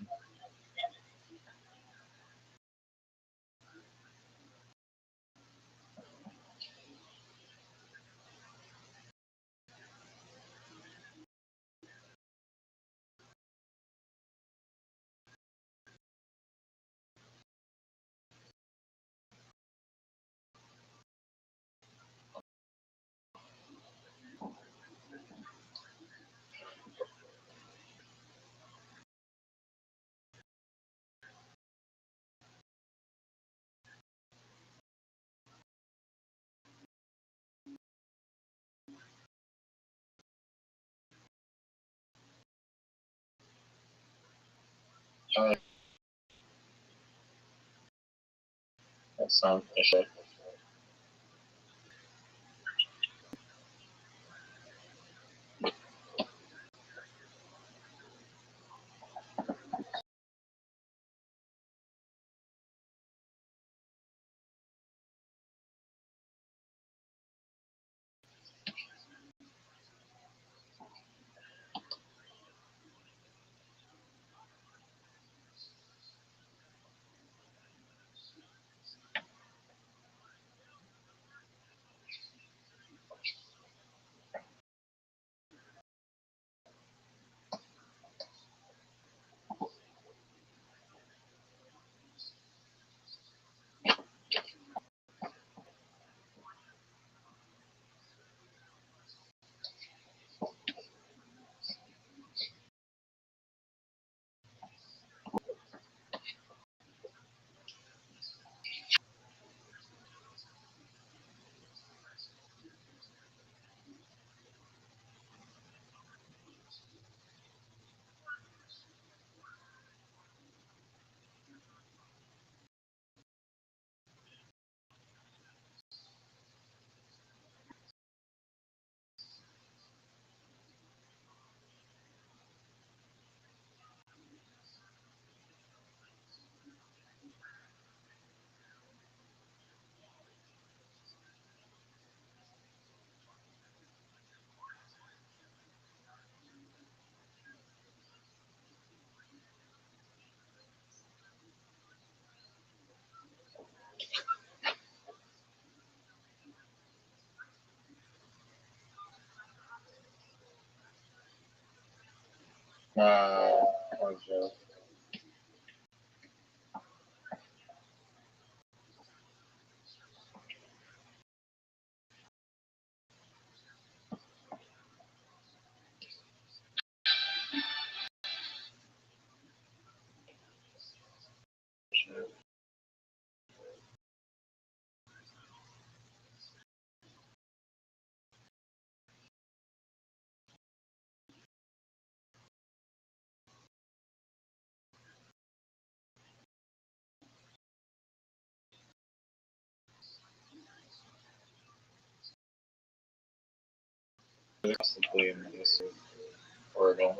That sounds good. Joe. Possibly in this Oregon.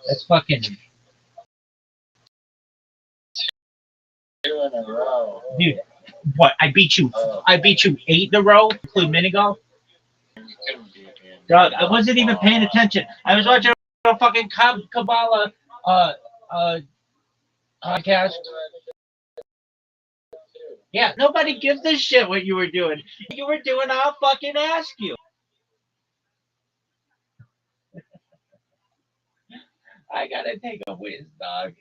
That's fucking 2 in a row. dude. What? I beat you. I beat you 8 in a row, including mini golf. You couldn't beat me. Dog, I wasn't even paying attention. I was watching a fucking Kabbalah podcast. Yeah, nobody gives a shit what you were doing. You were doing, I'll fucking ask you. I gotta take a whiz, dog.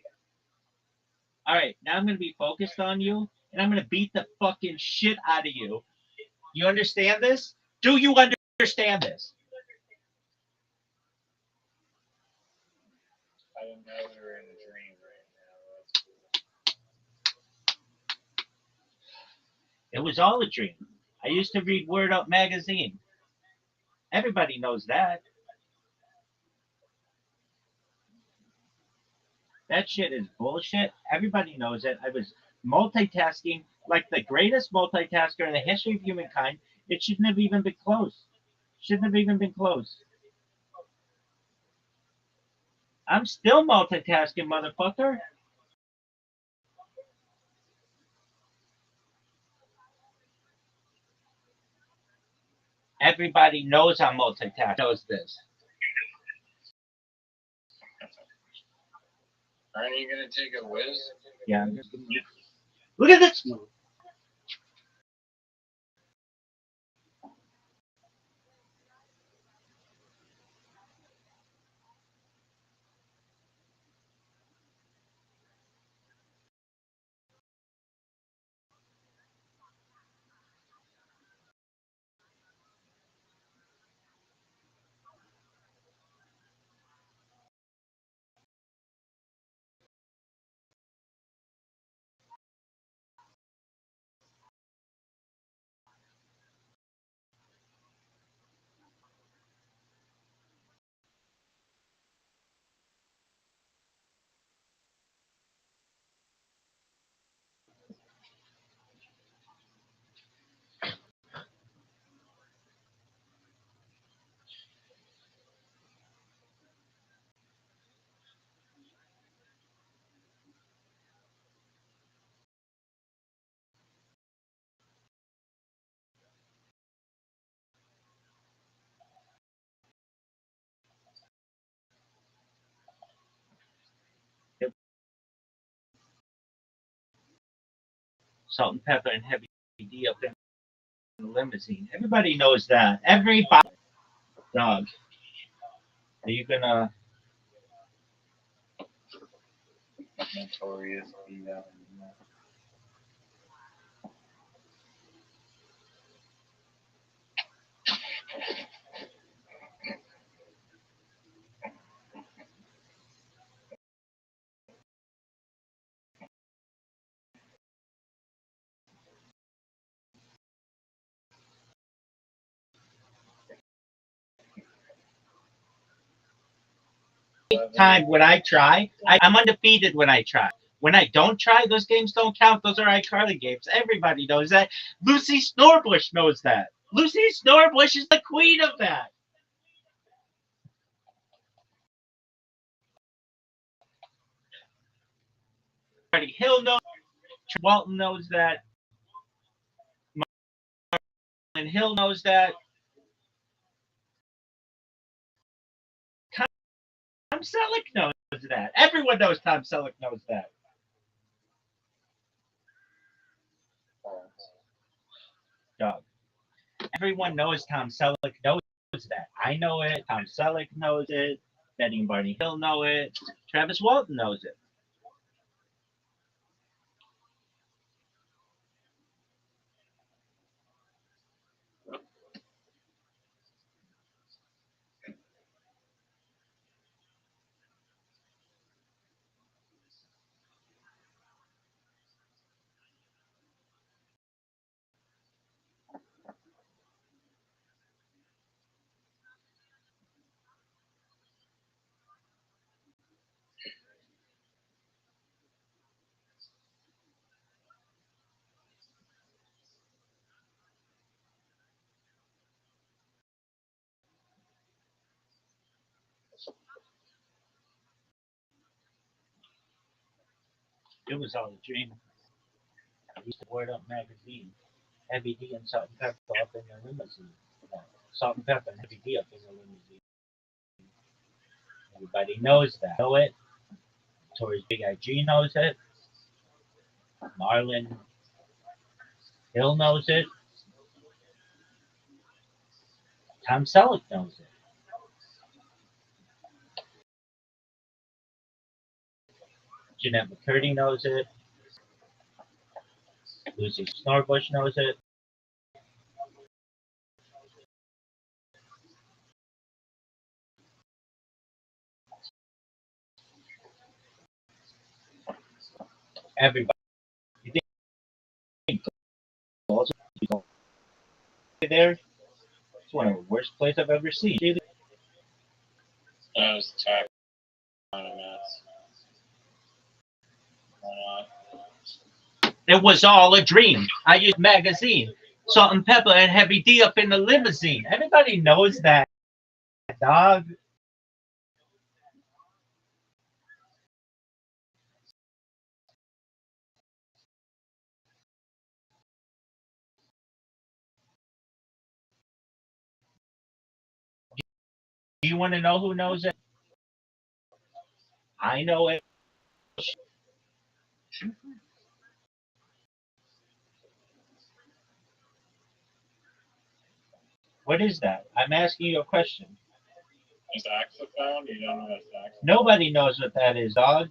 All right, now I'm gonna be focused on you, and I'm gonna beat the fucking shit out of you. You understand this? Do you understand this? I didn't know we were in a dream right It was all a dream. I used to read Word Up magazine. Everybody knows that. That shit is bullshit. Everybody knows it. I was multitasking like the greatest multitasker in the history of humankind. It shouldn't have even been close. Shouldn't have even been close. I'm still multitasking, motherfucker. Everybody knows I'm multitasking. Knows this. Aren't you gonna take a whiz? Yeah. Look at this. Salt and pepper and heavy D up in the limousine. Everybody knows that. Everybody. Dog. Are you gonna? Notorious B.I. Time when I try, I'm undefeated when I try. When I don't try, those games don't count. Those are iCarly games. Everybody knows that. Lucy Snorbush knows that. Lucy Snorbush is the queen of that. Hill knows. Walton knows that. Marlon Hill knows that. Tom Selleck knows that. Everyone knows Tom Selleck knows that. Dog. Everyone knows Tom Selleck knows that. I know it. Tom Selleck knows it. Betty and Barney Hill know it. Travis Walton knows it. It was all a dream. I used to Word Up magazine. Heavy D and Salt and Pepper up in the limousine. Salt and Pepper and Heavy D up in the limousine. Everybody knows that. Know it. Tori's Big IG knows it. Marlon Hill knows it. Tom Selleck knows it. Jeanette McCurdy knows it. Lucy Snorbush knows it. Everybody. You think there? It's one of the worst plays I've ever seen. That was tack on a mess. Why not? It was all a dream. I used magazine. Salt and Pepper and Heavy D up in the limousine. Everybody knows that, dog. Do you want to know who knows it? I know it. What is that? I'm asking you a question. A saxophone? You don't know what a saxophone? Nobody knows what that is, dog.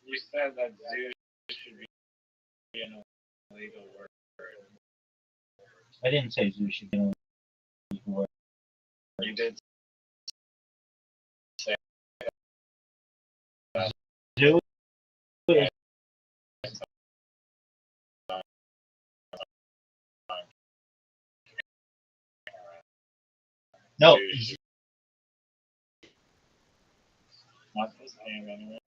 You said that zoo should be an illegal word. I didn't say zoo should be an illegal word. You did say that. Zoo is no. What's this game anyways?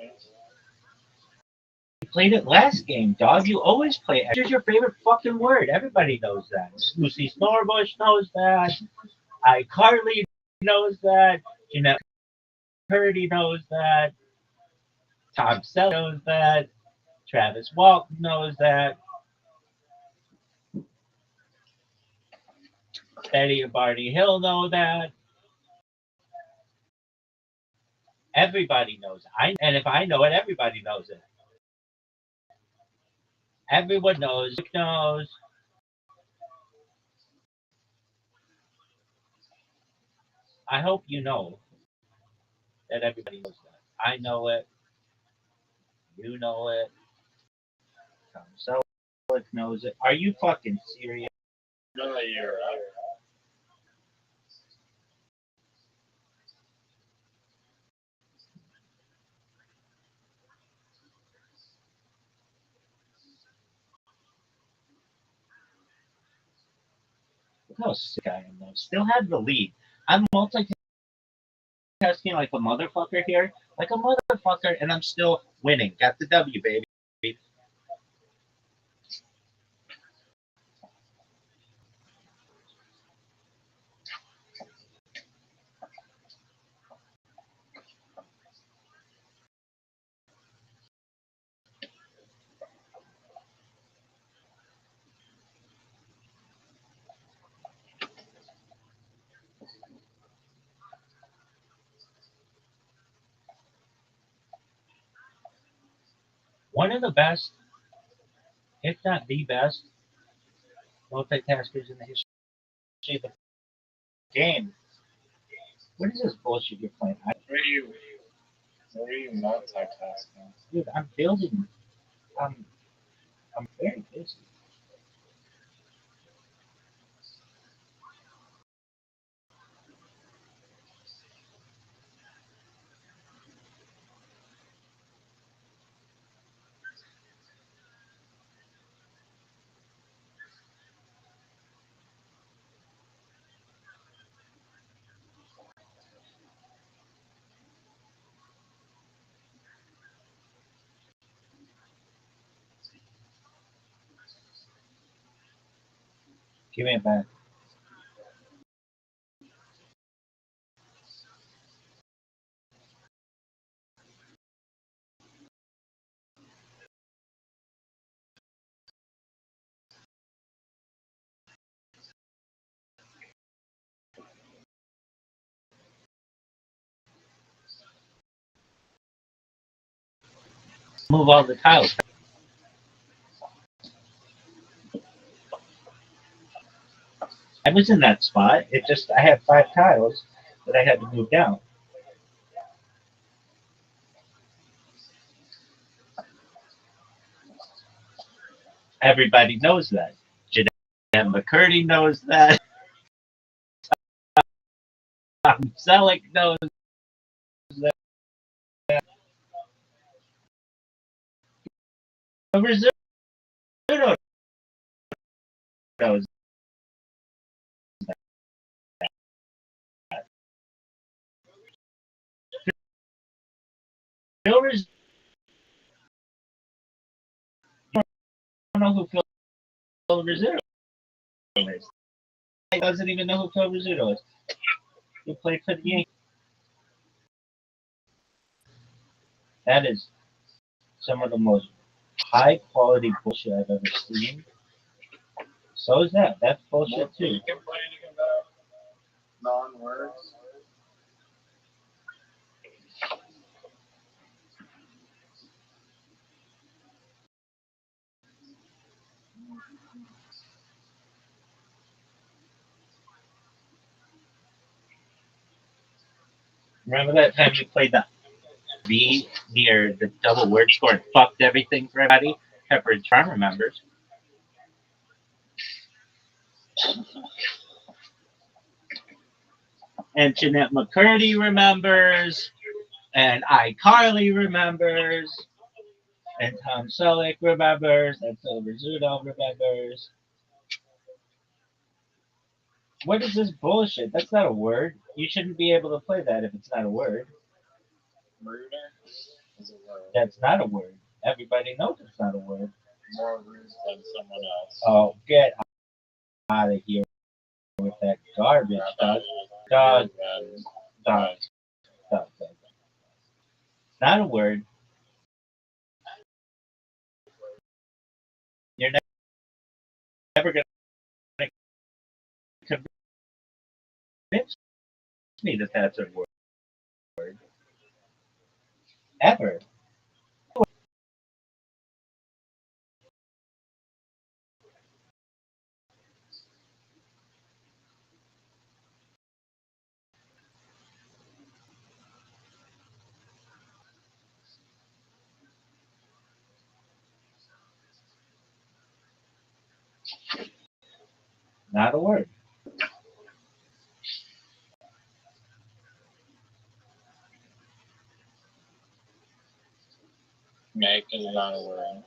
You played it last game, dog. You always play it. It's your favorite fucking word. Everybody knows that. Lucy Snorbush knows that. iCarly knows that. Jeanette Purdy knows that. Tom Selleck knows that. Travis Walton knows that. Betty and Barney Hill know that. Everybody knows. And if I know it, everybody knows it. Everyone knows. Rick knows. I hope you know that everybody knows that. I know it. You know it. Tom Selleck knows it. Are you fucking serious? No, you're right. Look how sick I am though. Still have the lead. I'm multitasking like a motherfucker here. Like a motherfucker, and I'm still winning. Got the W, baby. One of the best, if not the best, multitaskers in the history of the game. What is this bullshit you're playing? Where are you multitasking? Dude, I'm building. I'm, I'm very busy. Give me a back. Move all the tiles. I was in that spot. It just I had 5 tiles that I had to move down. Everybody knows that. Jeanette McCurdy knows that. Tom Selleck knows that. Rizzuto knows that. Phil Rizzuto. I don't know who Phil Rizzuto is. He doesn't even know who Phil Rizzuto is. He played for the Yankees. That is some of the most high quality bullshit I've ever seen. So is that. That's bullshit too. You complaining about non-words? Remember that time we played the B near the double word score and fucked everything for everybody? Pepperidge Farm remembers. And Jeanette McCurdy remembers. And iCarly remembers. And Tom Selleck remembers. And Phil Rizzuto remembers. What is this bullshit? That's not a word. You shouldn't be able to play that if it's not a word. Ruder is a word. That's not a word. Everybody knows it's not a word. More rude than someone else. Oh, get out of here with that garbage, Doug. Doug. Doug. Doug. Not a word. You're never going to convince me that that's a word. Ever. Not a word. Make is not a word.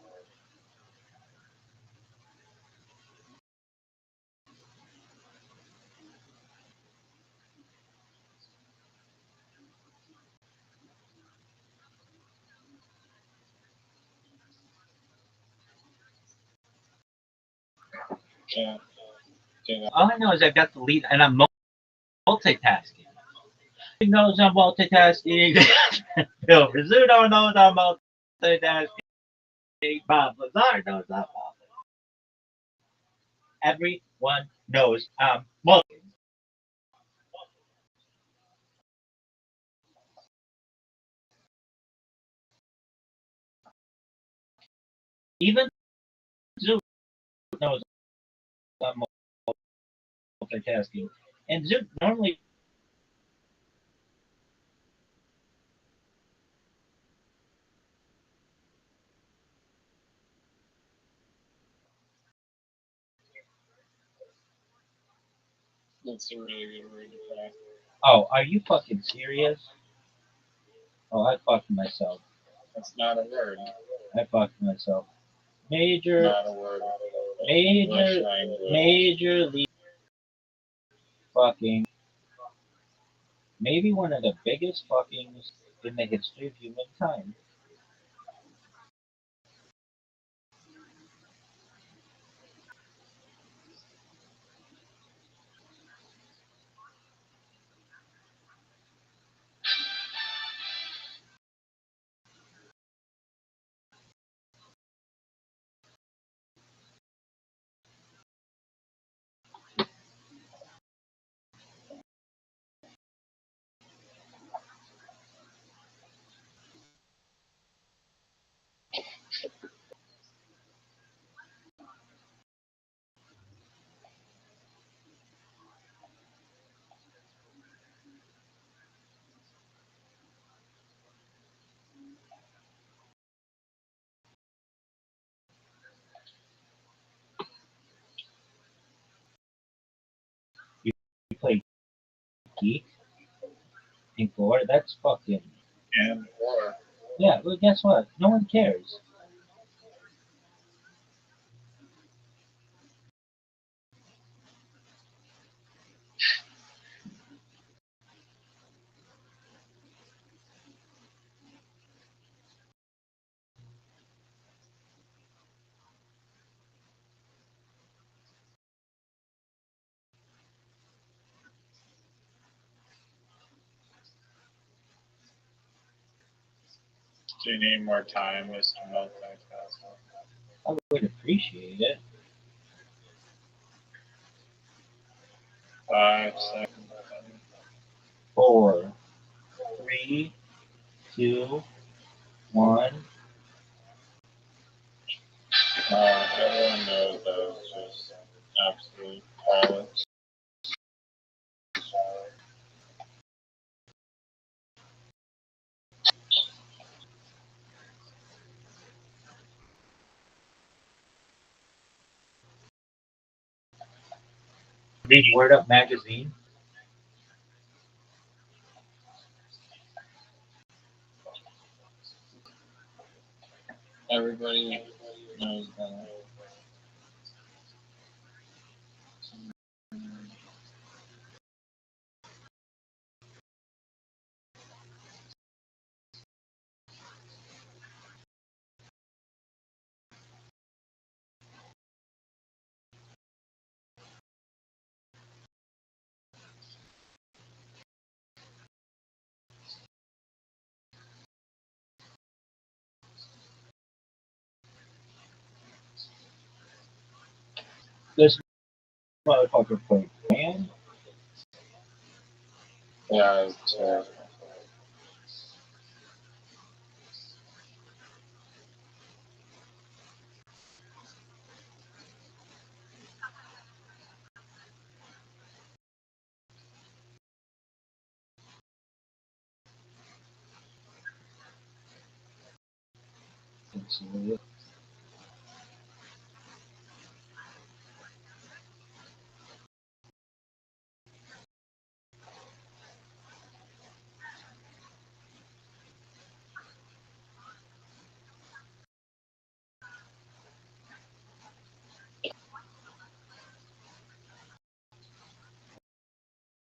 Can't do that. All I know is I've got the lead and I'm multitasking. He knows I'm multitasking. Bill Rizzuto knows I'm multitasking. Bob Lazar knows I'm multitasking. Everyone knows I'm multitasking. Even Zoot knows I'm multitasking. And Zoot normally That's a really good word to put. Oh, are you fucking serious? Oh, I fucked myself. That's not a word. I fucked myself. Major, Not a word. major, major league fucking. Maybe one of the biggest fuckings in the history of humankind. You play Geek in Florida, that's fucking. And or. Yeah, well, guess what? No one cares. Do you need more time, Mr. Multitasker? I would appreciate it. 5 seconds. 4, 3, 2, 1. Everyone knows that was just absolute pilots. Read Word Up magazine. Everybody knows that. This motherfucker played man. Yeah, it's terrible.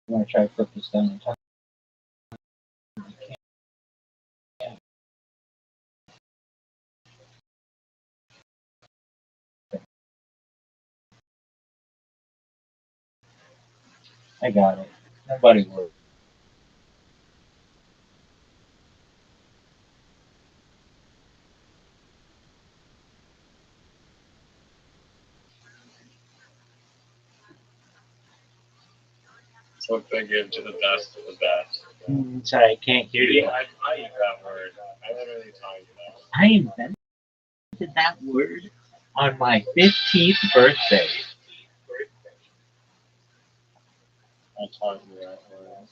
I'm gonna try to put this down in time. I got it. Nobody worried. It's what they give to the best of the best. Sorry, I can't hear you. I use that word. I literally tell you that. I invented to that word on my 15th birthday. I taught you that word.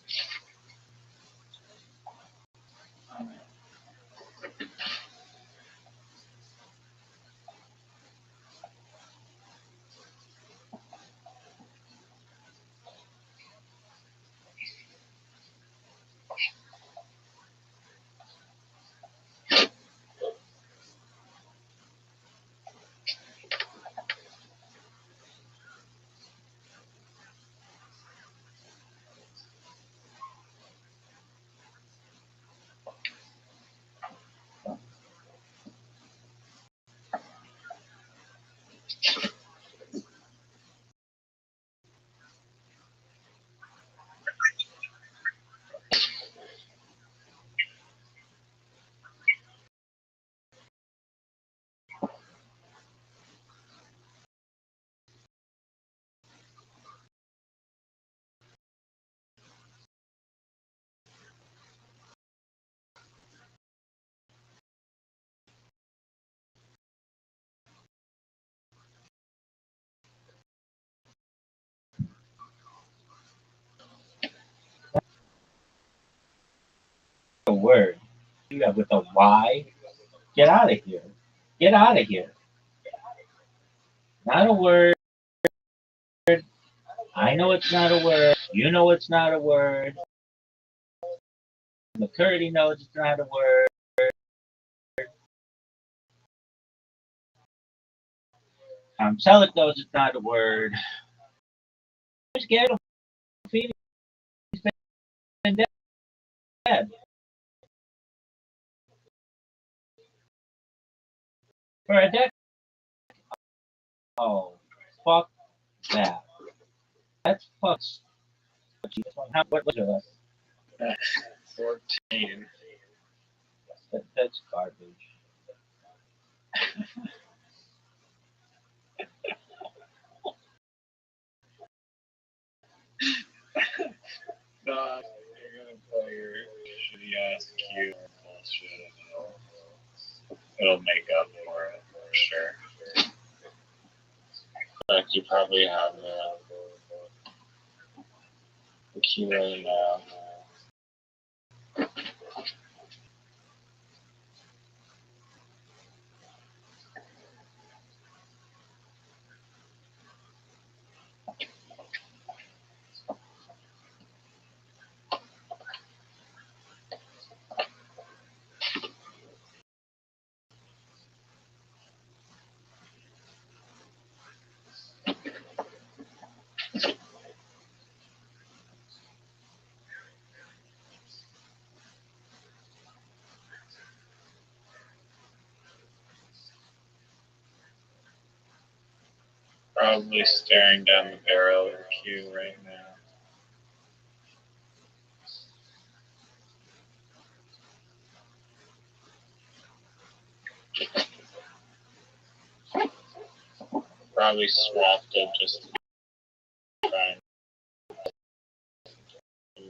A word. You got with a Y. Get out of here. Get out of here. Not a word. I know it's not a word. You know it's not a word. McCurdy knows it's not a word. Selleck knows it's not a word. I'm scared of feeding. He's been dead for a decade. Oh, fuck that. That's fucks. What was it? 14. That's garbage. No, you're gonna play your shitty ass cue or bullshit and it'll make up for it for sure. Like you probably have the cue right now. Probably staring down the barrel of the cue right now. Probably swapped it just to try and to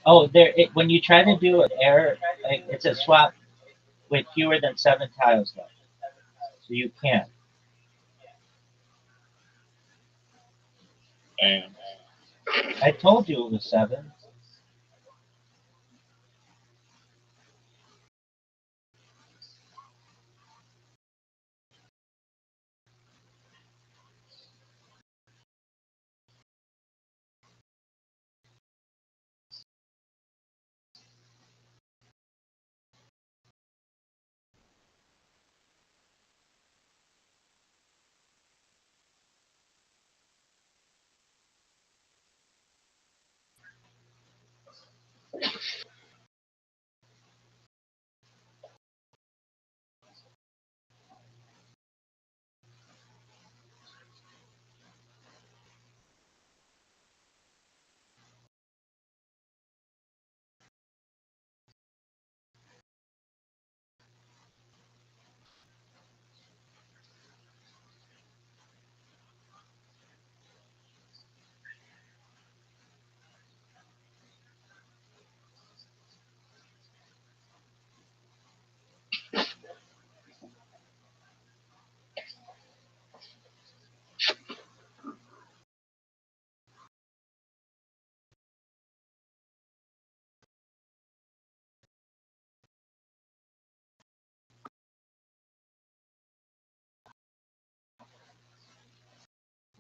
Oh, when you try to do an error, like, it's a swap with fewer than 7 tiles left. So you can't. damn. I told you it was 7.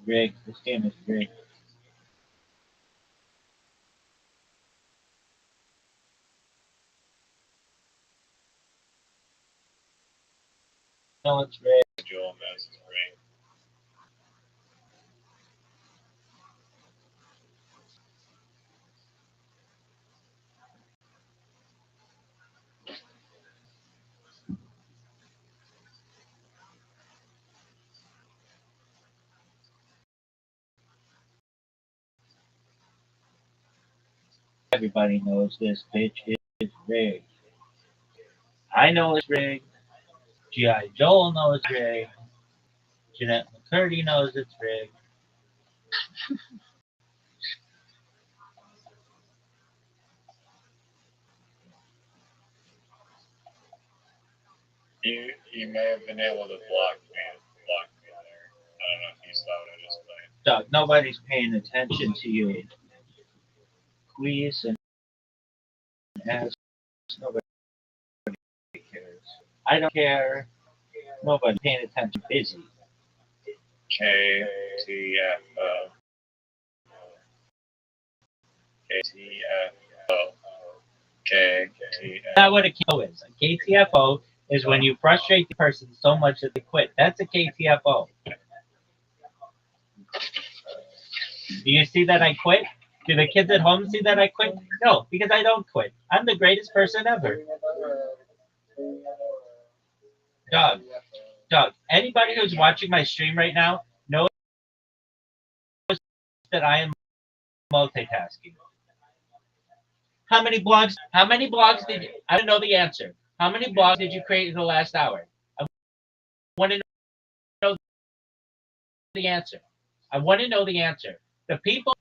rigged. This game is rigged. No, it's rigged. Joel Mess is great. Everybody knows this bitch is rigged. I know it's rigged. G.I. Joel knows it's rigged. Jeanette McCurdy knows it's rigged. You may have been able to block me there. I don't know if you saw what I just played. Doug, nobody's paying attention to you. Squeeze and ask. Nobody cares. I don't care. Nobody's paying attention. Busy. KTFO. KTFO. KTFO. That's what a KTFO is. A KTFO is when you frustrate the person so much that they quit. That's a KTFO. Do you see that I quit? Do the kids at home see that I quit? No, because I don't quit. I'm the greatest person ever. Doug, anybody who's watching my stream right now knows that I am multitasking. How many blogs did you, I don't know the answer. How many blogs did you create in the last hour? I want to know the answer. I want to know the answer. The people.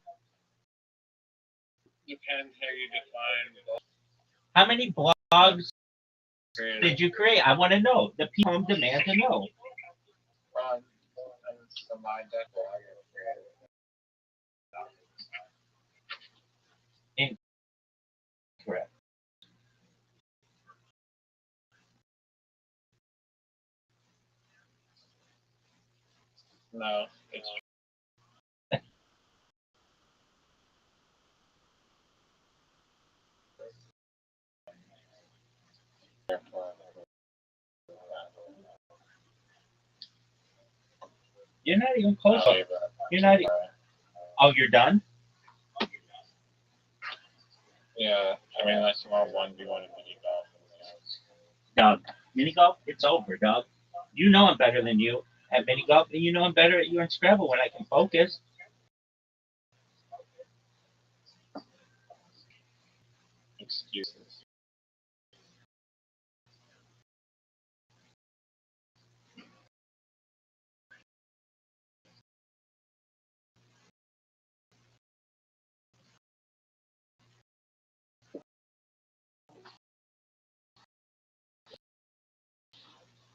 Depends how you define. How many blogs did you create? I want to know. The people demand to know. Incorrect. No, it's You're not even close. You're not. Oh, you're done? Yeah, I mean that's more 1v1 mini golf. Doug, mini golf, it's over, Doug. You know I'm better than you at mini golf, and you know I'm better at you in Scrabble when I can focus. Excuses.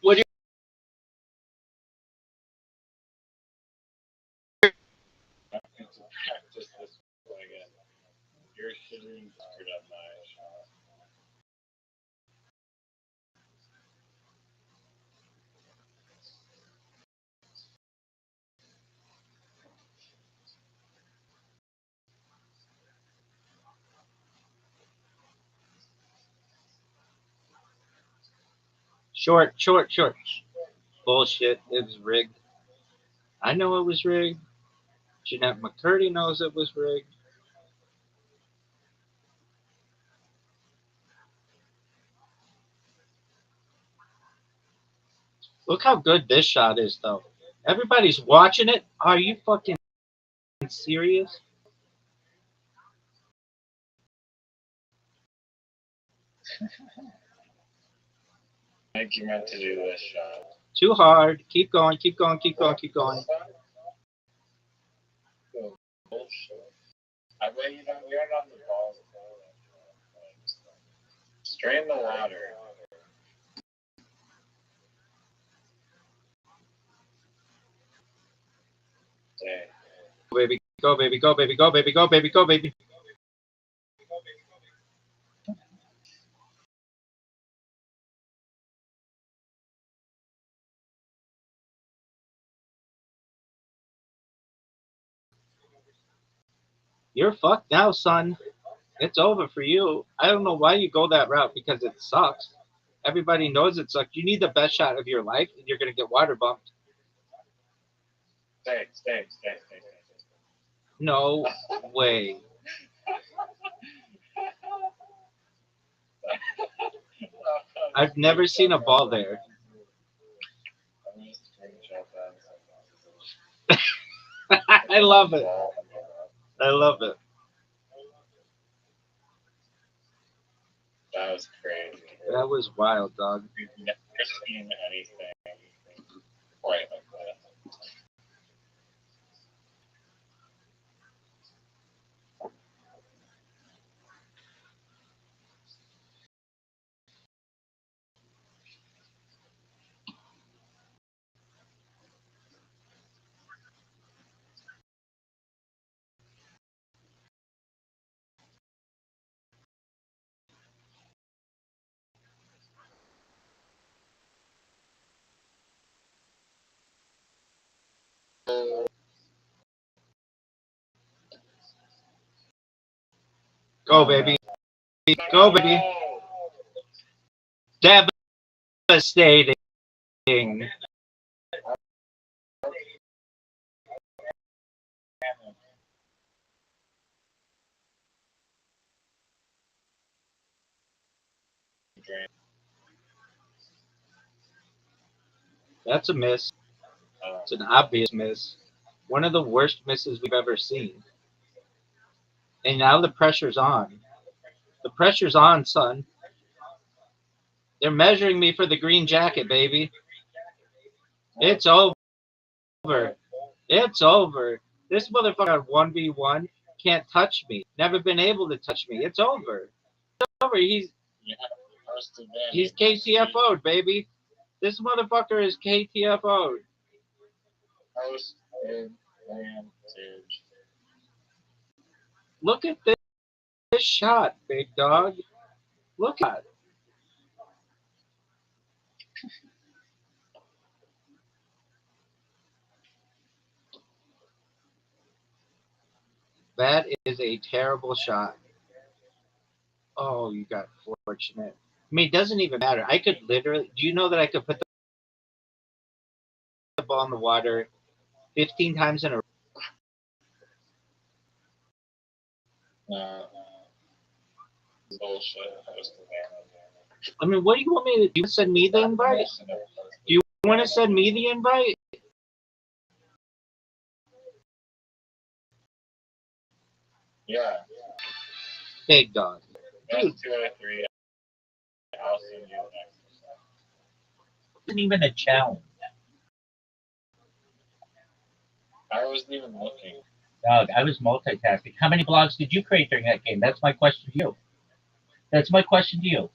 What do It's a practice this way again. Your shitting screwed up my shot. Short. Bullshit. It was rigged. I know it was rigged. Jeanette McCurdy knows it was rigged. Look how good this shot is, though. Everybody's watching it. Are you fucking serious? I think you meant to do this shot. Too hard. Keep going. Bullshit. I bet you don't. You're on the ball. Straight in the water. Dang. Baby, go, baby, go, baby, go, baby, go, baby, go, baby. You're fucked now, son. It's over for you. I don't know why you go that route because it sucks. Everybody knows it sucks. You need the best shot of your life, and you're gonna get water bumped. Stay. No way. I've never seen a ball there. I'm gonna screenshot that. I love it. I love it. That was crazy. That was wild, dog. We've never seen anything quite like that. Go, baby. Go, baby. Devastating. That's a miss. It's an obvious miss. One of the worst misses we've ever seen. And now the pressure's on. The pressure's on, son. They're measuring me for the green jacket, baby. It's over. It's over. This motherfucker 1v1 can't touch me. Never been able to touch me. It's over. It's over. He's KTFO'd, baby. This motherfucker is KTFO'd. Post advantage. Look at this shot, big dog. Look at it. That is a terrible shot. Oh, you got fortunate. I mean, it doesn't even matter. I could literally. Do you know that I could put the ball in the water 15 times in a row? Bullshit. I mean, what do you want me to do? You send me the invite? Do you want to send me the invite? Yeah. Big dog. That's Dude, 2 out of 3. I'll send you the next one. It wasn't even a challenge. I wasn't even looking. Dog, I was multitasking. How many blogs did you create during that game? That's my question to you. That's my question to you.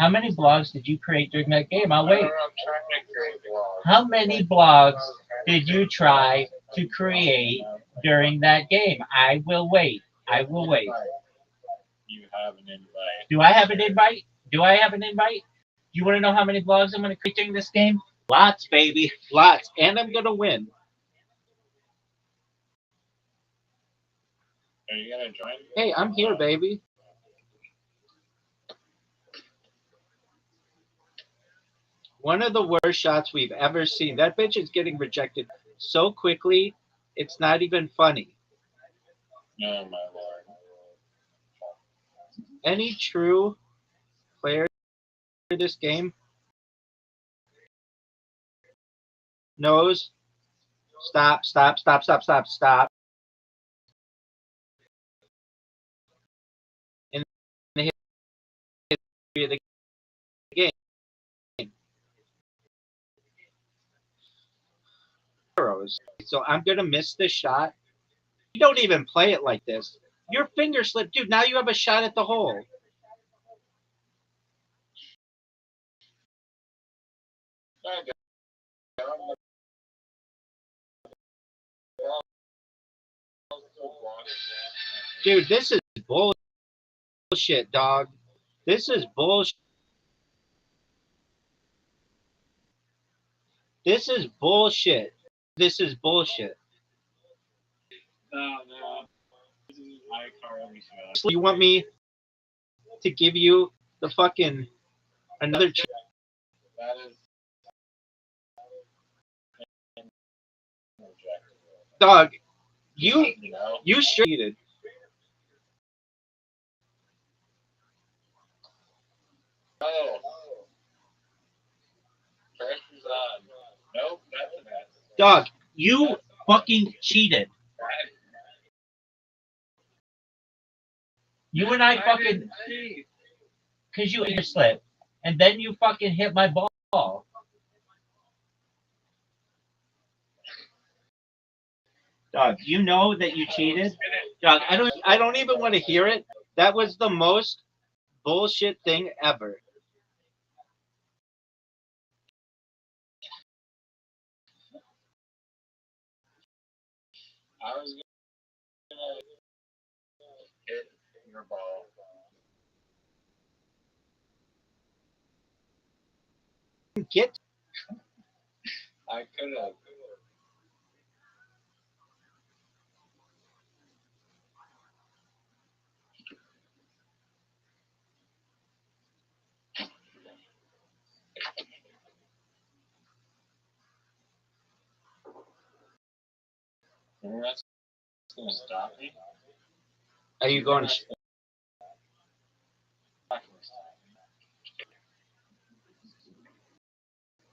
How many blogs did you create during that game? I'll wait. I'm trying to create blogs. How many blogs did you try to create during that game? I will wait. I will wait. You have an invite. Do I have an invite? Do I have an invite? Do you want to know how many blogs I'm going to create during this game? Lots, baby. lots. And I'm going to win. Are you gonna join? Hey, I'm here, baby. One of the worst shots we've ever seen. That bitch is getting rejected so quickly, it's not even funny. No, my lord. Any true player in this game knows. Stop. In the history of the game. So I'm going to miss this shot. You don't even play it like this. Your finger slipped. Dude, now you have a shot at the hole. Dude, this is bullshit, dog. This is bullshit. This is bullshit. This is bullshit. No. You want me to give you the fucking another chance? That is Dog, you know. you sure cheated. Oh, pressure's on. Nope, that's a mess. Dog, You fucking cheated. You and I fucking, because you ate your slip, and then you fucking hit my ball. Dog, you know that you cheated? Dog, I don't even want to hear it. That was the most bullshit thing ever. I was gonna hit your ball. Get I could have. That's gonna stop me. are you going to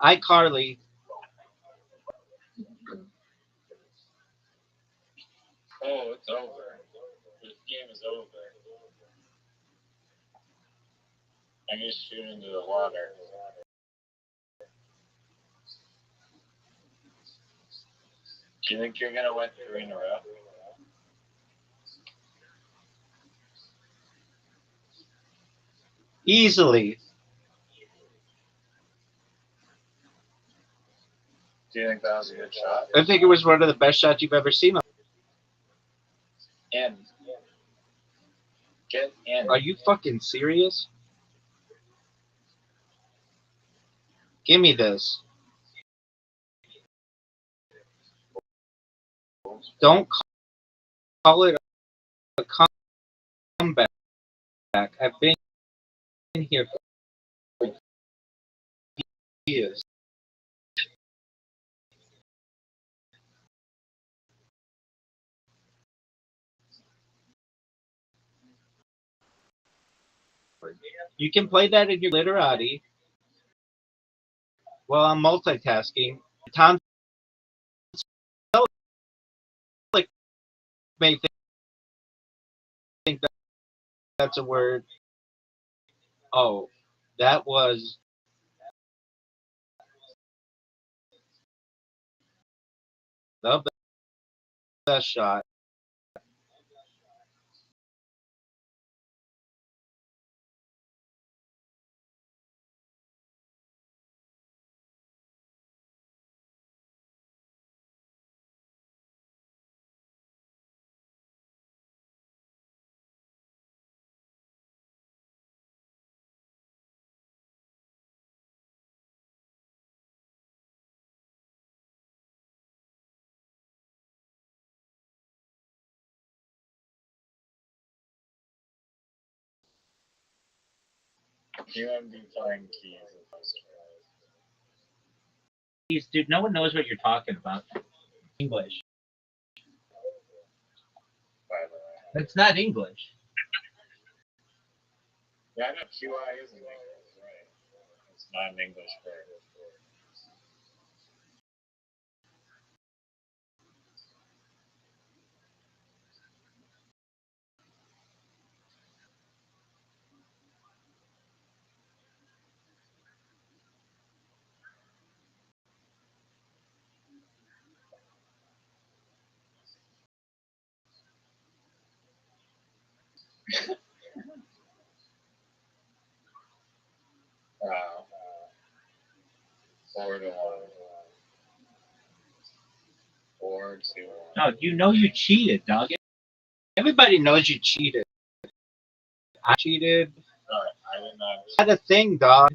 iCarly? Oh, it's over. This game is over. I'm gonna shoot into the water. Do you think you're gonna win 3 in a row? Easily. Do you think that was a good shot? I think it was one of the best shots you've ever seen. In. Get in. Are you fucking serious? Give me this. Don't call it a comeback. I've been here for years. You can play that in your literati while I'm multitasking. Tom Selleck may think that's a word. Oh, that was the best shot. You might be playing keys. Dude, no one knows what you're talking about. English. By the way. That's not English. Yeah, I know QI is an English, right? It's not an English word. Wow. 4-1. 4-2-1. Dog, you know you cheated, dog. Everybody knows you cheated. I cheated. Sorry, I did not. I had a thing, dog.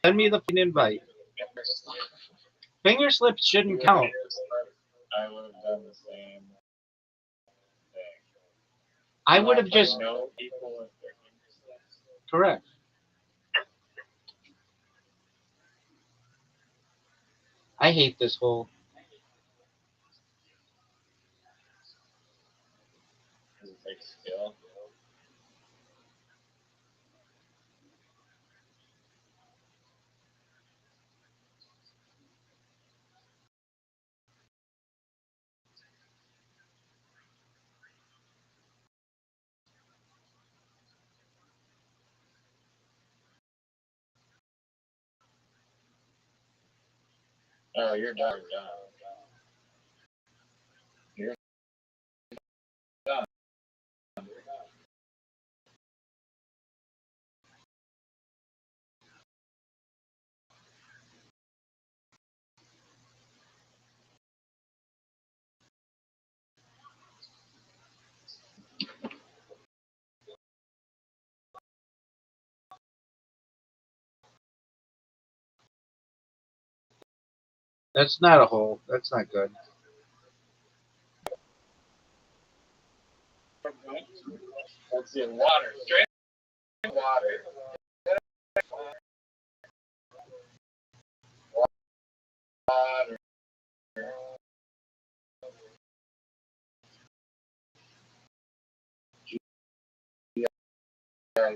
Send me the invite. Finger slips shouldn't count. I would have done the same thing. I would have just know people with their finger slips. correct. I hate this whole. Does it take skill? Oh, you're done. You're done. That's not a hole. That's not good. That's in water. Straight water. Water.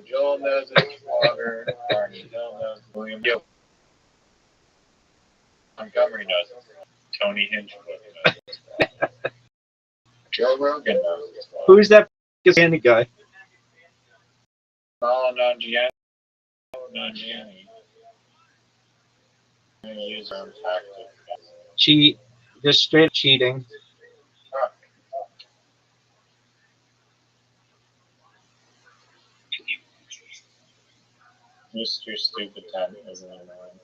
Joel knows it's water. Barney Hill knows. William Gill. Montgomery knows it. Tony Hinchcliffe knows it. Joe Rogan knows it's water. Who's that Candy guy? Paolo Nangiani. Use our own tactic. Cheat. Just straight cheating. Mr. Stupid 10 isn't annoying.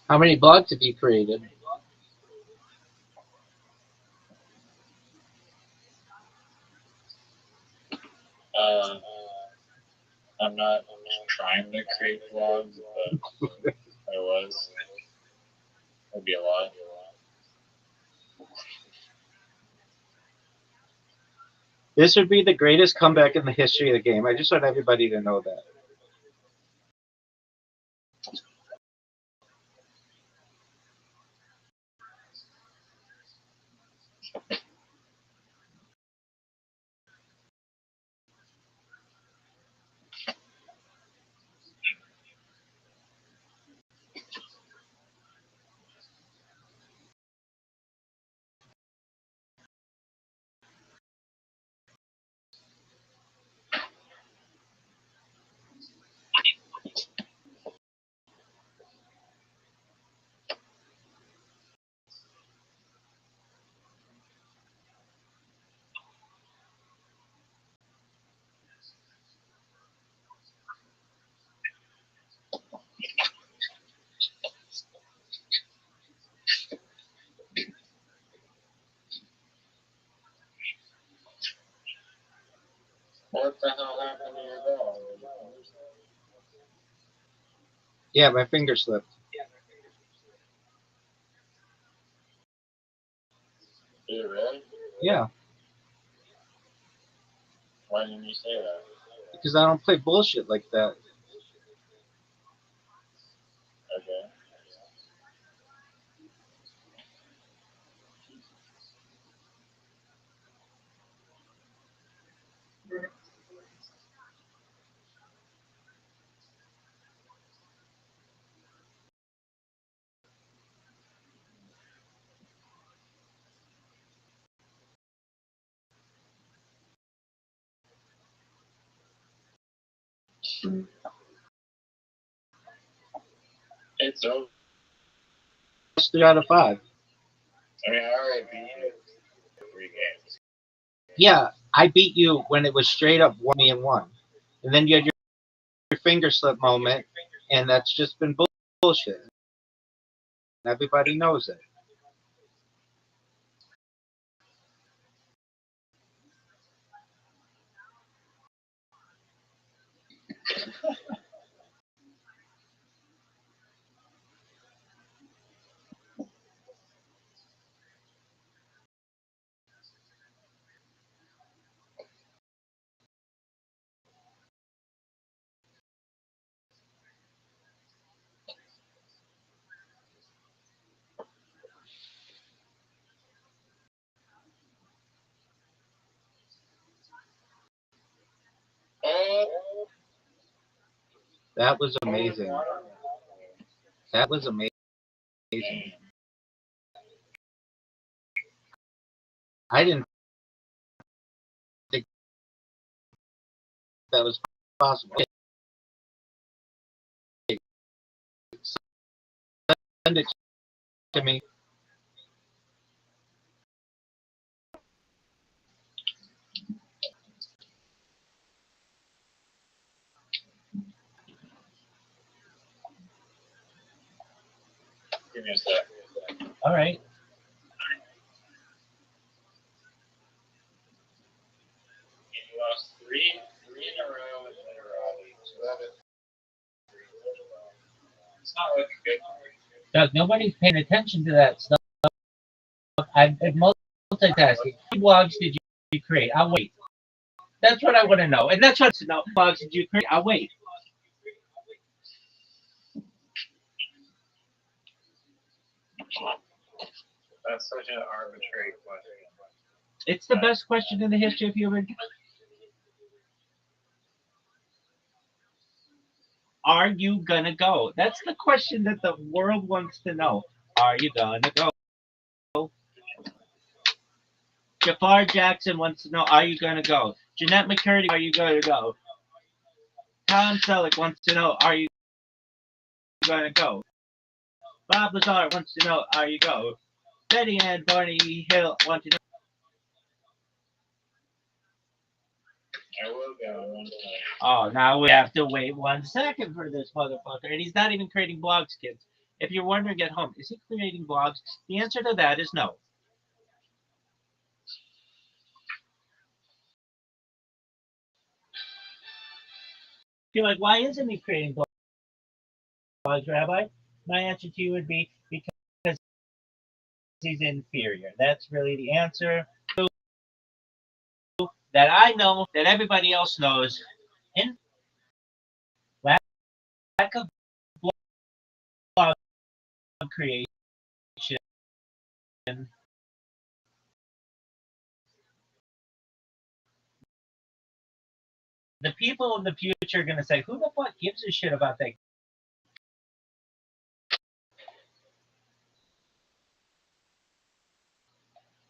How many blogs have you created? I'm not trying to create vlogs, but I was. It'd be a lot. This would be the greatest comeback in the history of the game. I just want everybody to know that. What the hell happened to your dog? Yeah, my finger slipped. Did it really? Yeah, Why didn't you say that? because I don't play bullshit like that. Okay. It's over. It's 3 out of 5. I mean, I already beat you 3 games. Yeah, I beat you when it was straight up 1-1. And then you had your finger slip moment, and that's just been bullshit. Everybody knows it. That was amazing. That was amazing. I didn't think that was possible. Send it to me. Give me a sec. All right. You lost three in a row with Literati. So that is it's not looking good. Doug, nobody's paying attention to that stuff. I'm multitasking. How many blogs did you create? I'll wait. That's what I want to know. And that's what to know. Blogs did you create? I'll wait. That's such an arbitrary question. It's the best question in the history of human. Are you gonna go? That's the question that the world wants to know. Are you gonna go? Jafar Jackson wants to know, are you gonna go? Jeanette McCurdy, are you gonna go? Tom Selleck wants to know, are you gonna go? Bob Lazar wants to know, are you go? Betty Ann Barney Hill want to know. I will go. Oh, now we have to wait 1 second for this motherfucker. And he's not even creating blogs, kids. If you're wondering at home, is he creating blogs? The answer to that is no. You're like, why isn't he creating blogs, Rabbi? My answer to you would be because he's inferior. That's really the answer that I know, that everybody else knows. In lack of blog creation, the people of the future are going to say, who the fuck gives a shit about that?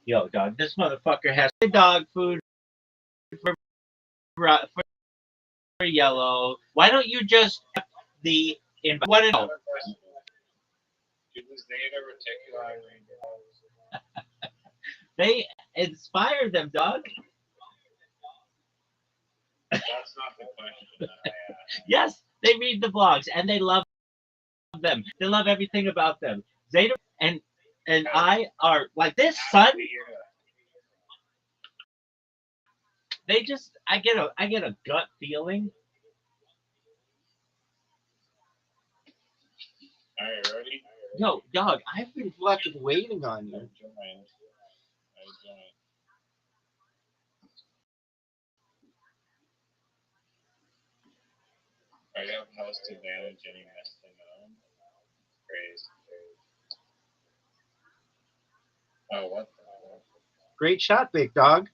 Yo, dog, this motherfucker has dog food for yellow. Why don't you just the invite? What else? They inspired them, dog. That's not the question that I asked. Yes, they read the blogs and they love them. They love everything about them. Zeta and I are like this, son. They just I get a gut feeling. Are you ready? Yo, dog, I've been fucking Waiting on you. I have host advantage any mess to know. Crazy. Oh, what the hell? Great shot, big dog.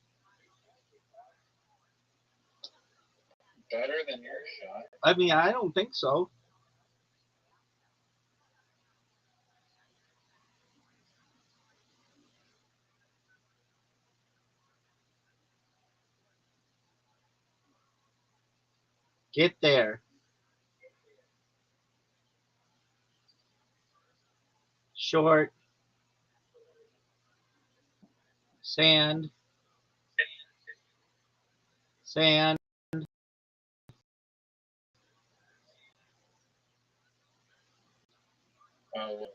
Better than your shot. I mean, I don't think so. Get there. Short. Sand. Sand. Oh,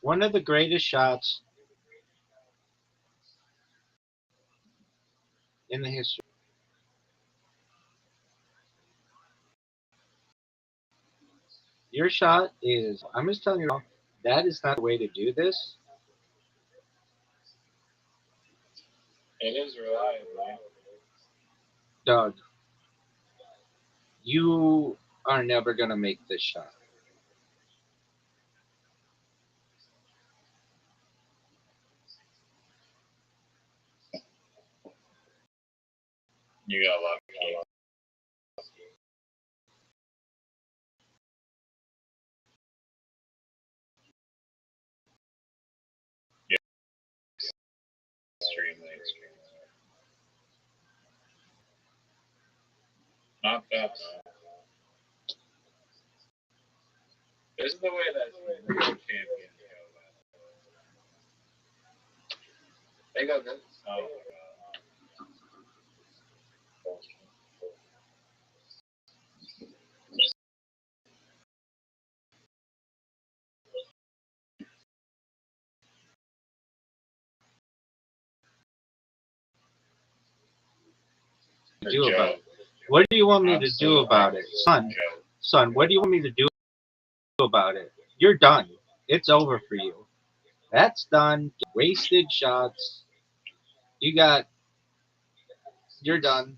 One of the greatest shots in the history. Your shot is, I'm just telling you, that is not the way to do this. It is reliable. Doug, you are never going to make this shot. You got lucky. Yeah. Extremely. Not bad. This is the way that real champions go. They go this. Oh my god. Do about it? What do you want me to do about it, son? Son, what do you want me to do about it? You're done. It's over for you. That's done. Wasted shots. You're done.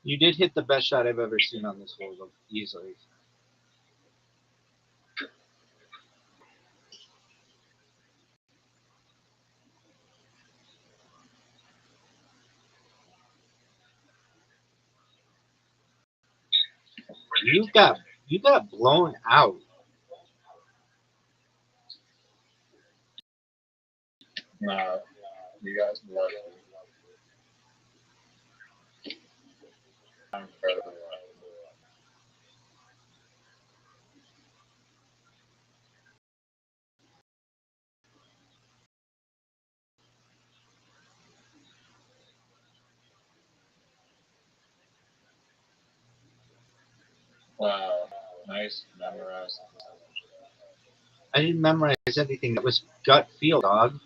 You did hit the best shot I've ever seen on this hole, easily. You got blown out. Nah, you guys lucky. I'm incredibly lucky. Wow, nice memorized. I didn't memorize anything. That was gut feel, dog.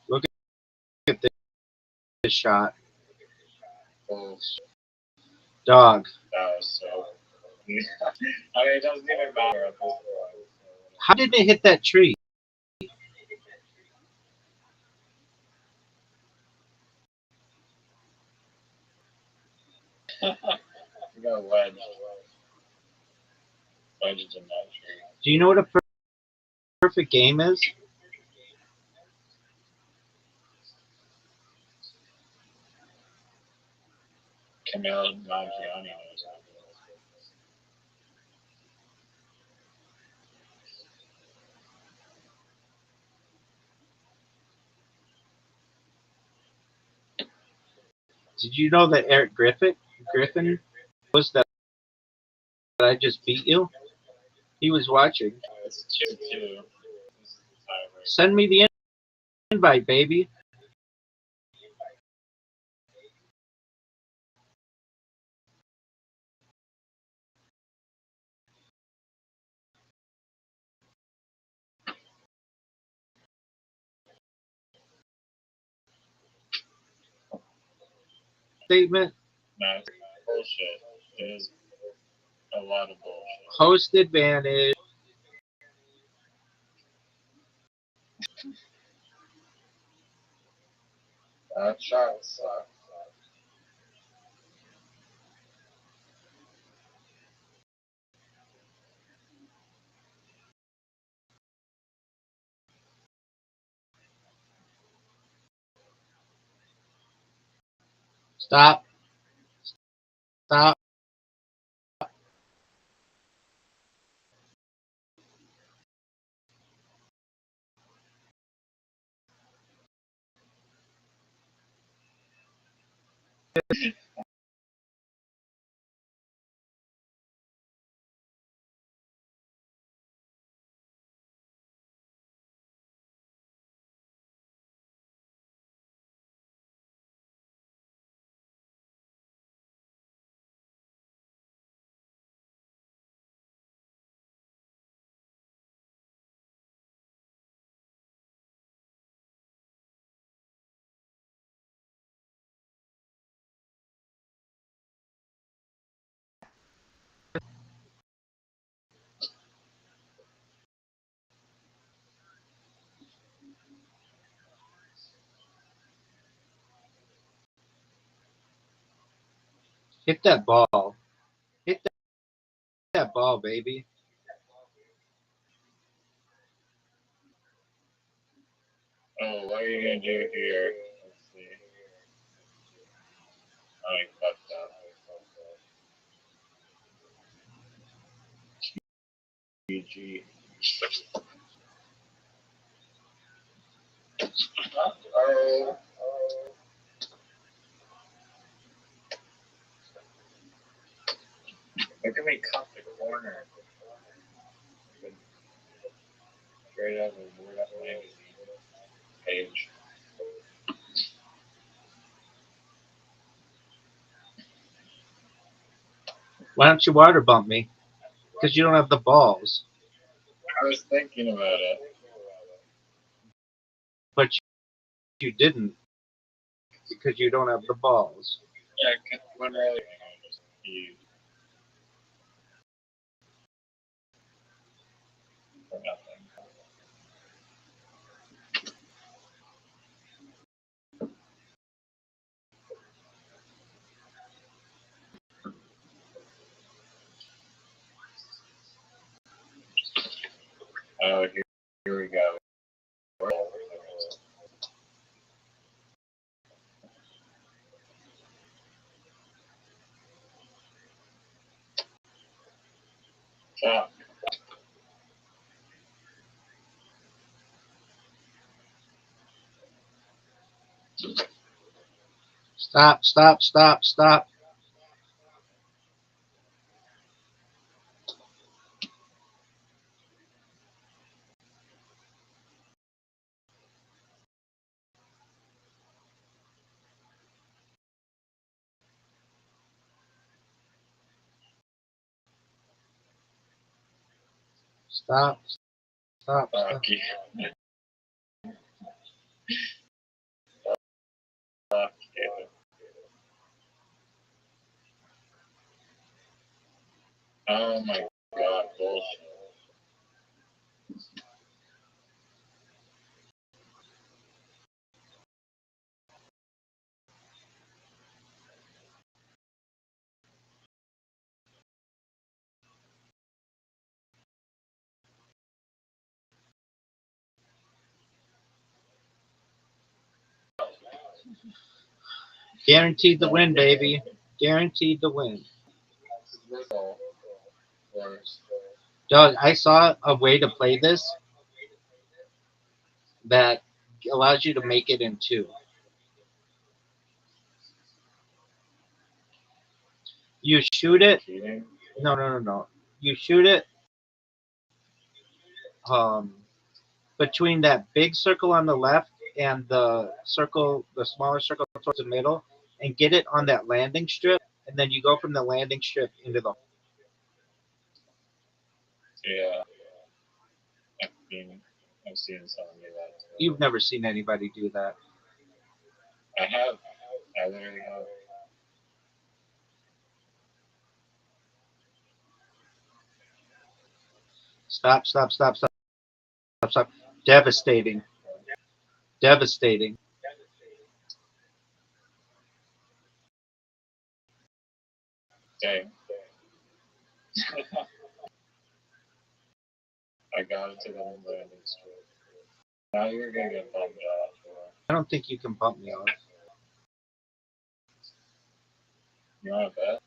Look at this shot, Oh, dog. that was so. I mean, it doesn't even matter at this point. How did it hit that tree? You got wedged. Wedged in that tree. Do you know what a perfect game is? Camille Maggiani knows how to do it. Did you know that Eric Griffin was that I just beat you? He was watching. It's 2-2. This is tiebreak. Send me the invite, baby. Statement. No, it's bullshit. It is a lot of bullshit. Host advantage. That shot sucked. Stop. Stop. Hit that ball. Hit that ball, baby. Oh, what are you gonna do here? Let's see. I cut that. GG. Oh. Look at me cut the corner. Straight out of the Word Up magazine page. Why don't you water bump me? Because you don't have the balls. I was thinking about it. But you didn't. Because you don't have the balls. Yeah, when really you for nothing. Oh, here we go. Fuck. Stop, stop, stop, stop. Stop, stop, stop. Fuck you. Fuck you. Oh my god, bullshit. Guaranteed the win, baby. Guaranteed the win. Doug, I saw a way to play this that allows you to make it in two. You shoot it. No. You shoot it between that big circle on the left and the smaller circle towards the middle, and get it on that landing strip, and then you go from the landing strip into the. Yeah. I've seen someone do that too. You've never seen anybody do that. I have. I literally have. Stop, stop, stop, stop, stop, stop. Devastating. Devastating. Dang. I got it to the landing strip. Now you're gonna get bumped off. I don't think you can bump me off. You want to bet?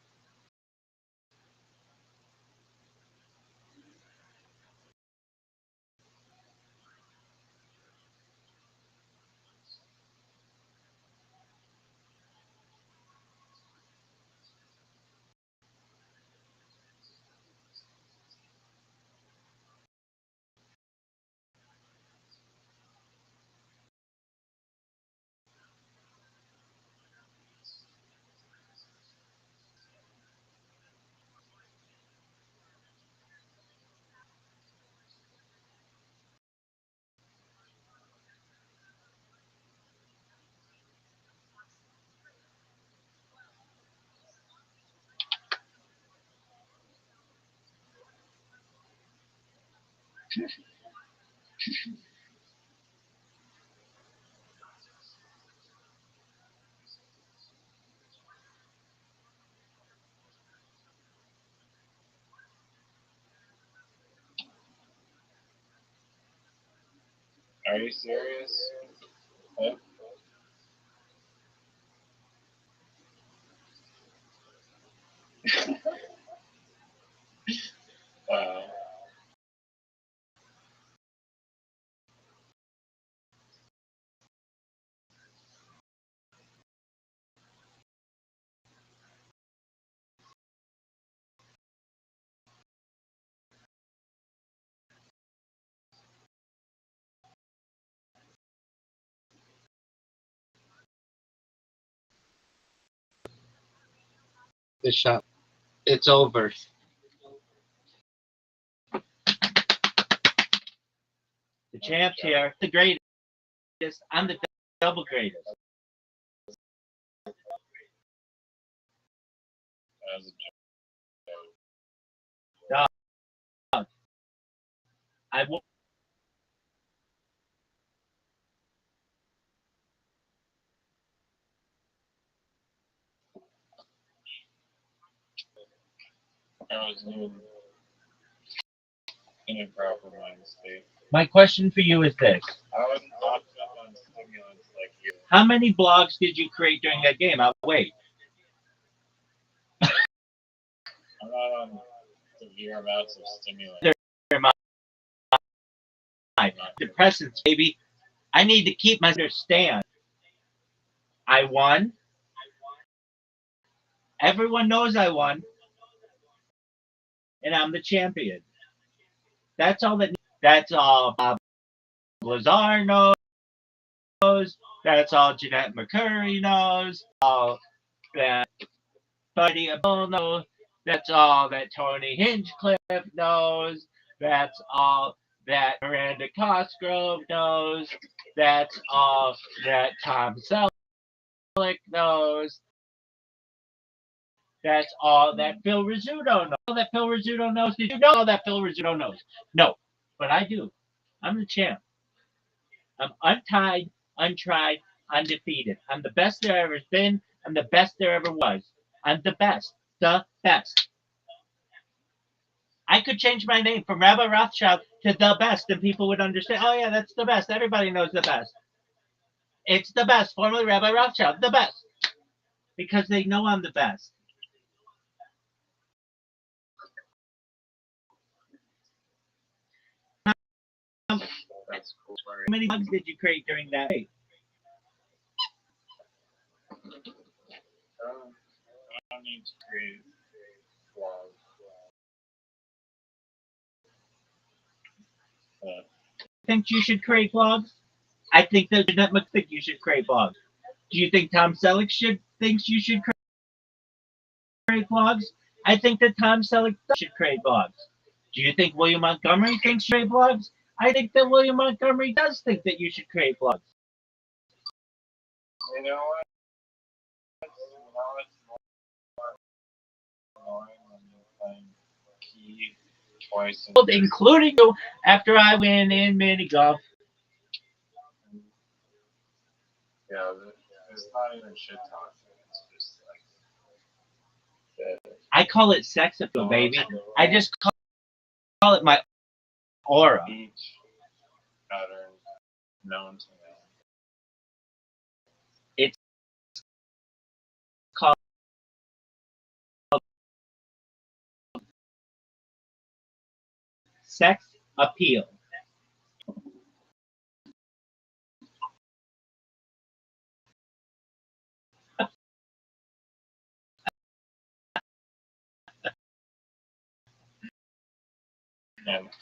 Are you serious? What? Wow. The shot. It's over. The champ's here. The greatest. I'm the double greatest. That was a Dog. I will. I was in a proper mind state. My question for you is this. I wasn't hopped up on stimulants like you. How many blogs did you create during that game? I'll wait. I'm not on severe amounts of stimulants. They're my depressants, baby. I need to keep my understand. I won. Everyone knows I won. And I'm the champion. That's all that. That's all Bob Lazar knows. That's all Jeanette McCurry knows. All that Buddy Abel knows. That's all that Tony Hinchcliffe knows. That's all that Miranda Cosgrove knows. That's all that Tom Selleck knows. That's all that Phil Rizzuto knows. All that Phil Rizzuto knows. Did you know all that Phil Rizzuto knows? No, but I do. I'm the champ. I'm untied, untried, undefeated. I'm the best there ever been. I'm the best there ever was. I'm the best. The best. I could change my name from Rabbi Rothschild to the best, and people would understand. Oh yeah, that's the best. Everybody knows the best. It's the best. Formerly Rabbi Rothschild, the best, because they know I'm the best. That's cool. How many bugs did you create during that day? I don't need to create blogs. Think you should create blogs? I think that Jeanette McCurry think you should create blogs. Do you think Tom Selleck thinks you should create blogs? I think that Tom Selleck should create blogs. Do you think William Montgomery thinks you should create blogs? I think that William Montgomery does think that you should create blogs. You know what? It's more annoying when you're playing key twice. Including you after I win in mini golf. Yeah, it's not even shit talking. It's just like. I call it sex appeal, baby. I just call it my aura. Each pattern known to man. It's called sex appeal.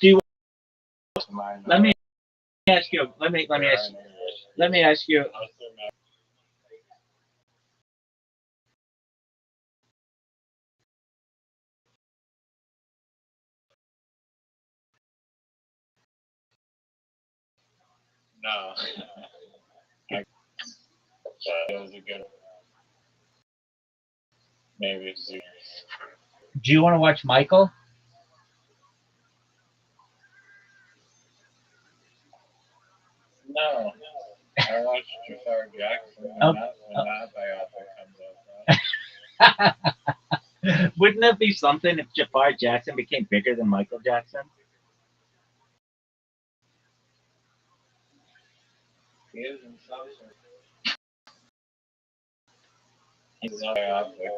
Do you, let me ask you. Let me ask you. No. That was a good. Maybe it's. Do you want to watch Michael? No. I watched Jafar Jackson when that biopic comes out. Wouldn't it be something if Jafar Jackson became bigger than Michael Jackson? He's not out there.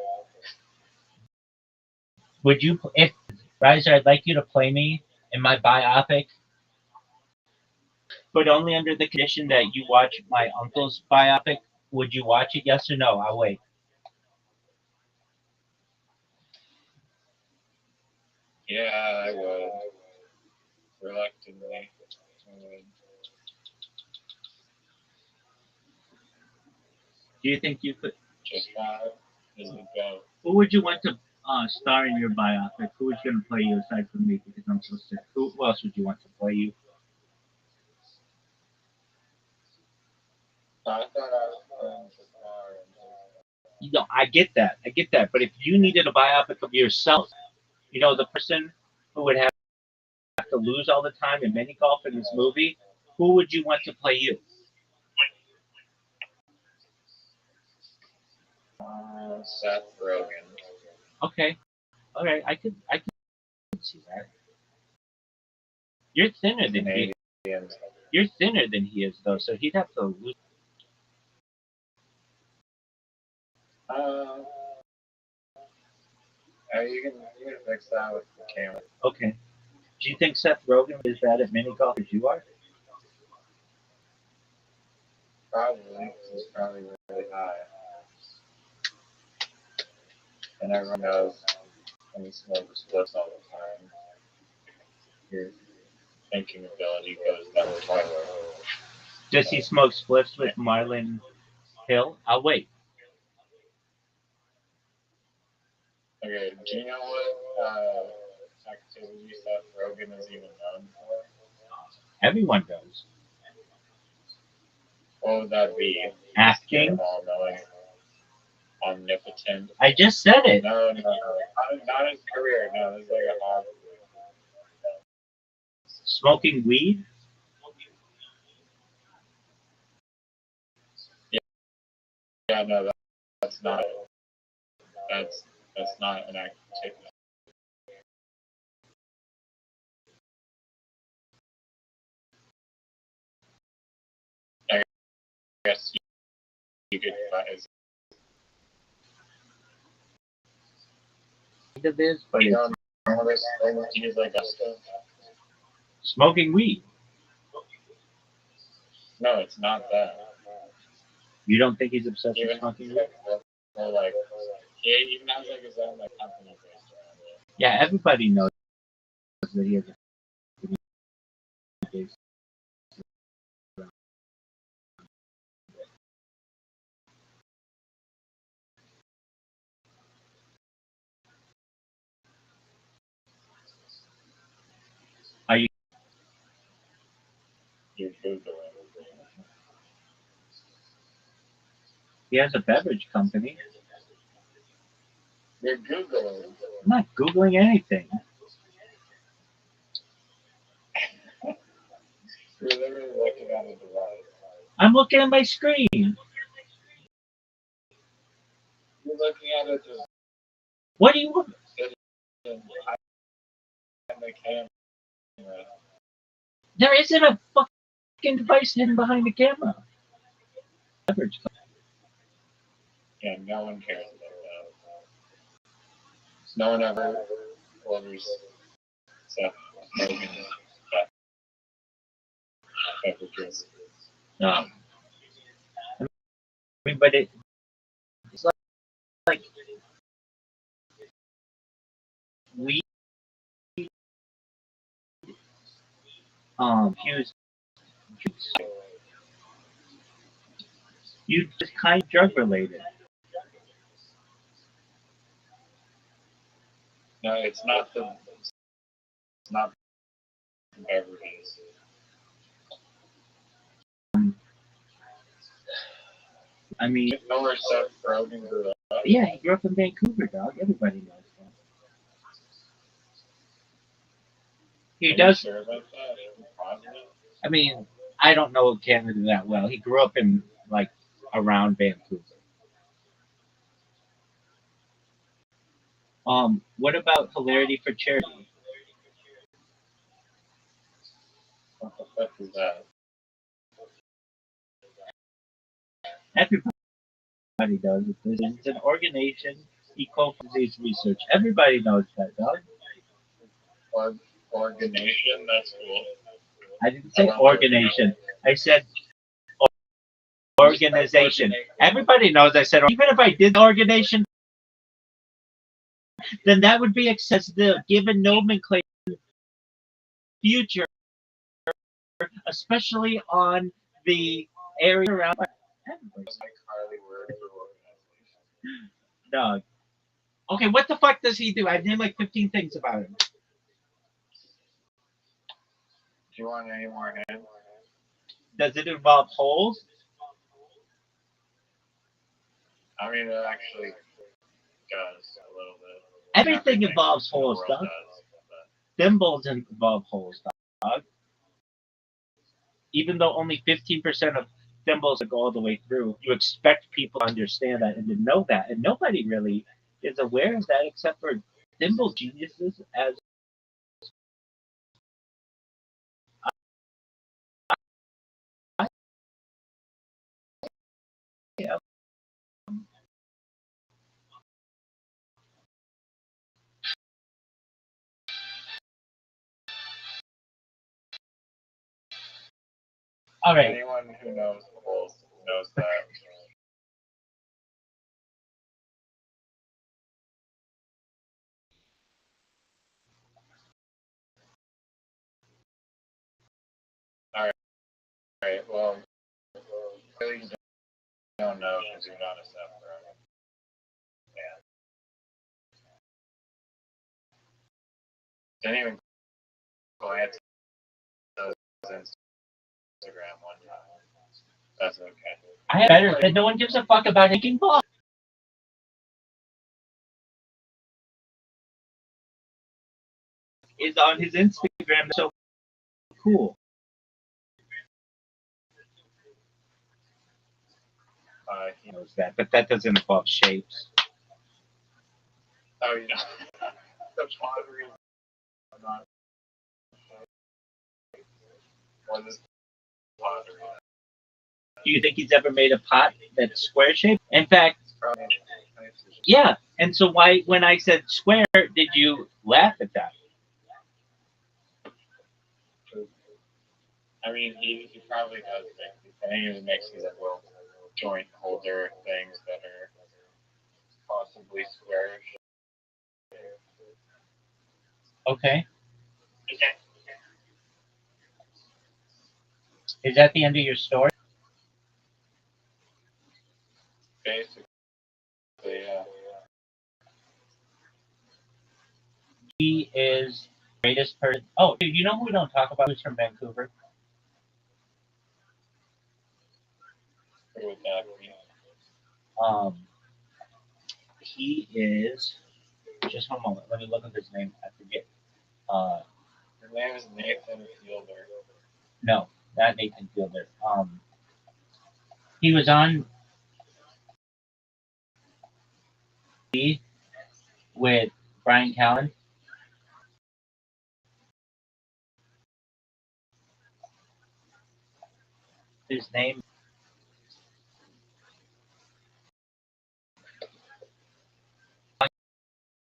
Would you, if Riser, I'd like you to play me in my biopic, but only under the condition that you watch my uncle's biopic. Would you watch it? Yes or no? I'll wait. Yeah, I would. Reluctantly. I would. Do you think you could? Just five is the go. Who would you want to star in your biopic? Who is going to play you aside from me because I'm so sick? Who else would you want to play you? I thought I was playing Jafar. You know, I get that. But if you needed a biopic of yourself, you know, the person who would have to lose all the time in mini golf in this movie, who would you want to play you? Seth Rogen. Okay. All right. I could see that. You're thinner than he. You're thinner than he is, though, so he'd have to lose. You can fix that with the camera. Okay. Do you think Seth Rogen is bad at mini golf as you are? Probably. He's probably really high. And everyone knows when you smoke splits all the time, your thinking ability goes down the toilet. Does he smoke spliffs with Marlon Hill? I'll wait. Okay, do you know what activity Seth Rogen is even known for? Everyone does. What would that be? Acting. All-knowing, omnipotent. I just said it. No. Not his career. No, this is like a hobby. Smoking weed? Yeah, no, that's not. That's not an activity. I guess you could. It is, but You it's don't know this thing that you like us to. smoking weed. No, it's not that. You don't think he's obsessed with Even smoking weed? like, he even has like his own like company based around it. Yeah, everybody knows that he has a base. Are you? You're Googling. He has a beverage company. You're Googling. I'm not Googling anything. You're literally looking at a device. I'm looking at my screen. You're looking at a device. What do you want? And the camera. There isn't a fucking device hidden behind the camera. Beverage company. Yeah, no one cares about that. No one ever orders Seth Rogen beverages. No. I mean, but it's like we use juice. You just kind of drug related. No, it's not the beverages. I mean, You know where Seth Rogen grew up? yeah, he grew up in Vancouver, dog. Everybody knows that. He Are does. you sure about that? Are you positive? I mean, I don't know Canada that well. He grew up in like around Vancouver. What about Hilarity for Charity? What the fuck is that? Everybody knows it. It's an organization equal for disease research. Everybody knows that, dog. Organization, that's cool. I didn't say organization. I said organization. Everybody knows I said, even if I did organization, then that would be excessive given nomenclature future, especially on the area around. Dog. Okay, what the fuck does he do? I've named like 15 things about him. Do you want any more hints? Does it involve holes? I mean, it actually does a little bit. Everything involves holes, dog. Thimbles involve holes, dog. Even though only 15% of thimbles go all the way through, you expect people to understand that and to know that. And nobody really is aware of that except for thimble geniuses as yeah. All right. Anyone who knows holes knows that. All right. Well, really don't know because you're not a Seth, right? Yeah. Didn't even glance at his Instagram one time. That's okay. I have better that no one gives a fuck about making balls. Is on his Instagram so cool. He knows that, but that doesn't involve shapes. Oh, you know, the pottery. What is pottery? Do you think he's ever made a pot that's square shaped? In fact, yeah. And so why, when I said square, did you laugh at that? I mean, he probably does make. I think he makes these little joint holder things that are possibly squarish. Okay. Is that the end of your story? Basically, yeah. He is the greatest person. Oh, dude, you know who we don't talk about? Who's from Vancouver? Who would that be? He is. Just one moment. Let me look up his name. I forget. His name is Nathan Fielder. No, not Nathan Fielder. He was on with Brian Callen. His name.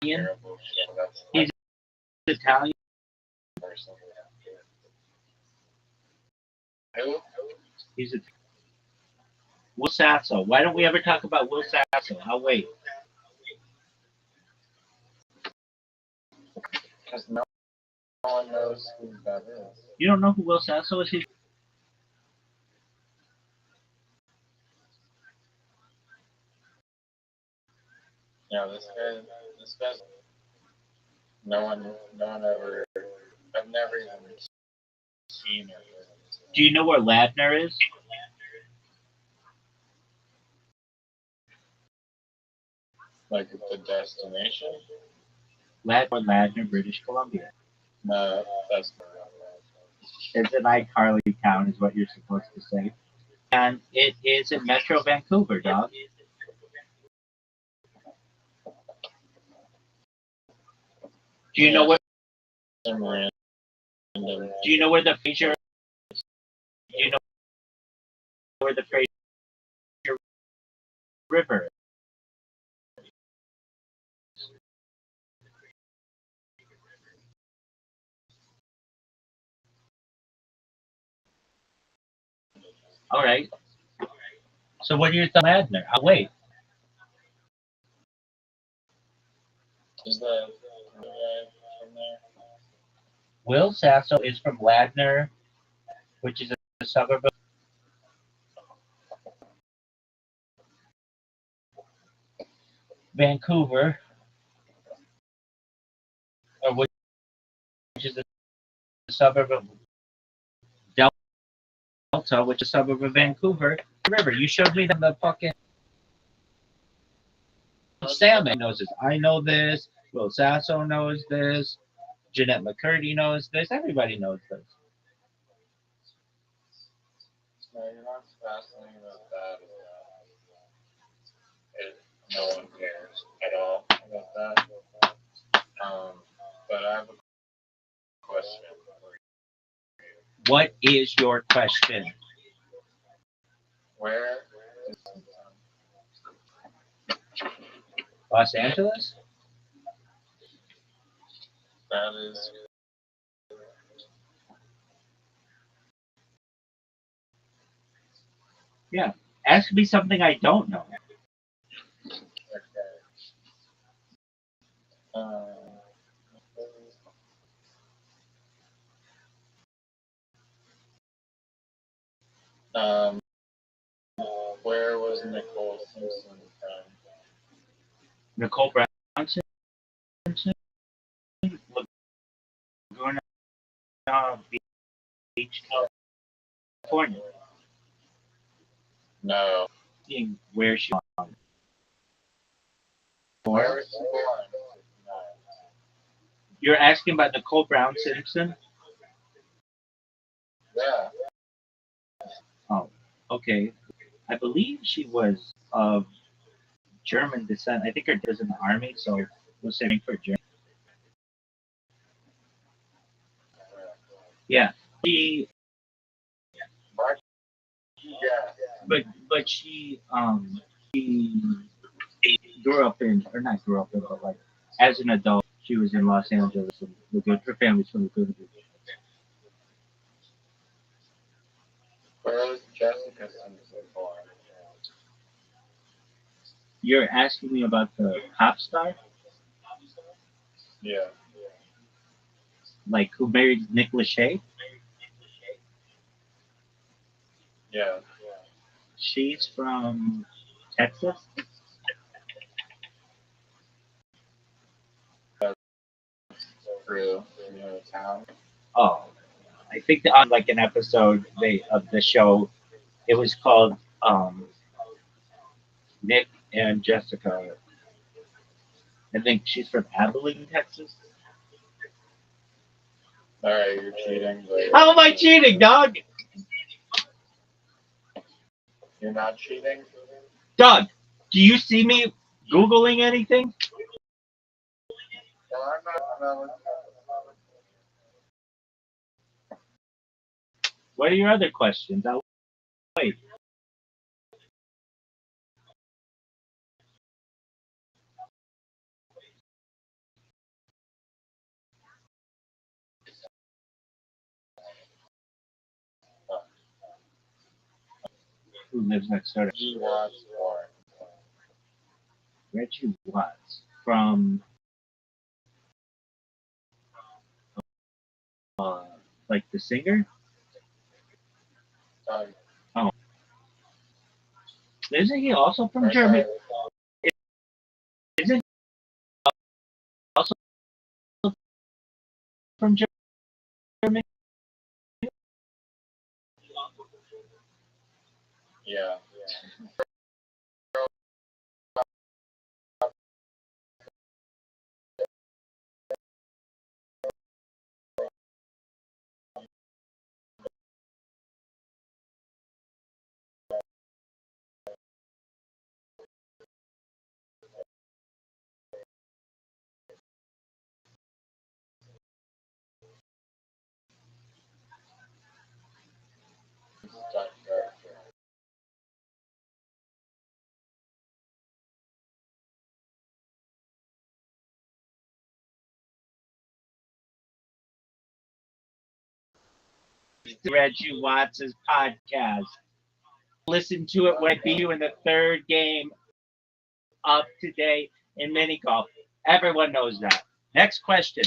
He's Italian. Who? He's a Will Sasso. Why don't we ever talk about Will Sasso? I'll wait. Because no one knows who that is. You don't know who Will Sasso is? Yeah, this guy. No one ever. I've never even seen it. Do you know where Ladner is? Like the destination? Ladner, British Columbia. No, that's It's an iCarly town, is what you're supposed to say. And it is in Metro Vancouver, dog. Do you know what? Do you know where the Fraser? Do you know where the Fraser river? All right. So what are your thoughts on Ladner? I'll wait. Is that from there? Will Sasso is from Ladner, which is a suburb of Vancouver, or which is a suburb of Delta, which is a suburb of Vancouver. River. You showed me the fucking Salmon knows this. I know this. Will Sasso knows this. Jeanette McCurdy knows this. Everybody knows this. No, you're not fascinated about that. No one cares at all about that. But I have a question for you. What is your question? Where is Los Angeles? that is Yeah. Ask me something I don't know. um, where was Nicole Simpson from? Nicole Brownson? Laguna Beach, California. No. Where she from? Where was she born? No. You're asking about Nicole Brown Simpson? Yeah. Oh, okay. I believe she was of German descent. I think her dad was in the army, so we'll say for German. Yeah. She but she grew up in, or not grew up in, but like as an adult she was in Los Angeles and her family's from Laguna Beach. Where was Jessica Simpson born? You're asking me about the pop star? Yeah. Like who married Nick Lachey? Yeah. She's from Texas. True. You know the town? Oh, I think on like an episode of the show, it was called Nick and Jessica. I think she's from Abilene, Texas. Alright, you're cheating. But How am I cheating, dog? you're not cheating? Doug, do you see me Googling anything? No, I'm not What are your other questions? I'll wait. Who lives next door? Reggie Watts born. Reggie Watts from like the singer? Oh, isn't he also from Germany? Isn't he also from Germany? Yeah. Reggie Watts' podcast. Listen to it when I beat you in the third game of today in mini golf. Everyone knows that. Next question.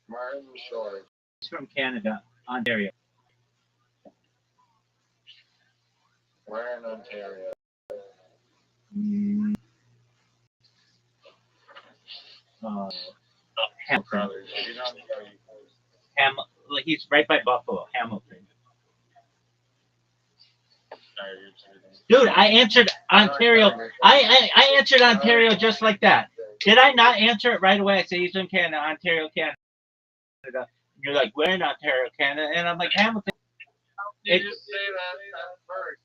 Martin Short. He's from Canada, Ontario. Where in Ontario? Mm. Hamilton. He's right by Buffalo, Hamilton. Dude, I answered Ontario. I answered Ontario just like that. Did I not answer it right away? I said Eastern Canada, Ontario, Canada. And you're like, where in Ontario, Canada? And I'm like, Hamilton. You just say that first.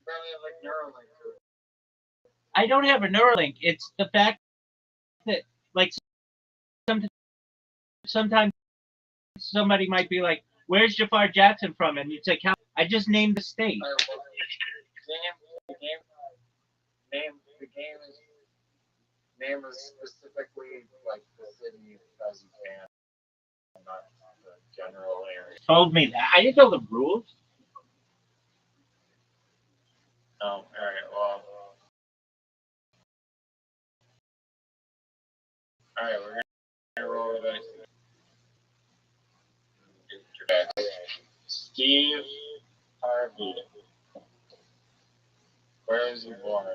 Probably have like Neuralink. I don't have a Neuralink. It's the fact that, like, sometimes somebody might be like, where's Jafar Jackson from? And you'd say, I just named the state. The game is specifically like the city as you can, not the general area. Told me that. I didn't know the rules. All right, well. All right, we're gonna roll the dice. Steve Harvey. Where is he born?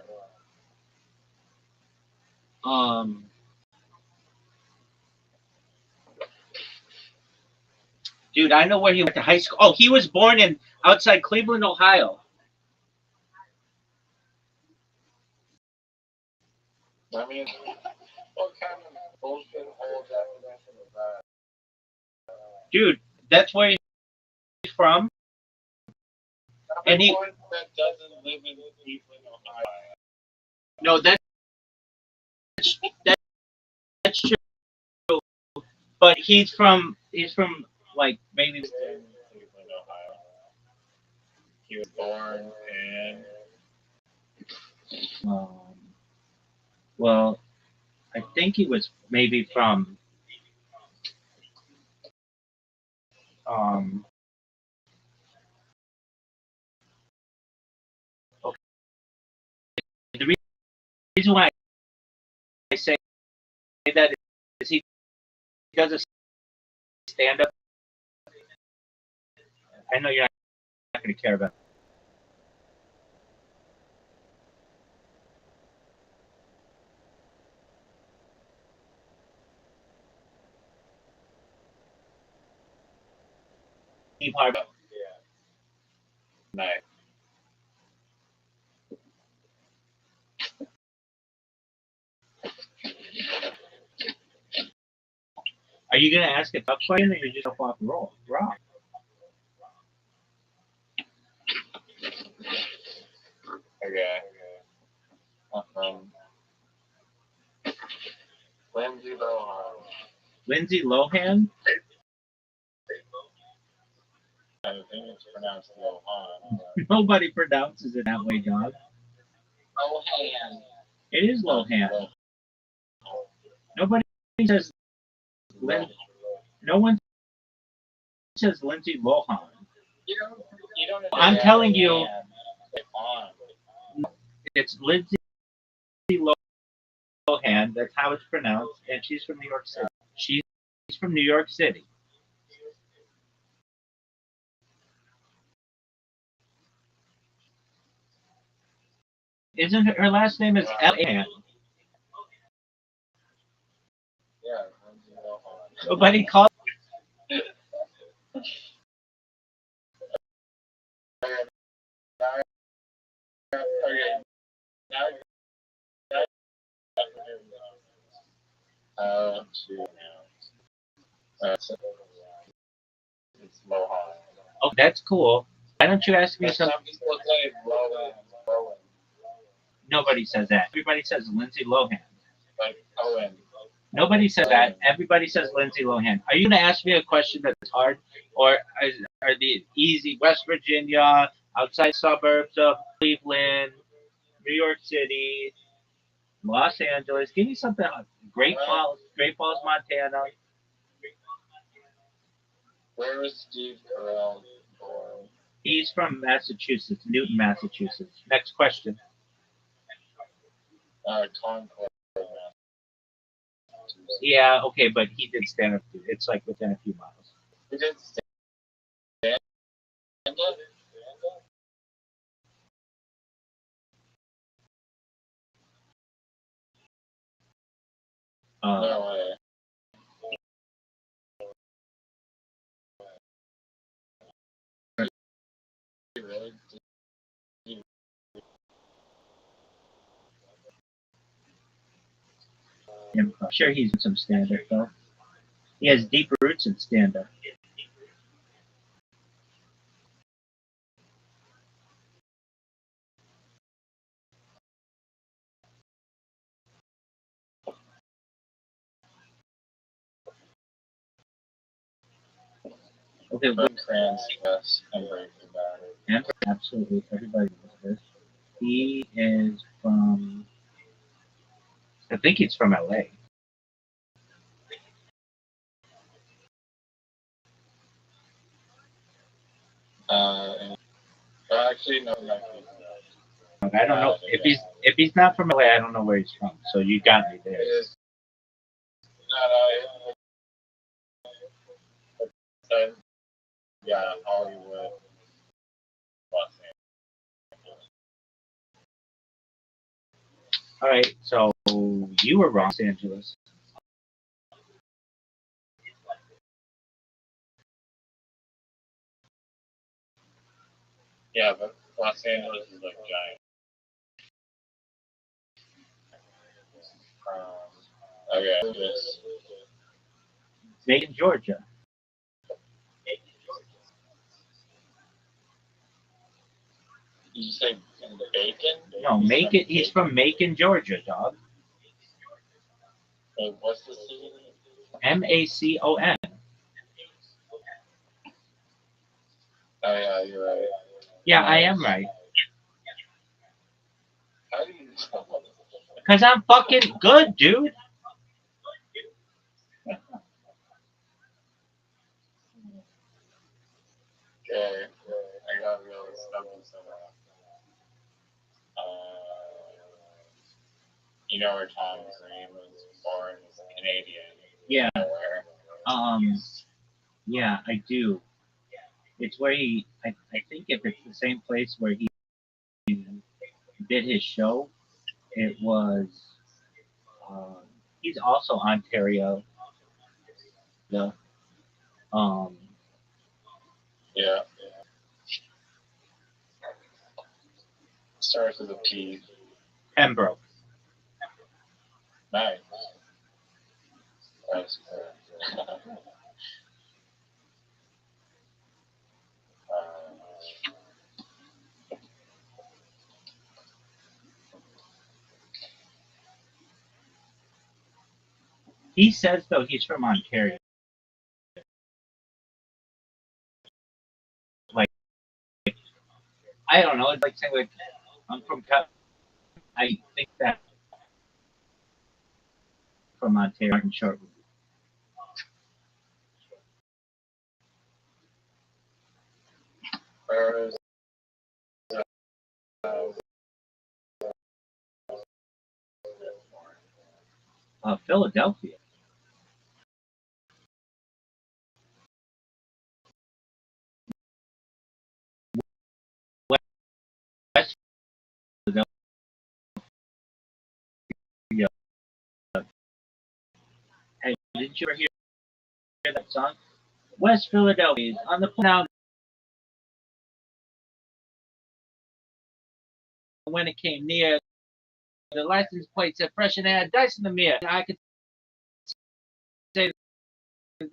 Dude, I know where he went to high school. Oh, he was born in outside Cleveland, Ohio. I mean, what kind of bullshit whole definition of that? Dude, that's where he's from. And he that doesn't live in Cleveland, Ohio. No, that's true. But he's from like maybe Cleveland, Ohio. He was born in. Well, I think he was maybe from okay. The reason why I say that is he does a stand up. I know you're not going to care about it. Steve Harvey. Yeah. Nice. Are you going to ask a tough question or you're just off roll? Rock. Okay. Lindsay Lohan. Lindsay Lohan? I think it's pronounced Lohan. Nobody pronounces it that way, dog. Lohan. It is Lohan. Nobody says no one says Lindsay Lohan. You don't I'm telling you, it's Lindsay Lohan. That's how it's pronounced, and she's from New York City. She's from New York City. Isn't her last name is Lohan? Yeah, Lindsay Lohan. Nobody calls. It's Lohan. Oh, that's cool. Why don't you ask me Some something? people say Lohan. Nobody says that. Everybody says Lindsay Lohan. Like Owen. Nobody says that. Everybody says Lindsay Lohan. Are you going to ask me a question that's hard, or are the easy? West Virginia, outside suburbs of Cleveland, New York City. Los Angeles. Give me something. Great Falls, Montana. Where was Steve Carell born? He's from Massachusetts, Newton, Massachusetts. Next question. Concord. Yeah, okay, but he did stand up. It's like within a few miles. He did stand up? No way. Really? I'm sure he's in some stand up, though. He has deep roots in stand up. Okay, Tom Cruise, yes, and Breaking Bad. And absolutely, everybody knows this. He is from, I think he's from LA. Actually, no. I don't know if he's not from LA. I don't know where he's from. So you got me there. It is not. Yeah, Hollywood. Los Angeles. All right, so you were wrong, Los Angeles. Yeah, but Los Angeles is like giant. Okay, this. Macon, Georgia. Did you say Bacon? No, Macon. He's from Macon, Georgia, dog. Wait, what's the city? Macon. Oh yeah, you're right. Yeah, I am right. How do you know? Because I'm fucking good, dude. Okay, I got really stumped somewhere. You know where Tom Green was born? He's Canadian. Yeah. Nowhere. Yeah, I do. It's where he. I think if it's the same place where he did his show, it was. He's also Ontario. The. Yeah. Starts with a P. Pembroke. Nice. That's good. He says though he's from Ontario. Like I don't know. It's like saying like I'm from. I think that from Ontario. Martin Short. Where is Philadelphia. West Philadelphia. Hey, didn't you ever hear that song? West Philadelphia is on the now. When it came near, the license plate said fresh and had dice in the mirror. I could say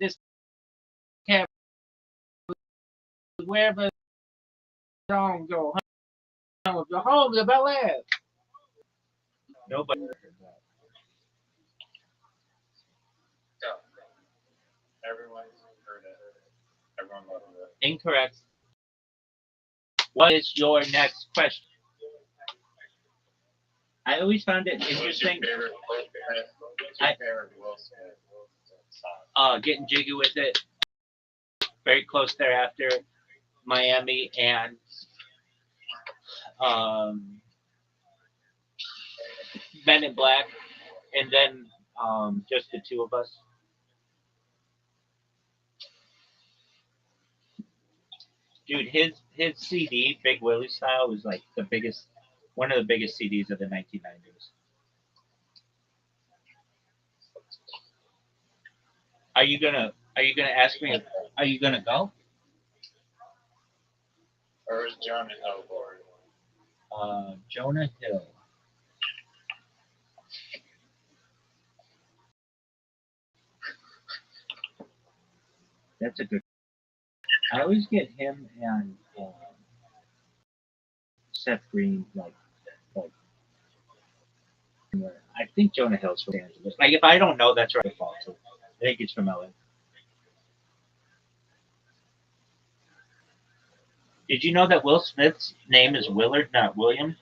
this cab wherever song go home, go home to Bel Air. Nobody heard that. Everyone's heard it. Everyone loves it. Incorrect. What is your next question? I always found it What's your interesting. favorite? What's your favorite Will Smith song? Getting jiggy with it. Very close thereafter, Miami and Men in Black, and then just the two of us. Dude, his CD, Big Willie Style, was like the biggest, one of the biggest CDs of the 1990s. Are you gonna ask me? Are you gonna go? Or is Jonah Hill bored? Jonah Hill. That's a good. I always get him and Seth Green like. I think Jonah Hill's from Los Angeles. Like if I don't know, that's right. Fault. So I think it's from LA. Did you know that Will Smith's name is Willard, not William?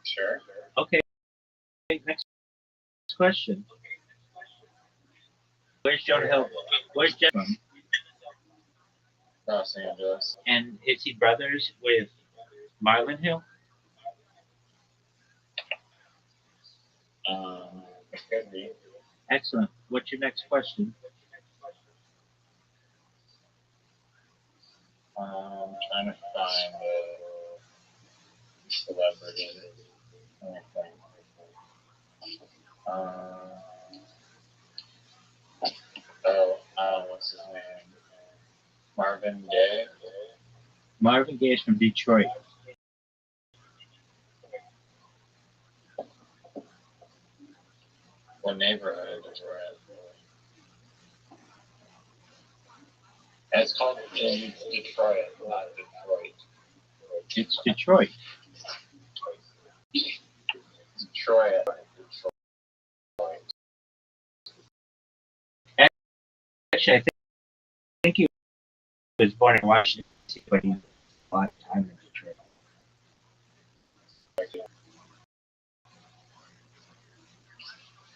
Sure. Okay. Next question. Where's Jonah Hill? Where's Jeff from? Los Angeles. And is he brothers with Marlon Hill? It could be. Excellent. What's your next question? Trying to find a celebrity. What's his name? Marvin Gaye. Marvin Gaye is from Detroit. What neighborhood is it? It's called Detroit, not Detroit. It's Detroit. Detroit. Actually, I think he was born in Washington, D.C., but he a lot of time in Detroit.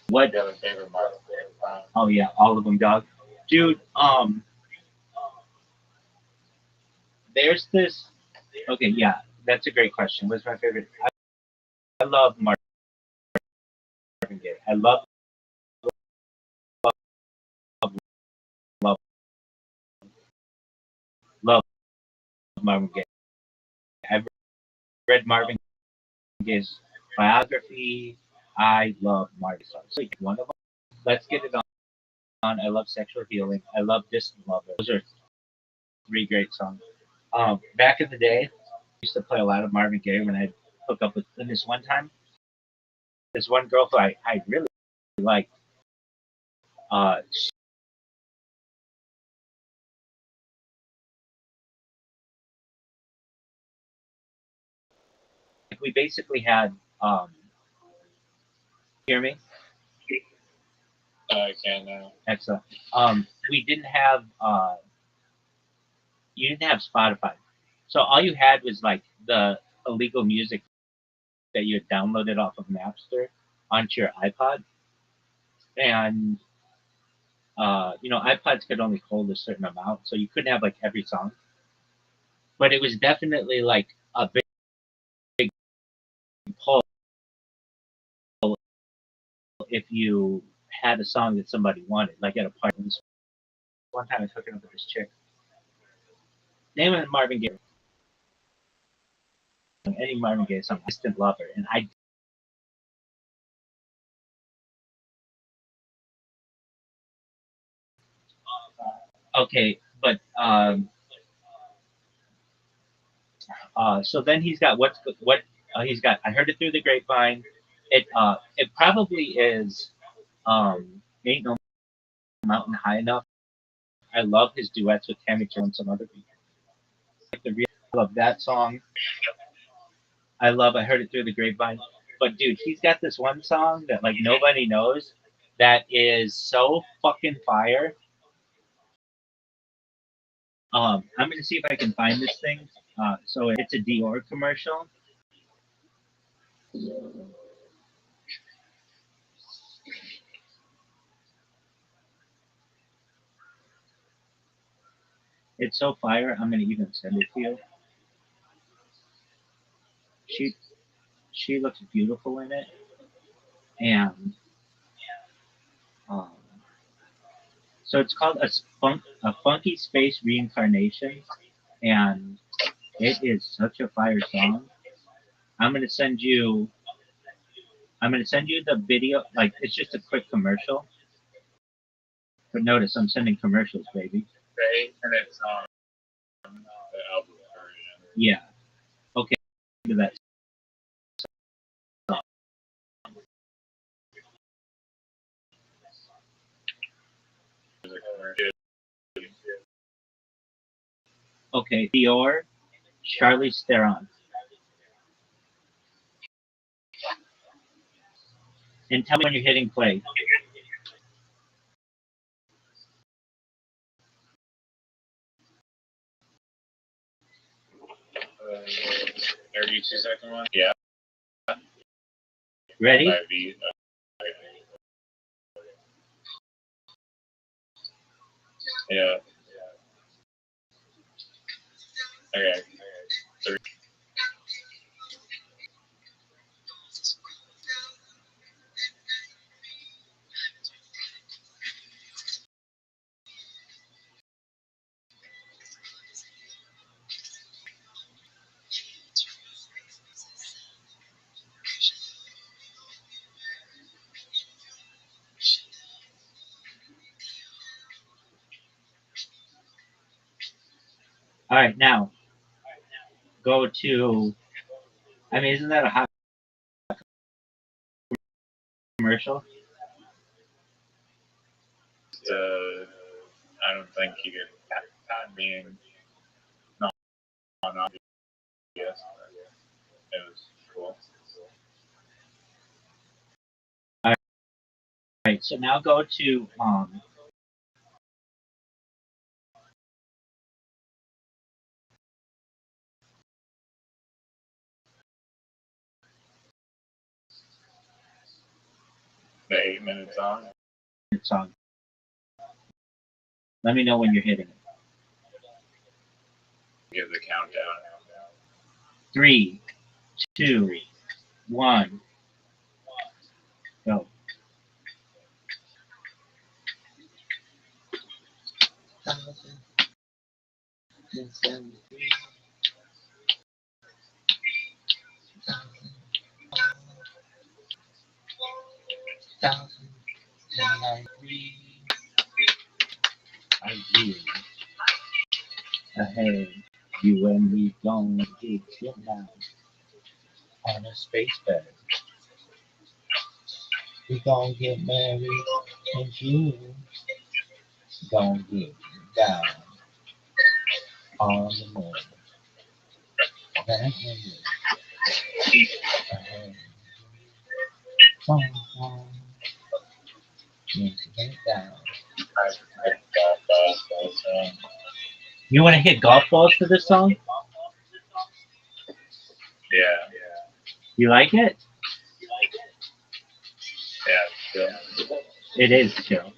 What? Do you have a favorite Marvin Gaye song? Oh yeah, all of them, dog. Dude, there's this. Okay, yeah, that's a great question. What's my favorite? I love Marvin Gaye. I love Marvin Gaye. I've read Marvin Gaye's biography. I love Marvin Gaye. So one of them. Let's Get It On. I love Sexual Healing. I love Distant Lover. Those are three great songs. Back in the day, I used to play a lot of Marvin Gaye when I'd hook up with him. This one time, this one girl who I really liked. We basically had. Hear me? I can now. Excellent. We didn't have. You didn't have Spotify, so all you had was like the illegal music that you had downloaded off of Napster onto your iPod, and iPods could only hold a certain amount, so you couldn't have like every song. But it was definitely like a big pull if you had a song that somebody wanted, like at a party. One time I was hooking up with this chick. Name it Marvin Gaye. Any Marvin Gaye song, Distant Lover, and I. Okay, but so then he's got what he's got. I heard it through the grapevine. It probably is Ain't No Mountain High Enough. I love his duets with Tammy Terrell and some other people. I love that song. I heard it through the grapevine. But dude, he's got this one song that like nobody knows that is so fucking fire. I'm gonna see if I can find this thing. So it's a Dior commercial. It's so fire. I'm gonna even send it to you. She she looks beautiful in it, and um, so it's called a funky space reincarnation, and it is such a fire song. I'm gonna send you. I'm gonna send you the video. Like it's just a quick commercial. But notice I'm sending commercials, baby. Okay, and it's on the album version. Yeah. Okay. To that. Okay. Dior, Charlize Theron. And tell me when you're hitting play. 32-second one? Yeah. Ready? Yeah. Okay. All right. Now go to. I mean, isn't that a hot commercial? I don't think you could patent being not obvious. It was cool. All right. So now go to The 8-minute song. song. Let me know when you're hitting it. Give the countdown. 3, 2, 1, go. I do. Ahead, you and me gonna get you now on a space bed. We gonna get married in June. Gonna get down on the moon. That moon. Ahead. Get down. You want to hit golf balls to this song? Yeah. You like it? Yeah. It is chill.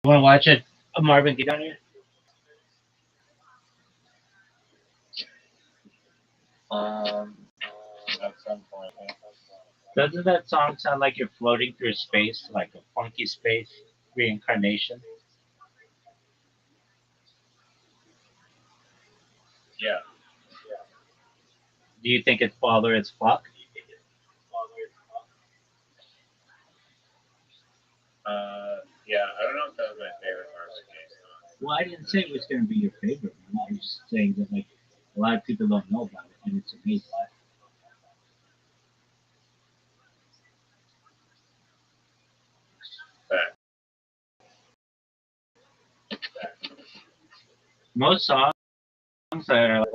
You want to watch a Marvin Gaye down here? At some point. Doesn't that song sound like you're floating through space, like a funky space reincarnation? Yeah. Do you think it's Father as fuck? Yeah, I don't know if that was my favorite Marvin Gaye song. Well, I didn't say it was going to be your favorite one. I was just saying that like a lot of people don't know about it, and it's amazing. Most songs that are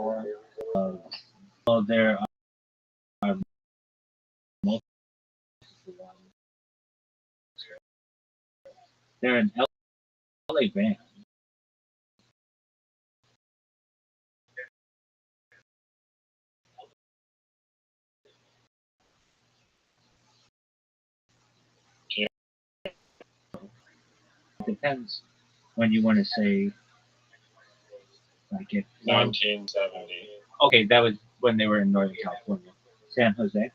well, there are multiple ones. They're an LA band. It depends when you want to say like it. 1970. Okay, that was when they were in Northern California, San Jose.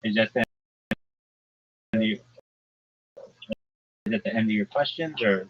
Is that the end of your, is that the end of your questions or?